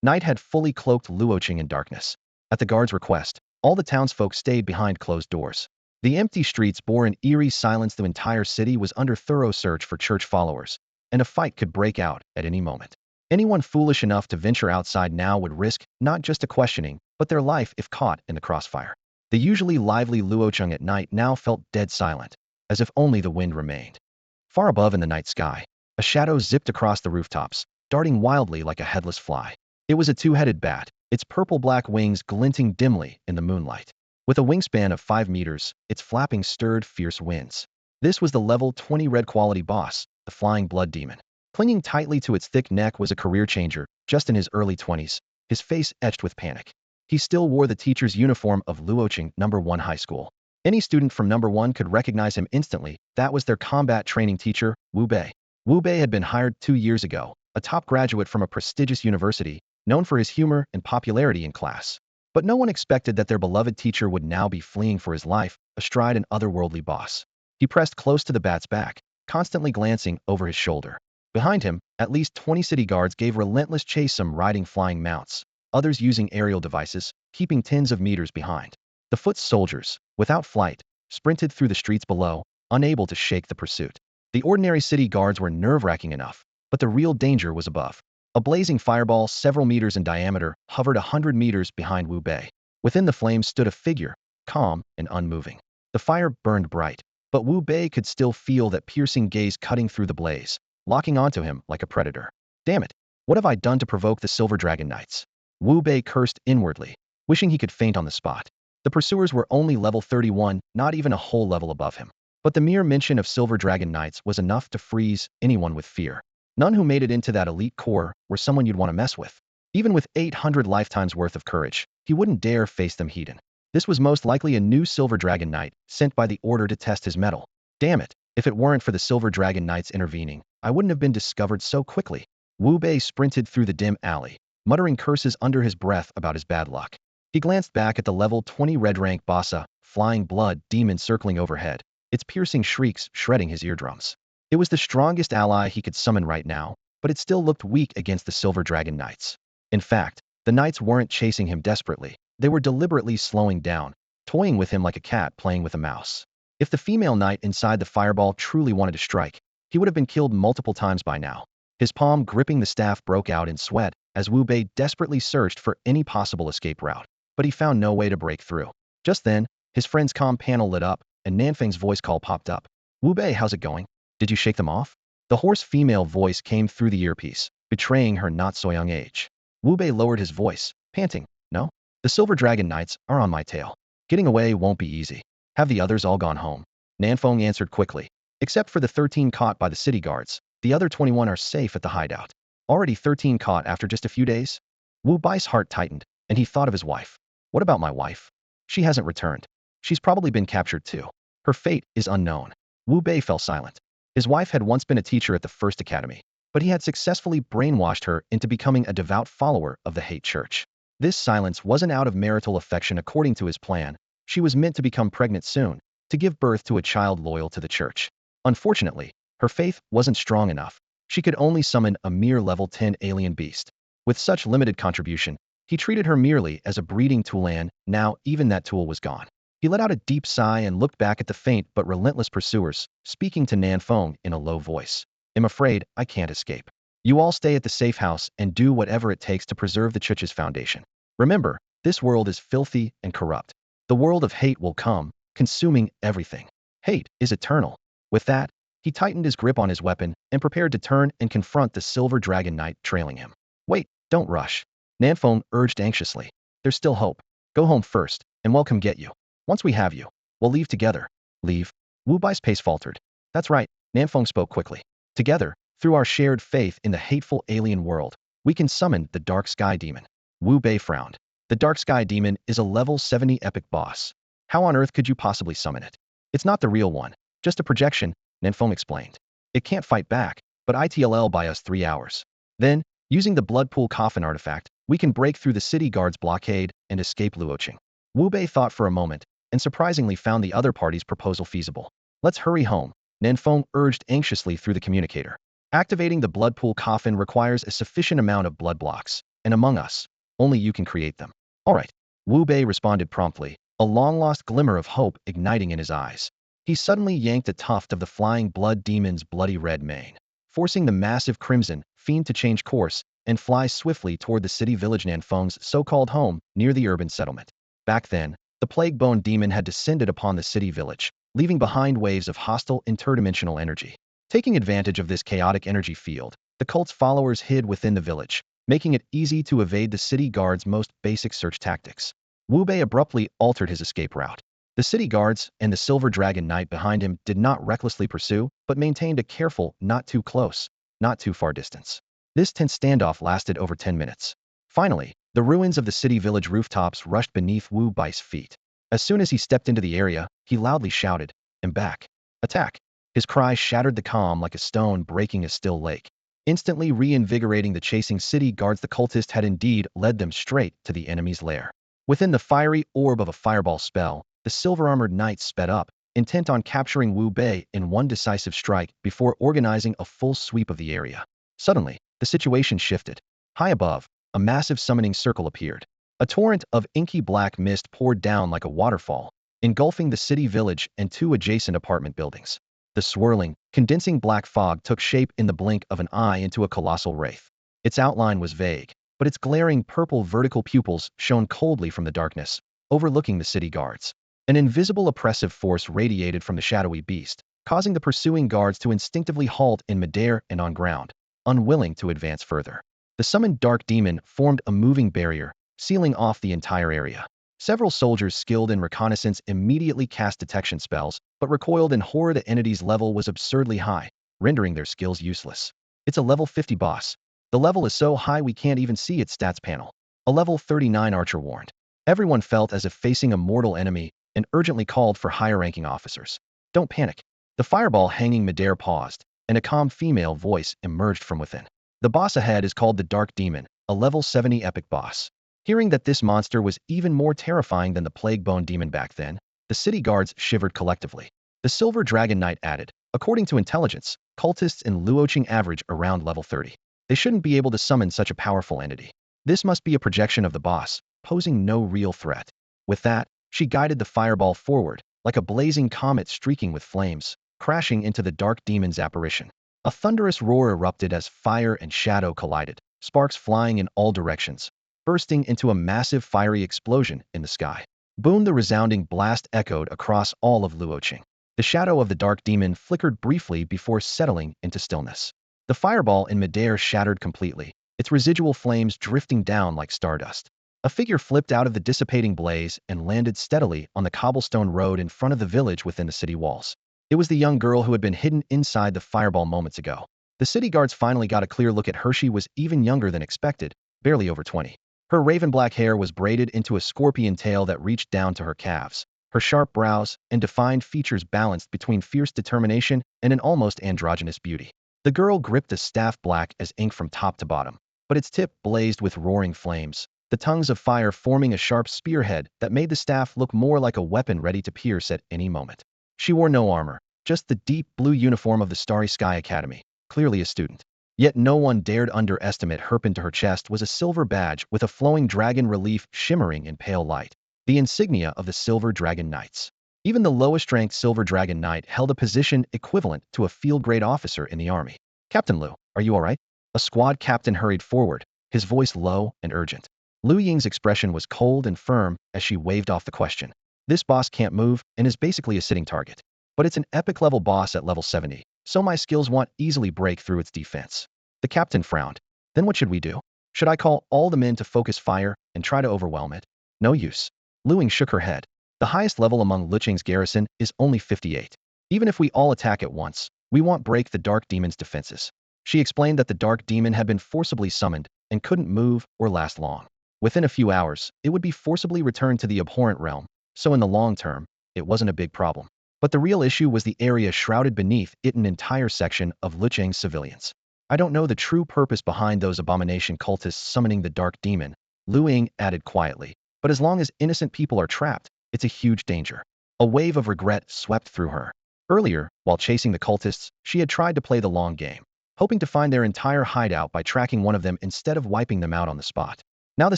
Night had fully cloaked Luocheng in darkness. At the guard's request, all the townsfolk stayed behind closed doors. The empty streets bore an eerie silence. The entire city was under thorough search for church followers, and a fight could break out at any moment. Anyone foolish enough to venture outside now would risk not just a questioning, but their life if caught in the crossfire. The usually lively Luocheng at night now felt dead silent, as if only the wind remained. Far above in the night sky, a shadow zipped across the rooftops, darting wildly like a headless fly. It was a two-headed bat, its purple-black wings glinting dimly in the moonlight. With a wingspan of 5 meters, its flapping stirred fierce winds. This was the level 20 red quality boss, the Flying Blood Demon. Clinging tightly to its thick neck was a career changer, just in his early 20s, his face etched with panic. He still wore the teacher's uniform of Luocheng No. 1 High School. Any student from No. 1 could recognize him instantly. That was their combat training teacher, Wu Bei. Wu Bei had been hired 2 years ago, a top graduate from a prestigious university, known for his humor and popularity in class. But no one expected that their beloved teacher would now be fleeing for his life, astride an otherworldly boss. He pressed close to the bat's back, constantly glancing over his shoulder. Behind him, at least 20 city guards gave relentless chase, some riding flying mounts, others using aerial devices, keeping tens of meters behind. The foot soldiers, without flight, sprinted through the streets below, unable to shake the pursuit. The ordinary city guards were nerve-wracking enough, but the real danger was above. A blazing fireball several meters in diameter hovered 100 meters behind Wu Bei. Within the flames stood a figure, calm and unmoving. The fire burned bright, but Wu Bei could still feel that piercing gaze cutting through the blaze, locking onto him like a predator. Damn it! What have I done to provoke the Silver Dragon Knights? Wu Bei cursed inwardly, wishing he could faint on the spot. The pursuers were only level 31, not even a whole level above him. But the mere mention of Silver Dragon Knights was enough to freeze anyone with fear. None who made it into that elite corps were someone you'd want to mess with. Even with 800 lifetimes worth of courage, he wouldn't dare face them heathen. This was most likely a new Silver Dragon Knight sent by the Order to test his mettle. Damn it, if it weren't for the Silver Dragon Knights intervening, I wouldn't have been discovered so quickly. Wu Bei sprinted through the dim alley, muttering curses under his breath about his bad luck. He glanced back at the level 20 red rank Bassa, flying blood demon circling overhead, its piercing shrieks shredding his eardrums. It was the strongest ally he could summon right now, but it still looked weak against the Silver Dragon Knights. In fact, the Knights weren't chasing him desperately. They were deliberately slowing down, toying with him like a cat playing with a mouse. If the female knight inside the fireball truly wanted to strike, he would have been killed multiple times by now. His palm gripping the staff broke out in sweat as Wu Bei desperately searched for any possible escape route, but he found no way to break through. Just then, his friend's comm panel lit up, and Nanfang's voice call popped up. Wu Bei, how's it going? Did you shake them off? The hoarse female voice came through the earpiece, betraying her not-so-young age. Wu Bei lowered his voice, panting, no? The Silver Dragon Knights are on my tail. Getting away won't be easy. Have the others all gone home? Nanfang answered quickly. Except for the 13 caught by the city guards, the other 21 are safe at the hideout. Already 13 caught after just a few days? Wu Bai's heart tightened, and he thought of his wife. What about my wife? She hasn't returned. She's probably been captured too. Her fate is unknown. Wu Bei fell silent. His wife had once been a teacher at the First Academy, but he had successfully brainwashed her into becoming a devout follower of the hate church. This silence wasn't out of marital affection according to his plan. She was meant to become pregnant soon, to give birth to a child loyal to the church. Unfortunately, her faith wasn't strong enough. She could only summon a mere level 10 alien beast. With such limited contribution, he treated her merely as a breeding tool, and now even that tool was gone. He let out a deep sigh and looked back at the faint but relentless pursuers, speaking to Nanfang in a low voice. I'm afraid I can't escape. You all stay at the safe house and do whatever it takes to preserve the church's foundation. Remember, this world is filthy and corrupt. The world of hate will come, consuming everything. Hate is eternal. With that, he tightened his grip on his weapon and prepared to turn and confront the Silver Dragon Knight trailing him. Wait, don't rush. Nanfang urged anxiously. There's still hope. Go home first, and we'll come get you. Once we have you, we'll leave together. Leave? Wu Bai's pace faltered. That's right, Nanfang spoke quickly. Together, through our shared faith in the hateful alien world, we can summon the Dark Sky Demon. Wu Bei frowned. The Dark Sky Demon is a level 70 epic boss. How on earth could you possibly summon it? It's not the real one, just a projection, Nanfang explained. It can't fight back, but it'll buy us 3 hours. Then, using the Blood Pool Coffin artifact, we can break through the city guard's blockade and escape Luoqing. Wu Bei thought for a moment, and surprisingly found the other party's proposal feasible. Let's hurry home, Nanfang urged anxiously through the communicator. Activating the Blood Pool Coffin requires a sufficient amount of blood blocks, and among us, only you can create them. All right, Wu Bei responded promptly, a long-lost glimmer of hope igniting in his eyes. He suddenly yanked a tuft of the flying blood demon's bloody red mane, forcing the massive crimson fiend to change course and fly swiftly toward the city village Nanfang's so-called home near the urban settlement. Back then, the plague-bone demon had descended upon the city village, leaving behind waves of hostile interdimensional energy. Taking advantage of this chaotic energy field, the cult's followers hid within the village, making it easy to evade the city guard's most basic search tactics. Wu Bei abruptly altered his escape route. The city guards and the Silver Dragon Knight behind him did not recklessly pursue, but maintained a careful, not too close, not too far distance. This tense standoff lasted over 10 minutes. Finally, the ruins of the city village rooftops rushed beneath Wu Bai's feet. As soon as he stepped into the area, he loudly shouted, "I'm back. Attack!" His cry shattered the calm like a stone breaking a still lake. Instantly reinvigorating the chasing city guards, the cultist had indeed led them straight to the enemy's lair. Within the fiery orb of a fireball spell, the silver-armored knights sped up, intent on capturing Wu Bei in one decisive strike before organizing a full sweep of the area. Suddenly, the situation shifted. High above, a massive summoning circle appeared. A torrent of inky black mist poured down like a waterfall, engulfing the city village and two adjacent apartment buildings. The swirling, condensing black fog took shape in the blink of an eye into a colossal wraith. Its outline was vague, but its glaring purple vertical pupils shone coldly from the darkness, overlooking the city guards. An invisible oppressive force radiated from the shadowy beast, causing the pursuing guards to instinctively halt in midair and on ground, unwilling to advance further. The summoned dark demon formed a moving barrier, sealing off the entire area. Several soldiers skilled in reconnaissance immediately cast detection spells, but recoiled in horror. The entity's level was absurdly high, rendering their skills useless. It's a level 50 boss. The level is so high we can't even see its stats panel. A level 39 archer warned. Everyone felt as if facing a mortal enemy and urgently called for higher-ranking officers. Don't panic. The fireball hanging midair paused, and a calm female voice emerged from within. The boss ahead is called the Dark Demon, a level 70 epic boss. Hearing that this monster was even more terrifying than the Plague Bone Demon back then, the city guards shivered collectively. The Silver Dragon Knight added, according to intelligence, cultists in Luoqing average around level 30. They shouldn't be able to summon such a powerful entity. This must be a projection of the boss, posing no real threat. With that, she guided the fireball forward, like a blazing comet streaking with flames, crashing into the dark demon's apparition. A thunderous roar erupted as fire and shadow collided, sparks flying in all directions, bursting into a massive fiery explosion in the sky. Boom! The resounding blast echoed across all of Luoqing. The shadow of the dark demon flickered briefly before settling into stillness. The fireball in midair shattered completely, its residual flames drifting down like stardust. A figure flipped out of the dissipating blaze and landed steadily on the cobblestone road in front of the village within the city walls. It was the young girl who had been hidden inside the fireball moments ago. The city guards finally got a clear look at her. She was even younger than expected, barely over 20. Her raven black hair was braided into a scorpion tail that reached down to her calves. Her sharp brows and defined features balanced between fierce determination and an almost androgynous beauty. The girl gripped a staff black as ink from top to bottom, but its tip blazed with roaring flames, the tongues of fire forming a sharp spearhead that made the staff look more like a weapon ready to pierce at any moment. She wore no armor, just the deep blue uniform of the Starry Sky Academy, clearly a student. Yet no one dared underestimate her. Pinned to her chest was a silver badge with a flowing dragon relief shimmering in pale light, the insignia of the Silver Dragon Knights. Even the lowest-ranked Silver Dragon Knight held a position equivalent to a field-grade officer in the army. Captain Liu, are you all right? A squad captain hurried forward, his voice low and urgent. Lu Ying's expression was cold and firm as she waved off the question. This boss can't move and is basically a sitting target. But it's an epic-level boss at level 70, so my skills won't easily break through its defense. The captain frowned. Then what should we do? Should I call all the men to focus fire and try to overwhelm it? No use. Lu Ying shook her head. The highest level among Luoqing's garrison is only 58. Even if we all attack at once, we won't break the dark demon's defenses. She explained that the dark demon had been forcibly summoned and couldn't move or last long. Within a few hours, it would be forcibly returned to the abhorrent realm, so in the long term, it wasn't a big problem. But the real issue was the area shrouded beneath it, an entire section of Luoqing's civilians. I don't know the true purpose behind those abomination cultists summoning the dark demon, Lu Ying added quietly, but as long as innocent people are trapped, it's a huge danger. A wave of regret swept through her. Earlier, while chasing the cultists, she had tried to play the long game, hoping to find their entire hideout by tracking one of them instead of wiping them out on the spot. Now the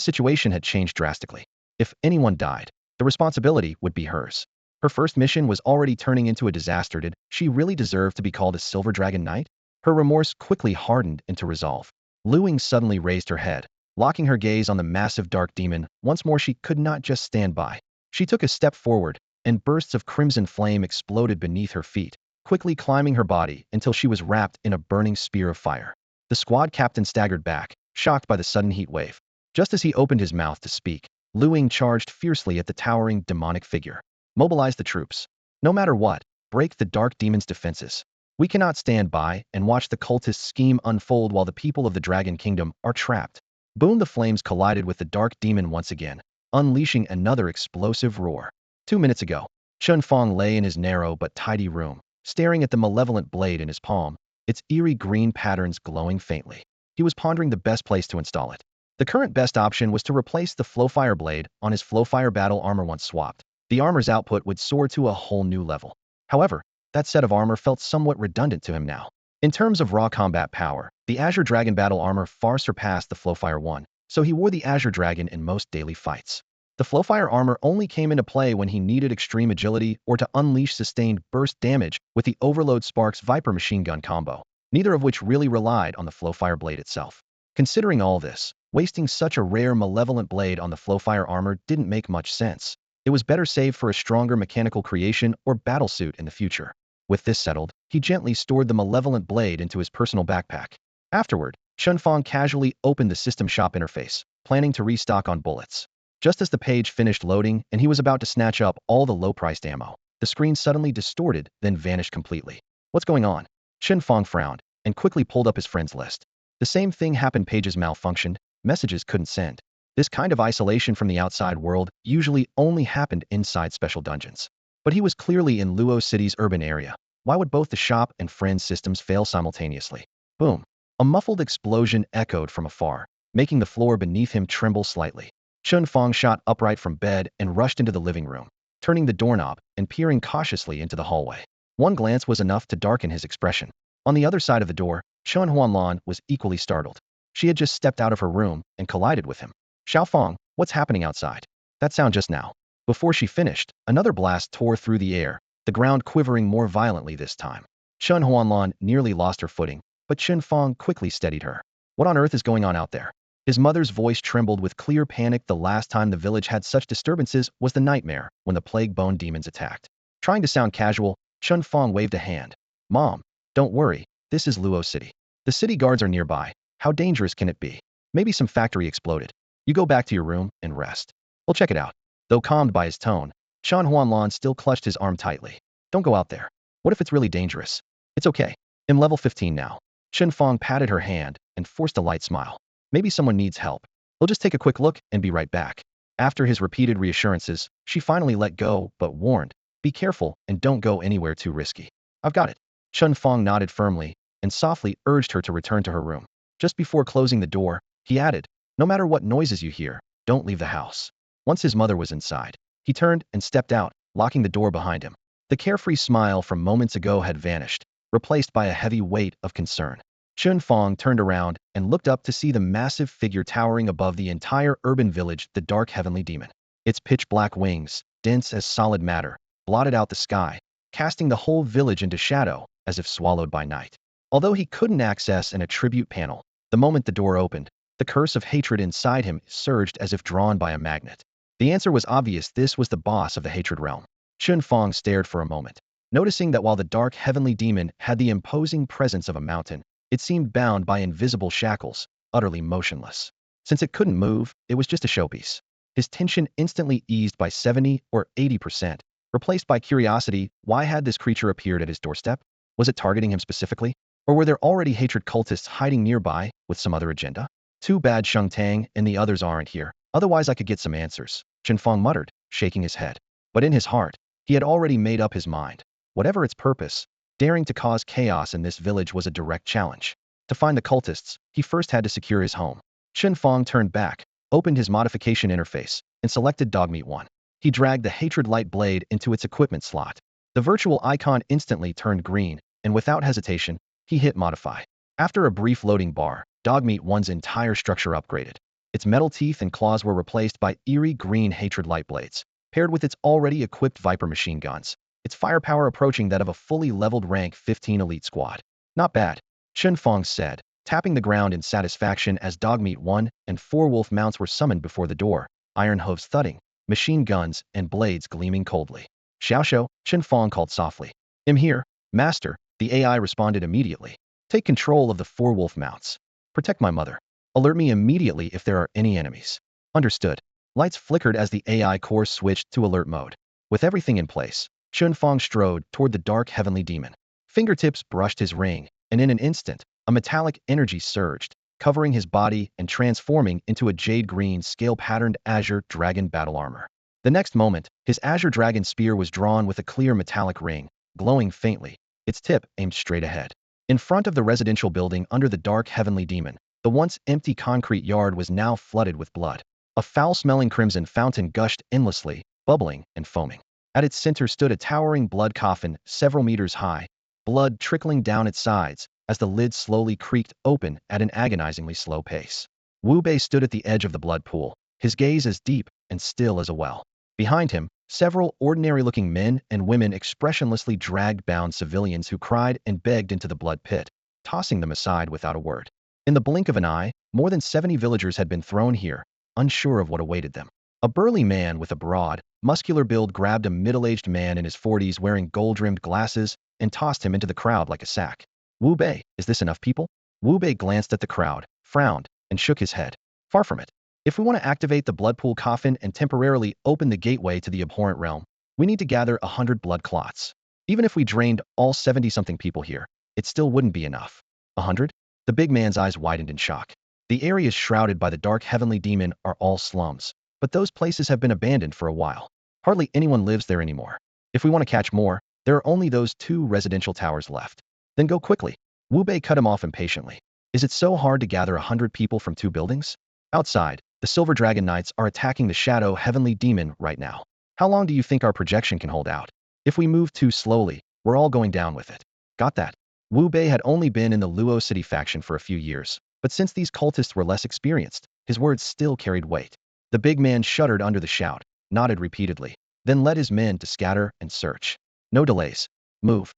situation had changed drastically. If anyone died, the responsibility would be hers. Her first mission was already turning into a disaster. Did she really deserve to be called a Silver Dragon Knight? Her remorse quickly hardened into resolve. Lu Ying suddenly raised her head, locking her gaze on the massive dark demon. Once more she could not just stand by. She took a step forward, and bursts of crimson flame exploded beneath her feet, quickly climbing her body until she was wrapped in a burning spear of fire. The squad captain staggered back, shocked by the sudden heat wave. Just as he opened his mouth to speak, Lu Ying charged fiercely at the towering demonic figure. Mobilize the troops. No matter what, break the dark demon's defenses. We cannot stand by and watch the cultist scheme unfold while the people of the Dragon Kingdom are trapped. Boom! The flames collided with the dark demon once again, unleashing another explosive roar. 2 minutes ago, Chen Fang lay in his narrow but tidy room, staring at the malevolent blade in his palm, its eerie green patterns glowing faintly. He was pondering the best place to install it. The current best option was to replace the Flowfire blade on his Flowfire battle armor. Once swapped, the armor's output would soar to a whole new level. However, that set of armor felt somewhat redundant to him now. In terms of raw combat power, the Azure Dragon battle armor far surpassed the Flowfire one, so he wore the Azure Dragon in most daily fights. The Flowfire armor only came into play when he needed extreme agility or to unleash sustained burst damage with the Overload Sparks Viper machine gun combo, neither of which really relied on the Flowfire blade itself. Considering all this, wasting such a rare malevolent blade on the Flowfire armor didn't make much sense. It was better saved for a stronger mechanical creation or battlesuit in the future. With this settled, he gently stored the malevolent blade into his personal backpack. Afterward, Chen Fang casually opened the system shop interface, planning to restock on bullets. Just as the page finished loading and he was about to snatch up all the low-priced ammo, the screen suddenly distorted, then vanished completely. What's going on? Chen Fang frowned and quickly pulled up his friends list. The same thing happened. Pages malfunctioned, messages couldn't send. This kind of isolation from the outside world usually only happened inside special dungeons. But he was clearly in Luo City's urban area. Why would both the shop and friends systems fail simultaneously? Boom. A muffled explosion echoed from afar, making the floor beneath him tremble slightly. Chen Fang shot upright from bed and rushed into the living room, turning the doorknob and peering cautiously into the hallway. One glance was enough to darken his expression. On the other side of the door, Chen Huanlan was equally startled. She had just stepped out of her room and collided with him. Xiao Fang, what's happening outside? That sound just now. Before she finished, another blast tore through the air, the ground quivering more violently this time. Chen Huanlan nearly lost her footing, but Chen Fang quickly steadied her. What on earth is going on out there? His mother's voice trembled with clear panic. The last time the village had such disturbances was the nightmare when the plague bone demons attacked. Trying to sound casual, Chen Fang waved a hand. Mom, don't worry, this is Luo City. The city guards are nearby. How dangerous can it be? Maybe some factory exploded. You go back to your room and rest. We'll check it out. Though calmed by his tone, Chen Huanlan still clutched his arm tightly. Don't go out there. What if it's really dangerous? It's okay. I'm level 15 now. Chen Fang patted her hand and forced a light smile. Maybe someone needs help. We'll just take a quick look and be right back. After his repeated reassurances, she finally let go but warned, be careful and don't go anywhere too risky. I've got it. Chen Fang nodded firmly and softly urged her to return to her room. Just before closing the door, he added, no matter what noises you hear, don't leave the house. Once his mother was inside, he turned and stepped out, locking the door behind him. The carefree smile from moments ago had vanished, replaced by a heavy weight of concern. Chen Fang turned around and looked up to see the massive figure towering above the entire urban village, the dark heavenly demon. Its pitch-black wings, dense as solid matter, blotted out the sky, casting the whole village into shadow, as if swallowed by night. Although he couldn't access an attribute panel, the moment the door opened, the curse of hatred inside him surged as if drawn by a magnet. The answer was obvious. This was the boss of the hatred realm. Chen Fang stared for a moment, noticing that while the dark heavenly demon had the imposing presence of a mountain, it seemed bound by invisible shackles, utterly motionless. Since it couldn't move, it was just a showpiece. His tension instantly eased by 70 or 80%, replaced by curiosity. Why had this creature appeared at his doorstep? Was it targeting him specifically? Or were there already hatred cultists hiding nearby with some other agenda? Too bad Sheng Tang and the others aren't here, otherwise I could get some answers, Chen Fang muttered, shaking his head. But in his heart, he had already made up his mind. Whatever its purpose, daring to cause chaos in this village was a direct challenge. To find the cultists, he first had to secure his home. Chen Fang turned back, opened his modification interface, and selected Dogmeat 1. He dragged the hatred light blade into its equipment slot. The virtual icon instantly turned green, and without hesitation, he hit modify. After a brief loading bar, Dogmeat 1's entire structure upgraded. Its metal teeth and claws were replaced by eerie green hatred light blades, paired with its already equipped Viper machine guns, its firepower approaching that of a fully leveled rank 15 elite squad. Not bad, Chen Fang said, tapping the ground in satisfaction as Dogmeat 1 and 4 wolf mounts were summoned before the door, iron hooves thudding, machine guns and blades gleaming coldly. Xiao Xiao, Chen Fang called softly. I'm here, master, the AI responded immediately. Take control of the 4 wolf mounts. Protect my mother. Alert me immediately if there are any enemies. Understood. Lights flickered as the AI core switched to alert mode. With everything in place, Chen Fang strode toward the dark heavenly demon. Fingertips brushed his ring, and in an instant, a metallic energy surged, covering his body and transforming into a jade green scale-patterned azure dragon battle armor. The next moment, his azure dragon spear was drawn with a clear metallic ring, glowing faintly, its tip aimed straight ahead. In front of the residential building under the dark heavenly demon, the once empty concrete yard was now flooded with blood. A foul-smelling crimson fountain gushed endlessly, bubbling and foaming. At its center stood a towering blood coffin several meters high, blood trickling down its sides as the lid slowly creaked open at an agonizingly slow pace. Wu Bei stood at the edge of the blood pool, his gaze as deep and still as a well. Behind him, several ordinary-looking men and women expressionlessly dragged bound civilians who cried and begged into the blood pit, tossing them aside without a word. In the blink of an eye, more than 70 villagers had been thrown here, unsure of what awaited them. A burly man with a broad, muscular build grabbed a middle-aged man in his 40s wearing gold-rimmed glasses and tossed him into the crowd like a sack. Wu Bei, is this enough people? Wu Bei glanced at the crowd, frowned, and shook his head. Far from it. If we want to activate the blood pool coffin and temporarily open the gateway to the abhorrent realm, we need to gather 100 blood clots. Even if we drained all 70-something people here, it still wouldn't be enough. 100? The big man's eyes widened in shock. The areas shrouded by the dark heavenly demon are all slums, but those places have been abandoned for a while. Hardly anyone lives there anymore. If we want to catch more, there are only those 2 residential towers left. Then go quickly. Wu Bei cut him off impatiently. Is it so hard to gather 100 people from 2 buildings? Outside, the Silver Dragon Knights are attacking the Shadow Heavenly Demon right now. How long do you think our projection can hold out? If we move too slowly, we're all going down with it. Got that? Wu Bei had only been in the Luo City faction for a few years, but since these cultists were less experienced, his words still carried weight. The big man shuddered under the shout, nodded repeatedly, then led his men to scatter and search. No delays. Move.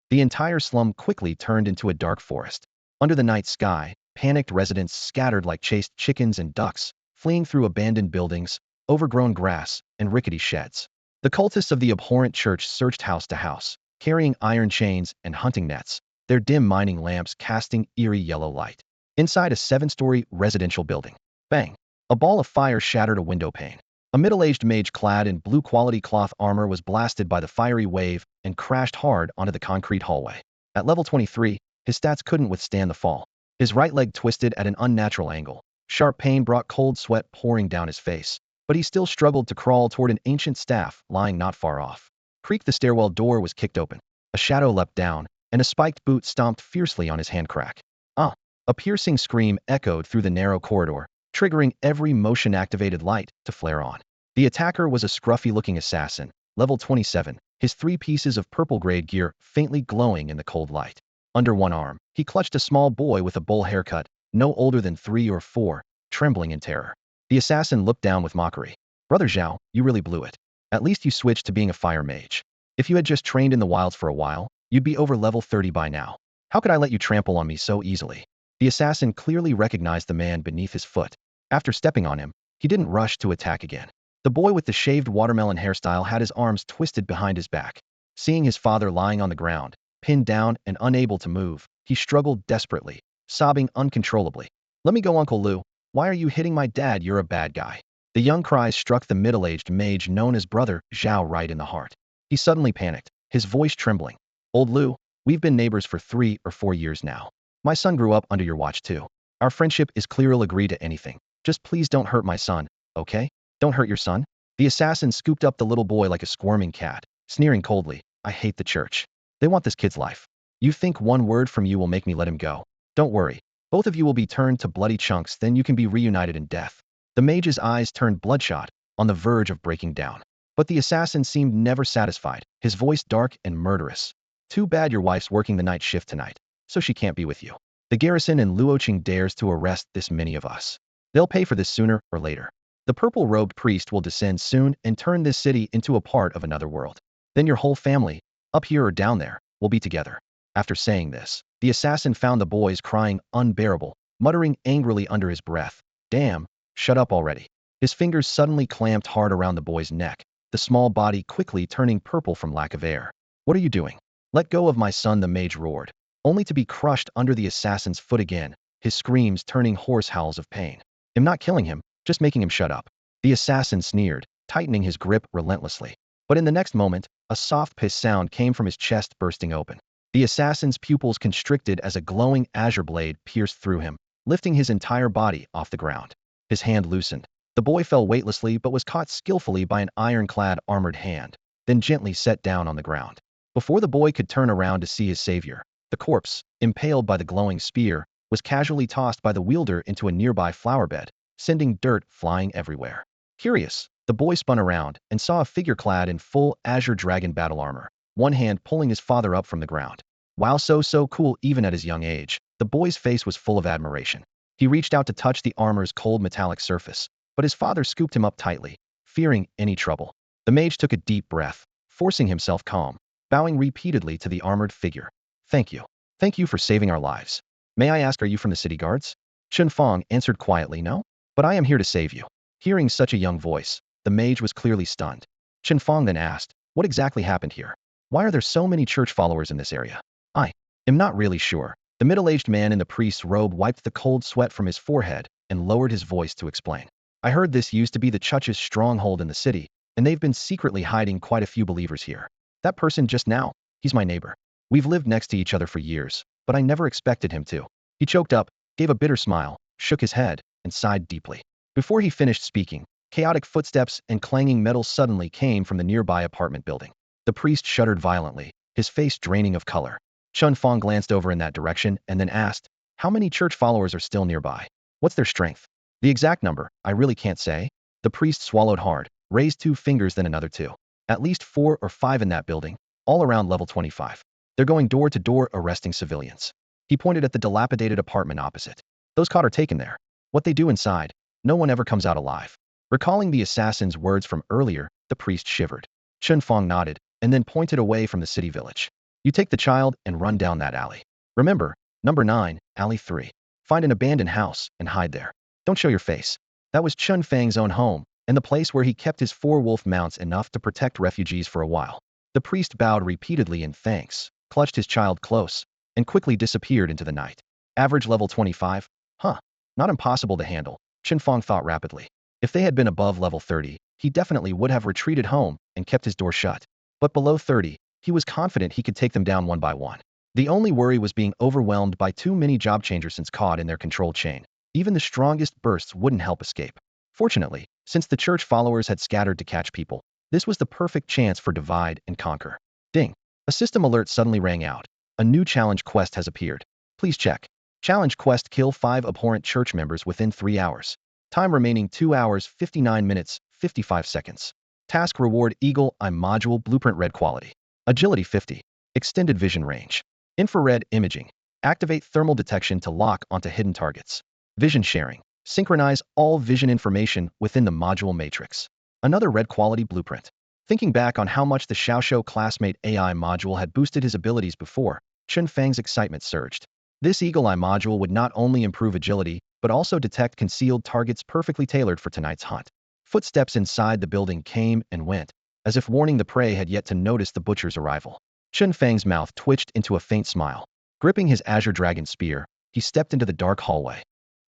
The entire slum quickly turned into a dark forest. Under the night sky, panicked residents scattered like chased chickens and ducks, fleeing through abandoned buildings, overgrown grass, and rickety sheds. The cultists of the abhorrent church searched house to house, carrying iron chains and hunting nets, their dim mining lamps casting eerie yellow light. Inside a 7-story residential building. Bang! A ball of fire shattered a window pane. A middle-aged mage clad in blue-quality cloth armor was blasted by the fiery wave and crashed hard onto the concrete hallway. At level 23, his stats couldn't withstand the fall. His right leg twisted at an unnatural angle. Sharp pain brought cold sweat pouring down his face, but he still struggled to crawl toward an ancient staff lying not far off. Creak, the stairwell door was kicked open. A shadow leapt down, and a spiked boot stomped fiercely on his hand crack. Ah! A piercing scream echoed through the narrow corridor, triggering every motion-activated light to flare on. The attacker was a scruffy-looking assassin, level 27, his 3 pieces of purple-grade gear faintly glowing in the cold light. Under one arm, he clutched a small boy with a bowl haircut, no older than 3 or 4, trembling in terror. The assassin looked down with mockery. Brother Zhao, you really blew it. At least you switched to being a fire mage. If you had just trained in the wilds for a while, you'd be over level 30 by now. How could I let you trample on me so easily? The assassin clearly recognized the man beneath his foot. After stepping on him, he didn't rush to attack again. The boy with the shaved watermelon hairstyle had his arms twisted behind his back. Seeing his father lying on the ground, pinned down and unable to move, he struggled desperately, sobbing uncontrollably. Let me go, Uncle Lu. Why are you hitting my dad? You're a bad guy. The young cry struck the middle-aged mage known as Brother Zhao right in the heart. He suddenly panicked, his voice trembling. Old Lu, we've been neighbors for 3 or 4 years now. My son grew up under your watch too. Our friendship is clear. I'll agree to anything. Just please don't hurt my son, okay? Don't hurt your son? The assassin scooped up the little boy like a squirming cat, sneering coldly. I hate the church. They want this kid's life. You think one word from you will make me let him go? Don't worry. Both of you will be turned to bloody chunks, then you can be reunited in death. The mage's eyes turned bloodshot, on the verge of breaking down. But the assassin seemed never satisfied, his voice dark and murderous. Too bad your wife's working the night shift tonight, so she can't be with you. The garrison in Luoqing dares to arrest this many of us. They'll pay for this sooner or later. The purple-robed priest will descend soon and turn this city into a part of another world. Then your whole family, up here or down there, will be together. After saying this, the assassin found the boys crying unbearable, muttering angrily under his breath. Damn, shut up already. His fingers suddenly clamped hard around the boy's neck, the small body quickly turning purple from lack of air. What are you doing? Let go of my son, the mage roared, only to be crushed under the assassin's foot again, his screams turning hoarse howls of pain. I'm not killing him, just making him shut up. The assassin sneered, tightening his grip relentlessly. But in the next moment, a soft piss sound came from his chest bursting open. The assassin's pupils constricted as a glowing azure blade pierced through him, lifting his entire body off the ground. His hand loosened. The boy fell weightlessly but was caught skillfully by an ironclad armored hand, then gently set down on the ground. Before the boy could turn around to see his savior, the corpse, impaled by the glowing spear, was casually tossed by the wielder into a nearby flower bed, sending dirt flying everywhere. Curious, The boy spun around and saw a figure clad in full azure dragon battle armor, one hand pulling his father up from the ground. Wow, so cool even at his young age. The boy's face was full of admiration. He reached out to touch the armor's cold metallic surface, but his father scooped him up tightly, fearing any trouble. The mage took a deep breath, forcing himself calm, bowing repeatedly to the armored figure. Thank you. Thank you for saving our lives. May I ask, are you from the city guards? Chen Fang answered quietly, no, but I am here to save you. Hearing such a young voice, the mage was clearly stunned. Chen Fang then asked, what exactly happened here? Why are there so many church followers in this area? I am not really sure. The middle-aged man in the priest's robe wiped the cold sweat from his forehead and lowered his voice to explain. I heard this used to be the church's stronghold in the city, and they've been secretly hiding quite a few believers here. That person just now, he's my neighbor. We've lived next to each other for years, but I never expected him to. He choked up, gave a bitter smile, shook his head, and sighed deeply. Before he finished speaking, chaotic footsteps and clanging metal suddenly came from the nearby apartment building. The priest shuddered violently, his face draining of color. Chen Fang glanced over in that direction and then asked, how many church followers are still nearby? What's their strength? The exact number, I really can't say. The priest swallowed hard, raised 2 fingers then another 2. At least 4 or 5 in that building, all around level 25. They're going door to door arresting civilians. He pointed at the dilapidated apartment opposite. Those caught are taken there. What they do inside, no one ever comes out alive. Recalling the assassin's words from earlier, the priest shivered. Chen Fang nodded, and then pointed away from the city village. You take the child and run down that alley. Remember, number 9, alley 3. Find an abandoned house and hide there. Don't show your face. That was Chen Fang's own home, and the place where he kept his 4 wolf mounts enough to protect refugees for a while. The priest bowed repeatedly in thanks, clutched his child close, and quickly disappeared into the night. Average level 25? Huh. Not impossible to handle, Chen Fang thought rapidly. If they had been above level 30, he definitely would have retreated home and kept his door shut. But below 30, he was confident he could take them down one by one. The only worry was being overwhelmed by too many job changers since caught in their control chain. Even the strongest bursts wouldn't help escape. Fortunately, since the church followers had scattered to catch people, this was the perfect chance for divide and conquer. Ding! A system alert suddenly rang out. A new challenge quest has appeared. Please check. Challenge quest: kill 5 abhorrent church members within 3 hours. Time remaining 2 hours 59 minutes 55 seconds. Task reward: Eagle Eye Module Blueprint Red Quality. Agility 50. Extended vision range. Infrared imaging. Activate thermal detection to lock onto hidden targets. Vision sharing. Synchronize all vision information within the module matrix. Another red quality blueprint. Thinking back on how much the Xiaoshou classmate AI module had boosted his abilities before, Chen Fang's excitement surged. This Eagle Eye module would not only improve agility, but also detect concealed targets perfectly tailored for tonight's hunt. Footsteps inside the building came and went, as if warning the prey had yet to notice the butcher's arrival. Chen Fang's mouth twitched into a faint smile. Gripping his azure dragon spear, he stepped into the dark hallway.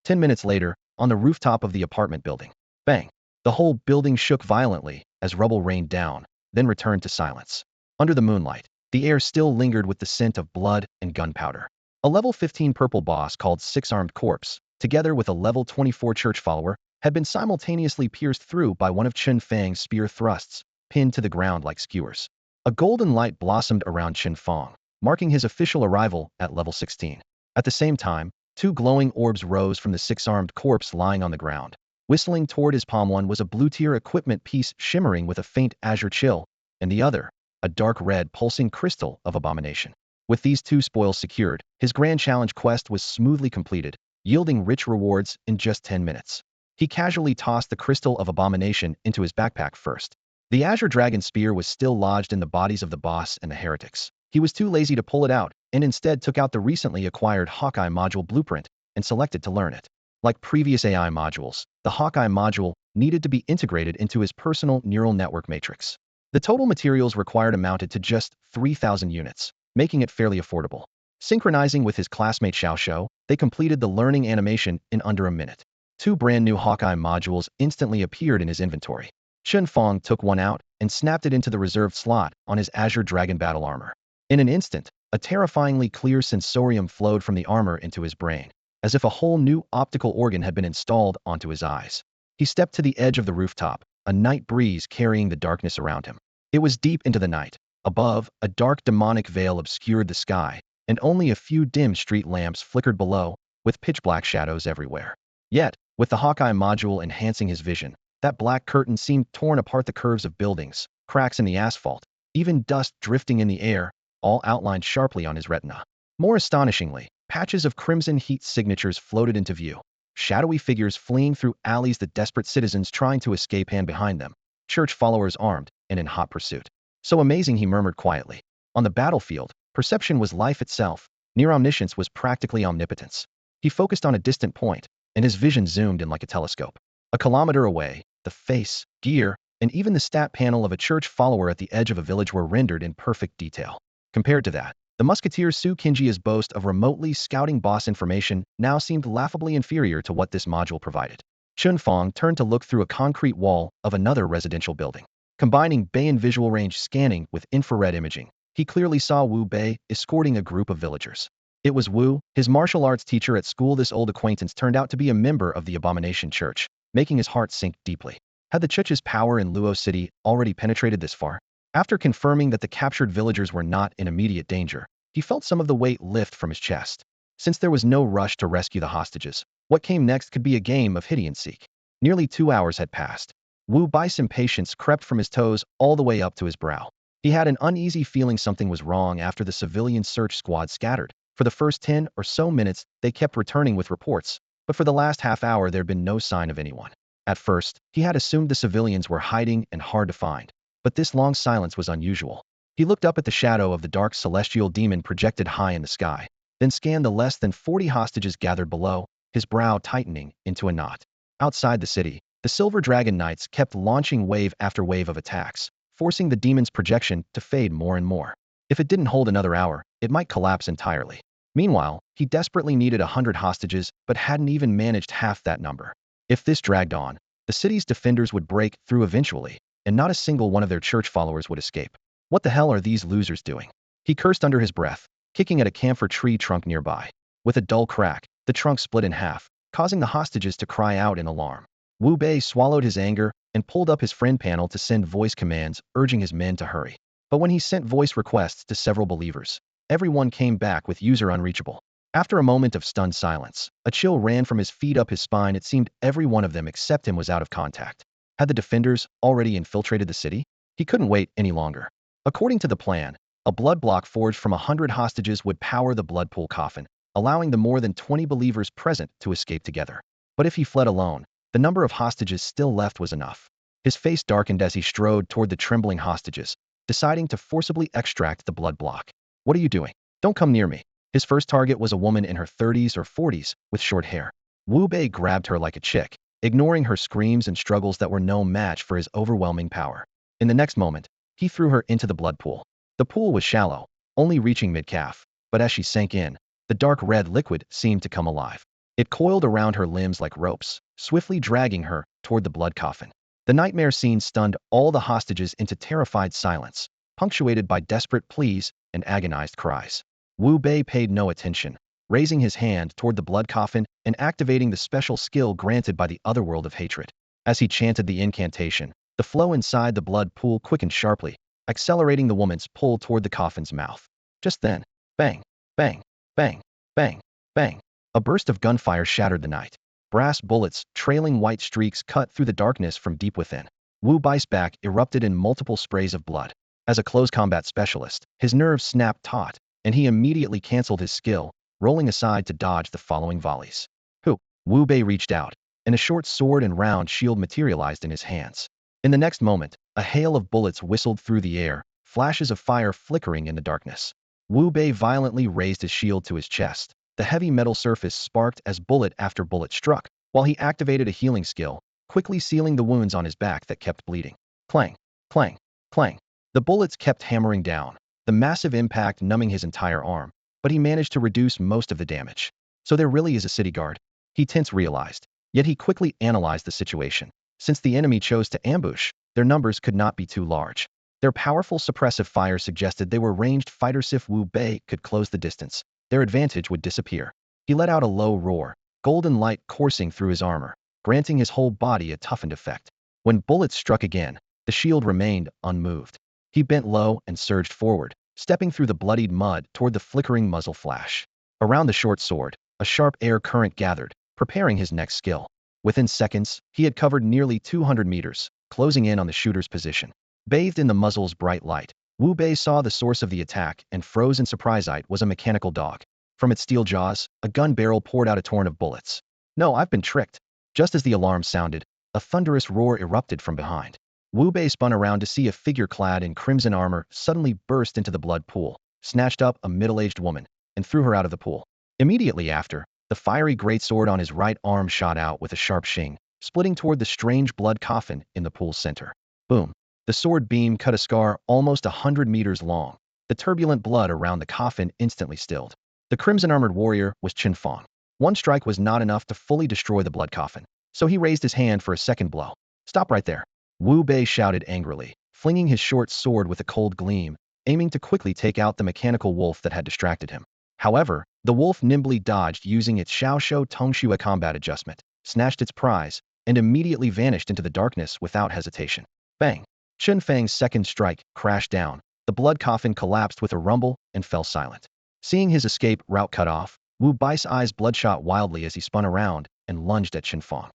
10 minutes later, on the rooftop of the apartment building. Bang! The whole building shook violently as rubble rained down, then returned to silence. Under the moonlight, the air still lingered with the scent of blood and gunpowder. A level 15 purple boss called Six-Armed Corpse, together with a level 24 church follower, had been simultaneously pierced through by one of Chen Fang's spear thrusts, pinned to the ground like skewers. A golden light blossomed around Chen Fang, marking his official arrival at level 16. At the same time, 2 glowing orbs rose from the Six-Armed Corpse lying on the ground. Whistling toward his palm, one was a blue-tier equipment piece shimmering with a faint azure chill, and the other, a dark red pulsing crystal of abomination. With these 2 spoils secured, his grand challenge quest was smoothly completed, yielding rich rewards in just 10 minutes. He casually tossed the crystal of abomination into his backpack first. The azure dragon spear was still lodged in the bodies of the boss and the heretics. He was too lazy to pull it out, and instead took out the recently acquired Hawkeye module blueprint and selected to learn it. Like previous AI modules, the Hawkeye module needed to be integrated into his personal neural network matrix. The total materials required amounted to just 3,000 units, making it fairly affordable. Synchronizing with his classmate Xiaoshou, they completed the learning animation in under a minute. 2 brand new Hawkeye modules instantly appeared in his inventory. Chen Fang took one out and snapped it into the reserved slot on his Azure Dragon battle armor. In an instant, a terrifyingly clear sensorium flowed from the armor into his brain, as if a whole new optical organ had been installed onto his eyes. He stepped to the edge of the rooftop, a night breeze carrying the darkness around him. It was deep into the night. Above, a dark demonic veil obscured the sky, and only a few dim street lamps flickered below, with pitch-black shadows everywhere. Yet, with the Hawkeye module enhancing his vision, That black curtain seemed torn apart, the curves of buildings, cracks in the asphalt, even dust drifting in the air, all outlined sharply on his retina. More astonishingly, patches of crimson heat signatures floated into view. Shadowy figures fleeing through alleys, the desperate citizens trying to escape hand behind them, church followers armed and in hot pursuit. So amazing, he murmured quietly. On the battlefield, perception was life itself. Near omniscience was practically omnipotence. He focused on a distant point, and his vision zoomed in like a telescope. A kilometer away, the face, gear, and even the stat panel of a church follower at the edge of a village were rendered in perfect detail. Compared to that, the musketeer Su Kinjia's boast of remotely scouting boss information now seemed laughably inferior to what this module provided. Chen Fang turned to look through a concrete wall of another residential building. Combining Bayan visual range scanning with infrared imaging, he clearly saw Wu Bei escorting a group of villagers. It was Wu, his martial arts teacher at school. This old acquaintance turned out to be a member of the Abomination Church, making his heart sink deeply. Had the church's power in Luo City already penetrated this far? After confirming that the captured villagers were not in immediate danger, he felt some of the weight lift from his chest. Since there was no rush to rescue the hostages, what came next could be a game of hide and seek. Nearly 2 hours had passed. Wu Bai's impatience crept from his toes all the way up to his brow. He had an uneasy feeling something was wrong after the civilian search squad scattered. For the first 10 or so minutes, they kept returning with reports, but for the last half hour there'd been no sign of anyone. At first, he had assumed the civilians were hiding and hard to find, but this long silence was unusual. He looked up at the shadow of the dark celestial demon projected high in the sky, then scanned the less than 40 hostages gathered below, his brow tightening into a knot. Outside the city, the Silver Dragon Knights kept launching wave after wave of attacks, forcing the demon's projection to fade more and more. If it didn't hold another hour, it might collapse entirely. Meanwhile, he desperately needed 100 hostages, but hadn't even managed half that number. If this dragged on, the city's defenders would break through eventually, and not a single one of their church followers would escape. What the hell are these losers doing? He cursed under his breath, kicking at a camphor tree trunk nearby. With a dull crack, the trunk split in half, causing the hostages to cry out in alarm. Wu Bei swallowed his anger and pulled up his friend panel to send voice commands, urging his men to hurry. But when he sent voice requests to several believers, everyone came back with user unreachable. After a moment of stunned silence, a chill ran from his feet up his spine. It seemed every one of them except him was out of contact. Had the defenders already infiltrated the city? He couldn't wait any longer. According to the plan, a blood block forged from 100 hostages would power the blood pool coffin, allowing the more than 20 believers present to escape together. But if he fled alone, the number of hostages still left was enough. His face darkened as he strode toward the trembling hostages, deciding to forcibly extract the blood block. What are you doing? Don't come near me. His first target was a woman in her 30s or 40s with short hair. Wu Bei grabbed her like a chick, ignoring her screams and struggles that were no match for his overwhelming power. In the next moment, he threw her into the blood pool. The pool was shallow, only reaching mid-calf, but as she sank in, the dark red liquid seemed to come alive. It coiled around her limbs like ropes, swiftly dragging her toward the blood coffin. The nightmare scene stunned all the hostages into terrified silence, punctuated by desperate pleas and agonized cries. Wu Bei paid no attention, raising his hand toward the blood coffin and activating the special skill granted by the otherworld of hatred. As he chanted the incantation, the flow inside the blood pool quickened sharply, accelerating the woman's pull toward the coffin's mouth. Just then, bang, bang, bang, bang, bang. A burst of gunfire shattered the night. Brass bullets, trailing white streaks cut through the darkness from deep within. Wu Bai's back erupted in multiple sprays of blood. As a close combat specialist, his nerves snapped taut, and he immediately canceled his skill, rolling aside to dodge the following volleys. Who? Wu Bei reached out, and a short sword and round shield materialized in his hands. In the next moment, a hail of bullets whistled through the air, flashes of fire flickering in the darkness. Wu Bei violently raised his shield to his chest. The heavy metal surface sparked as bullet after bullet struck, while he activated a healing skill, quickly sealing the wounds on his back that kept bleeding. Clang, clang, clang. The bullets kept hammering down, the massive impact numbing his entire arm, but he managed to reduce most of the damage. So there really is a city guard? He tense realized, yet he quickly analyzed the situation. Since the enemy chose to ambush, their numbers could not be too large. Their powerful suppressive fire suggested they were ranged fighters. If Wu Bei could close the distance, their advantage would disappear. He let out a low roar, golden light coursing through his armor, granting his whole body a toughened effect. When bullets struck again, the shield remained unmoved. He bent low and surged forward, stepping through the bloodied mud toward the flickering muzzle flash. Around the short sword, a sharp air current gathered, preparing his next skill. Within seconds, he had covered nearly 200 meters, closing in on the shooter's position. Bathed in the muzzle's bright light, Wu Bei saw the source of the attack and froze in surprise. It was a mechanical dog. From its steel jaws, a gun barrel poured out a torrent of bullets. No, I've been tricked. Just as the alarm sounded, a thunderous roar erupted from behind. Wu Bei spun around to see a figure clad in crimson armor suddenly burst into the blood pool, snatched up a middle-aged woman, and threw her out of the pool. Immediately after, the fiery greatsword on his right arm shot out with a sharp shing, splitting toward the strange blood coffin in the pool's center. Boom. The sword beam cut a scar almost 100 meters long. The turbulent blood around the coffin instantly stilled. The crimson-armored warrior was Chen Fang. One strike was not enough to fully destroy the blood coffin, so he raised his hand for a second blow. Stop right there. Wu Bei shouted angrily, flinging his short sword with a cold gleam, aiming to quickly take out the mechanical wolf that had distracted him. However, the wolf nimbly dodged using its Xiaoshou Tongxue combat adjustment, snatched its prize, and immediately vanished into the darkness without hesitation. Bang! Chen Fang's second strike crashed down. The blood coffin collapsed with a rumble and fell silent. Seeing his escape route cut off, Wu Bai's eyes bloodshot wildly as he spun around and lunged at Chen Fang.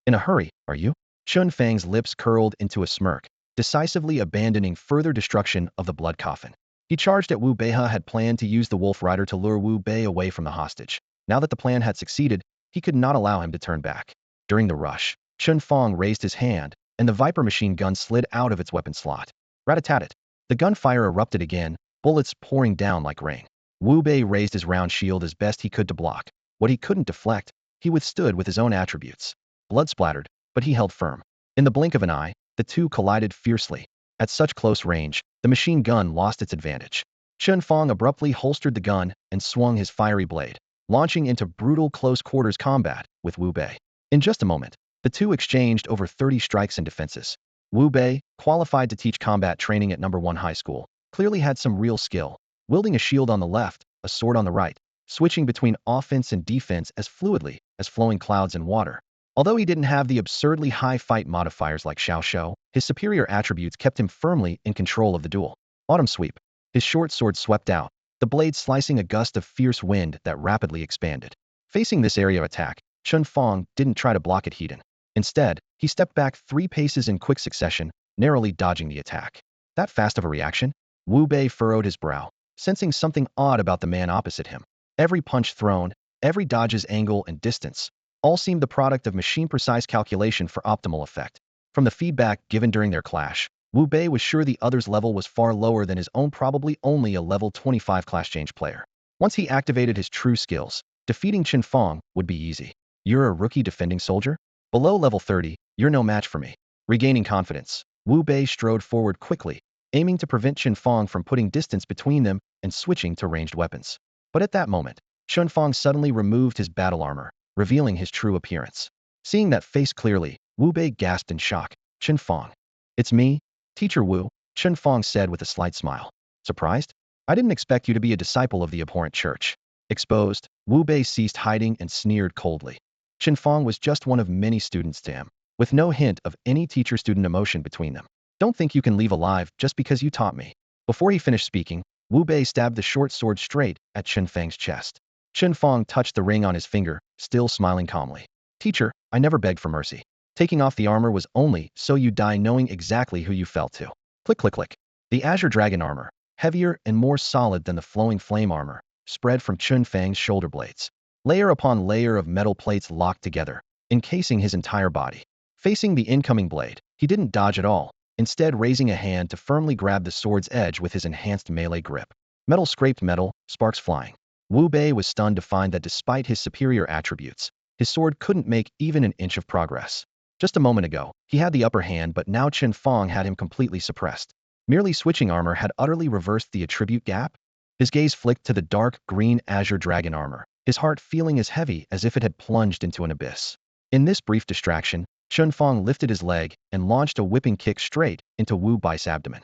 In a hurry, are you? Chen Fang's lips curled into a smirk, decisively abandoning further destruction of the blood coffin. He charged at Wu Bei had planned to use the wolf rider to lure Wu Bei away from the hostage. Now that the plan had succeeded, he could not allow him to turn back. During the rush, Chen Fang raised his hand, and the Viper machine gun slid out of its weapon slot. Rat-a-tat-tat. The gunfire erupted again, bullets pouring down like rain. Wu Bei raised his round shield as best he could to block. What he couldn't deflect, he withstood with his own attributes. Blood splattered, but he held firm. In the blink of an eye, the two collided fiercely. At such close range, the machine gun lost its advantage. Chen Fang abruptly holstered the gun and swung his fiery blade, launching into brutal close-quarters combat with Wu Bei. In just a moment, the two exchanged over 30 strikes and defenses. Wu Bei, qualified to teach combat training at No. 1 high school, clearly had some real skill, wielding a shield on the left, a sword on the right, switching between offense and defense as fluidly as flowing clouds in water. Although he didn't have the absurdly high fight modifiers like Xiaoshou, his superior attributes kept him firmly in control of the duel. Autumn sweep. His short sword swept out, the blade slicing a gust of fierce wind that rapidly expanded. Facing this area of attack, Chen Fang didn't try to block it head-on. Instead, he stepped back 3 paces in quick succession, narrowly dodging the attack. That fast of a reaction? Wu Bei furrowed his brow, sensing something odd about the man opposite him. Every punch thrown, every dodge's angle and distance, all seemed the product of machine-precise calculation for optimal effect. From the feedback given during their clash, Wu Bei was sure the other's level was far lower than his own, probably only a level 25 class change player. Once he activated his true skills, defeating Chen Fang would be easy. You're a rookie defending soldier? Below level 30, you're no match for me. Regaining confidence, Wu Bei strode forward quickly, aiming to prevent Chen Fang from putting distance between them and switching to ranged weapons. But at that moment, Chen Fang suddenly removed his battle armor, revealing his true appearance. Seeing that face clearly, Wu Bei gasped in shock. Chen Fang. It's me, Teacher Wu, Chen Fang said with a slight smile. Surprised? I didn't expect you to be a disciple of the abhorrent church. Exposed, Wu Bei ceased hiding and sneered coldly. Chen Fang was just one of many students to him, with no hint of any teacher-student emotion between them. Don't think you can leave alive just because you taught me. Before he finished speaking, Wu Bei stabbed the short sword straight at Chen Fang's chest. Chen Fang touched the ring on his finger, still smiling calmly. Teacher, I never begged for mercy. Taking off the armor was only so you die knowing exactly who you fell to. Click, click, click. The Azure Dragon armor, heavier and more solid than the flowing flame armor, spread from Chen Fang's shoulder blades. Layer upon layer of metal plates locked together, encasing his entire body. Facing the incoming blade, he didn't dodge at all, instead raising a hand to firmly grab the sword's edge with his enhanced melee grip. Metal scraped metal, sparks flying. Wu Bei was stunned to find that despite his superior attributes, his sword couldn't make even an inch of progress. Just a moment ago, he had the upper hand, but now Chen Fang had him completely suppressed. Merely switching armor had utterly reversed the attribute gap. His gaze flicked to the dark green Azure Dragon armor, his heart feeling as heavy as if it had plunged into an abyss. In this brief distraction, Chen Fang lifted his leg and launched a whipping kick straight into Wu Bei's abdomen.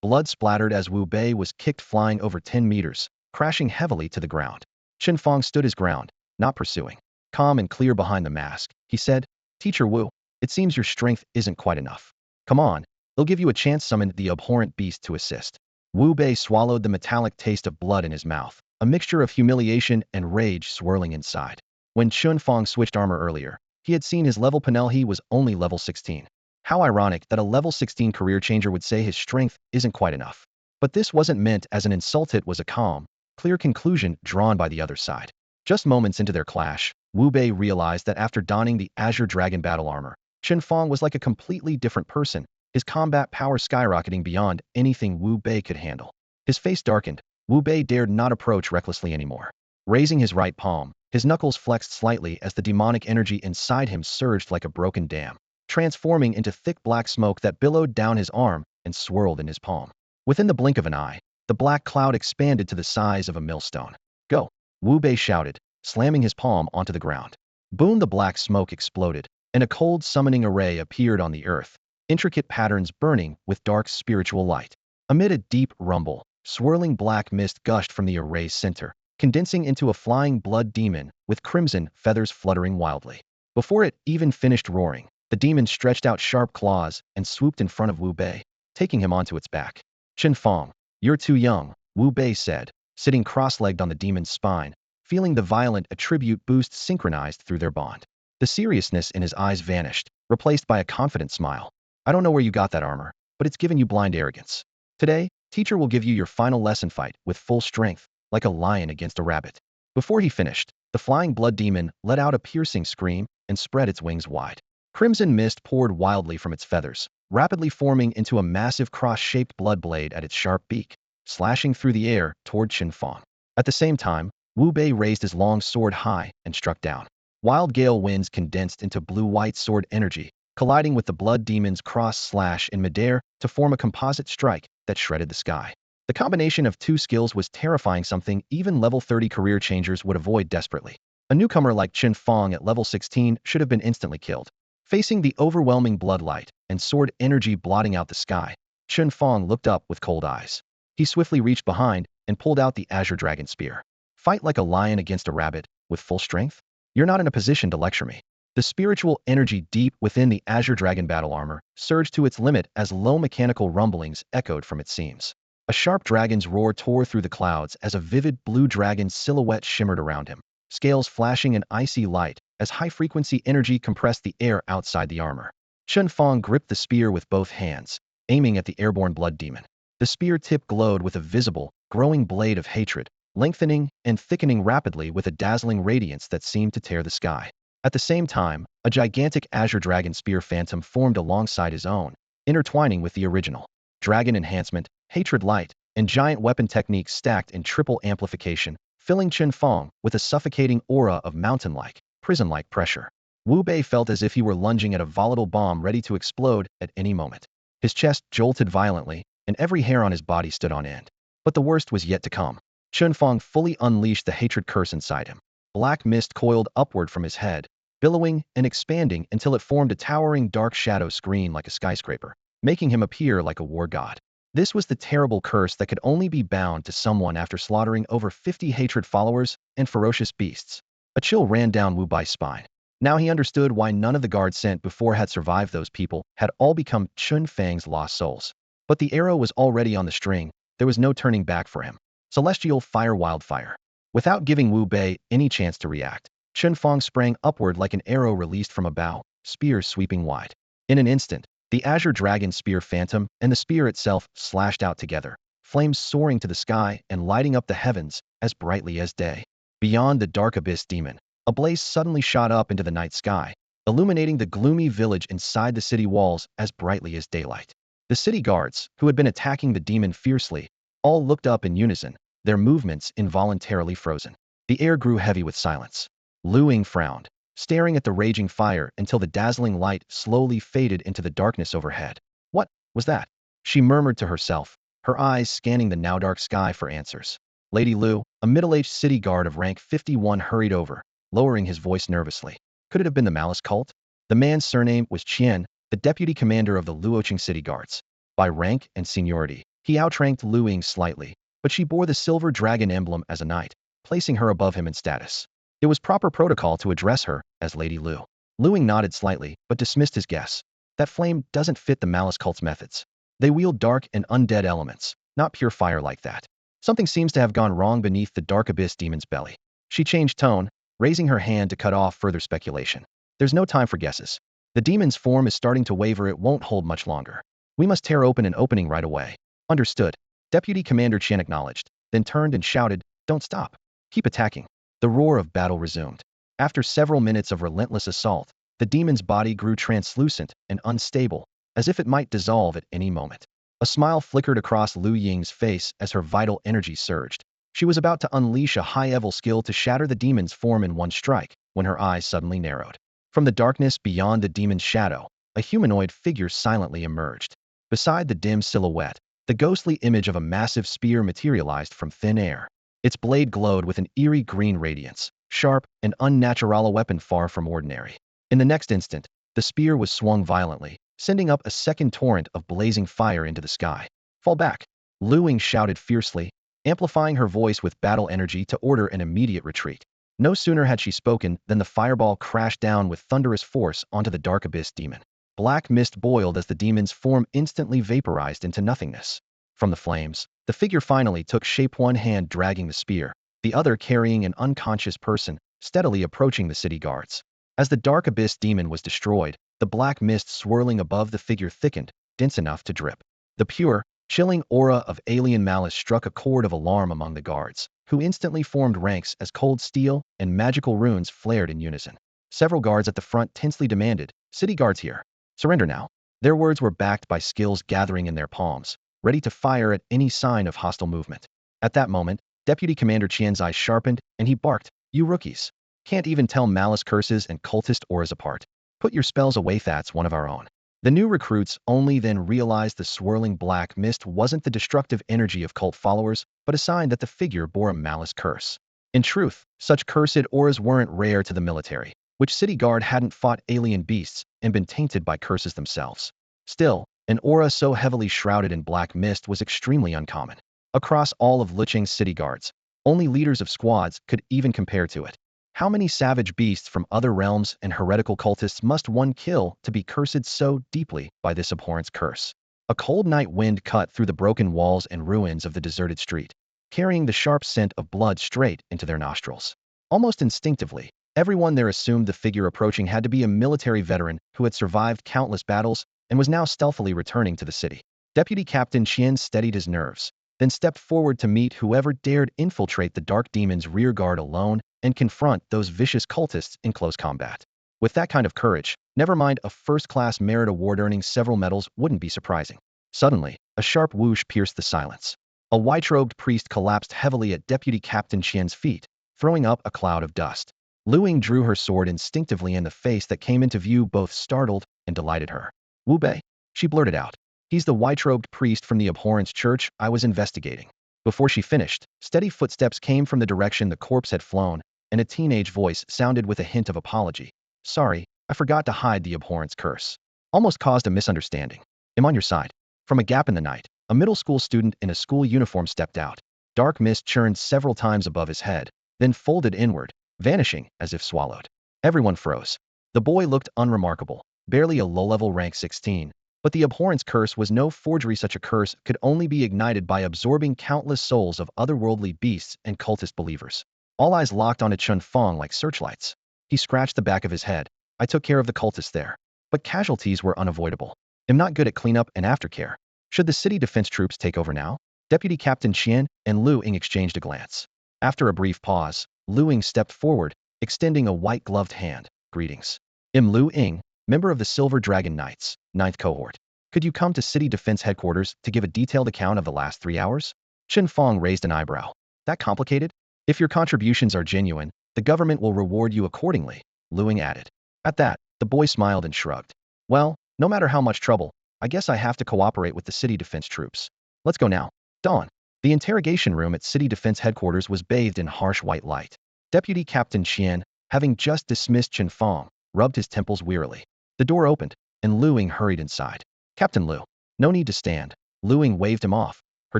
Blood splattered as Wu Bei was kicked flying over 10 meters, crashing heavily to the ground. Chen Fang stood his ground, not pursuing. Calm and clear behind the mask, he said, Teacher Wu, it seems your strength isn't quite enough. Come on, they'll give you a chance. Summon the abhorrent beast to assist. Wu Bei swallowed the metallic taste of blood in his mouth, a mixture of humiliation and rage swirling inside. When Chen Fang switched armor earlier, He had seen his level Penelhi was only level 16. How ironic that a level 16 career changer would say his strength isn't quite enough. But this wasn't meant as an insult, it was a calm, clear conclusion drawn by the other side. Just moments into their clash, Wu Bei realized that after donning the Azure Dragon battle armor, Chen Fang was like a completely different person, his combat power skyrocketing beyond anything Wu Bei could handle. His face darkened. Wu Bei dared not approach recklessly anymore. Raising his right palm, his knuckles flexed slightly as the demonic energy inside him surged like a broken dam, transforming into thick black smoke that billowed down his arm and swirled in his palm. Within the blink of an eye, the black cloud expanded to the size of a millstone. Go! Wu Bei shouted, slamming his palm onto the ground. Boom! The black smoke exploded, and a cold summoning array appeared on the earth, intricate patterns burning with dark spiritual light. Amid a deep rumble, swirling black mist gushed from the array's center, condensing into a flying blood demon with crimson feathers fluttering wildly. Before it even finished roaring, the demon stretched out sharp claws and swooped in front of Wu Bei, taking him onto its back. Chen Fang, you're too young, Wu Bei said, sitting cross-legged on the demon's spine, feeling the violent attribute boost synchronized through their bond. The seriousness in his eyes vanished, replaced by a confident smile. I don't know where you got that armor, but it's given you blind arrogance. Today, teacher will give you your final lesson fight with full strength, like a lion against a rabbit. Before he finished, the flying blood demon let out a piercing scream and spread its wings wide. Crimson mist poured wildly from its feathers, rapidly forming into a massive cross-shaped blood blade at its sharp beak, slashing through the air toward Chen Fang. At the same time, Wu Bei raised his long sword high and struck down. Wild gale winds condensed into blue-white sword energy, colliding with the blood demon's cross-slash in midair to form a composite strike that shredded the sky. The combination of two skills was terrifying, something even level 30 career changers would avoid desperately. A newcomer like Chen Fang at level 16 should have been instantly killed. Facing the overwhelming bloodlight and sword energy blotting out the sky, Chen Fang looked up with cold eyes. He swiftly reached behind and pulled out the Azure Dragon Spear. Fight like a lion against a rabbit, with full strength? You're not in a position to lecture me. The spiritual energy deep within the Azure Dragon battle armor surged to its limit as low mechanical rumblings echoed from its seams. A sharp dragon's roar tore through the clouds as a vivid blue dragon silhouette shimmered around him, scales flashing an icy light as high-frequency energy compressed the air outside the armor. Chen Fang gripped the spear with both hands, aiming at the airborne blood demon. The spear tip glowed with a visible, growing blade of hatred, lengthening and thickening rapidly with a dazzling radiance that seemed to tear the sky. At the same time, a gigantic Azure Dragon Spear phantom formed alongside his own, intertwining with the original. Dragon enhancement, hatred light, and giant weapon techniques stacked in triple amplification, filling Chen Fang with a suffocating aura of mountain-like, prison-like pressure. Wu Bei felt as if he were lunging at a volatile bomb ready to explode at any moment. His chest jolted violently, and every hair on his body stood on end. But the worst was yet to come. Chen Fang fully unleashed the hatred curse inside him. Black mist coiled upward from his head, billowing and expanding until it formed a towering dark shadow screen like a skyscraper, making him appear like a war god. This was the terrible curse that could only be bound to someone after slaughtering over 50 hatred followers and ferocious beasts. A chill ran down Wu Bai's spine. Now he understood why none of the guards sent before had survived. Those people had all become Chen Fang's lost souls. But the arrow was already on the string. There was no turning back for him. Celestial fire wildfire. Without giving Wu Bei any chance to react, Chen Fang sprang upward like an arrow released from a bow, spear sweeping wide. In an instant, the Azure Dragon Spear Phantom and the spear itself slashed out together, flames soaring to the sky and lighting up the heavens as brightly as day. Beyond the dark abyss demon, a blaze suddenly shot up into the night sky, illuminating the gloomy village inside the city walls as brightly as daylight. The city guards, who had been attacking the demon fiercely, all looked up in unison, their movements involuntarily frozen. The air grew heavy with silence. Lu Ying frowned, staring at the raging fire until the dazzling light slowly faded into the darkness overhead. What was that? She murmured to herself, her eyes scanning the now dark sky for answers. Lady Lu, a middle-aged city guard of rank 51, hurried over, lowering his voice nervously. Could it have been the Malice cult? The man's surname was Qian, the deputy commander of the Luoqing city guards. By rank and seniority, he outranked Lu Ying slightly, but she bore the silver dragon emblem as a knight, placing her above him in status. It was proper protocol to address her as Lady Lu. Lu Ying nodded slightly, but dismissed his guess. That flame doesn't fit the Malice cult's methods. They wield dark and undead elements, not pure fire like that. Something seems to have gone wrong beneath the dark abyss demon's belly. She changed tone, raising her hand to cut off further speculation. There's no time for guesses. The demon's form is starting to waver. It won't hold much longer. We must tear open an opening right away. Understood. Deputy Commander Chen acknowledged, then turned and shouted, "Don't stop. Keep attacking." The roar of battle resumed. After several minutes of relentless assault, the demon's body grew translucent and unstable, as if it might dissolve at any moment. A smile flickered across Lu Ying's face as her vital energy surged. She was about to unleash a high-level skill to shatter the demon's form in one strike, when her eyes suddenly narrowed. From the darkness beyond the demon's shadow, a humanoid figure silently emerged. Beside the dim silhouette, the ghostly image of a massive spear materialized from thin air. Its blade glowed with an eerie green radiance, sharp and unnatural, a weapon far from ordinary. In the next instant, the spear was swung violently, sending up a second torrent of blazing fire into the sky. "Fall back!" Lu Ying shouted fiercely, amplifying her voice with battle energy to order an immediate retreat. No sooner had she spoken than the fireball crashed down with thunderous force onto the dark abyss demon. Black mist boiled as the demon's form instantly vaporized into nothingness. From the flames, the figure finally took shape, one hand dragging the spear, the other carrying an unconscious person, steadily approaching the city guards. As the dark abyss demon was destroyed, the black mist swirling above the figure thickened, dense enough to drip. The pure, chilling aura of alien malice struck a chord of alarm among the guards, who instantly formed ranks as cold steel and magical runes flared in unison. Several guards at the front tensely demanded, "City guards here. Surrender now." Their words were backed by skills gathering in their palms, ready to fire at any sign of hostile movement. At that moment, Deputy Commander Qian's eyes sharpened, and he barked, "You rookies. Can't even tell malice curses and cultist auras apart. Put your spells away, that's one of our own." The new recruits only then realized the swirling black mist wasn't the destructive energy of cult followers, but a sign that the figure bore a malice curse. In truth, such cursed auras weren't rare to the military, which city guard hadn't fought alien beasts and been tainted by curses themselves. Still, an aura so heavily shrouded in black mist was extremely uncommon. Across all of Licheng's city guards, only leaders of squads could even compare to it. How many savage beasts from other realms and heretical cultists must one kill to be cursed so deeply by this abhorrent curse? A cold night wind cut through the broken walls and ruins of the deserted street, carrying the sharp scent of blood straight into their nostrils. Almost instinctively, everyone there assumed the figure approaching had to be a military veteran who had survived countless battles and was now stealthily returning to the city. Deputy Captain Qian steadied his nerves, then stepped forward to meet whoever dared infiltrate the dark demon's rear guard alone and confront those vicious cultists in close combat. With that kind of courage, never mind a first-class merit award earning several medals wouldn't be surprising. Suddenly, a sharp whoosh pierced the silence. A white-robed priest collapsed heavily at Deputy Captain Qian's feet, throwing up a cloud of dust. Lu Ying drew her sword instinctively, and the face that came into view both startled and delighted her. "Wu Bei," she blurted out. "He's the white-robed priest from the abhorrence church I was investigating." Before she finished, steady footsteps came from the direction the corpse had flown, and a teenage voice sounded with a hint of apology. "Sorry, I forgot to hide the abhorrence curse. Almost caused a misunderstanding. I'm on your side." From a gap in the night, a middle school student in a school uniform stepped out. Dark mist churned several times above his head, then folded inward, vanishing as if swallowed. Everyone froze. The boy looked unremarkable, barely a low-level rank 16, but the abhorrence curse was no forgery. Such a curse could only be ignited by absorbing countless souls of otherworldly beasts and cultist believers. All eyes locked onto Chen Fang like searchlights. He scratched the back of his head. "I took care of the cultists there, but casualties were unavoidable. I'm not good at cleanup and aftercare. Should the city defense troops take over now?" Deputy Captain Qian and Lu Ying exchanged a glance. After a brief pause, Lu Ying stepped forward, extending a white-gloved hand. "Greetings. I'm Lu Ying, member of the Silver Dragon Knights, 9th cohort. Could you come to city defense headquarters to give a detailed account of the last 3 hours?" Chen Fang raised an eyebrow. "That complicated? If your contributions are genuine, the government will reward you accordingly," Lu Ying added. At that, the boy smiled and shrugged. "Well, no matter how much trouble, I guess I have to cooperate with the city defense troops. Let's go now." Dawn. The interrogation room at city defense headquarters was bathed in harsh white light. Deputy Captain Qian, having just dismissed Chen Fang, rubbed his temples wearily. The door opened, and Lu Ying hurried inside. "Captain Lu." "No need to stand." Lu Ying waved him off, her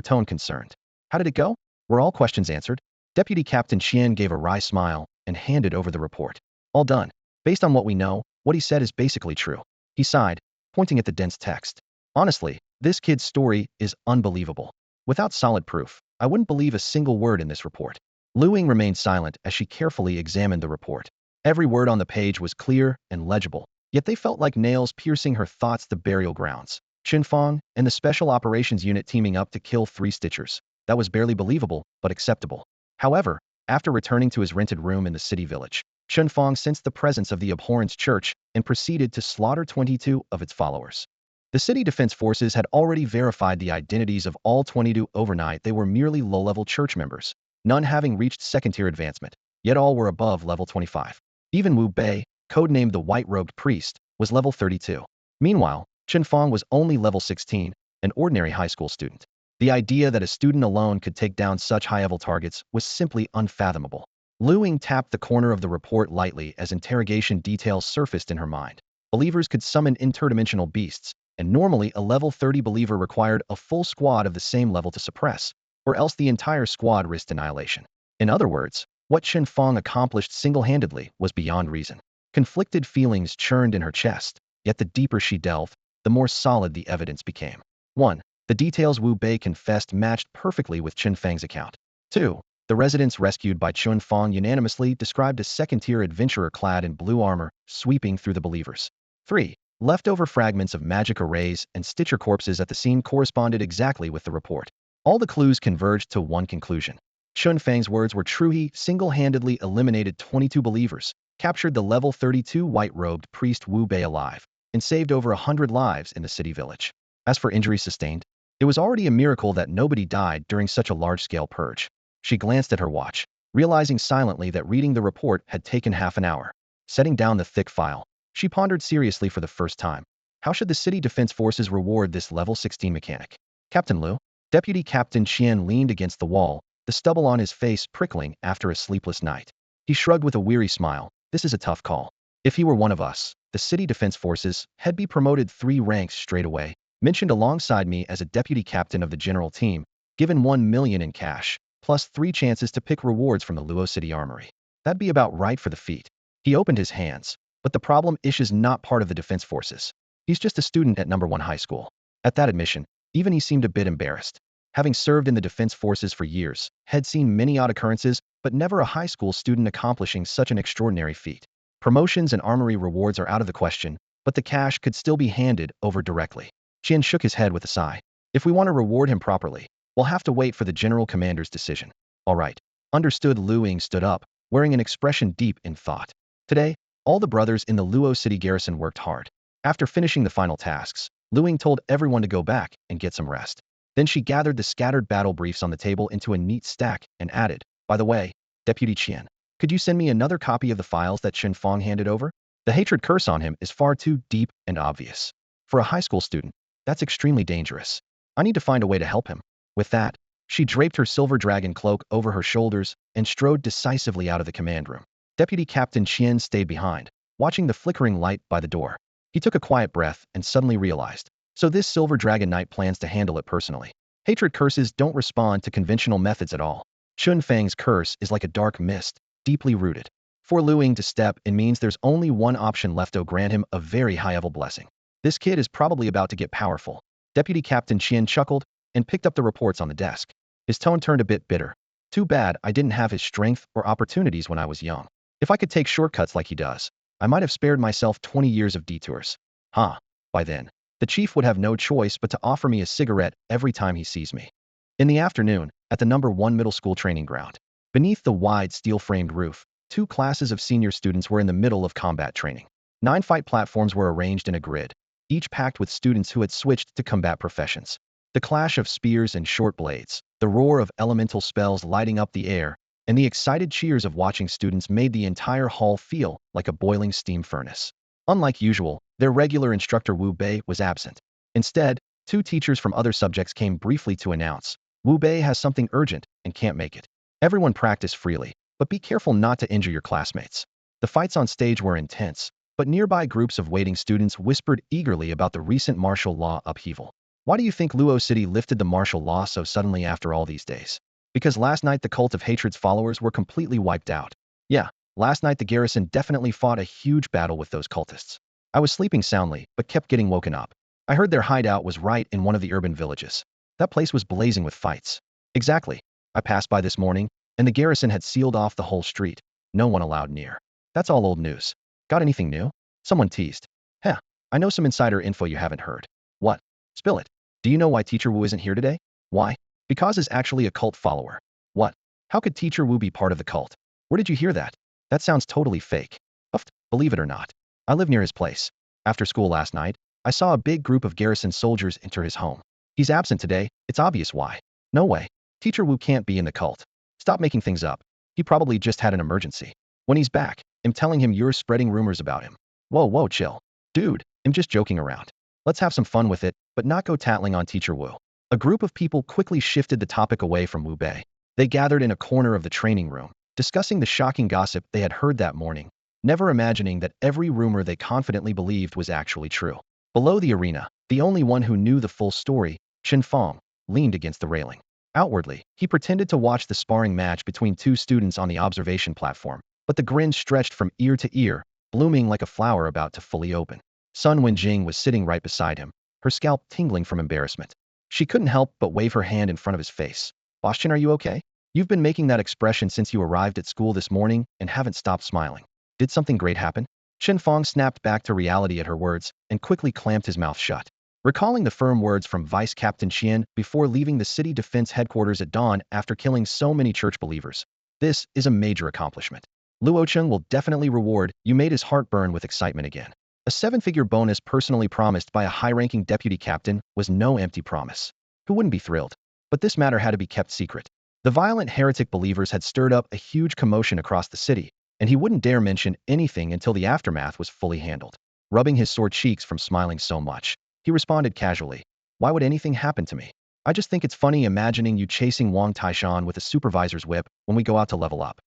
tone concerned. "How did it go? Were all questions answered?" Deputy Captain Qian gave a wry smile and handed over the report. "All done. Based on what we know, what he said is basically true." He sighed, pointing at the dense text. "Honestly, this kid's story is unbelievable. Without solid proof, I wouldn't believe a single word in this report." Lu Ying remained silent as she carefully examined the report. Every word on the page was clear and legible, yet they felt like nails piercing her thoughts. The burial grounds. Chen Fang and the Special Operations Unit teaming up to kill 3 Stitchers. That was barely believable, but acceptable. However, after returning to his rented room in the city village, Chen Fang sensed the presence of the abhorrent church and proceeded to slaughter 22 of its followers. The city defense forces had already verified the identities of all 22 overnight. They were merely low-level church members, none having reached second-tier advancement, yet all were above level 25. Even Wu Bei, codenamed the White-Robed Priest, was level 32. Meanwhile, Chen Fang was only level 16, an ordinary high school student. The idea that a student alone could take down such high-level targets was simply unfathomable. Lu Ying tapped the corner of the report lightly as interrogation details surfaced in her mind. Believers could summon interdimensional beasts, and normally a level 30 believer required a full squad of the same level to suppress, or else the entire squad risked annihilation. In other words, what Chen Fang accomplished single-handedly was beyond reason. Conflicted feelings churned in her chest, yet the deeper she delved, the more solid the evidence became. 1. The details Wu Bei confessed matched perfectly with Chen Fang's account. 2. The residents rescued by Chen Fang unanimously described a second-tier adventurer clad in blue armor sweeping through the believers. 3. Leftover fragments of magic arrays and Stitcher corpses at the scene corresponded exactly with the report. All the clues converged to one conclusion. Chen Fang's words were true. He single-handedly eliminated 22 believers, captured the level 32 white-robed priest Wu Bei alive, and saved over 100 lives in the city village. As for injuries sustained, it was already a miracle that nobody died during such a large-scale purge. She glanced at her watch, realizing silently that reading the report had taken half an hour. Setting down the thick file, she pondered seriously for the first time. How should the city defense forces reward this level 16 mechanic? Captain Liu? Deputy Captain Qian leaned against the wall, the stubble on his face prickling after a sleepless night. He shrugged with a weary smile. This is a tough call. If he were one of us, the city defense forces, had be promoted 3 ranks straight away, mentioned alongside me as a deputy captain of the general team, given 1 million in cash, plus 3 chances to pick rewards from the Luo City Armory. That'd be about right for the feat. He opened his hands, but the problem is not part of the defense forces. He's just a student at number 1 high school. At that admission, even he seemed a bit embarrassed. Having served in the defense forces for years, had seen many odd occurrences, but never a high school student accomplishing such an extraordinary feat. Promotions and armory rewards are out of the question, but the cash could still be handed over directly. Qian shook his head with a sigh. If we want to reward him properly, we'll have to wait for the general commander's decision. All right. Understood. Lu Ying stood up, wearing an expression deep in thought. Today, all the brothers in the Luo City garrison worked hard. After finishing the final tasks, Lu Ying told everyone to go back and get some rest. Then she gathered the scattered battle briefs on the table into a neat stack and added, by the way, Deputy Qian, could you send me another copy of the files that Chen Fang handed over? The hatred curse on him is far too deep and obvious. For a high school student, that's extremely dangerous. I need to find a way to help him. With that, she draped her silver dragon cloak over her shoulders and strode decisively out of the command room. Deputy Captain Qian stayed behind, watching the flickering light by the door. He took a quiet breath and suddenly realized, so this Silver Dragon Knight plans to handle it personally. Hatred curses don't respond to conventional methods at all. Chen Fang's curse is like a dark mist, deeply rooted. For Lu Ying to step in means there's only one option left to grant him a very high-level blessing. This kid is probably about to get powerful. Deputy Captain Qian chuckled and picked up the reports on the desk. His tone turned a bit bitter. Too bad I didn't have his strength or opportunities when I was young. If I could take shortcuts like he does, I might have spared myself 20 years of detours. By then, the chief would have no choice but to offer me a cigarette every time he sees me. In the afternoon, at the number 1 middle school training ground, beneath the wide steel-framed roof, 2 classes of senior students were in the middle of combat training. 9 fight platforms were arranged in a grid, each packed with students who had switched to combat professions. The clash of spears and short blades, the roar of elemental spells lighting up the air, and the excited cheers of watching students made the entire hall feel like a boiling steam furnace. Unlike usual, their regular instructor Wu Bei was absent. Instead, 2 teachers from other subjects came briefly to announce, Wu Bei has something urgent and can't make it. Everyone practice freely, but be careful not to injure your classmates. The fights on stage were intense, but nearby groups of waiting students whispered eagerly about the recent martial law upheaval. Why do you think Luo City lifted the martial law so suddenly after all these days? Because last night the cult of hatred's followers were completely wiped out. Yeah, last night the garrison definitely fought a huge battle with those cultists. I was sleeping soundly, but kept getting woken up. I heard their hideout was right in one of the urban villages. That place was blazing with fights. Exactly. I passed by this morning, and the garrison had sealed off the whole street. No one allowed near. That's all old news. Got anything new? Someone teased. Heh, I know some insider info you haven't heard. What? Spill it. Do you know why Teacher Wu isn't here today? Why? Because is actually a cult follower. What? How could Teacher Wu be part of the cult? Where did you hear that? That sounds totally fake. Uft, believe it or not. I live near his place. After school last night, I saw a big group of garrison soldiers enter his home. He's absent today, it's obvious why. No way. Teacher Wu can't be in the cult. Stop making things up. He probably just had an emergency. When he's back, I'm telling him you're spreading rumors about him. Whoa, chill. Dude, I'm just joking around. Let's have some fun with it, but not go tattling on Teacher Wu. A group of people quickly shifted the topic away from Wu Bei. They gathered in a corner of the training room, discussing the shocking gossip they had heard that morning, never imagining that every rumor they confidently believed was actually true. Below the arena, the only one who knew the full story, Chen Fang, leaned against the railing. Outwardly, he pretended to watch the sparring match between two students on the observation platform, but the grin stretched from ear to ear, blooming like a flower about to fully open. Sun Wenjing was sitting right beside him, her scalp tingling from embarrassment. She couldn't help but wave her hand in front of his face. Boss Chen, are you okay? You've been making that expression since you arrived at school this morning and haven't stopped smiling. Did something great happen? Chen Fang snapped back to reality at her words and quickly clamped his mouth shut. Recalling the firm words from Vice Captain Qian before leaving the city defense headquarters at dawn after killing so many church believers, this is a major accomplishment. Luo Cheng will definitely reward you. Made his heart burn with excitement again. A seven-figure bonus personally promised by a high-ranking deputy captain was no empty promise. Who wouldn't be thrilled? But this matter had to be kept secret. The violent heretic believers had stirred up a huge commotion across the city, and he wouldn't dare mention anything until the aftermath was fully handled. Rubbing his sore cheeks from smiling so much, he responded casually, "Why would anything happen to me? I just think it's funny imagining you chasing Wang Taishan with a supervisor's whip when we go out to level up."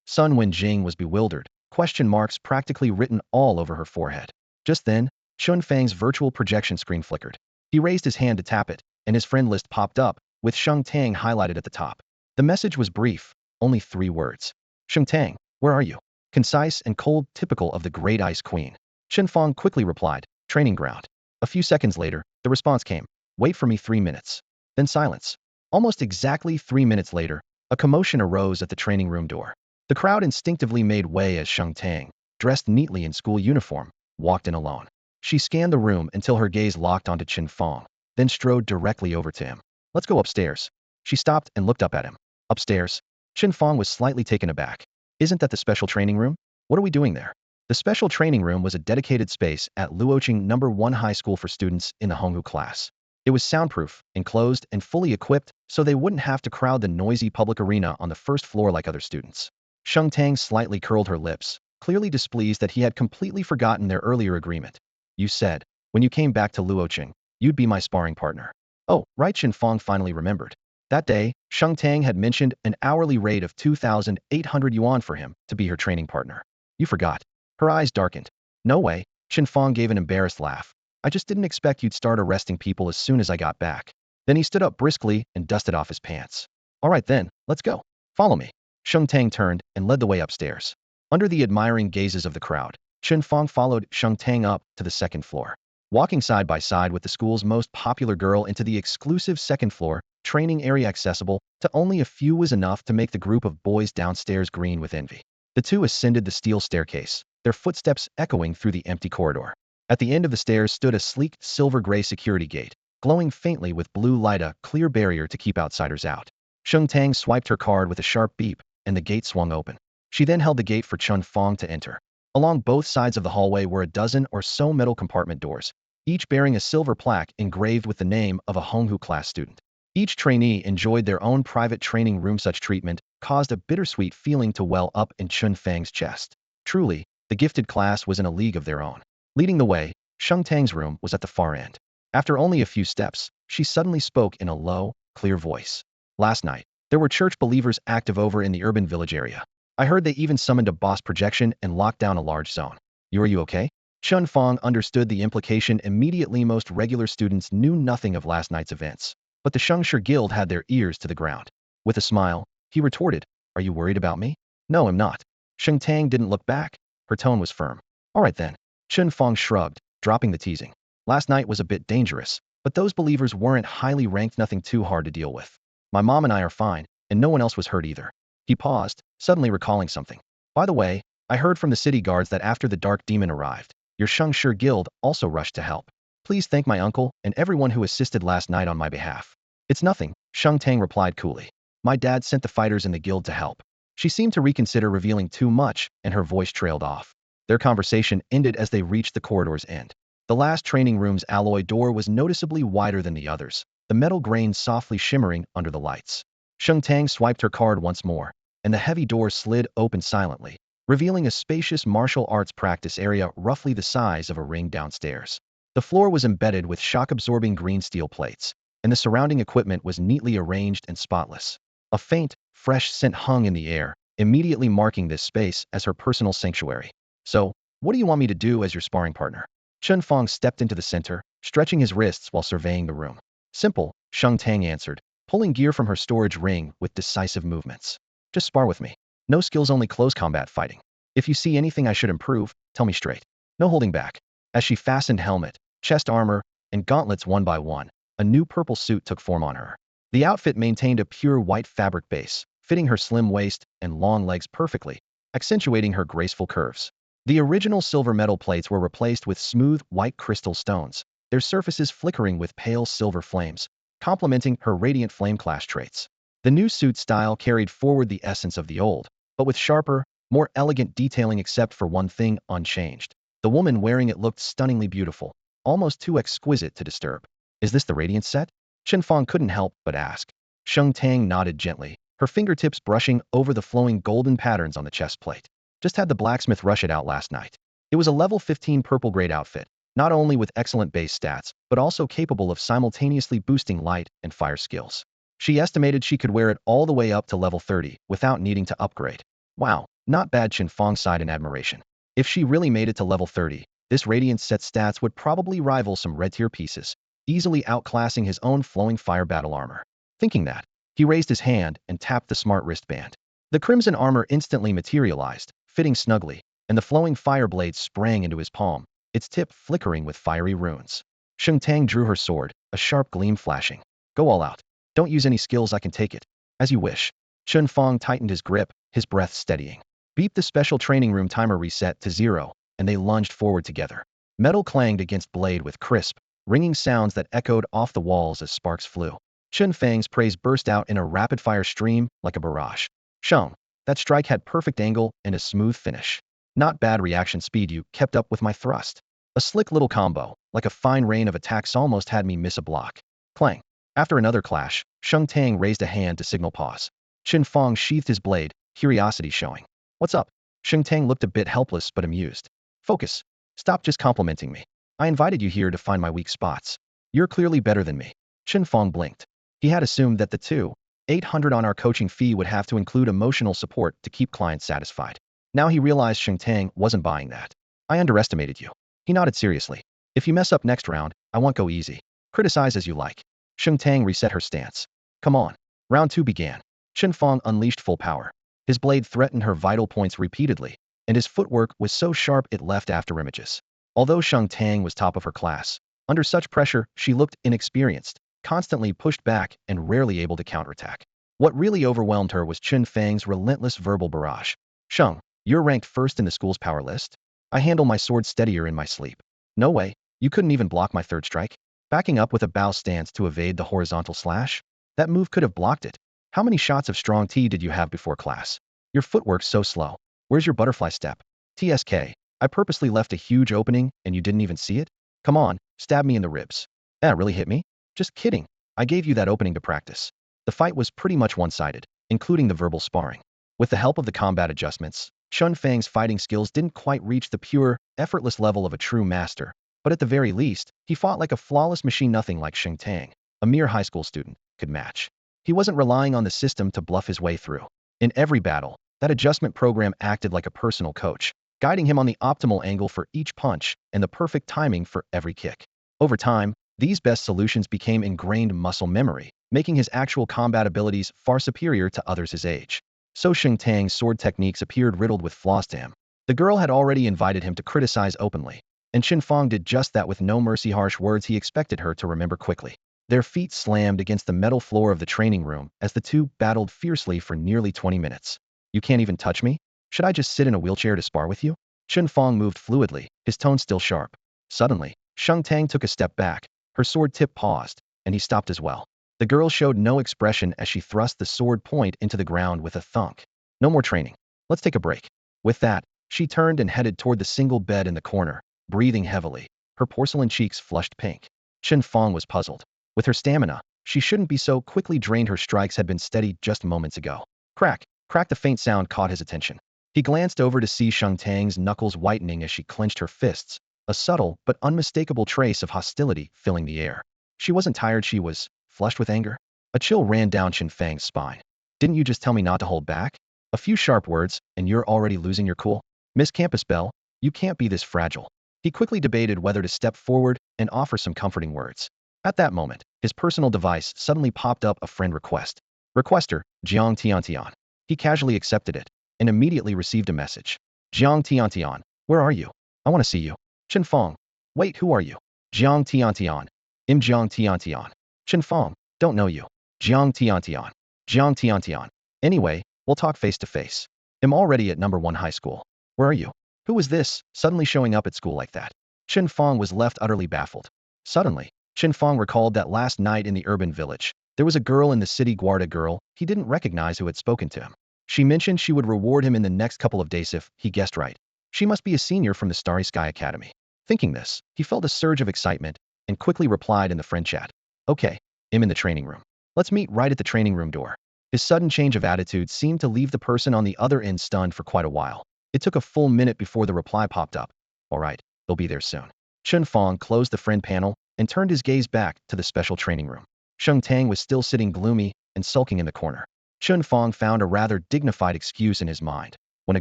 Sun Wenjing was bewildered, question marks practically written all over her forehead. Just then, Chen Fang's virtual projection screen flickered. He raised his hand to tap it, and his friend list popped up, with Sheng Tang highlighted at the top. The message was brief, only 3 words. "Sheng Tang, where are you?" Concise and cold, typical of the Great Ice Queen. Chen Fang quickly replied, "Training ground." A few seconds later, the response came, "Wait for me 3 minutes." Then silence. Almost exactly 3 minutes later, a commotion arose at the training room door. The crowd instinctively made way as Sheng Tang, dressed neatly in school uniform, walked in alone. She scanned the room until her gaze locked onto Chen Fang, then strode directly over to him. "Let's go upstairs." She stopped and looked up at him. "Upstairs?" Chen Fang was slightly taken aback. "Isn't that the special training room? What are we doing there?" The special training room was a dedicated space at Luoqing No. 1 High School for students in the Honghu class. It was soundproof, enclosed, and fully equipped, so they wouldn't have to crowd the noisy public arena on the first floor like other students. Sheng Tang slightly curled her lips, clearly displeased that he had completely forgotten their earlier agreement. "You said, when you came back to Luoqing, you'd be my sparring partner." Oh, right. Chen Fang finally remembered. That day, Sheng Tang had mentioned an hourly rate of 2,800 yuan for him to be her training partner. "You forgot." Her eyes darkened. "No way." Chen Fang gave an embarrassed laugh. "I just didn't expect you'd start arresting people as soon as I got back." Then he stood up briskly and dusted off his pants. "All right then, let's go. Follow me." Sheng Tang turned and led the way upstairs. Under the admiring gazes of the crowd, Chen Fang followed Sheng Tang up to the second floor. Walking side by side with the school's most popular girl into the exclusive second floor training area accessible to only a few was enough to make the group of boys downstairs green with envy. The two ascended the steel staircase, their footsteps echoing through the empty corridor. At the end of the stairs stood a sleek, silver-gray security gate, glowing faintly with blue light, a clear barrier to keep outsiders out. Sheng Tang swiped her card with a sharp beep, and the gate swung open. She then held the gate for Chen Fang to enter. Along both sides of the hallway were a dozen or so metal compartment doors, each bearing a silver plaque engraved with the name of a Honghu class student. Each trainee enjoyed their own private training room. Such treatment caused a bittersweet feeling to well up in Chen Fang's chest. Truly, the gifted class was in a league of their own. Leading the way, Sheng Tang's room was at the far end. After only a few steps, she suddenly spoke in a low, clear voice. "Last night, there were church believers active over in the urban village area. I heard they even summoned a boss projection and locked down a large zone. Are you okay?" Chen Fang understood the implication immediately. Most regular students knew nothing of last night's events, but the Shengshi Guild had their ears to the ground. With a smile, he retorted, "Are you worried about me?" "No, I'm not." Sheng Tang didn't look back. Her tone was firm. "All right then." Chen Fang shrugged, dropping the teasing. "Last night was a bit dangerous, but those believers weren't highly ranked, nothing too hard to deal with. My mom and I are fine, and no one else was hurt either." He paused, suddenly recalling something. "By the way, I heard from the city guards that after the Dark Demon arrived, your Shengshi Guild also rushed to help. Please thank my uncle and everyone who assisted last night on my behalf. It's nothing, Sheng Tang replied coolly. My dad sent the fighters in the guild to help. She seemed to reconsider revealing too much, and her voice trailed off. Their conversation ended as they reached the corridor's end. The last training room's alloy door was noticeably wider than the others, the metal grain softly shimmering under the lights. Sheng Tang swiped her card once more, and the heavy door slid open silently, revealing a spacious martial arts practice area roughly the size of a ring downstairs. The floor was embedded with shock-absorbing green steel plates, and the surrounding equipment was neatly arranged and spotless. A faint, fresh scent hung in the air, immediately marking this space as her personal sanctuary. So, what do you want me to do as your sparring partner? Chen Fang stepped into the center, stretching his wrists while surveying the room. Simple, Sheng Tang answered, pulling gear from her storage ring with decisive movements. Just spar with me. No skills, only close combat fighting. If you see anything I should improve, tell me straight. No holding back. As she fastened helmet, chest armor, and gauntlets one by one, a new purple suit took form on her. The outfit maintained a pure white fabric base, fitting her slim waist and long legs perfectly, accentuating her graceful curves. The original silver metal plates were replaced with smooth, white crystal stones, their surfaces flickering with pale silver flames, complementing her radiant flame clash traits. The new suit style carried forward the essence of the old, but with sharper, more elegant detailing except for one thing unchanged. The woman wearing it looked stunningly beautiful, almost too exquisite to disturb. Is this the Radiant set? Chen Fang couldn't help but ask. Sheng Tang nodded gently, her fingertips brushing over the flowing golden patterns on the chest plate. Just had the blacksmith rush it out last night. It was a level 15 purple grade outfit, not only with excellent base stats, but also capable of simultaneously boosting light and fire skills. She estimated she could wear it all the way up to level 30 without needing to upgrade. Wow, not bad, Chen Fang sighed in admiration. If she really made it to level 30, this Radiant set stats would probably rival some red tier pieces, easily outclassing his own flowing fire battle armor. Thinking that, he raised his hand and tapped the smart wristband. The crimson armor instantly materialized, fitting snugly, and the flowing fire blade sprang into his palm, its tip flickering with fiery runes. Sheng Tang drew her sword, a sharp gleam flashing. Go all out. Don't use any skills, I can take it. As you wish. Chen Fang tightened his grip, his breath steadying. Beep, the special training room timer reset to 0, and they lunged forward together. Metal clanged against blade with crisp, ringing sounds that echoed off the walls as sparks flew. Chen Fang's praise burst out in a rapid-fire stream like a barrage. Sheng, that strike had perfect angle and a smooth finish. Not bad reaction speed, you kept up with my thrust. A slick little combo, like a fine rain of attacks, almost had me miss a block. Clang. After another clash, Sheng Tang raised a hand to signal pause. Chen Fang sheathed his blade, curiosity showing. What's up? Sheng Tang looked a bit helpless but amused. Focus. Stop just complimenting me. I invited you here to find my weak spots. You're clearly better than me. Chen Fang blinked. He had assumed that the 2,800 on our coaching fee would have to include emotional support to keep clients satisfied. Now he realized Sheng Tang wasn't buying that. I underestimated you. He nodded seriously. If you mess up next round, I won't go easy. Criticize as you like. Sheng Tang reset her stance. Come on. Round 2 began. Chen Fang unleashed full power. His blade threatened her vital points repeatedly, and his footwork was so sharp it left afterimages. Although Sheng Tang was top of her class, under such pressure she looked inexperienced, constantly pushed back and rarely able to counterattack. What really overwhelmed her was Chen Fang's relentless verbal barrage. Sheng, you're ranked first in the school's power list? I handle my sword steadier in my sleep. No way, you couldn't even block my third strike? Backing up with a bow stance to evade the horizontal slash? That move could have blocked it. How many shots of strong tea did you have before class? Your footwork's so slow. Where's your butterfly step? TSK, I purposely left a huge opening and you didn't even see it? Come on, stab me in the ribs. That really hit me? Just kidding. I gave you that opening to practice. The fight was pretty much one-sided, including the verbal sparring. With the help of the combat adjustments, Chen Fang's fighting skills didn't quite reach the pure, effortless level of a true master, but at the very least, he fought like a flawless machine. Nothing like Sheng Tang, a mere high school student, could match. He wasn't relying on the system to bluff his way through. In every battle, that adjustment program acted like a personal coach, guiding him on the optimal angle for each punch and the perfect timing for every kick. Over time, these best solutions became ingrained muscle memory, making his actual combat abilities far superior to others his age. So Sheng Tang's sword techniques appeared riddled with flaws to him. The girl had already invited him to criticize openly, and Chen Fang did just that with no mercy. Harsh words he expected her to remember quickly. Their feet slammed against the metal floor of the training room as the two battled fiercely for nearly 20 minutes. You can't even touch me? Should I just sit in a wheelchair to spar with you? Chen Fang moved fluidly, his tone still sharp. Suddenly, Sheng Tang took a step back. Her sword tip paused, and he stopped as well. The girl showed no expression as she thrust the sword point into the ground with a thunk. No more training. Let's take a break. With that, she turned and headed toward the single bed in the corner, breathing heavily. Her porcelain cheeks flushed pink. Chen Fang was puzzled. With her stamina, she shouldn't be so quickly drained. Her strikes had been steadied just moments ago. Crack, crack, the faint sound caught his attention. He glanced over to see Sheng Tang's knuckles whitening as she clenched her fists, a subtle but unmistakable trace of hostility filling the air. She wasn't tired, she was flushed with anger. A chill ran down Chen Fang's spine. Didn't you just tell me not to hold back? A few sharp words, and you're already losing your cool? Miss Campus Belle, you can't be this fragile. He quickly debated whether to step forward and offer some comforting words. At that moment, his personal device suddenly popped up a friend request. Requester, Jiang Tiantian. He casually accepted it, and immediately received a message. Jiang Tiantian, where are you? I want to see you. Chen Fang. Wait, who are you? Jiang Tiantian. Jiang Tiantian. Chen Fang, don't know you. Jiang Tiantian. Jiang Tiantian. Anyway, we'll talk face to face. I'm already at number 1 high school. Where are you? Who is this, suddenly showing up at school like that? Chen Fang was left utterly baffled. Suddenly, Chen Fang recalled that last night in the urban village, there was a girl in the city guard, a girl he didn't recognize who had spoken to him. She mentioned she would reward him in the next couple of days if he guessed right. She must be a senior from the Starry Sky Academy. Thinking this, he felt a surge of excitement and quickly replied in the friend chat. Okay, I'm in the training room. Let's meet right at the training room door. His sudden change of attitude seemed to leave the person on the other end stunned for quite a while. It took a full minute before the reply popped up. All right, they'll be there soon. Chen Fang closed the friend panel and turned his gaze back to the special training room. Sheng Tang was still sitting gloomy and sulking in the corner. Chen Fang found a rather dignified excuse in his mind. When a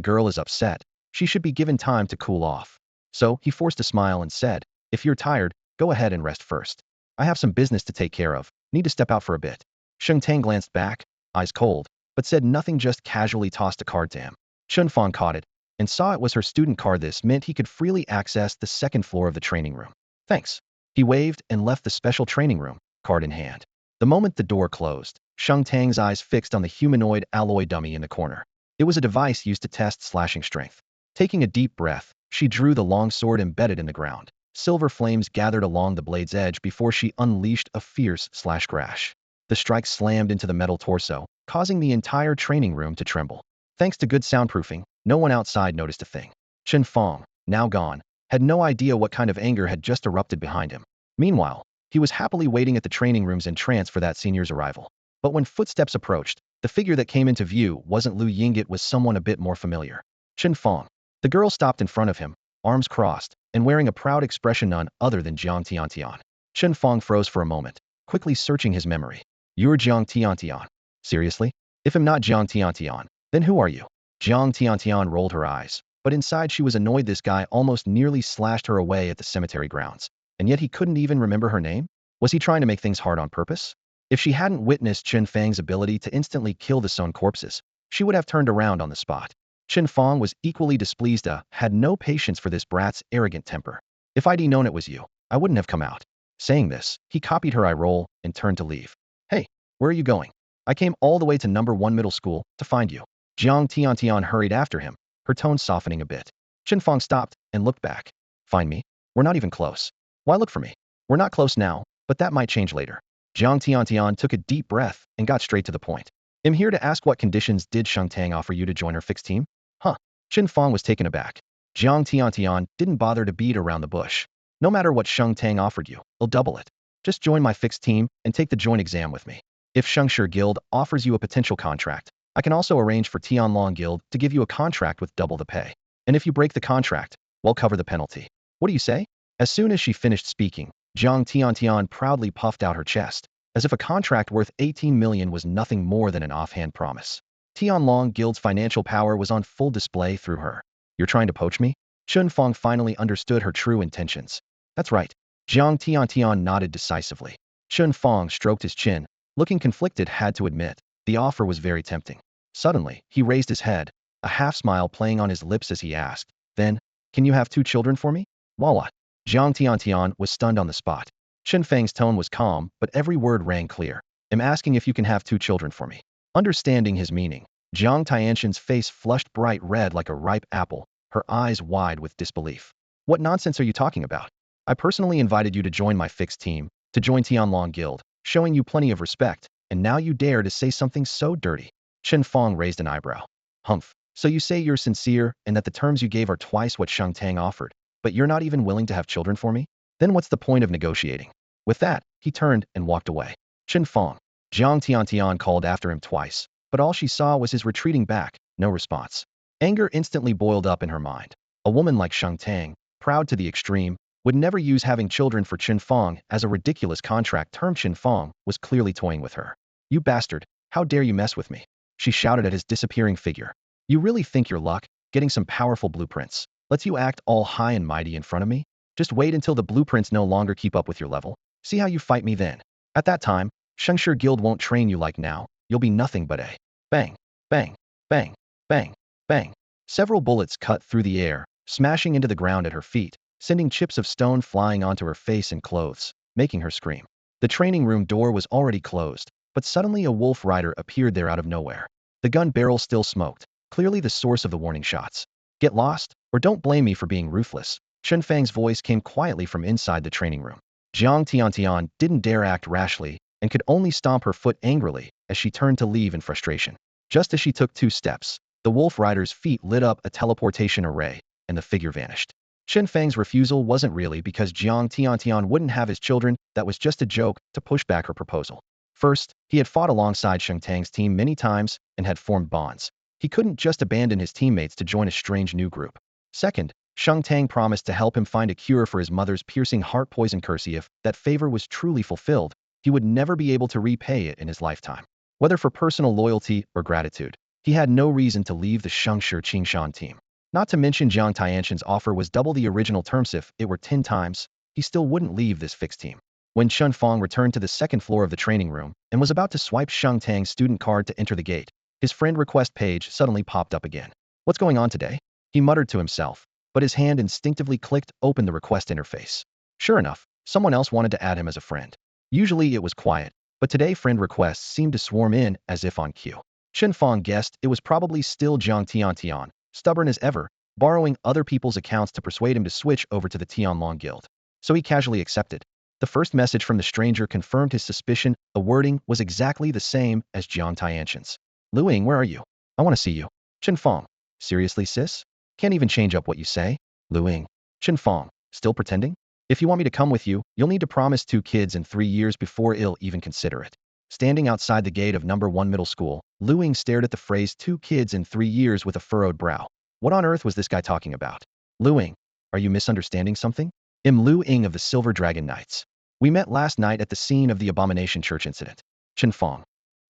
girl is upset, she should be given time to cool off. So he forced a smile and said, if you're tired, go ahead and rest first. I have some business to take care of, need to step out for a bit. Sheng Tang glanced back, eyes cold, but said nothing, just casually tossed a card to him. Chen Fang caught it and saw it was her student card. This meant he could freely access the second floor of the training room. Thanks. He waved and left the special training room, card in hand. The moment the door closed, Sheng Tang's eyes fixed on the humanoid alloy dummy in the corner. It was a device used to test slashing strength. Taking a deep breath, she drew the long sword embedded in the ground. Silver flames gathered along the blade's edge before she unleashed a fierce slash crash. The strike slammed into the metal torso, causing the entire training room to tremble. Thanks to good soundproofing, no one outside noticed a thing. Chen Fang, now gone, had no idea what kind of anger had just erupted behind him. Meanwhile, he was happily waiting at the training room's entrance for that senior's arrival. But when footsteps approached, the figure that came into view wasn't Lu Ying, it was someone a bit more familiar. Chen Fang. The girl stopped in front of him, arms crossed, and wearing a proud expression, none other than Jiang Tiantian. Chen Fang froze for a moment, quickly searching his memory. You're Jiang Tiantian. Seriously? If I'm not Jiang Tiantian, then who are you? Jiang Tiantian rolled her eyes, but inside she was annoyed. This guy almost nearly slashed her away at the cemetery grounds, and yet he couldn't even remember her name? Was he trying to make things hard on purpose? If she hadn't witnessed Chen Fang's ability to instantly kill the Sun corpses, she would have turned around on the spot. Chen Fang was equally displeased, had no patience for this brat's arrogant temper. If I'd known it was you, I wouldn't have come out. Saying this, he copied her eye roll and turned to leave. Hey, where are you going? I came all the way to number 1 middle school to find you. Jiang Tiantian hurried after him, her tone softening a bit. Chen Fang stopped and looked back. Find me? We're not even close. Why look for me? We're not close now, but that might change later. Jiang Tiantian took a deep breath and got straight to the point. I'm here to ask, what conditions did Sheng Tang offer you to join her fixed team? Huh. Chen Fang was taken aback. Jiang Tiantian didn't bother to beat around the bush. No matter what Sheng Tang offered you, I'll double it. Just join my fixed team and take the joint exam with me. If Shengshe Guild offers you a potential contract, I can also arrange for Tianlong Guild to give you a contract with double the pay. And if you break the contract, we'll cover the penalty. What do you say? As soon as she finished speaking, Jiang Tiantian proudly puffed out her chest, as if a contract worth 18 million was nothing more than an offhand promise. Tianlong Guild's financial power was on full display through her. You're trying to poach me? Chen Fang finally understood her true intentions. That's right. Jiang Tiantian nodded decisively. Chen Fang stroked his chin, looking conflicted, had to admit. The offer was very tempting. Suddenly, he raised his head, a half-smile playing on his lips as he asked, then, can you have 2 children for me? What? Jiang Tiantian was stunned on the spot. Chen Fang's tone was calm, but every word rang clear. I'm asking if you can have 2 children for me. Understanding his meaning, Jiang Tianxian's face flushed bright red like a ripe apple, her eyes wide with disbelief. What nonsense are you talking about? I personally invited you to join my fixed team, to join Tianlong Guild, showing you plenty of respect, and now you dare to say something so dirty. Chen Fang raised an eyebrow. Humph. So you say you're sincere and that the terms you gave are twice what Shang Tang offered, but you're not even willing to have children for me? Then what's the point of negotiating? With that, he turned and walked away. Chen Fang. Jiang Tiantian called after him twice, but all she saw was his retreating back, no response. Anger instantly boiled up in her mind. A woman like Shang Tang, proud to the extreme, would never use having children for Chen Fang as a ridiculous contract term. Chen Fang was clearly toying with her. You bastard, how dare you mess with me? She shouted at his disappearing figure. You really think your luck, getting some powerful blueprints, lets you act all high and mighty in front of me? Just wait until the blueprints no longer keep up with your level. See how you fight me then. At that time, Shengshe Guild won't train you like now. You'll be nothing but a bang, bang, bang, bang, bang. Several bullets cut through the air, smashing into the ground at her feet, sending chips of stone flying onto her face and clothes, making her scream. The training room door was already closed, but suddenly a wolf rider appeared there out of nowhere. The gun barrel still smoked, clearly the source of the warning shots. Get lost, or don't blame me for being ruthless. Chen Fang's voice came quietly from inside the training room. Jiang Tiantian didn't dare act rashly and could only stomp her foot angrily as she turned to leave in frustration. Just as she took 2 steps, the wolf rider's feet lit up a teleportation array, and the figure vanished. Chen Fang's refusal wasn't really because Jiang Tiantian wouldn't have his children, that was just a joke to push back her proposal. First, he had fought alongside Shang Tang's team many times and had formed bonds. He couldn't just abandon his teammates to join a strange new group. Second, Shang Tang promised to help him find a cure for his mother's piercing heart poison curse. If that favor was truly fulfilled, he would never be able to repay it in his lifetime. Whether for personal loyalty or gratitude, he had no reason to leave the Shengshe Qingshan team. Not to mention Jiang Tianxian's offer was double the original terms. If it were 10 times, he still wouldn't leave this fixed team. When Chen Fang returned to the second floor of the training room and was about to swipe Shang Tang's student card to enter the gate, his friend request page suddenly popped up again. What's going on today? He muttered to himself, but his hand instinctively clicked open the request interface. Sure enough, someone else wanted to add him as a friend. Usually it was quiet, but today friend requests seemed to swarm in as if on cue. Chen Fang guessed it was probably still Jiang Tiantian, stubborn as ever, borrowing other people's accounts to persuade him to switch over to the Tianlong Guild. So he casually accepted. The first message from the stranger confirmed his suspicion. The wording was exactly the same as Jiang Tianxian's. Lu Ying, where are you? I want to see you. Chen Fang. Seriously, sis? Can't even change up what you say? Lu Ying. Chen Fang. Still pretending? If you want me to come with you, you'll need to promise 2 kids in 3 years before I'll even consider it. Standing outside the gate of number 1 middle school, Lu Ying stared at the phrase 2 kids in 3 years with a furrowed brow. What on earth was this guy talking about? Lu Ying, are you misunderstanding something? I'm Lu Ying of the Silver Dragon Knights. We met last night at the scene of the Abomination Church incident. Chen Fang.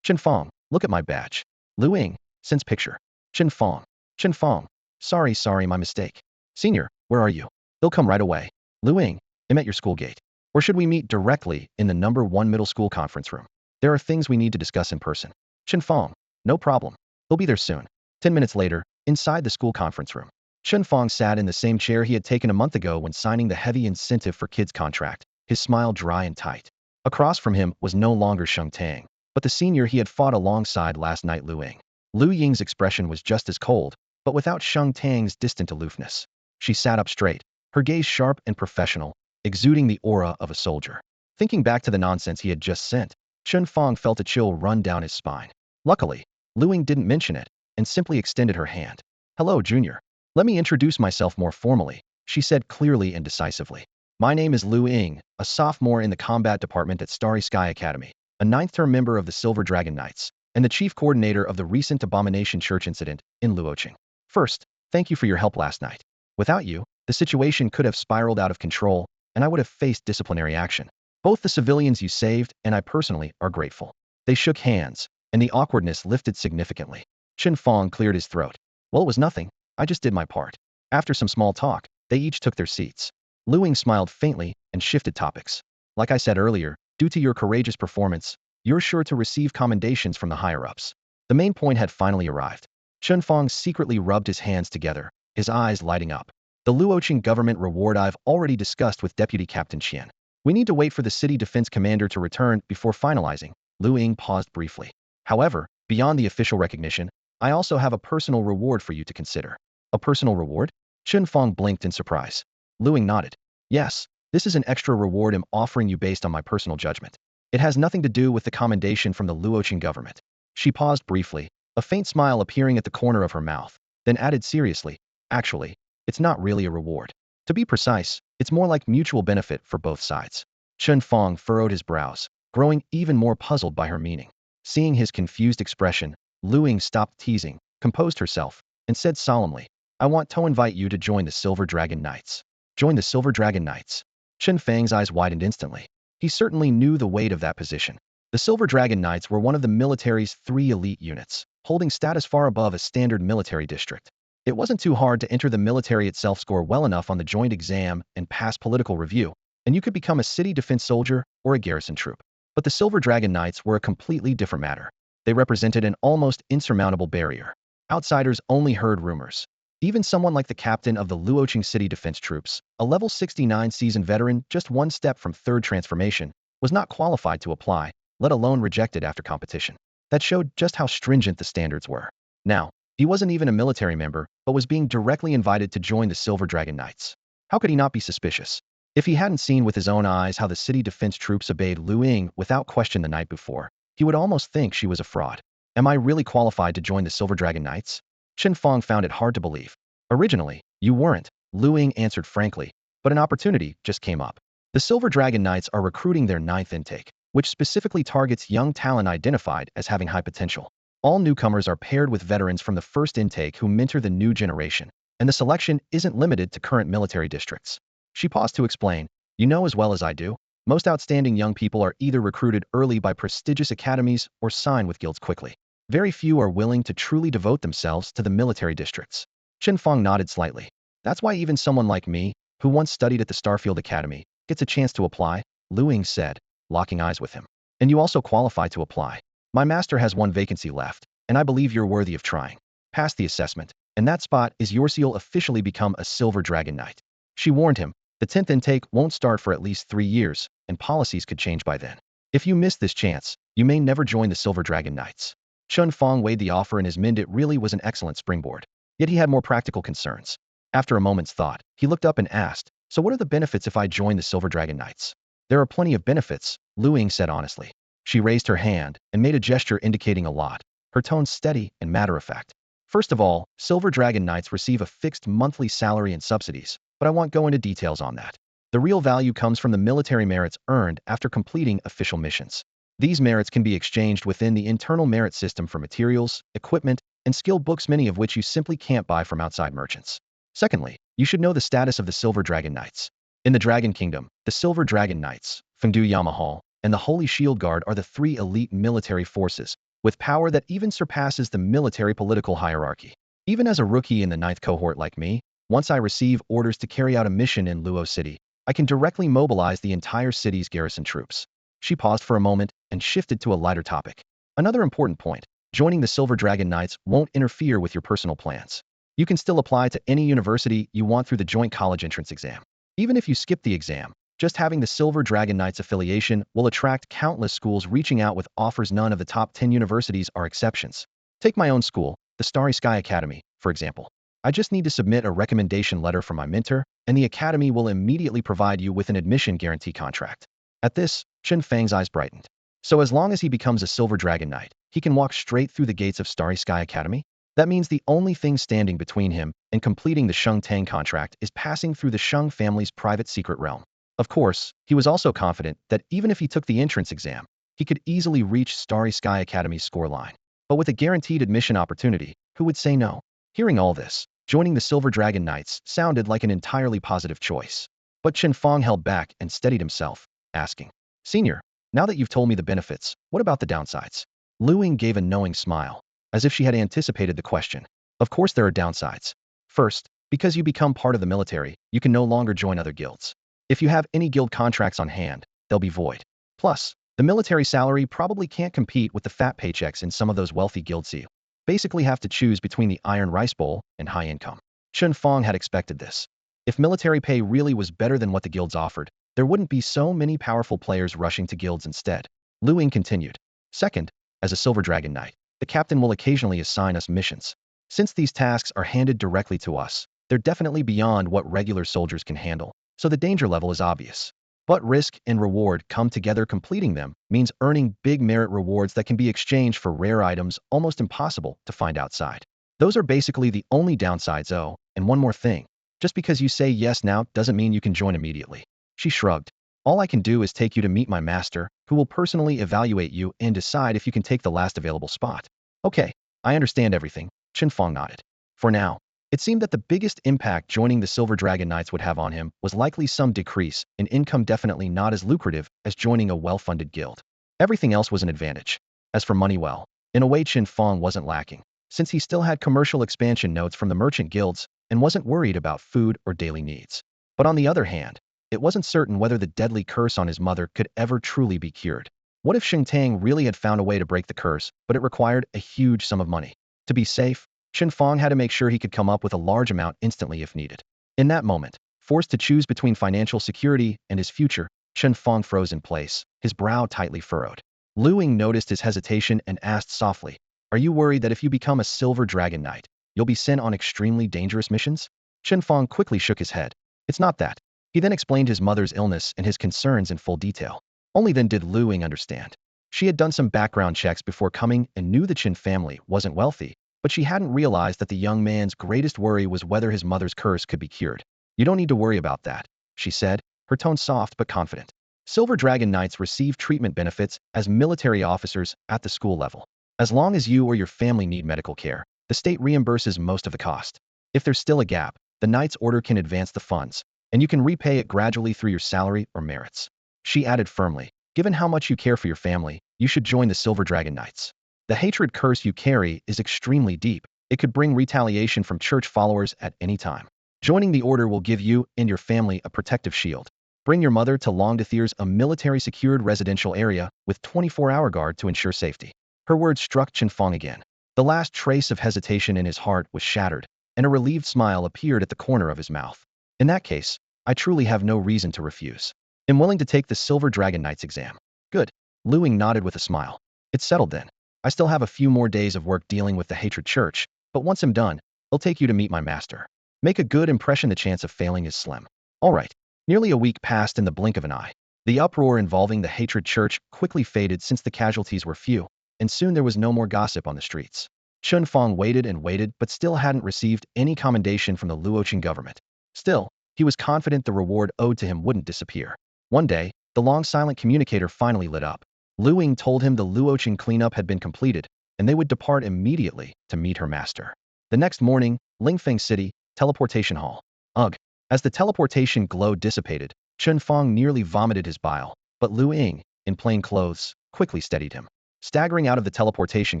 Chen Fang, look at my badge. Lu Ying, sends picture. Chen Fang. Chen Fang. Sorry, my mistake. Senior, where are you? He'll come right away. Lu Ying, I'm at your school gate. Or should we meet directly in the number 1 middle school conference room? There are things we need to discuss in person. Chen Fang. No problem. He'll be there soon. 10 minutes later, inside the school conference room. Chen Fang sat in the same chair he had taken a month ago when signing the heavy incentive for kids contract, his smile dry and tight. Across from him was no longer Shang Tang, but the senior he had fought alongside last night, Lu Ying. Lu Ying's expression was just as cold, but without Shang Tang's distant aloofness. She sat up straight, her gaze sharp and professional, exuding the aura of a soldier. Thinking back to the nonsense he had just sent, Chen Fang felt a chill run down his spine. Luckily, Lu Ying didn't mention it, and simply extended her hand. Hello, Junior. Let me introduce myself more formally, she said clearly and decisively. My name is Lu Ying, a sophomore in the combat department at Starry Sky Academy, a 9th-term member of the Silver Dragon Knights, and the chief coordinator of the recent Abomination Church incident in Luoqing. First, thank you for your help last night. Without you, the situation could have spiraled out of control, and I would have faced disciplinary action. Both the civilians you saved and I personally are grateful. They shook hands, and the awkwardness lifted significantly. Chen Fang cleared his throat. Well, it was nothing. I just did my part. After some small talk, they each took their seats. Lu Ying smiled faintly and shifted topics. Like I said earlier, due to your courageous performance, you're sure to receive commendations from the higher-ups. The main point had finally arrived. Chen Fang secretly rubbed his hands together, his eyes lighting up. The Luoqing government reward I've already discussed with Deputy Captain Qian. We need to wait for the city defense commander to return before finalizing. Lu Ying paused briefly. However, beyond the official recognition, I also have a personal reward for you to consider. A personal reward? Chen Fang blinked in surprise. Luing nodded. Yes, this is an extra reward I'm offering you based on my personal judgment. It has nothing to do with the commendation from the Luoqing government. She paused briefly, a faint smile appearing at the corner of her mouth, then added seriously, actually, it's not really a reward. To be precise, it's more like mutual benefit for both sides. Chen Fang furrowed his brows, growing even more puzzled by her meaning. Seeing his confused expression, Luing stopped teasing, composed herself, and said solemnly, I want to invite you to join the Silver Dragon Knights. Join the Silver Dragon Knights. Chen Fang's eyes widened instantly. He certainly knew the weight of that position. The Silver Dragon Knights were one of the military's 3 elite units, holding status far above a standard military district. It wasn't too hard to enter the military itself, score well enough on the joint exam, and pass political review, and you could become a city defense soldier or a garrison troop. But the Silver Dragon Knights were a completely different matter. They represented an almost insurmountable barrier. Outsiders only heard rumors. Even someone like the captain of the Luoqing City Defense Troops, a level 69 seasoned veteran just one step from third transformation, was not qualified to apply, let alone rejected after competition. That showed just how stringent the standards were. Now, he wasn't even a military member, but was being directly invited to join the Silver Dragon Knights. How could he not be suspicious? If he hadn't seen with his own eyes how the city defense troops obeyed Luing without question the night before, he would almost think she was a fraud. Am I really qualified to join the Silver Dragon Knights? Chen Fang found it hard to believe. Originally, you weren't, Luing answered frankly, but an opportunity just came up. The Silver Dragon Knights are recruiting their 9th intake, which specifically targets young talent identified as having high potential. All newcomers are paired with veterans from the first intake who mentor the new generation, and the selection isn't limited to current military districts. She paused to explain, you know as well as I do, most outstanding young people are either recruited early by prestigious academies or sign with guilds quickly. Very few are willing to truly devote themselves to the military districts. Chen Fang nodded slightly. That's why even someone like me, who once studied at the Starfield Academy, gets a chance to apply, Luing said, locking eyes with him. And you also qualify to apply. My master has 1 vacancy left, and I believe you're worthy of trying. Pass the assessment, and that spot is yours. You'll officially become a Silver Dragon Knight. She warned him, the 10th intake won't start for at least 3 years, and policies could change by then. If you miss this chance, you may never join the Silver Dragon Knights. Chen Fang weighed the offer in his mind. It really was an excellent springboard. Yet he had more practical concerns. After a moment's thought, he looked up and asked, so what are the benefits if I join the Silver Dragon Knights? There are plenty of benefits, Luing said honestly. She raised her hand and made a gesture indicating a lot, her tone steady and matter-of-fact. First of all, Silver Dragon Knights receive a fixed monthly salary and subsidies, but I won't go into details on that. The real value comes from the military merits earned after completing official missions. These merits can be exchanged within the internal merit system for materials, equipment, and skill books, many of which you simply can't buy from outside merchants. Secondly, you should know the status of the Silver Dragon Knights. In the Dragon Kingdom, the Silver Dragon Knights, Fengdu Yamahal, and the Holy Shield Guard are the 3 elite military forces, with power that even surpasses the military political hierarchy. Even as a rookie in the 9th cohort like me, once I receive orders to carry out a mission in Luo City, I can directly mobilize the entire city's garrison troops. She paused for a moment and shifted to a lighter topic. Another important point, joining the Silver Dragon Knights won't interfere with your personal plans. You can still apply to any university you want through the joint college entrance exam. Even if you skip the exam, just having the Silver Dragon Knights affiliation will attract countless schools reaching out with offers. None of the top 10 universities are exceptions. Take my own school, the Starry Sky Academy, for example. I just need to submit a recommendation letter from my mentor, and the academy will immediately provide you with an admission guarantee contract. At this, Chen Fang's eyes brightened. So as long as he becomes a Silver Dragon Knight, he can walk straight through the gates of Starry Sky Academy? That means the only thing standing between him and completing the Sheng Tang contract is passing through the Sheng family's private secret realm. Of course, he was also confident that even if he took the entrance exam, he could easily reach Starry Sky Academy's scoreline. But with a guaranteed admission opportunity, who would say no? Hearing all this, joining the Silver Dragon Knights sounded like an entirely positive choice. But Chen Fang held back and steadied himself, asking, Senior, now that you've told me the benefits, what about the downsides? Luing gave a knowing smile, as if she had anticipated the question. Of course there are downsides. First, because you become part of the military, you can no longer join other guilds. If you have any guild contracts on hand, they'll be void. Plus, the military salary probably can't compete with the fat paychecks in some of those wealthy guilds. You basically have to choose between the Iron Rice Bowl and high income. Chen Fang had expected this. If military pay really was better than what the guilds offered, there wouldn't be so many powerful players rushing to guilds instead. Luing continued. Second, as a Silver Dragon Knight, The captain will occasionally assign us missions. Since these tasks are handed directly to us, they're definitely beyond what regular soldiers can handle, so the danger level is obvious. But risk and reward come together. Completing them means earning big merit rewards that can be exchanged for rare items almost impossible to find outside. Those are basically the only downsides. Oh, and one more thing. Just because you say yes now doesn't mean you can join immediately. She shrugged. All I can do is take you to meet my master, who will personally evaluate you and decide if you can take the last available spot. Okay, I understand everything, Chen Fang nodded. For now, it seemed that the biggest impact joining the Silver Dragon Knights would have on him was likely some decrease in income, definitely not as lucrative as joining a well-funded guild. Everything else was an advantage. As for money, well, in a way Chen Fang wasn't lacking, since he still had commercial expansion notes from the merchant guilds and wasn't worried about food or daily needs. But on the other hand, it wasn't certain whether the deadly curse on his mother could ever truly be cured. What if Xing Tang really had found a way to break the curse, but it required a huge sum of money? To be safe, Chen Fang had to make sure he could come up with a large amount instantly if needed. In that moment, forced to choose between financial security and his future, Chen Fang froze in place, his brow tightly furrowed. Lu Ying noticed his hesitation and asked softly, "Are you worried that if you become a Silver Dragon Knight, you'll be sent on extremely dangerous missions?" Chen Fang quickly shook his head. "It's not that." He then explained his mother's illness and his concerns in full detail. Only then did Lu Ying understand. She had done some background checks before coming and knew the Chen family wasn't wealthy, but she hadn't realized that the young man's greatest worry was whether his mother's curse could be cured. "You don't need to worry about that," she said, her tone soft but confident. "Silver Dragon Knights receive treatment benefits as military officers at the school level. As long as you or your family need medical care, the state reimburses most of the cost. If there's still a gap, the Knight's Order can advance the funds, and you can repay it gradually through your salary or merits." She added firmly, "Given how much you care for your family, you should join the Silver Dragon Knights. The hatred curse you carry is extremely deep. It could bring retaliation from church followers at any time. Joining the order will give you and your family a protective shield. Bring your mother to Longdethier's, a military-secured residential area with 24-hour guard to ensure safety." Her words struck Chen Fang again. The last trace of hesitation in his heart was shattered, and a relieved smile appeared at the corner of his mouth. "In that case, I truly have no reason to refuse. I'm willing to take the Silver Dragon Knight's exam." "Good." Lu Ying nodded with a smile. "It's settled then. I still have a few more days of work dealing with the Hatred Church, but once I'm done, I'll take you to meet my master. Make a good impression. The chance of failing is slim." All right. Nearly a week passed in the blink of an eye. The uproar involving the Hatred Church quickly faded since the casualties were few, and soon there was no more gossip on the streets. Chen Fang waited and waited but still hadn't received any commendation from the Luoqing government. Still, he was confident the reward owed to him wouldn't disappear. One day, the long silent communicator finally lit up. Lu Ying told him the Luoqing cleanup had been completed, and they would depart immediately to meet her master. The next morning, Lingfeng City, teleportation hall. Ugh. As the teleportation glow dissipated, Chen Fang nearly vomited his bile, but Lu Ying, in plain clothes, quickly steadied him. Staggering out of the teleportation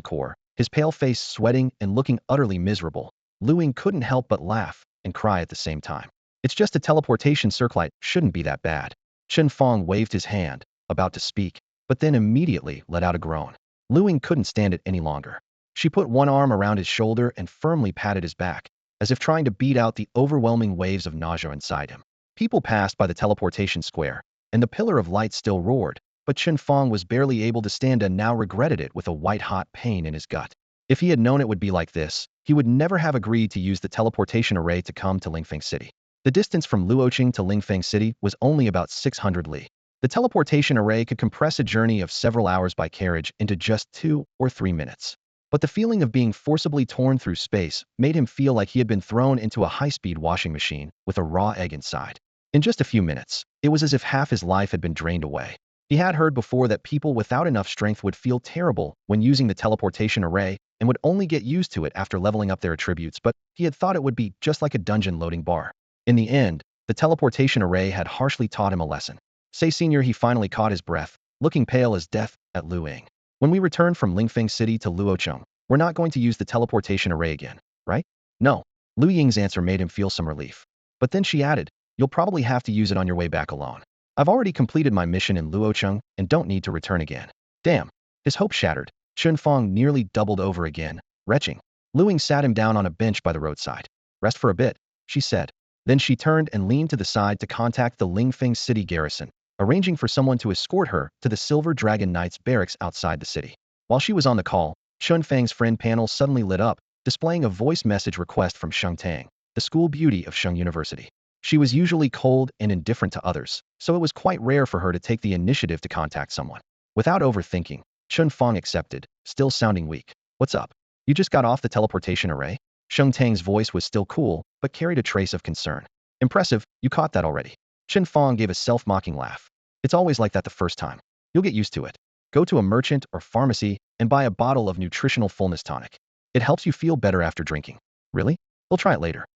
core, his pale face sweating and looking utterly miserable, Lu Ying couldn't help but laugh and cry at the same time. "It's just a teleportation circlite, shouldn't be that bad." Chen Fang waved his hand, about to speak, but then immediately let out a groan. Lu Ying couldn't stand it any longer. She put one arm around his shoulder and firmly patted his back, as if trying to beat out the overwhelming waves of nausea inside him. People passed by the teleportation square, and the pillar of light still roared, but Chen Fang was barely able to stand and now regretted it with a white-hot pain in his gut. If he had known it would be like this, he would never have agreed to use the teleportation array to come to Lingfeng City. The distance from Luoqing to Lingfeng City was only about 600 li. The teleportation array could compress a journey of several hours by carriage into just 2 or 3 minutes. But the feeling of being forcibly torn through space made him feel like he had been thrown into a high-speed washing machine with a raw egg inside. In just a few minutes, it was as if half his life had been drained away. He had heard before that people without enough strength would feel terrible when using the teleportation array and would only get used to it after leveling up their attributes, but he had thought it would be just like a dungeon loading bar. In the end, the teleportation array had harshly taught him a lesson. "Say, Senior," he finally caught his breath, looking pale as death at Lu Ying. "When we return from Lingfeng City to Luocheng, we're not going to use the teleportation array again, right?" "No." Lu Ying's answer made him feel some relief. But then she added, "You'll probably have to use it on your way back alone. I've already completed my mission in Luocheng and don't need to return again." Damn. His hope shattered. Chen Fang nearly doubled over again, retching. Lu Ying sat him down on a bench by the roadside. "Rest for a bit," she said. Then she turned and leaned to the side to contact the Lingfeng City garrison, arranging for someone to escort her to the Silver Dragon Knight's barracks outside the city. While she was on the call, Chen Fang's friend panel suddenly lit up, displaying a voice message request from Sheng Tang, the school beauty of Sheng University. She was usually cold and indifferent to others, so it was quite rare for her to take the initiative to contact someone. Without overthinking, Chen Fang accepted, still sounding weak. What's up? You just got off the teleportation array? Sheng Tang's voice was still cool, but carried a trace of concern. Impressive, you caught that already. Chen Fang gave a self-mocking laugh. It's always like that the first time. You'll get used to it. Go to a merchant or pharmacy and buy a bottle of nutritional fullness tonic. It helps you feel better after drinking. Really? We'll try it later.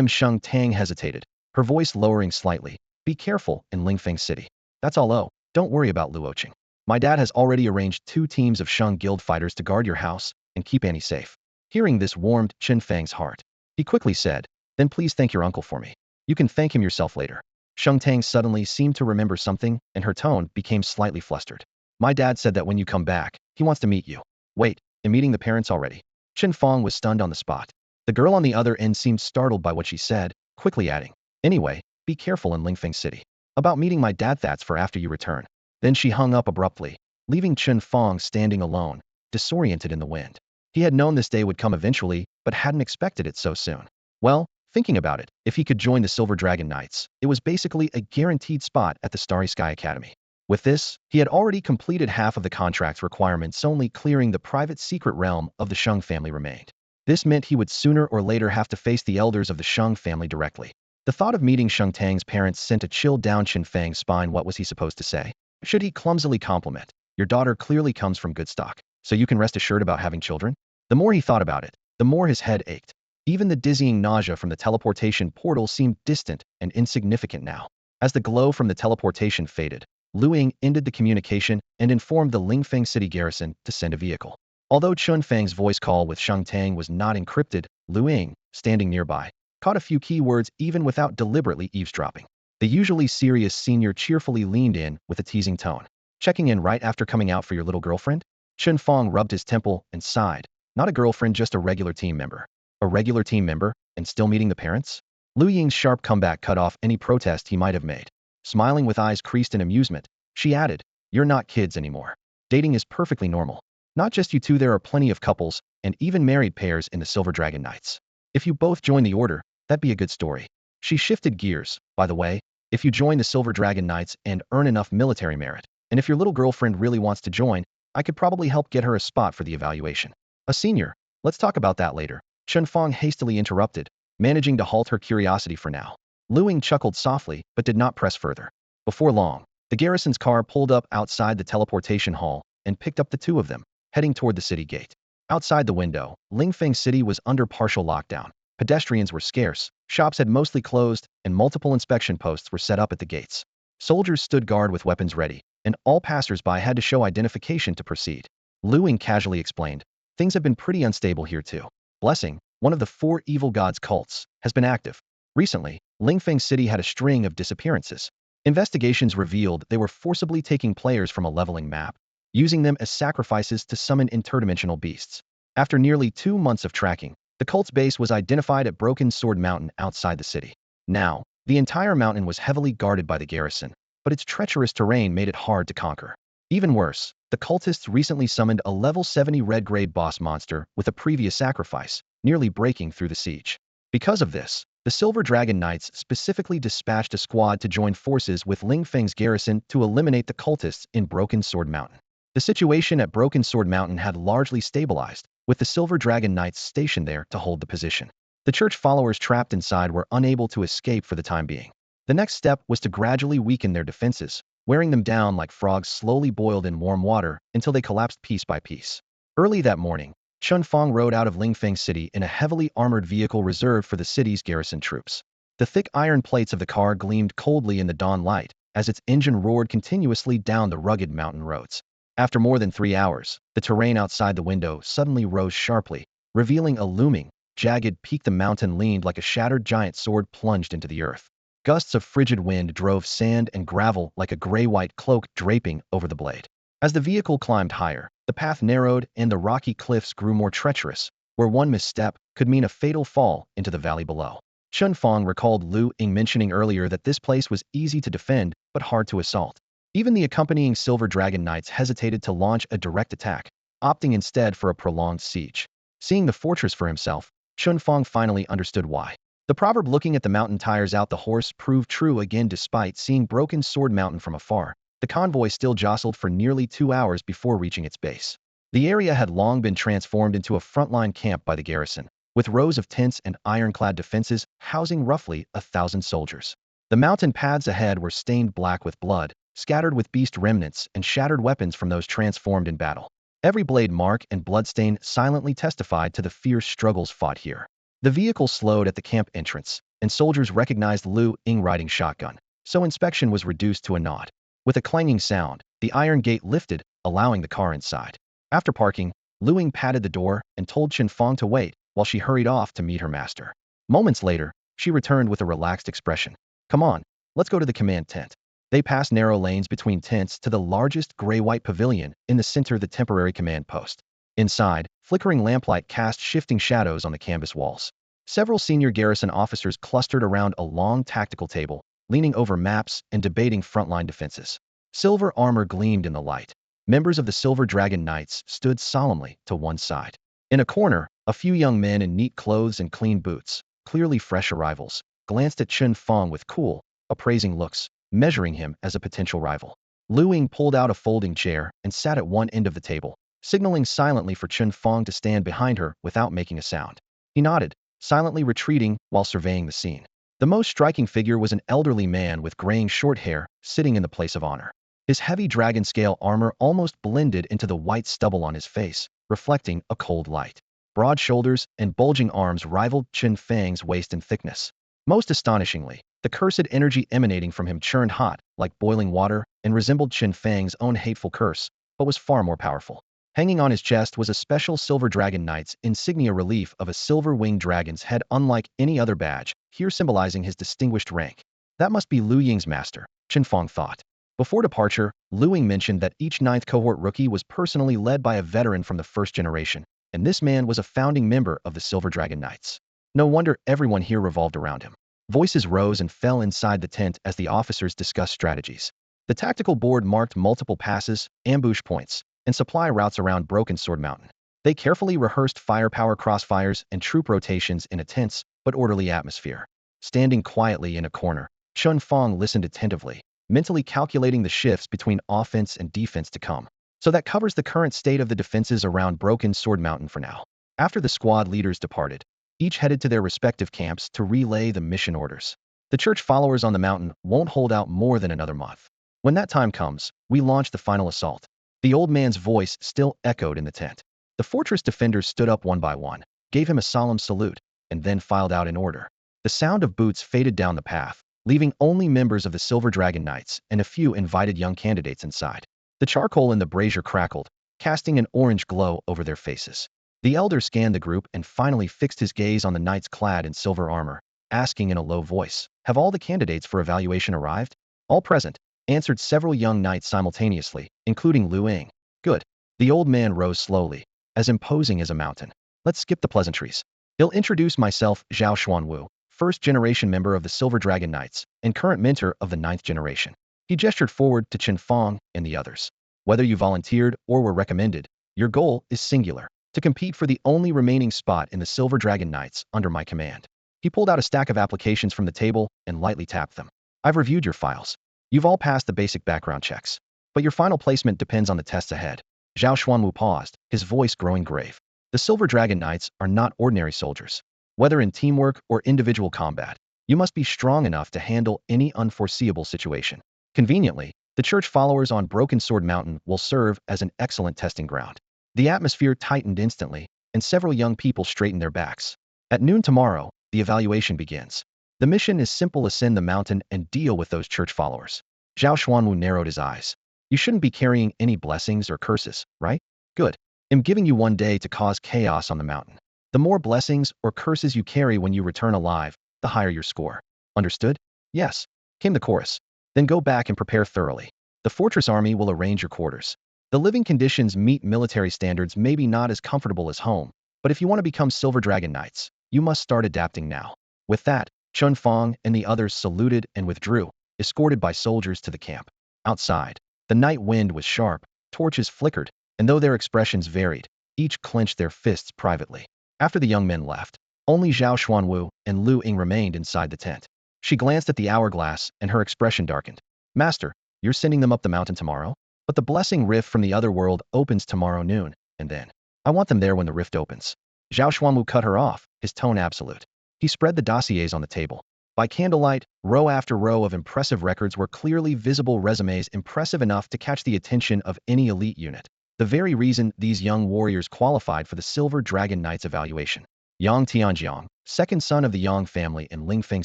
Sheng Tang hesitated, her voice lowering slightly. Be careful in Lingfeng City. That's all. Oh, don't worry about Luoqing. My dad has already arranged 2 teams of Sheng Guild fighters to guard your house and keep Annie safe. Hearing this warmed Chen Fang's heart. He quickly said, then please thank your uncle for me. You can thank him yourself later. Sheng Tang suddenly seemed to remember something, and her tone became slightly flustered. My dad said that when you come back, he wants to meet you. Wait, in meeting the parents already? Chen Fang was stunned on the spot. The girl on the other end seemed startled by what she said, quickly adding, anyway, be careful in Lingfeng City. About meeting my dad, that's for after you return. Then she hung up abruptly, leaving Chen Fang standing alone, disoriented in the wind. He had known this day would come eventually, but hadn't expected it so soon. Well, thinking about it, if he could join the Silver Dragon Knights, it was basically a guaranteed spot at the Starry Sky Academy. With this, he had already completed half of the contract's requirements, only clearing the private secret realm of the Sheng family remained. This meant he would sooner or later have to face the elders of the Sheng family directly. The thought of meeting Sheng Tang's parents sent a chill down Chen Fang's spine. What was he supposed to say? Should he clumsily compliment, your daughter clearly comes from good stock, so you can rest assured about having children? The more he thought about it, the more his head ached. Even the dizzying nausea from the teleportation portal seemed distant and insignificant now. As the glow from the teleportation faded, Lu Ying ended the communication and informed the Lingfeng City garrison to send a vehicle. Although Chen Fang's voice call with Sheng Tang was not encrypted, Lu Ying, standing nearby, caught a few key words even without deliberately eavesdropping. The usually serious senior cheerfully leaned in with a teasing tone. Checking in right after coming out for your little girlfriend? Chen Fang rubbed his temple and sighed. Not a girlfriend, just a regular team member. A regular team member, and still meeting the parents? Lu Ying's sharp comeback cut off any protest he might have made. Smiling with eyes creased in amusement, she added, you're not kids anymore. Dating is perfectly normal. Not just you two, there are plenty of couples, and even married pairs in the Silver Dragon Knights. If you both join the order, that'd be a good story. She shifted gears, by the way, if you join the Silver Dragon Knights and earn enough military merit, and if your little girlfriend really wants to join, I could probably help get her a spot for the evaluation. A senior, let's talk about that later. Chen Fang hastily interrupted, managing to halt her curiosity for now. Lu Ying chuckled softly, but did not press further. Before long, the garrison's car pulled up outside the teleportation hall and picked up the 2 of them, heading toward the city gate. Outside the window, Lingfeng City was under partial lockdown. Pedestrians were scarce, shops had mostly closed, and multiple inspection posts were set up at the gates. Soldiers stood guard with weapons ready, and all passers-by had to show identification to proceed. Lu Ying casually explained, things have been pretty unstable here too. Blessing, one of the 4 evil gods' cults, has been active. Recently, Lingfeng City had a string of disappearances. Investigations revealed they were forcibly taking players from a leveling map, using them as sacrifices to summon interdimensional beasts. After nearly 2 months of tracking, the cult's base was identified at Broken Sword Mountain outside the city. Now, the entire mountain was heavily guarded by the garrison, but its treacherous terrain made it hard to conquer. Even worse, the cultists recently summoned a level 70 red-grade boss monster with a previous sacrifice, nearly breaking through the siege. Because of this, the Silver Dragon Knights specifically dispatched a squad to join forces with Lingfeng's garrison to eliminate the cultists in Broken Sword Mountain. The situation at Broken Sword Mountain had largely stabilized, with the Silver Dragon Knights stationed there to hold the position. The church followers trapped inside were unable to escape for the time being. The next step was to gradually weaken their defenses, wearing them down like frogs slowly boiled in warm water until they collapsed piece by piece. Early that morning, Chen Fang rode out of Lingfeng City in a heavily armored vehicle reserved for the city's garrison troops. The thick iron plates of the car gleamed coldly in the dawn light as its engine roared continuously down the rugged mountain roads. After more than 3 hours, the terrain outside the window suddenly rose sharply, revealing a looming, jagged peak. The mountain leaned like a shattered giant sword plunged into the earth. Gusts of frigid wind drove sand and gravel like a gray-white cloak draping over the blade. As the vehicle climbed higher, the path narrowed and the rocky cliffs grew more treacherous, where one misstep could mean a fatal fall into the valley below. Chen Fang recalled Lu Ying mentioning earlier that this place was easy to defend but hard to assault. Even the accompanying Silver Dragon Knights hesitated to launch a direct attack, opting instead for a prolonged siege. Seeing the fortress for himself, Chen Fang finally understood why. The proverb "looking at the mountain tires out the horse" proved true again despite seeing Broken Sword Mountain from afar. The convoy still jostled for nearly 2 hours before reaching its base. The area had long been transformed into a frontline camp by the garrison, with rows of tents and ironclad defenses housing roughly 1,000 soldiers. The mountain paths ahead were stained black with blood, scattered with beast remnants and shattered weapons from those transformed in battle. Every blade mark and bloodstain silently testified to the fierce struggles fought here. The vehicle slowed at the camp entrance, and soldiers recognized Lu Ying riding shotgun, so inspection was reduced to a nod. With a clanging sound, the iron gate lifted, allowing the car inside. After parking, Lu Ying patted the door and told Chen Fang to wait, while she hurried off to meet her master. Moments later, she returned with a relaxed expression. "Come on, let's go to the command tent." They passed narrow lanes between tents to the largest gray-white pavilion in the center of the temporary command post. Inside, flickering lamplight cast shifting shadows on the canvas walls. Several senior garrison officers clustered around a long tactical table, leaning over maps and debating frontline defenses. Silver armor gleamed in the light. Members of the Silver Dragon Knights stood solemnly to one side. In a corner, a few young men in neat clothes and clean boots, clearly fresh arrivals, glanced at Chen Fang with cool, appraising looks, measuring him as a potential rival. Lu Ying pulled out a folding chair and sat at one end of the table, signaling silently for Chen Fang to stand behind her without making a sound. He nodded, silently retreating while surveying the scene. The most striking figure was an elderly man with graying short hair, sitting in the place of honor. His heavy dragon scale armor almost blended into the white stubble on his face, reflecting a cold light. Broad shoulders and bulging arms rivaled Chen Fang's waist in thickness. Most astonishingly, the cursed energy emanating from him churned hot, like boiling water, and resembled Chen Fang's own hateful curse, but was far more powerful. Hanging on his chest was a special Silver Dragon Knight's insignia relief of a silver-winged dragon's head unlike any other badge, here symbolizing his distinguished rank. That must be Lu Ying's master, Chen Fang thought. Before departure, Lu Ying mentioned that each ninth cohort rookie was personally led by a veteran from the first generation, and this man was a founding member of the Silver Dragon Knights. No wonder everyone here revolved around him. Voices rose and fell inside the tent as the officers discussed strategies. The tactical board marked multiple passes, ambush points, and supply routes around Broken Sword Mountain. They carefully rehearsed firepower crossfires and troop rotations in a tense but orderly atmosphere. Standing quietly in a corner, Chen Fang listened attentively, mentally calculating the shifts between offense and defense to come. So that covers the current state of the defenses around Broken Sword Mountain for now. After the squad leaders departed, each headed to their respective camps to relay the mission orders. The church followers on the mountain won't hold out more than another month. When that time comes, we launch the final assault. The old man's voice still echoed in the tent. The fortress defenders stood up one by one, gave him a solemn salute, and then filed out in order. The sound of boots faded down the path, leaving only members of the Silver Dragon Knights and a few invited young candidates inside. The charcoal in the brazier crackled, casting an orange glow over their faces. The elder scanned the group and finally fixed his gaze on the knights clad in silver armor, asking in a low voice, "Have all the candidates for evaluation arrived?" "All present," answered several young knights simultaneously, including Lu Ying. "Good." The old man rose slowly, as imposing as a mountain. "Let's skip the pleasantries. I'll introduce myself, Zhao Xuanwu, first-generation member of the Silver Dragon Knights, and current mentor of the 9th generation." He gestured forward to Chen Fang and the others. "Whether you volunteered or were recommended, your goal is singular: to compete for the only remaining spot in the Silver Dragon Knights under my command." He pulled out a stack of applications from the table and lightly tapped them. "I've reviewed your files. You've all passed the basic background checks. But your final placement depends on the tests ahead." Zhao Xuanwu paused, his voice growing grave. "The Silver Dragon Knights are not ordinary soldiers. Whether in teamwork or individual combat, you must be strong enough to handle any unforeseeable situation. Conveniently, the church followers on Broken Sword Mountain will serve as an excellent testing ground." The atmosphere tightened instantly, and several young people straightened their backs. At noon tomorrow, the evaluation begins. The mission is simple: ascend the mountain and deal with those church followers. Zhao Xuanwu narrowed his eyes. "You shouldn't be carrying any blessings or curses, right? Good. I'm giving you 1 day to cause chaos on the mountain. The more blessings or curses you carry when you return alive, the higher your score. Understood?" "Yes," came the chorus. "Then go back and prepare thoroughly. The fortress army will arrange your quarters. The living conditions meet military standards, maybe not as comfortable as home, but if you want to become Silver Dragon Knights, you must start adapting now." With that, Chen Fang and the others saluted and withdrew, escorted by soldiers to the camp. Outside, the night wind was sharp, torches flickered, and though their expressions varied, each clenched their fists privately. After the young men left, only Zhao Xuanwu and Lu Ying remained inside the tent. She glanced at the hourglass, and her expression darkened. Master, you're sending them up the mountain tomorrow? But the blessing rift from the other world opens tomorrow noon, and then I want them there when the rift opens. Zhao Xuanwu cut her off, his tone absolute. He spread the dossiers on the table. By candlelight, row after row of impressive records were clearly visible resumes impressive enough to catch the attention of any elite unit. The very reason these young warriors qualified for the Silver Dragon Knight's evaluation. Yang Tianjiang, second son of the Yang family in Lingfeng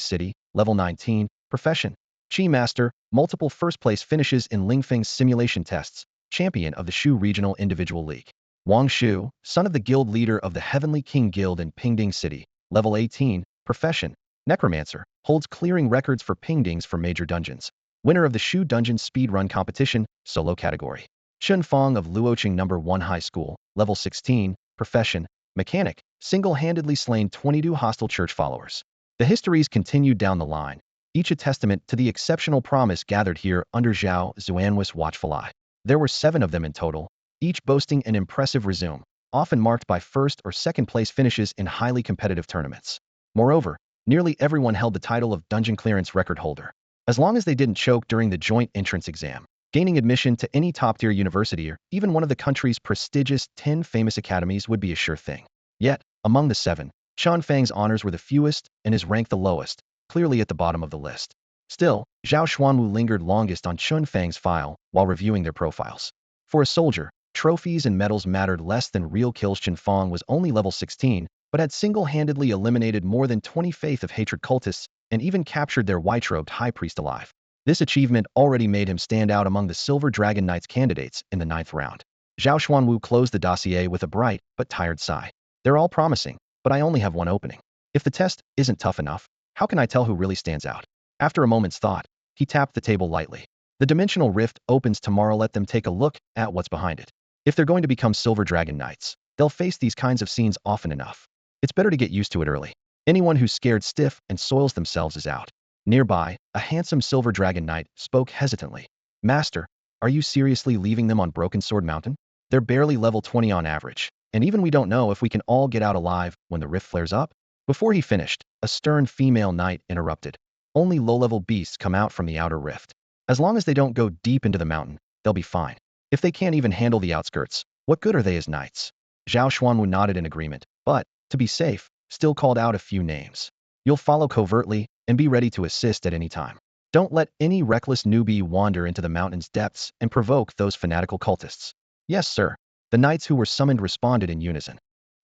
City, level 19, profession. Qi Master, multiple first-place finishes in Lingfeng's simulation tests, champion of the Shu Regional Individual League. Wang Shu, son of the guild leader of the Heavenly King Guild in Pingding City, level 18, profession. Necromancer, holds clearing records for pingdings for major dungeons. Winner of the Shu Dungeon Speedrun Competition, solo category. Chen Fang of Luoqing No. 1 High School, level 16, profession. Mechanic, single-handedly slain 22 hostile church followers. The histories continued down the line, each a testament to the exceptional promise gathered here under Zhao Xuanwu's watchful eye. There were 7 of them in total, each boasting an impressive resume, often marked by first or second place finishes in highly competitive tournaments. Moreover, nearly everyone held the title of dungeon clearance record holder, as long as they didn't choke during the joint entrance exam. Gaining admission to any top-tier university or even one of the country's prestigious 10 famous academies would be a sure thing. Yet, among the 7, Chen Fang's honors were the fewest and his rank the lowest, clearly at the bottom of the list. Still, Zhao Xuanwu lingered longest on Chen Fang's file while reviewing their profiles. For a soldier, trophies and medals mattered less than real kills. Chen Fang was only level 16, but had single-handedly eliminated more than 20 Faith of Hatred cultists and even captured their white-robed high priest alive. This achievement already made him stand out among the Silver Dragon Knight's candidates in the 9th round. Zhao Xuanwu closed the dossier with a bright but tired sigh. They're all promising, but I only have one opening. If the test isn't tough enough, how can I tell who really stands out? After a moment's thought, he tapped the table lightly. The dimensional rift opens tomorrow. Let them take a look at what's behind it. If they're going to become Silver Dragon Knights, they'll face these kinds of scenes often enough. It's better to get used to it early. Anyone who's scared stiff and soils themselves is out. Nearby, a handsome Silver Dragon Knight spoke hesitantly. Master, are you seriously leaving them on Broken Sword Mountain? They're barely level 20 on average, and even we don't know if we can all get out alive when the rift flares up. Before he finished, a stern female knight interrupted. Only low-level beasts come out from the outer rift. As long as they don't go deep into the mountain, they'll be fine. If they can't even handle the outskirts, what good are they as knights? Zhao Xuanwu nodded in agreement, but, to be safe, still called out a few names. You'll follow covertly and be ready to assist at any time. Don't let any reckless newbie wander into the mountain's depths and provoke those fanatical cultists. Yes, sir. The knights who were summoned responded in unison.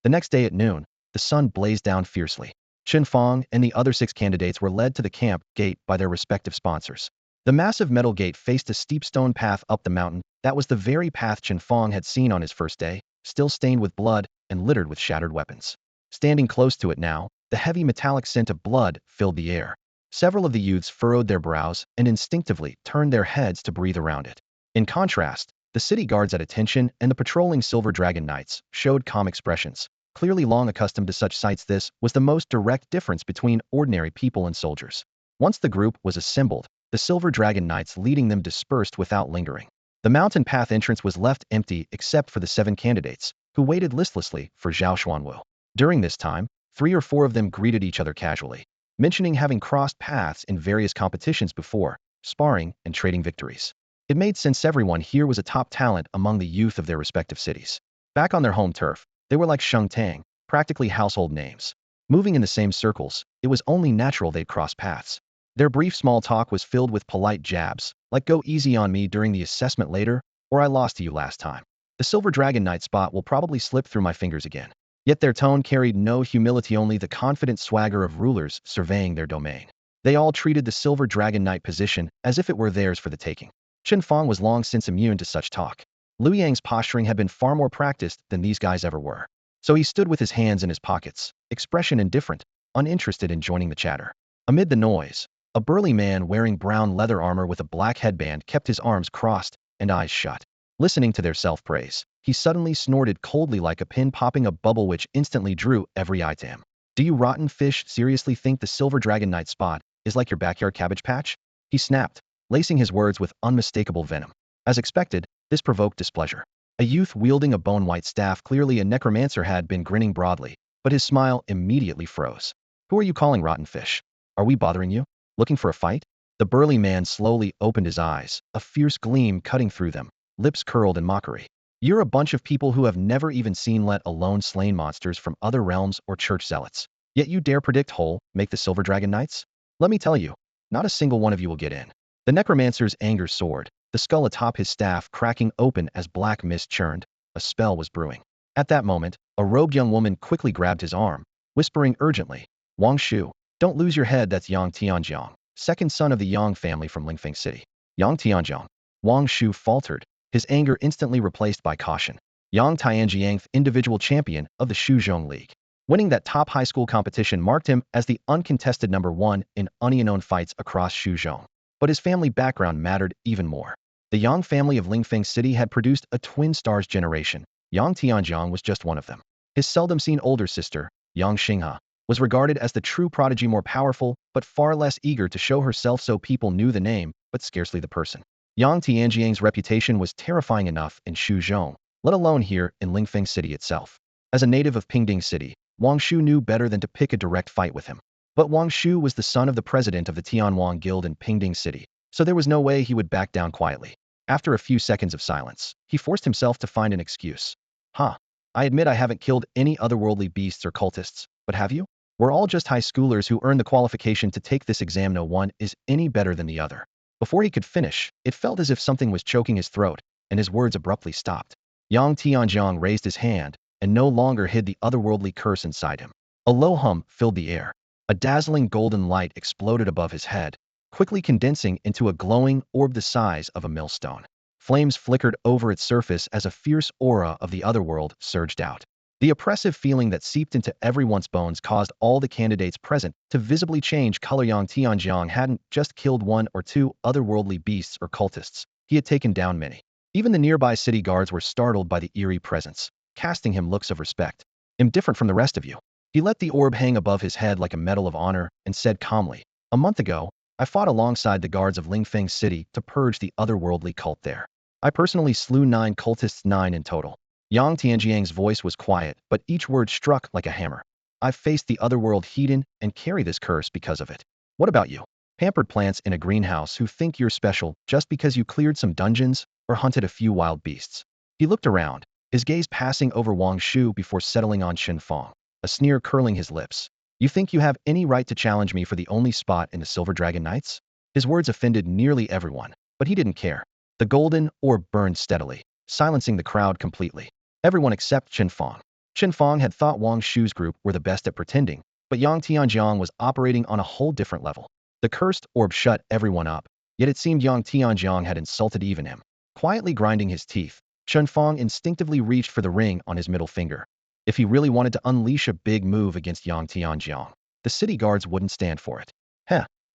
The next day at noon, the sun blazed down fiercely. Chen Fang and the other 6 candidates were led to the camp gate by their respective sponsors. The massive metal gate faced a steep stone path up the mountain. That was the very path Chen Fang had seen on his first day, still stained with blood and littered with shattered weapons. Standing close to it now, the heavy metallic scent of blood filled the air. Several of the youths furrowed their brows and instinctively turned their heads to breathe around it. In contrast, the city guards at attention and the patrolling Silver Dragon Knights showed calm expressions. Clearly long accustomed to such sights, this was the most direct difference between ordinary people and soldiers. Once the group was assembled, the Silver Dragon Knights leading them dispersed without lingering. The mountain path entrance was left empty except for the 7 candidates, who waited listlessly for Zhao Xuanwu. During this time, 3 or 4 of them greeted each other casually, mentioning having crossed paths in various competitions before, sparring and trading victories. It made sense everyone here was a top talent among the youth of their respective cities. Back on their home turf, they were like Sheng Tang, practically household names. Moving in the same circles, it was only natural they'd cross paths. Their brief small talk was filled with polite jabs, like go easy on me during the assessment later, or I lost to you last time. The Silver Dragon Knight spot will probably slip through my fingers again. Yet their tone carried no humility, only the confident swagger of rulers surveying their domain. They all treated the Silver Dragon Knight position as if it were theirs for the taking. Chen Fang was long since immune to such talk. Liu Yang's posturing had been far more practiced than these guys ever were. So he stood with his hands in his pockets, expression indifferent, uninterested in joining the chatter. Amid the noise, a burly man wearing brown leather armor with a black headband kept his arms crossed and eyes shut. Listening to their self-praise, he suddenly snorted coldly like a pin popping a bubble which instantly drew every eye to him. Do you rotten fish seriously think the Silver Dragon Knight spot is like your backyard cabbage patch? He snapped, lacing his words with unmistakable venom. As expected, this provoked displeasure. A youth wielding a bone-white staff, clearly a necromancer, had been grinning broadly, but his smile immediately froze. Who are you calling rotten fish? Are we bothering you? Looking for a fight? The burly man slowly opened his eyes, a fierce gleam cutting through them, lips curled in mockery. You're a bunch of people who have never even seen, let alone slain, monsters from other realms or church zealots. Yet you dare predict whole, make the Silver Dragon Knights? Let me tell you, not a single one of you will get in. The necromancer's anger soared, the skull atop his staff cracking open as black mist churned. A spell was brewing. At that moment, a robed young woman quickly grabbed his arm, whispering urgently, Wang Shu, don't lose your head. That's Yang Tianjiang, second son of the Yang family from Lingfeng City. Yang Tianjiang. Wang Shu faltered, his anger instantly replaced by caution. Yang Tianjiang, individual champion of the Shuzhong League. Winning that top high school competition marked him as the uncontested number one in unknown fights across Shuzhong. But his family background mattered even more. The Yang family of Lingfeng City had produced a twin stars generation. Yang Tianjiang was just one of them. His seldom-seen older sister, Yang Xinghe, was regarded as the true prodigy, more powerful, but far less eager to show herself, so people knew the name, but scarcely the person. Yang Tianjiang's reputation was terrifying enough in Shuzhong, let alone here in Lingfeng City itself. As a native of Pingding City, Wang Shu knew better than to pick a direct fight with him. But Wang Shu was the son of the president of the Tianwang Guild in Pingding City, so there was no way he would back down quietly. After a few seconds of silence, he forced himself to find an excuse. I admit I haven't killed any otherworldly beasts or cultists, but have you? We're all just high schoolers who earned the qualification to take this exam. No one is any better than the other. Before he could finish, it felt as if something was choking his throat, and his words abruptly stopped. Yang Tianjiang raised his hand, and no longer hid the otherworldly curse inside him. A low hum filled the air. A dazzling golden light exploded above his head, quickly condensing into a glowing orb the size of a millstone. Flames flickered over its surface as a fierce aura of the otherworld surged out. The oppressive feeling that seeped into everyone's bones caused all the candidates present to visibly change color. Yang Tianjiang hadn't just killed one or two otherworldly beasts or cultists. He had taken down many. Even the nearby city guards were startled by the eerie presence, casting him looks of respect. I'm different from the rest of you. He let the orb hang above his head like a medal of honor and said calmly, a month ago, I fought alongside the guards of Lingfeng City to purge the otherworldly cult there. I personally slew 9 cultists, 9 in total. Yang Tianjiang's voice was quiet, but each word struck like a hammer. I've faced the otherworld heathen and carry this curse because of it. What about you? Pampered plants in a greenhouse who think you're special just because you cleared some dungeons or hunted a few wild beasts. He looked around, his gaze passing over Wang Shu before settling on Chen Fang, a sneer curling his lips. You think you have any right to challenge me for the only spot in the Silver Dragon Knights? His words offended nearly everyone, but he didn't care. The golden orb burned steadily, silencing the crowd completely. Everyone except Chen Fang. Chen Fang had thought Wang Shu's group were the best at pretending, but Yang Tianjiang was operating on a whole different level. The cursed orb shut everyone up, yet it seemed Yang Tianjiang had insulted even him. Quietly grinding his teeth, Chen Fang instinctively reached for the ring on his middle finger. If he really wanted to unleash a big move against Yang Tianjiang, the city guards wouldn't stand for it.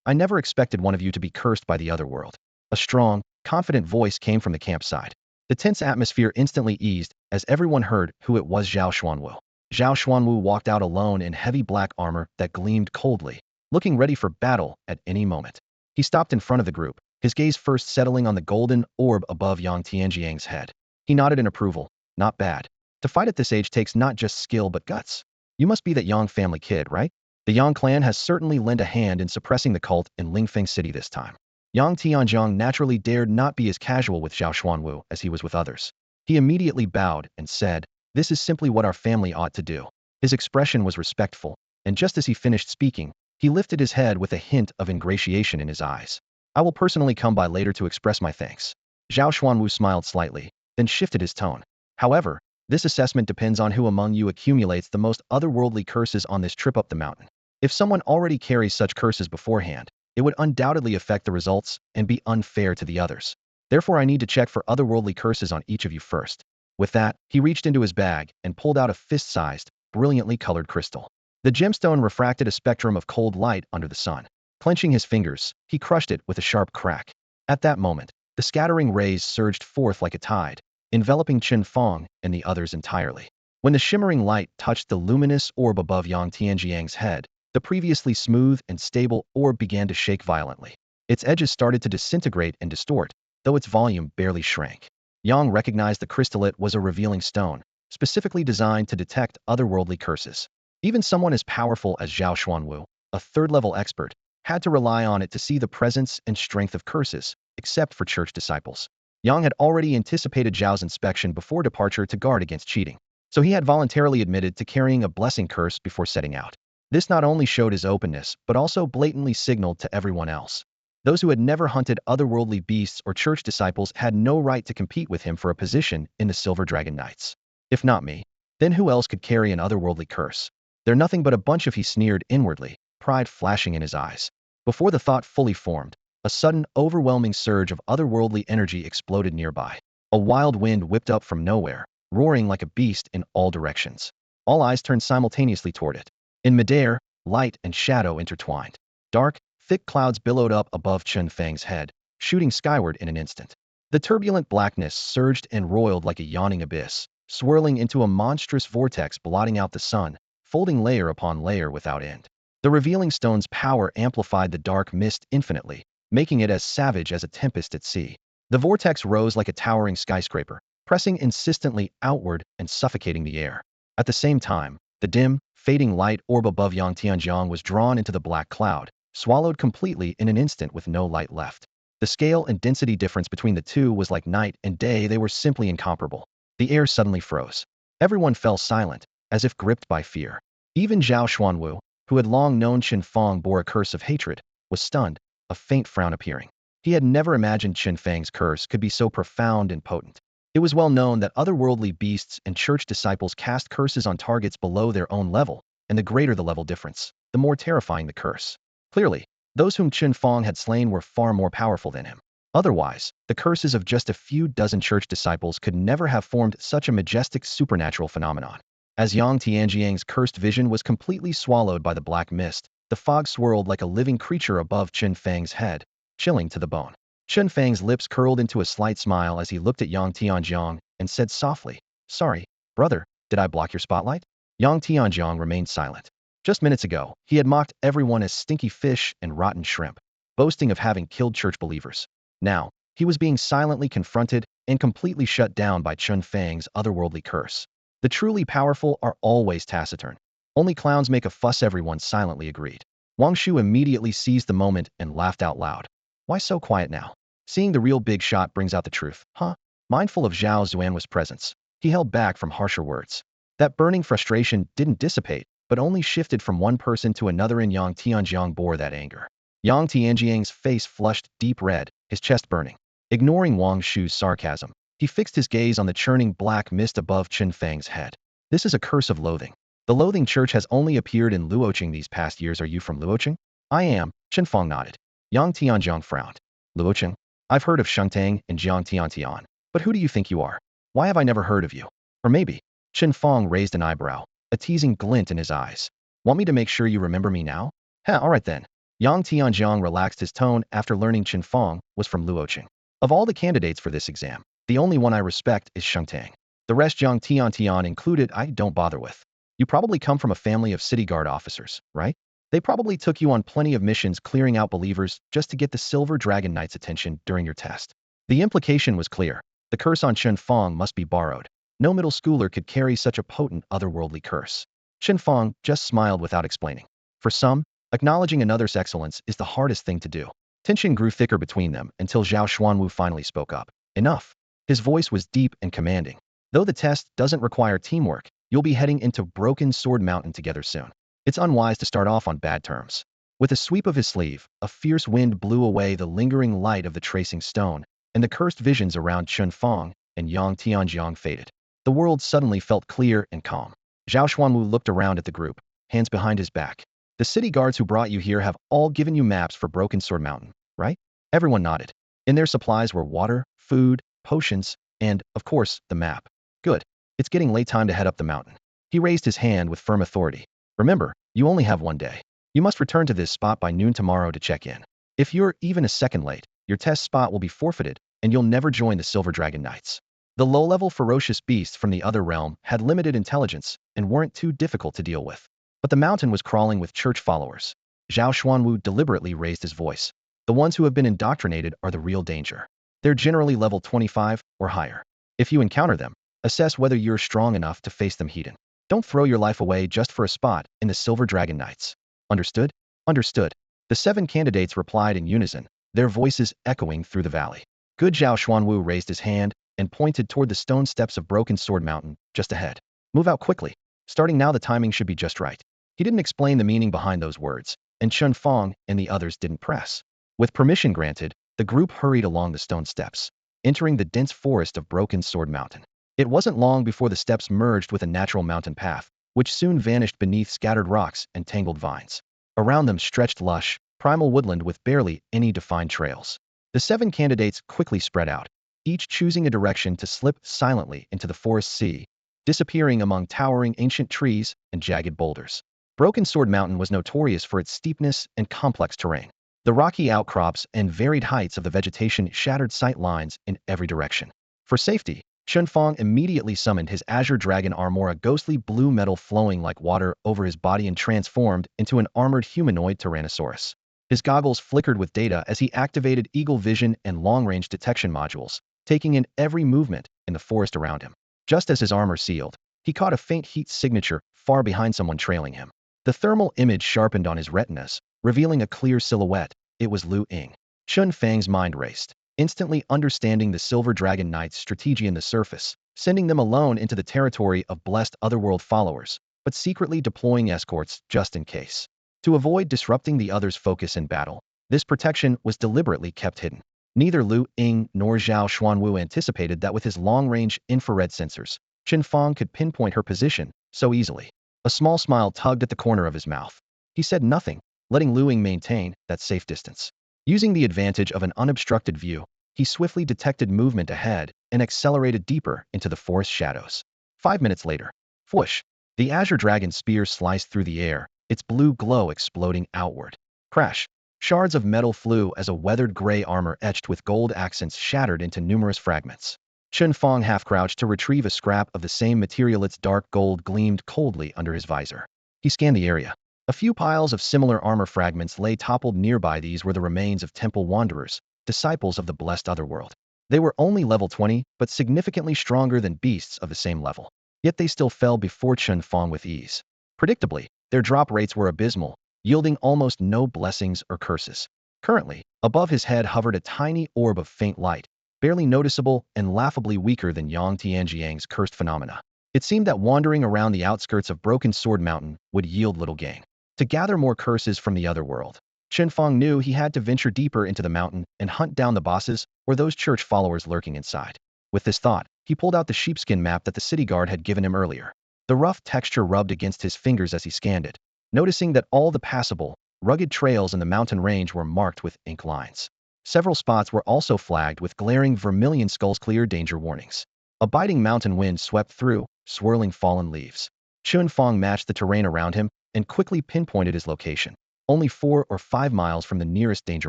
I never expected one of you to be cursed by the otherworld. A strong, confident voice came from the campsite. The tense atmosphere instantly eased as everyone heard who it was. Zhao Xuanwu. Zhao Xuanwu walked out alone in heavy black armor that gleamed coldly, looking ready for battle at any moment. He stopped in front of the group, his gaze first settling on the golden orb above Yang Tianjiang's head. He nodded in approval. Not bad. To fight at this age takes not just skill but guts. You must be that Yang family kid, right? The Yang clan has certainly lent a hand in suppressing the cult in Lingfeng City this time. Yang Tianjiang naturally dared not be as casual with Zhao Xuanwu as he was with others. He immediately bowed and said, this is simply what our family ought to do. His expression was respectful, and just as he finished speaking, he lifted his head with a hint of ingratiation in his eyes. I will personally come by later to express my thanks. Zhao Xuanwu smiled slightly, then shifted his tone. However, this assessment depends on who among you accumulates the most otherworldly curses on this trip up the mountain. If someone already carries such curses beforehand, it would undoubtedly affect the results and be unfair to the others. Therefore, I need to check for otherworldly curses on each of you first. With that, he reached into his bag and pulled out a fist-sized, brilliantly colored crystal. The gemstone refracted a spectrum of cold light under the sun. Clenching his fingers, he crushed it with a sharp crack. At that moment, the scattering rays surged forth like a tide, enveloping Chen Fang and the others entirely. When the shimmering light touched the luminous orb above Yang Tianjiang's head, the previously smooth and stable orb began to shake violently. Its edges started to disintegrate and distort, though its volume barely shrank. Yang recognized the crystallet was a revealing stone, specifically designed to detect otherworldly curses. Even someone as powerful as Zhao Xuanwu, a third-level expert, had to rely on it to see the presence and strength of curses, except for church disciples. Yang had already anticipated Zhao's inspection before departure to guard against cheating, so he had voluntarily admitted to carrying a blessing curse before setting out. This not only showed his openness, but also blatantly signaled to everyone else. Those who had never hunted otherworldly beasts or church disciples had no right to compete with him for a position in the Silver Dragon Knights. If not me, then who else could carry an otherworldly curse? They're nothing but a bunch of, he sneered inwardly, pride flashing in his eyes. Before the thought fully formed, a sudden, overwhelming surge of otherworldly energy exploded nearby. A wild wind whipped up from nowhere, roaring like a beast in all directions. All eyes turned simultaneously toward it. In midair, light and shadow intertwined. Dark, thick clouds billowed up above Chen Fang's head, shooting skyward in an instant. The turbulent blackness surged and roiled like a yawning abyss, swirling into a monstrous vortex blotting out the sun, folding layer upon layer without end. The revealing stone's power amplified the dark mist infinitely, making it as savage as a tempest at sea. The vortex rose like a towering skyscraper, pressing insistently outward and suffocating the air. At the same time, the dim, fading light orb above Yang Tianjiang was drawn into the black cloud, swallowed completely in an instant with no light left. The scale and density difference between the two was like night and day. They were simply incomparable. The air suddenly froze. Everyone fell silent, as if gripped by fear. Even Zhao Xuanwu, who had long known Chen Fang bore a curse of hatred, was stunned, a faint frown appearing. He had never imagined Chen Fang's curse could be so profound and potent. It was well known that otherworldly beasts and church disciples cast curses on targets below their own level, and the greater the level difference, the more terrifying the curse. Clearly, those whom Chen Fang had slain were far more powerful than him. Otherwise, the curses of just a few dozen church disciples could never have formed such a majestic supernatural phenomenon. As Yang Tianjiang's cursed vision was completely swallowed by the black mist, the fog swirled like a living creature above Chen Fang's head, chilling to the bone. Chen Fang's lips curled into a slight smile as he looked at Yang Tianjiang and said softly, "Sorry, brother, did I block your spotlight?" Yang Tianjiang remained silent. Just minutes ago, he had mocked everyone as stinky fish and rotten shrimp, boasting of having killed church believers. Now, he was being silently confronted and completely shut down by Chen Fang's otherworldly curse. The truly powerful are always taciturn. Only clowns make a fuss, everyone silently agreed. Wang Shu immediately seized the moment and laughed out loud. Why so quiet now? Seeing the real big shot brings out the truth, huh? Mindful of Zhao Zuan's presence, he held back from harsher words. That burning frustration didn't dissipate, but only shifted from one person to another, and Yang Tianjiang bore that anger. Yang Tianjiang's face flushed deep red, his chest burning. Ignoring Wang Shu's sarcasm, he fixed his gaze on the churning black mist above Chen Fang's head. This is a curse of loathing. The Loathing Church has only appeared in Luoqing these past years. Are you from Luoqing? I am, Chen Fang nodded. Yang Tianjiang frowned. Luoqing? I've heard of Shengtang and Jiang Tiantian, but who do you think you are? Why have I never heard of you? Or maybe, Chen Fang raised an eyebrow, a teasing glint in his eyes. Want me to make sure you remember me now? Alright then. Yang Tianjiang relaxed his tone after learning Chen Fang was from Luoqing. Of all the candidates for this exam, the only one I respect is Shengtang. The rest, Jiang Tiantian included, I don't bother with. You probably come from a family of city guard officers, right? They probably took you on plenty of missions clearing out believers just to get the Silver Dragon Knight's attention during your test. The implication was clear. The curse on Chen Fang must be borrowed. No middle schooler could carry such a potent otherworldly curse. Chen Fang just smiled without explaining. For some, acknowledging another's excellence is the hardest thing to do. Tension grew thicker between them until Zhao Xuanwu finally spoke up. Enough. His voice was deep and commanding. Though the test doesn't require teamwork, you'll be heading into Broken Sword Mountain together soon. It's unwise to start off on bad terms. With a sweep of his sleeve, a fierce wind blew away the lingering light of the tracing stone, and the cursed visions around Chen Fang and Yang Tianjiang faded. The world suddenly felt clear and calm. Zhao Xuanwu looked around at the group, hands behind his back. The city guards who brought you here have all given you maps for Broken Sword Mountain, right? Everyone nodded. In their supplies were water, food, potions, and, of course, the map. Good. It's getting late, time to head up the mountain. He raised his hand with firm authority. Remember, you only have one day. You must return to this spot by noon tomorrow to check in. If you're even a second late, your test spot will be forfeited, and you'll never join the Silver Dragon Knights. The low-level ferocious beasts from the other realm had limited intelligence and weren't too difficult to deal with. But the mountain was crawling with church followers. Zhao Xuanwu deliberately raised his voice. The ones who have been indoctrinated are the real danger. They're generally level 25 or higher. If you encounter them, assess whether you're strong enough to face them heat-in. Don't throw your life away just for a spot in the Silver Dragon Knights. Understood? Understood. The 7 candidates replied in unison, their voices echoing through the valley. Good Zhao Xuanwu raised his hand and pointed toward the stone steps of Broken Sword Mountain, just ahead. Move out quickly. Starting now, the timing should be just right. He didn't explain the meaning behind those words, and Chen Fang and the others didn't press. With permission granted, the group hurried along the stone steps, entering the dense forest of Broken Sword Mountain. It wasn't long before the steps merged with a natural mountain path, which soon vanished beneath scattered rocks and tangled vines. Around them stretched lush, primal woodland with barely any defined trails. The 7 candidates quickly spread out, each choosing a direction to slip silently into the forest sea, disappearing among towering ancient trees and jagged boulders. Broken Sword Mountain was notorious for its steepness and complex terrain. The rocky outcrops and varied heights of the vegetation shattered sight lines in every direction. For safety, Chen Fang immediately summoned his Azure Dragon armor, a ghostly blue metal flowing like water over his body, and transformed into an armored humanoid Tyrannosaurus. His goggles flickered with data as he activated eagle vision and long-range detection modules, taking in every movement in the forest around him. Just as his armor sealed, he caught a faint heat signature far behind someone trailing him. The thermal image sharpened on his retinas, revealing a clear silhouette. It was Lu Ying. Chen Fang's mind raced, instantly understanding the Silver Dragon Knight's strategy in the surface, sending them alone into the territory of blessed otherworld followers, but secretly deploying escorts just in case. To avoid disrupting the others' focus in battle, this protection was deliberately kept hidden. Neither Lu Ying nor Zhao Xuanwu anticipated that with his long-range infrared sensors, Chen Fang could pinpoint her position so easily. A small smile tugged at the corner of his mouth. He said nothing, letting Lu Ying maintain that safe distance. Using the advantage of an unobstructed view, he swiftly detected movement ahead and accelerated deeper into the forest shadows. 5 minutes later, whoosh! The Azure Dragon spear sliced through the air, its blue glow exploding outward. Crash! Shards of metal flew as a weathered gray armor etched with gold accents shattered into numerous fragments. Chen Fang half-crouched to retrieve a scrap of the same material. Its dark gold gleamed coldly under his visor. He scanned the area. A few piles of similar armor fragments lay toppled nearby. These were the remains of temple wanderers, disciples of the blessed otherworld. They were only level 20, but significantly stronger than beasts of the same level. Yet they still fell before Chen Fang with ease. Predictably, their drop rates were abysmal, yielding almost no blessings or curses. Currently, above his head hovered a tiny orb of faint light, barely noticeable and laughably weaker than Yang Tianjiang's cursed phenomena. It seemed that wandering around the outskirts of Broken Sword Mountain would yield little gain. To gather more curses from the other world, Chen Fang knew he had to venture deeper into the mountain and hunt down the bosses or those church followers lurking inside. With this thought, he pulled out the sheepskin map that the city guard had given him earlier. The rough texture rubbed against his fingers as he scanned it, noticing that all the passable, rugged trails in the mountain range were marked with ink lines. Several spots were also flagged with glaring vermilion skulls, clear danger warnings. A biting mountain wind swept through, swirling fallen leaves. Chen Fang matched the terrain around him and quickly pinpointed his location, only 4 or 5 miles from the nearest danger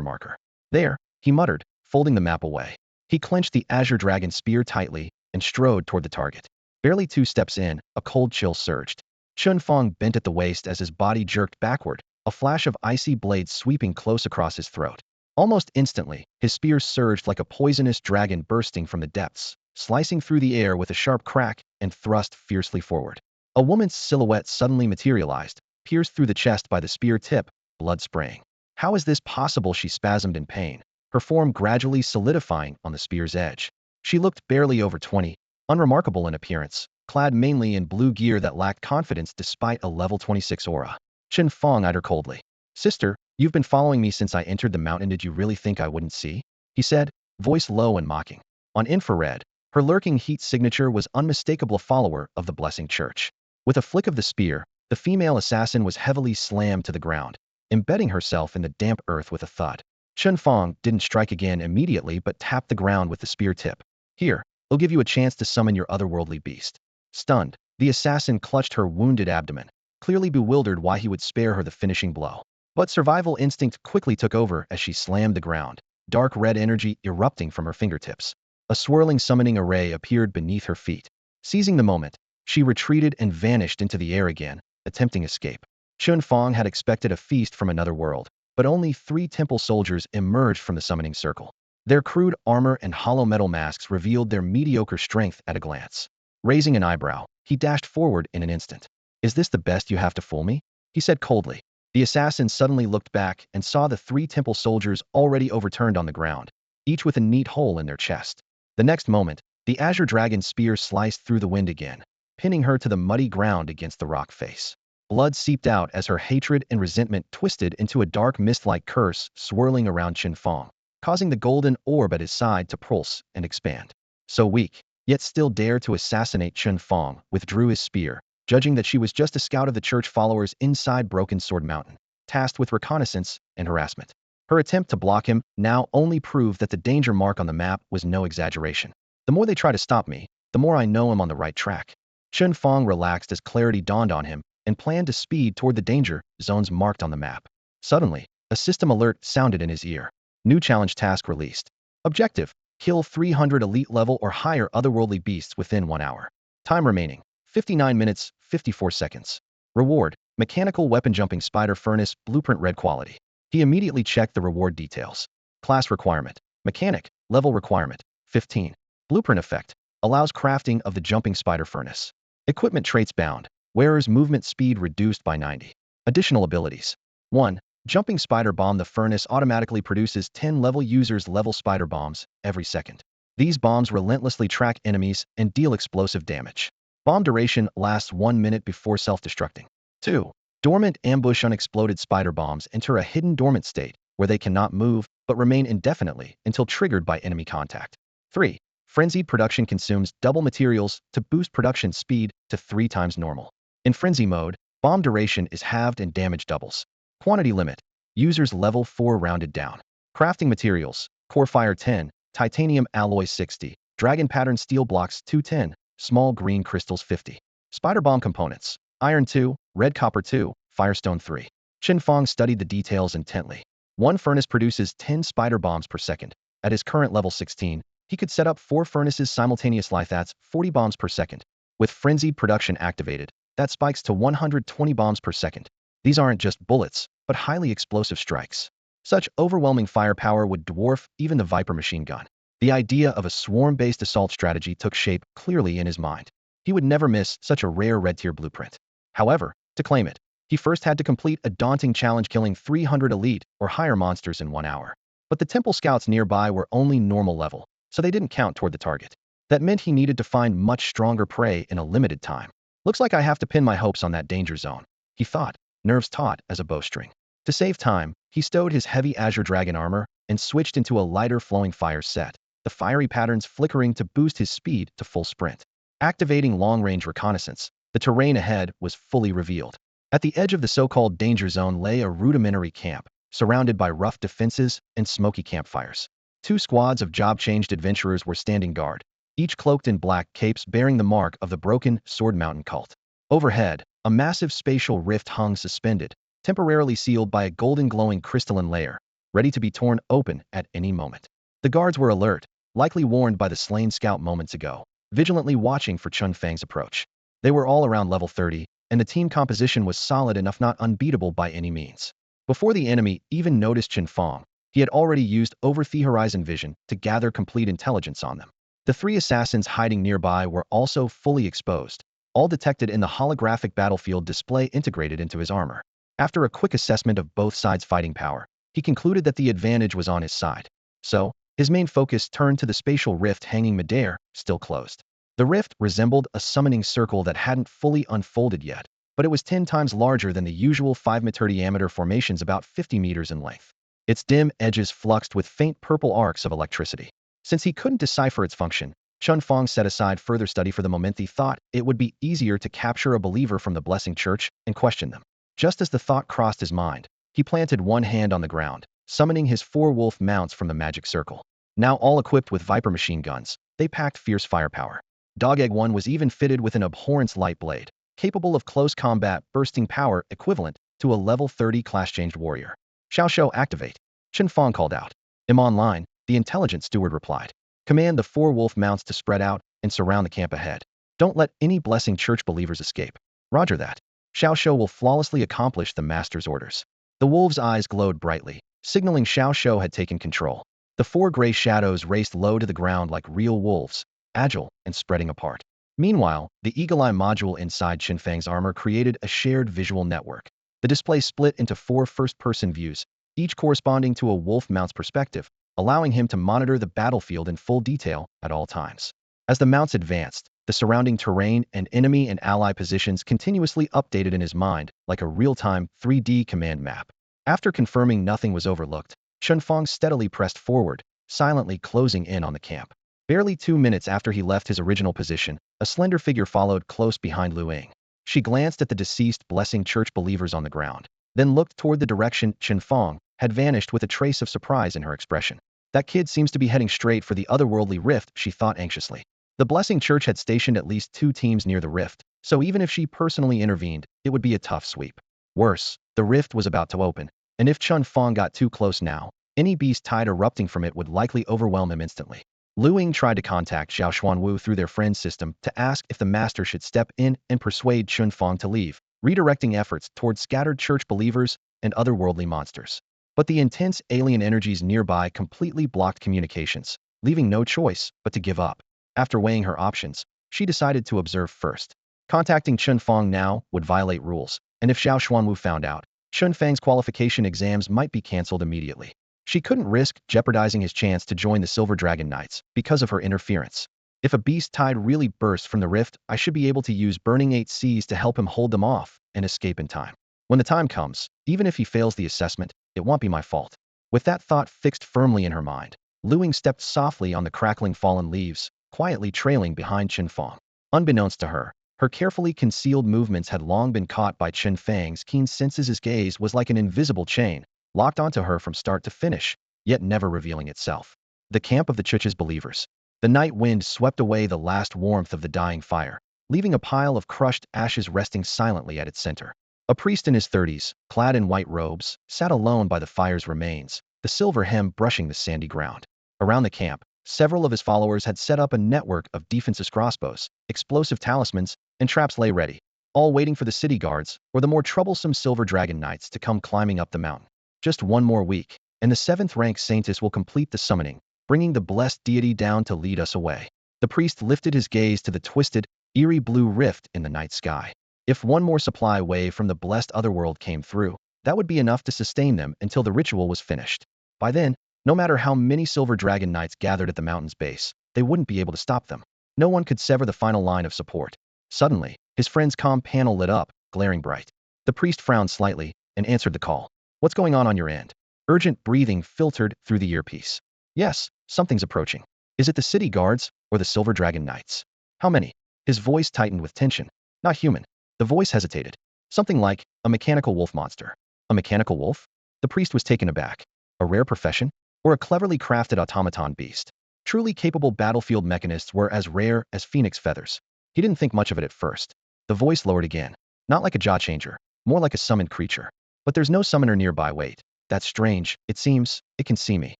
marker. There, he muttered, folding the map away. He clenched the Azure Dragon spear tightly and strode toward the target. Barely 2 steps in, a cold chill surged. Chen Fang bent at the waist as his body jerked backward, a flash of icy blades sweeping close across his throat. Almost instantly, his spear surged like a poisonous dragon bursting from the depths, slicing through the air with a sharp crack and thrust fiercely forward. A woman's silhouette suddenly materialized, pierced through the chest by the spear tip, blood spraying. How is this possible? She spasmed in pain, her form gradually solidifying on the spear's edge. She looked barely over 20, unremarkable in appearance, clad mainly in blue gear that lacked confidence despite a level 26 aura. Chen Fang eyed her coldly. Sister, you've been following me since I entered the mountain. Did you really think I wouldn't see? He said, voice low and mocking. On infrared, her lurking heat signature was unmistakable, a follower of the Blessing Church. With a flick of the spear, the female assassin was heavily slammed to the ground, embedding herself in the damp earth with a thud. Chen Fang didn't strike again immediately but tapped the ground with the spear tip. Here, I'll give you a chance to summon your otherworldly beast. Stunned, the assassin clutched her wounded abdomen, clearly bewildered why he would spare her the finishing blow. But survival instinct quickly took over as she slammed the ground, dark red energy erupting from her fingertips. A swirling summoning array appeared beneath her feet. Seizing the moment, she retreated and vanished into the air again, attempting escape. Chen Fang had expected a feast from another world, but only 3 temple soldiers emerged from the summoning circle. Their crude armor and hollow metal masks revealed their mediocre strength at a glance. Raising an eyebrow, he dashed forward in an instant. "Is this the best you have to fool me?" he said coldly. The assassin suddenly looked back and saw the 3 temple soldiers already overturned on the ground, each with a neat hole in their chest. The next moment, the azure dragon's spear sliced through the wind again, pinning her to the muddy ground against the rock face. Blood seeped out as her hatred and resentment twisted into a dark mist-like curse swirling around Chen Fang, causing the golden orb at his side to pulse and expand. So weak, yet still dared to assassinate Chen Fang, withdrew his spear, judging that she was just a scout of the church followers inside Broken Sword Mountain, tasked with reconnaissance and harassment. Her attempt to block him now only proved that the danger mark on the map was no exaggeration. The more they try to stop me, the more I know I'm on the right track. Chen Fang relaxed as clarity dawned on him and planned to speed toward the danger zones marked on the map. Suddenly, a system alert sounded in his ear. New challenge task released. Objective: kill 300 elite level or higher otherworldly beasts within 1 hour. Time remaining: 59 minutes, 54 seconds. Reward: mechanical weapon jumping spider furnace, blueprint red quality. He immediately checked the reward details. Class requirement: mechanic, level requirement: 15. Blueprint effect: allows crafting of the jumping spider furnace. Equipment traits bound: wearer's movement speed reduced by 90. Additional abilities: 1. Jumping spider bomb. The furnace automatically produces 10 level users level spider bombs every second. These bombs relentlessly track enemies and deal explosive damage. Bomb duration lasts 1 minute before self-destructing. 2. Dormant ambush. Unexploded spider bombs enter a hidden dormant state where they cannot move but remain indefinitely until triggered by enemy contact. 3. Frenzied production consumes double materials to boost production speed to 3 times normal. In frenzy mode, bomb duration is halved and damage doubles. Quantity limit: users level 4 rounded down. Crafting materials: core fire 10, titanium alloy 60, dragon pattern steel blocks 210, small green crystals 50. Spider bomb components: iron 2, red copper 2, firestone 3. Chen Fang studied the details intently. One furnace produces 10 spider bombs per second. At his current level 16, he could set up 4 furnaces simultaneously. That's 40 bombs per second. With frenzied production activated, that spikes to 120 bombs per second. These aren't just bullets, but highly explosive strikes. Such overwhelming firepower would dwarf even the Viper machine gun. The idea of a swarm-based assault strategy took shape clearly in his mind. He would never miss such a rare red-tier blueprint. However, to claim it, he first had to complete a daunting challenge, killing 300 elite or higher monsters in 1 hour. But the temple scouts nearby were only normal level, so they didn't count toward the target. That meant he needed to find much stronger prey in a limited time. Looks like I have to pin my hopes on that danger zone, he thought, nerves taut as a bowstring. To save time, he stowed his heavy azure dragon armor and switched into a lighter flowing fire set, the fiery patterns flickering to boost his speed to full sprint. Activating long-range reconnaissance, the terrain ahead was fully revealed. At the edge of the so-called danger zone lay a rudimentary camp, surrounded by rough defenses and smoky campfires. 2 squads of job-changed adventurers were standing guard, each cloaked in black capes bearing the mark of the Broken Sword Mountain cult. Overhead, a massive spatial rift hung suspended, temporarily sealed by a golden glowing crystalline layer, ready to be torn open at any moment. The guards were alert, likely warned by the slain scout moments ago, vigilantly watching for Chen Fang's approach. They were all around level 30, and the team composition was solid enough, not unbeatable by any means. Before the enemy even noticed Chen Fang, he had already used over-the-horizon vision to gather complete intelligence on them. The 3 assassins hiding nearby were also fully exposed, all detected in the holographic battlefield display integrated into his armor. After a quick assessment of both sides' fighting power, he concluded that the advantage was on his side. So, his main focus turned to the spatial rift hanging midair, still closed. The rift resembled a summoning circle that hadn't fully unfolded yet, but it was 10 times larger than the usual 5-meter diameter formations, about 50 meters in length. Its dim edges fluxed with faint purple arcs of electricity. Since he couldn't decipher its function, Chen Fang set aside further study for the moment. He thought it would be easier to capture a believer from the Blessing Church and question them. Just as the thought crossed his mind, he planted one hand on the ground, summoning his 4 wolf mounts from the magic circle. Now all equipped with Viper machine guns, they packed fierce firepower. Dog Egg 1 was even fitted with an abhorrence light blade, capable of close combat bursting power equivalent to a level 30 class-changed warrior. Xiao Shou, activate, Chen Fang called out. I'm online, the intelligent steward replied. Command the 4 wolf mounts to spread out and surround the camp ahead. Don't let any Blessing Church believers escape. Roger that. Xiao Shou will flawlessly accomplish the master's orders. The wolves' eyes glowed brightly, signaling Xiao Shou had taken control. The four gray shadows raced low to the ground like real wolves, agile and spreading apart. Meanwhile, the eagle-eye module inside Chen Fang's armor created a shared visual network. The display split into four first-person views, each corresponding to a wolf mount's perspective, allowing him to monitor the battlefield in full detail at all times. As the mounts advanced, the surrounding terrain and enemy and ally positions continuously updated in his mind like a real-time 3D command map. After confirming nothing was overlooked, Chen Fang steadily pressed forward, silently closing in on the camp. Barely 2 minutes after he left his original position, a slender figure followed close behind Lu Ying. She glanced at the deceased blessing church believers on the ground, then looked toward the direction Chen Fang had vanished with a trace of surprise in her expression. That kid seems to be heading straight for the otherworldly rift, she thought anxiously. The blessing church had stationed at least 2 teams near the rift, so even if she personally intervened, it would be a tough sweep. Worse, the rift was about to open, and if Chen Fang got too close now, any beast tide erupting from it would likely overwhelm him instantly. Lu Ying tried to contact Xiao Xuanwu through their friend system to ask if the master should step in and persuade Chen Fang to leave, redirecting efforts towards scattered church believers and otherworldly monsters. But the intense alien energies nearby completely blocked communications, leaving no choice but to give up. After weighing her options, she decided to observe first. Contacting Chen Fang now would violate rules, and if Xiao Xuanwu found out, Chen Fang's qualification exams might be cancelled immediately. She couldn't risk jeopardizing his chance to join the Silver Dragon Knights because of her interference. If a beast tide really bursts from the rift, I should be able to use Burning 8 Seas to help him hold them off and escape in time. When the time comes, even if he fails the assessment, it won't be my fault. With that thought fixed firmly in her mind, Lu Ying stepped softly on the crackling fallen leaves, quietly trailing behind Chen Fang. Unbeknownst to her, her carefully concealed movements had long been caught by Chen Fang's keen senses. His gaze was like an invisible chain, locked onto her from start to finish, yet never revealing itself. The camp of the church's believers. The night wind swept away the last warmth of the dying fire, leaving a pile of crushed ashes resting silently at its center. A priest in his 30s, clad in white robes, sat alone by the fire's remains, the silver hem brushing the sandy ground. Around the camp, several of his followers had set up a network of defensive crossbows, explosive talismans, and traps lay ready, all waiting for the city guards or the more troublesome Silver Dragon Knights to come climbing up the mountain. Just one more week, and the 7th-rank Saintess will complete the summoning, bringing the blessed deity down to lead us away. The priest lifted his gaze to the twisted, eerie blue rift in the night sky. If one more supply wave from the blessed otherworld came through, that would be enough to sustain them until the ritual was finished. By then, no matter how many Silver Dragon Knights gathered at the mountain's base, they wouldn't be able to stop them. No one could sever the final line of support. Suddenly, his friend's comm panel lit up, glaring bright. The priest frowned slightly and answered the call. What's going on your end? Urgent breathing filtered through the earpiece. Yes, something's approaching. Is it the city guards or the Silver Dragon Knights? How many? His voice tightened with tension. Not human. The voice hesitated. Something like a mechanical wolf monster. A mechanical wolf? The priest was taken aback. A rare profession? Or a cleverly crafted automaton beast? Truly capable battlefield mechanists were as rare as phoenix feathers. He didn't think much of it at first. The voice lowered again. Not like a jaw changer, more like a summoned creature. But there's no summoner nearby. Wait. That's strange. It seems it can see me.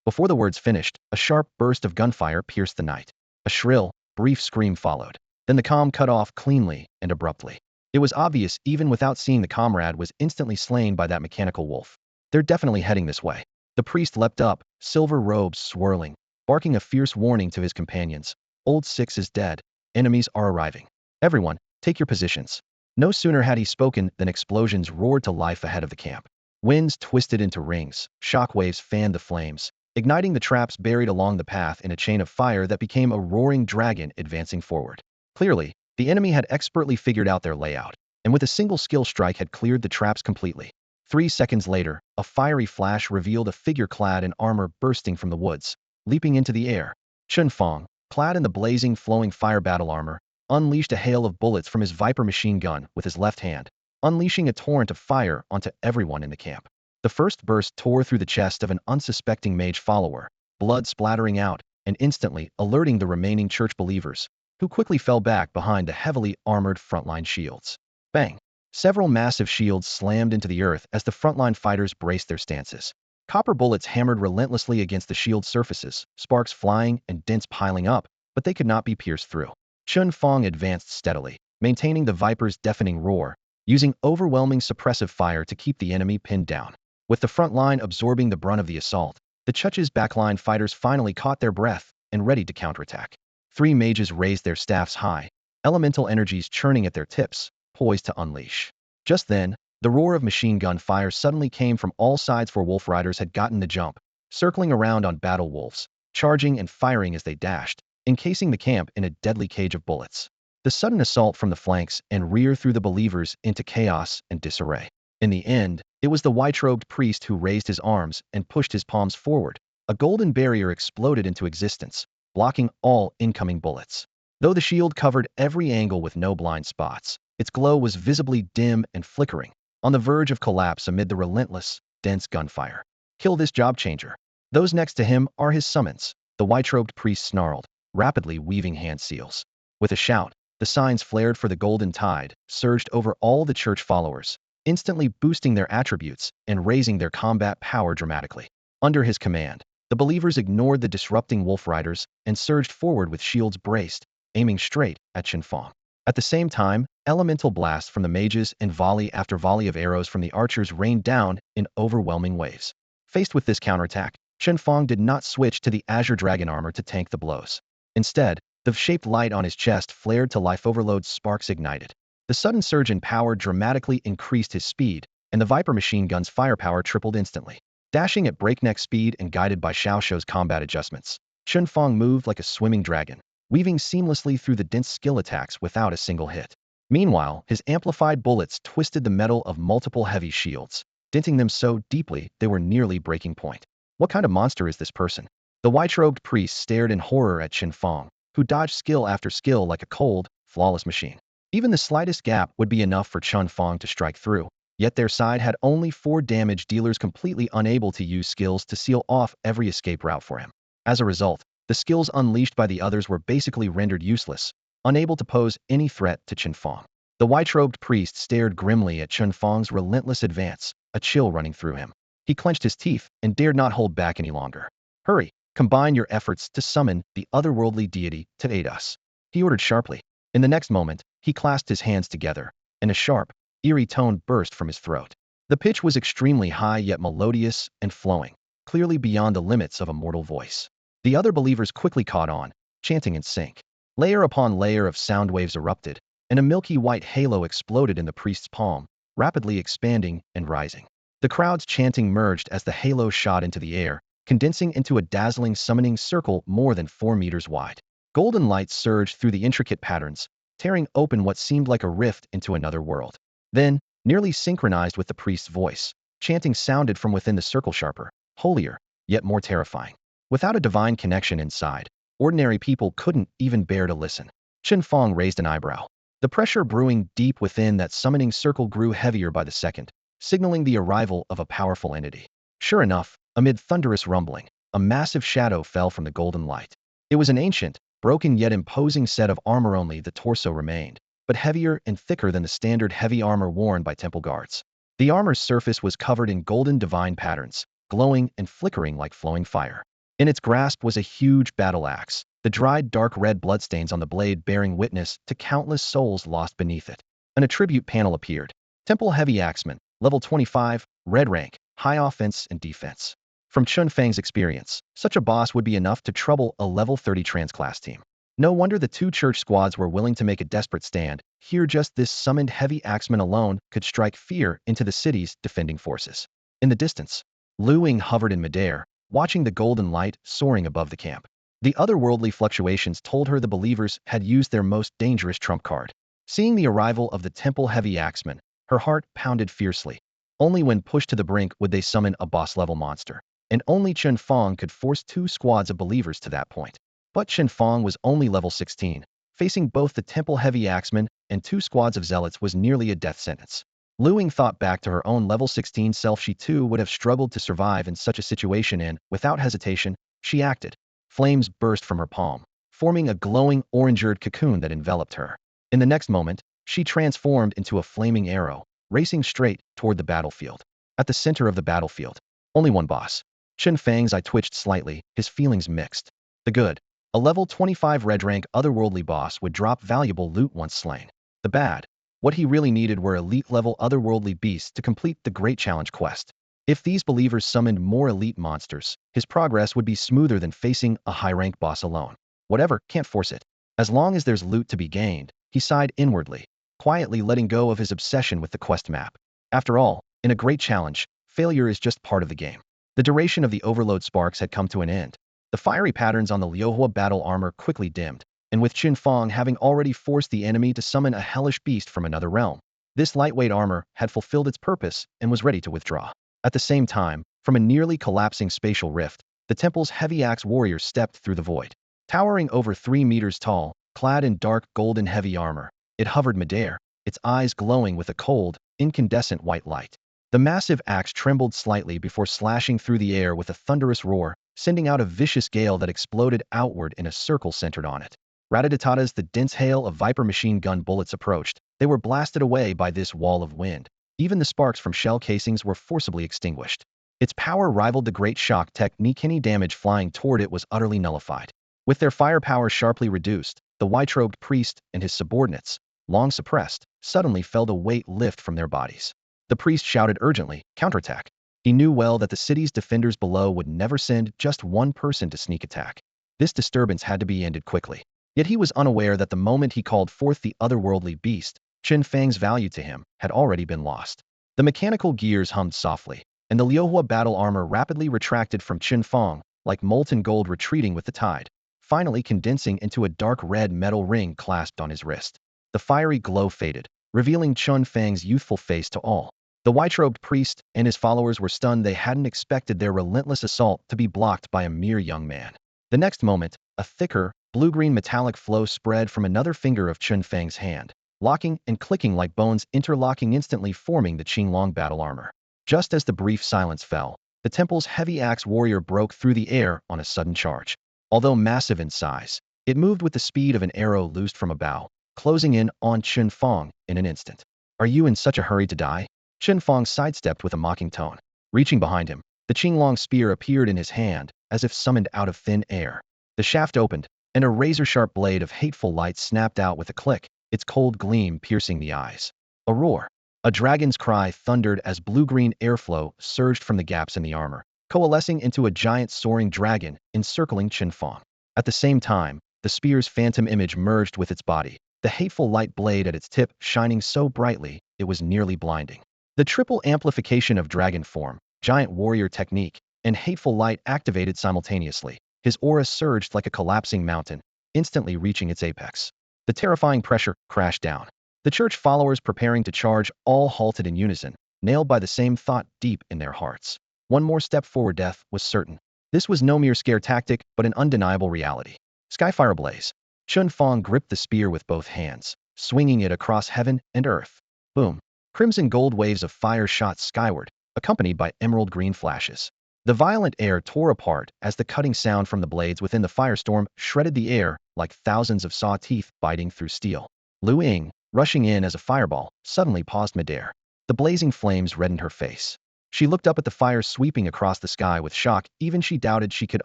Before the words finished, a sharp burst of gunfire pierced the night. A shrill, brief scream followed. Then the comm cut off cleanly and abruptly. It was obvious even without seeing the comrade was instantly slain by that mechanical wolf. They're definitely heading this way. The priest leapt up, silver robes swirling, barking a fierce warning to his companions. Old Six is dead. Enemies are arriving. Everyone, take your positions. No sooner had he spoken than explosions roared to life ahead of the camp. Winds twisted into rings, shockwaves fanned the flames, igniting the traps buried along the path in a chain of fire that became a roaring dragon advancing forward. Clearly, the enemy had expertly figured out their layout, and with a single skill strike had cleared the traps completely. 3 seconds later, a fiery flash revealed a figure clad in armor bursting from the woods, leaping into the air. Chen Fang, clad in the blazing, flowing fire battle armor, unleashed a hail of bullets from his Viper machine gun with his left hand, unleashing a torrent of fire onto everyone in the camp. The first burst tore through the chest of an unsuspecting mage follower, blood splattering out and instantly alerting the remaining church believers, who quickly fell back behind the heavily armored frontline shields. Bang! Several massive shields slammed into the earth as the frontline fighters braced their stances. Copper bullets hammered relentlessly against the shield surfaces, sparks flying and dents piling up, but they could not be pierced through. Chen Fang advanced steadily, maintaining the Viper's deafening roar, using overwhelming suppressive fire to keep the enemy pinned down. With the front line absorbing the brunt of the assault, The Chuch's backline fighters finally caught their breath and ready to counterattack. Three mages raised their staffs high, elemental energies churning at their tips, poised to unleash. Just then, the roar of machine gun fire suddenly came from all sides, for wolf riders had gotten the jump, circling around on battle wolves, charging and firing as they dashed, encasing the camp in a deadly cage of bullets. The sudden assault from the flanks and rear threw the believers into chaos and disarray. In the end, it was the white-robed priest who raised his arms and pushed his palms forward. A golden barrier exploded into existence, blocking all incoming bullets. Though the shield covered every angle with no blind spots, its glow was visibly dim and flickering, on the verge of collapse amid the relentless, dense gunfire. Kill this job changer. Those next to him are his summons, the white-robed priest snarled, rapidly weaving hand seals. With a shout, the signs flared for the golden tide, surged over all the church followers, instantly boosting their attributes and raising their combat power dramatically. Under his command, the believers ignored the disrupting wolf riders and surged forward with shields braced, aiming straight at Chen Fang. At the same time, elemental blasts from the mages and volley after volley of arrows from the archers rained down in overwhelming waves. Faced with this counterattack, Chen Fang did not switch to the azure dragon armor to tank the blows. Instead, the shaped light on his chest flared to life, overload sparks ignited. The sudden surge in power dramatically increased his speed, and the Viper machine gun's firepower tripled instantly. Dashing at breakneck speed and guided by Xiaoshuo's combat adjustments, Chen Fang moved like a swimming dragon, weaving seamlessly through the dense skill attacks without a single hit. Meanwhile, his amplified bullets twisted the metal of multiple heavy shields, denting them so deeply they were nearly breaking point. What kind of monster is this person? The white-robed priest stared in horror at Chen Fang, who dodged skill after skill like a cold, flawless machine. Even the slightest gap would be enough for Chen Fang to strike through, yet their side had only 4 damage dealers, completely unable to use skills to seal off every escape route for him. As a result, the skills unleashed by the others were basically rendered useless, unable to pose any threat to Chen Fang. The white-robed priest stared grimly at Chen Fang's relentless advance, a chill running through him. He clenched his teeth and dared not hold back any longer. Hurry! Combine your efforts to summon the otherworldly deity to aid us, he ordered sharply. In the next moment, he clasped his hands together, and a sharp, eerie tone burst from his throat. The pitch was extremely high yet melodious and flowing, clearly beyond the limits of a mortal voice. The other believers quickly caught on, chanting in sync. Layer upon layer of sound waves erupted, and a milky white halo exploded in the priest's palm, rapidly expanding and rising. The crowd's chanting merged as the halo shot into the air, condensing into a dazzling summoning circle more than 4 meters wide. Golden light surged through the intricate patterns, tearing open what seemed like a rift into another world. Then, nearly synchronized with the priest's voice, chanting sounded from within the circle, sharper, holier, yet more terrifying. Without a divine connection inside, ordinary people couldn't even bear to listen. Chen Fang raised an eyebrow. The pressure brewing deep within that summoning circle grew heavier by the second, signaling the arrival of a powerful entity. Sure enough, amid thunderous rumbling, a massive shadow fell from the golden light. It was an ancient, broken yet imposing set of armor. Only the torso remained, but heavier and thicker than the standard heavy armor worn by temple guards. The armor's surface was covered in golden divine patterns, glowing and flickering like flowing fire. In its grasp was a huge battle axe, the dried dark red bloodstains on the blade bearing witness to countless souls lost beneath it. An attribute panel appeared. Temple Heavy Axeman, level 25, red rank, high offense and defense. From Chen Fang's experience, such a boss would be enough to trouble a level 30 trans-class team. No wonder the 2 church squads were willing to make a desperate stand. Here, just this summoned heavy axeman alone could strike fear into the city's defending forces. In the distance, Lu Ying hovered in midair, watching the golden light soaring above the camp. The otherworldly fluctuations told her the believers had used their most dangerous trump card. Seeing the arrival of the temple heavy axeman, her heart pounded fiercely. Only when pushed to the brink would they summon a boss-level monster, and only Chen Fang could force 2 squads of believers to that point. But Chen Fang was only level 16. Facing both the temple heavy axeman and 2 squads of zealots was nearly a death sentence. Lu Ying thought back to her own level 16 self. She too would have struggled to survive in such a situation, and, without hesitation, she acted. Flames burst from her palm, forming a glowing orange-eared cocoon that enveloped her. In the next moment, she transformed into a flaming arrow, racing straight toward the battlefield. At the center of the battlefield, only one boss. Chen Fang's eye twitched slightly, his feelings mixed. The good, a level 25 red rank otherworldly boss would drop valuable loot once slain. The bad, what he really needed were elite level otherworldly beasts to complete the great challenge quest. If these believers summoned more elite monsters, his progress would be smoother than facing a high-rank boss alone. Whatever, can't force it. As long as there's loot to be gained, he sighed inwardly, quietly letting go of his obsession with the quest map. After all, in a great challenge, failure is just part of the game. The duration of the overload sparks had come to an end. The fiery patterns on the Liuhua battle armor quickly dimmed, and with Chen Fang having already forced the enemy to summon a hellish beast from another realm, this lightweight armor had fulfilled its purpose and was ready to withdraw. At the same time, from a nearly collapsing spatial rift, the temple's heavy axe warrior stepped through the void. Towering over 3 meters tall, clad in dark golden heavy armor, it hovered midair, its eyes glowing with a cold, incandescent white light. The massive axe trembled slightly before slashing through the air with a thunderous roar, sending out a vicious gale that exploded outward in a circle centered on it. Rat-a-tat-as the dense hail of Viper machine gun bullets approached, they were blasted away by this wall of wind. Even the sparks from shell casings were forcibly extinguished. Its power rivaled the great shock technique. Any damage flying toward it was utterly nullified. With their firepower sharply reduced, the white-robed priest and his subordinates, long suppressed, suddenly felt a weight lift from their bodies. The priest shouted urgently, "Counterattack!" He knew well that the city's defenders below would never send just one person to sneak attack. This disturbance had to be ended quickly. Yet he was unaware that the moment he called forth the otherworldly beast, Chen Fang's value to him had already been lost. The mechanical gears hummed softly, and the Liuhua battle armor rapidly retracted from Chen Fang, like molten gold retreating with the tide, finally condensing into a dark red metal ring clasped on his wrist. The fiery glow faded, revealing Chen Fang's youthful face to all. The white-robed priest and his followers were stunned. They hadn't expected their relentless assault to be blocked by a mere young man. The next moment, a thicker, blue-green metallic flow spread from another finger of Chen Fang's hand, locking and clicking like bones interlocking instantly forming the Qinglong battle armor. Just as the brief silence fell, the temple's heavy axe warrior broke through the air on a sudden charge. Although massive in size, it moved with the speed of an arrow loosed from a bow, closing in on Chen Fang in an instant. "Are you in such a hurry to die?" Chen Fang sidestepped with a mocking tone. Reaching behind him, the Qinglong spear appeared in his hand, as if summoned out of thin air. The shaft opened, and a razor-sharp blade of hateful light snapped out with a click, its cold gleam piercing the eyes. A roar. A dragon's cry thundered as blue-green airflow surged from the gaps in the armor, coalescing into a giant soaring dragon encircling Chen Fang. At the same time, the spear's phantom image merged with its body, the hateful light blade at its tip shining so brightly it was nearly blinding. The triple amplification of dragon form, giant warrior technique, and hateful light activated simultaneously. His aura surged like a collapsing mountain, instantly reaching its apex. The terrifying pressure crashed down. The church followers preparing to charge all halted in unison, nailed by the same thought deep in their hearts. One more step forward, death was certain. This was no mere scare tactic, but an undeniable reality. Skyfire ablaze. Chen Fang gripped the spear with both hands, swinging it across heaven and earth. Boom. Crimson gold waves of fire shot skyward, accompanied by emerald green flashes. The violent air tore apart as the cutting sound from the blades within the firestorm shredded the air like thousands of saw teeth biting through steel. Lu Ying, rushing in as a fireball, suddenly paused midair. The blazing flames reddened her face. She looked up at the fire sweeping across the sky with shock. Even she doubted she could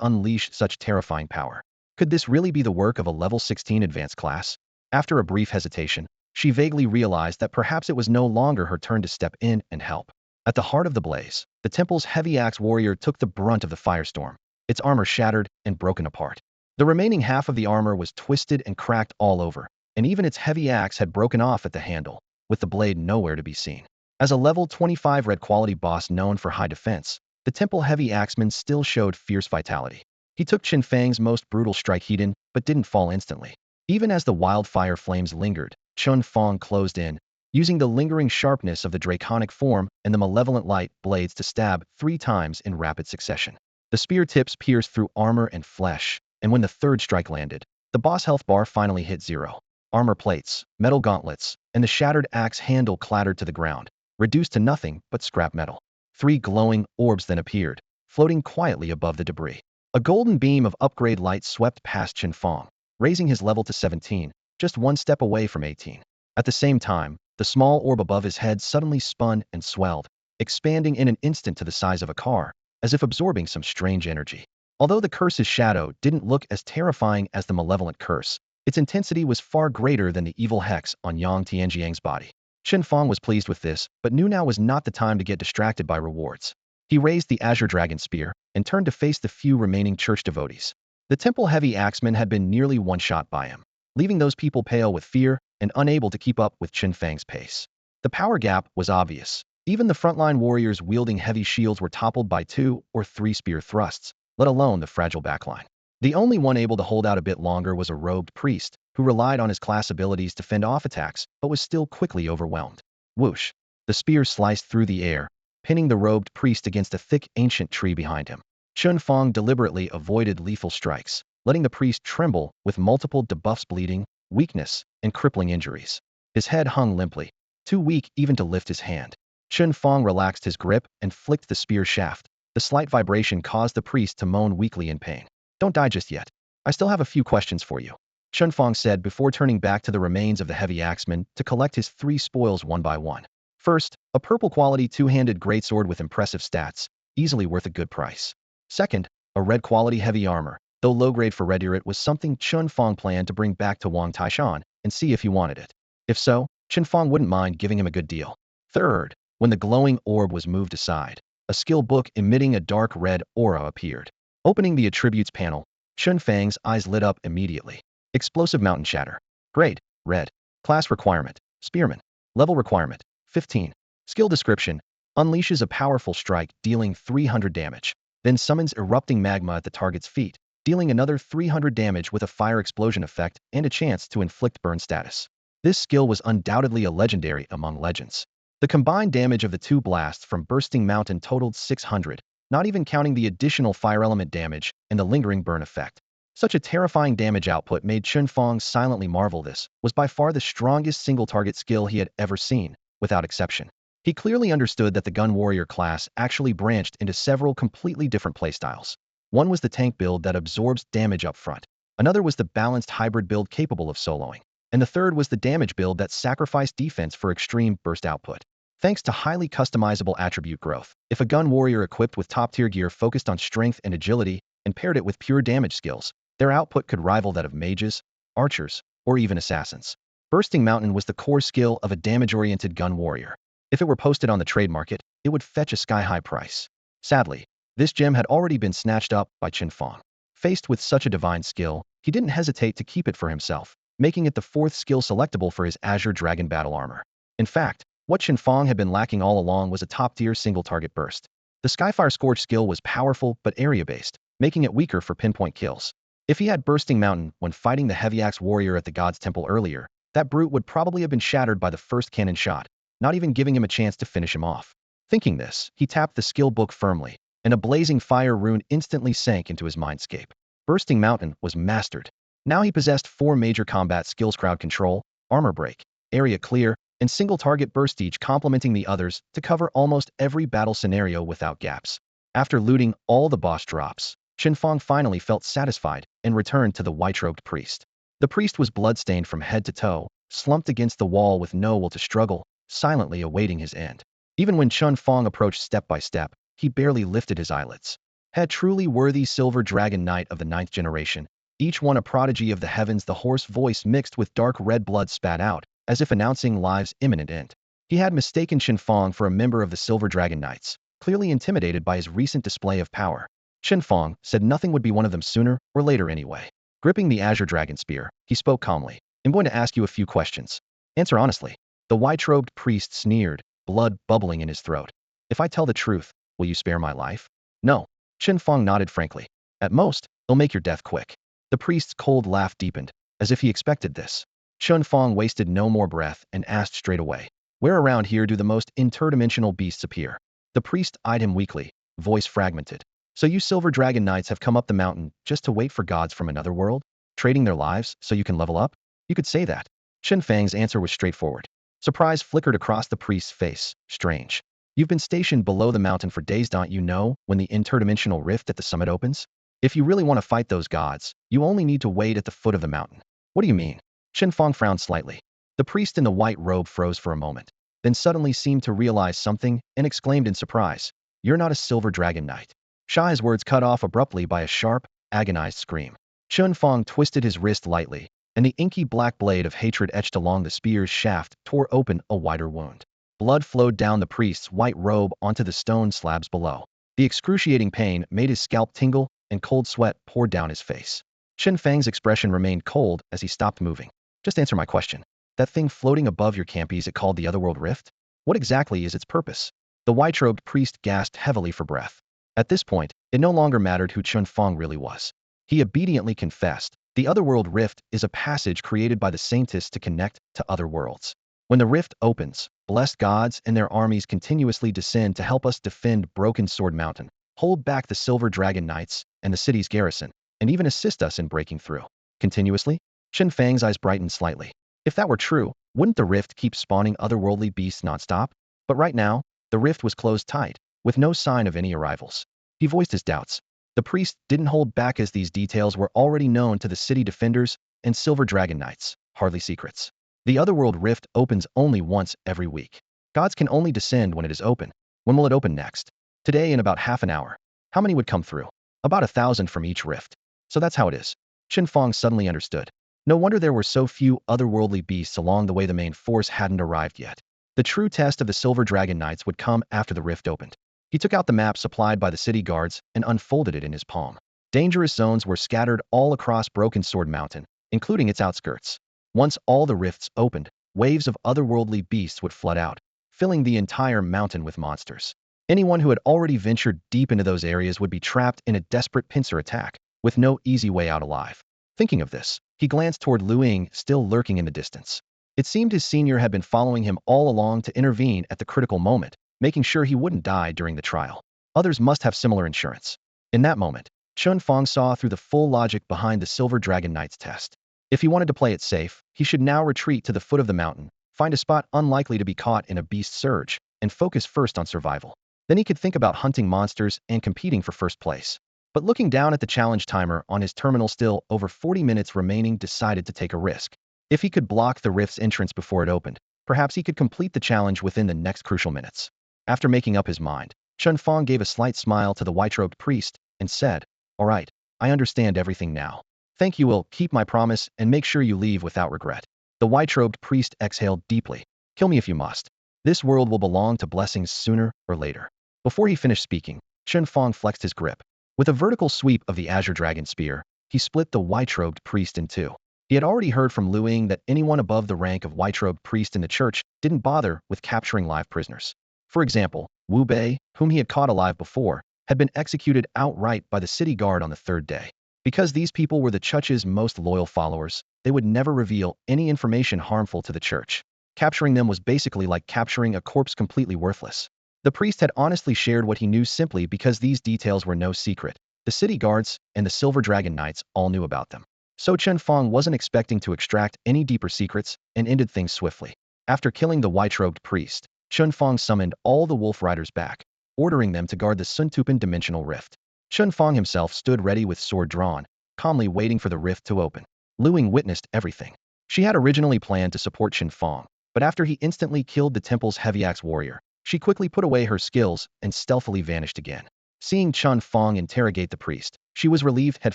unleash such terrifying power. Could this really be the work of a level 16 advanced class? After a brief hesitation, she vaguely realized that perhaps it was no longer her turn to step in and help. At the heart of the blaze, the temple's heavy axe warrior took the brunt of the firestorm, its armor shattered and broken apart. The remaining half of the armor was twisted and cracked all over, and even its heavy axe had broken off at the handle, with the blade nowhere to be seen. As a level 25 red quality boss known for high defense, the temple heavy axeman still showed fierce vitality. He took Chen Fang's most brutal strike heat-in, but didn't fall instantly. Even as the wildfire flames lingered, Chen Fang closed in, using the lingering sharpness of the draconic form and the malevolent light blades to stab 3 times in rapid succession. The spear tips pierced through armor and flesh, and when the third strike landed, the boss health bar finally hit 0. Armor plates, metal gauntlets, and the shattered axe handle clattered to the ground, reduced to nothing but scrap metal. 3 glowing orbs then appeared, floating quietly above the debris. A golden beam of upgrade light swept past Chen Fang, raising his level to 17, just 1 step away from 18. At the same time, the small orb above his head suddenly spun and swelled, expanding in an instant to the size of a car, as if absorbing some strange energy. Although the curse's shadow didn't look as terrifying as the malevolent curse, its intensity was far greater than the evil hex on Yang Tianjiang's body. Chen Fang was pleased with this, but knew now was not the time to get distracted by rewards. He raised the azure dragon spear and turned to face the few remaining church devotees. The temple-heavy axeman had been nearly one-shot by him, leaving those people pale with fear and unable to keep up with Chen Fang's pace. The power gap was obvious. Even the frontline warriors wielding heavy shields were toppled by 2 or 3 spear thrusts, let alone the fragile backline. The only one able to hold out a bit longer was a robed priest, who relied on his class abilities to fend off attacks, but was still quickly overwhelmed. Whoosh! The spear sliced through the air, pinning the robed priest against a thick ancient tree behind him. Chen Fang deliberately avoided lethal strikes, letting the priest tremble with multiple debuffs, bleeding, weakness, and crippling injuries. His head hung limply, too weak even to lift his hand. Chen Fang relaxed his grip and flicked the spear shaft. The slight vibration caused the priest to moan weakly in pain. "Don't die just yet. I still have a few questions for you," Chen Fang said before turning back to the remains of the heavy axeman to collect his 3 spoils one by one. First, a purple-quality two-handed greatsword with impressive stats, easily worth a good price. Second, a red-quality heavy armor, though low-grade for red. It was something Chen Fang planned to bring back to Wang Taishan and see if he wanted it. If so, Chen Fang wouldn't mind giving him a good deal. Third, when the glowing orb was moved aside, a skill book emitting a dark red aura appeared. Opening the attributes panel, Chen Fang's eyes lit up immediately. Explosive mountain shatter. Grade, red. Class requirement, spearman. Level requirement, 15. Skill description, unleashes a powerful strike dealing 300 damage, then summons erupting magma at the target's feet, dealing another 300 damage with a fire explosion effect and a chance to inflict burn status. This skill was undoubtedly a legendary among legends. The combined damage of the 2 blasts from Bursting Mountain totaled 600, not even counting the additional fire element damage and the lingering burn effect. Such a terrifying damage output made Chen Fang silently marvel. This was by far the strongest single-target skill he had ever seen, without exception. He clearly understood that the gun warrior class actually branched into several completely different playstyles. One was the tank build that absorbs damage up front. Another was the balanced hybrid build capable of soloing. And the third was the damage build that sacrificed defense for extreme burst output. Thanks to highly customizable attribute growth, if a gun warrior equipped with top-tier gear focused on strength and agility and paired it with pure damage skills, their output could rival that of mages, archers, or even assassins. Bursting Mountain was the core skill of a damage-oriented gun warrior. If it were posted on the trade market, it would fetch a sky-high price. Sadly, this gem had already been snatched up by Chen Fang. Faced with such a divine skill, he didn't hesitate to keep it for himself, making it the 4th skill selectable for his Azure Dragon battle armor. In fact, what Chen Fang had been lacking all along was a top-tier single-target burst. The Skyfire Scorch skill was powerful but area-based, making it weaker for pinpoint kills. If he had Bursting Mountain when fighting the Heavy Axe warrior at the God's Temple earlier, that brute would probably have been shattered by the first cannon shot, not even giving him a chance to finish him off. Thinking this, he tapped the skill book firmly, and a blazing fire rune instantly sank into his mindscape. Bursting Mountain was mastered. Now he possessed 4 major combat skills: crowd control, armor break, area clear, and single target burst, each complementing the others to cover almost every battle scenario without gaps. After looting all the boss drops, Chen Fang finally felt satisfied and returned to the white-robed priest. The priest was bloodstained from head to toe, slumped against the wall with no will to struggle, silently awaiting his end. Even when Chen Fang approached step by step, he barely lifted his eyelids. A truly worthy silver dragon knight of the 9th generation, each one a prodigy of the heavens, the hoarse voice mixed with dark red blood spat out, as if announcing life's imminent end. He had mistaken Chen Fang for a member of the Silver Dragon Knights, clearly intimidated by his recent display of power. Chen Fang said nothing would be one of them sooner or later anyway. Gripping the Azure Dragon Spear, he spoke calmly. "I'm going to ask you a few questions. Answer honestly." The white-robed priest sneered, blood bubbling in his throat. "If I tell the truth, will you spare my life?" "No." Chen Fang nodded frankly. "At most, it'll make your death quick." The priest's cold laugh deepened, as if he expected this. Chen Fang wasted no more breath and asked straight away, "Where around here do the most interdimensional beasts appear?" The priest eyed him weakly, voice fragmented. "So you Silver Dragon Knights have come up the mountain just to wait for gods from another world? Trading their lives so you can level up? You could say that." Chen Fang's answer was straightforward. Surprise flickered across the priest's face. "Strange. You've been stationed below the mountain for days. Don't you know when the interdimensional rift at the summit opens? If you really want to fight those gods, you only need to wait at the foot of the mountain." "What do you mean?" Chen Fang frowned slightly. The priest in the white robe froze for a moment, then suddenly seemed to realize something and exclaimed in surprise, "You're not a Silver Dragon Knight." Shai's words cut off abruptly by a sharp, agonized scream. Chen Fang twisted his wrist lightly, and the inky black blade of hatred etched along the spear's shaft tore open a wider wound. Blood flowed down the priest's white robe onto the stone slabs below. The excruciating pain made his scalp tingle, and cold sweat poured down his face. Chen Fang's expression remained cold as he stopped moving. Just answer my question. That thing floating above your camp, is it called the Otherworld Rift? What exactly is its purpose? The white-robed priest gasped heavily for breath. At this point, it no longer mattered who Chen Fang really was. He obediently confessed, the Otherworld Rift is a passage created by the Saintists to connect to other worlds. When the rift opens, blessed gods and their armies continuously descend to help us defend Broken Sword Mountain, hold back the Silver Dragon Knights and the city's garrison, and even assist us in breaking through. Continuously? Chen Fang's eyes brightened slightly. If that were true, wouldn't the rift keep spawning otherworldly beasts nonstop? But right now, the rift was closed tight, with no sign of any arrivals. He voiced his doubts. The priest didn't hold back as these details were already known to the city defenders and Silver Dragon Knights, hardly secrets. The Otherworld Rift opens only once every week. Gods can only descend when it is open. When will it open next? Today, in about half an hour. How many would come through? About 1,000 from each rift. So that's how it is. Chen Fang suddenly understood. No wonder there were so few otherworldly beasts along the way. The main force hadn't arrived yet. The true test of the Silver Dragon Knights would come after the rift opened. He took out the map supplied by the city guards and unfolded it in his palm. Dangerous zones were scattered all across Broken Sword Mountain, including its outskirts. Once all the rifts opened, waves of otherworldly beasts would flood out, filling the entire mountain with monsters. Anyone who had already ventured deep into those areas would be trapped in a desperate pincer attack, with no easy way out alive. Thinking of this, he glanced toward Lu Ying, still lurking in the distance. It seemed his senior had been following him all along to intervene at the critical moment, making sure he wouldn't die during the trial. Others must have similar insurance. In that moment, Chen Fang saw through the full logic behind the Silver Dragon Knight's test. If he wanted to play it safe, he should now retreat to the foot of the mountain, find a spot unlikely to be caught in a beast surge, and focus first on survival. Then he could think about hunting monsters and competing for first place. But looking down at the challenge timer on his terminal, still over 40 minutes remaining, decided to take a risk. If he could block the rift's entrance before it opened, perhaps he could complete the challenge within the next crucial minutes. After making up his mind, Chen Fang gave a slight smile to the white-robed priest and said, "All right, I understand everything now. Thank you. Will keep my promise and make sure you leave without regret." The white-robed priest exhaled deeply. "Kill me if you must. This world will belong to blessings sooner or later." Before he finished speaking, Chen Fang flexed his grip. With a vertical sweep of the Azure Dragon Spear, he split the white-robed priest in two. He had already heard from Lu Ying that anyone above the rank of white-robed priest in the church didn't bother with capturing live prisoners. For example, Wu Bei, whom he had caught alive before, had been executed outright by the city guard on the third day. Because these people were the church's most loyal followers, they would never reveal any information harmful to the church. Capturing them was basically like capturing a corpse, completely worthless. The priest had honestly shared what he knew simply because these details were no secret. The city guards and the Silver Dragon Knights all knew about them. So Chen Fang wasn't expecting to extract any deeper secrets and ended things swiftly. After killing the white-robed priest, Chen Fang summoned all the wolf riders back, ordering them to guard the Suntupan dimensional rift. Chen Fang himself stood ready with sword drawn, calmly waiting for the rift to open. Lu Ying witnessed everything. She had originally planned to support Chen Fang, but after he instantly killed the temple's heavy axe warrior, she quickly put away her skills and stealthily vanished again. Seeing Chen Fang interrogate the priest, she was relieved had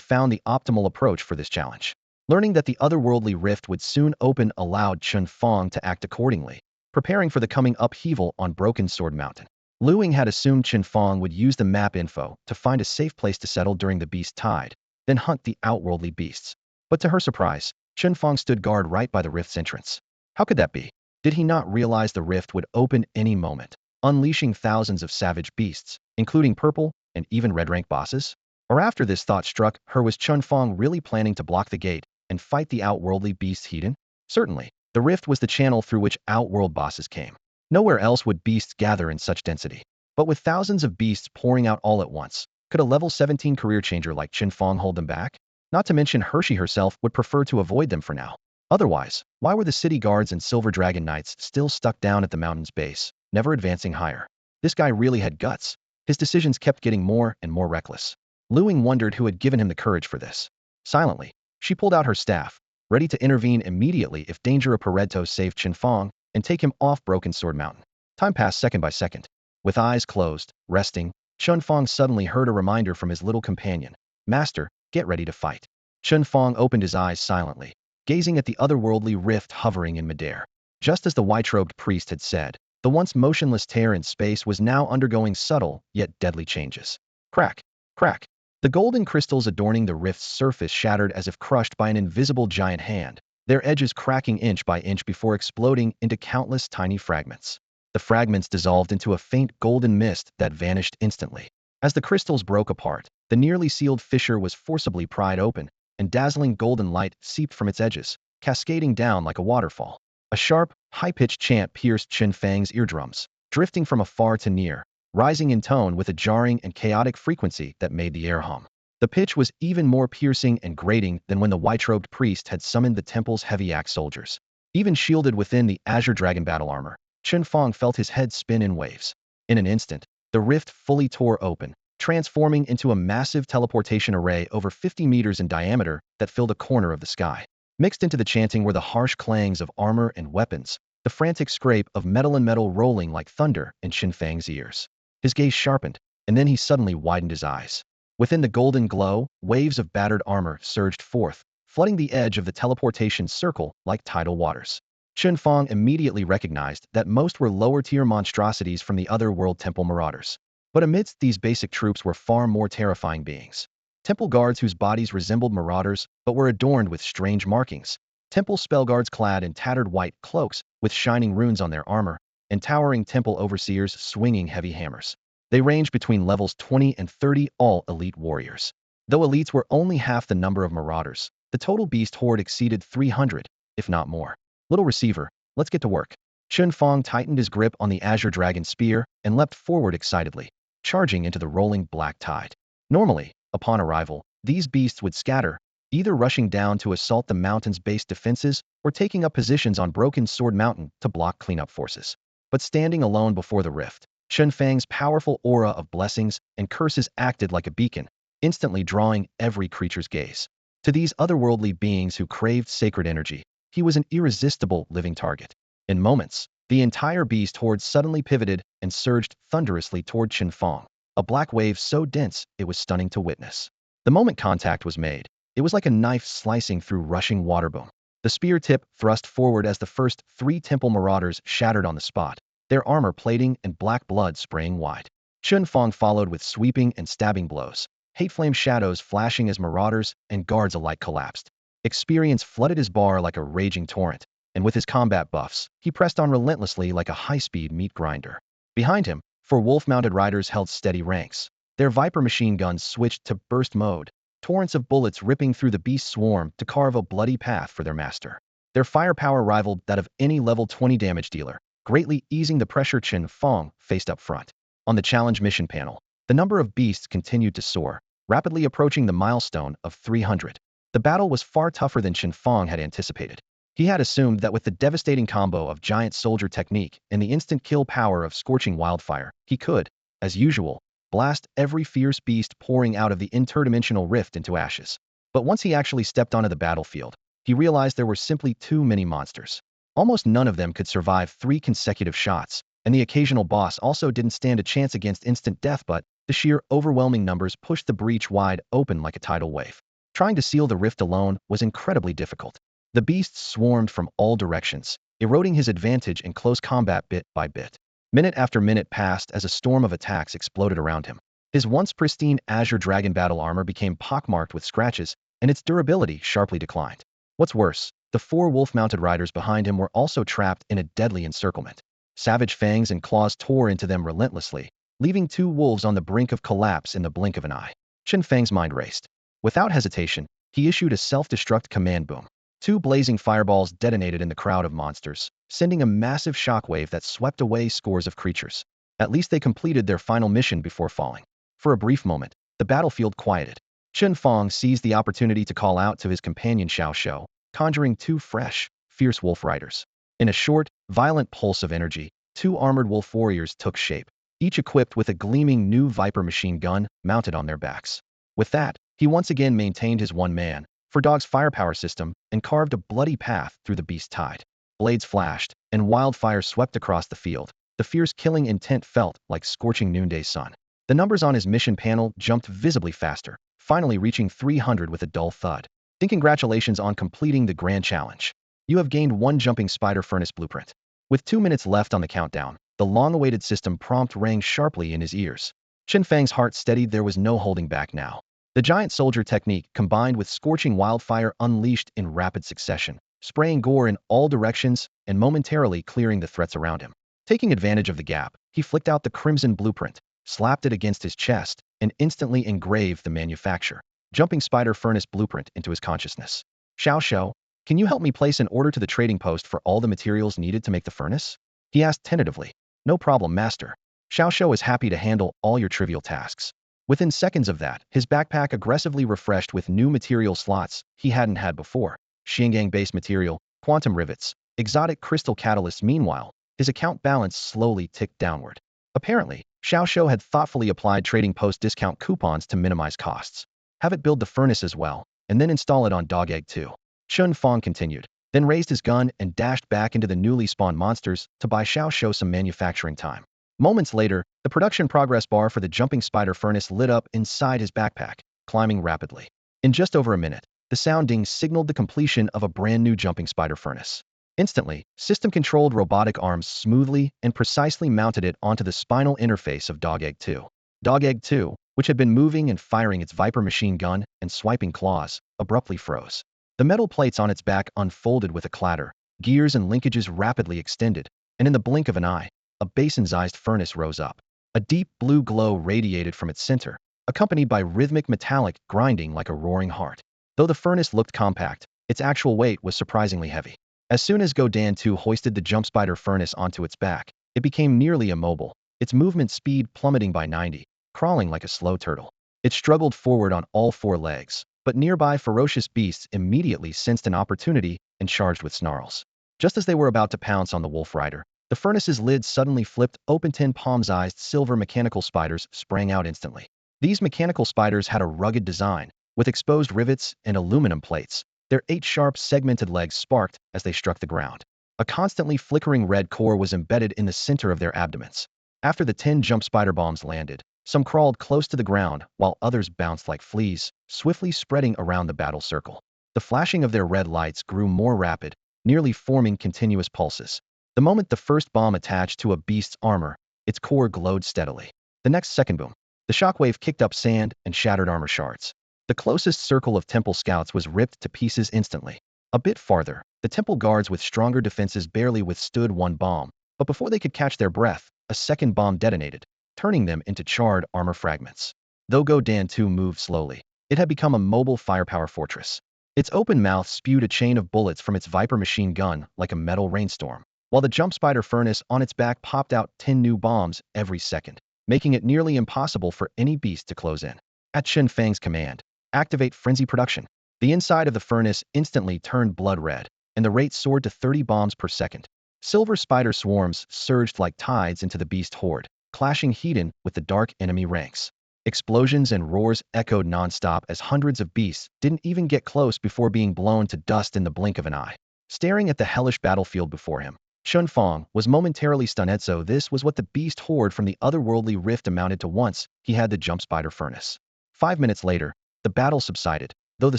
found the optimal approach for this challenge. Learning that the otherworldly rift would soon open allowed Chen Fang to act accordingly, preparing for the coming upheaval on Broken Sword Mountain. Lu Ying had assumed Chen Fang would use the map info to find a safe place to settle during the beast tide, then hunt the outworldly beasts. But to her surprise, Chen Fang stood guard right by the rift's entrance. How could that be? Did he not realize the rift would open any moment, unleashing thousands of savage beasts, including purple and even red-rank bosses? Or after this thought struck her, was Chen Fang really planning to block the gate and fight the outworldly beasts hidden? Certainly, the rift was the channel through which outworld bosses came. Nowhere else would beasts gather in such density. But with thousands of beasts pouring out all at once, could a level 17 career changer like Chen Fang hold them back? Not to mention Hershey herself would prefer to avoid them for now. Otherwise, why were the city guards and Silver Dragon Knights still stuck down at the mountain's base, never advancing higher? This guy really had guts. His decisions kept getting more and more reckless. Lu Ying wondered who had given him the courage for this. Silently, she pulled out her staff, ready to intervene immediately if danger. Pareto saved Chen Fang and take him off Broken Sword Mountain. Time passed second by second. With eyes closed, resting, Chen Fang suddenly heard a reminder from his little companion. "Master, get ready to fight." Chen Fang opened his eyes silently, gazing at the otherworldly rift hovering in midair. Just as the white-robed priest had said, The once motionless tear in space was now undergoing subtle, yet deadly changes. Crack, crack. The golden crystals adorning the rift's surface shattered as if crushed by an invisible giant hand, their edges cracking inch by inch before exploding into countless tiny fragments. The fragments dissolved into a faint golden mist that vanished instantly. As the crystals broke apart, the nearly sealed fissure was forcibly pried open, and dazzling golden light seeped from its edges, cascading down like a waterfall. A sharp, high-pitched chant pierced Chen Fang's eardrums, drifting from afar to near, rising in tone with a jarring and chaotic frequency that made the air hum. The pitch was even more piercing and grating than when the white-robed priest had summoned the temple's heavy-axe soldiers. Even shielded within the azure dragon battle armor, Chen Fang felt his head spin in waves. In an instant, the rift fully tore open, transforming into a massive teleportation array over 50 meters in diameter that filled a corner of the sky. Mixed into the chanting were the harsh clangs of armor and weapons, the frantic scrape of metal and metal rolling like thunder in Chen Fang's ears. His gaze sharpened, and then he suddenly widened his eyes. Within the golden glow, waves of battered armor surged forth, flooding the edge of the teleportation circle like tidal waters. Chen Fang immediately recognized that most were lower-tier monstrosities from the other world temple marauders. But amidst these basic troops were far more terrifying beings. Temple guards whose bodies resembled marauders but were adorned with strange markings. Temple spell guards clad in tattered white cloaks with shining runes on their armor, and towering temple overseers swinging heavy hammers. They ranged between levels 20 and 30, all elite warriors. Though elites were only half the number of marauders, the total beast horde exceeded 300, if not more. Little receiver, let's get to work. Chen Fang tightened his grip on the azure dragon spear and leapt forward excitedly, charging into the rolling black tide. Normally, upon arrival, these beasts would scatter, either rushing down to assault the mountain's base defenses or taking up positions on Broken Sword Mountain to block cleanup forces. But standing alone before the rift, Chen Fang's powerful aura of blessings and curses acted like a beacon, instantly drawing every creature's gaze. To these otherworldly beings who craved sacred energy, he was an irresistible living target. In moments, the entire beast horde suddenly pivoted and surged thunderously toward Chen Fang, a black wave so dense it was stunning to witness. The moment contact was made, it was like a knife slicing through rushing waterboom. The spear tip thrust forward as the first 3 temple marauders shattered on the spot, their armor plating and black blood spraying wide. Chen Fang followed with sweeping and stabbing blows, hate flame shadows flashing as marauders and guards alike collapsed. Experience flooded his bar like a raging torrent, and with his combat buffs, he pressed on relentlessly like a high-speed meat grinder. Behind him, 4 wolf-mounted riders held steady ranks. Their Viper machine guns switched to burst mode, torrents of bullets ripping through the beast's swarm to carve a bloody path for their master. Their firepower rivaled that of any level 20 damage dealer, greatly easing the pressure Chen Fang faced up front. On the challenge mission panel, the number of beasts continued to soar, rapidly approaching the milestone of 300. The battle was far tougher than Chen Fang had anticipated. He had assumed that with the devastating combo of giant soldier technique and the instant kill power of scorching wildfire, he could, as usual, blast every fierce beast pouring out of the interdimensional rift into ashes. But once he actually stepped onto the battlefield, he realized there were simply too many monsters. Almost none of them could survive 3 consecutive shots, and the occasional boss also didn't stand a chance against instant death, but the sheer overwhelming numbers pushed the breach wide open like a tidal wave. Trying to seal the rift alone was incredibly difficult. The beasts swarmed from all directions, eroding his advantage in close combat bit by bit. Minute after minute passed as a storm of attacks exploded around him. His once pristine azure dragon battle armor became pockmarked with scratches, and its durability sharply declined. What's worse, the 4 wolf-mounted riders behind him were also trapped in a deadly encirclement. Savage fangs and claws tore into them relentlessly, leaving 2 wolves on the brink of collapse in the blink of an eye. Chen Fang's mind raced. Without hesitation, he issued a self-destruct command boom. 2 blazing fireballs detonated in the crowd of monsters, sending a massive shockwave that swept away scores of creatures. At least they completed their final mission before falling. For a brief moment, the battlefield quieted. Chen Fang seized the opportunity to call out to his companion Xiao Shou, conjuring 2 fresh, fierce wolf riders. In a short, violent pulse of energy, 2 armored wolf warriors took shape, each equipped with a gleaming new Viper machine gun mounted on their backs. With that, he once again maintained his one-man, for dog's firepower system and carved a bloody path through the beast's tide. Blades flashed, and wildfire swept across the field. The fierce killing intent felt like scorching noonday sun. The numbers on his mission panel jumped visibly faster, finally reaching 300 with a dull thud. Congratulations on completing the grand challenge. You have gained 1 jumping spider furnace blueprint. With 2 minutes left on the countdown, The long-awaited system prompt rang sharply in his ears. Chen Fang's heart steadied. There was no holding back now. The giant soldier technique, combined with scorching wildfire, unleashed in rapid succession, spraying gore in all directions and momentarily clearing the threats around him. Taking advantage of the gap, he flicked out the crimson blueprint, slapped it against his chest, and instantly engraved the manufacture, jumping spider furnace blueprint into his consciousness. Xiao Shou, can you help me place an order to the trading post for all the materials needed to make the furnace? He asked tentatively. No problem, master. Xiao Shou is happy to handle all your trivial tasks. Within seconds of that, his backpack aggressively refreshed with new material slots he hadn't had before. Xingang-based material, quantum rivets, exotic crystal catalysts. Meanwhile, his account balance slowly ticked downward. Apparently, Xiao Shou had thoughtfully applied trading post discount coupons to minimize costs. Have it build the furnace as well, and then install it on Dog Egg 2. Chen Fang continued, then raised his gun and dashed back into the newly spawned monsters to buy Xiao Shou some manufacturing time. Moments later, the production progress bar for the jumping spider furnace lit up inside his backpack, climbing rapidly. In just over a minute, the sound ding signaled the completion of a brand new jumping spider furnace. Instantly, system-controlled robotic arms smoothly and precisely mounted it onto the spinal interface of Dog Egg 2. Dog Egg 2, which had been moving and firing its Viper machine gun and swiping claws, abruptly froze. The metal plates on its back unfolded with a clatter, gears and linkages rapidly extended, and in the blink of an eye, a basin-sized furnace rose up. A deep blue glow radiated from its center, accompanied by rhythmic metallic grinding like a roaring heart. Though the furnace looked compact, its actual weight was surprisingly heavy. As soon as Godan 2 hoisted the jump spider furnace onto its back, it became nearly immobile, its movement speed plummeting by 90, crawling like a slow turtle. It struggled forward on all four legs, but nearby ferocious beasts immediately sensed an opportunity and charged with snarls. Just as they were about to pounce on the wolf rider, the furnace's lid suddenly flipped open. 10 palm-sized silver mechanical spiders sprang out instantly. These mechanical spiders had a rugged design, with exposed rivets and aluminum plates. Their 8 sharp segmented legs sparked as they struck the ground. A constantly flickering red core was embedded in the center of their abdomens. After the 10 jump spider bombs landed, some crawled close to the ground while others bounced like fleas, swiftly spreading around the battle circle. The flashing of their red lights grew more rapid, nearly forming continuous pulses. The moment the first bomb attached to a beast's armor, its core glowed steadily. The next second, boom. The shockwave kicked up sand and shattered armor shards. The closest circle of temple scouts was ripped to pieces instantly. A bit farther, the temple guards with stronger defenses barely withstood one bomb, but before they could catch their breath, a second bomb detonated, turning them into charred armor fragments. Though Godan 2 moved slowly, it had become a mobile firepower fortress. Its open mouth spewed a chain of bullets from its Viper machine gun like a metal rainstorm, while the jump spider furnace on its back popped out 10 new bombs every second, making it nearly impossible for any beast to close in. At Chen Fang's command, activate frenzy production. The inside of the furnace instantly turned blood red, and the rate soared to 30 bombs per second. Silver spider swarms surged like tides into the beast horde, clashing heat-in with the dark enemy ranks. Explosions and roars echoed non-stop as hundreds of beasts didn't even get close before being blown to dust in the blink of an eye. Staring at the hellish battlefield before him, Chen Fang was momentarily stunned. So this was what the beast horde from the otherworldly rift amounted to once he had the jump spider furnace. 5 minutes later, the battle subsided, though the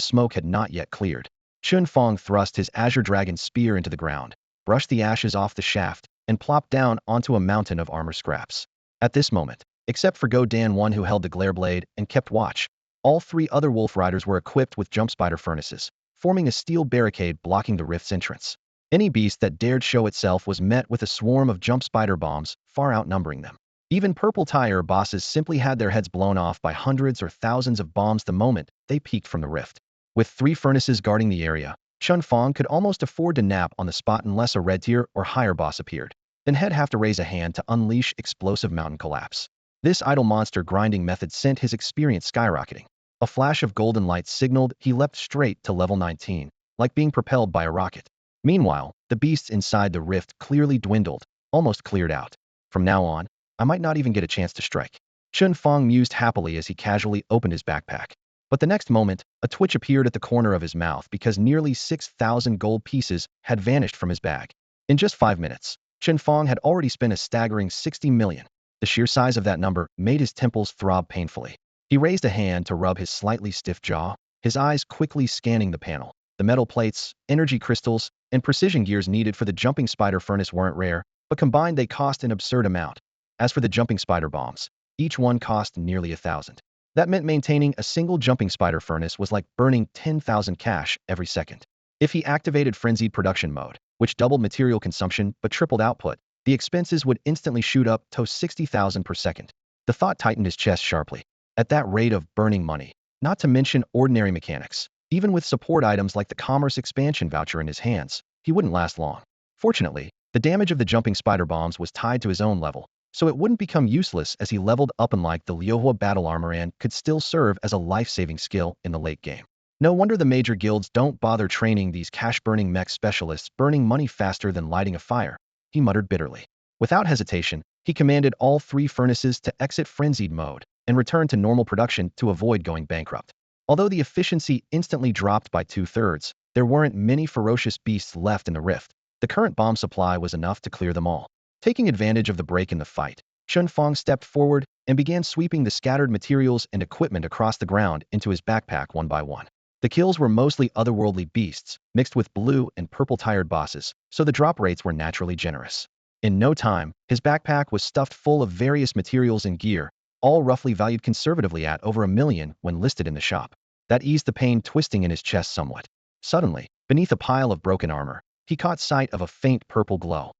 smoke had not yet cleared. Chen Fang thrust his Azure Dragon spear into the ground, brushed the ashes off the shaft, and plopped down onto a mountain of armor scraps. At this moment, except for Godan 1 who held the glare blade and kept watch, all 3 other wolf riders were equipped with jump spider furnaces, forming a steel barricade blocking the rift's entrance. Any beast that dared show itself was met with a swarm of jump spider bombs, far outnumbering them. Even purple tire bosses simply had their heads blown off by hundreds or thousands of bombs the moment they peeked from the rift. With 3 furnaces guarding the area, Chen Fang could almost afford to nap on the spot unless a red tier or higher boss appeared. Then he'd have to raise a hand to unleash explosive mountain collapse. This idle monster grinding method sent his experience skyrocketing. A flash of golden light signaled he leapt straight to level 19, like being propelled by a rocket. Meanwhile, the beasts inside the rift clearly dwindled, almost cleared out. From now on, I might not even get a chance to strike. Chen Fang mused happily as he casually opened his backpack. But the next moment, a twitch appeared at the corner of his mouth because nearly 6,000 gold pieces had vanished from his bag. In just 5 minutes, Chen Fang had already spent a staggering 60 million. The sheer size of that number made his temples throb painfully. He raised a hand to rub his slightly stiff jaw, his eyes quickly scanning the panel. The metal plates, energy crystals, and precision gears needed for the jumping spider furnace weren't rare, but combined they cost an absurd amount. As for the jumping spider bombs, each one cost nearly 1,000. That meant maintaining a single jumping spider furnace was like burning 10,000 cash every second. If he activated frenzied production mode, which doubled material consumption but tripled output, the expenses would instantly shoot up to 60,000 per second. The thought tightened his chest sharply. At that rate of burning money, not to mention ordinary mechanics, even with support items like the Commerce expansion voucher in his hands, he wouldn't last long. Fortunately, the damage of the jumping spider bombs was tied to his own level, so it wouldn't become useless as he leveled up. Unlike the Liohua battle armor and could still serve as a life-saving skill in the late game. No wonder the major guilds don't bother training these cash-burning mech specialists. Burning money faster than lighting a fire, he muttered bitterly. Without hesitation, he commanded all 3 furnaces to exit frenzied mode and return to normal production to avoid going bankrupt. Although the efficiency instantly dropped by 2/3, there weren't many ferocious beasts left in the rift. The current bomb supply was enough to clear them all. Taking advantage of the break in the fight, Chen Fang stepped forward and began sweeping the scattered materials and equipment across the ground into his backpack one by one. The kills were mostly otherworldly beasts, mixed with blue and purple-tired bosses, so the drop rates were naturally generous. In no time, his backpack was stuffed full of various materials and gear, all roughly valued conservatively at over 1 million when listed in the shop. That eased the pain twisting in his chest somewhat. Suddenly, beneath a pile of broken armor, he caught sight of a faint purple glow.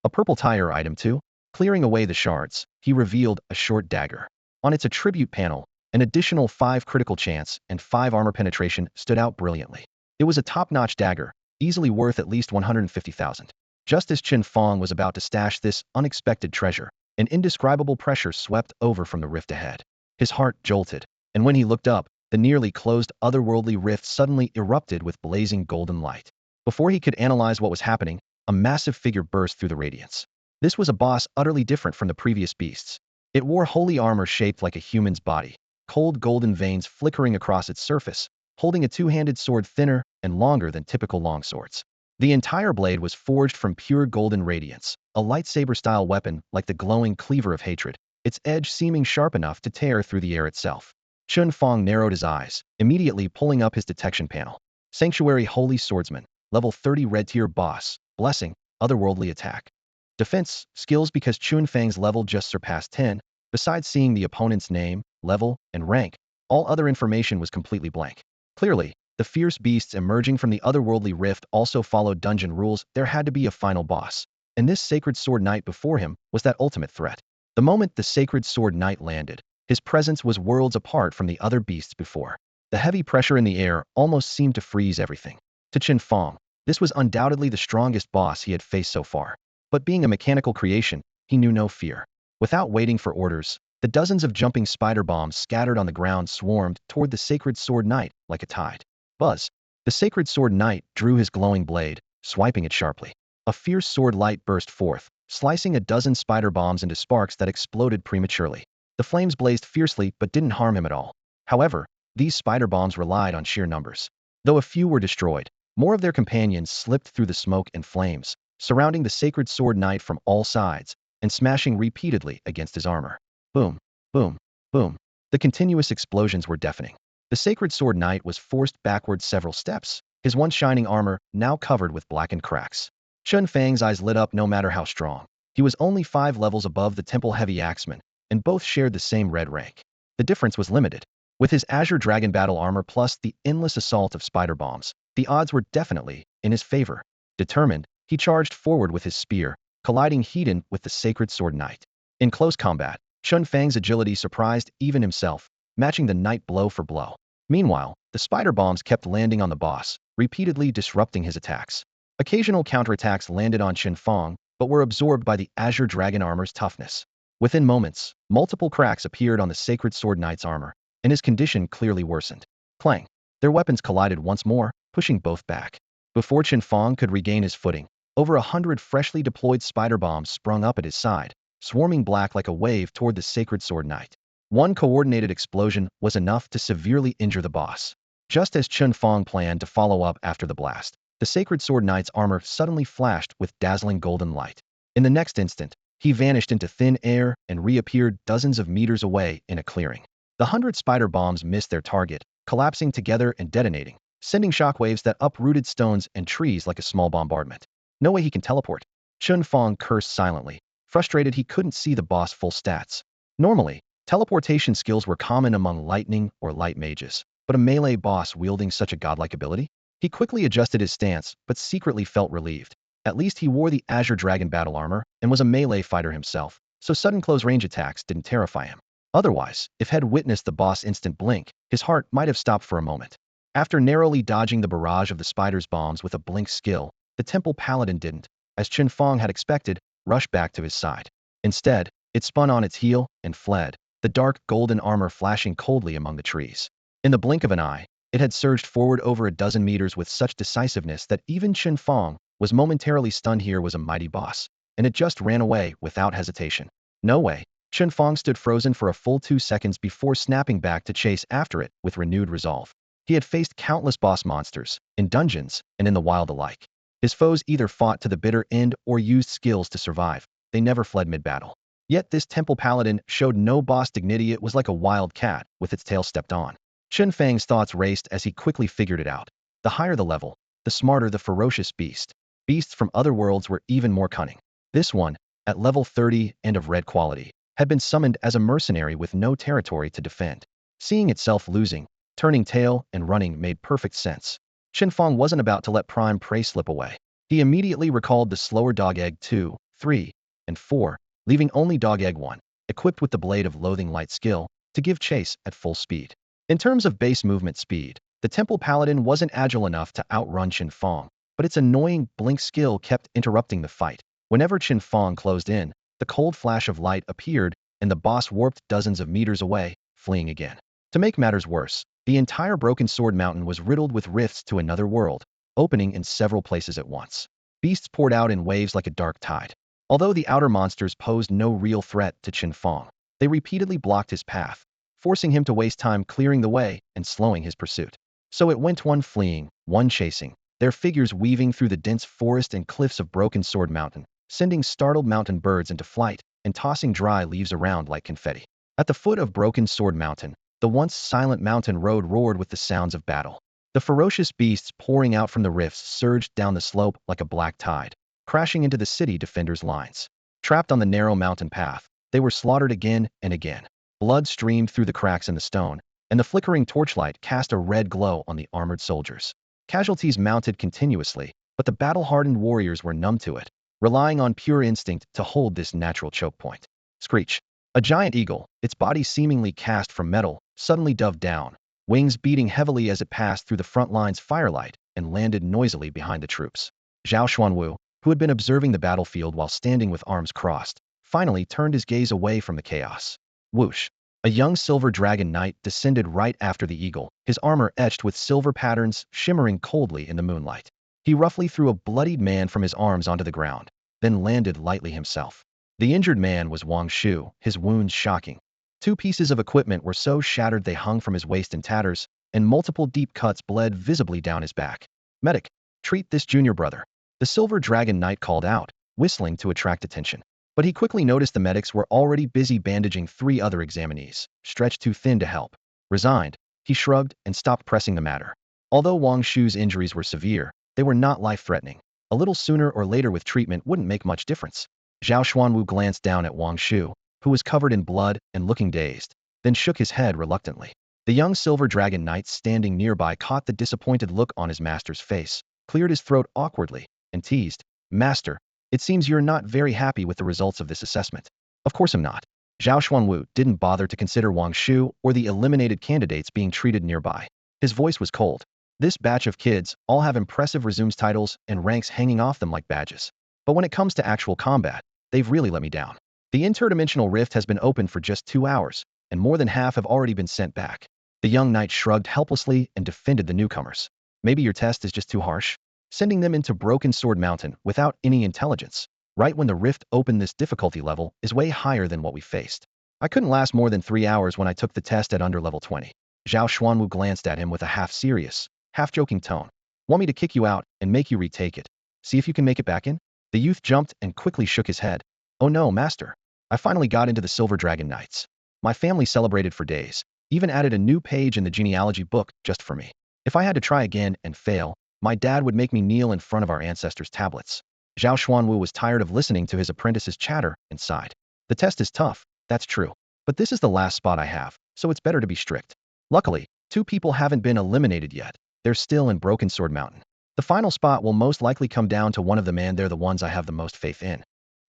A purple tire item too? Clearing away the shards, he revealed a short dagger. On its attribute panel, an additional 5 critical chance and 5 armor penetration stood out brilliantly. It was a top-notch dagger, easily worth at least 150,000. Just as Chen Fang was about to stash this unexpected treasure, an indescribable pressure swept over from the rift ahead. His heart jolted, and when he looked up, the nearly closed otherworldly rift suddenly erupted with blazing golden light. Before he could analyze what was happening, a massive figure burst through the radiance. This was a boss utterly different from the previous beasts. It wore holy armor shaped like a human's body, cold golden veins flickering across its surface, holding a 2-handed sword thinner and longer than typical longswords. The entire blade was forged from pure golden radiance, a lightsaber-style weapon like the glowing cleaver of hatred, its edge seeming sharp enough to tear through the air itself. Chen Fang narrowed his eyes, immediately pulling up his detection panel. Sanctuary Holy Swordsman, level 30 red tier boss, blessing, otherworldly attack. Defense, skills because Chen Fang's level just surpassed 10, besides seeing the opponent's name, level, and rank, all other information was completely blank. Clearly, the fierce beasts emerging from the otherworldly rift also followed dungeon rules. There had to be a final boss, and this Sacred Sword Knight before him was that ultimate threat. The moment the Sacred Sword Knight landed, his presence was worlds apart from the other beasts before. The heavy pressure in the air almost seemed to freeze everything. To Chen Fang, this was undoubtedly the strongest boss he had faced so far. But being a mechanical creation, he knew no fear. Without waiting for orders, the dozens of jumping spider bombs scattered on the ground swarmed toward the Sacred Sword Knight like a tide. Buzz! The Sacred Sword Knight drew his glowing blade, swiping it sharply. A fierce sword light burst forth, slicing a dozen spider bombs into sparks that exploded prematurely. The flames blazed fiercely but didn't harm him at all. However, these spider bombs relied on sheer numbers. Though a few were destroyed, more of their companions slipped through the smoke and flames, surrounding the Sacred Sword Knight from all sides, and smashing repeatedly against his armor. Boom, boom, boom. The continuous explosions were deafening. The Sacred Sword Knight was forced backward several steps, his once shining armor now covered with blackened cracks. Chen Fang's eyes lit up no matter how strong. He was only 5 levels above the Temple Heavy Axeman, and both shared the same red rank. The difference was limited. With his Azure Dragon battle armor plus the endless assault of spider bombs, the odds were definitely in his favor. Determined, he charged forward with his spear, colliding head-on with the Sacred Sword Knight. In close combat, Chen Fang's agility surprised even himself, matching the knight blow for blow. Meanwhile, the spider bombs kept landing on the boss, repeatedly disrupting his attacks. Occasional counterattacks landed on Chen Fang, but were absorbed by the Azure Dragon armor's toughness. Within moments, multiple cracks appeared on the Sacred Sword Knight's armor, and his condition clearly worsened. Clang! Their weapons collided once more, pushing both back. Before Chen Fang could regain his footing, over 100 freshly deployed spider bombs sprung up at his side, swarming black like a wave toward the Sacred Sword Knight. One coordinated explosion was enough to severely injure the boss. Just as Chen Fang planned to follow up after the blast, the Sacred Sword Knight's armor suddenly flashed with dazzling golden light. In the next instant, he vanished into thin air and reappeared dozens of meters away in a clearing. The 100 spider bombs missed their target, collapsing together and detonating, sending shockwaves that uprooted stones and trees like a small bombardment. No way he can teleport. Chen Fang cursed silently, frustrated he couldn't see the boss' full stats. Normally, teleportation skills were common among lightning or light mages, but a melee boss wielding such a godlike ability? He quickly adjusted his stance, but secretly felt relieved. At least he wore the Azure Dragon battle armor and was a melee fighter himself, so sudden close-range attacks didn't terrify him. Otherwise, if had witnessed the boss' instant blink, his heart might have stopped for a moment. After narrowly dodging the barrage of the spider's bombs with a blink skill, the Temple Paladin didn't, as Chen Fang had expected, rush back to his side. Instead, it spun on its heel and fled, the dark golden armor flashing coldly among the trees. In the blink of an eye, it had surged forward over a dozen meters with such decisiveness that even Chen Fang was momentarily stunned. Here was a mighty boss, and it just ran away without hesitation. No way. Chen Fang stood frozen for a full 2 seconds before snapping back to chase after it with renewed resolve. He had faced countless boss monsters, in dungeons and in the wild alike. His foes either fought to the bitter end or used skills to survive. They never fled mid-battle. Yet this Temple Paladin showed no boss dignity. It was like a wild cat with its tail stepped on. Chen Fang's thoughts raced as he quickly figured it out. The higher the level, the smarter the ferocious beast. Beasts from other worlds were even more cunning. This one, at level 30 and of red quality, had been summoned as a mercenary with no territory to defend. Seeing itself losing, turning tail and running made perfect sense. Chen Fang wasn't about to let prime prey slip away. He immediately recalled the slower Dog Egg 2, 3, and 4, leaving only Dog Egg 1, equipped with the Blade of Loathing light skill, to give chase at full speed. In terms of base movement speed, the Temple Paladin wasn't agile enough to outrun Chen Fang, but its annoying blink skill kept interrupting the fight. Whenever Chen Fang closed in, the cold flash of light appeared, and the boss warped dozens of meters away, fleeing again. To make matters worse, the entire Broken Sword Mountain was riddled with rifts to another world, opening in several places at once. Beasts poured out in waves like a dark tide. Although the outer monsters posed no real threat to Chen Fang, they repeatedly blocked his path, forcing him to waste time clearing the way and slowing his pursuit. So it went one fleeing, one chasing, their figures weaving through the dense forest and cliffs of Broken Sword Mountain, sending startled mountain birds into flight and tossing dry leaves around like confetti. At the foot of Broken Sword Mountain, the once silent mountain road roared with the sounds of battle. The ferocious beasts pouring out from the rifts surged down the slope like a black tide, crashing into the city defenders' lines. Trapped on the narrow mountain path, they were slaughtered again and again. Blood streamed through the cracks in the stone, and the flickering torchlight cast a red glow on the armored soldiers. Casualties mounted continuously, but the battle-hardened warriors were numb to it, relying on pure instinct to hold this natural choke point. Screech. A giant eagle, its body seemingly cast from metal, suddenly dove down, wings beating heavily as it passed through the front line's firelight and landed noisily behind the troops. Zhao Xuanwu, who had been observing the battlefield while standing with arms crossed, finally turned his gaze away from the chaos. Whoosh! A young silver dragon knight descended right after the eagle, his armor etched with silver patterns shimmering coldly in the moonlight. He roughly threw a bloodied man from his arms onto the ground, then landed lightly himself. The injured man was Wang Shu, his wounds shocking. 2 pieces of equipment were so shattered they hung from his waist in tatters, and multiple deep cuts bled visibly down his back. Medic, treat this junior brother. The silver dragon knight called out, whistling to attract attention. But he quickly noticed the medics were already busy bandaging 3 other examinees, stretched too thin to help. Resigned, he shrugged and stopped pressing the matter. Although Wang Shu's injuries were severe, they were not life-threatening. A little sooner or later with treatment wouldn't make much difference. Zhao Xuanwu glanced down at Wang Shu, who was covered in blood and looking dazed, then shook his head reluctantly. The young silver dragon knight standing nearby caught the disappointed look on his master's face, cleared his throat awkwardly, and teased, "Master, it seems you're not very happy with the results of this assessment." "Of course I'm not." Zhao Xuanwu didn't bother to consider Wang Shu or the eliminated candidates being treated nearby. His voice was cold. "This batch of kids all have impressive resumes titles and ranks hanging off them like badges. But when it comes to actual combat, they've really let me down. The interdimensional rift has been open for just 2 hours, and more than half have already been sent back." The young knight shrugged helplessly and defended the newcomers. "Maybe your test is just too harsh? Sending them into Broken Sword Mountain without any intelligence, right when the rift opened, this difficulty level is way higher than what we faced. I couldn't last more than 3 hours when I took the test at under level 20. Zhao Xuanwu glanced at him with a half-serious, half-joking tone. "Want me to kick you out and make you retake it? See if you can make it back in?" The youth jumped and quickly shook his head. "Oh no, master. I finally got into the Silver Dragon Knights. My family celebrated for days, even added a new page in the genealogy book just for me. If I had to try again and fail, my dad would make me kneel in front of our ancestors' tablets." Zhao Xuanwu was tired of listening to his apprentice's chatter and sighed. The test is tough, that's true. But this is the last spot I have, so it's better to be strict. Luckily, 2 people haven't been eliminated yet. They're still in Broken Sword Mountain. The final spot will most likely come down to one of them, and they're the ones I have the most faith in.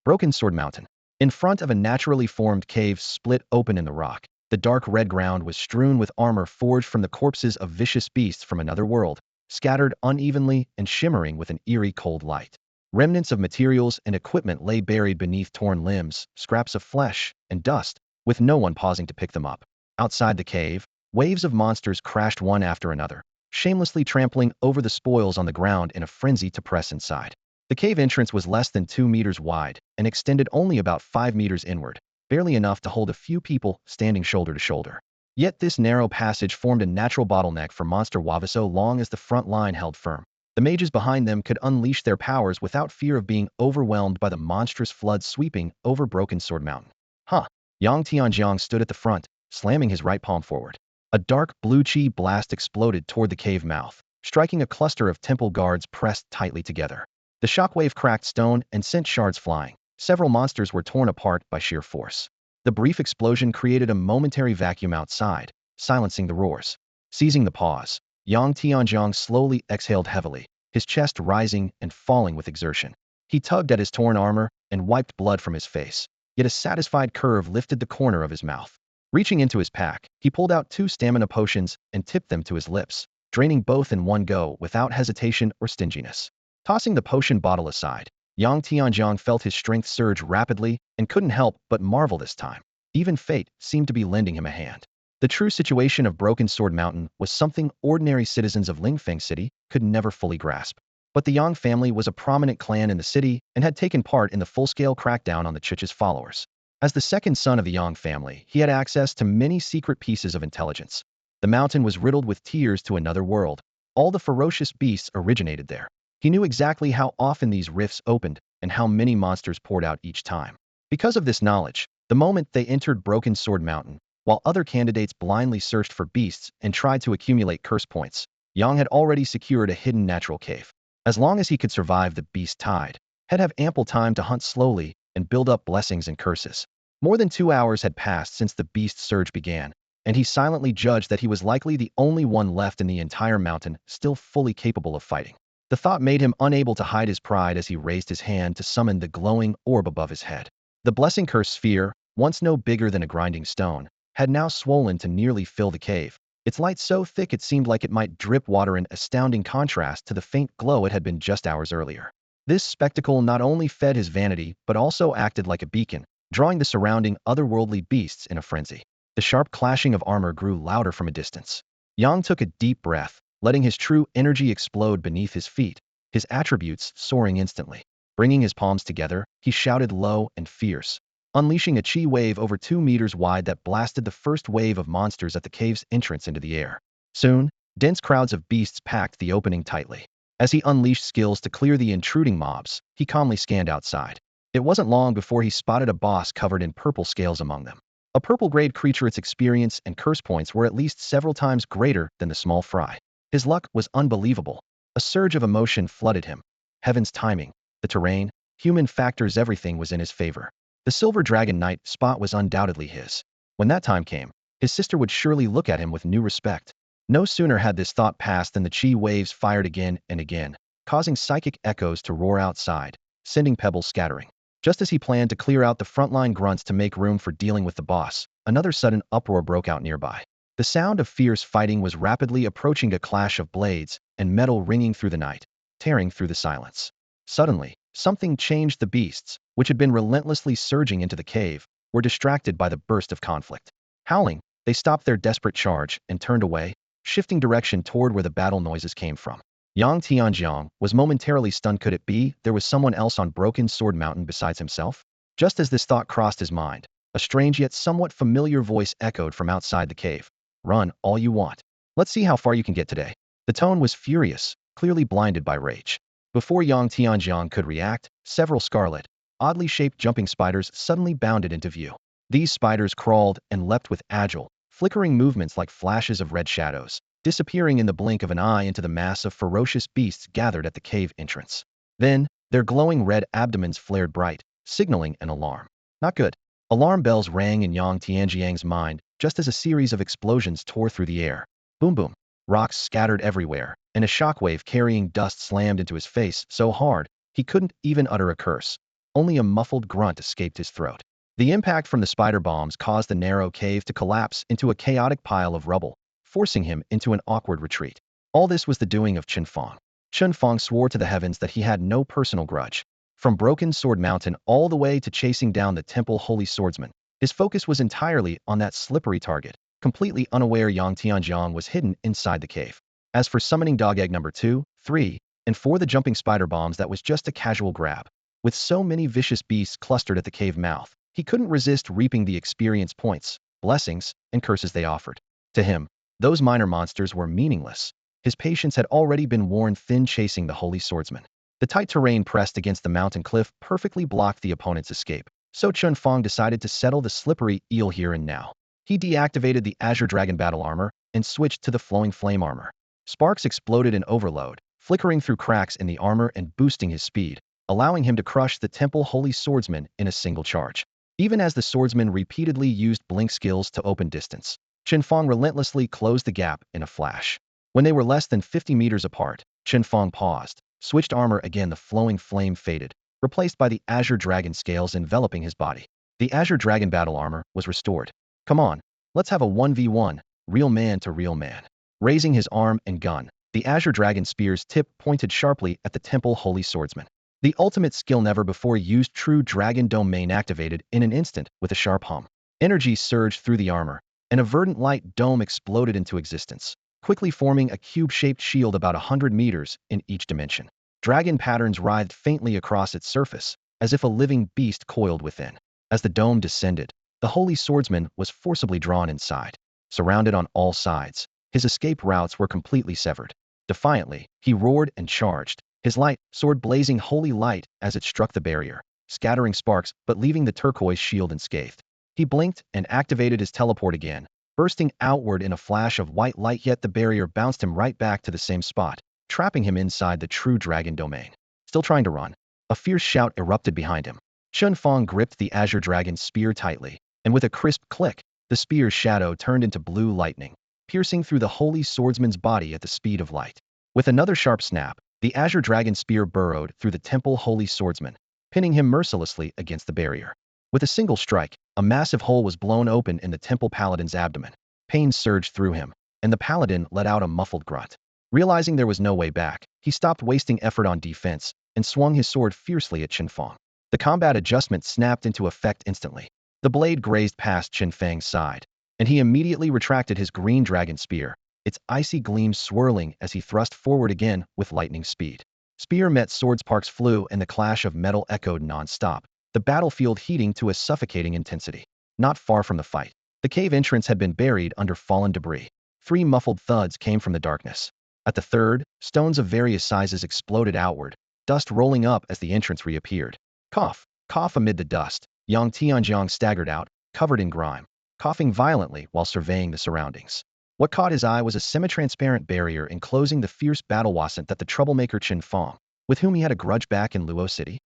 Broken Sword Mountain. In front of a naturally formed cave split open in the rock, the dark red ground was strewn with armor forged from the corpses of vicious beasts from another world, scattered unevenly and shimmering with an eerie cold light. Remnants of materials and equipment lay buried beneath torn limbs, scraps of flesh, and dust, with no one pausing to pick them up. Outside the cave, waves of monsters crashed one after another, shamelessly trampling over the spoils on the ground in a frenzy to press inside. The cave entrance was less than 2 meters wide and extended only about 5 meters inward, barely enough to hold a few people standing shoulder to shoulder. Yet this narrow passage formed a natural bottleneck for monster Wava so long as the front line held firm. The mages behind them could unleash their powers without fear of being overwhelmed by the monstrous flood sweeping over Broken Sword Mountain. Huh. Yang Tianjiang stood at the front, slamming his right palm forward. A dark blue chi blast exploded toward the cave mouth, striking a cluster of temple guards pressed tightly together. The shockwave cracked stone and sent shards flying. Several monsters were torn apart by sheer force. The brief explosion created a momentary vacuum outside, silencing the roars. Seizing the pause, Yang Tianjiang slowly exhaled heavily, his chest rising and falling with exertion. He tugged at his torn armor and wiped blood from his face, yet a satisfied curve lifted the corner of his mouth. Reaching into his pack, he pulled out 2 stamina potions and tipped them to his lips, draining both in one go without hesitation or stinginess. Tossing the potion bottle aside, Yang Tianjiang felt his strength surge rapidly and couldn't help but marvel this time. Even fate seemed to be lending him a hand. The true situation of Broken Sword Mountain was something ordinary citizens of Lingfeng City could never fully grasp. But the Yang family was a prominent clan in the city and had taken part in the full-scale crackdown on the Chich's followers. As the second son of the Yang family, he had access to many secret pieces of intelligence. The mountain was riddled with tiers to another world. All the ferocious beasts originated there. He knew exactly how often these rifts opened and how many monsters poured out each time. Because of this knowledge, the moment they entered Broken Sword Mountain, while other candidates blindly searched for beasts and tried to accumulate curse points, Yang had already secured a hidden natural cave. As long as he could survive the beast tide, he'd have ample time to hunt slowly and build up blessings and curses. More than 2 hours had passed since the beast surge began, and he silently judged that he was likely the only one left in the entire mountain still fully capable of fighting. The thought made him unable to hide his pride as he raised his hand to summon the glowing orb above his head. The blessing curse sphere, once no bigger than a grinding stone, had now swollen to nearly fill the cave, its light so thick it seemed like it might drip water, in astounding contrast to the faint glow it had been just hours earlier. This spectacle not only fed his vanity but also acted like a beacon, drawing the surrounding otherworldly beasts in a frenzy. The sharp clashing of armor grew louder from a distance. Yang took a deep breath, letting his true energy explode beneath his feet, his attributes soaring instantly. Bringing his palms together, he shouted low and fierce, unleashing a chi wave over 2 meters wide that blasted the first wave of monsters at the cave's entrance into the air. Soon, dense crowds of beasts packed the opening tightly. As he unleashed skills to clear the intruding mobs, he calmly scanned outside. It wasn't long before he spotted a boss covered in purple scales among them. A purple-grade creature, its experience and curse points were at least several times greater than the small fry. His luck was unbelievable. A surge of emotion flooded him. Heaven's timing, the terrain, human factors, everything was in his favor. The Silver Dragon Knight spot was undoubtedly his. When that time came, his sister would surely look at him with new respect. No sooner had this thought passed than the chi waves fired again and again, causing psychic echoes to roar outside, sending pebbles scattering. Just as he planned to clear out the frontline grunts to make room for dealing with the boss, another sudden uproar broke out nearby. The sound of fierce fighting was rapidly approaching, a clash of blades and metal ringing through the night, tearing through the silence. Suddenly, something changed. The beasts, which had been relentlessly surging into the cave, were distracted by the burst of conflict. Howling, they stopped their desperate charge and turned away, shifting direction toward where the battle noises came from. Yang Tianjiang was momentarily stunned. Could it be there was someone else on Broken Sword Mountain besides himself? Just as this thought crossed his mind, a strange yet somewhat familiar voice echoed from outside the cave. Run all you want. Let's see how far you can get today. The tone was furious, clearly blinded by rage. Before Yang Tianjiang could react, several scarlet, oddly shaped jumping spiders suddenly bounded into view. These spiders crawled and leapt with agile, flickering movements like flashes of red shadows, disappearing in the blink of an eye into the mass of ferocious beasts gathered at the cave entrance. Then, Their glowing red abdomens flared bright, signaling an alarm. Not good. Alarm bells rang in Yang Tianjiang's mind just as a series of explosions tore through the air. Boom boom. Rocks scattered everywhere, and a shockwave carrying dust slammed into his face so hard he couldn't even utter a curse. Only a muffled grunt escaped his throat. The impact from the spider bombs caused the narrow cave to collapse into a chaotic pile of rubble, forcing him into an awkward retreat. All this was the doing of Chen Fang. Chen Fang swore to the heavens that he had no personal grudge. From Broken Sword Mountain all the way to chasing down the temple holy swordsman, his focus was entirely on that slippery target, completely unaware Yang Tianjiang was hidden inside the cave. As for summoning dog egg number 2, 3, and 4 the jumping spider bombs, that was just a casual grab. With so many vicious beasts clustered at the cave mouth, he couldn't resist reaping the experience points, blessings, and curses they offered. To him, those minor monsters were meaningless. His patience had already been worn thin chasing the holy swordsman. The tight terrain pressed against the mountain cliff perfectly blocked the opponent's escape, so Chen Fang decided to settle the slippery eel here and now. He deactivated the Azure Dragon battle armor and switched to the flowing flame armor. Sparks exploded in overload, flickering through cracks in the armor and boosting his speed, allowing him to crush the temple holy swordsman in a single charge. Even as the swordsman repeatedly used blink skills to open distance, Chen Fang relentlessly closed the gap in a flash. When they were less than 50 meters apart, Chen Fang paused, switched armor again. The flowing flame faded, replaced by the Azure Dragon scales enveloping his body. The Azure Dragon battle armor was restored. Come on, let's have a 1v1, real man to real man. Raising his arm and gun, the Azure Dragon spear's tip pointed sharply at the temple holy swordsman. The ultimate skill never before used, true dragon domain activated in an instant with a sharp hum. Energy surged through the armor, and a verdant light dome exploded into existence, quickly forming a cube-shaped shield about 100 meters in each dimension. Dragon patterns writhed faintly across its surface, as if a living beast coiled within. As the dome descended, the holy swordsman was forcibly drawn inside. Surrounded on all sides, his escape routes were completely severed. Defiantly, he roared and charged, his light sword blazing holy light as it struck the barrier, scattering sparks but leaving the turquoise shield unscathed. He blinked and activated his teleport again, bursting outward in a flash of white light, yet the barrier bounced him right back to the same spot, trapping him inside the true dragon domain. Still trying to run, a fierce shout erupted behind him. Chen Fang gripped the Azure Dragon's spear tightly, and with a crisp click, the spear's shadow turned into blue lightning, piercing through the holy swordsman's body at the speed of light. With another sharp snap, the Azure Dragon spear burrowed through the temple holy swordsman, pinning him mercilessly against the barrier. With a single strike, a massive hole was blown open in the temple paladin's abdomen. Pain surged through him, and the paladin let out a muffled grunt. Realizing there was no way back, he stopped wasting effort on defense and swung his sword fiercely at Chen Fang. The combat adjustment snapped into effect instantly. The blade grazed past Chen Fang's side, and he immediately retracted his green dragon spear, its icy gleam swirling as he thrust forward again with lightning speed. Spear met sword, sparks flew, and the clash of metal echoed non-stop, the battlefield heating to a suffocating intensity. Not far from the fight, the cave entrance had been buried under fallen debris. 3 muffled thuds came from the darkness. At the third, stones of various sizes exploded outward, dust rolling up as the entrance reappeared. Cough, cough. Amid the dust, Yang Tianjiang staggered out, covered in grime, coughing violently while surveying the surroundings. What caught his eye was a semi-transparent barrier enclosing the fierce battle wasant that the troublemaker Chen Fang, with whom he had a grudge back in Luo City.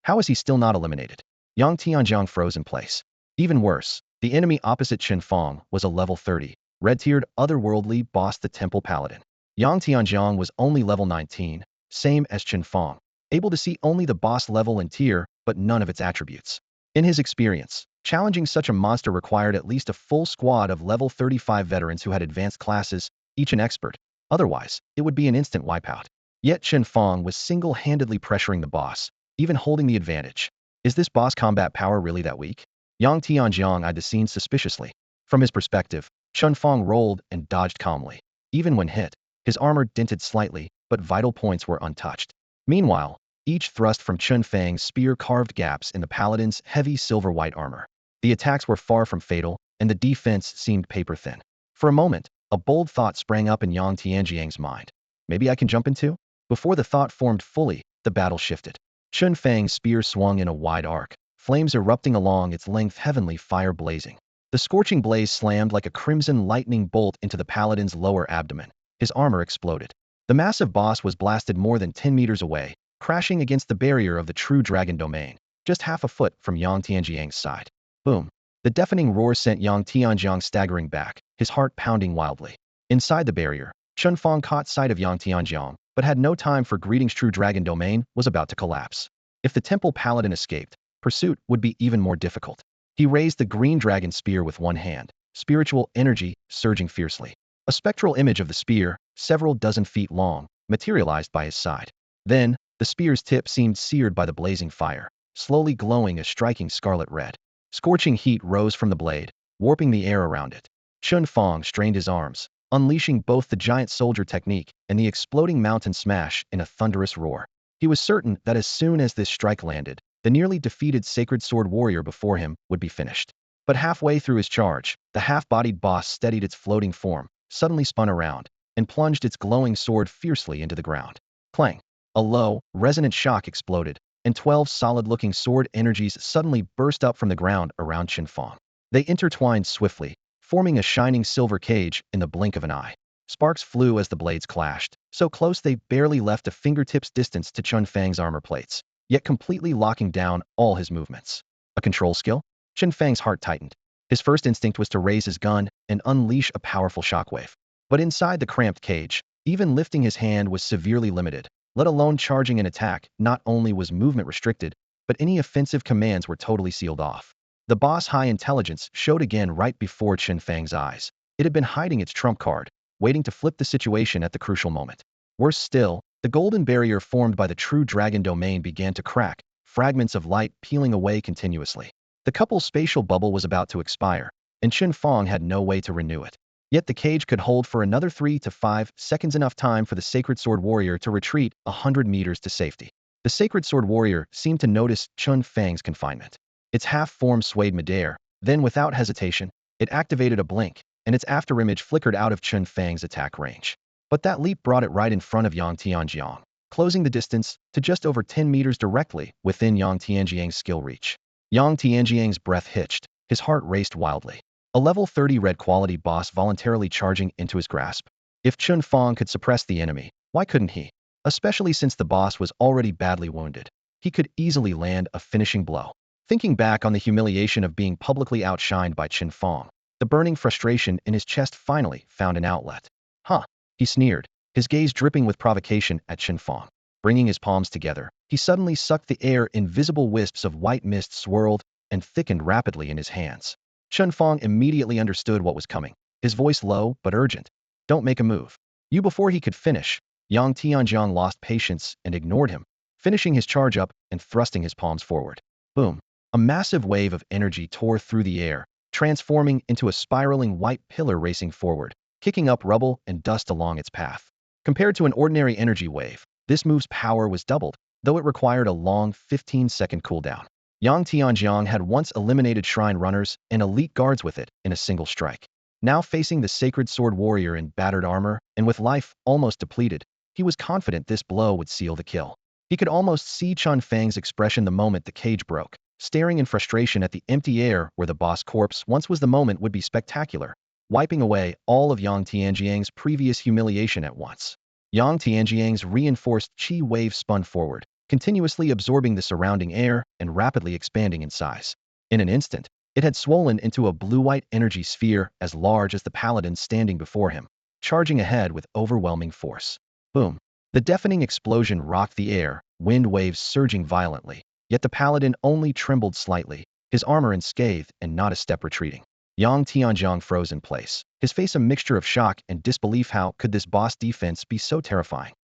How is he still not eliminated? Yang Tianjiang froze in place. Even worse, the enemy opposite Chen Fang was a level 30, red-tiered, otherworldly boss, the Temple Paladin. Yang Tianjiang was only level 19, same as Chen Fang, able to see only the boss level and tier, but none of its attributes. In his experience, challenging such a monster required at least a full squad of level 35 veterans who had advanced classes, each an expert. Otherwise, it would be an instant wipeout. Yet Chen Fang was single-handedly pressuring the boss, even holding the advantage. Is this boss combat power really that weak? Yang Tianjiang eyed the scene suspiciously. From his perspective, Chen Fang rolled and dodged calmly. Even when hit, his armor dented slightly, but vital points were untouched. Meanwhile, each thrust from Chen Fang's spear carved gaps in the paladin's heavy silver-white armor. The attacks were far from fatal, and the defense seemed paper-thin. For a moment, a bold thought sprang up in Yang Tianjiang's mind. Maybe I can jump into? Before the thought formed fully, the battle shifted. Chen Fang's spear swung in a wide arc, flames erupting along its length, heavenly fire blazing. The scorching blaze slammed like a crimson lightning bolt into the paladin's lower abdomen. His armor exploded. The massive boss was blasted more than 10 meters away, crashing against the barrier of the true dragon domain, just half a foot from Yang Tianjiang's side. Boom! The deafening roar sent Yang Tianjiang staggering back, his heart pounding wildly. Inside the barrier, Chen Fang caught sight of Yang Tianjiang, but had no time for greetings. True dragon domain was about to collapse. If the temple paladin escaped, pursuit would be even more difficult. He raised the green dragon spear with one hand, spiritual energy surging fiercely. A spectral image of the spear, several dozen feet long, materialized by his side. Then, the spear's tip seemed seared by the blazing fire, slowly glowing a striking scarlet red. Scorching heat rose from the blade, warping the air around it. Chen Fang strained his arms, unleashing both the giant soldier technique and the exploding mountain smash in a thunderous roar. He was certain that as soon as this strike landed, the nearly defeated sacred sword warrior before him would be finished. But halfway through his charge, the half-bodied boss steadied its floating form, suddenly spun around, and plunged its glowing sword fiercely into the ground. Clang! A low, resonant shock exploded, and 12 solid-looking sword energies suddenly burst up from the ground around Chen Fang. They intertwined swiftly, forming a shining silver cage in the blink of an eye. Sparks flew as the blades clashed, so close they barely left a fingertip's distance to Chen Fang's armor plates, yet completely locking down all his movements. A control skill? Chen Fang's heart tightened. His first instinct was to raise his gun and unleash a powerful shockwave. But inside the cramped cage, even lifting his hand was severely limited, let alone charging an attack. Not only was movement restricted, but any offensive commands were totally sealed off. The boss high intelligence showed again right before Chen Fang's eyes. It had been hiding its trump card, waiting to flip the situation at the crucial moment. Worse still, the golden barrier formed by the true dragon domain began to crack, fragments of light peeling away continuously. The couple's spatial bubble was about to expire, and Chen Fang had no way to renew it. Yet the cage could hold for another 3 to 5 seconds, enough time for the sacred sword warrior to retreat 100 meters to safety. The sacred sword warrior seemed to notice Chen Fang's confinement. Its half-form swayed midair, then without hesitation, it activated a blink, and its afterimage flickered out of Chen Fang's attack range. But that leap brought it right in front of Yang Tianjiang, closing the distance to just over 10 meters directly within Yang Tianjiang's skill reach. Yang Tianjiang's breath hitched, his heart raced wildly. A level 30 red quality boss voluntarily charging into his grasp. If Chen Fang could suppress the enemy, why couldn't he? Especially since the boss was already badly wounded. He could easily land a finishing blow. Thinking back on the humiliation of being publicly outshined by Chen Fang, the burning frustration in his chest finally found an outlet. Huh, he sneered, his gaze dripping with provocation at Chen Fang. Bringing his palms together, he suddenly sucked the air. Invisible wisps of white mist swirled and thickened rapidly in his hands. Chen Fang immediately understood what was coming, his voice low but urgent. Don't make a move. You. Before he could finish, Yang Tianjiang lost patience and ignored him, finishing his charge up and thrusting his palms forward. Boom! A massive wave of energy tore through the air, transforming into a spiraling white pillar racing forward, kicking up rubble and dust along its path. Compared to an ordinary energy wave, this move's power was doubled, though it required a long 15-second cooldown. Yang Tianjiang had once eliminated shrine runners and elite guards with it in a single strike. Now facing the sacred sword warrior in battered armor and with life almost depleted, he was confident this blow would seal the kill. He could almost see Chen Fang's expression the moment the cage broke. Staring in frustration at the empty air where the boss corpse once was. The moment would be spectacular, wiping away all of Yang Tianjiang's previous humiliation at once. Yang Tianjiang's reinforced chi wave spun forward, continuously absorbing the surrounding air and rapidly expanding in size. In an instant, it had swollen into a blue-white energy sphere as large as the paladin standing before him, charging ahead with overwhelming force. Boom! The deafening explosion rocked the air, wind waves surging violently. Yet the paladin only trembled slightly, his armor unscathed and not a step retreating. Yang Tianjiang froze in place, his face a mixture of shock and disbelief. How could this boss defense be so terrifying?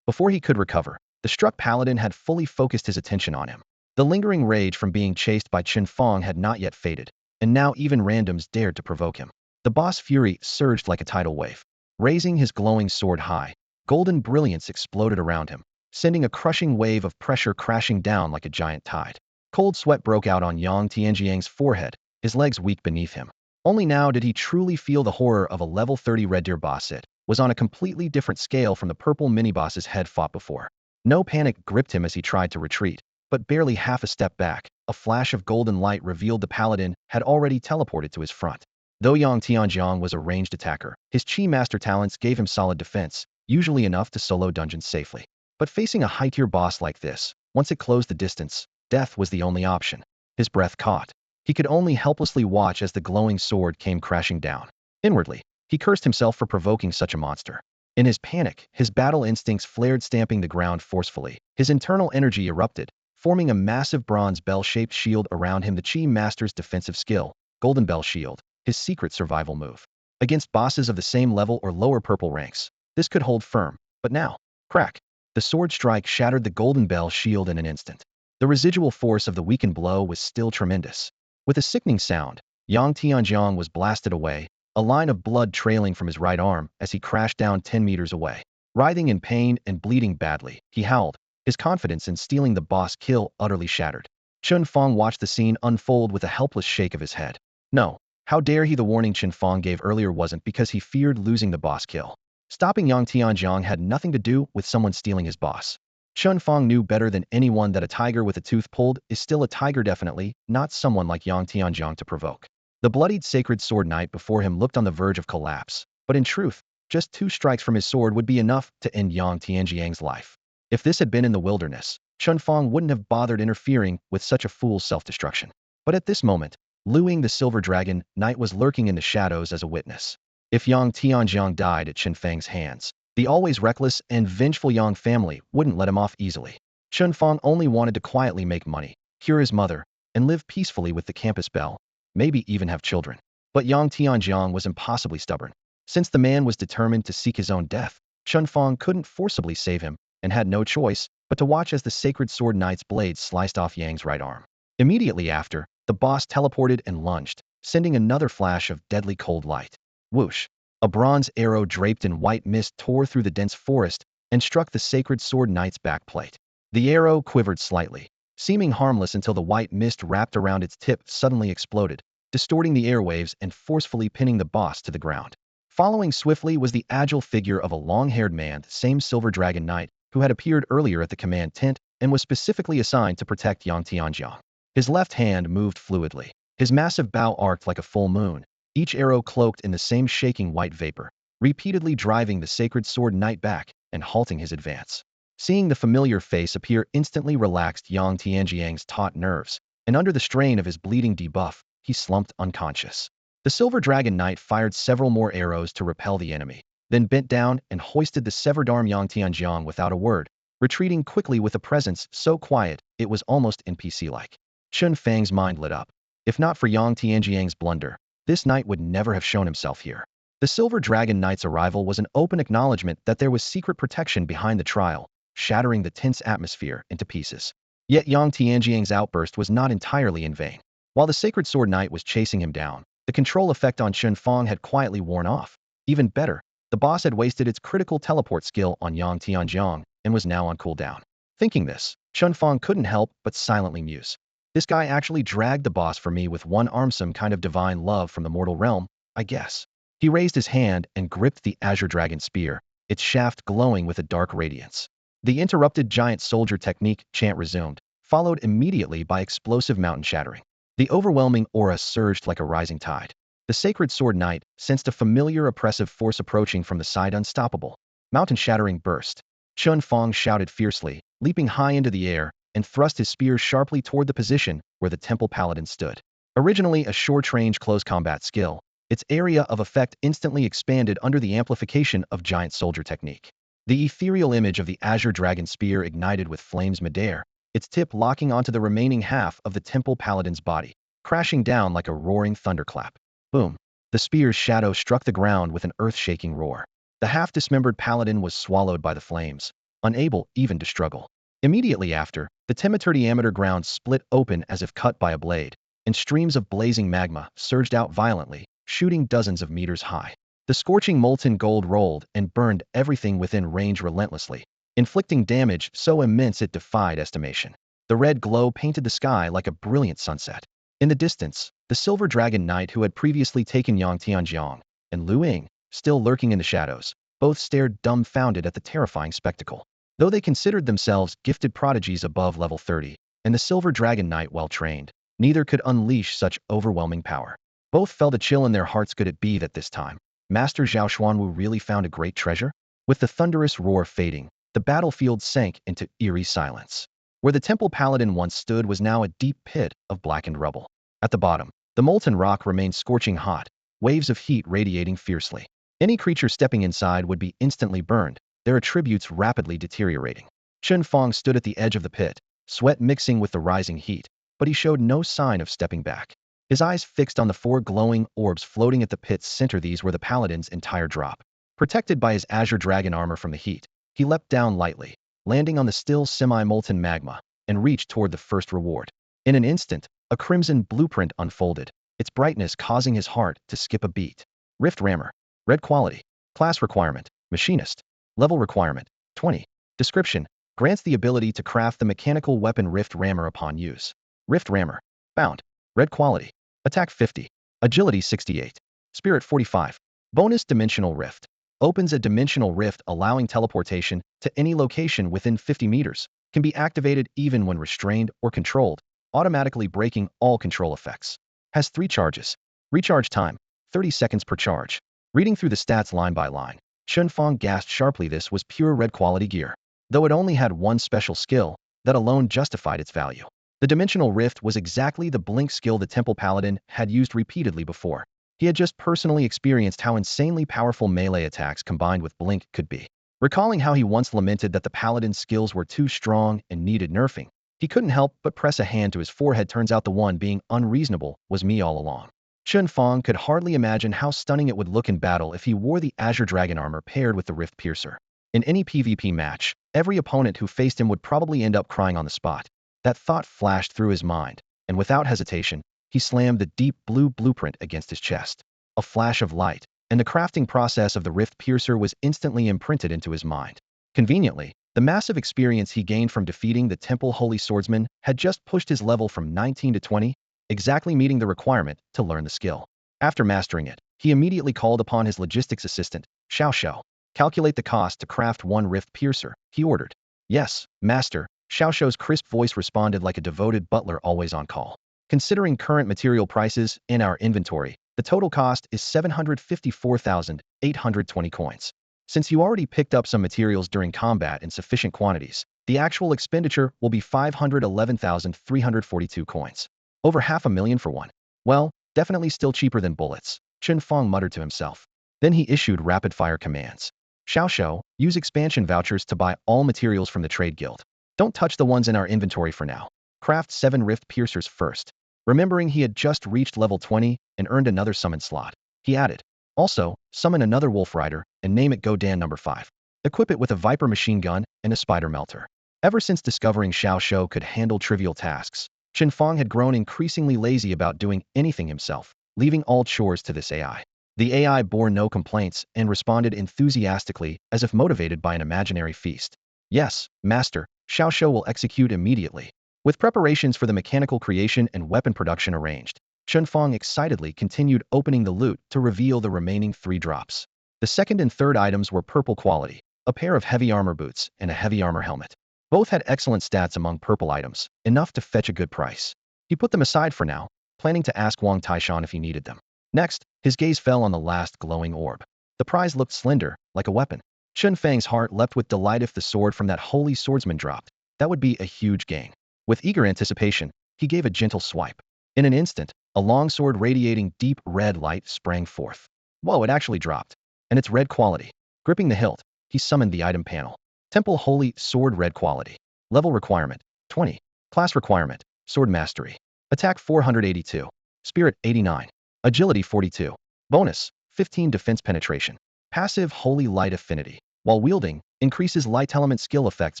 Before he could recover, the struck paladin had fully focused his attention on him. The lingering rage from being chased by Chen Fang had not yet faded, and now even randoms dared to provoke him. The boss fury surged like a tidal wave. Raising his glowing sword high, golden brilliance exploded around him, sending a crushing wave of pressure crashing down like a giant tide. Cold sweat broke out on Yang Tianjiang's forehead, his legs weak beneath him. Only now did he truly feel the horror of a level 30 Red Deer boss. It was on a completely different scale from the purple mini-bosses had fought before. No panic gripped him as he tried to retreat, but barely half a step back, a flash of golden light revealed the paladin had already teleported to his front. Though Yang Tianjiang was a ranged attacker, his chi master talents gave him solid defense, usually enough to solo dungeons safely. But facing a high-tier boss like this, once it closed the distance, death was the only option. His breath caught. He could only helplessly watch as the glowing sword came crashing down. Inwardly, he cursed himself for provoking such a monster. In his panic, his battle instincts flared, stamping the ground forcefully. His internal energy erupted, forming a massive bronze bell-shaped shield around him. The Chi Master's defensive skill, Golden Bell Shield, his secret survival move. Against bosses of the same level or lower purple ranks, this could hold firm. But now, crack! The sword strike shattered the Golden Bell Shield in an instant. The residual force of the weakened blow was still tremendous. With a sickening sound, Yang Tianjiang was blasted away, a line of blood trailing from his right arm as he crashed down 10 meters away. Writhing in pain and bleeding badly, he howled, his confidence in stealing the boss kill utterly shattered. Chen Fang watched the scene unfold with a helpless shake of his head. No, how dare he? The warning Chen Fang gave earlier wasn't because he feared losing the boss kill. Stopping Yang Tianjiang had nothing to do with someone stealing his boss. Chen Fang knew better than anyone that a tiger with a tooth pulled is still a tiger, definitely not someone like Yang Tianjiang to provoke. The bloodied sacred sword knight before him looked on the verge of collapse, but in truth, just 2 strikes from his sword would be enough to end Yang Tianjiang's life. If this had been in the wilderness, Chen Fang wouldn't have bothered interfering with such a fool's self-destruction. But at this moment, Lu Ying the Silver Dragon Knight was lurking in the shadows as a witness. If Yang Tianjiang died at Chen Fang's hands, the always reckless and vengeful Yang family wouldn't let him off easily. Chen Fang only wanted to quietly make money, cure his mother, and live peacefully with the campus belle, maybe even have children. But Yang Tianjiang was impossibly stubborn. Since the man was determined to seek his own death, Chen Fang couldn't forcibly save him and had no choice but to watch as the sacred sword knight's blade sliced off Yang's right arm. Immediately after, the boss teleported and lunged, sending another flash of deadly cold light. Whoosh! A bronze arrow draped in white mist tore through the dense forest and struck the sacred sword knight's backplate. The arrow quivered slightly, seeming harmless until the white mist wrapped around its tip suddenly exploded, distorting the airwaves and forcefully pinning the boss to the ground. Following swiftly was the agile figure of a long-haired man, the same Silver Dragon Knight, who had appeared earlier at the command tent and was specifically assigned to protect Yang Tianjiang. His left hand moved fluidly. His massive bow arced like a full moon, each arrow cloaked in the same shaking white vapor, repeatedly driving the sacred sword knight back and halting his advance. Seeing the familiar face appear instantly relaxed Yang Tianjiang's taut nerves, and under the strain of his bleeding debuff, he slumped unconscious. The Silver Dragon Knight fired several more arrows to repel the enemy, then bent down and hoisted the severed arm Yang Tianjiang without a word, retreating quickly with a presence so quiet it was almost NPC-like. Chen Fang's mind lit up. If not for Yang Tianjiang's blunder, this knight would never have shown himself here. The Silver Dragon Knight's arrival was an open acknowledgement that there was secret protection behind the trial, shattering the tense atmosphere into pieces. Yet Yang Tianjiang's outburst was not entirely in vain. While the Sacred Sword Knight was chasing him down, the control effect on Chen Fang had quietly worn off. Even better, the boss had wasted its critical teleport skill on Yang Tianjiang and was now on cooldown. Thinking this, Chen Fang couldn't help but silently muse. This guy actually dragged the boss for me with one arm, some kind of divine love from the mortal realm, I guess. He raised his hand and gripped the Azure Dragon Spear, its shaft glowing with a dark radiance. The interrupted giant soldier technique chant resumed, followed immediately by explosive mountain shattering. The overwhelming aura surged like a rising tide. The Sacred Sword Knight sensed a familiar oppressive force approaching from the side. Unstoppable. Mountain shattering burst. Chen Fang shouted fiercely, leaping high into the air, and thrust his spear sharply toward the position where the Temple Paladin stood. Originally a short-range close combat skill, its area of effect instantly expanded under the amplification of giant soldier technique. The ethereal image of the Azure Dragon Spear ignited with flames midair, its tip locking onto the remaining half of the Temple Paladin's body, crashing down like a roaring thunderclap. Boom! The spear's shadow struck the ground with an earth-shaking roar. The half-dismembered paladin was swallowed by the flames, unable even to struggle. Immediately after, the 10-meter diameter ground split open as if cut by a blade, and streams of blazing magma surged out violently, shooting dozens of meters high. The scorching molten gold rolled and burned everything within range relentlessly, inflicting damage so immense it defied estimation. The red glow painted the sky like a brilliant sunset. In the distance, the Silver Dragon Knight who had previously taken Yang Tianjiang, and Lu Ying, still lurking in the shadows, both stared dumbfounded at the terrifying spectacle. Though they considered themselves gifted prodigies above level 30, and the Silver Dragon Knight well-trained, neither could unleash such overwhelming power. Both felt a chill in their hearts. Could it be that this time, Master Zhao Xuanwu really found a great treasure? With the thunderous roar fading, the battlefield sank into eerie silence. Where the temple paladin once stood was now a deep pit of blackened rubble. At the bottom, the molten rock remained scorching hot, waves of heat radiating fiercely. Any creature stepping inside would be instantly burned, their attributes rapidly deteriorating. Chen Fang stood at the edge of the pit, sweat mixing with the rising heat, but he showed no sign of stepping back. His eyes fixed on the four glowing orbs floating at the pit's center. These were the paladin's entire drop. Protected by his azure dragon armor from the heat, he leapt down lightly, landing on the still semi-molten magma, and reached toward the first reward. In an instant, a crimson blueprint unfolded, its brightness causing his heart to skip a beat. Rift Rammer. Red quality. Class requirement, Machinist. Level requirement, 20. Description. Grants the ability to craft the mechanical weapon Rift Rammer upon use. Rift Rammer. Bound. Red quality. Attack 50. Agility 68. Spirit 45. Bonus Dimensional Rift. Opens a dimensional rift allowing teleportation to any location within 50 meters. Can be activated even when restrained or controlled, automatically breaking all control effects. Has 3 charges. Recharge time, 30 seconds per charge. Reading through the stats line by line, Chen Fang gasped sharply. This was pure red quality gear. Though it only had one special skill, that alone justified its value. The Dimensional Rift was exactly the blink skill the Temple Paladin had used repeatedly before. He had just personally experienced how insanely powerful melee attacks combined with blink could be. Recalling how he once lamented that the Paladin's skills were too strong and needed nerfing, he couldn't help but press a hand to his forehead. Turns out the one being unreasonable was me all along. Chen Fang could hardly imagine how stunning it would look in battle if he wore the Azure Dragon armor paired with the Rift Piercer. In any PvP match, every opponent who faced him would probably end up crying on the spot. That thought flashed through his mind, and without hesitation, he slammed the deep blue blueprint against his chest. A flash of light, and the crafting process of the Rift Piercer was instantly imprinted into his mind. Conveniently, the massive experience he gained from defeating the Temple Holy Swordsman had just pushed his level from 19 to 20, exactly meeting the requirement to learn the skill. After mastering it, he immediately called upon his logistics assistant, Xiao. Calculate the cost to craft 1 Rift Piercer, he ordered. Yes, master, Xiao's crisp voice responded like a devoted butler always on call. Considering current material prices in our inventory, the total cost is 754,820 coins. Since you already picked up some materials during combat in sufficient quantities, the actual expenditure will be 511,342 coins. Over 500,000 for one. Well, definitely still cheaper than bullets, Chen Fang muttered to himself. Then he issued rapid-fire commands. Xiao, use expansion vouchers to buy all materials from the trade guild. Don't touch the ones in our inventory for now. Craft 7 Rift Piercers first. Remembering he had just reached level 20 and earned another summon slot, he added, also, summon another Wolf Rider and name it Godan number 5. Equip it with a Viper machine gun and a Spider Melter. Ever since discovering Xiao could handle trivial tasks, Chen Fang had grown increasingly lazy about doing anything himself, leaving all chores to this AI. The AI bore no complaints and responded enthusiastically as if motivated by an imaginary feast. Yes, master, Xiao will execute immediately. With preparations for the mechanical creation and weapon production arranged, Chen Fang excitedly continued opening the loot to reveal the remaining 3 drops. The second and third items were purple quality, a pair of heavy armor boots and a heavy armor helmet. Both had excellent stats among purple items, enough to fetch a good price. He put them aside for now, planning to ask Wang Taishan if he needed them. Next, his gaze fell on the last glowing orb. The prize looked slender, like a weapon. Chen Fang's heart leapt with delight. If the sword from that holy swordsman dropped, that would be a huge gain. With eager anticipation, he gave a gentle swipe. In an instant, a long sword radiating deep red light sprang forth. Whoa, it actually dropped. And it's red quality. Gripping the hilt, he summoned the item panel. Temple Holy Sword red quality. Level requirement, 20. Class requirement, Sword Mastery. Attack 482. Spirit 89. Agility 42. Bonus, 15 Defense Penetration. Passive Holy Light Affinity. While wielding, increases light element skill effects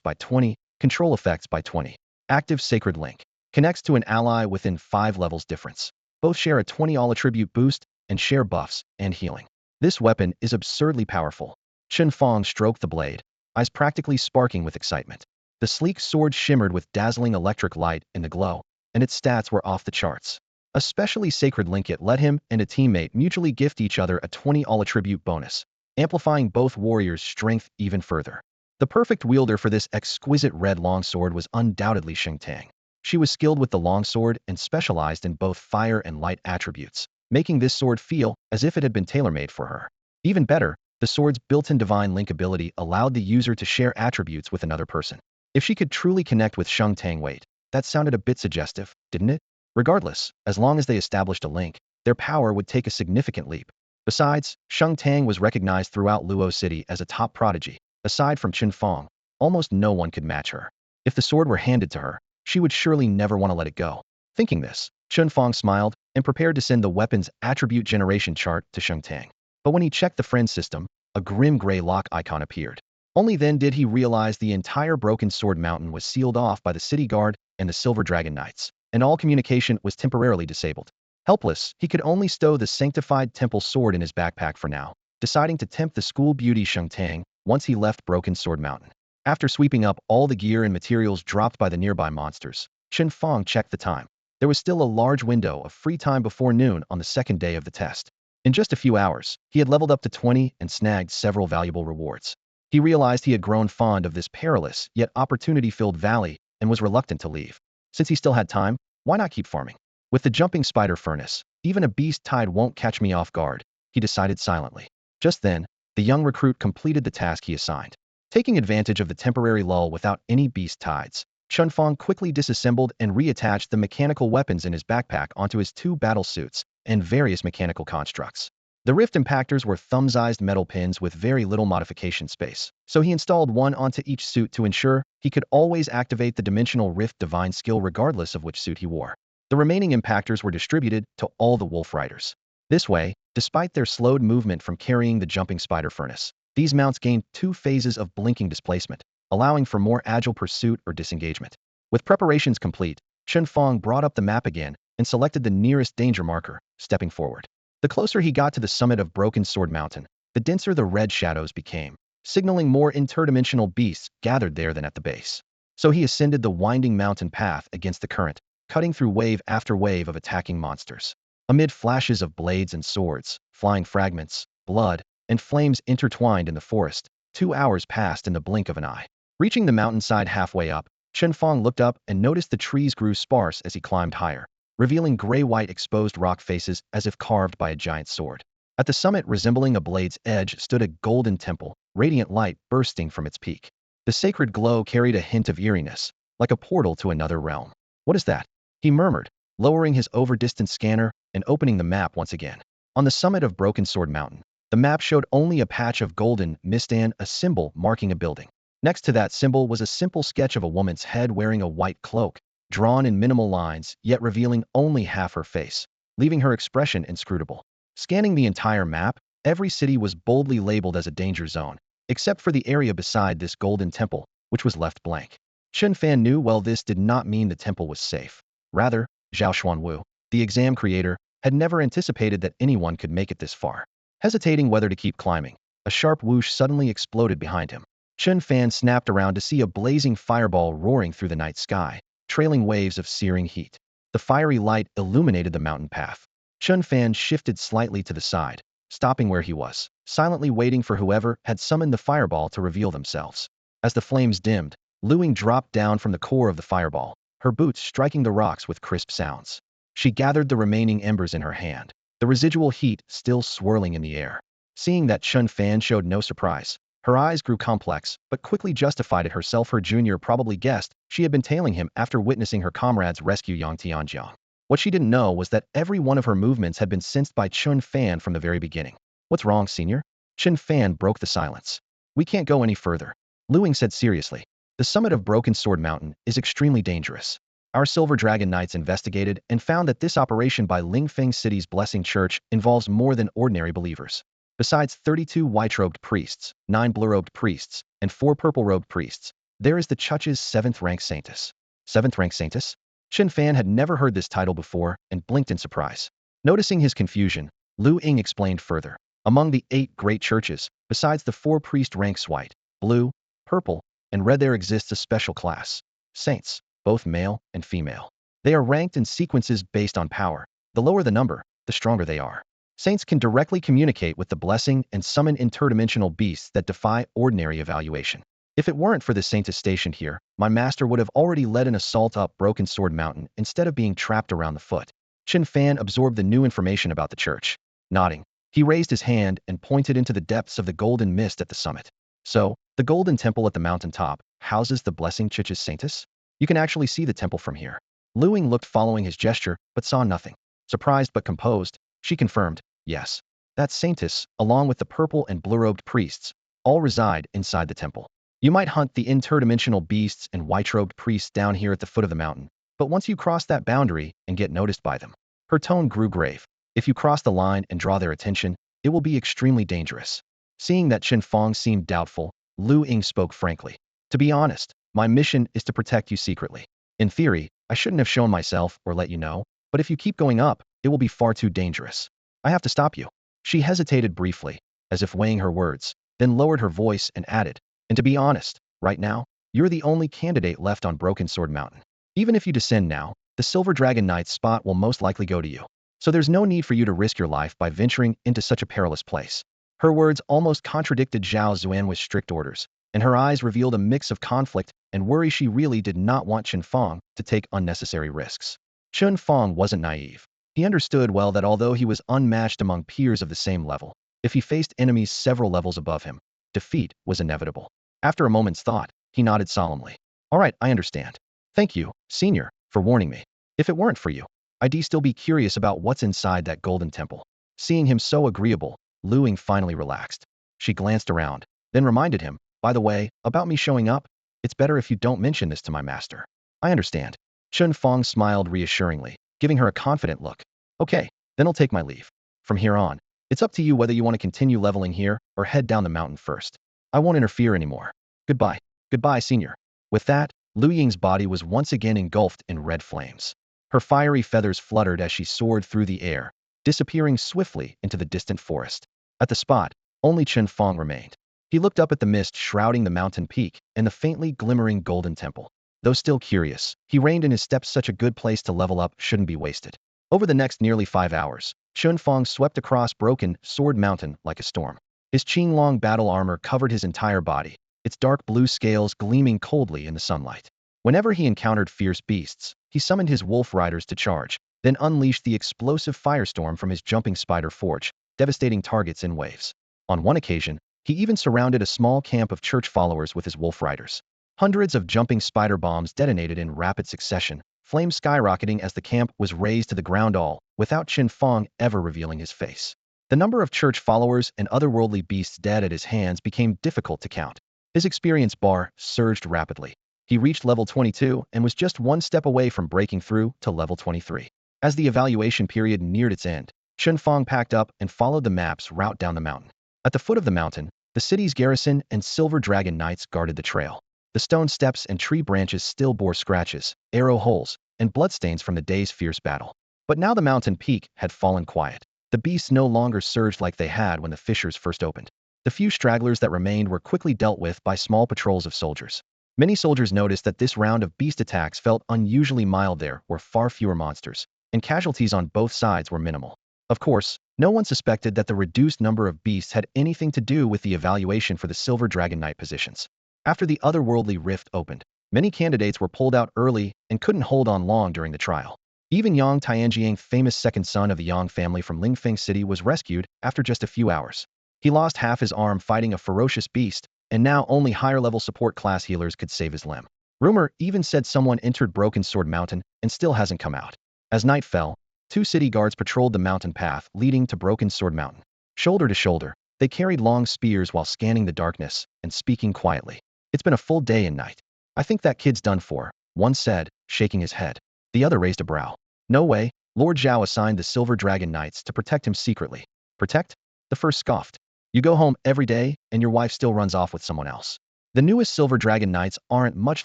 by 20, control effects by 20. Active Sacred Link. Connects to an ally within 5 levels difference. Both share a 20 all attribute boost and share buffs and healing. This weapon is absurdly powerful. Chen Fang stroked the blade, eyes practically sparking with excitement. The sleek sword shimmered with dazzling electric light in the glow, and its stats were off the charts. Especially Sacred Link it let him and a teammate mutually gift each other a 20 all attribute bonus, amplifying both warriors' strength even further. The perfect wielder for this exquisite red longsword was undoubtedly Chen Fang. She was skilled with the longsword and specialized in both fire and light attributes, making this sword feel as if it had been tailor-made for her. Even better, The sword's built-in divine link ability allowed the user to share attributes with another person. If she could truly connect with Chen Fang, wait, that sounded a bit suggestive, didn't it? Regardless, as long as they established a link, their power would take a significant leap. Besides, Chen Fang was recognized throughout Luo City as a top prodigy. Aside from Chen Fang, almost no one could match her. If the sword were handed to her, she would surely never want to let it go. Thinking this, Chen Fang smiled and prepared to send the weapon's attribute generation chart to Chen Fang. But when he checked the friend system, a grim gray lock icon appeared. Only then did he realize the entire Broken Sword Mountain was sealed off by the city guard and the Silver Dragon Knights, and all communication was temporarily disabled. Helpless, he could only stow the sanctified temple sword in his backpack for now, deciding to tempt the school beauty Chen Fang once he left Broken Sword Mountain. After sweeping up all the gear and materials dropped by the nearby monsters, Chen Fang checked the time. There was still a large window of free time before noon on the second day of the test. In just a few hours, he had leveled up to 20 and snagged several valuable rewards. He realized he had grown fond of this perilous yet opportunity-filled valley and was reluctant to leave. Since he still had time, why not keep farming? With the jumping spider furnace, even a beast tide won't catch me off guard, he decided silently. Just then, the young recruit completed the task he assigned. Taking advantage of the temporary lull without any beast tides, Chen Fang quickly disassembled and reattached the mechanical weapons in his backpack onto his 2 battle suits and various mechanical constructs. The rift impactors were thumb-sized metal pins with very little modification space, so he installed one onto each suit to ensure he could always activate the dimensional rift divine skill regardless of which suit he wore. The remaining impactors were distributed to all the wolf riders. This way, despite their slowed movement from carrying the jumping spider furnace, these mounts gained 2 phases of blinking displacement, allowing for more agile pursuit or disengagement. With preparations complete, Chen Fang brought up the map again and selected the nearest danger marker, stepping forward. The closer he got to the summit of Broken Sword Mountain, the denser the red shadows became, signaling more interdimensional beasts gathered there than at the base. So he ascended the winding mountain path against the current, cutting through wave after wave of attacking monsters. Amid flashes of blades and swords, flying fragments, blood, and flames intertwined in the forest, 2 hours passed in the blink of an eye. Reaching the mountainside halfway up, Chen Fang looked up and noticed the trees grew sparse as he climbed higher, revealing gray-white exposed rock faces as if carved by a giant sword. At the summit, resembling a blade's edge, stood a golden temple, radiant light bursting from its peak. The sacred glow carried a hint of eeriness, like a portal to another realm. "What is that?" he murmured, lowering his over-distance scanner and opening the map once again. On the summit of Broken Sword Mountain, the map showed only a patch of golden mist and a symbol marking a building. Next to that symbol was a simple sketch of a woman's head wearing a white cloak, drawn in minimal lines, yet revealing only half her face, leaving her expression inscrutable. Scanning the entire map, every city was boldly labeled as a danger zone, except for the area beside this golden temple, which was left blank. Chen Fang knew well this did not mean the temple was safe. Rather, Zhao Xuanwu, the exam creator, had never anticipated that anyone could make it this far. Hesitating whether to keep climbing, a sharp whoosh suddenly exploded behind him. Chen Fang snapped around to see a blazing fireball roaring through the night sky, trailing waves of searing heat. The fiery light illuminated the mountain path. Chen Fang shifted slightly to the side, stopping where he was, silently waiting for whoever had summoned the fireball to reveal themselves. As the flames dimmed, Luing dropped down from the core of the fireball, her boots striking the rocks with crisp sounds. She gathered the remaining embers in her hand, the residual heat still swirling in the air. Seeing that Chen Fang showed no surprise, her eyes grew complex, but quickly justified it herself. Her junior probably guessed she had been tailing him after witnessing her comrades rescue Yang Tianjiang. What she didn't know was that every one of her movements had been sensed by Chen Fang from the very beginning. "What's wrong, senior?" Chen Fang broke the silence. "We can't go any further," Luing said seriously. "The summit of Broken Sword Mountain is extremely dangerous. Our Silver Dragon Knights investigated and found that this operation by Lingfeng City's Blessing Church involves more than ordinary believers. Besides 32 white-robed priests, 9 blue-robed priests, and 4 purple-robed priests, there is the Church's 7th-rank Saintess." 7th-rank Saintess? Chen Fang had never heard this title before and blinked in surprise. Noticing his confusion, Lu Ying explained further. "Among the 8 great churches, besides the 4 priest ranks white, blue, purple, and red, there exists a special class. Saints, both male and female. They are ranked in sequences based on power. The lower the number, the stronger they are. Saints can directly communicate with the blessing and summon interdimensional beasts that defy ordinary evaluation. If it weren't for the Saintess stationed here, my master would have already led an assault up Broken Sword Mountain instead of being trapped around the foot." Chen Fang absorbed the new information about the church. Nodding, He raised his hand and pointed into the depths of the golden mist at the summit. So, the golden temple at the mountain top houses the blessing Chich's Saintus? You can actually see the temple from here. Lu Ying looked following his gesture, but saw nothing. Surprised but composed, she confirmed, yes. That Saintus, along with the purple and blue-robed priests, all reside inside the temple. You might hunt the interdimensional beasts and white-robed priests down here at the foot of the mountain, but once you cross that boundary and get noticed by them. Her tone grew grave. If you cross the line and draw their attention, it will be extremely dangerous. Seeing that Chen Fang seemed doubtful, Lu Ying spoke frankly. To be honest, my mission is to protect you secretly. In theory, I shouldn't have shown myself or let you know, but if you keep going up, it will be far too dangerous. I have to stop you. She hesitated briefly, as if weighing her words, then lowered her voice and added, and to be honest, right now, you're the only candidate left on Broken Sword Mountain. Even if you descend now, the Silver Dragon Knight's spot will most likely go to you. So there's no need for you to risk your life by venturing into such a perilous place. Her words almost contradicted Zhao Zuan's strict orders, and her eyes revealed a mix of conflict and worry. She really did not want Chen Fang to take unnecessary risks. Chen Fang wasn't naive. He understood well that although he was unmatched among peers of the same level, if he faced enemies several levels above him, defeat was inevitable. After a moment's thought, he nodded solemnly. All right, I understand. Thank you, Senior, for warning me. If it weren't for you, I'd still be curious about what's inside that golden temple. Seeing him so agreeable, Lu Ying finally relaxed. She glanced around, then reminded him, by the way, about me showing up, it's better if you don't mention this to my master. I understand. Chen Fang smiled reassuringly, giving her a confident look. Okay, then I'll take my leave. From here on, it's up to you whether you want to continue leveling here or head down the mountain first. I won't interfere anymore. Goodbye. Goodbye, Senior. With that, Lu Ying's body was once again engulfed in red flames. Her fiery feathers fluttered as she soared through the air, disappearing swiftly into the distant forest. At the spot, only Chen Fang remained. He looked up at the mist shrouding the mountain peak and the faintly glimmering golden temple. Though still curious, he reined in his steps. Such a good place to level up shouldn't be wasted. Over the next nearly 5 hours, Chen Fang swept across Broken Sword Mountain like a storm. His Qinglong battle armor covered his entire body, its dark blue scales gleaming coldly in the sunlight. Whenever he encountered fierce beasts, he summoned his wolf riders to charge, then unleashed the explosive firestorm from his jumping spider forge, devastating targets in waves. On one occasion, he even surrounded a small camp of church followers with his wolf riders. Hundreds of jumping spider bombs detonated in rapid succession, flames skyrocketing as the camp was razed to the ground, all without Chen Fang ever revealing his face. The number of church followers and otherworldly beasts dead at his hands became difficult to count. His experience bar surged rapidly. He reached level 22 and was just one step away from breaking through to level 23. As the evaluation period neared its end, Chen Fang packed up and followed the map's route down the mountain. At the foot of the mountain, the city's garrison and Silver Dragon Knights guarded the trail. The stone steps and tree branches still bore scratches, arrow holes, and bloodstains from the day's fierce battle. But now the mountain peak had fallen quiet. The beasts no longer surged like they had when the fissures first opened. The few stragglers that remained were quickly dealt with by small patrols of soldiers. Many soldiers noticed that this round of beast attacks felt unusually mild. There were far fewer monsters, and casualties on both sides were minimal. Of course, no one suspected that the reduced number of beasts had anything to do with the evaluation for the Silver Dragon Knight positions. After the otherworldly rift opened, many candidates were pulled out early and couldn't hold on long during the trial. Even Yang Tianjiang, famous second son of the Yang family from Lingfeng City, was rescued after just a few hours. He lost half his arm fighting a ferocious beast, and now only higher-level support class healers could save his limb. Rumor even said someone entered Broken Sword Mountain and still hasn't come out. As night fell, 2 city guards patrolled the mountain path leading to Broken Sword Mountain. Shoulder to shoulder, they carried long spears while scanning the darkness and speaking quietly. It's been a full day and night. I think that kid's done for, one said, shaking his head. The other raised a brow. No way, Lord Zhao assigned the Silver Dragon Knights to protect him secretly. Protect? The first scoffed. You go home every day, and your wife still runs off with someone else. The newest Silver Dragon Knights aren't much,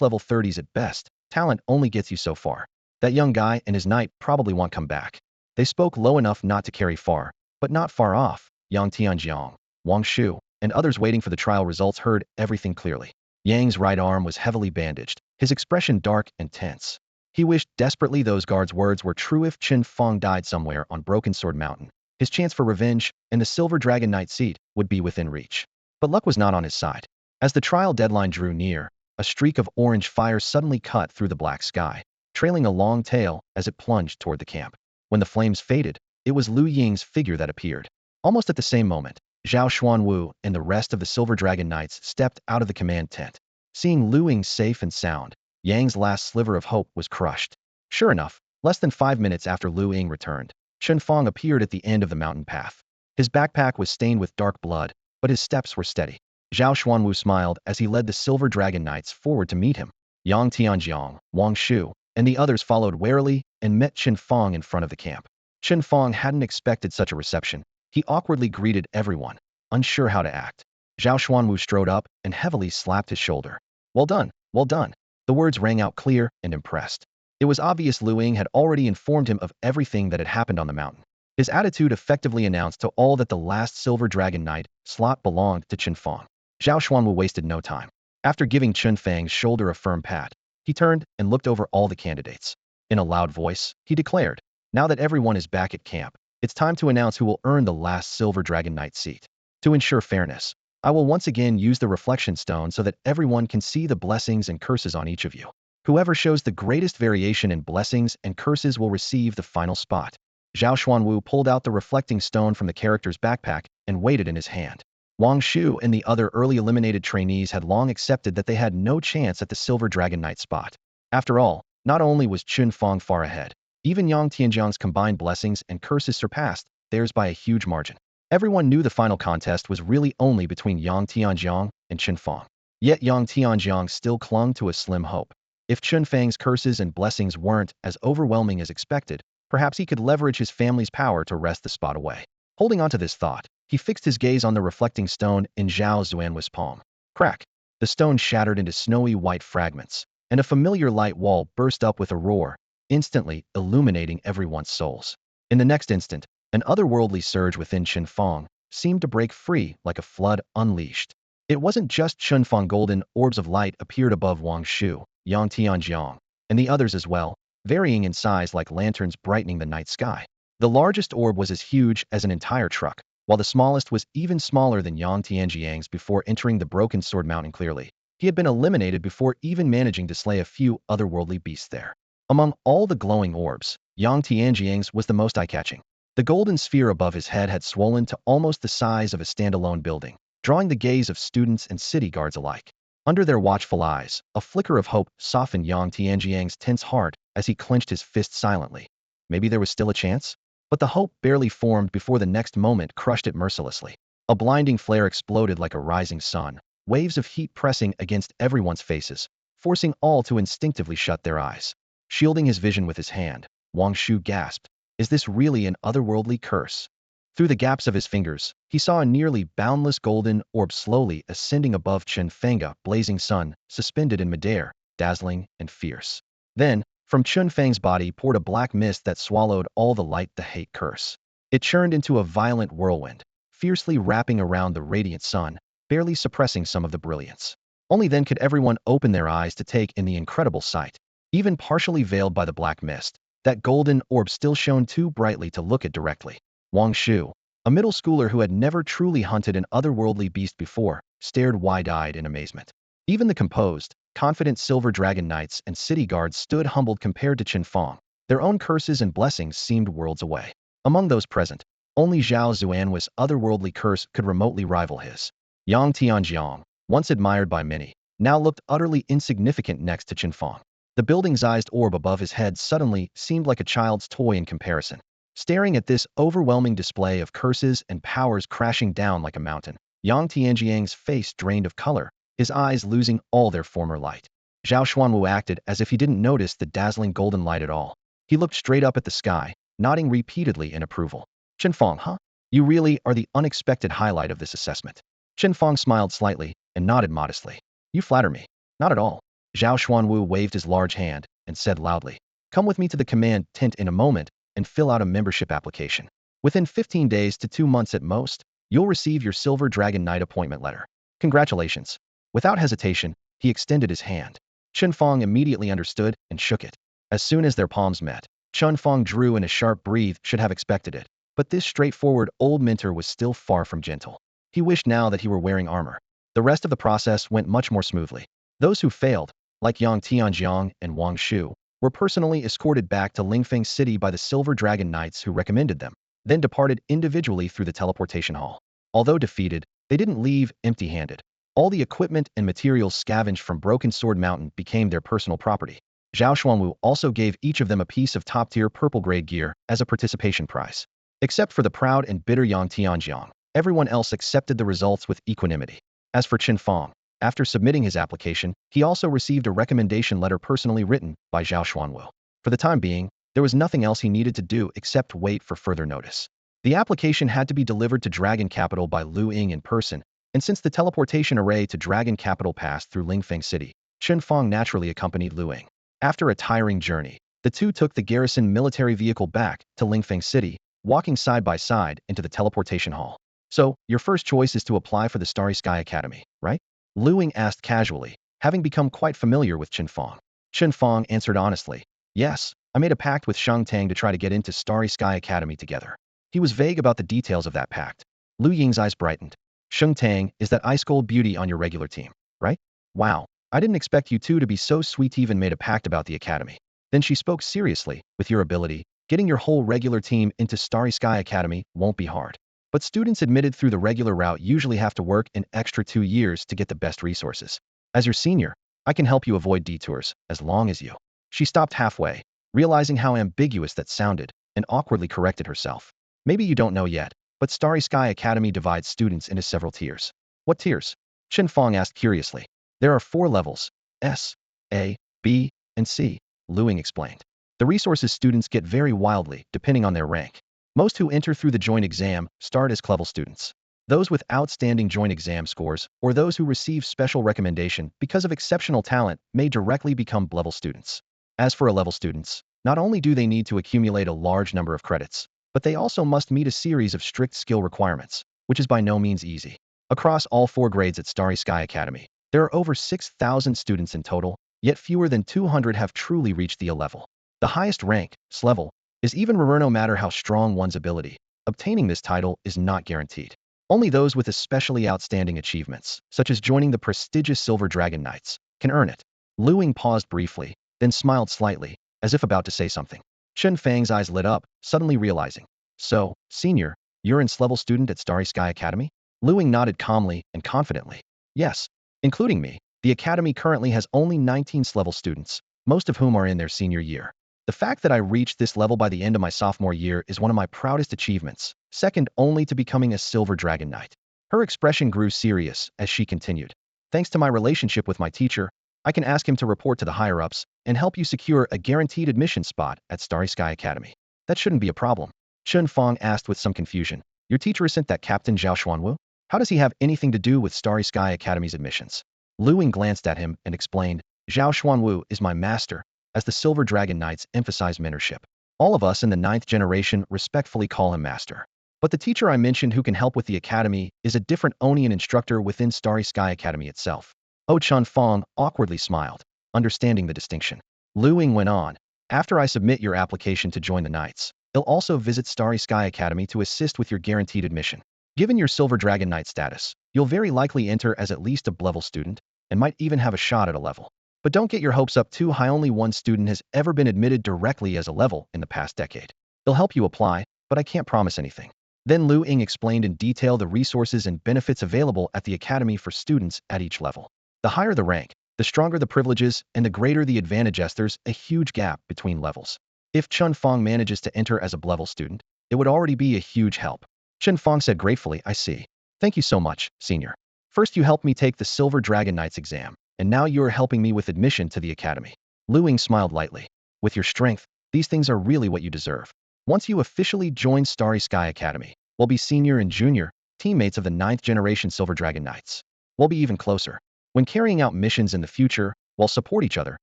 level 30s at best. Talent only gets you so far. That young guy and his knight probably won't come back. They spoke low enough not to carry far, but not far off. Yang Tianjiang, Wang Shu, and others waiting for the trial results heard everything clearly. Yang's right arm was heavily bandaged, his expression dark and tense. He wished desperately those guards' words were true. If Chen Fang died somewhere on Broken Sword Mountain, his chance for revenge and the Silver Dragon Knight seat would be within reach. But luck was not on his side. As the trial deadline drew near, a streak of orange fire suddenly cut through the black sky, trailing a long tail as it plunged toward the camp. When the flames faded, it was Lu Ying's figure that appeared. Almost at the same moment, Zhao Xuanwu and the rest of the Silver Dragon Knights stepped out of the command tent. Seeing Lu Ying safe and sound, Yang's last sliver of hope was crushed. Sure enough, less than 5 minutes after Lu Ying returned, Chen Fang appeared at the end of the mountain path. His backpack was stained with dark blood, but his steps were steady. Zhao Xuanwu smiled as he led the Silver Dragon Knights forward to meet him. Yang Tianjiang, Wang Shu, and the others followed warily and met Chen Fang in front of the camp. Chen Fang hadn't expected such a reception. He awkwardly greeted everyone, unsure how to act. Zhao Xuanwu strode up and heavily slapped his shoulder. Well done, well done. The words rang out clear and impressed. It was obvious Lu Ying had already informed him of everything that had happened on the mountain. His attitude effectively announced to all that the last Silver Dragon Knight slot belonged to Chen Fang. Zhao Xuanwu wasted no time. After giving Chen Fang's shoulder a firm pat, he turned and looked over all the candidates. In a loud voice, he declared, "Now that everyone is back at camp, it's time to announce who will earn the last Silver Dragon Knight seat. To ensure fairness, I will once again use the reflection stone so that everyone can see the blessings and curses on each of you. Whoever shows the greatest variation in blessings and curses will receive the final spot." Zhao Xuanwu pulled out the reflecting stone from the character's backpack and weighed it in his hand. Wang Shu and the other early eliminated trainees had long accepted that they had no chance at the Silver Dragon Knight spot. After all, not only was Chen Fang far ahead, even Yang Tianjiang's combined blessings and curses surpassed theirs by a huge margin. Everyone knew the final contest was really only between Yang Tianjiang and Chen Fang. Yet Yang Tianjiang still clung to a slim hope. If Chen Fang's curses and blessings weren't as overwhelming as expected, perhaps he could leverage his family's power to wrest the spot away. Holding on to this thought, he fixed his gaze on the reflecting stone in Zhao Xuanwu's palm. Crack! The stone shattered into snowy white fragments, and a familiar light wall burst up with a roar, instantly illuminating everyone's souls. In the next instant, an otherworldly surge within Chen Fang seemed to break free like a flood unleashed. It wasn't just Chen Fang. Golden orbs of light appeared above Wang Shu, Yang Tianjiang, and the others as well, varying in size like lanterns brightening the night sky. The largest orb was as huge as an entire truck, while the smallest was even smaller than Yang Tianjiang's. Before entering the Broken Sword Mountain clearly, he had been eliminated before even managing to slay a few otherworldly beasts there. Among all the glowing orbs, Yang Tianjiang's was the most eye-catching. The golden sphere above his head had swollen to almost the size of a standalone building, drawing the gaze of students and city guards alike. Under their watchful eyes, a flicker of hope softened Yang Tianjiang's tense heart as he clenched his fist silently. Maybe there was still a chance? But the hope barely formed before the next moment crushed it mercilessly. A blinding flare exploded like a rising sun, waves of heat pressing against everyone's faces, forcing all to instinctively shut their eyes. Shielding his vision with his hand, Wang Shu gasped, "Is this really an otherworldly curse?" Through the gaps of his fingers, he saw a nearly boundless golden orb slowly ascending above Chen Fang, a blazing sun, suspended in midair, dazzling and fierce. Then, from Chen Fang's body poured a black mist that swallowed all the light. The hate curse. It churned into a violent whirlwind, fiercely wrapping around the radiant sun, barely suppressing some of the brilliance. Only then could everyone open their eyes to take in the incredible sight. Even partially veiled by the black mist, that golden orb still shone too brightly to look at directly. Wang Shu, a middle schooler who had never truly hunted an otherworldly beast before, stared wide-eyed in amazement. Even the composed, confident Silver Dragon Knights and city guards stood humbled compared to Chen Fang. Their own curses and blessings seemed worlds away. Among those present, only Zhao Xuanwu's otherworldly curse could remotely rival his. Yang Tianjiang, once admired by many, now looked utterly insignificant next to Chen Fang. The building-sized orb above his head suddenly seemed like a child's toy in comparison. Staring at this overwhelming display of curses and powers crashing down like a mountain, Yang Tianjiang's face drained of color, his eyes losing all their former light. Zhao Xuanwu acted as if he didn't notice the dazzling golden light at all. He looked straight up at the sky, nodding repeatedly in approval. "Chen Fang, huh? You really are the unexpected highlight of this assessment." Chen Fang smiled slightly and nodded modestly. "You flatter me." "Not at all." Zhao Xuanwu waved his large hand and said loudly, "Come with me to the command tent in a moment and fill out a membership application. Within 15 days to 2 months at most, you'll receive your Silver Dragon Knight appointment letter. Congratulations." Without hesitation, he extended his hand. Chen Fang immediately understood and shook it. As soon as their palms met, Chen Fang drew in a sharp breath. Should have expected it. But this straightforward old mentor was still far from gentle. He wished now that he were wearing armor. The rest of the process went much more smoothly. Those who failed, like Yang Tianjiang and Wang Shu, were personally escorted back to Lingfeng City by the Silver Dragon Knights who recommended them. then departed individually through the teleportation hall. Although defeated, they didn't leave empty-handed. All the equipment and materials scavenged from Broken Sword Mountain became their personal property. Zhao Xuanwu also gave each of them a piece of top-tier purple-grade gear as a participation prize. Except for the proud and bitter Yang Tianjiang, everyone else accepted the results with equanimity. As for Chen Fang, after submitting his application, he also received a recommendation letter personally written by Zhao Xuanwu. For the time being, there was nothing else he needed to do except wait for further notice. The application had to be delivered to Dragon Capital by Lu Ying in person, and since the teleportation array to Dragon Capital passed through Lingfeng City, Chen Fang naturally accompanied Lu Ying. After a tiring journey, the two took the garrison military vehicle back to Lingfeng City, walking side by side into the teleportation hall. So, your first choice is to apply for the Starry Sky Academy, right? Lu Ying asked casually, having become quite familiar with Chen Fang. Chen Fang answered honestly, yes, I made a pact with Shang Tang to try to get into Starry Sky Academy together. He was vague about the details of that pact. Lu Ying's eyes brightened. Shang Tang is that ice-cold beauty on your regular team, right? Wow, I didn't expect you two to be so sweet, even made a pact about the academy. Then she spoke seriously, with your ability, getting your whole regular team into Starry Sky Academy won't be hard. But students admitted through the regular route usually have to work an extra 2 years to get the best resources. As your senior, I can help you avoid detours, as long as you. She stopped halfway, realizing how ambiguous that sounded, and awkwardly corrected herself. Maybe you don't know yet, but Starry Sky Academy divides students into several tiers. What tiers? Chen Fang asked curiously. There are 4 levels, S, A, B, and C, Lu Ying explained. The resources students get vary wildly, depending on their rank. Most who enter through the joint exam start as level students. Those with outstanding joint exam scores, or those who receive special recommendation because of exceptional talent, may directly become level students. As for A-level students, not only do they need to accumulate a large number of credits, but they also must meet a series of strict skill requirements, which is by no means easy. Across all 4 grades at Starry Sky Academy, there are over 6,000 students in total, yet fewer than 200 have truly reached the A-level. The highest rank, S-level, is even rare no matter how strong one's ability. Obtaining this title is not guaranteed. Only those with especially outstanding achievements, such as joining the prestigious Silver Dragon Knights, can earn it. Lu Ying paused briefly, then smiled slightly, as if about to say something. Chen Fang's eyes lit up, suddenly realizing. So, senior, you're an S-level student at Starry Sky Academy? Lu Ying nodded calmly and confidently. Yes, including me. The academy currently has only 19 S-level students, most of whom are in their senior year. The fact that I reached this level by the end of my sophomore year is one of my proudest achievements, second only to becoming a Silver Dragon Knight. Her expression grew serious as she continued. Thanks to my relationship with my teacher, I can ask him to report to the higher-ups and help you secure a guaranteed admission spot at Starry Sky Academy. That shouldn't be a problem. Chen Fang asked with some confusion. Your teacher isn't that Captain Zhao Xuanwu? How does he have anything to do with Starry Sky Academy's admissions? Lu Ying glanced at him and explained, Zhao Xuanwu is my master, as the Silver Dragon Knights emphasize mentorship. All of us in the 9th generation respectfully call him master. But the teacher I mentioned who can help with the academy is a different Onian instructor within Starry Sky Academy itself. Chen Fang awkwardly smiled, understanding the distinction. Lu Ying went on, after I submit your application to join the Knights, they'll also visit Starry Sky Academy to assist with your guaranteed admission. Given your Silver Dragon Knight status, you'll very likely enter as at least a level student, and might even have a shot at a level. But don't get your hopes up too high. Only one student has ever been admitted directly as a level in the past decade. They'll help you apply, but I can't promise anything. Then Lu Ying explained in detail the resources and benefits available at the academy for students at each level. The higher the rank, the stronger the privileges, and the greater the advantages. There's a huge gap between levels. If Chen Fang manages to enter as a level student, it would already be a huge help. Chen Fang said gratefully, I see. Thank you so much, senior. First you helped me take the Silver Dragon Knights exam, and now you are helping me with admission to the academy. Lu Ying smiled lightly. With your strength, these things are really what you deserve. Once you officially join Starry Sky Academy, we'll be senior and junior, teammates of the 9th generation Silver Dragon Knights. We'll be even closer. When carrying out missions in the future, we'll support each other,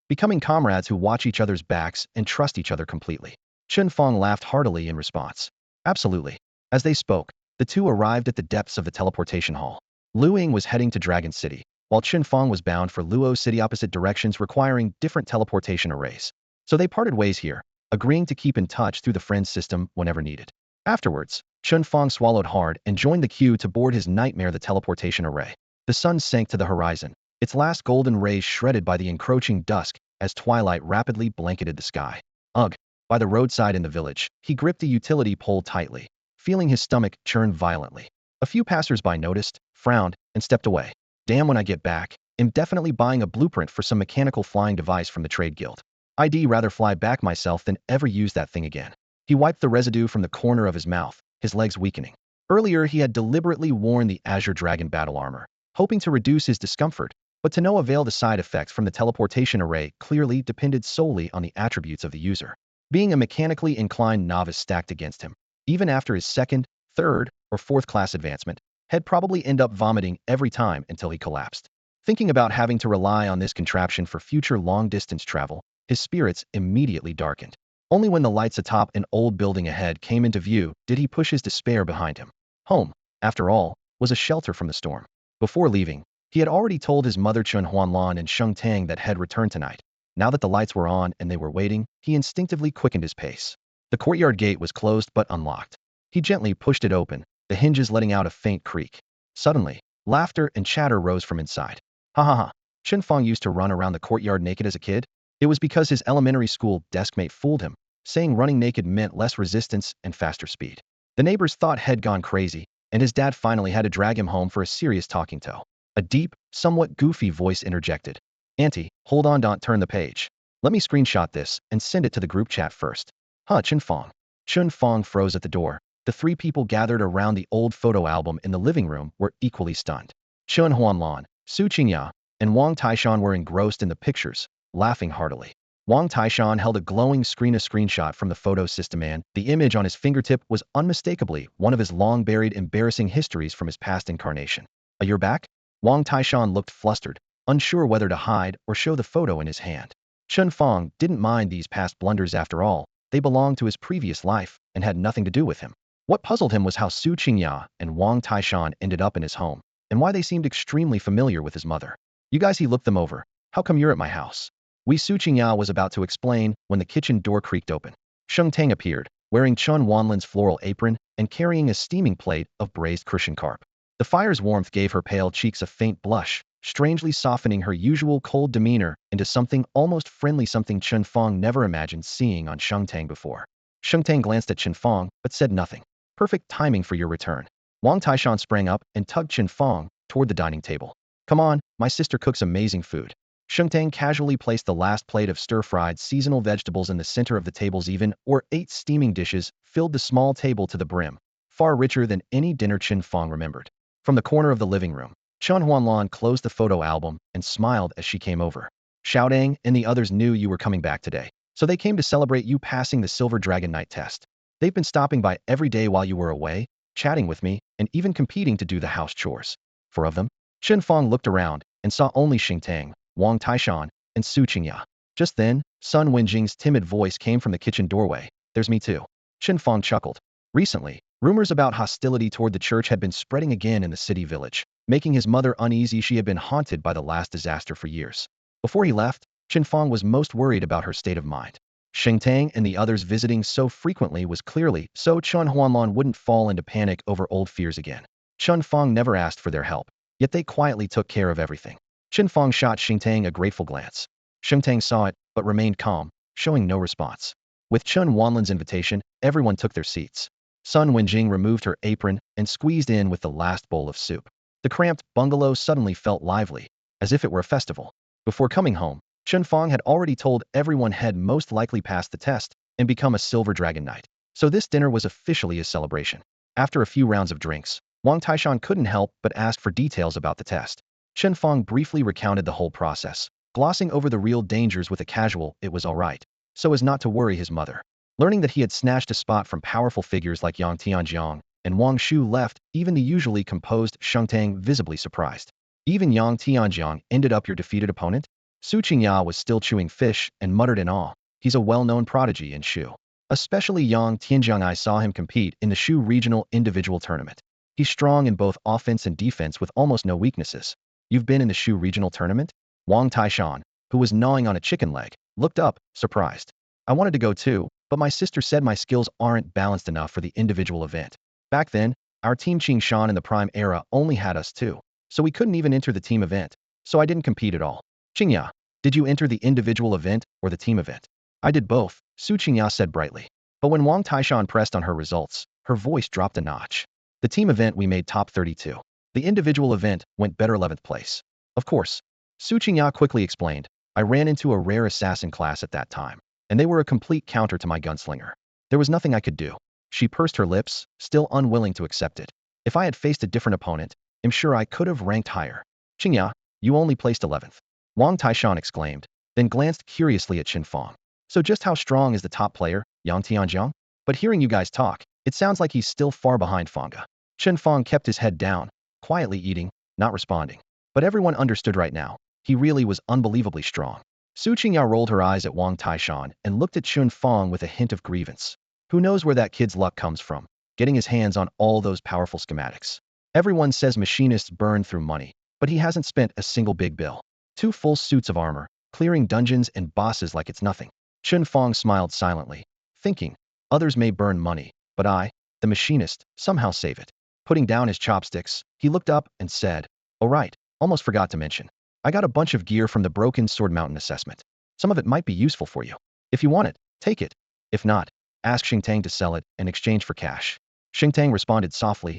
becoming comrades who watch each other's backs and trust each other completely. Chen Fang laughed heartily in response. Absolutely. As they spoke, the two arrived at the depths of the teleportation hall. Lu Ying was heading to Dragon City, while Chen Fang was bound for Luo City, opposite directions requiring different teleportation arrays. So they parted ways here, agreeing to keep in touch through the friends system whenever needed. Afterwards, Chen Fang swallowed hard and joined the queue to board his nightmare, the teleportation array. The sun sank to the horizon, its last golden rays shredded by the encroaching dusk as twilight rapidly blanketed the sky. Ugh! By the roadside in the village, he gripped the utility pole tightly, feeling his stomach churn violently. A few passers-by noticed, frowned, and stepped away. Damn, when I get back, I'm definitely buying a blueprint for some mechanical flying device from the trade guild. I'd rather fly back myself than ever use that thing again. He wiped the residue from the corner of his mouth, his legs weakening. Earlier, he had deliberately worn the Azure Dragon battle armor, hoping to reduce his discomfort, but to no avail. The side effects from the teleportation array clearly depended solely on the attributes of the user. Being a mechanically inclined novice stacked against him, even after his second, third, or fourth class advancement, he'd probably end up vomiting every time until he collapsed. Thinking about having to rely on this contraption for future long-distance travel, his spirits immediately darkened. Only when the lights atop an old building ahead came into view did he push his despair behind him. Home, after all, was a shelter from the storm. Before leaving, he had already told his mother Chen Huanlan and Sheng Tang that he'd return tonight. Now that the lights were on and they were waiting, he instinctively quickened his pace. The courtyard gate was closed but unlocked. He gently pushed it open, the hinges letting out a faint creak. Suddenly, laughter and chatter rose from inside. Ha ha ha. Chen Fang used to run around the courtyard naked as a kid. It was because his elementary school deskmate fooled him, saying running naked meant less resistance and faster speed. The neighbors thought he'd gone crazy, and his dad finally had to drag him home for a serious talking to. A deep, somewhat goofy voice interjected. Auntie, hold on, don't turn the page. Let me screenshot this and send it to the group chat first. Huh, Chen Fang. Chen Fang froze at the door. The three people gathered around the old photo album in the living room were equally stunned. Chen Huanlan, Su Qingya, and Wang Taishan were engrossed in the pictures, laughing heartily. Wang Taishan held a glowing screenshot from the photo system, and the image on his fingertip was unmistakably one of his long-buried embarrassing histories from his past incarnation. A year back? Wang Taishan looked flustered, unsure whether to hide or show the photo in his hand. Chen Fang didn't mind these past blunders after all. They belonged to his previous life and had nothing to do with him. What puzzled him was how Su Qingya and Wang Taishan ended up in his home, and why they seemed extremely familiar with his mother. You guys, he looked them over. How come you're at my house? Su Qingya was about to explain when the kitchen door creaked open. Sheng Tang appeared, wearing Chen Wanlin's floral apron and carrying a steaming plate of braised Crucian carp. The fire's warmth gave her pale cheeks a faint blush, strangely softening her usual cold demeanor into something almost friendly, something Chen Fang never imagined seeing on Sheng Tang before. Sheng Tang glanced at Chen Fang, but said nothing. Perfect timing for your return. Wang Taishan sprang up and tugged Chen Fang toward the dining table. Come on, my sister cooks amazing food. Sheng Tang casually placed the last plate of stir-fried seasonal vegetables in the center of the table's 8 steaming dishes filled the small table to the brim, far richer than any dinner Chen Fang remembered. From the corner of the living room, Chen Huanlan closed the photo album and smiled as she came over. Xiao Dang and the others knew you were coming back today, so they came to celebrate you passing the Silver Dragon Knight test. They've been stopping by every day while you were away, chatting with me, and even competing to do the house chores. 4 of them? Chen Fang looked around and saw only Sheng Tang, Wang Taishan, and Su Qingya. Just then, Sun Wenjing's timid voice came from the kitchen doorway. There's me too. Chen Fang chuckled. Recently, rumors about hostility toward the church had been spreading again in the city village, making his mother uneasy. She had been haunted by the last disaster for years. Before he left, Chen Fang was most worried about her state of mind. Sheng Tang and the others visiting so frequently was clearly so Chen Huanlan wouldn't fall into panic over old fears again. Chen Fang never asked for their help, yet they quietly took care of everything. Chen Fang shot Sheng Tang a grateful glance. Sheng Tang saw it, but remained calm, showing no response. With Chen Wanlin's invitation, everyone took their seats. Sun Wenjing removed her apron and squeezed in with the last bowl of soup. The cramped bungalow suddenly felt lively, as if it were a festival. Before coming home, Chen Fang had already told everyone had most likely passed the test and become a Silver Dragon Knight. So this dinner was officially a celebration. After a few rounds of drinks, Wang Taishan couldn't help but ask for details about the test. Chen Fang briefly recounted the whole process, glossing over the real dangers with a casual "it was all right," so as not to worry his mother. Learning that he had snatched a spot from powerful figures like Yang Tianjiang and Wang Shu left even the usually composed Sheng Tang visibly surprised. Even Yang Tianjiang ended up your defeated opponent? Su Qingya was still chewing fish and muttered in awe. He's a well-known prodigy in Shu. Especially Yang Tianjiang. I saw him compete in the Shu regional individual tournament. He's strong in both offense and defense with almost no weaknesses. You've been in the Shu regional tournament? Wang Taishan, who was gnawing on a chicken leg, looked up, surprised. I wanted to go too, but my sister said my skills aren't balanced enough for the individual event. Back then, our team Qing Shan in the Prime Era only had us two, so we couldn't even enter the team event, so I didn't compete at all. Qingya, did you enter the individual event or the team event? I did both, Su Qingya said brightly. But when Wang Taishan pressed on her results, her voice dropped a notch. The team event we made top 32. The individual event went better 11th place. Of course. Su Qingya quickly explained. I ran into a rare assassin class at that time, and they were a complete counter to my gunslinger. There was nothing I could do. She pursed her lips, still unwilling to accept it. If I had faced a different opponent, I'm sure I could have ranked higher. Qingya, you only placed 11th. Wang Taishan exclaimed, then glanced curiously at Chen Fang. So just how strong is the top player, Yang Tianjiang? But hearing you guys talk, it sounds like he's still far behind Fanga. Chen Fang kept his head down, quietly eating, not responding. But everyone understood right now. He really was unbelievably strong. Su Qingya rolled her eyes at Wang Taishan and looked at Chen Fang with a hint of grievance. Who knows where that kid's luck comes from, getting his hands on all those powerful schematics. Everyone says machinists burn through money, but he hasn't spent a single big bill. 2 full suits of armor, clearing dungeons and bosses like it's nothing. Chen Fang smiled silently, thinking, others may burn money, but I, the machinist, somehow save it. Putting down his chopsticks, he looked up and said, oh right, almost forgot to mention. I got a bunch of gear from the Broken Sword Mountain assessment. Some of it might be useful for you. If you want it, take it. If not, ask Xingtang to sell it in exchange for cash. Xingtang responded softly,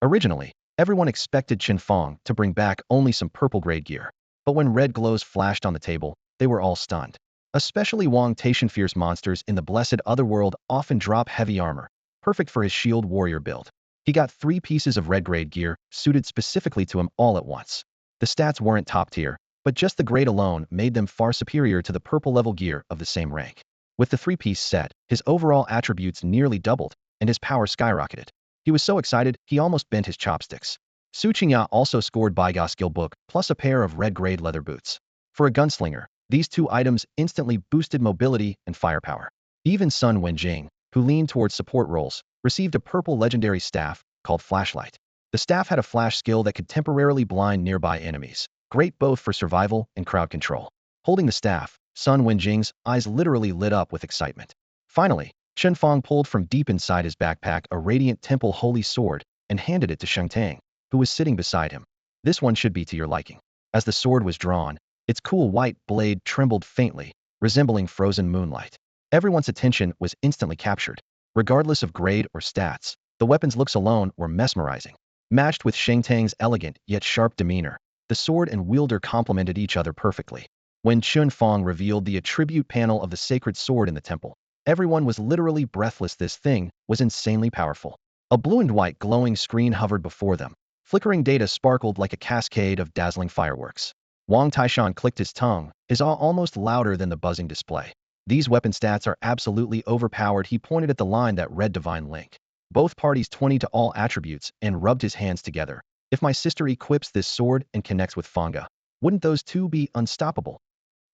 Originally, everyone expected Chen Fang to bring back only some purple-grade gear. But when red glows flashed on the table, they were all stunned. Especially Wang Taishan fierce monsters in the blessed otherworld often drop heavy armor, perfect for his shield warrior build. He got 3 pieces of red-grade gear, suited specifically to him all at once. The stats weren't top tier, but just the grade alone made them far superior to the purple-level gear of the same rank. With the 3-piece set, his overall attributes nearly doubled, and his power skyrocketed. He was so excited, he almost bent his chopsticks. Su Qingya also scored Baiga skill book, plus a pair of red-grade leather boots. For a gunslinger, these 2 items instantly boosted mobility and firepower. Even Sun Wenjing, who leaned towards support roles, received a purple legendary staff, called Flashlight. The staff had a flash skill that could temporarily blind nearby enemies, great both for survival and crowd control. Holding the staff, Sun Wenjing's eyes literally lit up with excitement. Finally, Chen Fang pulled from deep inside his backpack a radiant temple holy sword and handed it to Xingtang, who was sitting beside him. This one should be to your liking. As the sword was drawn, its cool white blade trembled faintly, resembling frozen moonlight. Everyone's attention was instantly captured. Regardless of grade or stats, the weapon's looks alone were mesmerizing. Matched with Xingtang's elegant yet sharp demeanor, the sword and wielder complemented each other perfectly. When Chen Fang revealed the attribute panel of the sacred sword in the temple, everyone was literally breathless. This thing was insanely powerful. A blue and white glowing screen hovered before them. Flickering data sparkled like a cascade of dazzling fireworks. Wang Taishan clicked his tongue, his awe almost louder than the buzzing display. These weapon stats are absolutely overpowered. He pointed at the line that read Divine Link. Both parties 20 to all attributes and rubbed his hands together. If my sister equips this sword and connects with Fanga, wouldn't those 2 be unstoppable?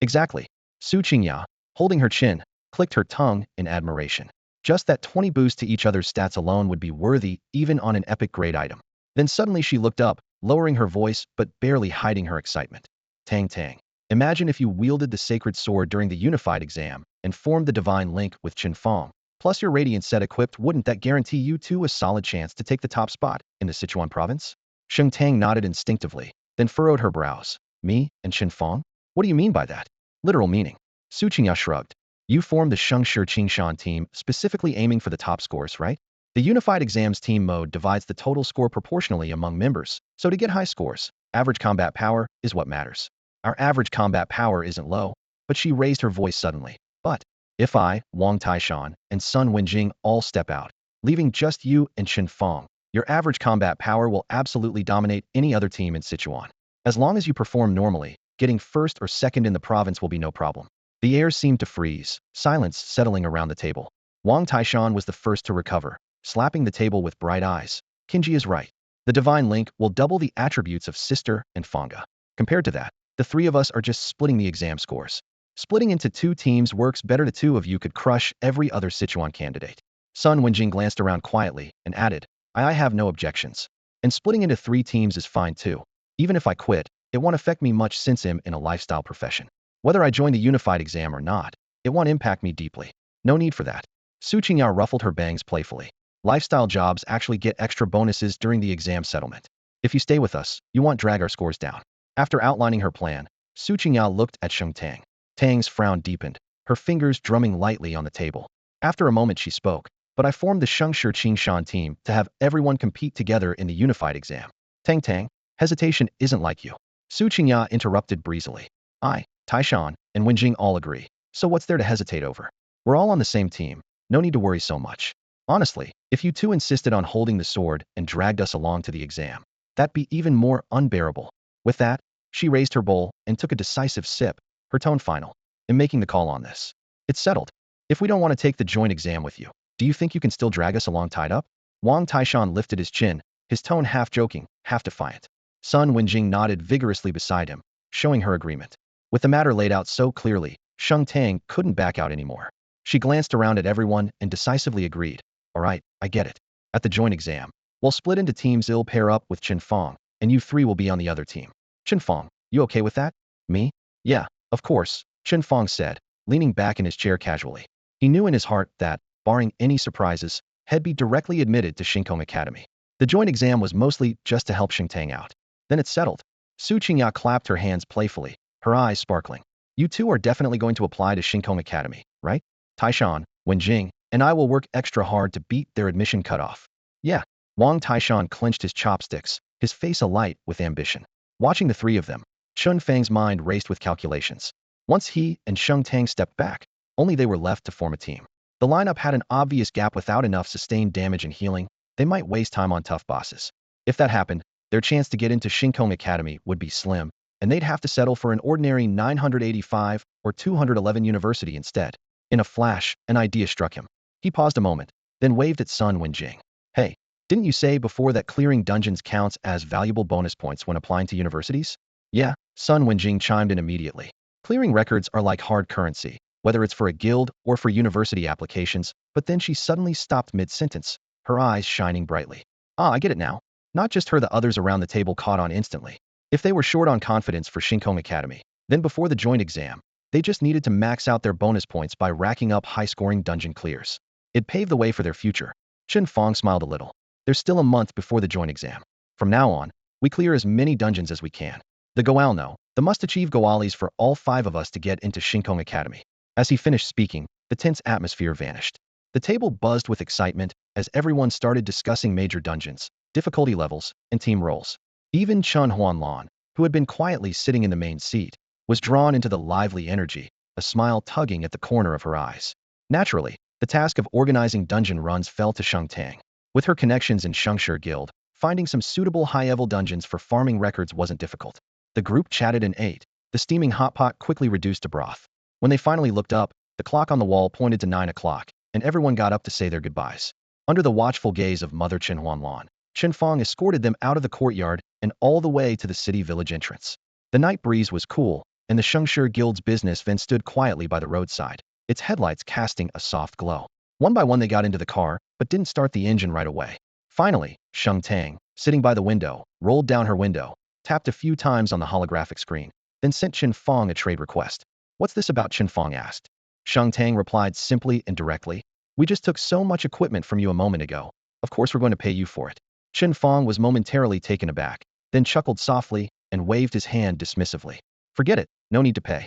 Exactly. Su Qingya, holding her chin, clicked her tongue in admiration. Just that 20 boost to each other's stats alone would be worthy, even on an epic grade item. Then suddenly she looked up, lowering her voice but barely hiding her excitement. Tang Tang. Imagine if you wielded the sacred sword during the unified exam and formed the divine link with Chen Fang. Plus your radiant set equipped, wouldn't that guarantee you 2 a solid chance to take the top spot in the Sichuan province? Xingtang nodded instinctively, then furrowed her brows. Me and Chen Fang? What do you mean by that? Literal meaning. Su Qingya shrugged. You formed the Shengshi Qingshan team, specifically aiming for the top scores, right? The unified exams team mode divides the total score proportionally among members, so to get high scores, average combat power is what matters. Our average combat power isn't low, but she raised her voice suddenly. But if I, Wang Taishan, and Sun Wenjing all step out, leaving just you and Chen Fang, your average combat power will absolutely dominate any other team in Sichuan. As long as you perform normally, getting first or second in the province will be no problem. The air seemed to freeze, silence settling around the table. Wang Taishan was the first to recover, slapping the table with bright eyes. Kinji is right. The divine link will double the attributes of sister and Fanga. Compared to that, the 3 of us are just splitting the exam scores. Splitting into 2 teams works better. The 2 of you could crush every other Sichuan candidate. Sun Wenjing glanced around quietly and added, I have no objections. And splitting into 3 teams is fine too. Even if I quit, it won't affect me much since I'm in a lifestyle profession. Whether I join the unified exam or not, it won't impact me deeply. No need for that. Su Qingya ruffled her bangs playfully. Lifestyle jobs actually get extra bonuses during the exam settlement. If you stay with us, you won't drag our scores down. After outlining her plan, Su Qingya looked at Xingtang. Tang's frown deepened, her fingers drumming lightly on the table. After a moment she spoke. but I formed the Shengshi Qingshan team to have everyone compete together in the unified exam. Tang Tang, hesitation isn't like you. Su Qingya interrupted breezily. I, Taishan, and Wenjing all agree. So what's there to hesitate over? We're all on the same team. No need to worry so much. Honestly, if you two insisted on holding the sword and dragged us along to the exam, that'd be even more unbearable. With that, she raised her bowl and took a decisive sip, her tone final. In making the call on this, it's settled. If we don't want to take the joint exam with you, do you think you can still drag us along tied up? Wang Taishan lifted his chin, his tone half joking, half defiant. Sun Wenjing nodded vigorously beside him, showing her agreement. With the matter laid out so clearly, Sheng Tang couldn't back out anymore. She glanced around at everyone and decisively agreed. All right, I get it. At the joint exam, we'll split into teams. I'll pair up with Chen Fang, and you three will be on the other team. Chen Fang, you okay with that? Me? Yeah, of course, Chen Fang said, leaning back in his chair casually. He knew in his heart that, barring any surprises, he'd be directly admitted to Shinkong Academy. The joint exam was mostly just to help Sheng Tang out. Then it's settled. Su Qingya clapped her hands playfully, her eyes sparkling. You two are definitely going to apply to Shinkong Academy, right? Taishan, Wenjing, and I will work extra hard to beat their admission cutoff. Yeah. Wang Taishan clenched his chopsticks, his face alight with ambition. Watching the three of them, Chen Fang's mind raced with calculations. Once he and Sheng Tang stepped back, only they were left to form a team. The lineup had an obvious gap without enough sustained damage and healing. They might waste time on tough bosses. If that happened, their chance to get into Shinkong Academy would be slim, and they'd have to settle for an ordinary 985 or 211 university instead. In a flash, an idea struck him. He paused a moment, then waved at Sun Wenjing. Hey, didn't you say before that clearing dungeons counts as valuable bonus points when applying to universities? Yeah, Sun Wenjing chimed in immediately. Clearing records are like hard currency, whether it's for a guild or for university applications, but then she suddenly stopped mid-sentence, her eyes shining brightly. Ah, I get it now. Not just her, the others around the table caught on instantly. If they were short on confidence for Shinkong Academy, then before the joint exam, they just needed to max out their bonus points by racking up high-scoring dungeon clears. It paved the way for their future. Chen Fang smiled a little. There's still a month before the joint exam. From now on, we clear as many dungeons as we can. The Goal no, the must-achieve Goalis for all 5 of us to get into Shinkong Academy. As he finished speaking, the tense atmosphere vanished. The table buzzed with excitement as everyone started discussing major dungeons, difficulty levels, and team roles. Even Chun Huanlan, who had been quietly sitting in the main seat, was drawn into the lively energy, a smile tugging at the corner of her eyes. Naturally, the task of organizing dungeon runs fell to Sheng Tang. With her connections in Shengshi Guild, finding some suitable high-level dungeons for farming records wasn't difficult. The group chatted and ate. The steaming hot pot quickly reduced to broth. When they finally looked up, the clock on the wall pointed to 9 o'clock, and everyone got up to say their goodbyes. Under the watchful gaze of Mother Chen Huanlan, Chen Fang escorted them out of the courtyard and all the way to the city village entrance. The night breeze was cool, and the Shengshi Guild's business van stood quietly by the roadside, its headlights casting a soft glow. One by one they got into the car, but didn't start the engine right away. Finally, Sheng Tang, sitting by the window, rolled down her window, tapped a few times on the holographic screen, then sent Chen Fang a trade request. What's this about? Chen Fang asked. Sheng Tang replied simply and directly. We just took so much equipment from you a moment ago. Of course we're going to pay you for it. Chen Fang was momentarily taken aback, then chuckled softly and waved his hand dismissively. Forget it, no need to pay.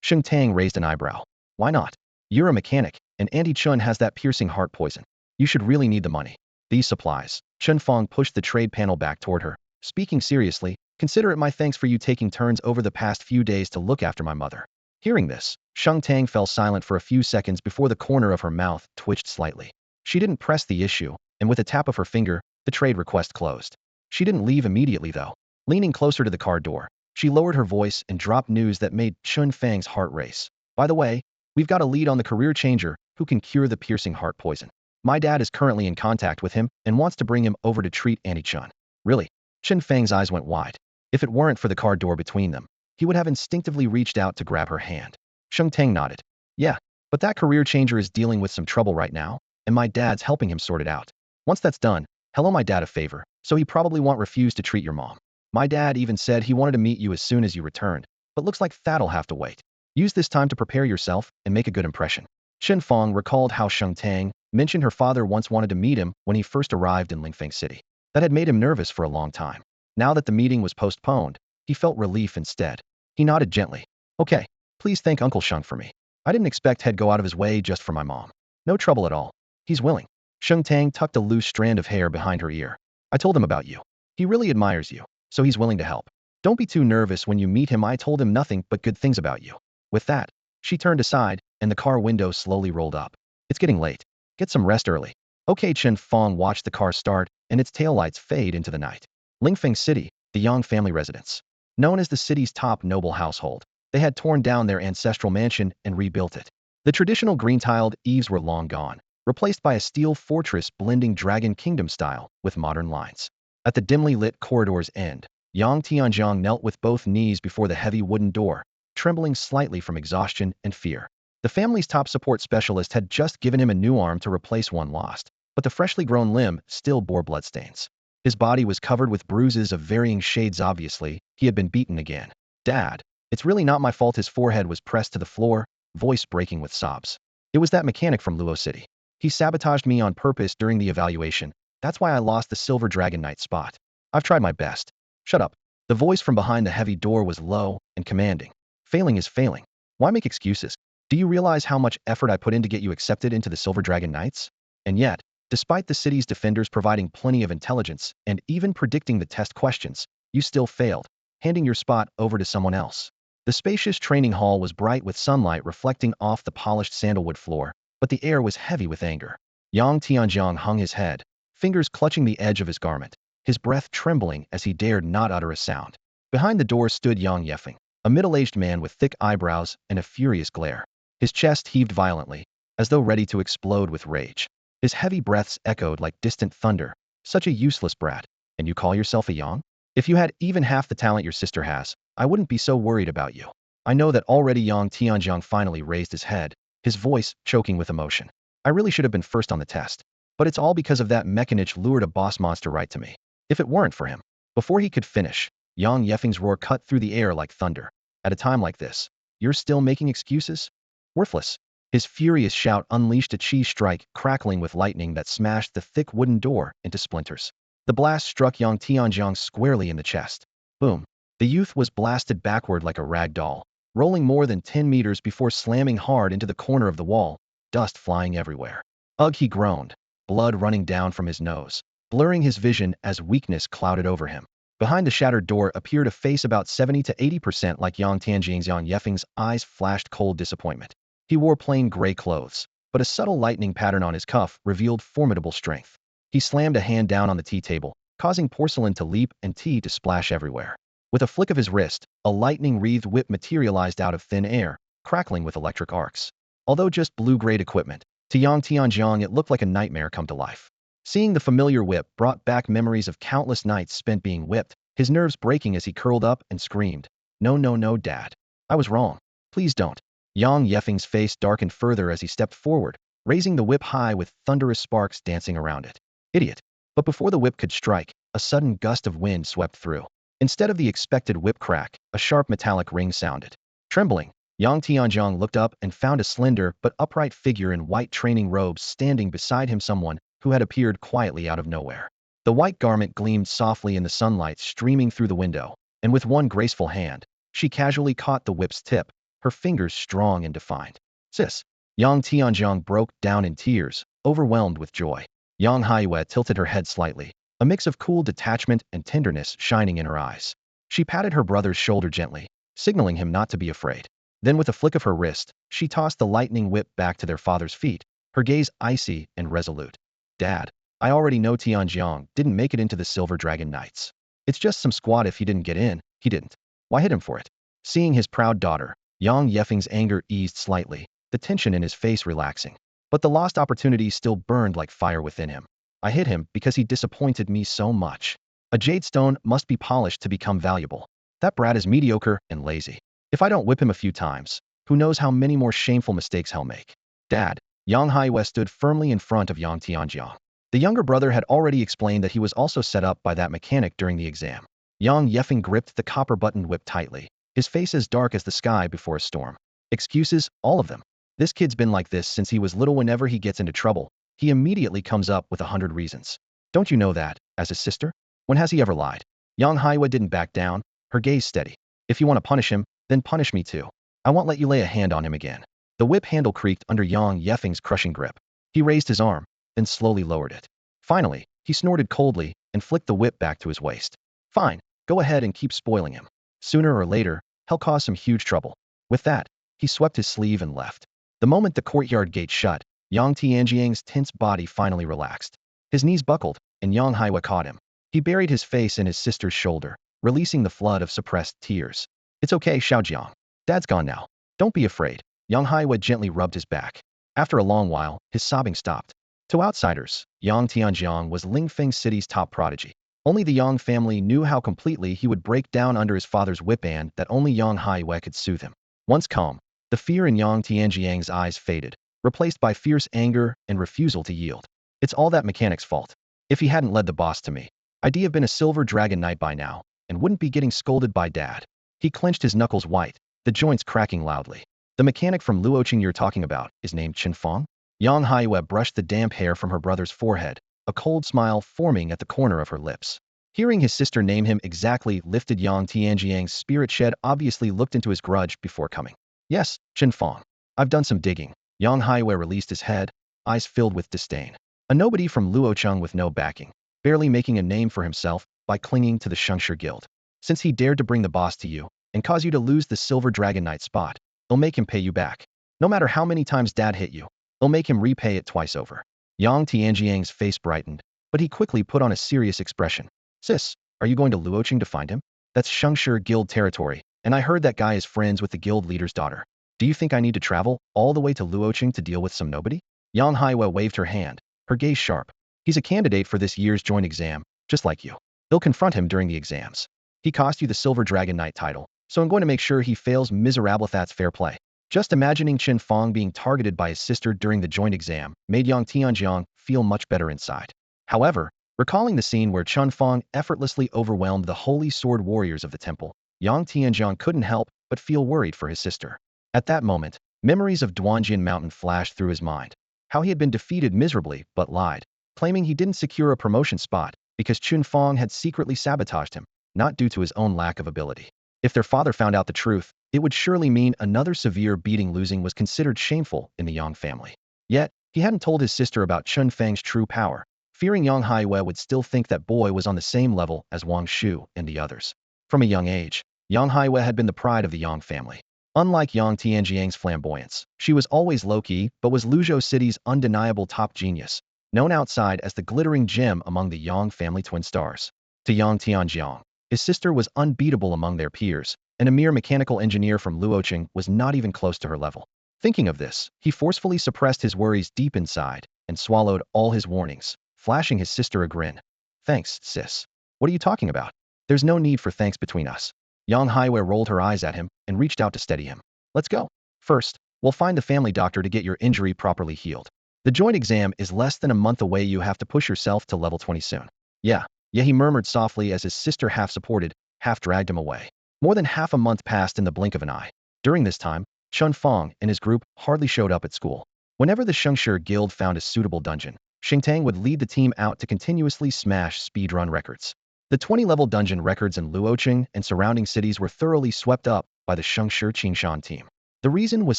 Sheng Tang raised an eyebrow. Why not? You're a mechanic, and Auntie Chun has that piercing heart poison. You should really need the money. These supplies. Chen Fang pushed the trade panel back toward her. Speaking seriously, consider it my thanks for you taking turns over the past few days to look after my mother. Hearing this, Sheng Tang fell silent for a few seconds before the corner of her mouth twitched slightly. She didn't press the issue, and with a tap of her finger, the trade request closed. She didn't leave immediately though. Leaning closer to the car door, she lowered her voice and dropped news that made Chen Fang's heart race. By the way, we've got a lead on the career changer who can cure the piercing heart poison. My dad is currently in contact with him and wants to bring him over to treat Auntie Chun. Really? Chen Fang's eyes went wide. If it weren't for the car door between them, he would have instinctively reached out to grab her hand. Sheng Tang nodded. Yeah, but that career changer is dealing with some trouble right now, and my dad's helping him sort it out. Once that's done, he'll owe my dad a favor, so he probably won't refuse to treat your mom. My dad even said he wanted to meet you as soon as you returned, but looks like that'll have to wait. Use this time to prepare yourself and make a good impression. Chen Fang recalled how Sheng Tang mentioned her father once wanted to meet him when he first arrived in Lingfeng City. That had made him nervous for a long time. Now that the meeting was postponed, he felt relief instead. He nodded gently. Okay, please thank Uncle Sheng for me. I didn't expect he'd go out of his way just for my mom. No trouble at all. He's willing. Sheng Tang tucked a loose strand of hair behind her ear. I told him about you. He really admires you, so he's willing to help. Don't be too nervous when you meet him. I told him nothing but good things about you. With that, she turned aside, and the car window slowly rolled up. It's getting late. Get some rest early. Okay. Chen Fang watched the car start, and its taillights fade into the night. Lingfeng City, the Yang family residence. Known as the city's top noble household, they had torn down their ancestral mansion and rebuilt it. The traditional green-tiled eaves were long gone, replaced by a steel fortress blending Dragon Kingdom style with modern lines. At the dimly lit corridor's end, Yang Tianjiang knelt with both knees before the heavy wooden door, trembling slightly from exhaustion and fear. The family's top support specialist had just given him a new arm to replace one lost, but the freshly grown limb still bore bloodstains. His body was covered with bruises of varying shades. Obviously, he had been beaten again. Dad, it's really not my fault. His forehead was pressed to the floor, voice breaking with sobs. It was that mechanic from Luo City. He sabotaged me on purpose during the evaluation. That's why I lost the Silver Dragon Knight spot. I've tried my best. Shut up. The voice from behind the heavy door was low and commanding. Failing is failing. Why make excuses? Do you realize how much effort I put in to get you accepted into the Silver Dragon Knights? And yet, despite the city's defenders providing plenty of intelligence and even predicting the test questions, you still failed, handing your spot over to someone else. The spacious training hall was bright with sunlight reflecting off the polished sandalwood floor, but the air was heavy with anger. Yang Tianjiang hung his head, fingers clutching the edge of his garment, his breath trembling as he dared not utter a sound. Behind the door stood Yang Yefeng, a middle-aged man with thick eyebrows and a furious glare. His chest heaved violently, as though ready to explode with rage. His heavy breaths echoed like distant thunder. Such a useless brat. And you call yourself a Yang? If you had even half the talent your sister has, I wouldn't be so worried about you. I know that already. Yang Tianjiang finally raised his head, his voice choking with emotion. I really should have been first on the test. But it's all because of that mechanich lured a boss monster right to me. If it weren't for him. Before he could finish, Yang Yefeng's roar cut through the air like thunder. At a time like this, you're still making excuses? Worthless. His furious shout unleashed a chi strike, crackling with lightning that smashed the thick wooden door into splinters. The blast struck Yang Tianjiang squarely in the chest. Boom. The youth was blasted backward like a rag doll, rolling more than 10 meters before slamming hard into the corner of the wall, dust flying everywhere. Ugh, he groaned, blood running down from his nose, blurring his vision as weakness clouded over him. Behind the shattered door appeared a face about 70 to 80% like Yang Tianjiang's. Yang Yefeng's eyes flashed cold disappointment. He wore plain gray clothes, but a subtle lightning pattern on his cuff revealed formidable strength. He slammed a hand down on the tea table, causing porcelain to leap and tea to splash everywhere. With a flick of his wrist, a lightning-wreathed whip materialized out of thin air, crackling with electric arcs. Although just blue-grade equipment, to Yang Tianjiang it looked like a nightmare come to life. Seeing the familiar whip brought back memories of countless nights spent being whipped, his nerves breaking as he curled up and screamed, "No, no, no, Dad. I was wrong. Please don't." Yang Yefeng's face darkened further as he stepped forward, raising the whip high with thunderous sparks dancing around it. Idiot. But before the whip could strike, a sudden gust of wind swept through. Instead of the expected whip crack, a sharp metallic ring sounded. Trembling, Yang Tianjiang looked up and found a slender but upright figure in white training robes standing beside him, someone who had appeared quietly out of nowhere. The white garment gleamed softly in the sunlight streaming through the window, and with one graceful hand, she casually caught the whip's tip, her fingers strong and defined. "Sis." Yang Tianjiang broke down in tears, overwhelmed with joy. Yang Haiyue tilted her head slightly, a mix of cool detachment and tenderness shining in her eyes. She patted her brother's shoulder gently, signaling him not to be afraid. Then with a flick of her wrist, she tossed the lightning whip back to their father's feet, her gaze icy and resolute. "Dad, I already know Tianjiang didn't make it into the Silver Dragon Knights. It's just some squad. If he didn't get in, he didn't. Why hit him for it?" Seeing his proud daughter, Yang Yefeng's anger eased slightly, the tension in his face relaxing. But the lost opportunity still burned like fire within him. "I hit him because he disappointed me so much. A jade stone must be polished to become valuable. That brat is mediocre and lazy. If I don't whip him a few times, who knows how many more shameful mistakes he'll make." "Dad." Yang Haiyue stood firmly in front of Yang Tianjiang. The younger brother had already explained that he was also set up by that mechanic during the exam. Yang Yefeng gripped the copper-buttoned whip tightly, his face as dark as the sky before a storm. "Excuses, all of them. This kid's been like this since he was little. Whenever he gets into trouble, he immediately comes up with 100 reasons. Don't you know that, as his sister? When has he ever lied?" Yang Haiyue didn't back down, her gaze steady. "If you want to punish him, then punish me too. I won't let you lay a hand on him again." The whip handle creaked under Yang Yefeng's crushing grip. He raised his arm, then slowly lowered it. Finally, he snorted coldly and flicked the whip back to his waist. Fine, go ahead and keep spoiling him. Sooner or later, he'll cause some huge trouble. With that, he swept his sleeve and left. The moment the courtyard gate shut, Yang Tianjiang's tense body finally relaxed. His knees buckled, and Yang Haiwa caught him. He buried his face in his sister's shoulder, releasing the flood of suppressed tears. It's okay, Xiaojiang. Dad's gone now. Don't be afraid. Yang Haiwa gently rubbed his back. After a long while, his sobbing stopped. To outsiders, Yang Tianjiang was Lingfeng City's top prodigy. Only the Yang family knew how completely he would break down under his father's whip and that only Yang Haiwa could soothe him. Once calm, the fear in Yang Tianjiang's eyes faded, replaced by fierce anger and refusal to yield. It's all that mechanic's fault. If he hadn't led the boss to me, I'd have been a silver dragon knight by now, and wouldn't be getting scolded by Dad. He clenched his knuckles white, the joints cracking loudly. The mechanic from Luoqing you're talking about is named Chen Fang? Yang Haiwa brushed the damp hair from her brother's forehead, a cold smile forming at the corner of her lips. Hearing his sister name him exactly lifted Yang Tianjiang's spirit. Shed obviously looked into his grudge before coming. Yes, Chen Fang. I've done some digging. Yang Haiwa released his head, eyes filled with disdain. A nobody from Luocheng with no backing, barely making a name for himself by clinging to the Shengshi Guild. Since he dared to bring the boss to you and cause you to lose the Silver Dragon Knight spot, they'll make him pay you back. No matter how many times Dad hit you, they'll make him repay it twice over. Yang Tianjiang's face brightened, but he quickly put on a serious expression. Sis, are you going to Luocheng to find him? That's Shengshi Guild territory, and I heard that guy is friends with the guild leader's daughter. Do you think I need to travel all the way to Luocheng to deal with some nobody? Yang Haiwa waved her hand, her gaze sharp. He's a candidate for this year's joint exam, just like you. They'll confront him during the exams. He cost you the Silver Dragon Knight title, so I'm going to make sure he fails miserable. That's fair play. Just imagining Chen Fang being targeted by his sister during the joint exam made Yang Tianjiang feel much better inside. However, recalling the scene where Chen Fang effortlessly overwhelmed the holy sword warriors of the temple, Yang Tianjiang couldn't help but feel worried for his sister. At that moment, memories of Duanjian Mountain flashed through his mind. How he had been defeated miserably but lied, claiming he didn't secure a promotion spot because Chen Fang had secretly sabotaged him, not due to his own lack of ability. If their father found out the truth, it would surely mean another severe beating. Losing was considered shameful in the Yang family. Yet, he hadn't told his sister about Chen Fang's true power, fearing Yang Haiwa would still think that boy was on the same level as Wang Shu and the others. From a young age, Yang Haiwa had been the pride of the Yang family. Unlike Yang Tianjiang's flamboyance, she was always low-key but was Luzhou City's undeniable top genius, known outside as the glittering gem among the Yang family twin stars. To Yang Tianjiang, his sister was unbeatable among their peers, and a mere mechanical engineer from Luocheng was not even close to her level. Thinking of this, he forcefully suppressed his worries deep inside and swallowed all his warnings, flashing his sister a grin. Thanks, sis. What are you talking about? There's no need for thanks between us. Yang Haiwa rolled her eyes at him and reached out to steady him. Let's go. First, we'll find the family doctor to get your injury properly healed. The joint exam is less than a month away. You have to push yourself to level 20 soon. Yeah, he murmured softly as his sister half supported, half dragged him away. More than half a month passed in the blink of an eye. During this time, Chen Fang and his group hardly showed up at school. Whenever the Shengshi Guild found a suitable dungeon, Xingtang would lead the team out to continuously smash speedrun records. The 20-level dungeon records in Luocheng and surrounding cities were thoroughly swept up by the Shengshi Qingshan team. The reason was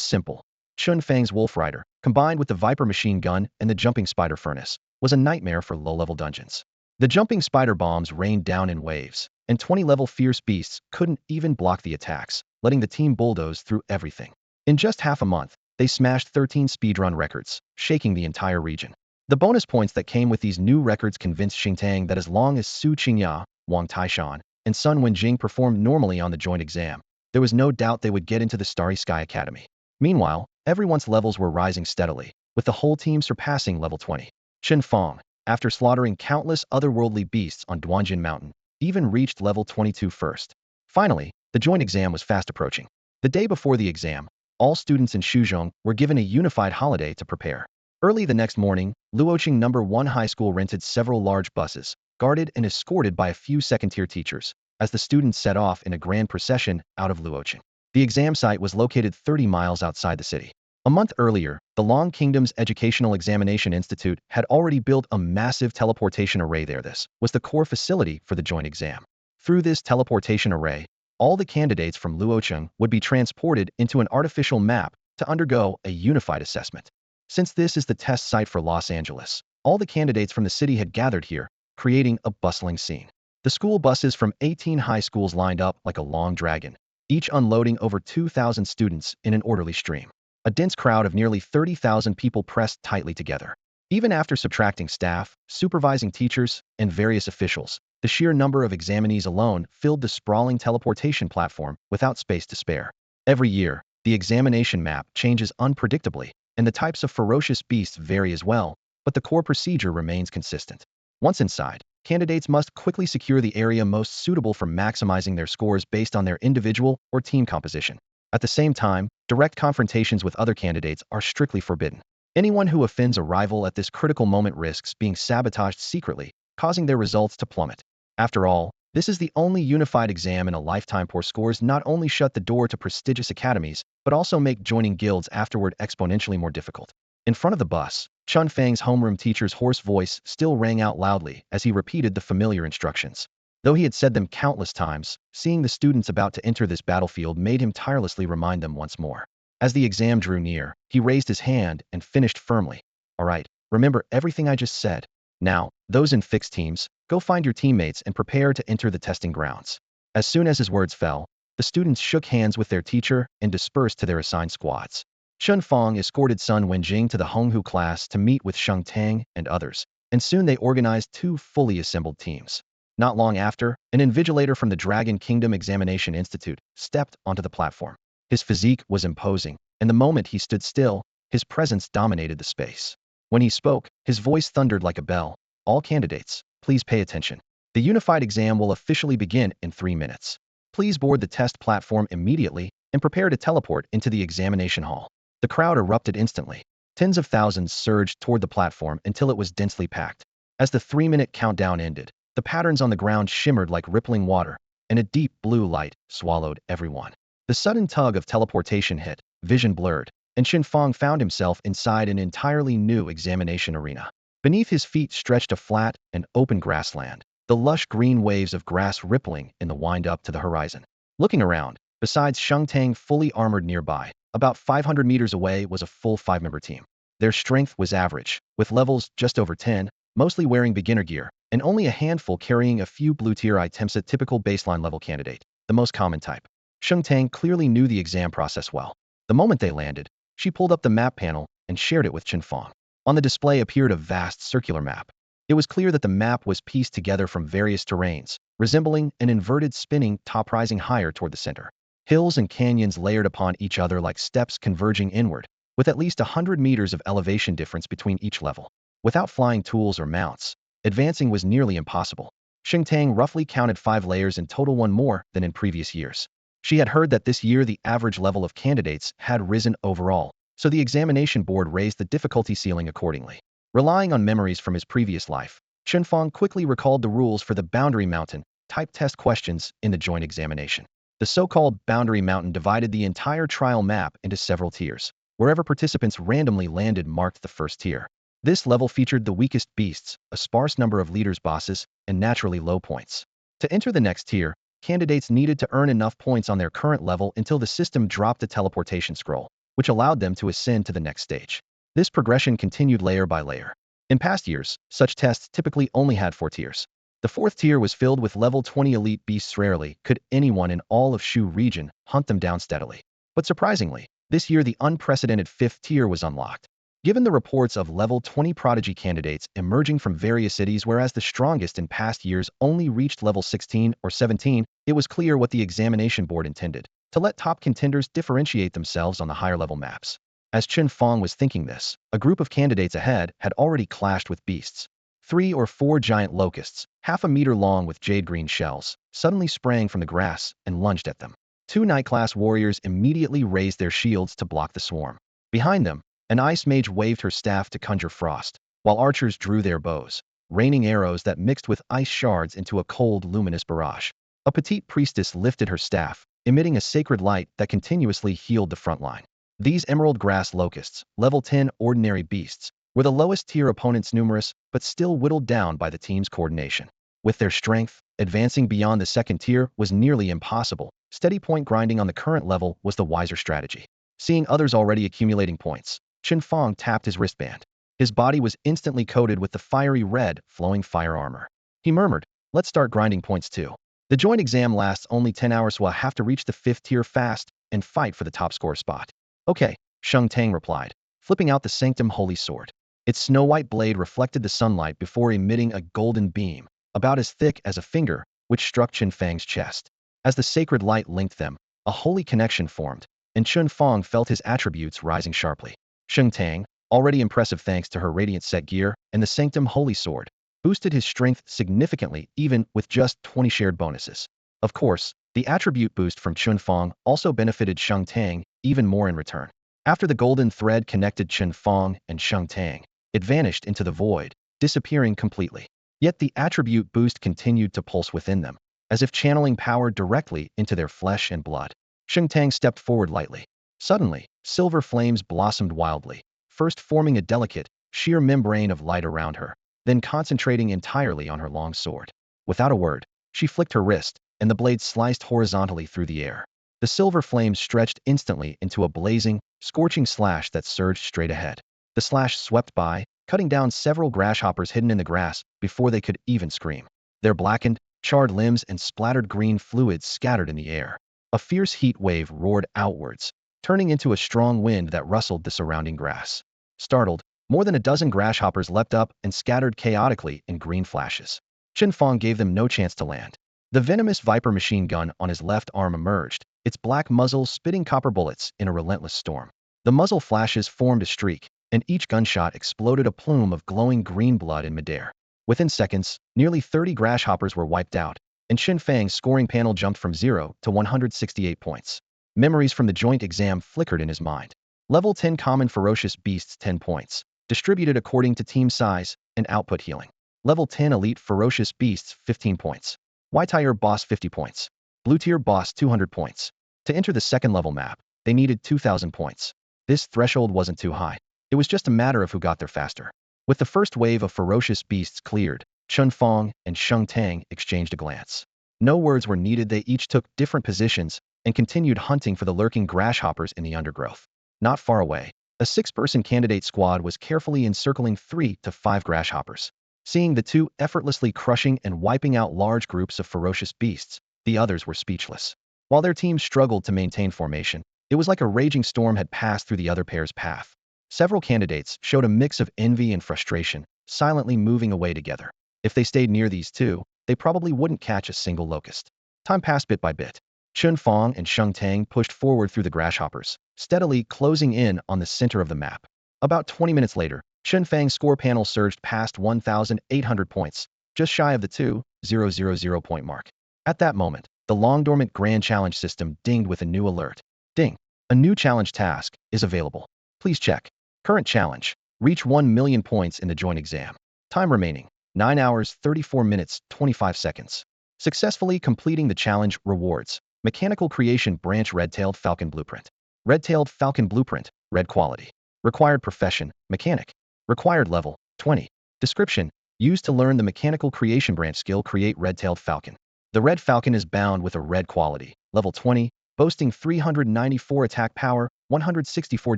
simple. Chen Fang's Wolf Rider, combined with the Viper machine gun and the jumping spider furnace, was a nightmare for low-level dungeons. The jumping spider bombs rained down in waves, and 20-level fierce beasts couldn't even block the attacks, letting the team bulldoze through everything. In just half a month, they smashed 13 speedrun records, shaking the entire region. The bonus points that came with these new records convinced Xingtang that as long as Su Qingya, Wang Taishan, and Sun Wenjing performed normally on the joint exam, there was no doubt they would get into the Starry Sky Academy. Meanwhile, everyone's levels were rising steadily, with the whole team surpassing level 20. Chen Fang, after slaughtering countless otherworldly beasts on Duanjian Mountain, even reached level 22 first. Finally, the joint exam was fast approaching. The day before the exam, all students in Shuzhong were given a unified holiday to prepare. Early the next morning, Luocheng No. 1 High School rented several large buses, guarded and escorted by a few second-tier teachers, as the students set off in a grand procession out of Luocheng. The exam site was located 30 miles outside the city. A month earlier, the Long Kingdom's Educational Examination Institute had already built a massive teleportation array there. This was the core facility for the joint exam. Through this teleportation array, all the candidates from Luocheng would be transported into an artificial map to undergo a unified assessment. Since this is the test site for Los Angeles, All the candidates from the city had gathered here, creating a bustling scene. The school buses from 18 high schools lined up like a long dragon, each unloading over 2,000 students in an orderly stream. A dense crowd of nearly 30,000 people pressed tightly together. Even after subtracting staff, supervising teachers, and various officials, the sheer number of examinees alone filled the sprawling teleportation platform without space to spare. Every year, the examination map changes unpredictably, and the types of ferocious beasts vary as well, but the core procedure remains consistent. Once inside, candidates must quickly secure the area most suitable for maximizing their scores based on their individual or team composition. At the same time, direct confrontations with other candidates are strictly forbidden. Anyone who offends a rival at this critical moment risks being sabotaged secretly, causing their results to plummet. After all, this is the only unified exam in a lifetime. Poor scores not only shut the door to prestigious academies, but also make joining guilds afterward exponentially more difficult. In front of the bus, Chen Fang's homeroom teacher's hoarse voice still rang out loudly as he repeated the familiar instructions. Though he had said them countless times, seeing the students about to enter this battlefield made him tirelessly remind them once more. As the exam drew near, he raised his hand and finished firmly. All right, remember everything I just said. Now, those in fixed teams, go find your teammates and prepare to enter the testing grounds. As soon as his words fell, the students shook hands with their teacher and dispersed to their assigned squads. Chen Fang escorted Sun Wenjing to the Honghu class to meet with Sheng Tang and others, and soon they organized two fully assembled teams. Not long after, an invigilator from the Dragon Kingdom Examination Institute stepped onto the platform. His physique was imposing, and the moment he stood still, his presence dominated the space. When he spoke, his voice thundered like a bell. All candidates, please pay attention. The unified exam will officially begin in 3 minutes. Please board the test platform immediately and prepare to teleport into the examination hall. The crowd erupted instantly. Tens of thousands surged toward the platform until it was densely packed. As the 3-minute countdown ended, the patterns on the ground shimmered like rippling water, and a deep blue light swallowed everyone. The sudden tug of teleportation hit, vision blurred, and Chen Fang found himself inside an entirely new examination arena. Beneath his feet stretched a flat and open grassland, the lush green waves of grass rippling in the wind up to the horizon. Looking around, besides Sheng Tang fully armored nearby, about 500 meters away was a full 5-member team. Their strength was average, with levels just over 10, mostly wearing beginner gear, and only a handful carrying a few blue-tier items, a typical baseline level candidate, the most common type. Sheng Tang clearly knew the exam process well. The moment they landed, she pulled up the map panel and shared it with Chen Fang. On the display appeared a vast circular map. It was clear that the map was pieced together from various terrains, resembling an inverted spinning top rising higher toward the center. Hills and canyons layered upon each other like steps converging inward, with at least 100 meters of elevation difference between each level. Without flying tools or mounts, advancing was nearly impossible. Sheng Tang roughly counted 5 layers in total, one more than in previous years. She had heard that this year the average level of candidates had risen overall, so the examination board raised the difficulty ceiling accordingly. Relying on memories from his previous life, Chen Fang quickly recalled the rules for the Boundary Mountain type test questions in the joint examination. The so-called Boundary Mountain divided the entire trial map into several tiers. Wherever participants randomly landed marked the first tier. This level featured the weakest beasts, a sparse number of leaders bosses, and naturally low points. To enter the next tier, candidates needed to earn enough points on their current level until the system dropped a teleportation scroll, which allowed them to ascend to the next stage. This progression continued layer by layer. In past years, such tests typically only had 4 tiers. The 4th tier was filled with level 20 elite beasts. Rarely could anyone in all of Shu region hunt them down steadily. But surprisingly, this year the unprecedented 5th tier was unlocked. Given the reports of level 20 prodigy candidates emerging from various cities, whereas the strongest in past years only reached level 16 or 17, it was clear what the examination board intended: to let top contenders differentiate themselves on the higher level maps. As Chen Fang was thinking this, a group of candidates ahead had already clashed with beasts. 3 or 4 giant locusts, half a meter long with jade green shells, suddenly sprang from the grass and lunged at them. 2 night-class warriors immediately raised their shields to block the swarm. Behind them, an ice mage waved her staff to conjure frost, while archers drew their bows, raining arrows that mixed with ice shards into a cold, luminous barrage. A petite priestess lifted her staff, emitting a sacred light that continuously healed the front line. These emerald grass locusts, level 10 ordinary beasts, were the lowest tier opponents, numerous, but still whittled down by the team's coordination. With their strength, advancing beyond the 2nd tier was nearly impossible. Steady point grinding on the current level was the wiser strategy. Seeing others already accumulating points, Chen Fang tapped his wristband. His body was instantly coated with the fiery red, flowing fire armor. He murmured, "Let's start grinding points too." The joint exam lasts only 10 hours, so I have to reach the 5th tier fast and fight for the top score spot. Okay, Chen Fang replied, flipping out the Sanctum Holy Sword. Its snow-white blade reflected the sunlight before emitting a golden beam, about as thick as a finger, which struck Chen Fang's chest. As the sacred light linked them, a holy connection formed, and Chen Fang felt his attributes rising sharply. Chen Tang, already impressive thanks to her radiant set gear and the Sanctum Holy Sword, boosted his strength significantly even with just 20 shared bonuses. Of course, the attribute boost from Chen Fang also benefited Chen Tang even more in return. After the golden thread connected Chen Fang and Chen Tang, it vanished into the void, disappearing completely. Yet the attribute boost continued to pulse within them, as if channeling power directly into their flesh and blood. Chen Tang stepped forward lightly. Suddenly, silver flames blossomed wildly, first forming a delicate, sheer membrane of light around her, then concentrating entirely on her long sword. Without a word, she flicked her wrist, and the blade sliced horizontally through the air. The silver flames stretched instantly into a blazing, scorching slash that surged straight ahead. The slash swept by, cutting down several grasshoppers hidden in the grass before they could even scream. Their blackened, charred limbs and splattered green fluids scattered in the air. A fierce heat wave roared outwards, turning into a strong wind that rustled the surrounding grass. Startled, more than a dozen grasshoppers leapt up and scattered chaotically in green flashes. Chen Fang gave them no chance to land. The venomous Viper machine gun on his left arm emerged, its black muzzle spitting copper bullets in a relentless storm. The muzzle flashes formed a streak, and each gunshot exploded a plume of glowing green blood in midair. Within seconds, nearly 30 grasshoppers were wiped out, and Chen Fang's scoring panel jumped from 0 to 168 points. Memories from the joint exam flickered in his mind. Level 10 Common Ferocious Beasts 10 points, distributed according to team size and output healing. Level 10 Elite Ferocious Beasts 15 points. Y-Tier Boss 50 points. Blue Tier Boss 200 points. To enter the second level map, they needed 2,000 points. This threshold wasn't too high. It was just a matter of who got there faster. With the first wave of ferocious beasts cleared, Chen Fang and Chen Tang exchanged a glance. No words were needed, they each took different positions and continued hunting for the lurking grasshoppers in the undergrowth. Not far away, a 6-person candidate squad was carefully encircling 3 to 5 grasshoppers. Seeing the two effortlessly crushing and wiping out large groups of ferocious beasts, the others were speechless. While their team struggled to maintain formation, it was like a raging storm had passed through the other pair's path. Several candidates showed a mix of envy and frustration, silently moving away together. If they stayed near these two, they probably wouldn't catch a single locust. Time passed bit by bit. Chen Fang and Chen Tang pushed forward through the grasshoppers, steadily closing in on the center of the map. About 20 minutes later, Chen Fang's score panel surged past 1,800 points, just shy of the 2,000 point mark. At that moment, the long-dormant Grand Challenge system dinged with a new alert. Ding! A new challenge task is available. Please check. Current challenge. Reach 1 million points in the joint exam. Time remaining. 9 hours, 34 minutes, 25 seconds. Successfully completing the challenge rewards. Mechanical Creation Branch Red-tailed Falcon Blueprint. Red-tailed Falcon Blueprint. Red quality. Required profession. Mechanic. Required level. 20. Description. Used to learn the Mechanical Creation Branch skill Create Red-tailed Falcon. The Red Falcon is bound with a red quality. Level 20. Boasting 394 attack power, 164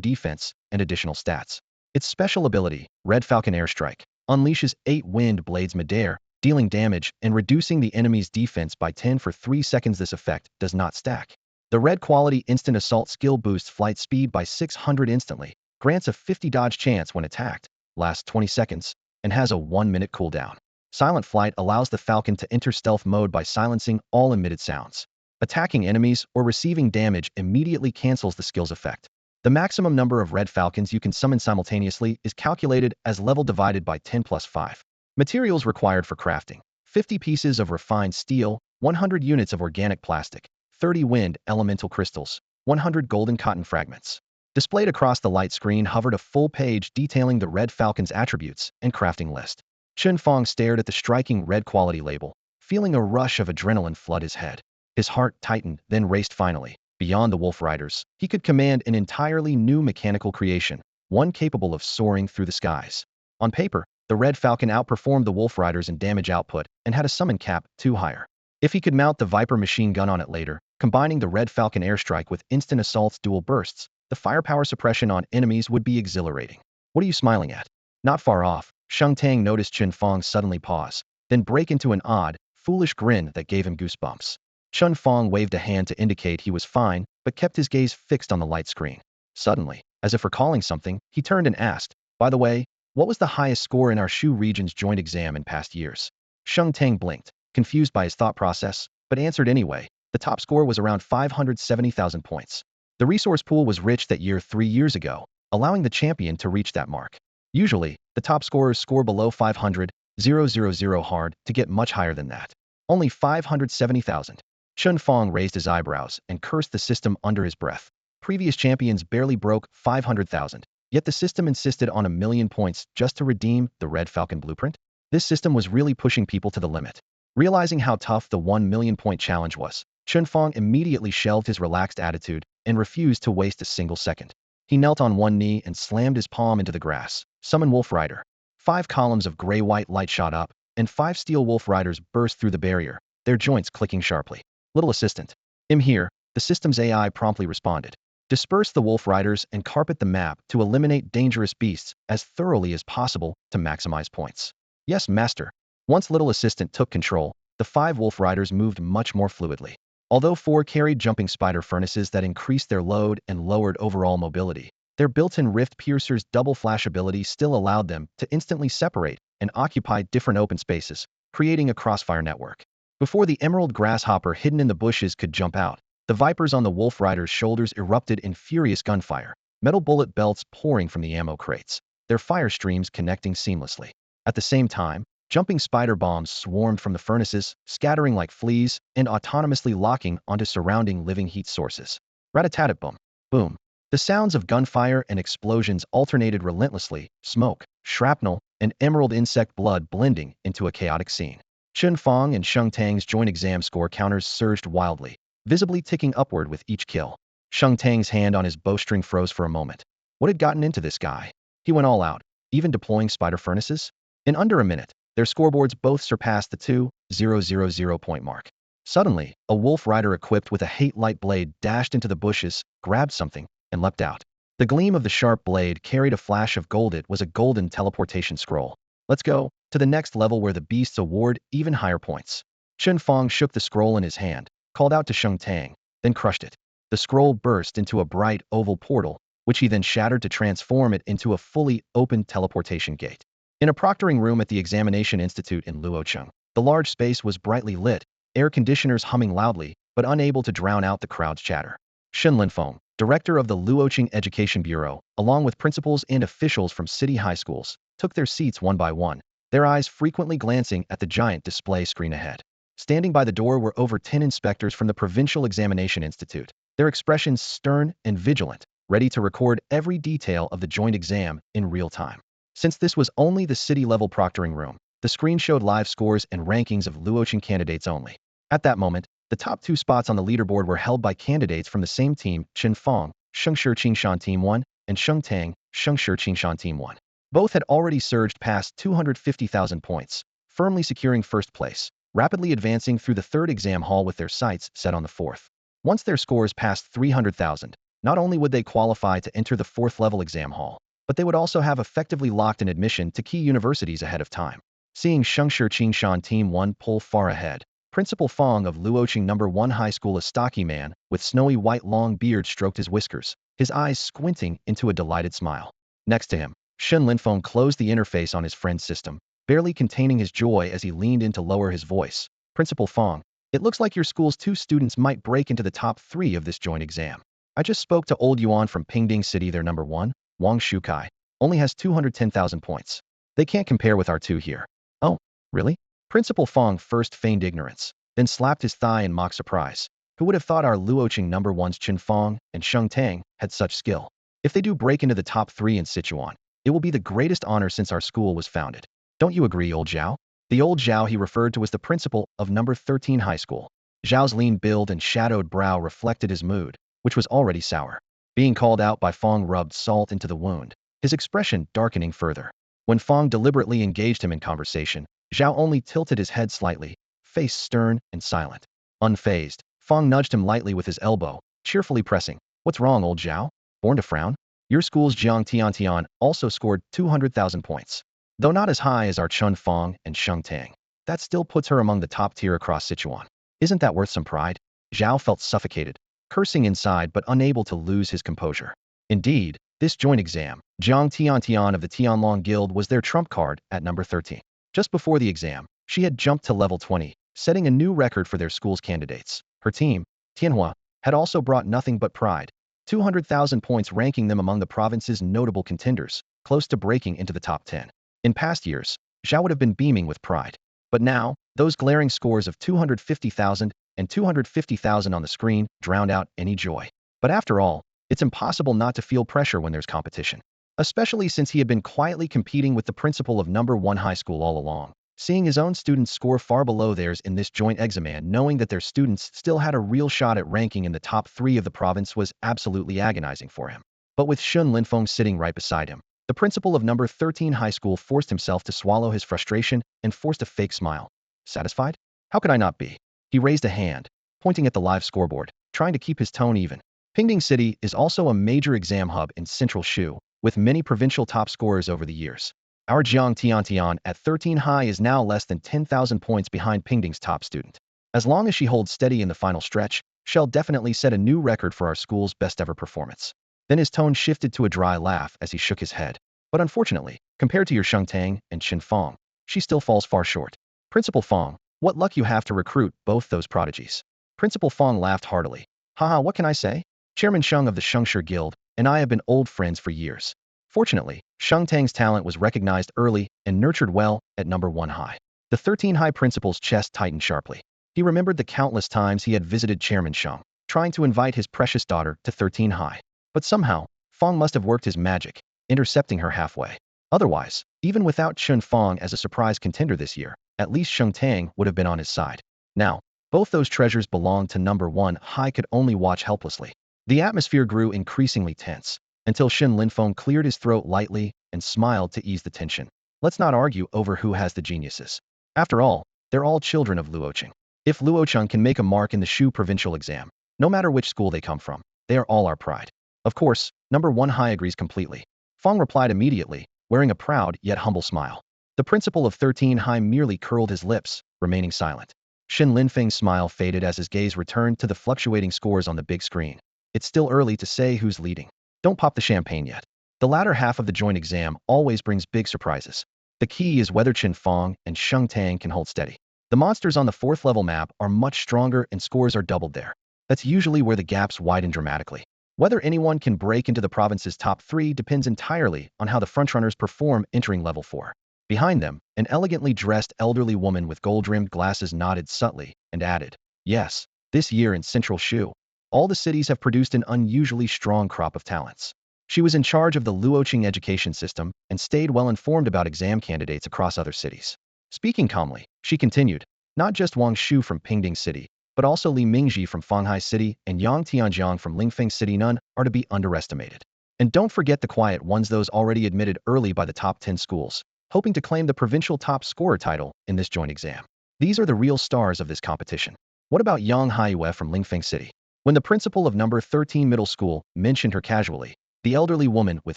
defense, and additional stats. Its special ability, Red Falcon Airstrike, unleashes 8 wind blades midair, dealing damage and reducing the enemy's defense by 10 for 3 seconds. This effect does not stack. The red quality Instant Assault skill boosts flight speed by 600 instantly, grants a 50 dodge chance when attacked, lasts 20 seconds, and has a 1-minute cooldown. Silent Flight allows the Falcon to enter stealth mode by silencing all emitted sounds. Attacking enemies or receiving damage immediately cancels the skill's effect. The maximum number of red falcons you can summon simultaneously is calculated as level divided by 10 plus 5. Materials required for crafting: 50 pieces of refined steel, 100 units of organic plastic, 30 wind elemental crystals, 100 golden cotton fragments. Displayed across the light screen hovered a full page detailing the red falcon's attributes and crafting list. Chen Fang stared at the striking red quality label, feeling a rush of adrenaline flood his head. His heart tightened, then raced finally. Beyond the Wolf Riders, he could command an entirely new mechanical creation, one capable of soaring through the skies. On paper, the Red Falcon outperformed the Wolf Riders in damage output and had a summon cap 2 higher. If he could mount the Viper machine gun on it later, combining the Red Falcon airstrike with Instant Assault's dual bursts, the firepower suppression on enemies would be exhilarating. What are you smiling at? Not far off, Chen Tang noticed Chen Fang suddenly pause, then break into an odd, foolish grin that gave him goosebumps. Chen Fang waved a hand to indicate he was fine, but kept his gaze fixed on the light screen. Suddenly, as if recalling something, he turned and asked, "By the way, what was the highest score in our Shu region's joint exam in past years?" Chen Tang blinked, confused by his thought process, but answered anyway. The top score was around 570,000 points. The resource pool was rich that year 3 years ago, allowing the champion to reach that mark. Usually, the top scorers score below 500,000 hard to get much higher than that. Only 570,000. Chen Fang raised his eyebrows and cursed the system under his breath. Previous champions barely broke 500,000, yet the system insisted on 1,000,000 points just to redeem the Red Falcon blueprint? This system was really pushing people to the limit. Realizing how tough the 1,000,000 point challenge was, Chen Fang immediately shelved his relaxed attitude and refused to waste a single second. He knelt on one knee and slammed his palm into the grass. Summon Wolf Rider. 5 columns of gray-white light shot up, and 5 steel wolf riders burst through the barrier, their joints clicking sharply. "Little assistant. I'm here," the system's AI promptly responded. "Disperse the wolf riders and carpet the map to eliminate dangerous beasts as thoroughly as possible to maximize points." "Yes, master." Once Little Assistant took control, the 5 wolf riders moved much more fluidly. Although 4 carried jumping spider furnaces that increased their load and lowered overall mobility, their built-in Rift Piercer's double flash ability still allowed them to instantly separate and occupy different open spaces, creating a crossfire network. Before the emerald grasshopper hidden in the bushes could jump out, the vipers on the wolf rider's shoulders erupted in furious gunfire, metal bullet belts pouring from the ammo crates, their fire streams connecting seamlessly. At the same time, jumping spider bombs swarmed from the furnaces, scattering like fleas and autonomously locking onto surrounding living heat sources. Rat-a-tat-boom. Boom. The sounds of gunfire and explosions alternated relentlessly, smoke, shrapnel, and emerald insect blood blending into a chaotic scene. Chen Fang and Chen Tang's joint exam score counters surged wildly, visibly ticking upward with each kill. Chen Tang's hand on his bowstring froze for a moment. What had gotten into this guy? He went all out, even deploying spider furnaces? In under a minute, their scoreboards both surpassed the 2,000 point mark. Suddenly, a wolf rider equipped with a hate light blade dashed into the bushes, grabbed something, and leapt out. The gleam of the sharp blade carried a flash of gold. It was a golden teleportation scroll. "Let's go to the next level where the beasts award even higher points." Chen Fang shook the scroll in his hand, called out to Chen Tang, then crushed it. The scroll burst into a bright oval portal, which he then shattered to transform it into a fully open teleportation gate. In a proctoring room at the Examination Institute in Luocheng, the large space was brightly lit, air conditioners humming loudly, but unable to drown out the crowd's chatter. Shen Linfeng, director of the Luocheng Education Bureau, along with principals and officials from city high schools, took their seats one by one, their eyes frequently glancing at the giant display screen ahead. Standing by the door were over 10 inspectors from the Provincial Examination Institute, their expressions stern and vigilant, ready to record every detail of the joint exam in real time. Since this was only the city-level proctoring room, the screen showed live scores and rankings of Luocheng candidates only. At that moment, the top 2 spots on the leaderboard were held by candidates from the same team: Chen Fang, Shengshi Qingshan Team 1, and Chen Tang, Shengshi Qingshan Team 1. Both had already surged past 250,000 points, firmly securing first place, rapidly advancing through the 3rd exam hall with their sights set on the 4th. Once their scores passed 300,000, not only would they qualify to enter the 4th-level exam hall, but they would also have effectively locked in admission to key universities ahead of time. Seeing Shengshi Qingshan Team 1 pull far ahead, Principal Fang of Luocheng No. 1 High School, a stocky man with snowy white long beard, stroked his whiskers, his eyes squinting into a delighted smile. Next to him, Shen Linfeng closed the interface on his friend's system, barely containing his joy as he leaned in to lower his voice. "Principal Fang, it looks like your school's 2 students might break into the top 3 of this joint exam. I just spoke to Old Yuan from Pingding City. Their number 1, Wang Shukai, only has 210,000 points. They can't compare with our 2 here." "Oh, really?" Principal Fang first feigned ignorance, then slapped his thigh in mock surprise. Who would have thought our Luocheng No. 1's Chen Fang and Chen Tang had such skill? If they do break into the top 3 in Sichuan, it will be the greatest honor since our school was founded. Don't you agree, old Zhao? The old Zhao he referred to as the principal of No. 13 High School. Zhao's lean build and shadowed brow reflected his mood, which was already sour. Being called out by Fang rubbed salt into the wound, his expression darkening further. When Fang deliberately engaged him in conversation, Zhao only tilted his head slightly, face stern and silent. Unfazed, Fang nudged him lightly with his elbow, cheerfully pressing. "What's wrong, old Zhao? Born to frown?" Your school's Jiang Tiantian also scored 200,000 points. Though not as high as our Chen Fang and Sheng Tang, that still puts her among the top tier across Sichuan. Isn't that worth some pride? Zhao felt suffocated, cursing inside but unable to lose his composure. Indeed, this joint exam, Jiang Tiantian of the Tianlong Guild was their trump card at number 13. Just before the exam, she had jumped to level 20, setting a new record for their school's candidates. Her team, Tianhua, had also brought nothing but pride, 200,000 points ranking them among the province's notable contenders, close to breaking into the top 10. In past years, Zhao would have been beaming with pride. But now, those glaring scores of 250,000 and 250,000 on the screen drowned out any joy. But after all, it's impossible not to feel pressure when there's competition. Especially since he had been quietly competing with the principal of number 1 high school all along. Seeing his own students score far below theirs in this joint examen, knowing that their students still had a real shot at ranking in the top 3 of the province was absolutely agonizing for him. But with Shun Linfeng sitting right beside him, the principal of number 13 high school forced himself to swallow his frustration and forced a fake smile. Satisfied? How could I not be? He raised a hand, pointing at the live scoreboard, trying to keep his tone even. Pingding City is also a major exam hub in central Shu, with many provincial top scorers over the years. Our Jiang Tiantian at 13 high is now less than 10,000 points behind Pingding's top student. As long as she holds steady in the final stretch, she'll definitely set a new record for our school's best ever performance. Then his tone shifted to a dry laugh as he shook his head. But unfortunately, compared to your Sheng Tang and Chen Fang, she still falls far short. Principal Fang, what luck you have to recruit both those prodigies. Principal Fang laughed heartily. Haha, what can I say? Chairman Sheng of the Shengshe Guild and I have been old friends for years. Fortunately, Sheng Tang's talent was recognized early and nurtured well at number 1 high. The 13 high principal's chest tightened sharply. He remembered the countless times he had visited Chairman Sheng, trying to invite his precious daughter to 13 high. But somehow, Fang must have worked his magic, intercepting her halfway. Otherwise, even without Chen Fang as a surprise contender this year, at least Sheng Tang would have been on his side. Now, both those treasures belonged to number 1 high could only watch helplessly. The atmosphere grew increasingly tense, until Shen Linfeng cleared his throat lightly and smiled to ease the tension. Let's not argue over who has the geniuses. After all, they're all children of Luocheng. If Luocheng can make a mark in the Shu provincial exam, no matter which school they come from, they are all our pride. Of course, number 1 high agrees completely. Fang replied immediately, wearing a proud yet humble smile. The principal of 13 high merely curled his lips, remaining silent. Shen Linfeng's smile faded as his gaze returned to the fluctuating scores on the big screen. It's still early to say who's leading. Don't pop the champagne yet. The latter half of the joint exam always brings big surprises. The key is whether Chen Fang and Sheng Tang can hold steady. The monsters on the 4th level map are much stronger and scores are doubled there. That's usually where the gaps widen dramatically. Whether anyone can break into the province's top 3 depends entirely on how the frontrunners perform entering level 4. Behind them, an elegantly dressed elderly woman with gold-rimmed glasses nodded subtly and added, yes, this year in Central Shu, all the cities have produced an unusually strong crop of talents. She was in charge of the Luocheng education system and stayed well informed about exam candidates across other cities. Speaking calmly, she continued, not just Wang Shu from Pingding City, but also Li Mingji from Fanghai City and Yang Tianjiang from Lingfeng City, none are to be underestimated. And don't forget the quiet ones, those already admitted early by the top 10 schools, hoping to claim the provincial top scorer title in this joint exam. These are the real stars of this competition. What about Yang Haiyue from Lingfeng City? When the principal of number 13 middle school mentioned her casually, the elderly woman with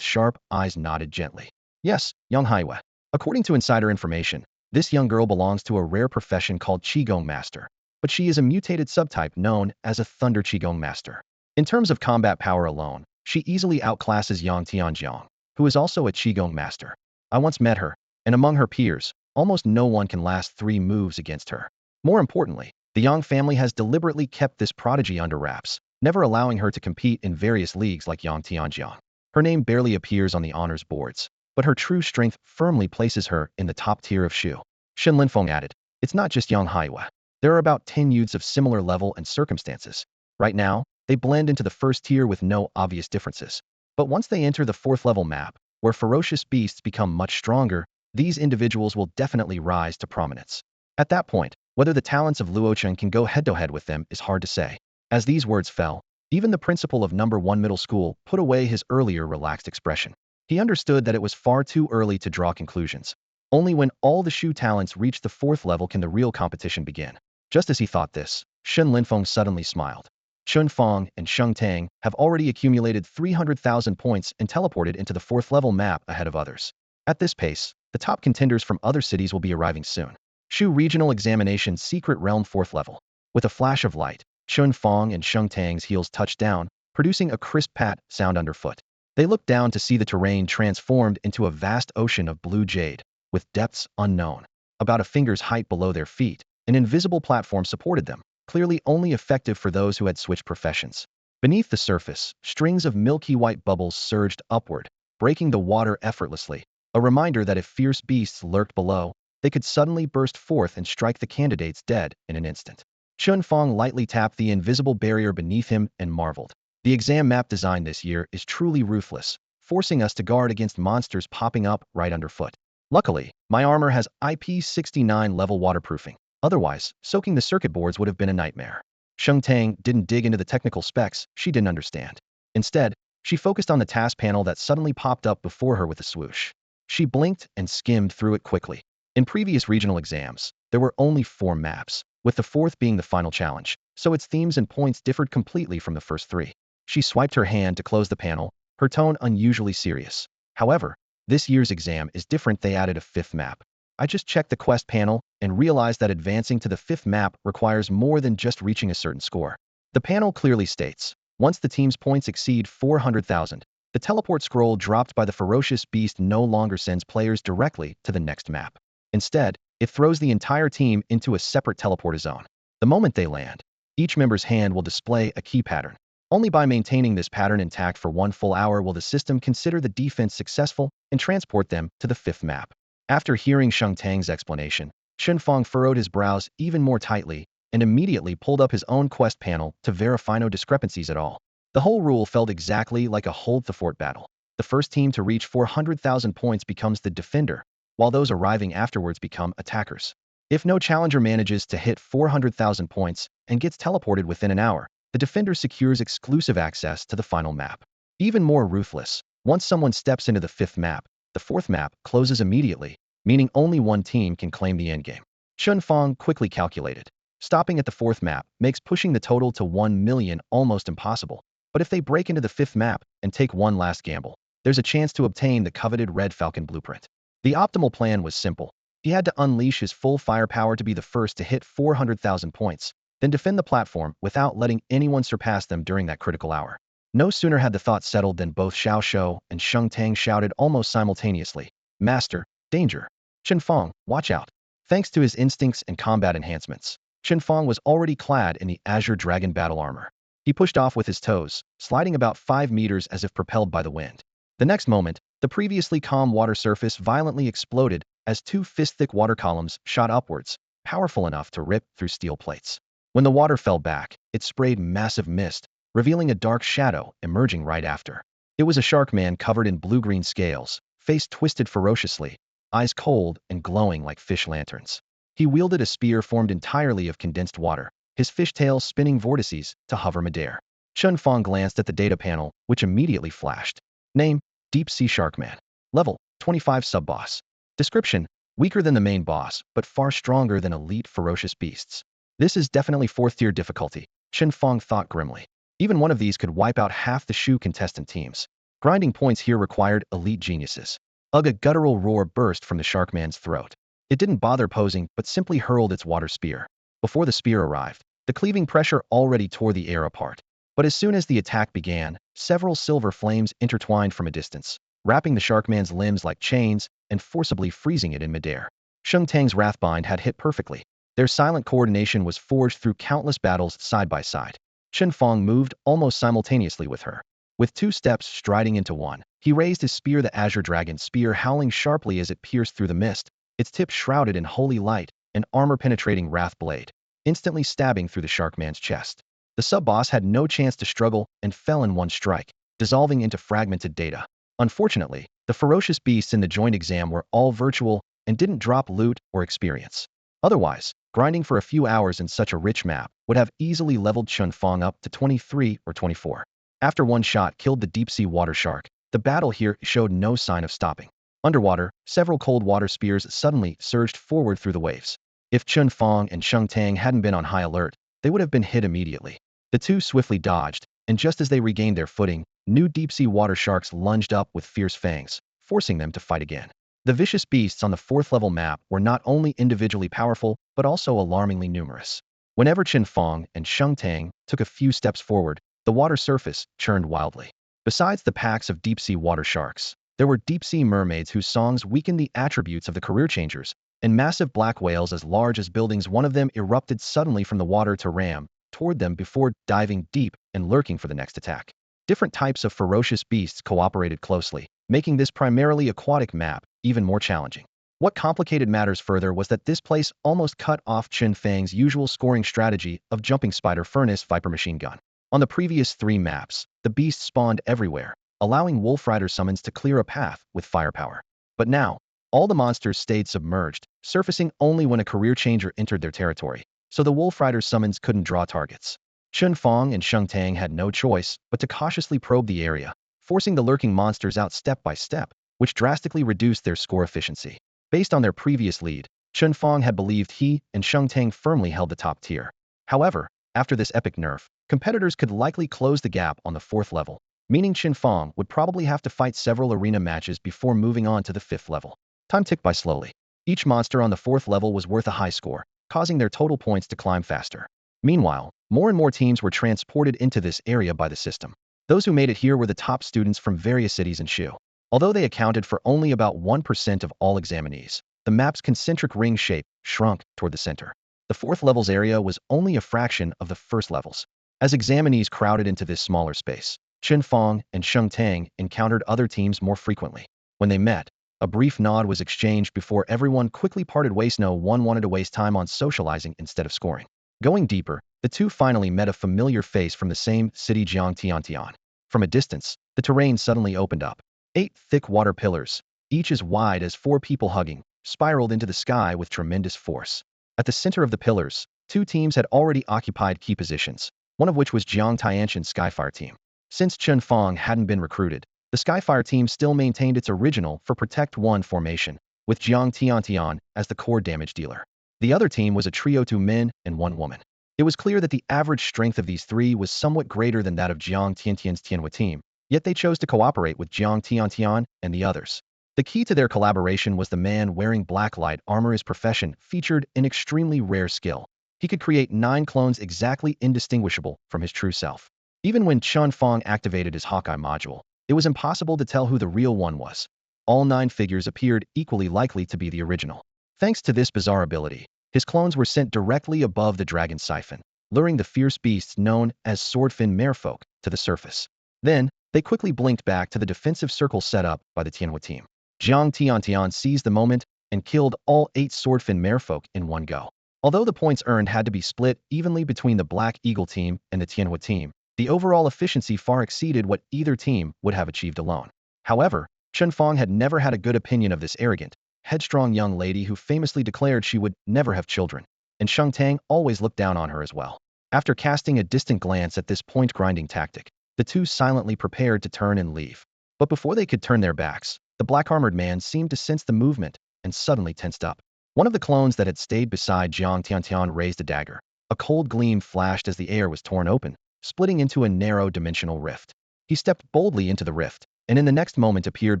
sharp eyes nodded gently. Yes, Yang Haiyue. According to insider information, this young girl belongs to a rare profession called Qigong Master, but she is a mutated subtype known as a Thunder Qigong Master. In terms of combat power alone, she easily outclasses Yang Tianjiang, who is also a Qigong Master. I once met her, and among her peers, almost no one can last 3 moves against her. More importantly, the Yang family has deliberately kept this prodigy under wraps, never allowing her to compete in various leagues like Yang Tianjiang. Her name barely appears on the honors boards, but her true strength firmly places her in the top tier of Shu. Shen Linfeng added, it's not just Yang Haiyue. There are about 10 youths of similar level and circumstances. Right now, they blend into the first tier with no obvious differences. But once they enter the 4th level map, where ferocious beasts become much stronger, these individuals will definitely rise to prominence. At that point, whether the talents of Luocheng can go head-to-head with them is hard to say. As these words fell, even the principal of number 1 middle school put away his earlier relaxed expression. He understood that it was far too early to draw conclusions. Only when all the Shu talents reach the 4th level can the real competition begin. Just as he thought this, Shen Linfeng suddenly smiled. Chen Fang and Chen Tang have already accumulated 300,000 points and teleported into the 4th level map ahead of others. At this pace, the top contenders from other cities will be arriving soon. Shu Regional Examination Secret Realm 4th level. With a flash of light, Chen Fang and Chen Tang's heels touched down, producing a crisp pat sound underfoot. They looked down to see the terrain transformed into a vast ocean of blue jade, with depths unknown. About a finger's height below their feet, an invisible platform supported them, clearly only effective for those who had switched professions. Beneath the surface, strings of milky white bubbles surged upward, breaking the water effortlessly, a reminder that if fierce beasts lurked below, they could suddenly burst forth and strike the candidates dead in an instant. Chen Fang lightly tapped the invisible barrier beneath him and marveled. The exam map design this year is truly ruthless, forcing us to guard against monsters popping up right underfoot. Luckily, my armor has IP69 level waterproofing. Otherwise, soaking the circuit boards would have been a nightmare. Sheng Tang didn't dig into the technical specs she didn't understand. Instead, she focused on the task panel that suddenly popped up before her with a swoosh. She blinked and skimmed through it quickly. In previous regional exams, there were only 4 maps, with the 4th being the final challenge, so its themes and points differed completely from the first 3. She swiped her hand to close the panel, her tone unusually serious. However, this year's exam is different. They added a 5th map. I just checked the quest panel and realized that advancing to the 5th map requires more than just reaching a certain score. The panel clearly states, once the team's points exceed 400,000, the teleport scroll dropped by the ferocious beast no longer sends players directly to the next map. Instead, it throws the entire team into a separate teleporter zone. The moment they land, each member's hand will display a key pattern. Only by maintaining this pattern intact for 1 full hour will the system consider the defense successful and transport them to the 5th map. After hearing Sheng Tang's explanation, Chen Fang furrowed his brows even more tightly and immediately pulled up his own quest panel to verify no discrepancies at all. The whole rule felt exactly like a hold the fort battle. The first team to reach 400,000 points becomes the defender, while those arriving afterwards become attackers. If no challenger manages to hit 400,000 points and gets teleported within an hour, the defender secures exclusive access to the final map. Even more ruthless, once someone steps into the 5th map, the 4th map closes immediately, meaning only one team can claim the endgame. Chen Fang quickly calculated. Stopping at the 4th map makes pushing the total to 1 million almost impossible, but if they break into the 5th map and take one last gamble, there's a chance to obtain the coveted Red Falcon blueprint. The optimal plan was simple. He had to unleash his full firepower to be the first to hit 400,000 points, then defend the platform without letting anyone surpass them during that critical hour. No sooner had the thought settled than both Xiao Shou and Sheng Tang shouted almost simultaneously, "Master, danger! Chen Fang, watch out!" Thanks to his instincts and combat enhancements, Chen Fang was already clad in the Azure Dragon battle armor. He pushed off with his toes, sliding about 5 meters as if propelled by the wind. The next moment, the previously calm water surface violently exploded as 2 fist-thick water columns shot upwards, powerful enough to rip through steel plates. When the water fell back, it sprayed massive mist, revealing a dark shadow emerging right after. It was a shark man covered in blue-green scales, face twisted ferociously, eyes cold and glowing like fish lanterns. He wielded a spear formed entirely of condensed water, his fishtail spinning vortices to hover midair. Chen Fang glanced at the data panel, which immediately flashed. Name, Deep Sea Sharkman. Level, 25 sub-boss. Description, weaker than the main boss, but far stronger than elite ferocious beasts. This is definitely 4th tier difficulty, Chen Fang thought grimly. Even one of these could wipe out half the Shu contestant teams. Grinding points here required elite geniuses. Ugh, a guttural roar burst from the Sharkman's throat. It didn't bother posing, but simply hurled its water spear. Before the spear arrived, the cleaving pressure already tore the air apart. But as soon as the attack began, several silver flames intertwined from a distance, wrapping the Sharkman's limbs like chains and forcibly freezing it in midair. Sheng Tang's Wrathbind had hit perfectly. Their silent coordination was forged through countless battles side by side. Chen Fang moved almost simultaneously with her. With 2 steps striding into one, he raised his spear, the Azure Dragon spear, howling sharply as it pierced through the mist, its tip shrouded in holy light, an armor-penetrating wrath blade, instantly stabbing through the Sharkman's chest. The sub-boss had no chance to struggle and fell in one strike, dissolving into fragmented data. Unfortunately, the ferocious beasts in the joint exam were all virtual and didn't drop loot or experience. Otherwise, grinding for a few hours in such a rich map would have easily leveled Chen Fang up to 23 or 24. After one shot killed the deep-sea water shark, the battle here showed no sign of stopping. Underwater, several cold water spears suddenly surged forward through the waves. If Chen Fang and Sheng Tang hadn't been on high alert, they would have been hit immediately. The two swiftly dodged, and just as they regained their footing, new deep-sea water sharks lunged up with fierce fangs, forcing them to fight again. The vicious beasts on the fourth-level map were not only individually powerful, but also alarmingly numerous. Whenever Chen Fang and Sheng Tang took a few steps forward, the water surface churned wildly. Besides the packs of deep-sea water sharks, there were deep-sea mermaids whose songs weakened the attributes of the career changers, and massive black whales as large as buildings. One of them erupted suddenly from the water to ram toward them before diving deep and lurking for the next attack. Different types of ferocious beasts cooperated closely, making this primarily aquatic map even more challenging. What complicated matters further was that this place almost cut off Chen Fang's usual scoring strategy of jumping spider furnace viper machine gun. On the previous 3 maps, the beasts spawned everywhere, allowing Wolf Rider summons to clear a path with firepower. But now, all the monsters stayed submerged, surfacing only when a career changer entered their territory, so the Wolf Rider summons couldn't draw targets. Chen Fang and Sheng Tang had no choice but to cautiously probe the area, forcing the lurking monsters out step by step, which drastically reduced their score efficiency. Based on their previous lead, Chen Fang had believed he and Sheng Tang firmly held the top tier. However, after this epic nerf, competitors could likely close the gap on the 4th level, meaning Chen Fang would probably have to fight several arena matches before moving on to the 5th level. Time ticked by slowly. Each monster on the 4th level was worth a high score, causing their total points to climb faster. Meanwhile, more and more teams were transported into this area by the system. Those who made it here were the top students from various cities in Shu. Although they accounted for only about 1% of all examinees, the map's concentric ring shape shrunk toward the center. The 4th level's area was only a fraction of the first levels. As examinees crowded into this smaller space, Chen Fang and Sheng Tang encountered other teams more frequently. When they met, a brief nod was exchanged before everyone quickly parted ways. No one wanted to waste time on socializing instead of scoring. Going deeper, the two finally met a familiar face from the same city, Jiangtiantian. From a distance, the terrain suddenly opened up. 8 thick water pillars, each as wide as 4 people hugging, spiraled into the sky with tremendous force. At the center of the pillars, 2 teams had already occupied key positions, one of which was Jiang Tianshan's Skyfire team. Since Chen Fang hadn't been recruited, the Skyfire team still maintained its original for Protect 1 formation, with Jiang Tiantian as the core damage dealer. The other team was a trio 2 men and 1 woman. It was clear that the average strength of these 3 was somewhat greater than that of Jiang Tiantian's Tianhua team, yet they chose to cooperate with Jiang Tiantian and the others. The key to their collaboration was the man wearing black light armor. His profession featured an extremely rare skill. He could create 9 clones exactly indistinguishable from his true self. Even when Chen Fang activated his Hawkeye module, it was impossible to tell who the real one was. All 9 figures appeared equally likely to be the original. Thanks to this bizarre ability, his clones were sent directly above the dragon siphon, luring the fierce beasts known as swordfin merfolk to the surface. Then, they quickly blinked back to the defensive circle set up by the Tianhua team. Jiang Tiantian seized the moment and killed all 8 swordfin merfolk in one go. Although the points earned had to be split evenly between the Black Eagle team and the Tianhua team, the overall efficiency far exceeded what either team would have achieved alone. However, Chen Fang had never had a good opinion of this arrogant, headstrong young lady who famously declared she would never have children, and Sheng Tang always looked down on her as well. After casting a distant glance at this point-grinding tactic, the two silently prepared to turn and leave. But before they could turn their backs, the black-armored man seemed to sense the movement and suddenly tensed up. One of the clones that had stayed beside Jiang Tiantian raised a dagger. A cold gleam flashed as the air was torn open, splitting into a narrow dimensional rift. He stepped boldly into the rift, and in the next moment appeared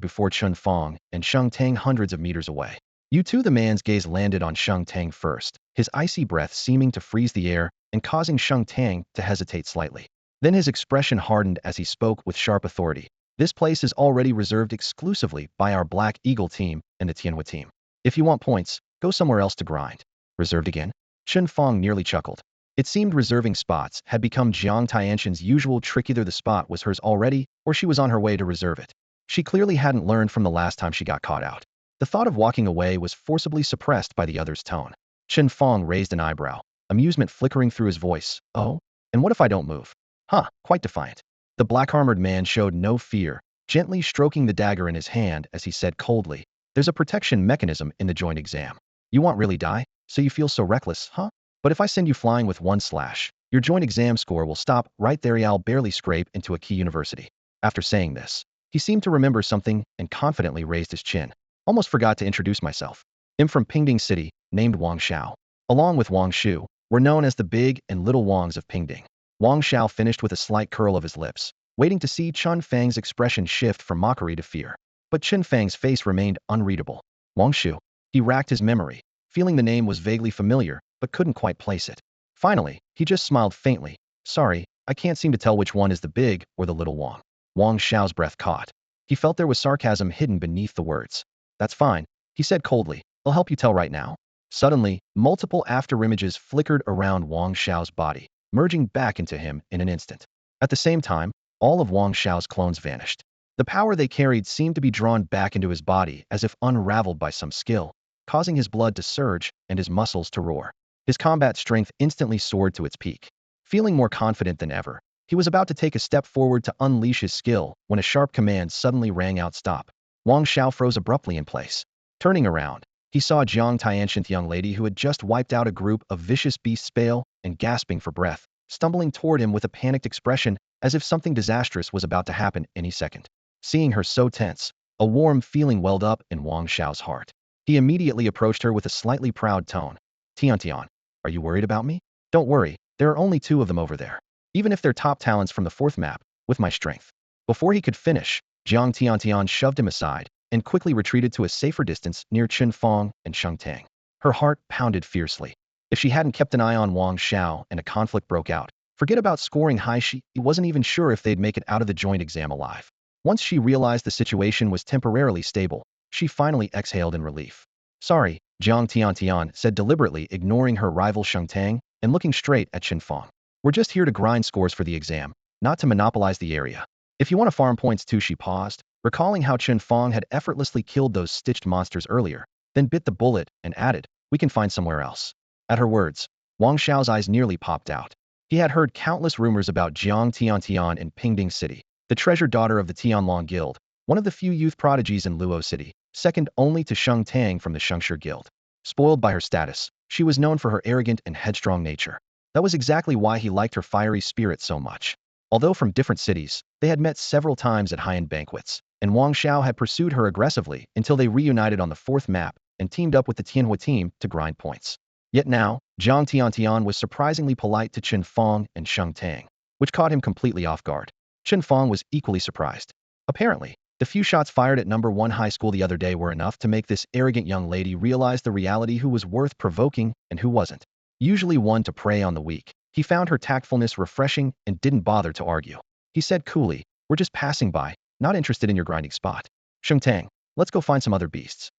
before Chen Fang and Sheng Tang hundreds of meters away. You two. The man's gaze landed on Sheng Tang first, his icy breath seeming to freeze the air and causing Sheng Tang to hesitate slightly. Then his expression hardened as he spoke with sharp authority. This place is already reserved exclusively by our Black Eagle team and the Tianhua team. If you want points, go somewhere else to grind. Reserved again? Chen Fang nearly chuckled. It seemed reserving spots had become Jiang Tianshan's usual trick. Either the spot was hers already, or she was on her way to reserve it. She clearly hadn't learned from the last time she got caught out. The thought of walking away was forcibly suppressed by the other's tone. Chen Fang raised an eyebrow, amusement flickering through his voice. Oh? And what if I don't move? Huh, quite defiant. The black-armored man showed no fear, gently stroking the dagger in his hand as he said coldly, "There's a protection mechanism in the joint exam. You want really die? So you feel so reckless, huh? But if I send you flying with 1 slash, your joint exam score will stop right there. I'll barely scrape into a key university." After saying this, he seemed to remember something and confidently raised his chin. Almost forgot to introduce myself. I'm from Pingding City, named Wang Xiao. Along with Wang Shu, we're known as the Big and Little Wangs of Pingding. Wang Xiao finished with a slight curl of his lips, waiting to see Chen Fang's expression shift from mockery to fear. But Chen Fang's face remained unreadable. Wang Shu. He racked his memory, feeling the name was vaguely familiar, but couldn't quite place it. Finally, he just smiled faintly. Sorry, I can't seem to tell which one is the big or the little Wang. Wang Xiao's breath caught. He felt there was sarcasm hidden beneath the words. That's fine, he said coldly. I'll help you tell right now. Suddenly, multiple afterimages flickered around Wang Xiao's body, merging back into him in an instant. At the same time, all of Wang Xiao's clones vanished. The power they carried seemed to be drawn back into his body as if unraveled by some skill, causing his blood to surge and his muscles to roar. His combat strength instantly soared to its peak. Feeling more confident than ever, he was about to take a step forward to unleash his skill when a sharp command suddenly rang out. Stop. Wang Xiao froze abruptly in place. Turning around, he saw Jiang Tianxin's young lady who had just wiped out a group of vicious beasts pale and gasping for breath, stumbling toward him with a panicked expression as if something disastrous was about to happen any second. Seeing her so tense, a warm feeling welled up in Wang Xiao's heart. He immediately approached her with a slightly proud tone. Tian, are you worried about me? Don't worry, there are only 2 of them over there. Even if they're top talents from the 4th map, with my strength. Before he could finish, Jiang Tian shoved him aside and quickly retreated to a safer distance near Chen Fang and Sheng Tang. Her heart pounded fiercely. If she hadn't kept an eye on Wang Xiao and a conflict broke out, forget about scoring high, she wasn't even sure if they'd make it out of the joint exam alive. Once she realized the situation was temporarily stable, she finally exhaled in relief. Sorry, Jiang Tian said deliberately, ignoring her rival Sheng Tang and looking straight at Chen Fang. We're just here to grind scores for the exam, not to monopolize the area. If you want to farm points too, she paused, recalling how Chen Fang had effortlessly killed those stitched monsters earlier, then bit the bullet and added, we can find somewhere else. At her words, Wang Xiao's eyes nearly popped out. He had heard countless rumors about Jiang Tian in Pingding City, the treasured daughter of the Tianlong Guild, one of the few youth prodigies in Luo City, second only to Sheng Tang from the Shengshi Guild. Spoiled by her status, she was known for her arrogant and headstrong nature. That was exactly why he liked her fiery spirit so much. Although from different cities, they had met several times at high-end banquets, and Wang Xiao had pursued her aggressively until they reunited on the 4th map and teamed up with the Tianhua team to grind points. Yet now, Jiang Tian was surprisingly polite to Chen Fang and Sheng Tang, which caught him completely off guard. Chen Fang was equally surprised. Apparently, the few shots fired at number 1 high school the other day were enough to make this arrogant young lady realize the reality who was worth provoking and who wasn't. Usually one to prey on the weak, he found her tactfulness refreshing and didn't bother to argue. He said coolly, we're just passing by, not interested in your grinding spot. Sheng Tang, let's go find some other beasts.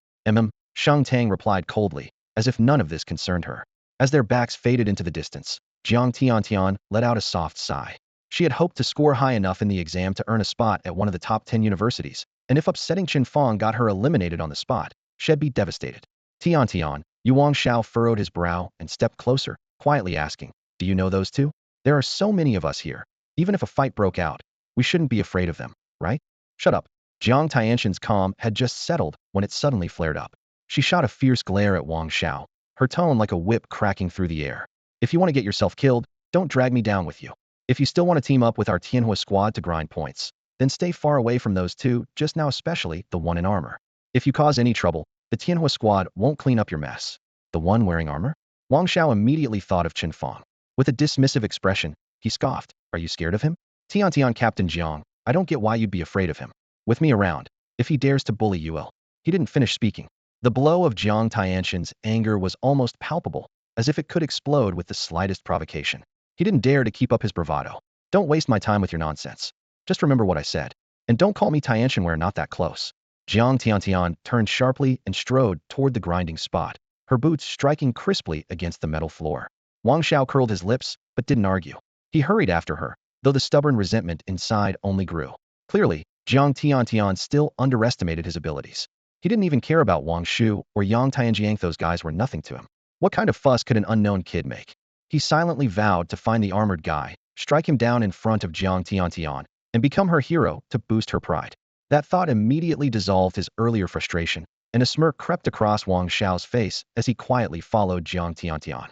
Sheng Tang replied coldly, as if none of this concerned her. As their backs faded into the distance, Jiang Tian let out a soft sigh. She had hoped to score high enough in the exam to earn a spot at one of the top 10 universities, and if upsetting Chen Fang got her eliminated on the spot, she'd be devastated. Tian, Wang Xiao furrowed his brow and stepped closer, quietly asking, do you know those 2? There are so many of us here. Even if a fight broke out, we shouldn't be afraid of them, right? Shut up. Jiang Tianxin's calm had just settled when it suddenly flared up. She shot a fierce glare at Wang Xiao, her tone like a whip cracking through the air. If you want to get yourself killed, don't drag me down with you. If you still want to team up with our Tianhua squad to grind points, then stay far away from those 2, just now especially the one in armor. If you cause any trouble, the Tianhua squad won't clean up your mess. The one wearing armor? Wang Xiao immediately thought of Chen Fang. With a dismissive expression, he scoffed, are you scared of him? Tian, Captain Jiang, I don't get why you'd be afraid of him. With me around, if he dares to bully you, He didn't finish speaking. The blow of Jiang Tianxin's anger was almost palpable, as if it could explode with the slightest provocation. He didn't dare to keep up his bravado. Don't waste my time with your nonsense. Just remember what I said. And don't call me Tianxin, we're not that close. Jiang Tian turned sharply and strode toward the grinding spot, her boots striking crisply against the metal floor. Wang Xiao curled his lips, but didn't argue. He hurried after her, though the stubborn resentment inside only grew. Clearly, Jiang Tian still underestimated his abilities. He didn't even care about Wang Shu or Yang Tianjiang, those guys were nothing to him. What kind of fuss could an unknown kid make? He silently vowed to find the armored guy, strike him down in front of Jiang Tian, and become her hero to boost her pride. That thought immediately dissolved his earlier frustration, and a smirk crept across Wang Xiao's face as he quietly followed Jiang Tian.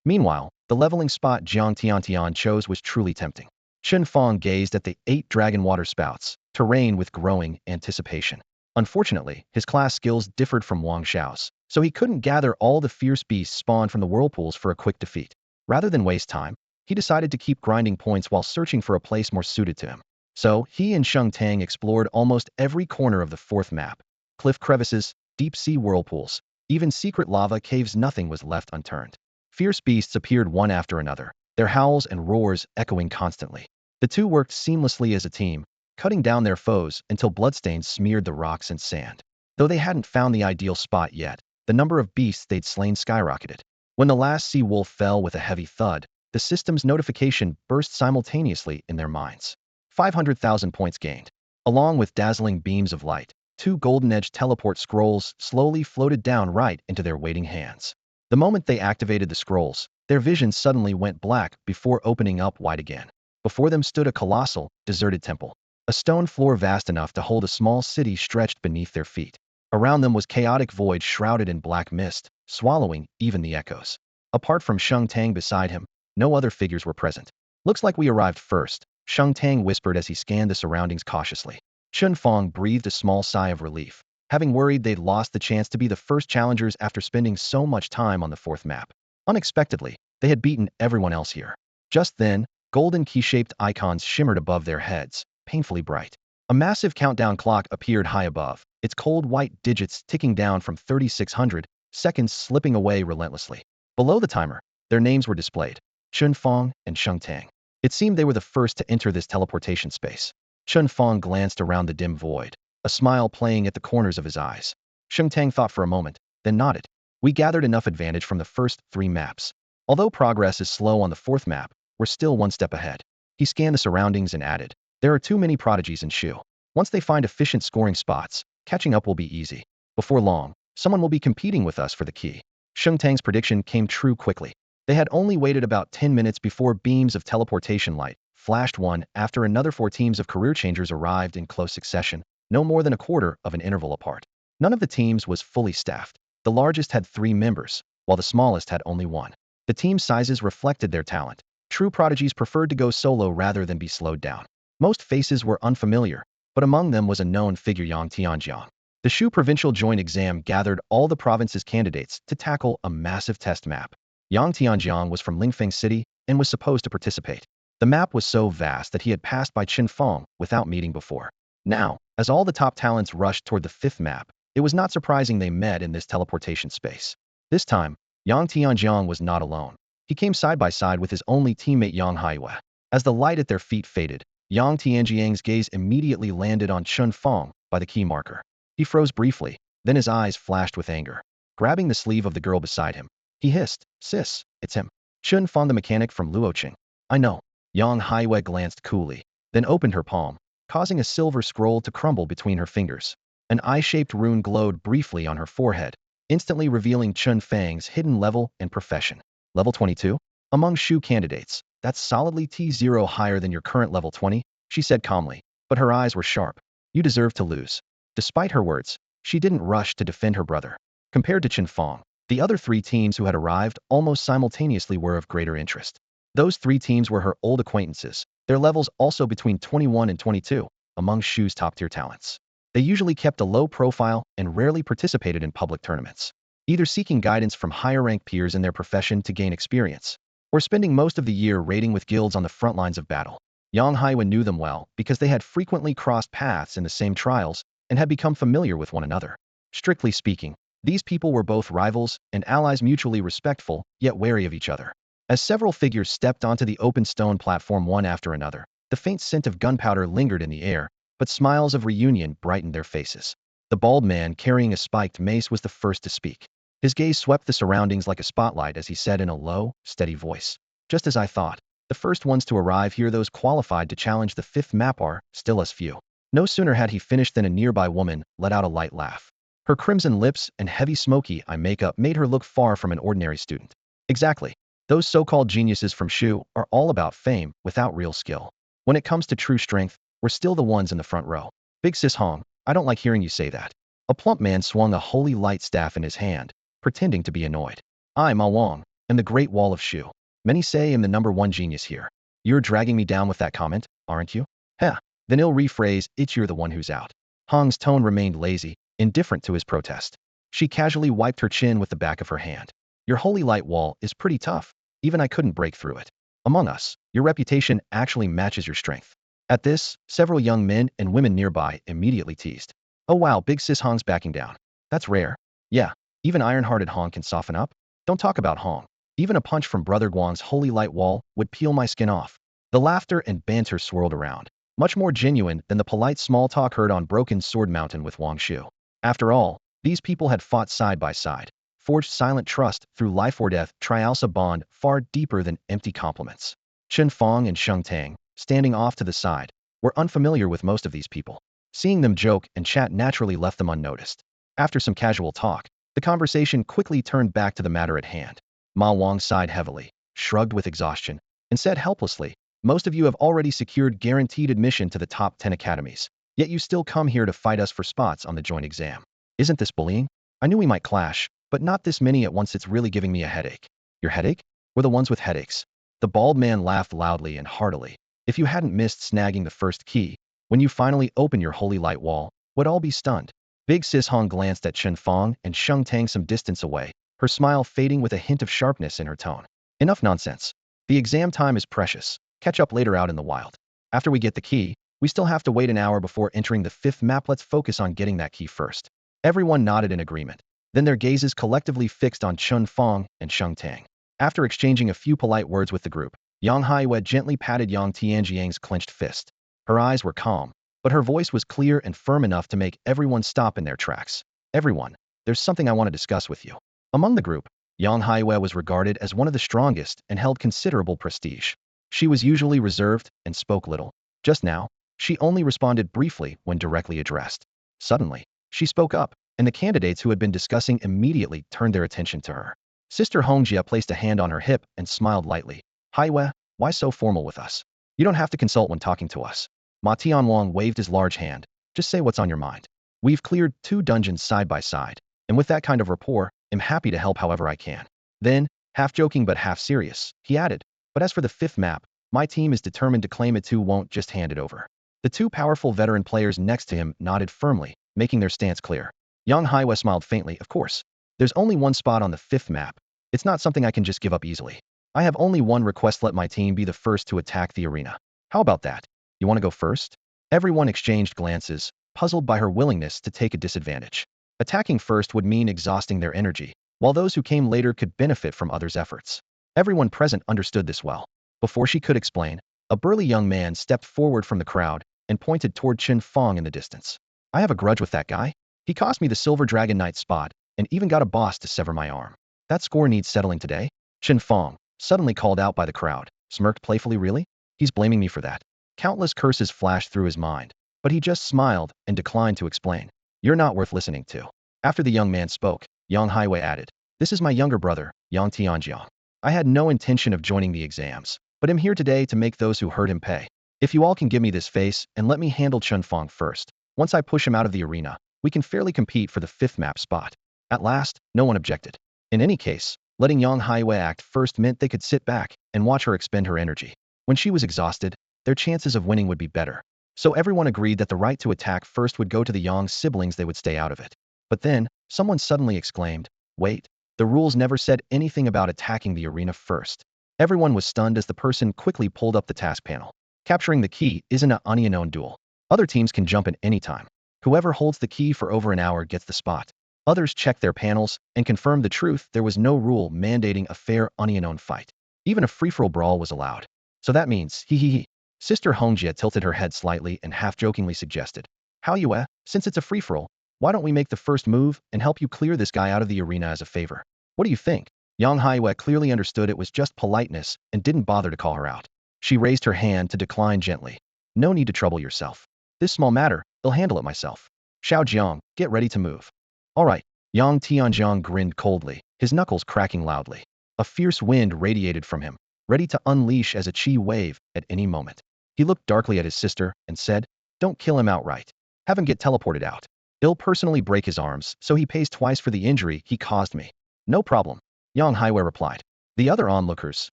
Meanwhile, the leveling spot Jiang Tian chose was truly tempting. Chen Fang gazed at the 8 dragon water spouts, terrain with growing anticipation. Unfortunately, his class skills differed from Wang Xiao's, so he couldn't gather all the fierce beasts spawned from the whirlpools for a quick defeat. Rather than waste time, he decided to keep grinding points while searching for a place more suited to him. So, he and Chen Fang explored almost every corner of the fourth map. Cliff crevices, deep-sea whirlpools, even secret lava caves, nothing was left unturned. Fierce beasts appeared one after another, their howls and roars echoing constantly. The two worked seamlessly as a team, cutting down their foes until bloodstains smeared the rocks and sand. Though they hadn't found the ideal spot yet, the number of beasts they'd slain skyrocketed. When the last sea wolf fell with a heavy thud, the system's notification burst simultaneously in their minds. 500,000 points gained. Along with dazzling beams of light, two golden-edged teleport scrolls slowly floated down right into their waiting hands. The moment they activated the scrolls, their vision suddenly went black before opening up wide again. Before them stood a colossal, deserted temple. A stone floor vast enough to hold a small city stretched beneath their feet. Around them was chaotic void shrouded in black mist, swallowing even the echoes. Apart from Chen Fang beside him, no other figures were present. Looks like we arrived first, Chen Fang whispered as he scanned the surroundings cautiously. Chen Fang breathed a small sigh of relief, having worried they'd lost the chance to be the first challengers after spending so much time on the fourth map. Unexpectedly, they had beaten everyone else here. Just then, golden key-shaped icons shimmered above their heads, painfully bright. A massive countdown clock appeared high above, its cold white digits ticking down from 3,600 seconds slipping away relentlessly. Below the timer, their names were displayed, Chen Fang and Chen Fang. It seemed they were the first to enter this teleportation space. Chen Fang glanced around the dim void, a smile playing at the corners of his eyes. Chen Fang thought for a moment, then nodded. We gathered enough advantage from the first 3 maps. Although progress is slow on the 4th map, we're still one step ahead. He scanned the surroundings and added, there are too many prodigies in Shu. Once they find efficient scoring spots, catching up will be easy. Before long, someone will be competing with us for the key. Chen Tang's prediction came true quickly. They had only waited about 10 minutes before beams of teleportation light flashed one after another. 4 teams of career changers arrived in close succession, no more than a quarter of an interval apart. None of the teams was fully staffed. The largest had 3 members, while the smallest had only 1. The team sizes reflected their talent. True prodigies preferred to go solo rather than be slowed down. Most faces were unfamiliar, but among them was a known figure, Yang Tianjiang. The Shu provincial joint exam gathered all the province's candidates to tackle a massive test map. Yang Tianjiang was from Lingfeng City and was supposed to participate. The map was so vast that he had passed by Chen Fang without meeting before. Now, as all the top talents rushed toward the 5th map, it was not surprising they met in this teleportation space. This time, Yang Tianjiang was not alone. He came side by side with his only teammate Yang Haiwei. As the light at their feet faded, Yang Tianjiang's gaze immediately landed on Chen Fang by the key marker. He froze briefly, then his eyes flashed with anger. Grabbing the sleeve of the girl beside him, he hissed, "Sis, it's him. Chen Fang, the mechanic from Luoqing." "I know." Yang Haiwei glanced coolly, then opened her palm, causing a silver scroll to crumble between her fingers. An eye-shaped rune glowed briefly on her forehead, instantly revealing Chen Fang's hidden level and profession. Level 22? Among Shu candidates, that's solidly T0 higher than your current level 20, she said calmly, but her eyes were sharp. You deserve to lose. Despite her words, she didn't rush to defend her brother. Compared to Chen Fang, the other 3 teams who had arrived almost simultaneously were of greater interest. Those 3 teams were her old acquaintances, their levels also between 21 and 22, among Shu's top-tier talents. They usually kept a low profile and rarely participated in public tournaments, either seeking guidance from higher-ranked peers in their profession to gain experience, or spending most of the year raiding with guilds on the front lines of battle. Yang Haiwen knew them well because they had frequently crossed paths in the same trials and had become familiar with one another. Strictly speaking, these people were both rivals and allies, mutually respectful, yet wary of each other. As several figures stepped onto the open stone platform one after another, the faint scent of gunpowder lingered in the air, but smiles of reunion brightened their faces. The bald man carrying a spiked mace was the first to speak. His gaze swept the surroundings like a spotlight as he said in a low, steady voice, "Just as I thought. The first ones to arrive here, those qualified to challenge the 5th map, are still as few." No sooner had he finished than a nearby woman let out a light laugh. Her crimson lips and heavy smoky eye makeup made her look far from an ordinary student. Exactly. Those so-called geniuses from Shu are all about fame without real skill. When it comes to true strength, we're still the ones in the front row. Big Sis Hong, I don't like hearing you say that. A plump man swung a holy light staff in his hand, pretending to be annoyed. I, Ma Wang, am the Great Wall of Shu. Many say I'm the #1 genius here. You're dragging me down with that comment, aren't you? Heh. Then he'll rephrase, it's you're the one who's out. Hong's tone remained lazy, indifferent to his protest. She casually wiped her chin with the back of her hand. Your holy light wall is pretty tough. Even I couldn't break through it. Among us, your reputation actually matches your strength. At this, several young men and women nearby immediately teased. Oh wow, big sis Hong's backing down. That's rare. Yeah, even iron-hearted Hong can soften up. Don't talk about Hong. Even a punch from Brother Guang's holy light wall would peel my skin off. The laughter and banter swirled around, much more genuine than the polite small talk heard on Broken Sword Mountain with Wang Shu. After all, these people had fought side by side, forged silent trust through life or death trialsa bond far deeper than empty compliments. Chen Fang and Chen Tang, standing off to the side, were unfamiliar with most of these people. Seeing them joke and chat naturally left them unnoticed. After some casual talk, the conversation quickly turned back to the matter at hand. Ma Wang sighed heavily, shrugged with exhaustion, and said helplessly, most of you have already secured guaranteed admission to the top 10 academies, yet you still come here to fight us for spots on the joint exam. Isn't this bullying? I knew we might clash, but not this many at once. It's really giving me a headache. Your headache? We're the ones with headaches. The bald man laughed loudly and heartily. If you hadn't missed snagging the first key, when you finally open your holy light wall, would all be stunned. Big Sis Hong glanced at Chen Fang and Sheng Tang some distance away, her smile fading with a hint of sharpness in her tone. Enough nonsense. The exam time is precious. Catch up later out in the wild. After we get the key, we still have to wait an hour before entering the 5th map. Let's focus on getting that key first. Everyone nodded in agreement. Then their gazes collectively fixed on Chen Fang and Sheng Tang. After exchanging a few polite words with the group, Yang Haiwei gently patted Yang Tianjiang's clenched fist. Her eyes were calm, but her voice was clear and firm enough to make everyone stop in their tracks. Everyone, there's something I want to discuss with you. Among the group, Yang Haiwei was regarded as one of the strongest and held considerable prestige. She was usually reserved and spoke little. Just now, she only responded briefly when directly addressed. Suddenly, she spoke up, and the candidates who had been discussing immediately turned their attention to her. Sister Hongjia placed a hand on her hip and smiled lightly. Haiwei, why so formal with us? You don't have to consult when talking to us. Ma Tianwang waved his large hand. Just say what's on your mind. We've cleared 2 dungeons side by side, and with that kind of rapport, I'm happy to help however I can. Then, half joking but half serious, he added, but as for the 5th map, my team is determined to claim it too. Won't just hand it over. The 2 powerful veteran players next to him nodded firmly, making their stance clear. Yang Haiwei smiled faintly. Of course. There's only one spot on the 5th map. It's not something I can just give up easily. I have only one request: let my team be the first to attack the arena. How about that? You want to go first? Everyone exchanged glances, puzzled by her willingness to take a disadvantage. Attacking first would mean exhausting their energy, while those who came later could benefit from others' efforts. Everyone present understood this well. Before she could explain, a burly young man stepped forward from the crowd and pointed toward Chen Fang in the distance. I have a grudge with that guy. He cost me the Silver Dragon Knight spot and even got a boss to sever my arm. That score needs settling today. Chen Fang, suddenly called out by the crowd, smirked playfully. Really? He's blaming me for that. Countless curses flashed through his mind, but he just smiled and declined to explain. You're not worth listening to. After the young man spoke, Yang Haiwei added, this is my younger brother, Yang Tianjiang. I had no intention of joining the exams, but am here today to make those who hurt him pay. If you all can give me this face and let me handle Chen Fang first, once I push him out of the arena, we can fairly compete for the 5th map spot. At last, no one objected. In any case, letting Yang Haiwei act first meant they could sit back and watch her expend her energy. When she was exhausted, their chances of winning would be better. So everyone agreed that the right to attack first would go to the Yang siblings. They would stay out of it. But then, someone suddenly exclaimed, wait, the rules never said anything about attacking the arena first. Everyone was stunned as the person quickly pulled up the task panel. Capturing the key isn't an unknown duel. Other teams can jump in any time. Whoever holds the key for over an hour gets the spot. Others checked their panels and confirmed the truth. There was no rule mandating a fair unknown fight. Even a free-for-all brawl was allowed. So that means, hee. Sister Hongjia tilted her head slightly and half-jokingly suggested, how Yue, since it's a free-for-all, why don't we make the first move and help you clear this guy out of the arena as a favor? What do you think? Yang Haiwei clearly understood it was just politeness and didn't bother to call her out. She raised her hand to decline gently. No need to trouble yourself. This small matter, I'll handle it myself. Xiao Jiang, get ready to move. All right. Yang Tianjiang grinned coldly, his knuckles cracking loudly. A fierce wind radiated from him, ready to unleash as a chi wave at any moment. He looked darkly at his sister and said, don't kill him outright. Have him get teleported out. He'll personally break his arms, so he pays twice for the injury he caused me. No problem. Yang Haiwei replied. The other onlookers,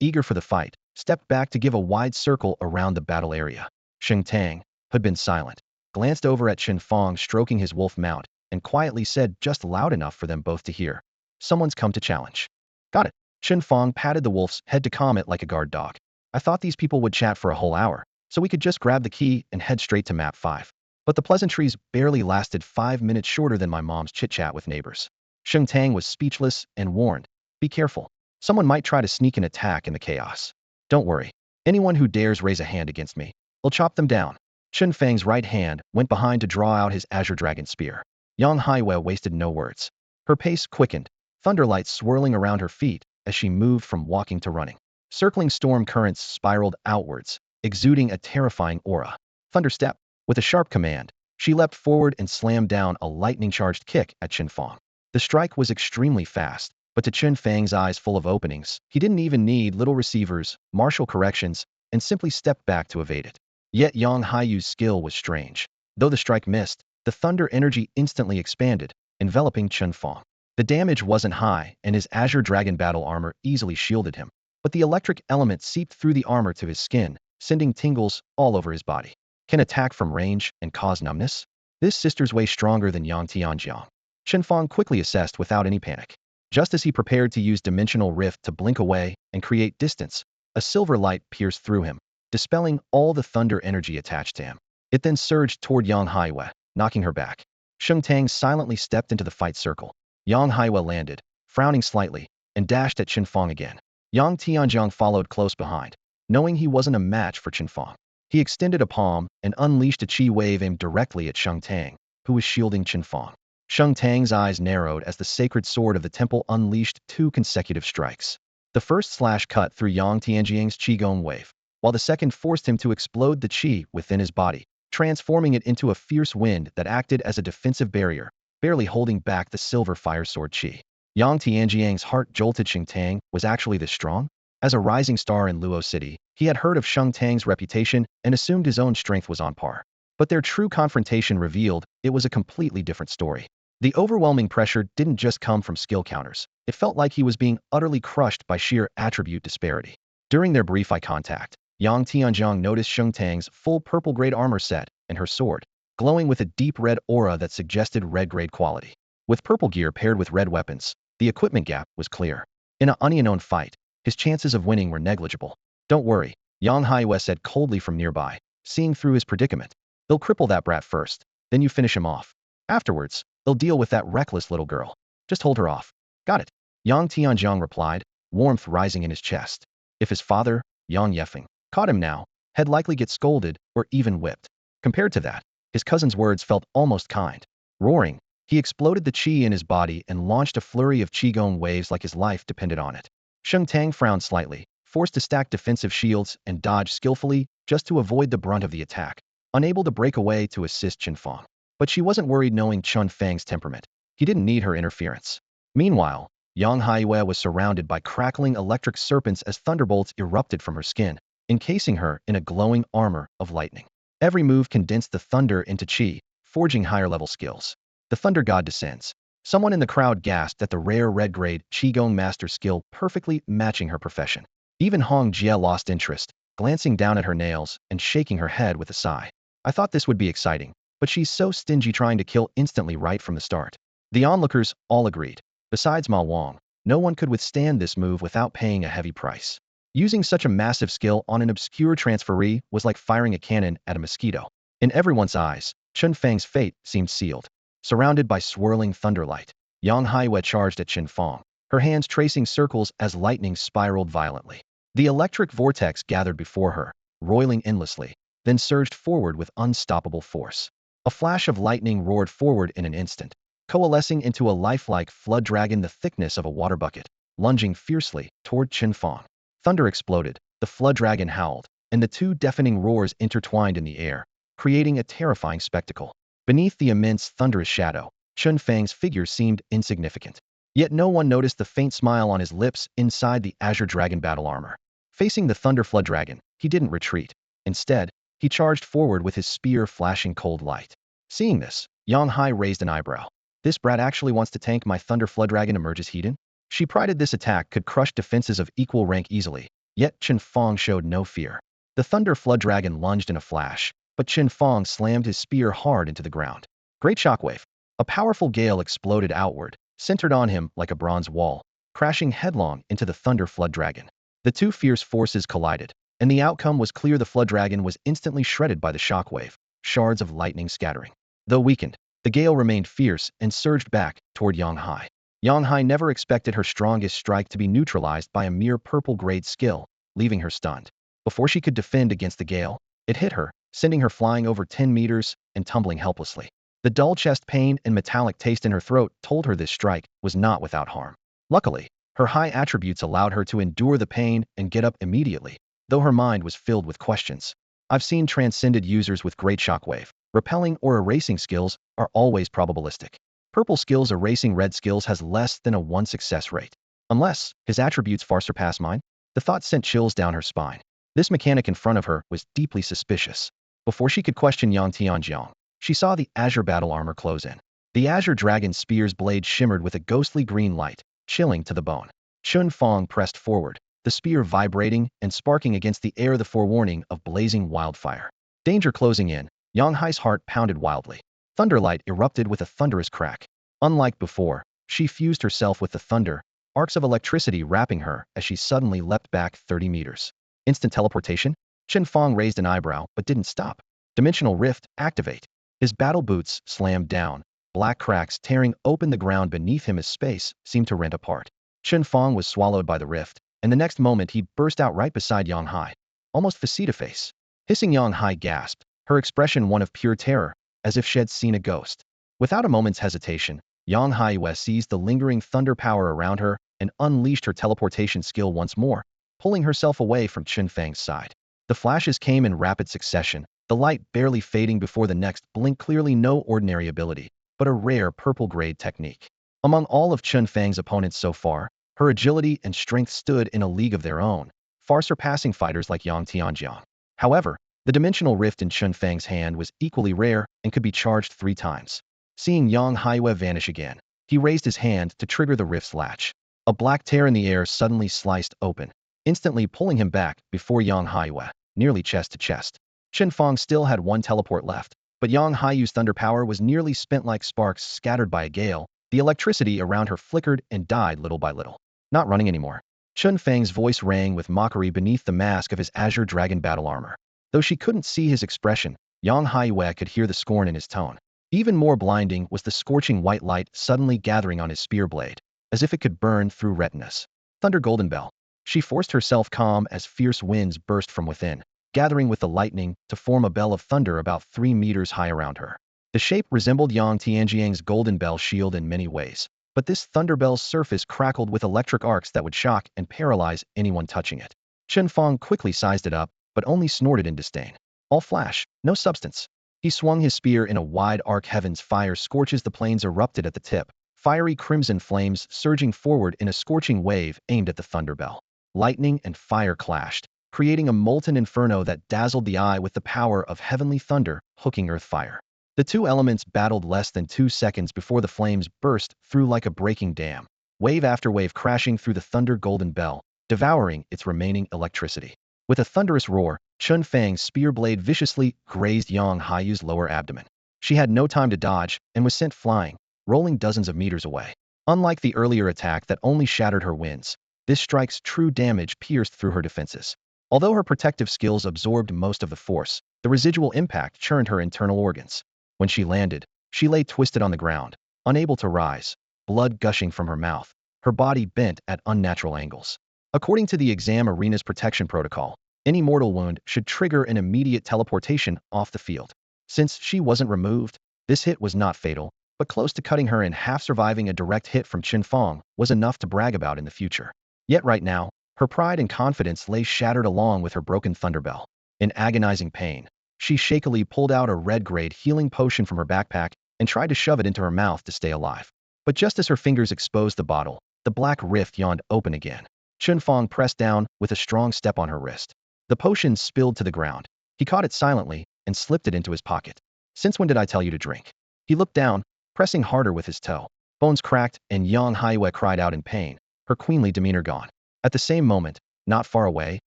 eager for the fight, stepped back to give a wide circle around the battle area. Sheng Tang, who had been silent, glanced over at Chen Fang stroking his wolf mount, and quietly said just loud enough for them both to hear, someone's come to challenge. Got it. Chen Fang patted the wolf's head to calm it like a guard dog. I thought these people would chat for a whole hour, so we could just grab the key and head straight to map 5. But the pleasantries barely lasted 5 minutes shorter than my mom's chit-chat with neighbors. Chen Tang was speechless and warned, "Be careful. Someone might try to sneak an attack in the chaos. Don't worry. Anyone who dares raise a hand against me, I'll chop them down." Chen Fang's right hand went behind to draw out his azure dragon spear. Yang Haiwei wasted no words. Her pace quickened, thunderlights swirling around her feet as she moved from walking to running. Circling storm currents spiraled outwards, exuding a terrifying aura. Thunderstep. With a sharp command, she leapt forward and slammed down a lightning-charged kick at Chen Fang. The strike was extremely fast, but to Chen Fang's eyes full of openings, he didn't even need little receivers, martial corrections, and simply stepped back to evade it. Yet Yang Haiyu's skill was strange. Though the strike missed, the thunder energy instantly expanded, enveloping Chen Fang. The damage wasn't high, and his azure dragon battle armor easily shielded him. But the electric element seeped through the armor to his skin, sending tingles all over his body. Can attack from range and cause numbness? This sister's way stronger than Yang Tianjiang. Chen Fang quickly assessed without any panic. Just as he prepared to use Dimensional Rift to blink away and create distance, a silver light pierced through him, dispelling all the thunder energy attached to him. It then surged toward Yang Haiwei, knocking her back. Sheng Tang silently stepped into the fight circle. Yang Haiwei landed, frowning slightly, and dashed at Chen Fang again. Yang Tianjiang followed close behind, knowing he wasn't a match for Chen Fang. He extended a palm and unleashed a chi wave aimed directly at Sheng Tang, who was shielding Chen Fang. Sheng Tang's eyes narrowed as the sacred sword of the temple unleashed 2 consecutive strikes. The first slash cut through Yang Tianjiang's qigong wave, while the second forced him to explode the qi within his body, transforming it into a fierce wind that acted as a defensive barrier, barely holding back the silver fire sword qi. Yang Tianjiang's heart jolted. Sheng Tang was actually this strong? As a rising star in Luo City, he had heard of Sheng Tang's reputation and assumed his own strength was on par. But their true confrontation revealed it was a completely different story. The overwhelming pressure didn't just come from skill counters. It felt like he was being utterly crushed by sheer attribute disparity. During their brief eye contact, Yang Tianjiang noticed Sheng Tang's full purple-grade armor set and her sword, glowing with a deep red aura that suggested red-grade quality. With purple gear paired with red weapons, the equipment gap was clear. In an unknown fight, his chances of winning were negligible. "Don't worry," Yang Haiwei said coldly from nearby, seeing through his predicament. "They'll cripple that brat first, then you finish him off. Afterwards, they'll deal with that reckless little girl. Just hold her off." "Got it," Yang Tianjiang replied, warmth rising in his chest. If his father, Yang Yefeng, caught him now, he'd likely get scolded or even whipped. Compared to that, his cousin's words felt almost kind. Roaring, he exploded the qi in his body and launched a flurry of qigong waves like his life depended on it. Sheng Tang frowned slightly, forced to stack defensive shields and dodge skillfully just to avoid the brunt of the attack, unable to break away to assist Chen Fang. But she wasn't worried knowing Chen Fang's temperament. He didn't need her interference. Meanwhile, Yang Haiwei was surrounded by crackling electric serpents as thunderbolts erupted from her skin, encasing her in a glowing armor of lightning. Every move condensed the thunder into qi, forging higher-level skills. The thunder god descends. Someone in the crowd gasped at the rare red-grade qigong master skill perfectly matching her profession. Even Hong Jie lost interest, glancing down at her nails and shaking her head with a sigh. "I thought this would be exciting, but she's so stingy trying to kill instantly right from the start." The onlookers all agreed. Besides Ma Wang, no one could withstand this move without paying a heavy price. Using such a massive skill on an obscure transferee was like firing a cannon at a mosquito. In everyone's eyes, Chen Fang's fate seemed sealed. Surrounded by swirling thunderlight, Yang Haiwei charged at Chen Fang, her hands tracing circles as lightning spiraled violently. The electric vortex gathered before her, roiling endlessly, then surged forward with unstoppable force. A flash of lightning roared forward in an instant, coalescing into a lifelike flood dragon the thickness of a water bucket, lunging fiercely toward Chen Fang. Thunder exploded, the flood dragon howled, and the 2 deafening roars intertwined in the air, creating a terrifying spectacle. Beneath the immense thunderous shadow, Chen Fang's figure seemed insignificant. Yet no one noticed the faint smile on his lips inside the azure dragon battle armor. Facing the thunder flood dragon, he didn't retreat. Instead, he charged forward with his spear flashing cold light. Seeing this, Yang Hai raised an eyebrow. "This brat actually wants to tank my thunder flood dragon emerges hidden?" She prided this attack could crush defenses of equal rank easily, yet Chen Fang showed no fear. The thunder flood dragon lunged in a flash, but Chen Fang slammed his spear hard into the ground. Great shockwave. A powerful gale exploded outward, centered on him like a bronze wall, crashing headlong into the thunder flood dragon. The 2 fierce forces collided, and the outcome was clear. The flood dragon was instantly shredded by the shockwave, shards of lightning scattering. Though weakened, the gale remained fierce and surged back toward Yang Hai. Yang Hai never expected her strongest strike to be neutralized by a mere purple-grade skill, leaving her stunned. Before she could defend against the gale, it hit her, sending her flying over 10 meters and tumbling helplessly. The dull chest pain and metallic taste in her throat told her this strike was not without harm. Luckily, her high attributes allowed her to endure the pain and get up immediately, though her mind was filled with questions. I've seen transcended users with great shockwave, repelling or erasing skills are always probabilistic. Purple skills erasing red skills has less than a 1 success rate. Unless his attributes far surpass mine? The thought sent chills down her spine. This mechanic in front of her was deeply suspicious. Before she could question Yang Tianjiang, she saw the azure battle armor close in. The azure dragon spear's blade shimmered with a ghostly green light, chilling to the bone. Chen Fang pressed forward, the spear vibrating and sparking against the air, the forewarning of blazing wildfire. Danger closing in, Yang Hai's heart pounded wildly. Thunderlight erupted with a thunderous crack. Unlike before, she fused herself with the thunder, arcs of electricity wrapping her as she suddenly leapt back 30 meters. Instant teleportation? Chen Fang raised an eyebrow but didn't stop. Dimensional rift, activate. His battle boots slammed down, black cracks tearing open the ground beneath him as space seemed to rent apart. Chen Fang was swallowed by the rift, and the next moment he burst out right beside Yang Hai, almost face-to-face. Hissing, Yang Hai gasped, her expression one of pure terror, as if she'd seen a ghost. Without a moment's hesitation, Yang Hai seized the lingering thunder power around her and unleashed her teleportation skill once more, pulling herself away from Chen Fang's side. The flashes came in rapid succession, the light barely fading before the next blink. Clearly no ordinary ability, but a rare purple-grade technique. Among all of Chen Fang's opponents so far, her agility and strength stood in a league of their own, far surpassing fighters like Yang Tianjiang. However, the dimensional rift in Chen Fang's hand was equally rare and could be charged 3 times. Seeing Yang Hai vanish again, he raised his hand to trigger the rift's latch. A black tear in the air suddenly sliced open, instantly pulling him back before Yang Hai, nearly chest to chest. Chen Fang still had 1 teleport left, but Yang Hai's thunder power was nearly spent. Like sparks scattered by a gale, the electricity around her flickered and died little by little. Not running anymore. Chen Fang's voice rang with mockery beneath the mask of his azure dragon battle armor. Though she couldn't see his expression, Yang Hai could hear the scorn in his tone. Even more blinding was the scorching white light suddenly gathering on his spear blade, as if it could burn through retinas. Thunder golden belle. She forced herself calm as fierce winds burst from within, gathering with the lightning to form a bell of thunder about 3 meters high around her. The shape resembled Yang Tianjiang's golden bell shield in many ways, but this thunderbell's surface crackled with electric arcs that would shock and paralyze anyone touching it. Chen Fang quickly sized it up, but only snorted in disdain. All flash, no substance. He swung his spear in a wide arc. Heaven's fire scorches. The plains erupted at the tip, fiery crimson flames surging forward in a scorching wave aimed at the thunderbell. Lightning and fire clashed, creating a molten inferno that dazzled the eye with the power of heavenly thunder hooking earth fire. The 2 elements battled less than 2 seconds before the flames burst through like a breaking dam, wave after wave crashing through the thunder golden bell, devouring its remaining electricity. With a thunderous roar, Chen Fang's spear blade viciously grazed Yang Hai's lower abdomen. She had no time to dodge and was sent flying, rolling dozens of meters away. Unlike the earlier attack that only shattered her winds, this strike's true damage pierced through her defenses. Although her protective skills absorbed most of the force, the residual impact churned her internal organs. When she landed, she lay twisted on the ground, unable to rise, blood gushing from her mouth, her body bent at unnatural angles. According to the exam arena's protection protocol, any mortal wound should trigger an immediate teleportation off the field. Since she wasn't removed, this hit was not fatal, but close to cutting her in half. Surviving a direct hit from Chen Fang was enough to brag about in the future. Yet right now, her pride and confidence lay shattered along with her broken thunderbell. In agonizing pain, she shakily pulled out a red-grade healing potion from her backpack and tried to shove it into her mouth to stay alive. But just as her fingers exposed the bottle, the black rift yawned open again. Chen Fang pressed down with a strong step on her wrist. The potion spilled to the ground. He caught it silently and slipped it into his pocket. Since when did I tell you to drink? He looked down, pressing harder with his toe. Bones cracked and Yang Hai cried out in pain, her queenly demeanor gone. At the same moment, not far away,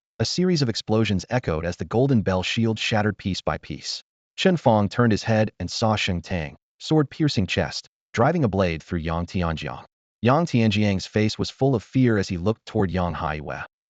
a series of explosions echoed as the golden bell shield shattered piece by piece. Chen Fang turned his head and saw Sheng Tang, sword-piercing chest, driving a blade through Yang Tianjiang. Yang Tianjiang's face was full of fear as he looked toward Yang Hai,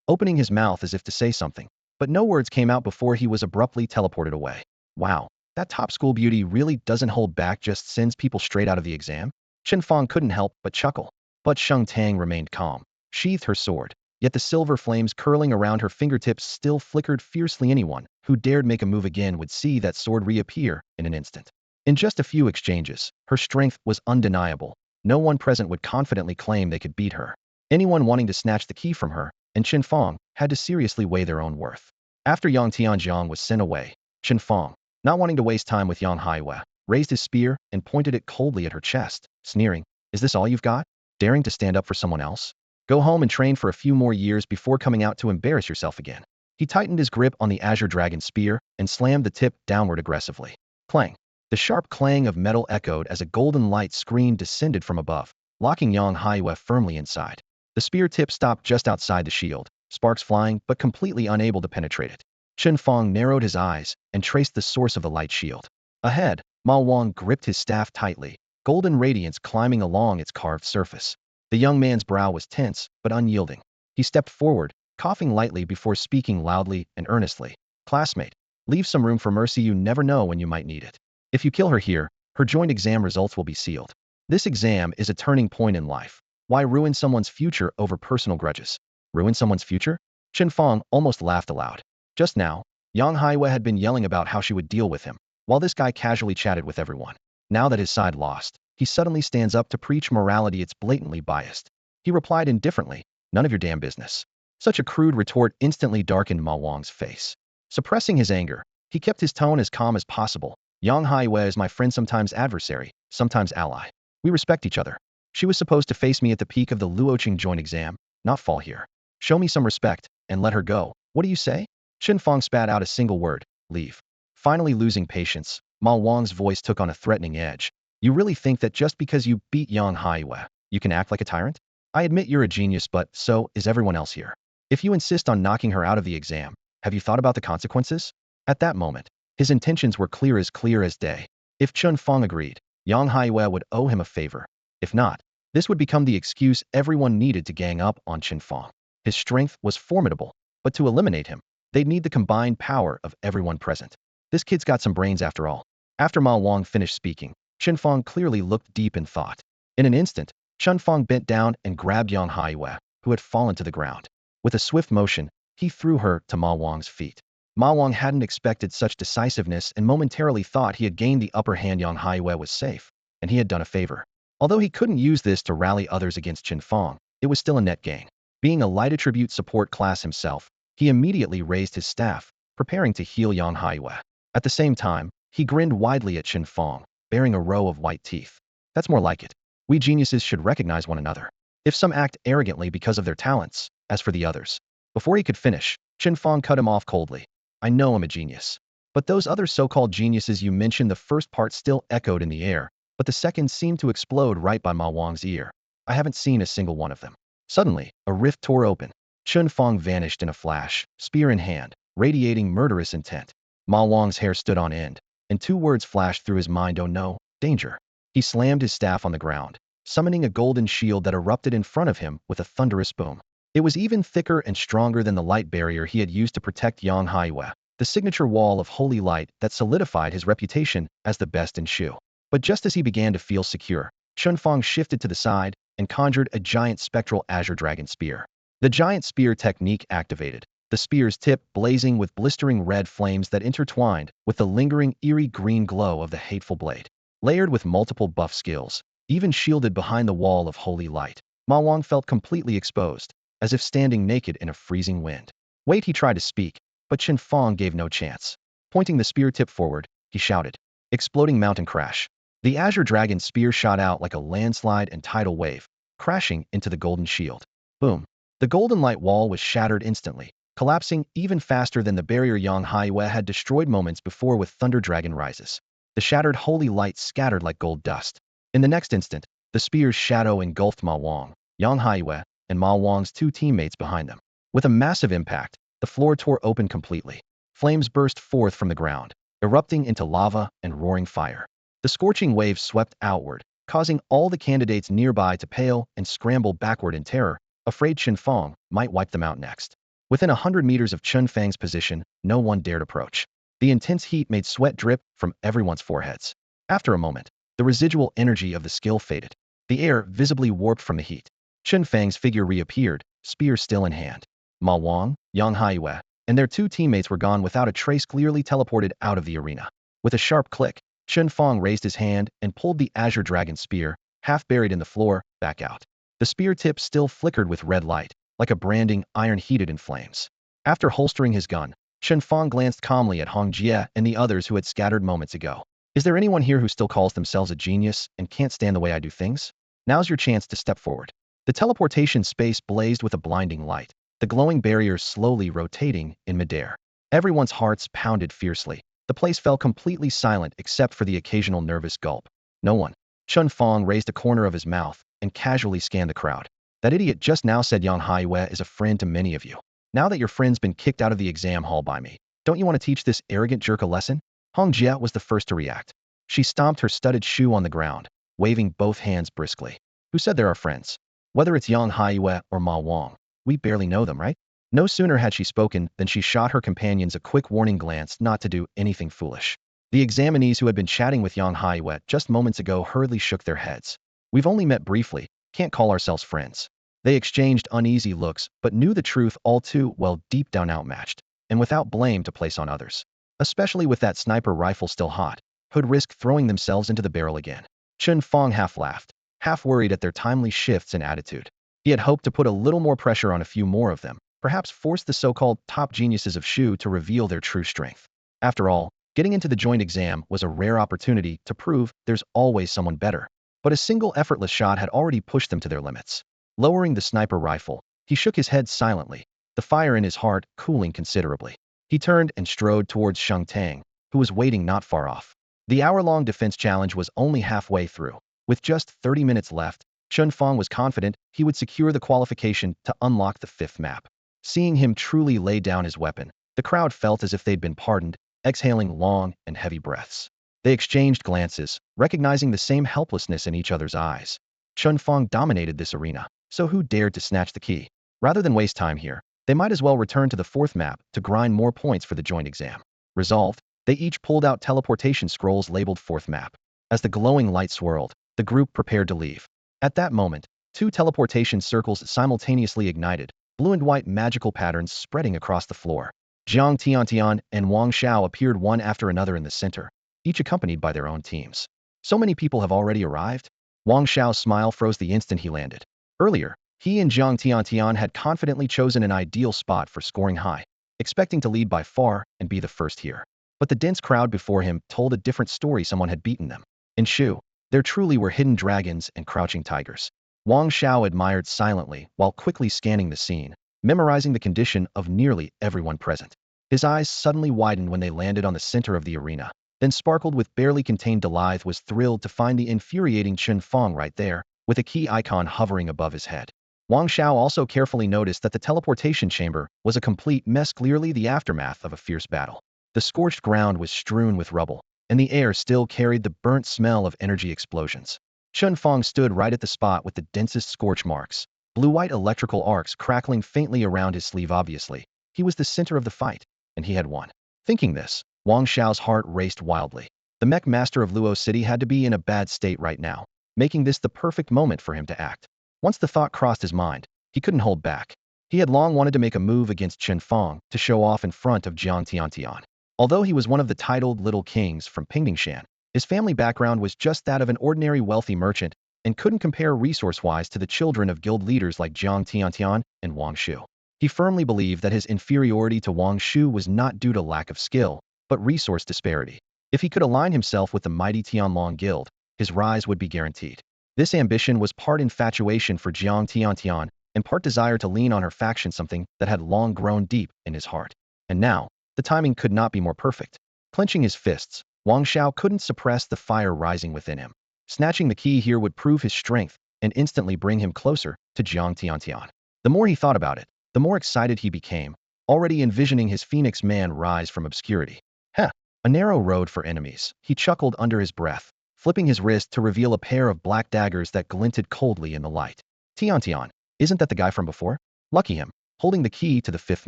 opening his mouth as if to say something, but no words came out before he was abruptly teleported away. Wow, that top school beauty really doesn't hold back, just sends people straight out of the exam? Chen Fang couldn't help but chuckle. But Sheng Tang remained calm, sheathed her sword, yet the silver flames curling around her fingertips still flickered fiercely. Anyone who dared make a move again would see that sword reappear in an instant. In just a few exchanges, her strength was undeniable. No one present would confidently claim they could beat her. Anyone wanting to snatch the key from her, and Chen Fang, had to seriously weigh their own worth. After Yang Tianjiang was sent away, Chen Fang, not wanting to waste time with Yang Haiwei, raised his spear and pointed it coldly at her chest, sneering, "Is this all you've got? Daring to stand up for someone else? Go home and train for a few more years before coming out to embarrass yourself again." He tightened his grip on the Azure Dragon spear and slammed the tip downward aggressively. Clang! The sharp clang of metal echoed as a golden light screen descended from above, locking Yang Haiwei firmly inside. The spear tip stopped just outside the shield, sparks flying but completely unable to penetrate it. Chen Fang narrowed his eyes and traced the source of the light shield. Ahead, Ma Wang gripped his staff tightly, golden radiance climbing along its carved surface. The young man's brow was tense but unyielding. He stepped forward, coughing lightly before speaking loudly and earnestly. "Classmate, leave some room for mercy. You never know when you might need it. If you kill her here, her joint exam results will be sealed. This exam is a turning point in life. Why ruin someone's future over personal grudges?" Ruin someone's future? Chen Fang almost laughed aloud. Just now, Yang Haiwei had been yelling about how she would deal with him, while this guy casually chatted with everyone. Now that his side lost, he suddenly stands up to preach morality. It's blatantly biased. He replied indifferently, "None of your damn business." Such a crude retort instantly darkened Ma Wang's face. Suppressing his anger, he kept his tone as calm as possible. "Yang Haiwei is my friend, sometimes adversary, sometimes ally. We respect each other. She was supposed to face me at the peak of the Luoqing joint exam, not fall here. Show me some respect, and let her go. What do you say?" Chen Fang spat out a single word: "Leave." Finally losing patience, Ma Wang's voice took on a threatening edge. "You really think that just because you beat Yang Haiwei, you can act like a tyrant? I admit you're a genius, but so is everyone else here. If you insist on knocking her out of the exam, have you thought about the consequences?" At that moment, his intentions were clear as day. If Chen Fang agreed, Yang Haiwei would owe him a favor. If not, this would become the excuse everyone needed to gang up on Chen Fang. His strength was formidable, but to eliminate him, they'd need the combined power of everyone present. This kid's got some brains after all. After Ma Wang finished speaking, Chen Fang clearly looked deep in thought. In an instant, Chen Fang bent down and grabbed Yang Haiwei, who had fallen to the ground. With a swift motion, he threw her to Ma Wang's feet. Ma Wang hadn't expected such decisiveness and momentarily thought he had gained the upper hand. Yang Haiwei was safe, and he had done a favor. Although he couldn't use this to rally others against Chen Fang, it was still a net gain. Being a light attribute support class himself, he immediately raised his staff, preparing to heal Yang Haiwei. At the same time, he grinned widely at Chen Fang, baring a row of white teeth. "That's more like it. We geniuses should recognize one another. If some act arrogantly because of their talents, as for the others." Before he could finish, Chen Fang cut him off coldly. "I know I'm a genius. But those other so-called geniuses you mentioned," the first part still echoed in the air, but the second seemed to explode right by Ma Wang's ear. "I haven't seen a single one of them." Suddenly, a rift tore open. Chen Fang vanished in a flash, spear in hand, radiating murderous intent. Ma Wang's hair stood on end, and two words flashed through his mind: "Oh no, danger." He slammed his staff on the ground, summoning a golden shield that erupted in front of him with a thunderous boom. It was even thicker and stronger than the light barrier he had used to protect Yang Haiwei, the signature wall of holy light that solidified his reputation as the best in Shu. But just as he began to feel secure, Chen Fang shifted to the side and conjured a giant spectral azure dragon spear. The giant spear technique activated, the spear's tip blazing with blistering red flames that intertwined with the lingering eerie green glow of the hateful blade. Layered with multiple buff skills, even shielded behind the wall of holy light, Ma Wang felt completely exposed, as if standing naked in a freezing wind. "Wait," he tried to speak, but Chen Fang gave no chance. Pointing the spear tip forward, he shouted. Exploding mountain crash. The azure dragon spear shot out like a landslide and tidal wave, crashing into the golden shield. Boom. The golden light wall was shattered instantly, collapsing even faster than the barrier Yang Haiwei had destroyed moments before with Thunder Dragon rises. The shattered holy light scattered like gold dust. In the next instant, the spear's shadow engulfed Ma Wang, Yang Haiwei, and Ma Wang's two teammates behind them. With a massive impact, the floor tore open completely. Flames burst forth from the ground, erupting into lava and roaring fire. The scorching waves swept outward, causing all the candidates nearby to pale and scramble backward in terror, afraid Chen Fang might wipe them out next. Within 100 meters of Chen Fang's position, no one dared approach. The intense heat made sweat drip from everyone's foreheads. After a moment, the residual energy of the skill faded. The air visibly warped from the heat. Chen Fang's figure reappeared, spear still in hand. Ma Wang, Yang Haiyue, and their two teammates were gone without a trace, clearly teleported out of the arena. With a sharp click, Chen Fang raised his hand and pulled the Azure Dragon spear, half buried in the floor, back out. The spear tip still flickered with red light, like a branding iron heated in flames. After holstering his gun, Chen Fang glanced calmly at Hong Jie and the others who had scattered moments ago. Is there anyone here who still calls themselves a genius and can't stand the way I do things? Now's your chance to step forward. The teleportation space blazed with a blinding light, the glowing barriers slowly rotating in midair. Everyone's hearts pounded fiercely. The place fell completely silent except for the occasional nervous gulp. No one. Chen Fang raised a corner of his mouth and casually scanned the crowd. That idiot just now said Yang Haiyue is a friend to many of you. Now that your friend's been kicked out of the exam hall by me, don't you want to teach this arrogant jerk a lesson? Hong Jie was the first to react. She stomped her studded shoe on the ground, waving both hands briskly. Who said there are friends? Whether it's Yang Haiyue or Ma Wang, we barely know them, right? No sooner had she spoken than she shot her companions a quick warning glance not to do anything foolish. The examinees who had been chatting with Yang Haiyue just moments ago hurriedly shook their heads. We've only met briefly, can't call ourselves friends. They exchanged uneasy looks, but knew the truth all too well, deep down outmatched, and without blame to place on others. Especially with that sniper rifle still hot, who'd risk throwing themselves into the barrel again. Chen Fang half laughed, half worried at their timely shifts in attitude. He had hoped to put a little more pressure on a few more of them, perhaps force the so-called top geniuses of Shu to reveal their true strength. After all, getting into the joint exam was a rare opportunity to prove there's always someone better. But a single effortless shot had already pushed them to their limits. Lowering the sniper rifle, he shook his head silently, the fire in his heart cooling considerably. He turned and strode towards Sheng Tang, who was waiting not far off. The hour-long defense challenge was only halfway through. With just 30 minutes left, Chen Fang was confident he would secure the qualification to unlock the fifth map. Seeing him truly lay down his weapon, the crowd felt as if they'd been pardoned, exhaling long and heavy breaths. They exchanged glances, recognizing the same helplessness in each other's eyes. Chen Fang dominated this arena, so who dared to snatch the key? Rather than waste time here, they might as well return to the fourth map to grind more points for the joint exam. Resolved, they each pulled out teleportation scrolls labeled fourth map. As the glowing light swirled, the group prepared to leave. At that moment, two teleportation circles simultaneously ignited, blue and white magical patterns spreading across the floor. Jiang Tiantian and Wang Xiao appeared one after another in the center, each accompanied by their own teams. So many people have already arrived? Wang Xiao's smile froze the instant he landed. Earlier, he and Jiang Tiantian had confidently chosen an ideal spot for scoring high, expecting to lead by far and be the first here. But the dense crowd before him told a different story. Someone had beaten them. In Shu, there truly were hidden dragons and crouching tigers. Wang Xiao admired silently while quickly scanning the scene, memorizing the condition of nearly everyone present. His eyes suddenly widened when they landed on the center of the arena, then sparkled with barely contained delight. Was thrilled to find the infuriating Chen Fang right there, with a key icon hovering above his head. Wang Xiao also carefully noticed that the teleportation chamber was a complete mess, clearly the aftermath of a fierce battle. The scorched ground was strewn with rubble, and the air still carried the burnt smell of energy explosions. Chen Fang stood right at the spot with the densest scorch marks, blue-white electrical arcs crackling faintly around his sleeve. Obviously, he was the center of the fight, and he had won. Thinking this, Wang Xiao's heart raced wildly. The mech master of Luo City had to be in a bad state right now, making this the perfect moment for him to act. Once the thought crossed his mind, he couldn't hold back. He had long wanted to make a move against Chen Fang to show off in front of Jiang Tiantian. Although he was one of the titled Little Kings from Pingdingshan, his family background was just that of an ordinary wealthy merchant and couldn't compare resource-wise to the children of guild leaders like Jiang Tiantian and Wang Shu. He firmly believed that his inferiority to Wang Shu was not due to lack of skill, but resource disparity. If he could align himself with the mighty Tianlong Guild, his rise would be guaranteed. This ambition was part infatuation for Jiang Tiantian and part desire to lean on her faction, something that had long grown deep in his heart. And now, the timing could not be more perfect. Clenching his fists, Wang Xiao couldn't suppress the fire rising within him. Snatching the key here would prove his strength and instantly bring him closer to Jiang Tiantian. The more he thought about it, the more excited he became, already envisioning his Phoenix Man rise from obscurity. Heh, a narrow road for enemies, he chuckled under his breath, flipping his wrist to reveal a pair of black daggers that glinted coldly in the light. Tiantian, isn't that the guy from before? Lucky him. holding the key to the fifth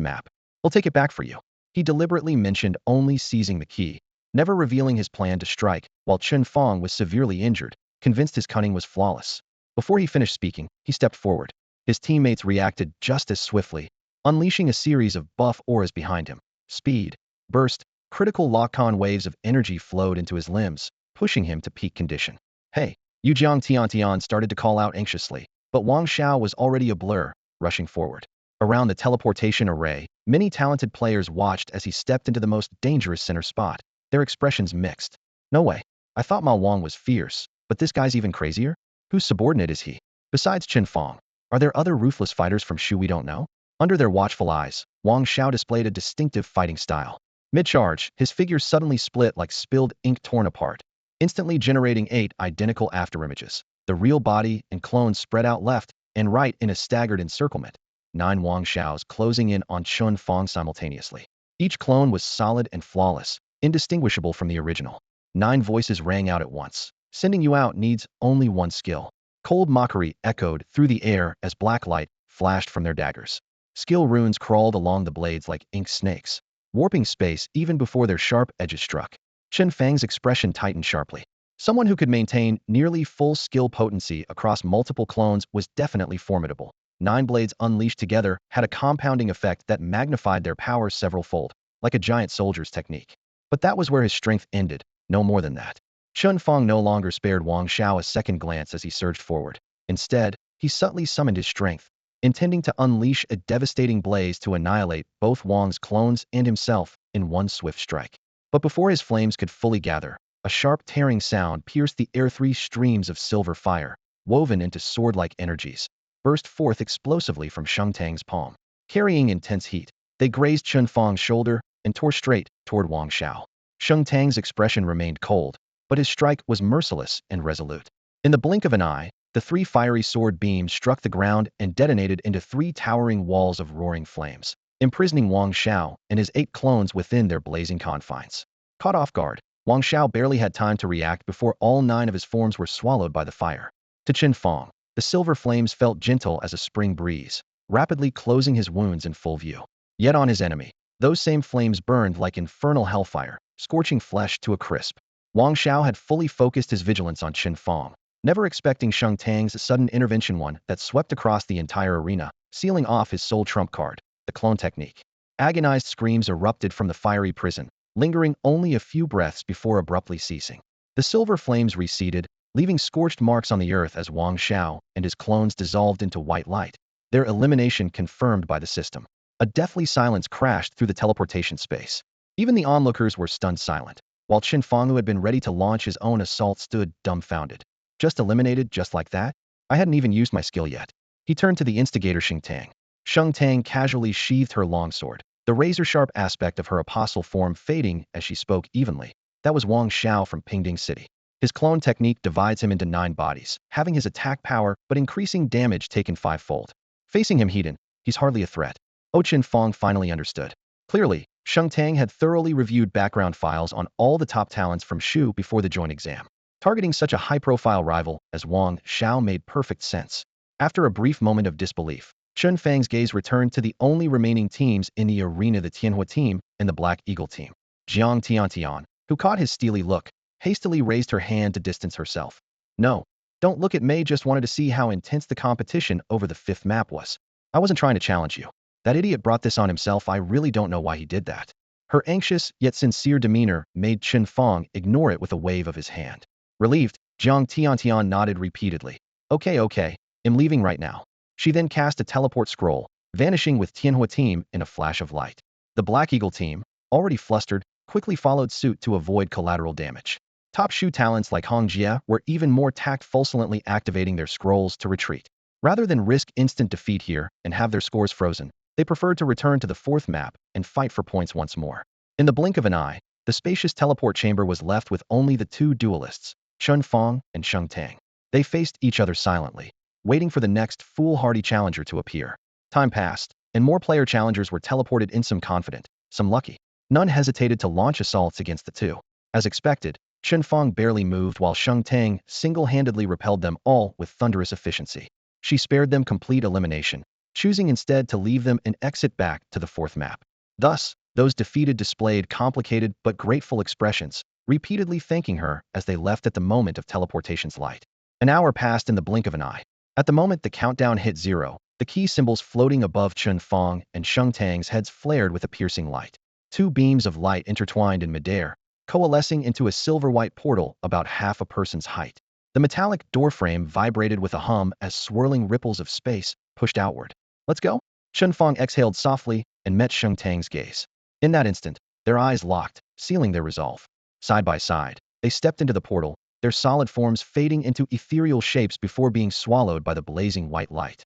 map. "I'll take it back for you." He deliberately mentioned only seizing the key, never revealing his plan to strike, while Chen Fang was severely injured, convinced his cunning was flawless. Before he finished speaking, he stepped forward. His teammates reacted just as swiftly, unleashing a series of buff auras behind him. Speed, burst, critical lock-on waves of energy flowed into his limbs, pushing him to peak condition. "Hey!" Yu Jiang Tiantian started to call out anxiously, but Wang Xiao was already a blur, rushing forward. Around the teleportation array, many talented players watched as he stepped into the most dangerous center spot, their expressions mixed. "No way. I thought Ma Wang was fierce, but this guy's even crazier? Whose subordinate is he? Besides Chen Fang, are there other ruthless fighters from Shu we don't know?" Under their watchful eyes, Wang Xiao displayed a distinctive fighting style. Mid-charge, his figure suddenly split like spilled ink torn apart, instantly generating 8 identical afterimages. The real body and clones spread out left and right in a staggered encirclement. 9 Wang Xiaos closing in on Chen Fang simultaneously. Each clone was solid and flawless, indistinguishable from the original. 9 voices rang out at once. "Sending you out needs only one skill." Cold mockery echoed through the air as black light flashed from their daggers. Skill runes crawled along the blades like ink snakes, warping space even before their sharp edges struck. Chen Fang's expression tightened sharply. Someone who could maintain nearly full skill potency across multiple clones was definitely formidable. 9 blades unleashed together had a compounding effect that magnified their power several-fold, like a giant soldier's technique. But that was where his strength ended, no more than that. Chen Fang no longer spared Wang Xiao a second glance as he surged forward. Instead, he subtly summoned his strength, intending to unleash a devastating blaze to annihilate both Wang's clones and himself in one swift strike. But before his flames could fully gather, a sharp tearing sound pierced the air. 3 streams of silver fire, woven into sword-like energies, burst forth explosively from Sheng Tang's palm. Carrying intense heat, they grazed Chen Fang's shoulder and tore straight toward Wang Xiao. Sheng Tang's expression remained cold, but his strike was merciless and resolute. In the blink of an eye, the 3 fiery sword beams struck the ground and detonated into 3 towering walls of roaring flames, imprisoning Wang Xiao and his 8 clones within their blazing confines. Caught off guard, Wang Xiao barely had time to react before all 9 of his forms were swallowed by the fire. To Chen Fang, the silver flames felt gentle as a spring breeze, rapidly closing his wounds in full view. Yet on his enemy, those same flames burned like infernal hellfire, scorching flesh to a crisp. Wang Xiao had fully focused his vigilance on Chen Fang, never expecting Sheng Tang's sudden intervention, one that swept across the entire arena, sealing off his sole trump card, the clone technique. Agonized screams erupted from the fiery prison, lingering only a few breaths before abruptly ceasing. The silver flames receded, leaving scorched marks on the earth as Wang Xiao and his clones dissolved into white light, their elimination confirmed by the system. A deathly silence crashed through the teleportation space. Even the onlookers were stunned silent, while Chen Fang, who had been ready to launch his own assault, stood dumbfounded. "Just eliminated just like that? I hadn't even used my skill yet." He turned to the instigator Sheng Tang. Sheng Tang casually sheathed her longsword, the razor-sharp aspect of her apostle form fading as she spoke evenly. "That was Wang Xiao from Pingding City. His clone technique divides him into 9 bodies, having his attack power but increasing damage taken 5-fold. Facing him he's hardly a threat." Chen Fang finally understood. Clearly, Sheng Tang had thoroughly reviewed background files on all the top talents from Shu before the joint exam. Targeting such a high-profile rival as Wang Xiao made perfect sense. After a brief moment of disbelief, Chen Fang's gaze returned to the only remaining teams in the arena, the Tianhua team and the Black Eagle team. Jiang Tiantian, who caught his steely look, hastily raised her hand to distance herself. "No, don't look at me, just wanted to see how intense the competition over the 5th map was. I wasn't trying to challenge you. That idiot brought this on himself. I really don't know why he did that." Her anxious yet sincere demeanor made Chen Fang ignore it with a wave of his hand. Relieved, Jiang Tiantian nodded repeatedly. Okay, I'm leaving right now." She then cast a teleport scroll, vanishing with Tianhua team in a flash of light. The Black Eagle team, already flustered, quickly followed suit to avoid collateral damage. Top Shu talents like Hong Jie were even more tactfully activating their scrolls to retreat. Rather than risk instant defeat here and have their scores frozen, they preferred to return to the 4th map and fight for points once more. In the blink of an eye, the spacious teleport chamber was left with only the 2 duelists, Chen Fang and Sheng Tang. They faced each other silently, waiting for the next foolhardy challenger to appear. Time passed, and more player challengers were teleported in, some confident, some lucky. None hesitated to launch assaults against the 2. As expected, Chen Fang barely moved while Sheng Tang single-handedly repelled them all with thunderous efficiency. She spared them complete elimination, choosing instead to leave them and exit back to the fourth map. Thus, those defeated displayed complicated but grateful expressions, repeatedly thanking her as they left at the moment of teleportation's light. An hour passed in the blink of an eye. At the moment the countdown hit 0, the key symbols floating above Chen Fang and Sheng Tang's heads flared with a piercing light. Two beams of light intertwined in midair, coalescing into a silver-white portal about half a person's height. The metallic doorframe vibrated with a hum as swirling ripples of space pushed outward. "Let's go?" Chen Fang exhaled softly and met Sheng Tang's gaze. In that instant, their eyes locked, sealing their resolve. Side by side, they stepped into the portal, their solid forms fading into ethereal shapes before being swallowed by the blazing white light.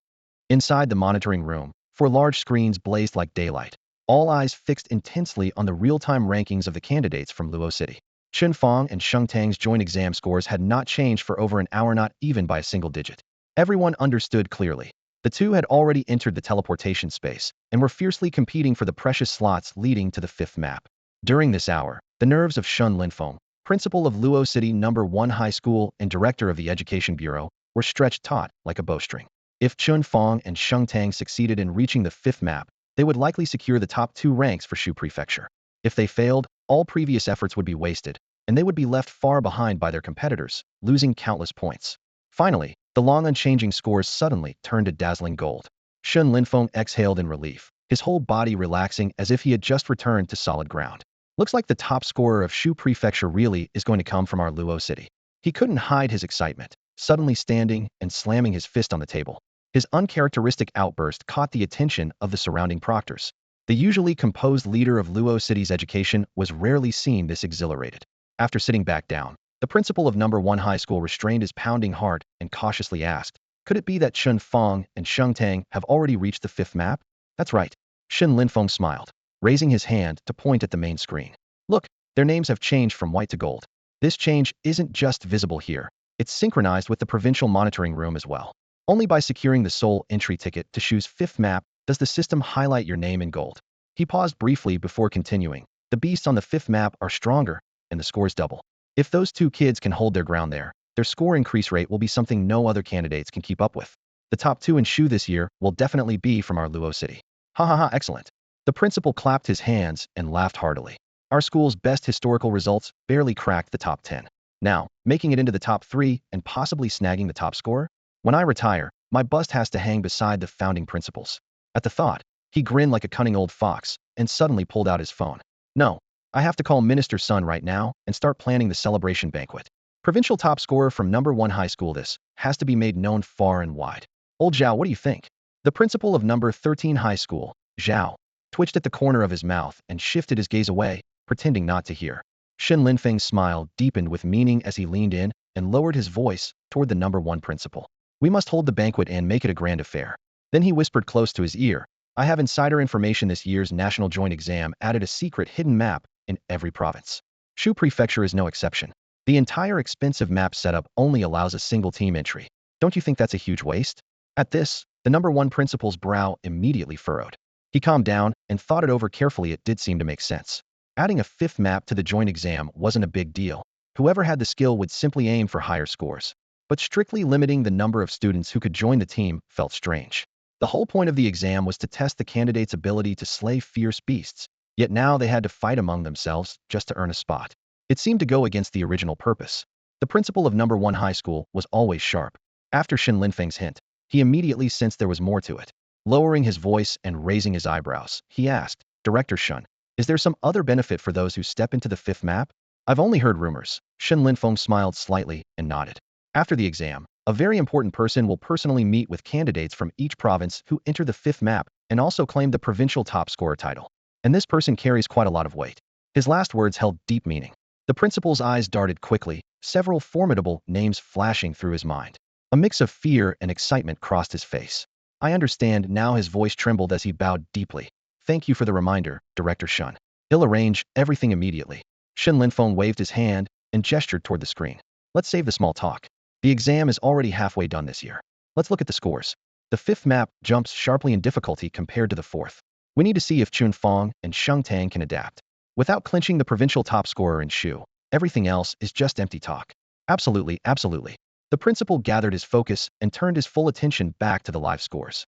Inside the monitoring room, 4 large screens blazed like daylight, all eyes fixed intensely on the real-time rankings of the candidates from Luo City. Chen Fang and Sheng Tang's joint exam scores had not changed for over an hour, not even by a single digit. Everyone understood clearly. The two had already entered the teleportation space and were fiercely competing for the precious slots leading to the 5th map. During this hour, the nerves of Shun Linfeng, principal of Luo City No. 1 High School and director of the Education Bureau, were stretched taut like a bowstring. If Chen Fang and Sheng Tang succeeded in reaching the 5th map, they would likely secure the top 2 ranks for Shu Prefecture. If they failed, all previous efforts would be wasted, and they would be left far behind by their competitors, losing countless points. Finally, the long unchanging scores suddenly turned to dazzling gold. Shun Linfeng exhaled in relief, his whole body relaxing as if he had just returned to solid ground. Looks like the top scorer of Shu Prefecture really is going to come from our Luo City. He couldn't hide his excitement, suddenly standing and slamming his fist on the table. His uncharacteristic outburst caught the attention of the surrounding proctors. The usually composed leader of Luo City's education was rarely seen this exhilarated. After sitting back down, the principal of No. 1 High School restrained his pounding heart and cautiously asked, "Could it be that Chen Fang and Sheng Tang have already reached the 5th map?" "That's right." Shen Linfeng smiled, raising his hand to point at the main screen. "Look, their names have changed from white to gold. This change isn't just visible here. It's synchronized with the provincial monitoring room as well. Only by securing the sole entry ticket to Shu's 5th map does the system highlight your name in gold." He paused briefly before continuing. "The beasts on the 5th map are stronger, and the scores double. If those 2 kids can hold their ground there, their score increase rate will be something no other candidates can keep up with. The top 2 in Shu this year will definitely be from our Luo City." "Ha ha ha, excellent." The principal clapped his hands and laughed heartily. "Our school's best historical results barely cracked the top 10. Now, making it into the top 3 and possibly snagging the top score? When I retire, my bust has to hang beside the founding principals." At the thought, he grinned like a cunning old fox and suddenly pulled out his phone. "No, I have to call Minister Sun right now and start planning the celebration banquet. Provincial top scorer from No. 1 High School, this has to be made known far and wide. Old Zhao, what do you think?" The principal of No. 13 High School, Zhao, twitched at the corner of his mouth and shifted his gaze away, pretending not to hear. Shen Linfeng's smile deepened with meaning as he leaned in and lowered his voice toward the No. 1 principal. "We must hold the banquet and make it a grand affair." Then he whispered close to his ear, "I have insider information. This year's national joint exam added a secret hidden map in every province. Shu Prefecture is no exception. The entire expensive map setup only allows a single team entry. Don't you think that's a huge waste?" At this, the No. 1 principal's brow immediately furrowed. He calmed down and thought it over carefully. It did seem to make sense. Adding a 5th map to the joint exam wasn't a big deal. Whoever had the skill would simply aim for higher scores. But strictly limiting the number of students who could join the team felt strange. The whole point of the exam was to test the candidates' ability to slay fierce beasts, yet now they had to fight among themselves just to earn a spot. It seemed to go against the original purpose. The principal of No. 1 High School was always sharp. After Shen Linfeng's hint, he immediately sensed there was more to it. Lowering his voice and raising his eyebrows, he asked, "Director Shun, is there some other benefit for those who step into the 5th map?" "I've only heard rumors." Shen Linfeng smiled slightly and nodded. "After the exam, a very important person will personally meet with candidates from each province who enter the 5th map and also claim the provincial top scorer title. And this person carries quite a lot of weight." His last words held deep meaning. The principal's eyes darted quickly, several formidable names flashing through his mind. A mix of fear and excitement crossed his face. "I understand now." His voice trembled as he bowed deeply. "Thank you for the reminder, Director Shun. He'll arrange everything immediately." Shen Linfeng waved his hand and gestured toward the screen. "Let's save the small talk. The exam is already halfway done this year. Let's look at the scores." The 5th map jumps sharply in difficulty compared to the 4th. We need to see if Chen Fang and Sheng Tang can adapt. Without clinching the provincial top scorer in Shu, everything else is just empty talk. "Absolutely, absolutely." The principal gathered his focus and turned his full attention back to the live scores.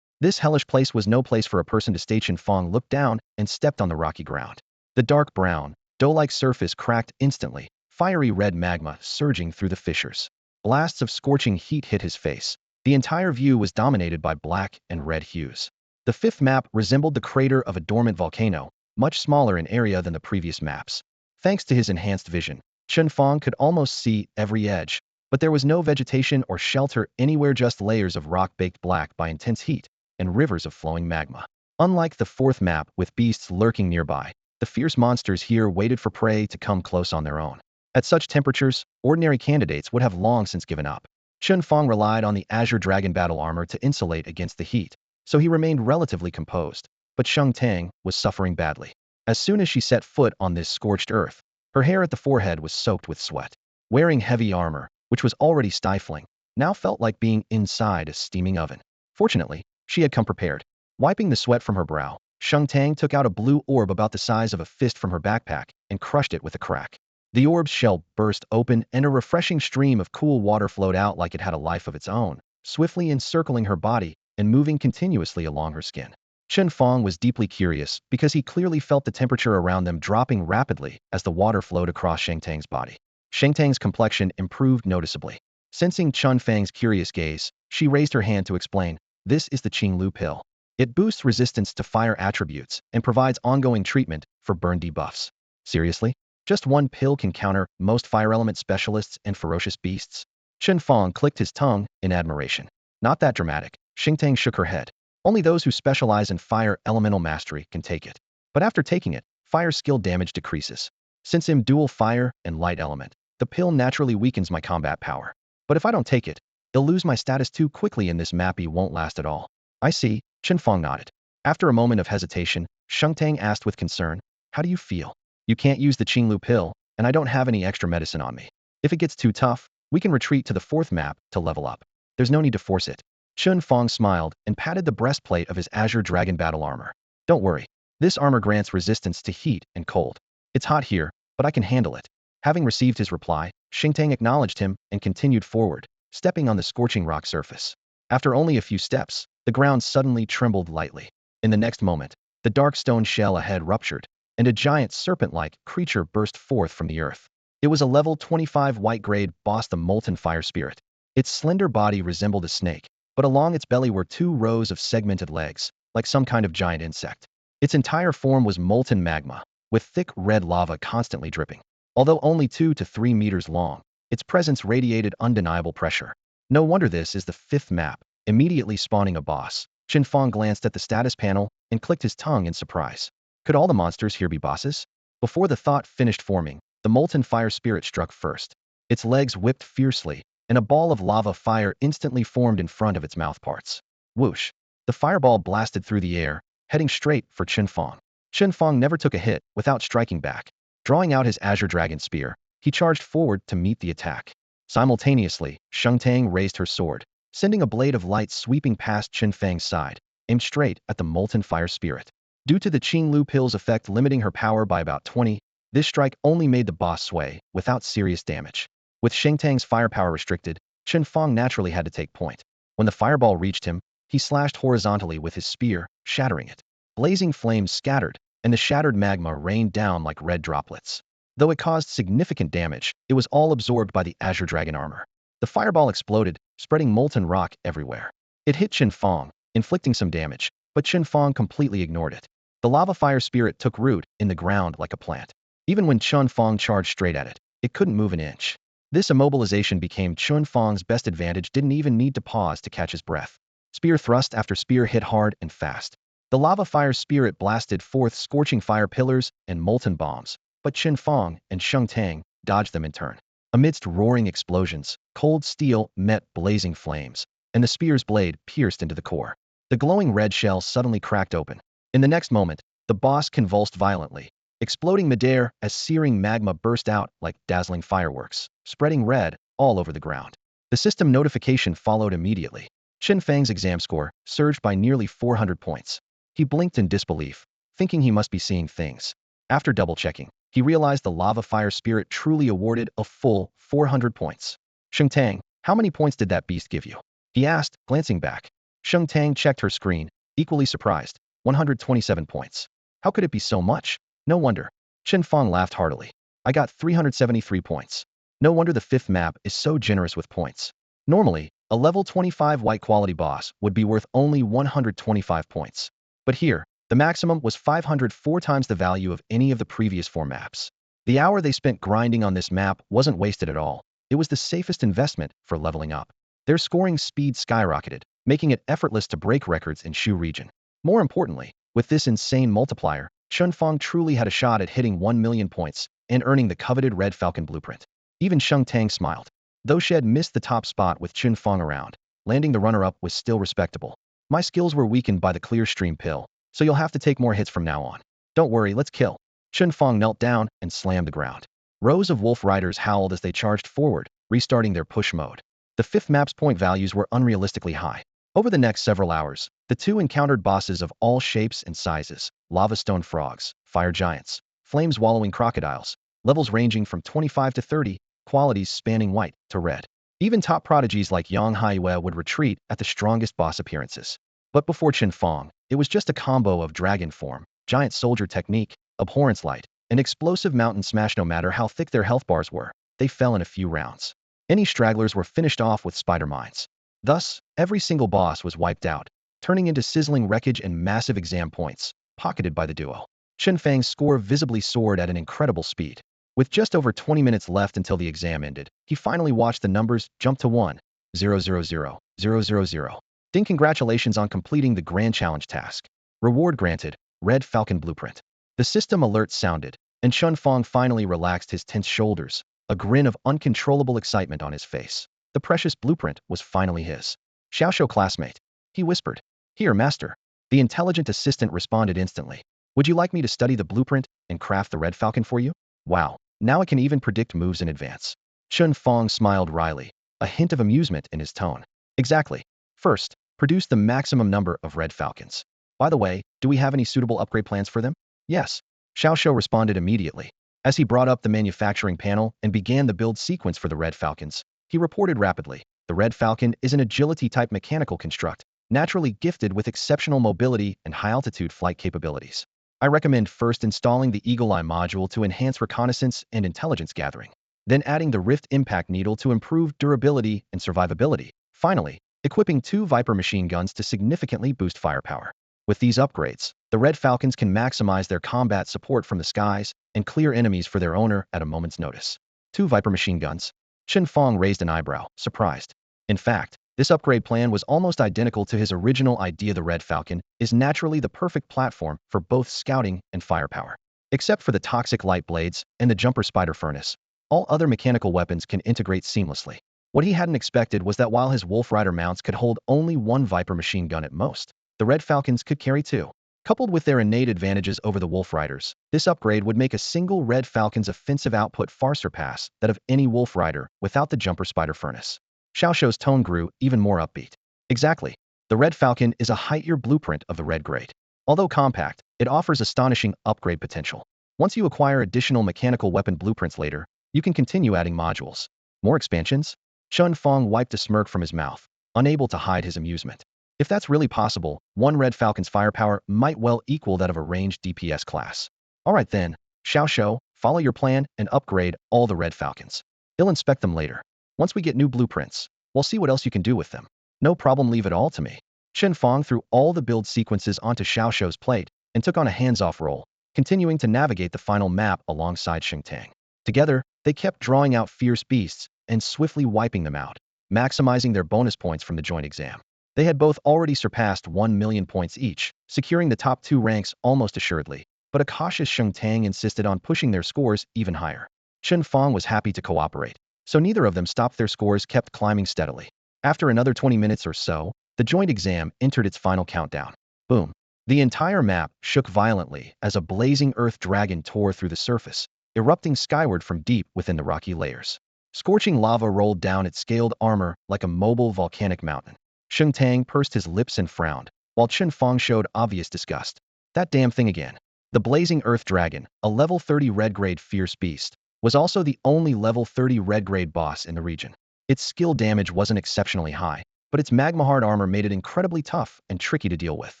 This hellish place was no place for a person to stay. Chen Fang looked down and stepped on the rocky ground. The dark brown, dough-like surface cracked instantly, fiery red magma surging through the fissures. Blasts of scorching heat hit his face. The entire view was dominated by black and red hues. The fifth map resembled the crater of a dormant volcano, much smaller in area than the previous maps. Thanks to his enhanced vision, Chen Fang could almost see every edge, but there was no vegetation or shelter anywhere, just layers of rock baked black by intense heat and rivers of flowing magma. Unlike the fourth map with beasts lurking nearby, the fierce monsters here waited for prey to come close on their own. At such temperatures, ordinary candidates would have long since given up. Chen Fang relied on the Azure Dragon battle armor to insulate against the heat, so he remained relatively composed, but Sheng Tang was suffering badly. As soon as she set foot on this scorched earth, her hair at the forehead was soaked with sweat. Wearing heavy armor, which was already stifling, now felt like being inside a steaming oven. Fortunately, she had come prepared. Wiping the sweat from her brow, Sheng Tang took out a blue orb about the size of a fist from her backpack and crushed it with a crack. The orb's shell burst open and a refreshing stream of cool water flowed out like it had a life of its own, swiftly encircling her body and moving continuously along her skin. Chen Fang was deeply curious because he clearly felt the temperature around them dropping rapidly as the water flowed across Sheng Tang's body. Sheng Tang's complexion improved noticeably. Sensing Chen Fang's curious gaze, she raised her hand to explain, "This is the Qinglu pill. It boosts resistance to fire attributes and provides ongoing treatment for burn debuffs." Seriously? Just one pill can counter most fire element specialists and ferocious beasts? Chen Fang clicked his tongue in admiration. Not that dramatic. Sheng Tang shook her head. Only those who specialize in fire elemental mastery can take it. But after taking it, fire skill damage decreases. Since I'm dual fire and light element, the pill naturally weakens my combat power. But if I don't take it, I'll lose my status too quickly and this mappy won't last at all. I see, Chen Fang nodded. After a moment of hesitation, Sheng Tang asked with concern, "How do you feel?" "You can't use the Qinglu pill, and I don't have any extra medicine on me. If it gets too tough, we can retreat to the fourth map to level up. There's no need to force it." Chen Fang smiled and patted the breastplate of his Azure Dragon battle armor. "Don't worry. This armor grants resistance to heat and cold. It's hot here, but I can handle it." Having received his reply, Sheng Tang acknowledged him and continued forward, stepping on the scorching rock surface. After only a few steps, the ground suddenly trembled lightly. In the next moment, the dark stone shell ahead ruptured, and a giant serpent-like creature burst forth from the earth. It was a level 25 white-grade boss, the molten fire spirit. Its slender body resembled a snake, but along its belly were 2 rows of segmented legs, like some kind of giant insect. Its entire form was molten magma, with thick red lava constantly dripping. Although only 2 to 3 meters long, its presence radiated undeniable pressure. No wonder this is the 5th map, immediately spawning a boss. Chen Fang glanced at the status panel and clicked his tongue in surprise. Could all the monsters here be bosses? Before the thought finished forming, the molten fire spirit struck first. Its legs whipped fiercely, and a ball of lava fire instantly formed in front of its mouthparts. Whoosh! The fireball blasted through the air, heading straight for Chen Fang. Chen Fang never took a hit without striking back. Drawing out his Azure Dragon spear, he charged forward to meet the attack. Simultaneously, Sheng Tang raised her sword, sending a blade of light sweeping past Chen Fang's side, aimed straight at the molten fire spirit. Due to the Qinglu pill's effect limiting her power by about 20, this strike only made the boss sway, without serious damage. With Sheng Tang's firepower restricted, Chen Fang naturally had to take point. When the fireball reached him, he slashed horizontally with his spear, shattering it. Blazing flames scattered, and the shattered magma rained down like red droplets. Though it caused significant damage, it was all absorbed by the Azure Dragon armor. The fireball exploded, spreading molten rock everywhere. It hit Chen Fang, inflicting some damage, but Chen Fang completely ignored it. The lava fire spirit took root in the ground like a plant. Even when Chen Fang charged straight at it, it couldn't move an inch. This immobilization became Chen Fang's best advantage, didn't even need to pause to catch his breath. Spear thrust after spear hit hard and fast. The lava fire spirit blasted forth scorching fire pillars and molten bombs, but Chen Fang and Sheng Tang dodged them in turn. Amidst roaring explosions, cold steel met blazing flames, and the spear's blade pierced into the core. The glowing red shell suddenly cracked open. In the next moment, the boss convulsed violently, exploding midair as searing magma burst out like dazzling fireworks, spreading red all over the ground. The system notification followed immediately. Chen Fang's exam score surged by nearly 400 points. He blinked in disbelief, thinking he must be seeing things. After double-checking, he realized the lava fire spirit truly awarded a full 400 points. "Sheng Tang, how many points did that beast give you?" he asked, glancing back. Sheng Tang checked her screen, equally surprised. 127 points. How could it be so much? No wonder. Chen Fang laughed heartily. I got 373 points. No wonder the fifth map is so generous with points. Normally, a level 25 white quality boss would be worth only 125 points. But here, the maximum was 504 times the value of any of the previous 4 maps. The hour they spent grinding on this map wasn't wasted at all. It was the safest investment for leveling up. Their scoring speed skyrocketed, making it effortless to break records in Shu region. More importantly, with this insane multiplier, Chen Fang truly had a shot at hitting 1 million points and earning the coveted Red Falcon blueprint. Even Sheng Tang smiled. Though she had missed the top spot with Chen Fang around, landing the runner-up was still respectable. My skills were weakened by the clear stream pill, so you'll have to take more hits from now on. Don't worry, let's kill. Chen Fang knelt down and slammed the ground. Rows of wolf riders howled as they charged forward, restarting their push mode. The fifth map's point values were unrealistically high. Over the next several hours, the two encountered bosses of all shapes and sizes, lava stone frogs, fire giants, flame-swallowing crocodiles, levels ranging from 25 to 30, qualities spanning white to red. Even top prodigies like Yang Haiyue would retreat at the strongest boss appearances. But before Chen Fang, it was just a combo of dragon form, giant soldier technique, abhorrence light, and explosive mountain smash. No matter how thick their health bars were, they fell in a few rounds. Any stragglers were finished off with spider mines. Thus, every single boss was wiped out, turning into sizzling wreckage and massive exam points, pocketed by the duo. Chen Fang's score visibly soared at an incredible speed. With just over 20 minutes left until the exam ended, he finally watched the numbers jump to 1,000,000. Ding, congratulations on completing the Grand Challenge task. Reward granted, Red Falcon Blueprint. The system alert sounded, and Chen Fang finally relaxed his tense shoulders, a grin of uncontrollable excitement on his face. The precious blueprint was finally his. Xiaoshou classmate. He whispered. Here, master. The intelligent assistant responded instantly. Would you like me to study the blueprint and craft the Red Falcon for you? Wow, now I can even predict moves in advance. Chen Fang smiled wryly, a hint of amusement in his tone. Exactly. First, produce the maximum number of Red Falcons. By the way, do we have any suitable upgrade plans for them? Yes. Xiaoshou responded immediately. As he brought up the manufacturing panel and began the build sequence for the Red Falcons, he reported rapidly. The Red Falcon is an agility-type mechanical construct, naturally gifted with exceptional mobility and high-altitude flight capabilities. I recommend first installing the Eagle Eye module to enhance reconnaissance and intelligence gathering, then adding the Rift Impact Needle to improve durability and survivability. Finally, equipping 2 Viper machine guns to significantly boost firepower. With these upgrades, the Red Falcons can maximize their combat support from the skies and clear enemies for their owner at a moment's notice. 2 Viper machine guns. Chen Fang raised an eyebrow, surprised. In fact, this upgrade plan was almost identical to his original idea. The Red Falcon is naturally the perfect platform for both scouting and firepower. Except for the toxic light blades and the jumper spider furnace, all other mechanical weapons can integrate seamlessly. What he hadn't expected was that while his Wolf Rider mounts could hold only 1 Viper machine gun at most, the Red Falcons could carry 2. Coupled with their innate advantages over the Wolf Riders, this upgrade would make a single Red Falcon's offensive output far surpass that of any Wolf Rider without the jumper spider furnace. Xiaoshou's tone grew even more upbeat. Exactly. The Red Falcon is a height-year blueprint of the Red Great. Although compact, it offers astonishing upgrade potential. Once you acquire additional mechanical weapon blueprints later, you can continue adding modules. More expansions? Chen Fang wiped a smirk from his mouth, unable to hide his amusement. If that's really possible, 1 Red Falcon's firepower might well equal that of a ranged DPS class. Alright then, Xiaoshou, follow your plan and upgrade all the Red Falcons. I'll inspect them later. Once we get new blueprints, we'll see what else you can do with them. No problem, leave it all to me. Chen Fang threw all the build sequences onto Xiaoshou's plate and took on a hands-off role, continuing to navigate the final map alongside Sheng Tang. Together, they kept drawing out fierce beasts and swiftly wiping them out, maximizing their bonus points from the joint exam. They had both already surpassed 1 million points each, securing the top 2 ranks almost assuredly, but a cautious Sheng Tang insisted on pushing their scores even higher. Chen Fang was happy to cooperate, so neither of them stopped. Their scores kept climbing steadily. After another 20 minutes or so, the joint exam entered its final countdown. Boom. The entire map shook violently as a blazing earth dragon tore through the surface, erupting skyward from deep within the rocky layers. Scorching lava rolled down its scaled armor like a mobile volcanic mountain. Sheng Tang pursed his lips and frowned, while Chen Fang showed obvious disgust. That damn thing again. The blazing earth dragon, a level 30 red-grade fierce beast, was also the only level 30 red-grade boss in the region. Its skill damage wasn't exceptionally high, but its magma-hard armor made it incredibly tough and tricky to deal with.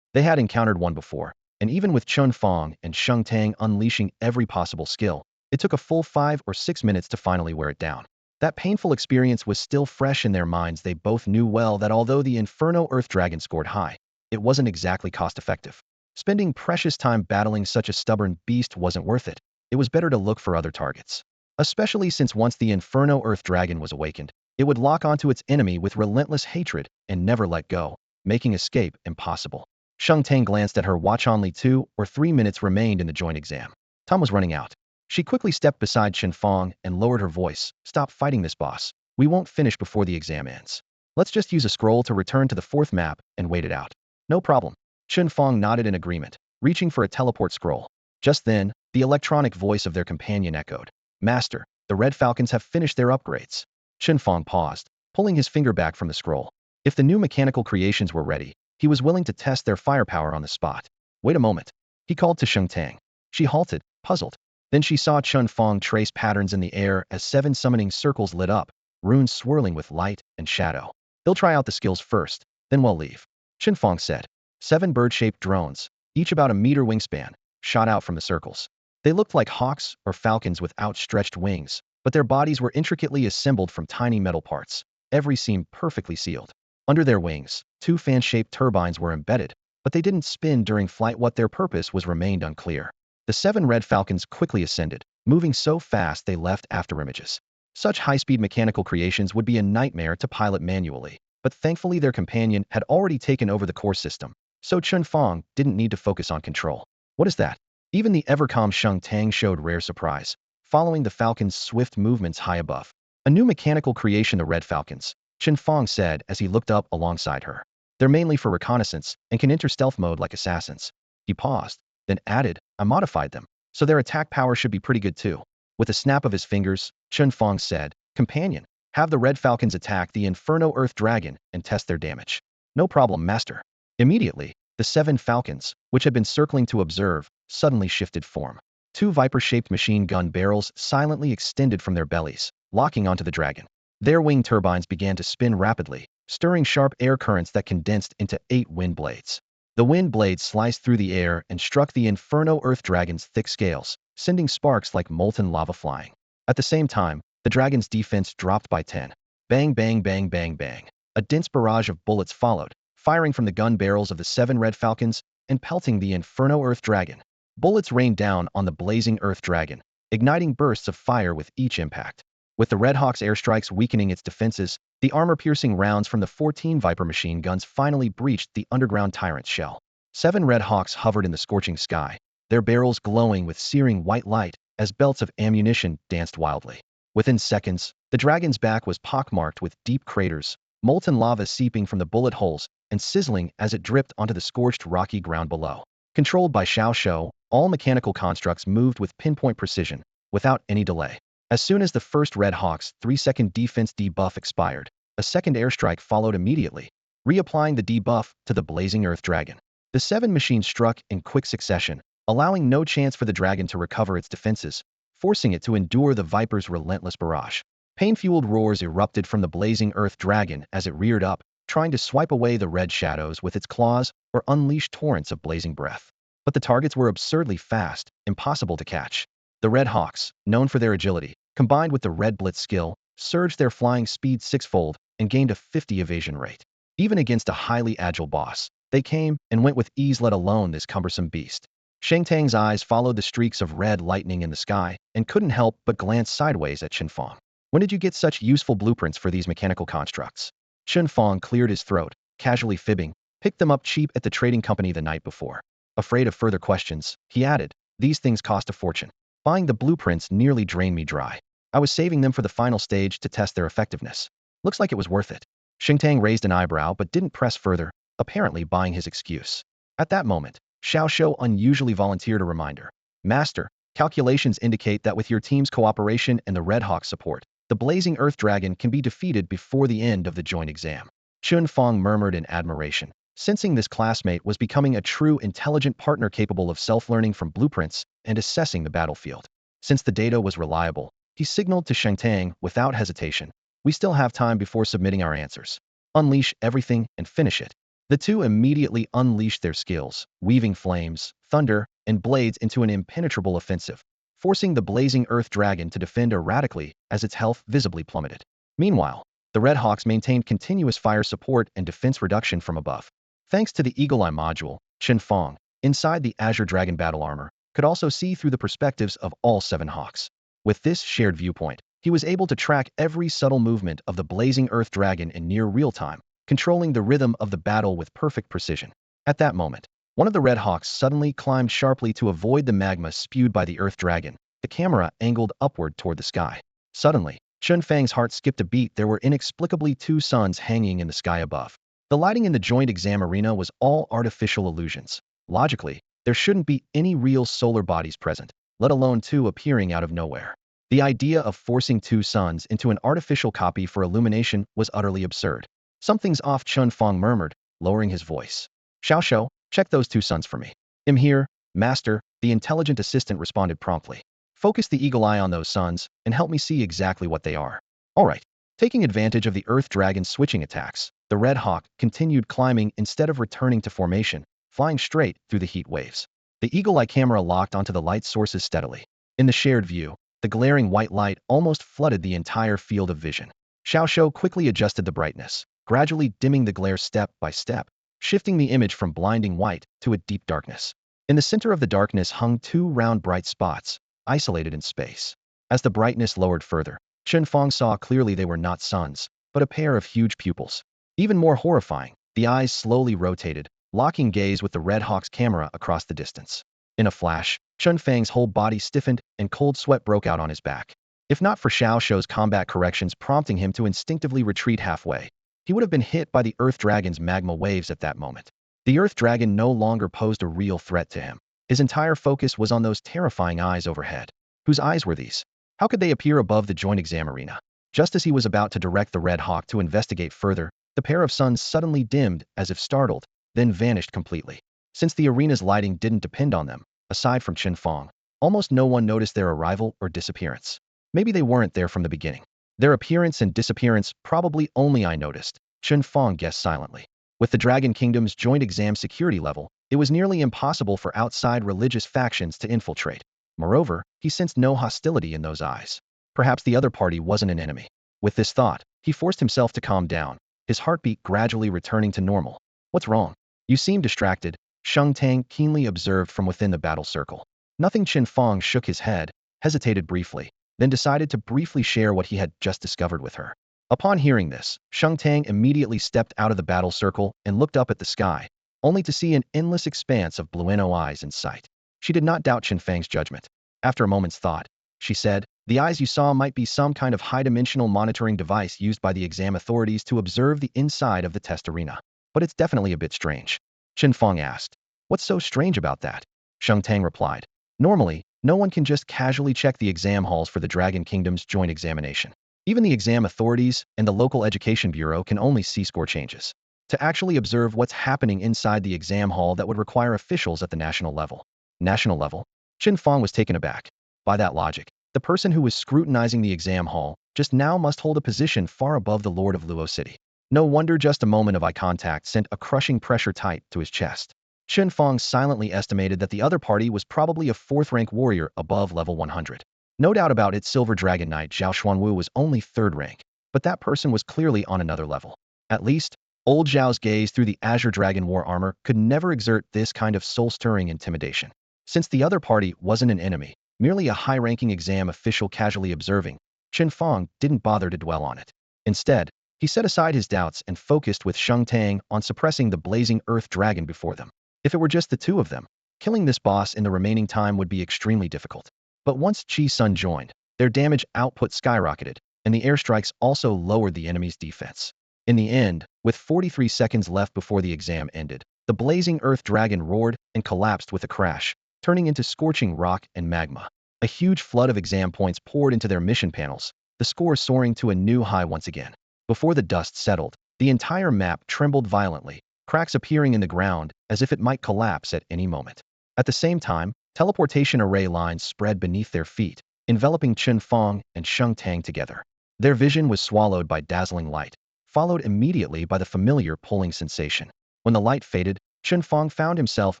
They had encountered one before, and even with Chen Fang and Chen Tang unleashing every possible skill, it took a full 5 or 6 minutes to finally wear it down. That painful experience was still fresh in their minds. They both knew well that although the Inferno Earth Dragon scored high, it wasn't exactly cost-effective. Spending precious time battling such a stubborn beast wasn't worth it. It was better to look for other targets. Especially since once the Inferno Earth Dragon was awakened, it would lock onto its enemy with relentless hatred and never let go, making escape impossible. Sheng Tang glanced at her watch. Only 2 or 3 minutes remained in the joint exam. Time was running out. She quickly stepped beside Chen Fang and lowered her voice. Stop fighting this, boss. We won't finish before the exam ends. Let's just use a scroll to return to the 4th map and wait it out. No problem. Chen Fang nodded in agreement, reaching for a teleport scroll. Just then, the electronic voice of their companion echoed. Master, the Red Falcons have finished their upgrades. Chen Fang paused, pulling his finger back from the scroll. If the new mechanical creations were ready, he was willing to test their firepower on the spot. Wait a moment. He called to Sheng Tang. She halted, puzzled. Then she saw Chen Fang trace patterns in the air as 7 summoning circles lit up, runes swirling with light and shadow. They'll try out the skills first, then we'll leave. Chen Fang said. 7 bird-shaped drones, each about a meter wingspan, shot out from the circles. They looked like hawks or falcons with outstretched wings, but their bodies were intricately assembled from tiny metal parts, every seam perfectly sealed. Under their wings, 2 fan-shaped turbines were embedded, but they didn't spin during flight. What their purpose was remained unclear. The 7 red falcons quickly ascended, moving so fast they left afterimages. Such high-speed mechanical creations would be a nightmare to pilot manually, but thankfully their companion had already taken over the core system, so Chen Fang didn't need to focus on control. What is that? Even the ever-calm Sheng Tang showed rare surprise, following the falcon's swift movements high above. A new mechanical creation, the Red Falcons, Chen Fang said as he looked up alongside her. They're mainly for reconnaissance and can enter stealth mode like assassins. He paused, then added, I modified them, so their attack power should be pretty good too. With a snap of his fingers, Chen Fang said, Companion, have the Red Falcons attack the Inferno Earth Dragon and test their damage. No problem, Master. Immediately, the 7 falcons, which had been circling to observe, suddenly shifted form. 2 viper-shaped machine gun barrels silently extended from their bellies, locking onto the dragon. Their wing turbines began to spin rapidly, stirring sharp air currents that condensed into 8 wind blades. The wind blades sliced through the air and struck the Inferno Earth Dragon's thick scales, sending sparks like molten lava flying. At the same time, the dragon's defense dropped by 10. Bang, bang, bang, bang, bang. A dense barrage of bullets followed, firing from the gun barrels of the 7 red falcons and pelting the Inferno Earth Dragon. Bullets rained down on the blazing Earth Dragon, igniting bursts of fire with each impact. With the Red Hawk's airstrikes weakening its defenses, the armor-piercing rounds from the 14 Viper machine guns finally breached the underground tyrant's shell. 7 Red Hawks hovered in the scorching sky, their barrels glowing with searing white light as belts of ammunition danced wildly. Within seconds, the dragon's back was pockmarked with deep craters, molten lava seeping from the bullet holes and sizzling as it dripped onto the scorched rocky ground below. Controlled by Xiao Shou, all mechanical constructs moved with pinpoint precision, without any delay. As soon as the first Red Hawk's 3-second defense debuff expired, a second airstrike followed immediately, reapplying the debuff to the blazing Earth Dragon. The 7 machines struck in quick succession, allowing no chance for the dragon to recover its defenses, forcing it to endure the Viper's relentless barrage. Pain-fueled roars erupted from the blazing Earth Dragon as it reared up, trying to swipe away the red shadows with its claws or unleash torrents of blazing breath. But the targets were absurdly fast, impossible to catch. The Red Hawks, known for their agility, combined with the Red Blitz skill, surged their flying speed 6-fold and gained a 50 evasion rate. Even against a highly agile boss, they came and went with ease, let alone this cumbersome beast. Sheng Tang's eyes followed the streaks of red lightning in the sky and couldn't help but glance sideways at Chen Fang. When did you get such useful blueprints for these mechanical constructs? Chen Fang cleared his throat, casually fibbing, picked them up cheap at the trading company the night before. Afraid of further questions, he added, these things cost a fortune. Buying the blueprints nearly drained me dry. I was saving them for the final stage to test their effectiveness. Looks like it was worth it. Sheng Tang raised an eyebrow but didn't press further, apparently buying his excuse. At that moment, Xiao Shou unusually volunteered a reminder. Master, calculations indicate that with your team's cooperation and the Red Hawk support, the blazing Earth Dragon can be defeated before the end of the joint exam. Chen Fang murmured in admiration, sensing this classmate was becoming a true intelligent partner capable of self-learning from blueprints and assessing the battlefield. Since the data was reliable, he signaled to Sheng Tang without hesitation, we still have time before submitting our answers. Unleash everything and finish it. The two immediately unleashed their skills, weaving flames, thunder, and blades into an impenetrable offensive, forcing the blazing earth dragon to defend erratically as its health visibly plummeted. Meanwhile, the Red Hawks maintained continuous fire support and defense reduction from above. Thanks to the Eagle Eye module, Chen Fang, inside the Azure Dragon battle armor, could also see through the perspectives of all 7 Hawks. With this shared viewpoint, he was able to track every subtle movement of the blazing earth dragon in near real time, controlling the rhythm of the battle with perfect precision. At that moment, one of the Red Hawks suddenly climbed sharply to avoid the magma spewed by the earth dragon, the camera angled upward toward the sky. Suddenly, Chen Fang's heart skipped a beat. There were inexplicably 2 suns hanging in the sky above. The lighting in the joint exam arena was all artificial illusions. Logically, there shouldn't be any real solar bodies present, let alone 2 appearing out of nowhere. The idea of forcing 2 suns into an artificial copy for illumination was utterly absurd. Something's off, Chen Fang murmured, lowering his voice. Xiao, check those 2 suns for me. I'm here, master, the intelligent assistant responded promptly. Focus the eagle eye on those suns, and help me see exactly what they are. All right. Taking advantage of the earth dragon's switching attacks, the Red Hawk continued climbing instead of returning to formation, flying straight through the heat waves. The eagle eye camera locked onto the light sources steadily. In the shared view, the glaring white light almost flooded the entire field of vision. Xiao quickly adjusted the brightness, gradually dimming the glare step by step, shifting the image from blinding white to a deep darkness. In the center of the darkness hung 2 round bright spots, isolated in space. As the brightness lowered further, Chen Fang saw clearly they were not suns, but a pair of huge pupils. Even more horrifying, the eyes slowly rotated, locking gaze with the Red Hawk's camera across the distance. In a flash, Chen Fang's whole body stiffened and cold sweat broke out on his back. If not for Xiao's combat corrections prompting him to instinctively retreat halfway, he would have been hit by the Earth Dragon's magma waves at that moment. The Earth Dragon no longer posed a real threat to him. His entire focus was on those terrifying eyes overhead. Whose eyes were these? How could they appear above the joint exam arena? Just as he was about to direct the Red Hawk to investigate further, the pair of suns suddenly dimmed as if startled, then vanished completely. Since the arena's lighting didn't depend on them, aside from Chen Fang, almost no one noticed their arrival or disappearance. Maybe they weren't there from the beginning. Their appearance and disappearance probably only I noticed, Chen Fang guessed silently. With the Dragon Kingdom's joint exam security level, it was nearly impossible for outside religious factions to infiltrate. Moreover, he sensed no hostility in those eyes. Perhaps the other party wasn't an enemy. With this thought, he forced himself to calm down, his heartbeat gradually returning to normal. What's wrong? You seem distracted, Sheng Tang keenly observed from within the battle circle. Nothing. Chen Fang shook his head, hesitated briefly, then decided to briefly share what he had just discovered with her. Upon hearing this, Sheng Tang immediately stepped out of the battle circle and looked up at the sky, only to see an endless expanse of blueno eyes in sight. She did not doubt Chen Fang's judgment. After a moment's thought, she said, "The eyes you saw might be some kind of high-dimensional monitoring device used by the exam authorities to observe the inside of the test arena. But it's definitely a bit strange." Chen Fang asked, "What's so strange about that?" Sheng Tang replied, "Normally, no one can just casually check the exam halls for the Dragon Kingdom's joint examination. Even the exam authorities and the local education bureau can only see score changes. To actually observe what's happening inside the exam hall, that would require officials at the national level." National level? Chen Fang was taken aback. By that logic, the person who was scrutinizing the exam hall just now must hold a position far above the Lord of Luo City. No wonder just a moment of eye contact sent a crushing pressure tight to his chest. Chen Fang silently estimated that the other party was probably a 4th-rank warrior above level 100. No doubt about it, Silver Dragon Knight Zhao Xuanwu was only 3rd rank, but that person was clearly on another level. At least, old Zhao's gaze through the Azure Dragon war armor could never exert this kind of soul-stirring intimidation. Since the other party wasn't an enemy, merely a high-ranking exam official casually observing, Chen Fang didn't bother to dwell on it. Instead, he set aside his doubts and focused with Sheng Tang on suppressing the blazing earth dragon before them. If it were just the 2 of them, killing this boss in the remaining time would be extremely difficult. But once Chi Sun joined, their damage output skyrocketed, and the airstrikes also lowered the enemy's defense. In the end, with 43 seconds left before the exam ended, the blazing earth dragon roared and collapsed with a crash, turning into scorching rock and magma. A huge flood of exam points poured into their mission panels, the score soaring to a new high once again. Before the dust settled, the entire map trembled violently, cracks appearing in the ground as if it might collapse at any moment. At the same time, teleportation array lines spread beneath their feet, enveloping Chen Fang and Sheng Tang together. Their vision was swallowed by dazzling light. followed immediately by the familiar pulling sensation. When the light faded, Chen Fang found himself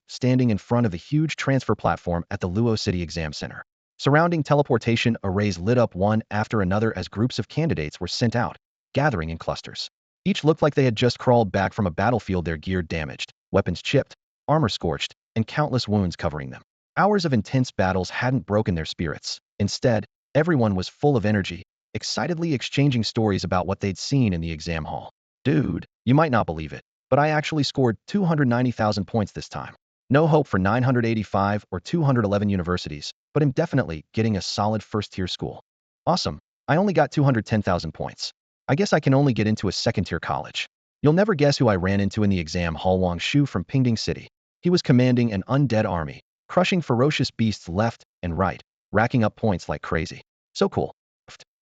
standing in front of the huge transfer platform at the Luo City Exam Center. Surrounding teleportation arrays lit up one after another as groups of candidates were sent out, gathering in clusters. Each looked like they had just crawled back from a battlefield, their gear damaged, weapons chipped, armor scorched, and countless wounds covering them. Hours of intense battles hadn't broken their spirits. Instead, everyone was full of energy, excitedly exchanging stories about what they'd seen in the exam hall. Dude, you might not believe it, but I actually scored 290,000 points this time. No hope for 985 or 211 universities, but I'm definitely getting a solid first-tier school. Awesome, I only got 210,000 points. I guess I can only get into a second-tier college. You'll never guess who I ran into in the exam hall. Wang Shu from Pingding City. He was commanding an undead army, crushing ferocious beasts left and right, racking up points like crazy. So cool.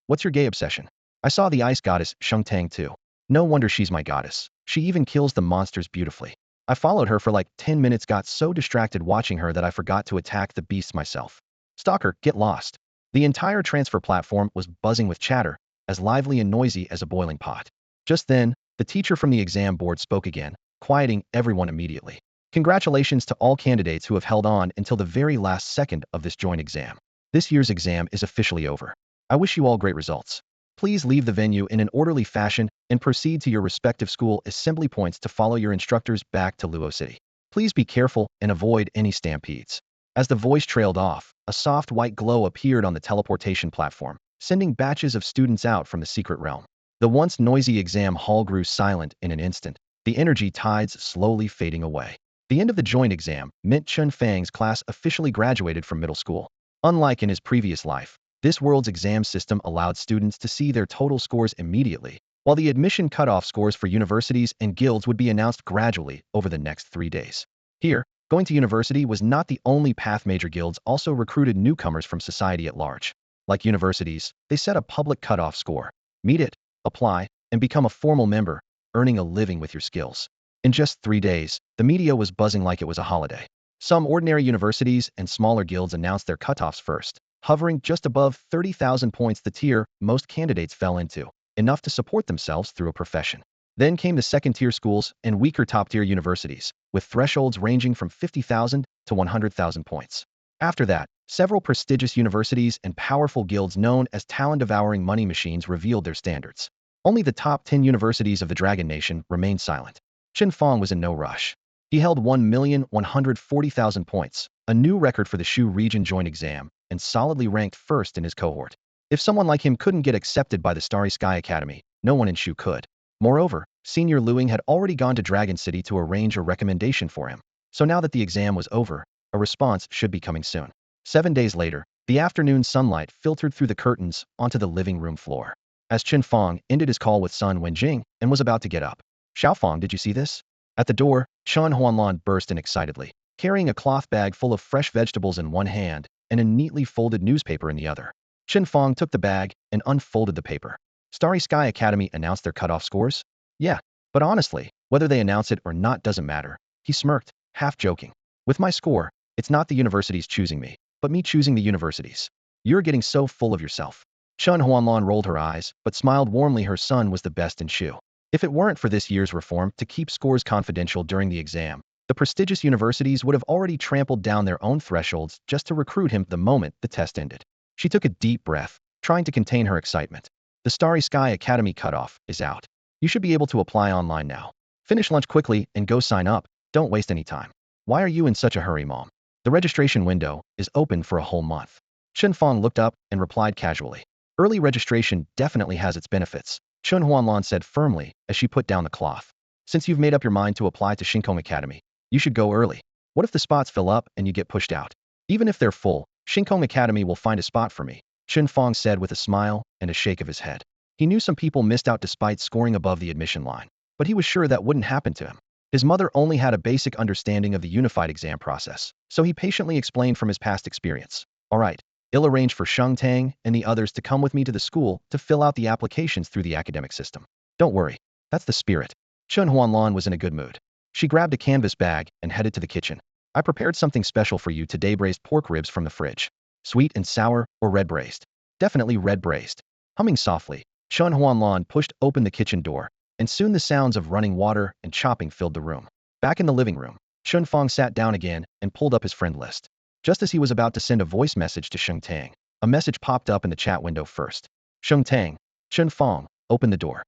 What's your gay obsession? I saw the ice goddess Sheng Tang too. No wonder she's my goddess. She even kills the monsters beautifully. I followed her for like 10 minutes, got so distracted watching her that I forgot to attack the beasts myself. Stalker, get lost. The entire transfer platform was buzzing with chatter, as lively and noisy as a boiling pot. Just then, the teacher from the exam board spoke again, quieting everyone immediately. Congratulations to all candidates who have held on until the very last second of this joint exam. This year's exam is officially over. I wish you all great results. Please leave the venue in an orderly fashion and proceed to your respective school assembly points to follow your instructors back to Luo City. Please be careful and avoid any stampedes. As the voice trailed off, a soft white glow appeared on the teleportation platform, sending batches of students out from the secret realm. The once noisy exam hall grew silent in an instant, the energy tides slowly fading away. The end of the joint exam meant Chen Fang's class officially graduated from middle school. Unlike in his previous life, this world's exam system allowed students to see their total scores immediately, while the admission cutoff scores for universities and guilds would be announced gradually over the next 3 days. Here, going to university was not the only path. Major guilds also recruited newcomers from society at large. Like universities, they set a public cutoff score. Meet it, apply, and become a formal member, earning a living with your skills. In just 3 days, the media was buzzing like it was a holiday. Some ordinary universities and smaller guilds announced their cutoffs first, hovering just above 30,000 points, the tier most candidates fell into, enough to support themselves through a profession. Then came the second-tier schools and weaker top-tier universities, with thresholds ranging from 50,000 to 100,000 points. After that, several prestigious universities and powerful guilds known as talent-devouring money machines revealed their standards. Only the top 10 universities of the Dragon Nation remained silent. Chen Fang was in no rush. He held 1,140,000 points, a new record for the Shu region joint exam, and solidly ranked first in his cohort. If someone like him couldn't get accepted by the Starry Sky Academy, no one in Shu could. Moreover, Senior Luing had already gone to Dragon City to arrange a recommendation for him. So now that the exam was over, a response should be coming soon. 7 days later, the afternoon sunlight filtered through the curtains onto the living room floor. As Chen Fang ended his call with Sun Wenjing and was about to get up. Xiaofang, did you see this? At the door, Chen Huanlan burst in excitedly, carrying a cloth bag full of fresh vegetables in one hand and a neatly folded newspaper in the other. Chen Fang took the bag and unfolded the paper. Starry Sky Academy announced their cutoff scores? Yeah, but honestly, whether they announce it or not doesn't matter. He smirked, half joking. With my score, it's not the universities choosing me, but me choosing the universities. You're getting so full of yourself. Chen Huanlan rolled her eyes, but smiled warmly. Her son was the best in Shu. If it weren't for this year's reform to keep scores confidential during the exam, the prestigious universities would have already trampled down their own thresholds just to recruit him the moment the test ended. She took a deep breath, trying to contain her excitement. The Starry Sky Academy cutoff is out. You should be able to apply online now. Finish lunch quickly and go sign up. Don't waste any time. Why are you in such a hurry, Mom? The registration window is open for a whole month. Chen Fang looked up and replied casually. Early registration definitely has its benefits, Chen Huanlan said firmly as she put down the cloth. Since you've made up your mind to apply to Shinkong Academy, you should go early. What if the spots fill up and you get pushed out? Even if they're full, Shinkong Academy will find a spot for me, Chen Fang said with a smile and a shake of his head. He knew some people missed out despite scoring above the admission line, but he was sure that wouldn't happen to him. His mother only had a basic understanding of the unified exam process, so he patiently explained from his past experience. All right, I'll arrange for Sheng Tang and the others to come with me to the school to fill out the applications through the academic system. Don't worry, that's the spirit. Chen Huanlan was in a good mood. She grabbed a canvas bag and headed to the kitchen. I prepared something special for you today, braised pork ribs from the fridge. Sweet and sour or red braised? Definitely red braised. Humming softly, Chen Huanlan pushed open the kitchen door, and soon the sounds of running water and chopping filled the room. Back in the living room, Chen Fang sat down again and pulled up his friend list. Just as he was about to send a voice message to Sheng Tang, a message popped up in the chat window first. Sheng Tang, Chen Fang, open the door.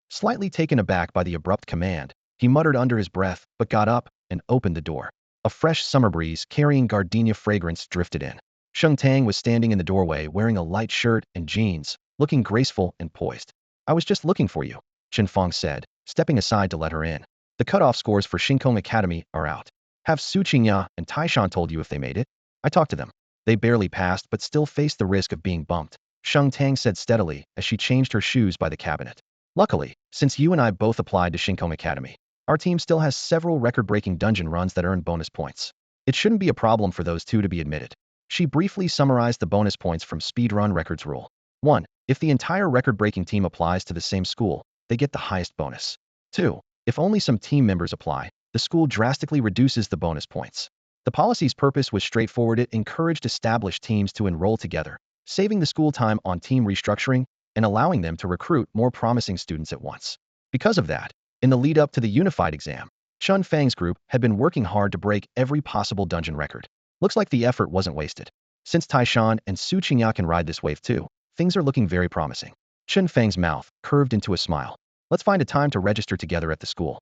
Slightly taken aback by the abrupt command, he muttered under his breath, but got up and opened the door. A fresh summer breeze carrying gardenia fragrance drifted in. Sheng Tang was standing in the doorway wearing a light shirt and jeans, looking graceful and poised. I was just looking for you, Chen Fang said, stepping aside to let her in. The cutoff scores for Xingkong Academy are out. Have Su Qingya and Taishan told you if they made it? I talked to them. They barely passed but still faced the risk of being bumped, Sheng Tang said steadily as she changed her shoes by the cabinet. Luckily, since you and I both applied to Xingkong Academy, our team still has several record-breaking dungeon runs that earn bonus points. It shouldn't be a problem for those two to be admitted. She briefly summarized the bonus points from Speedrun Records rule. 1. If the entire record-breaking team applies to the same school, they get the highest bonus. 2. If only some team members apply, the school drastically reduces the bonus points. The policy's purpose was straightforward. It encouraged established teams to enroll together, saving the school time on team restructuring and allowing them to recruit more promising students at once. Because of that, in the lead-up to the unified exam, Chen Fang's group had been working hard to break every possible dungeon record. Looks like the effort wasn't wasted. Since Taishan and Su Qingya can ride this wave too, things are looking very promising. Chen Fang's mouth curved into a smile. Let's find a time to register together at the school.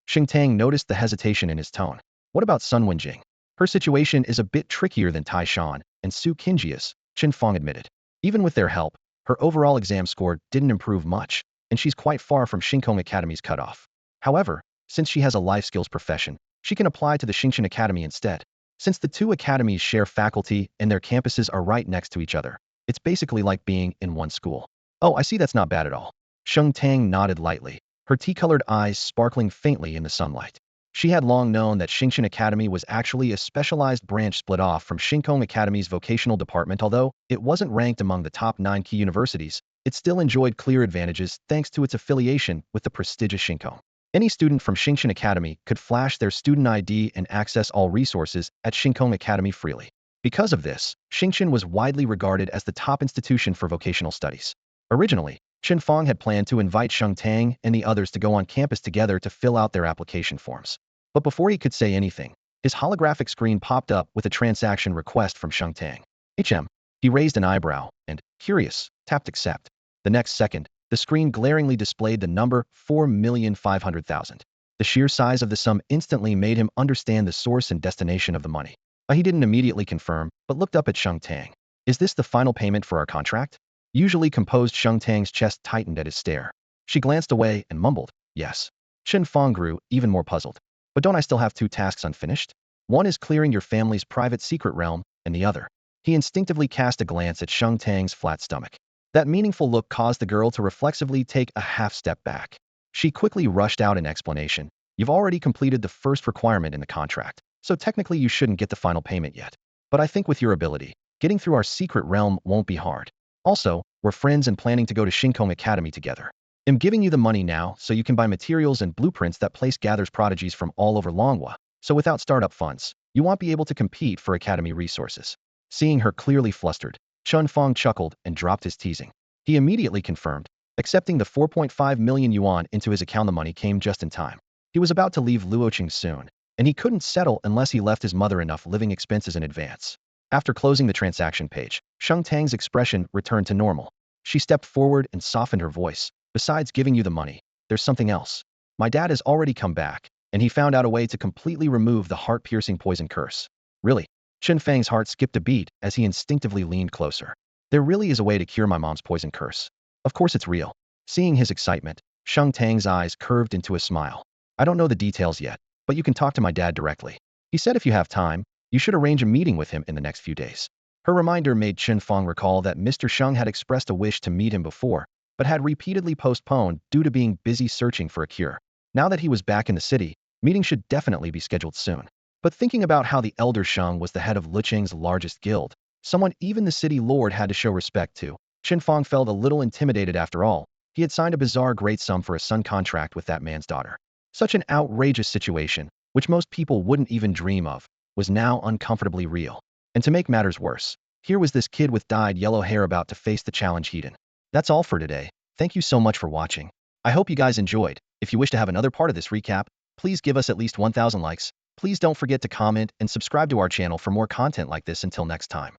Sheng Tang noticed the hesitation in his tone. What about Sun Wenjing? Her situation is a bit trickier than Taishan and Su Qingya's, Chen Fang admitted. Even with their help, her overall exam score didn't improve much, and she's quite far from Xingkong Academy's cutoff. However, since she has a life skills profession, she can apply to the Xingchen Academy instead. Since the two academies share faculty and their campuses are right next to each other, it's basically like being in one school. Oh, I see, that's not bad at all. Sheng Tang nodded lightly, her tea-colored eyes sparkling faintly in the sunlight. She had long known that Xingchen Academy was actually a specialized branch split off from Xingkong Academy's vocational department. Although it wasn't ranked among the top 9 key universities, it still enjoyed clear advantages thanks to its affiliation with the prestigious Xingkong. Any student from Xingchen Academy could flash their student ID and access all resources at Xingkong Academy freely. Because of this, Xingchen was widely regarded as the top institution for vocational studies. Originally, Chen Fang had planned to invite Sheng Tang and the others to go on campus together to fill out their application forms. But before he could say anything, his holographic screen popped up with a transaction request from Sheng Tang. He raised an eyebrow and, curious, tapped accept. The next second, the screen glaringly displayed the number 4,500,000. The sheer size of the sum instantly made him understand the source and destination of the money. He didn't immediately confirm, but looked up at Sheng Tang. Is this the final payment for our contract? Usually composed, Sheng Tang's chest tightened at his stare. She glanced away and mumbled, yes. Chen Fang grew even more puzzled. But don't I still have 2 tasks unfinished? One is clearing your family's private secret realm, and the other. He instinctively cast a glance at Sheng Tang's flat stomach. That meaningful look caused the girl to reflexively take a half step back. She quickly rushed out an explanation. You've already completed the first requirement in the contract, so technically you shouldn't get the final payment yet. But I think with your ability, getting through our secret realm won't be hard. Also, we're friends and planning to go to Xingkong Academy together. I'm giving you the money now so you can buy materials and blueprints. That place gathers prodigies from all over Longhua, so without startup funds, you won't be able to compete for academy resources. Seeing her clearly flustered, Chen Fang chuckled and dropped his teasing. He immediately confirmed, accepting the 4.5 million yuan into his account. The money came just in time. He was about to leave Luoqing soon, and he couldn't settle unless he left his mother enough living expenses in advance. After closing the transaction page, Sheng Tang's expression returned to normal. She stepped forward and softened her voice. Besides giving you the money, there's something else. My dad has already come back, and he found out a way to completely remove the heart-piercing poison curse. Really? Chen Fang's heart skipped a beat as he instinctively leaned closer. There really is a way to cure my mom's poison curse. Of course it's real. Seeing his excitement, Sheng Tang's eyes curved into a smile. I don't know the details yet, but you can talk to my dad directly. He said if you have time, you should arrange a meeting with him in the next few days. Her reminder made Chen Fang recall that Mr. Sheng had expressed a wish to meet him before, but had repeatedly postponed due to being busy searching for a cure. Now that he was back in the city, meeting should definitely be scheduled soon. But thinking about how the elder Sheng was the head of Luqing's largest guild, someone even the city lord had to show respect to, Chen Fang felt a little intimidated. After all, he had signed a bizarre great sum for a son contract with that man's daughter. Such an outrageous situation, which most people wouldn't even dream of, was now uncomfortably real. And to make matters worse, here was this kid with dyed yellow hair about to face the challenge he'd in. That's all for today. Thank you so much for watching. I hope you guys enjoyed. If you wish to have another part of this recap, please give us at least 1,000 likes. Please don't forget to comment and subscribe to our channel for more content like this. Until next time.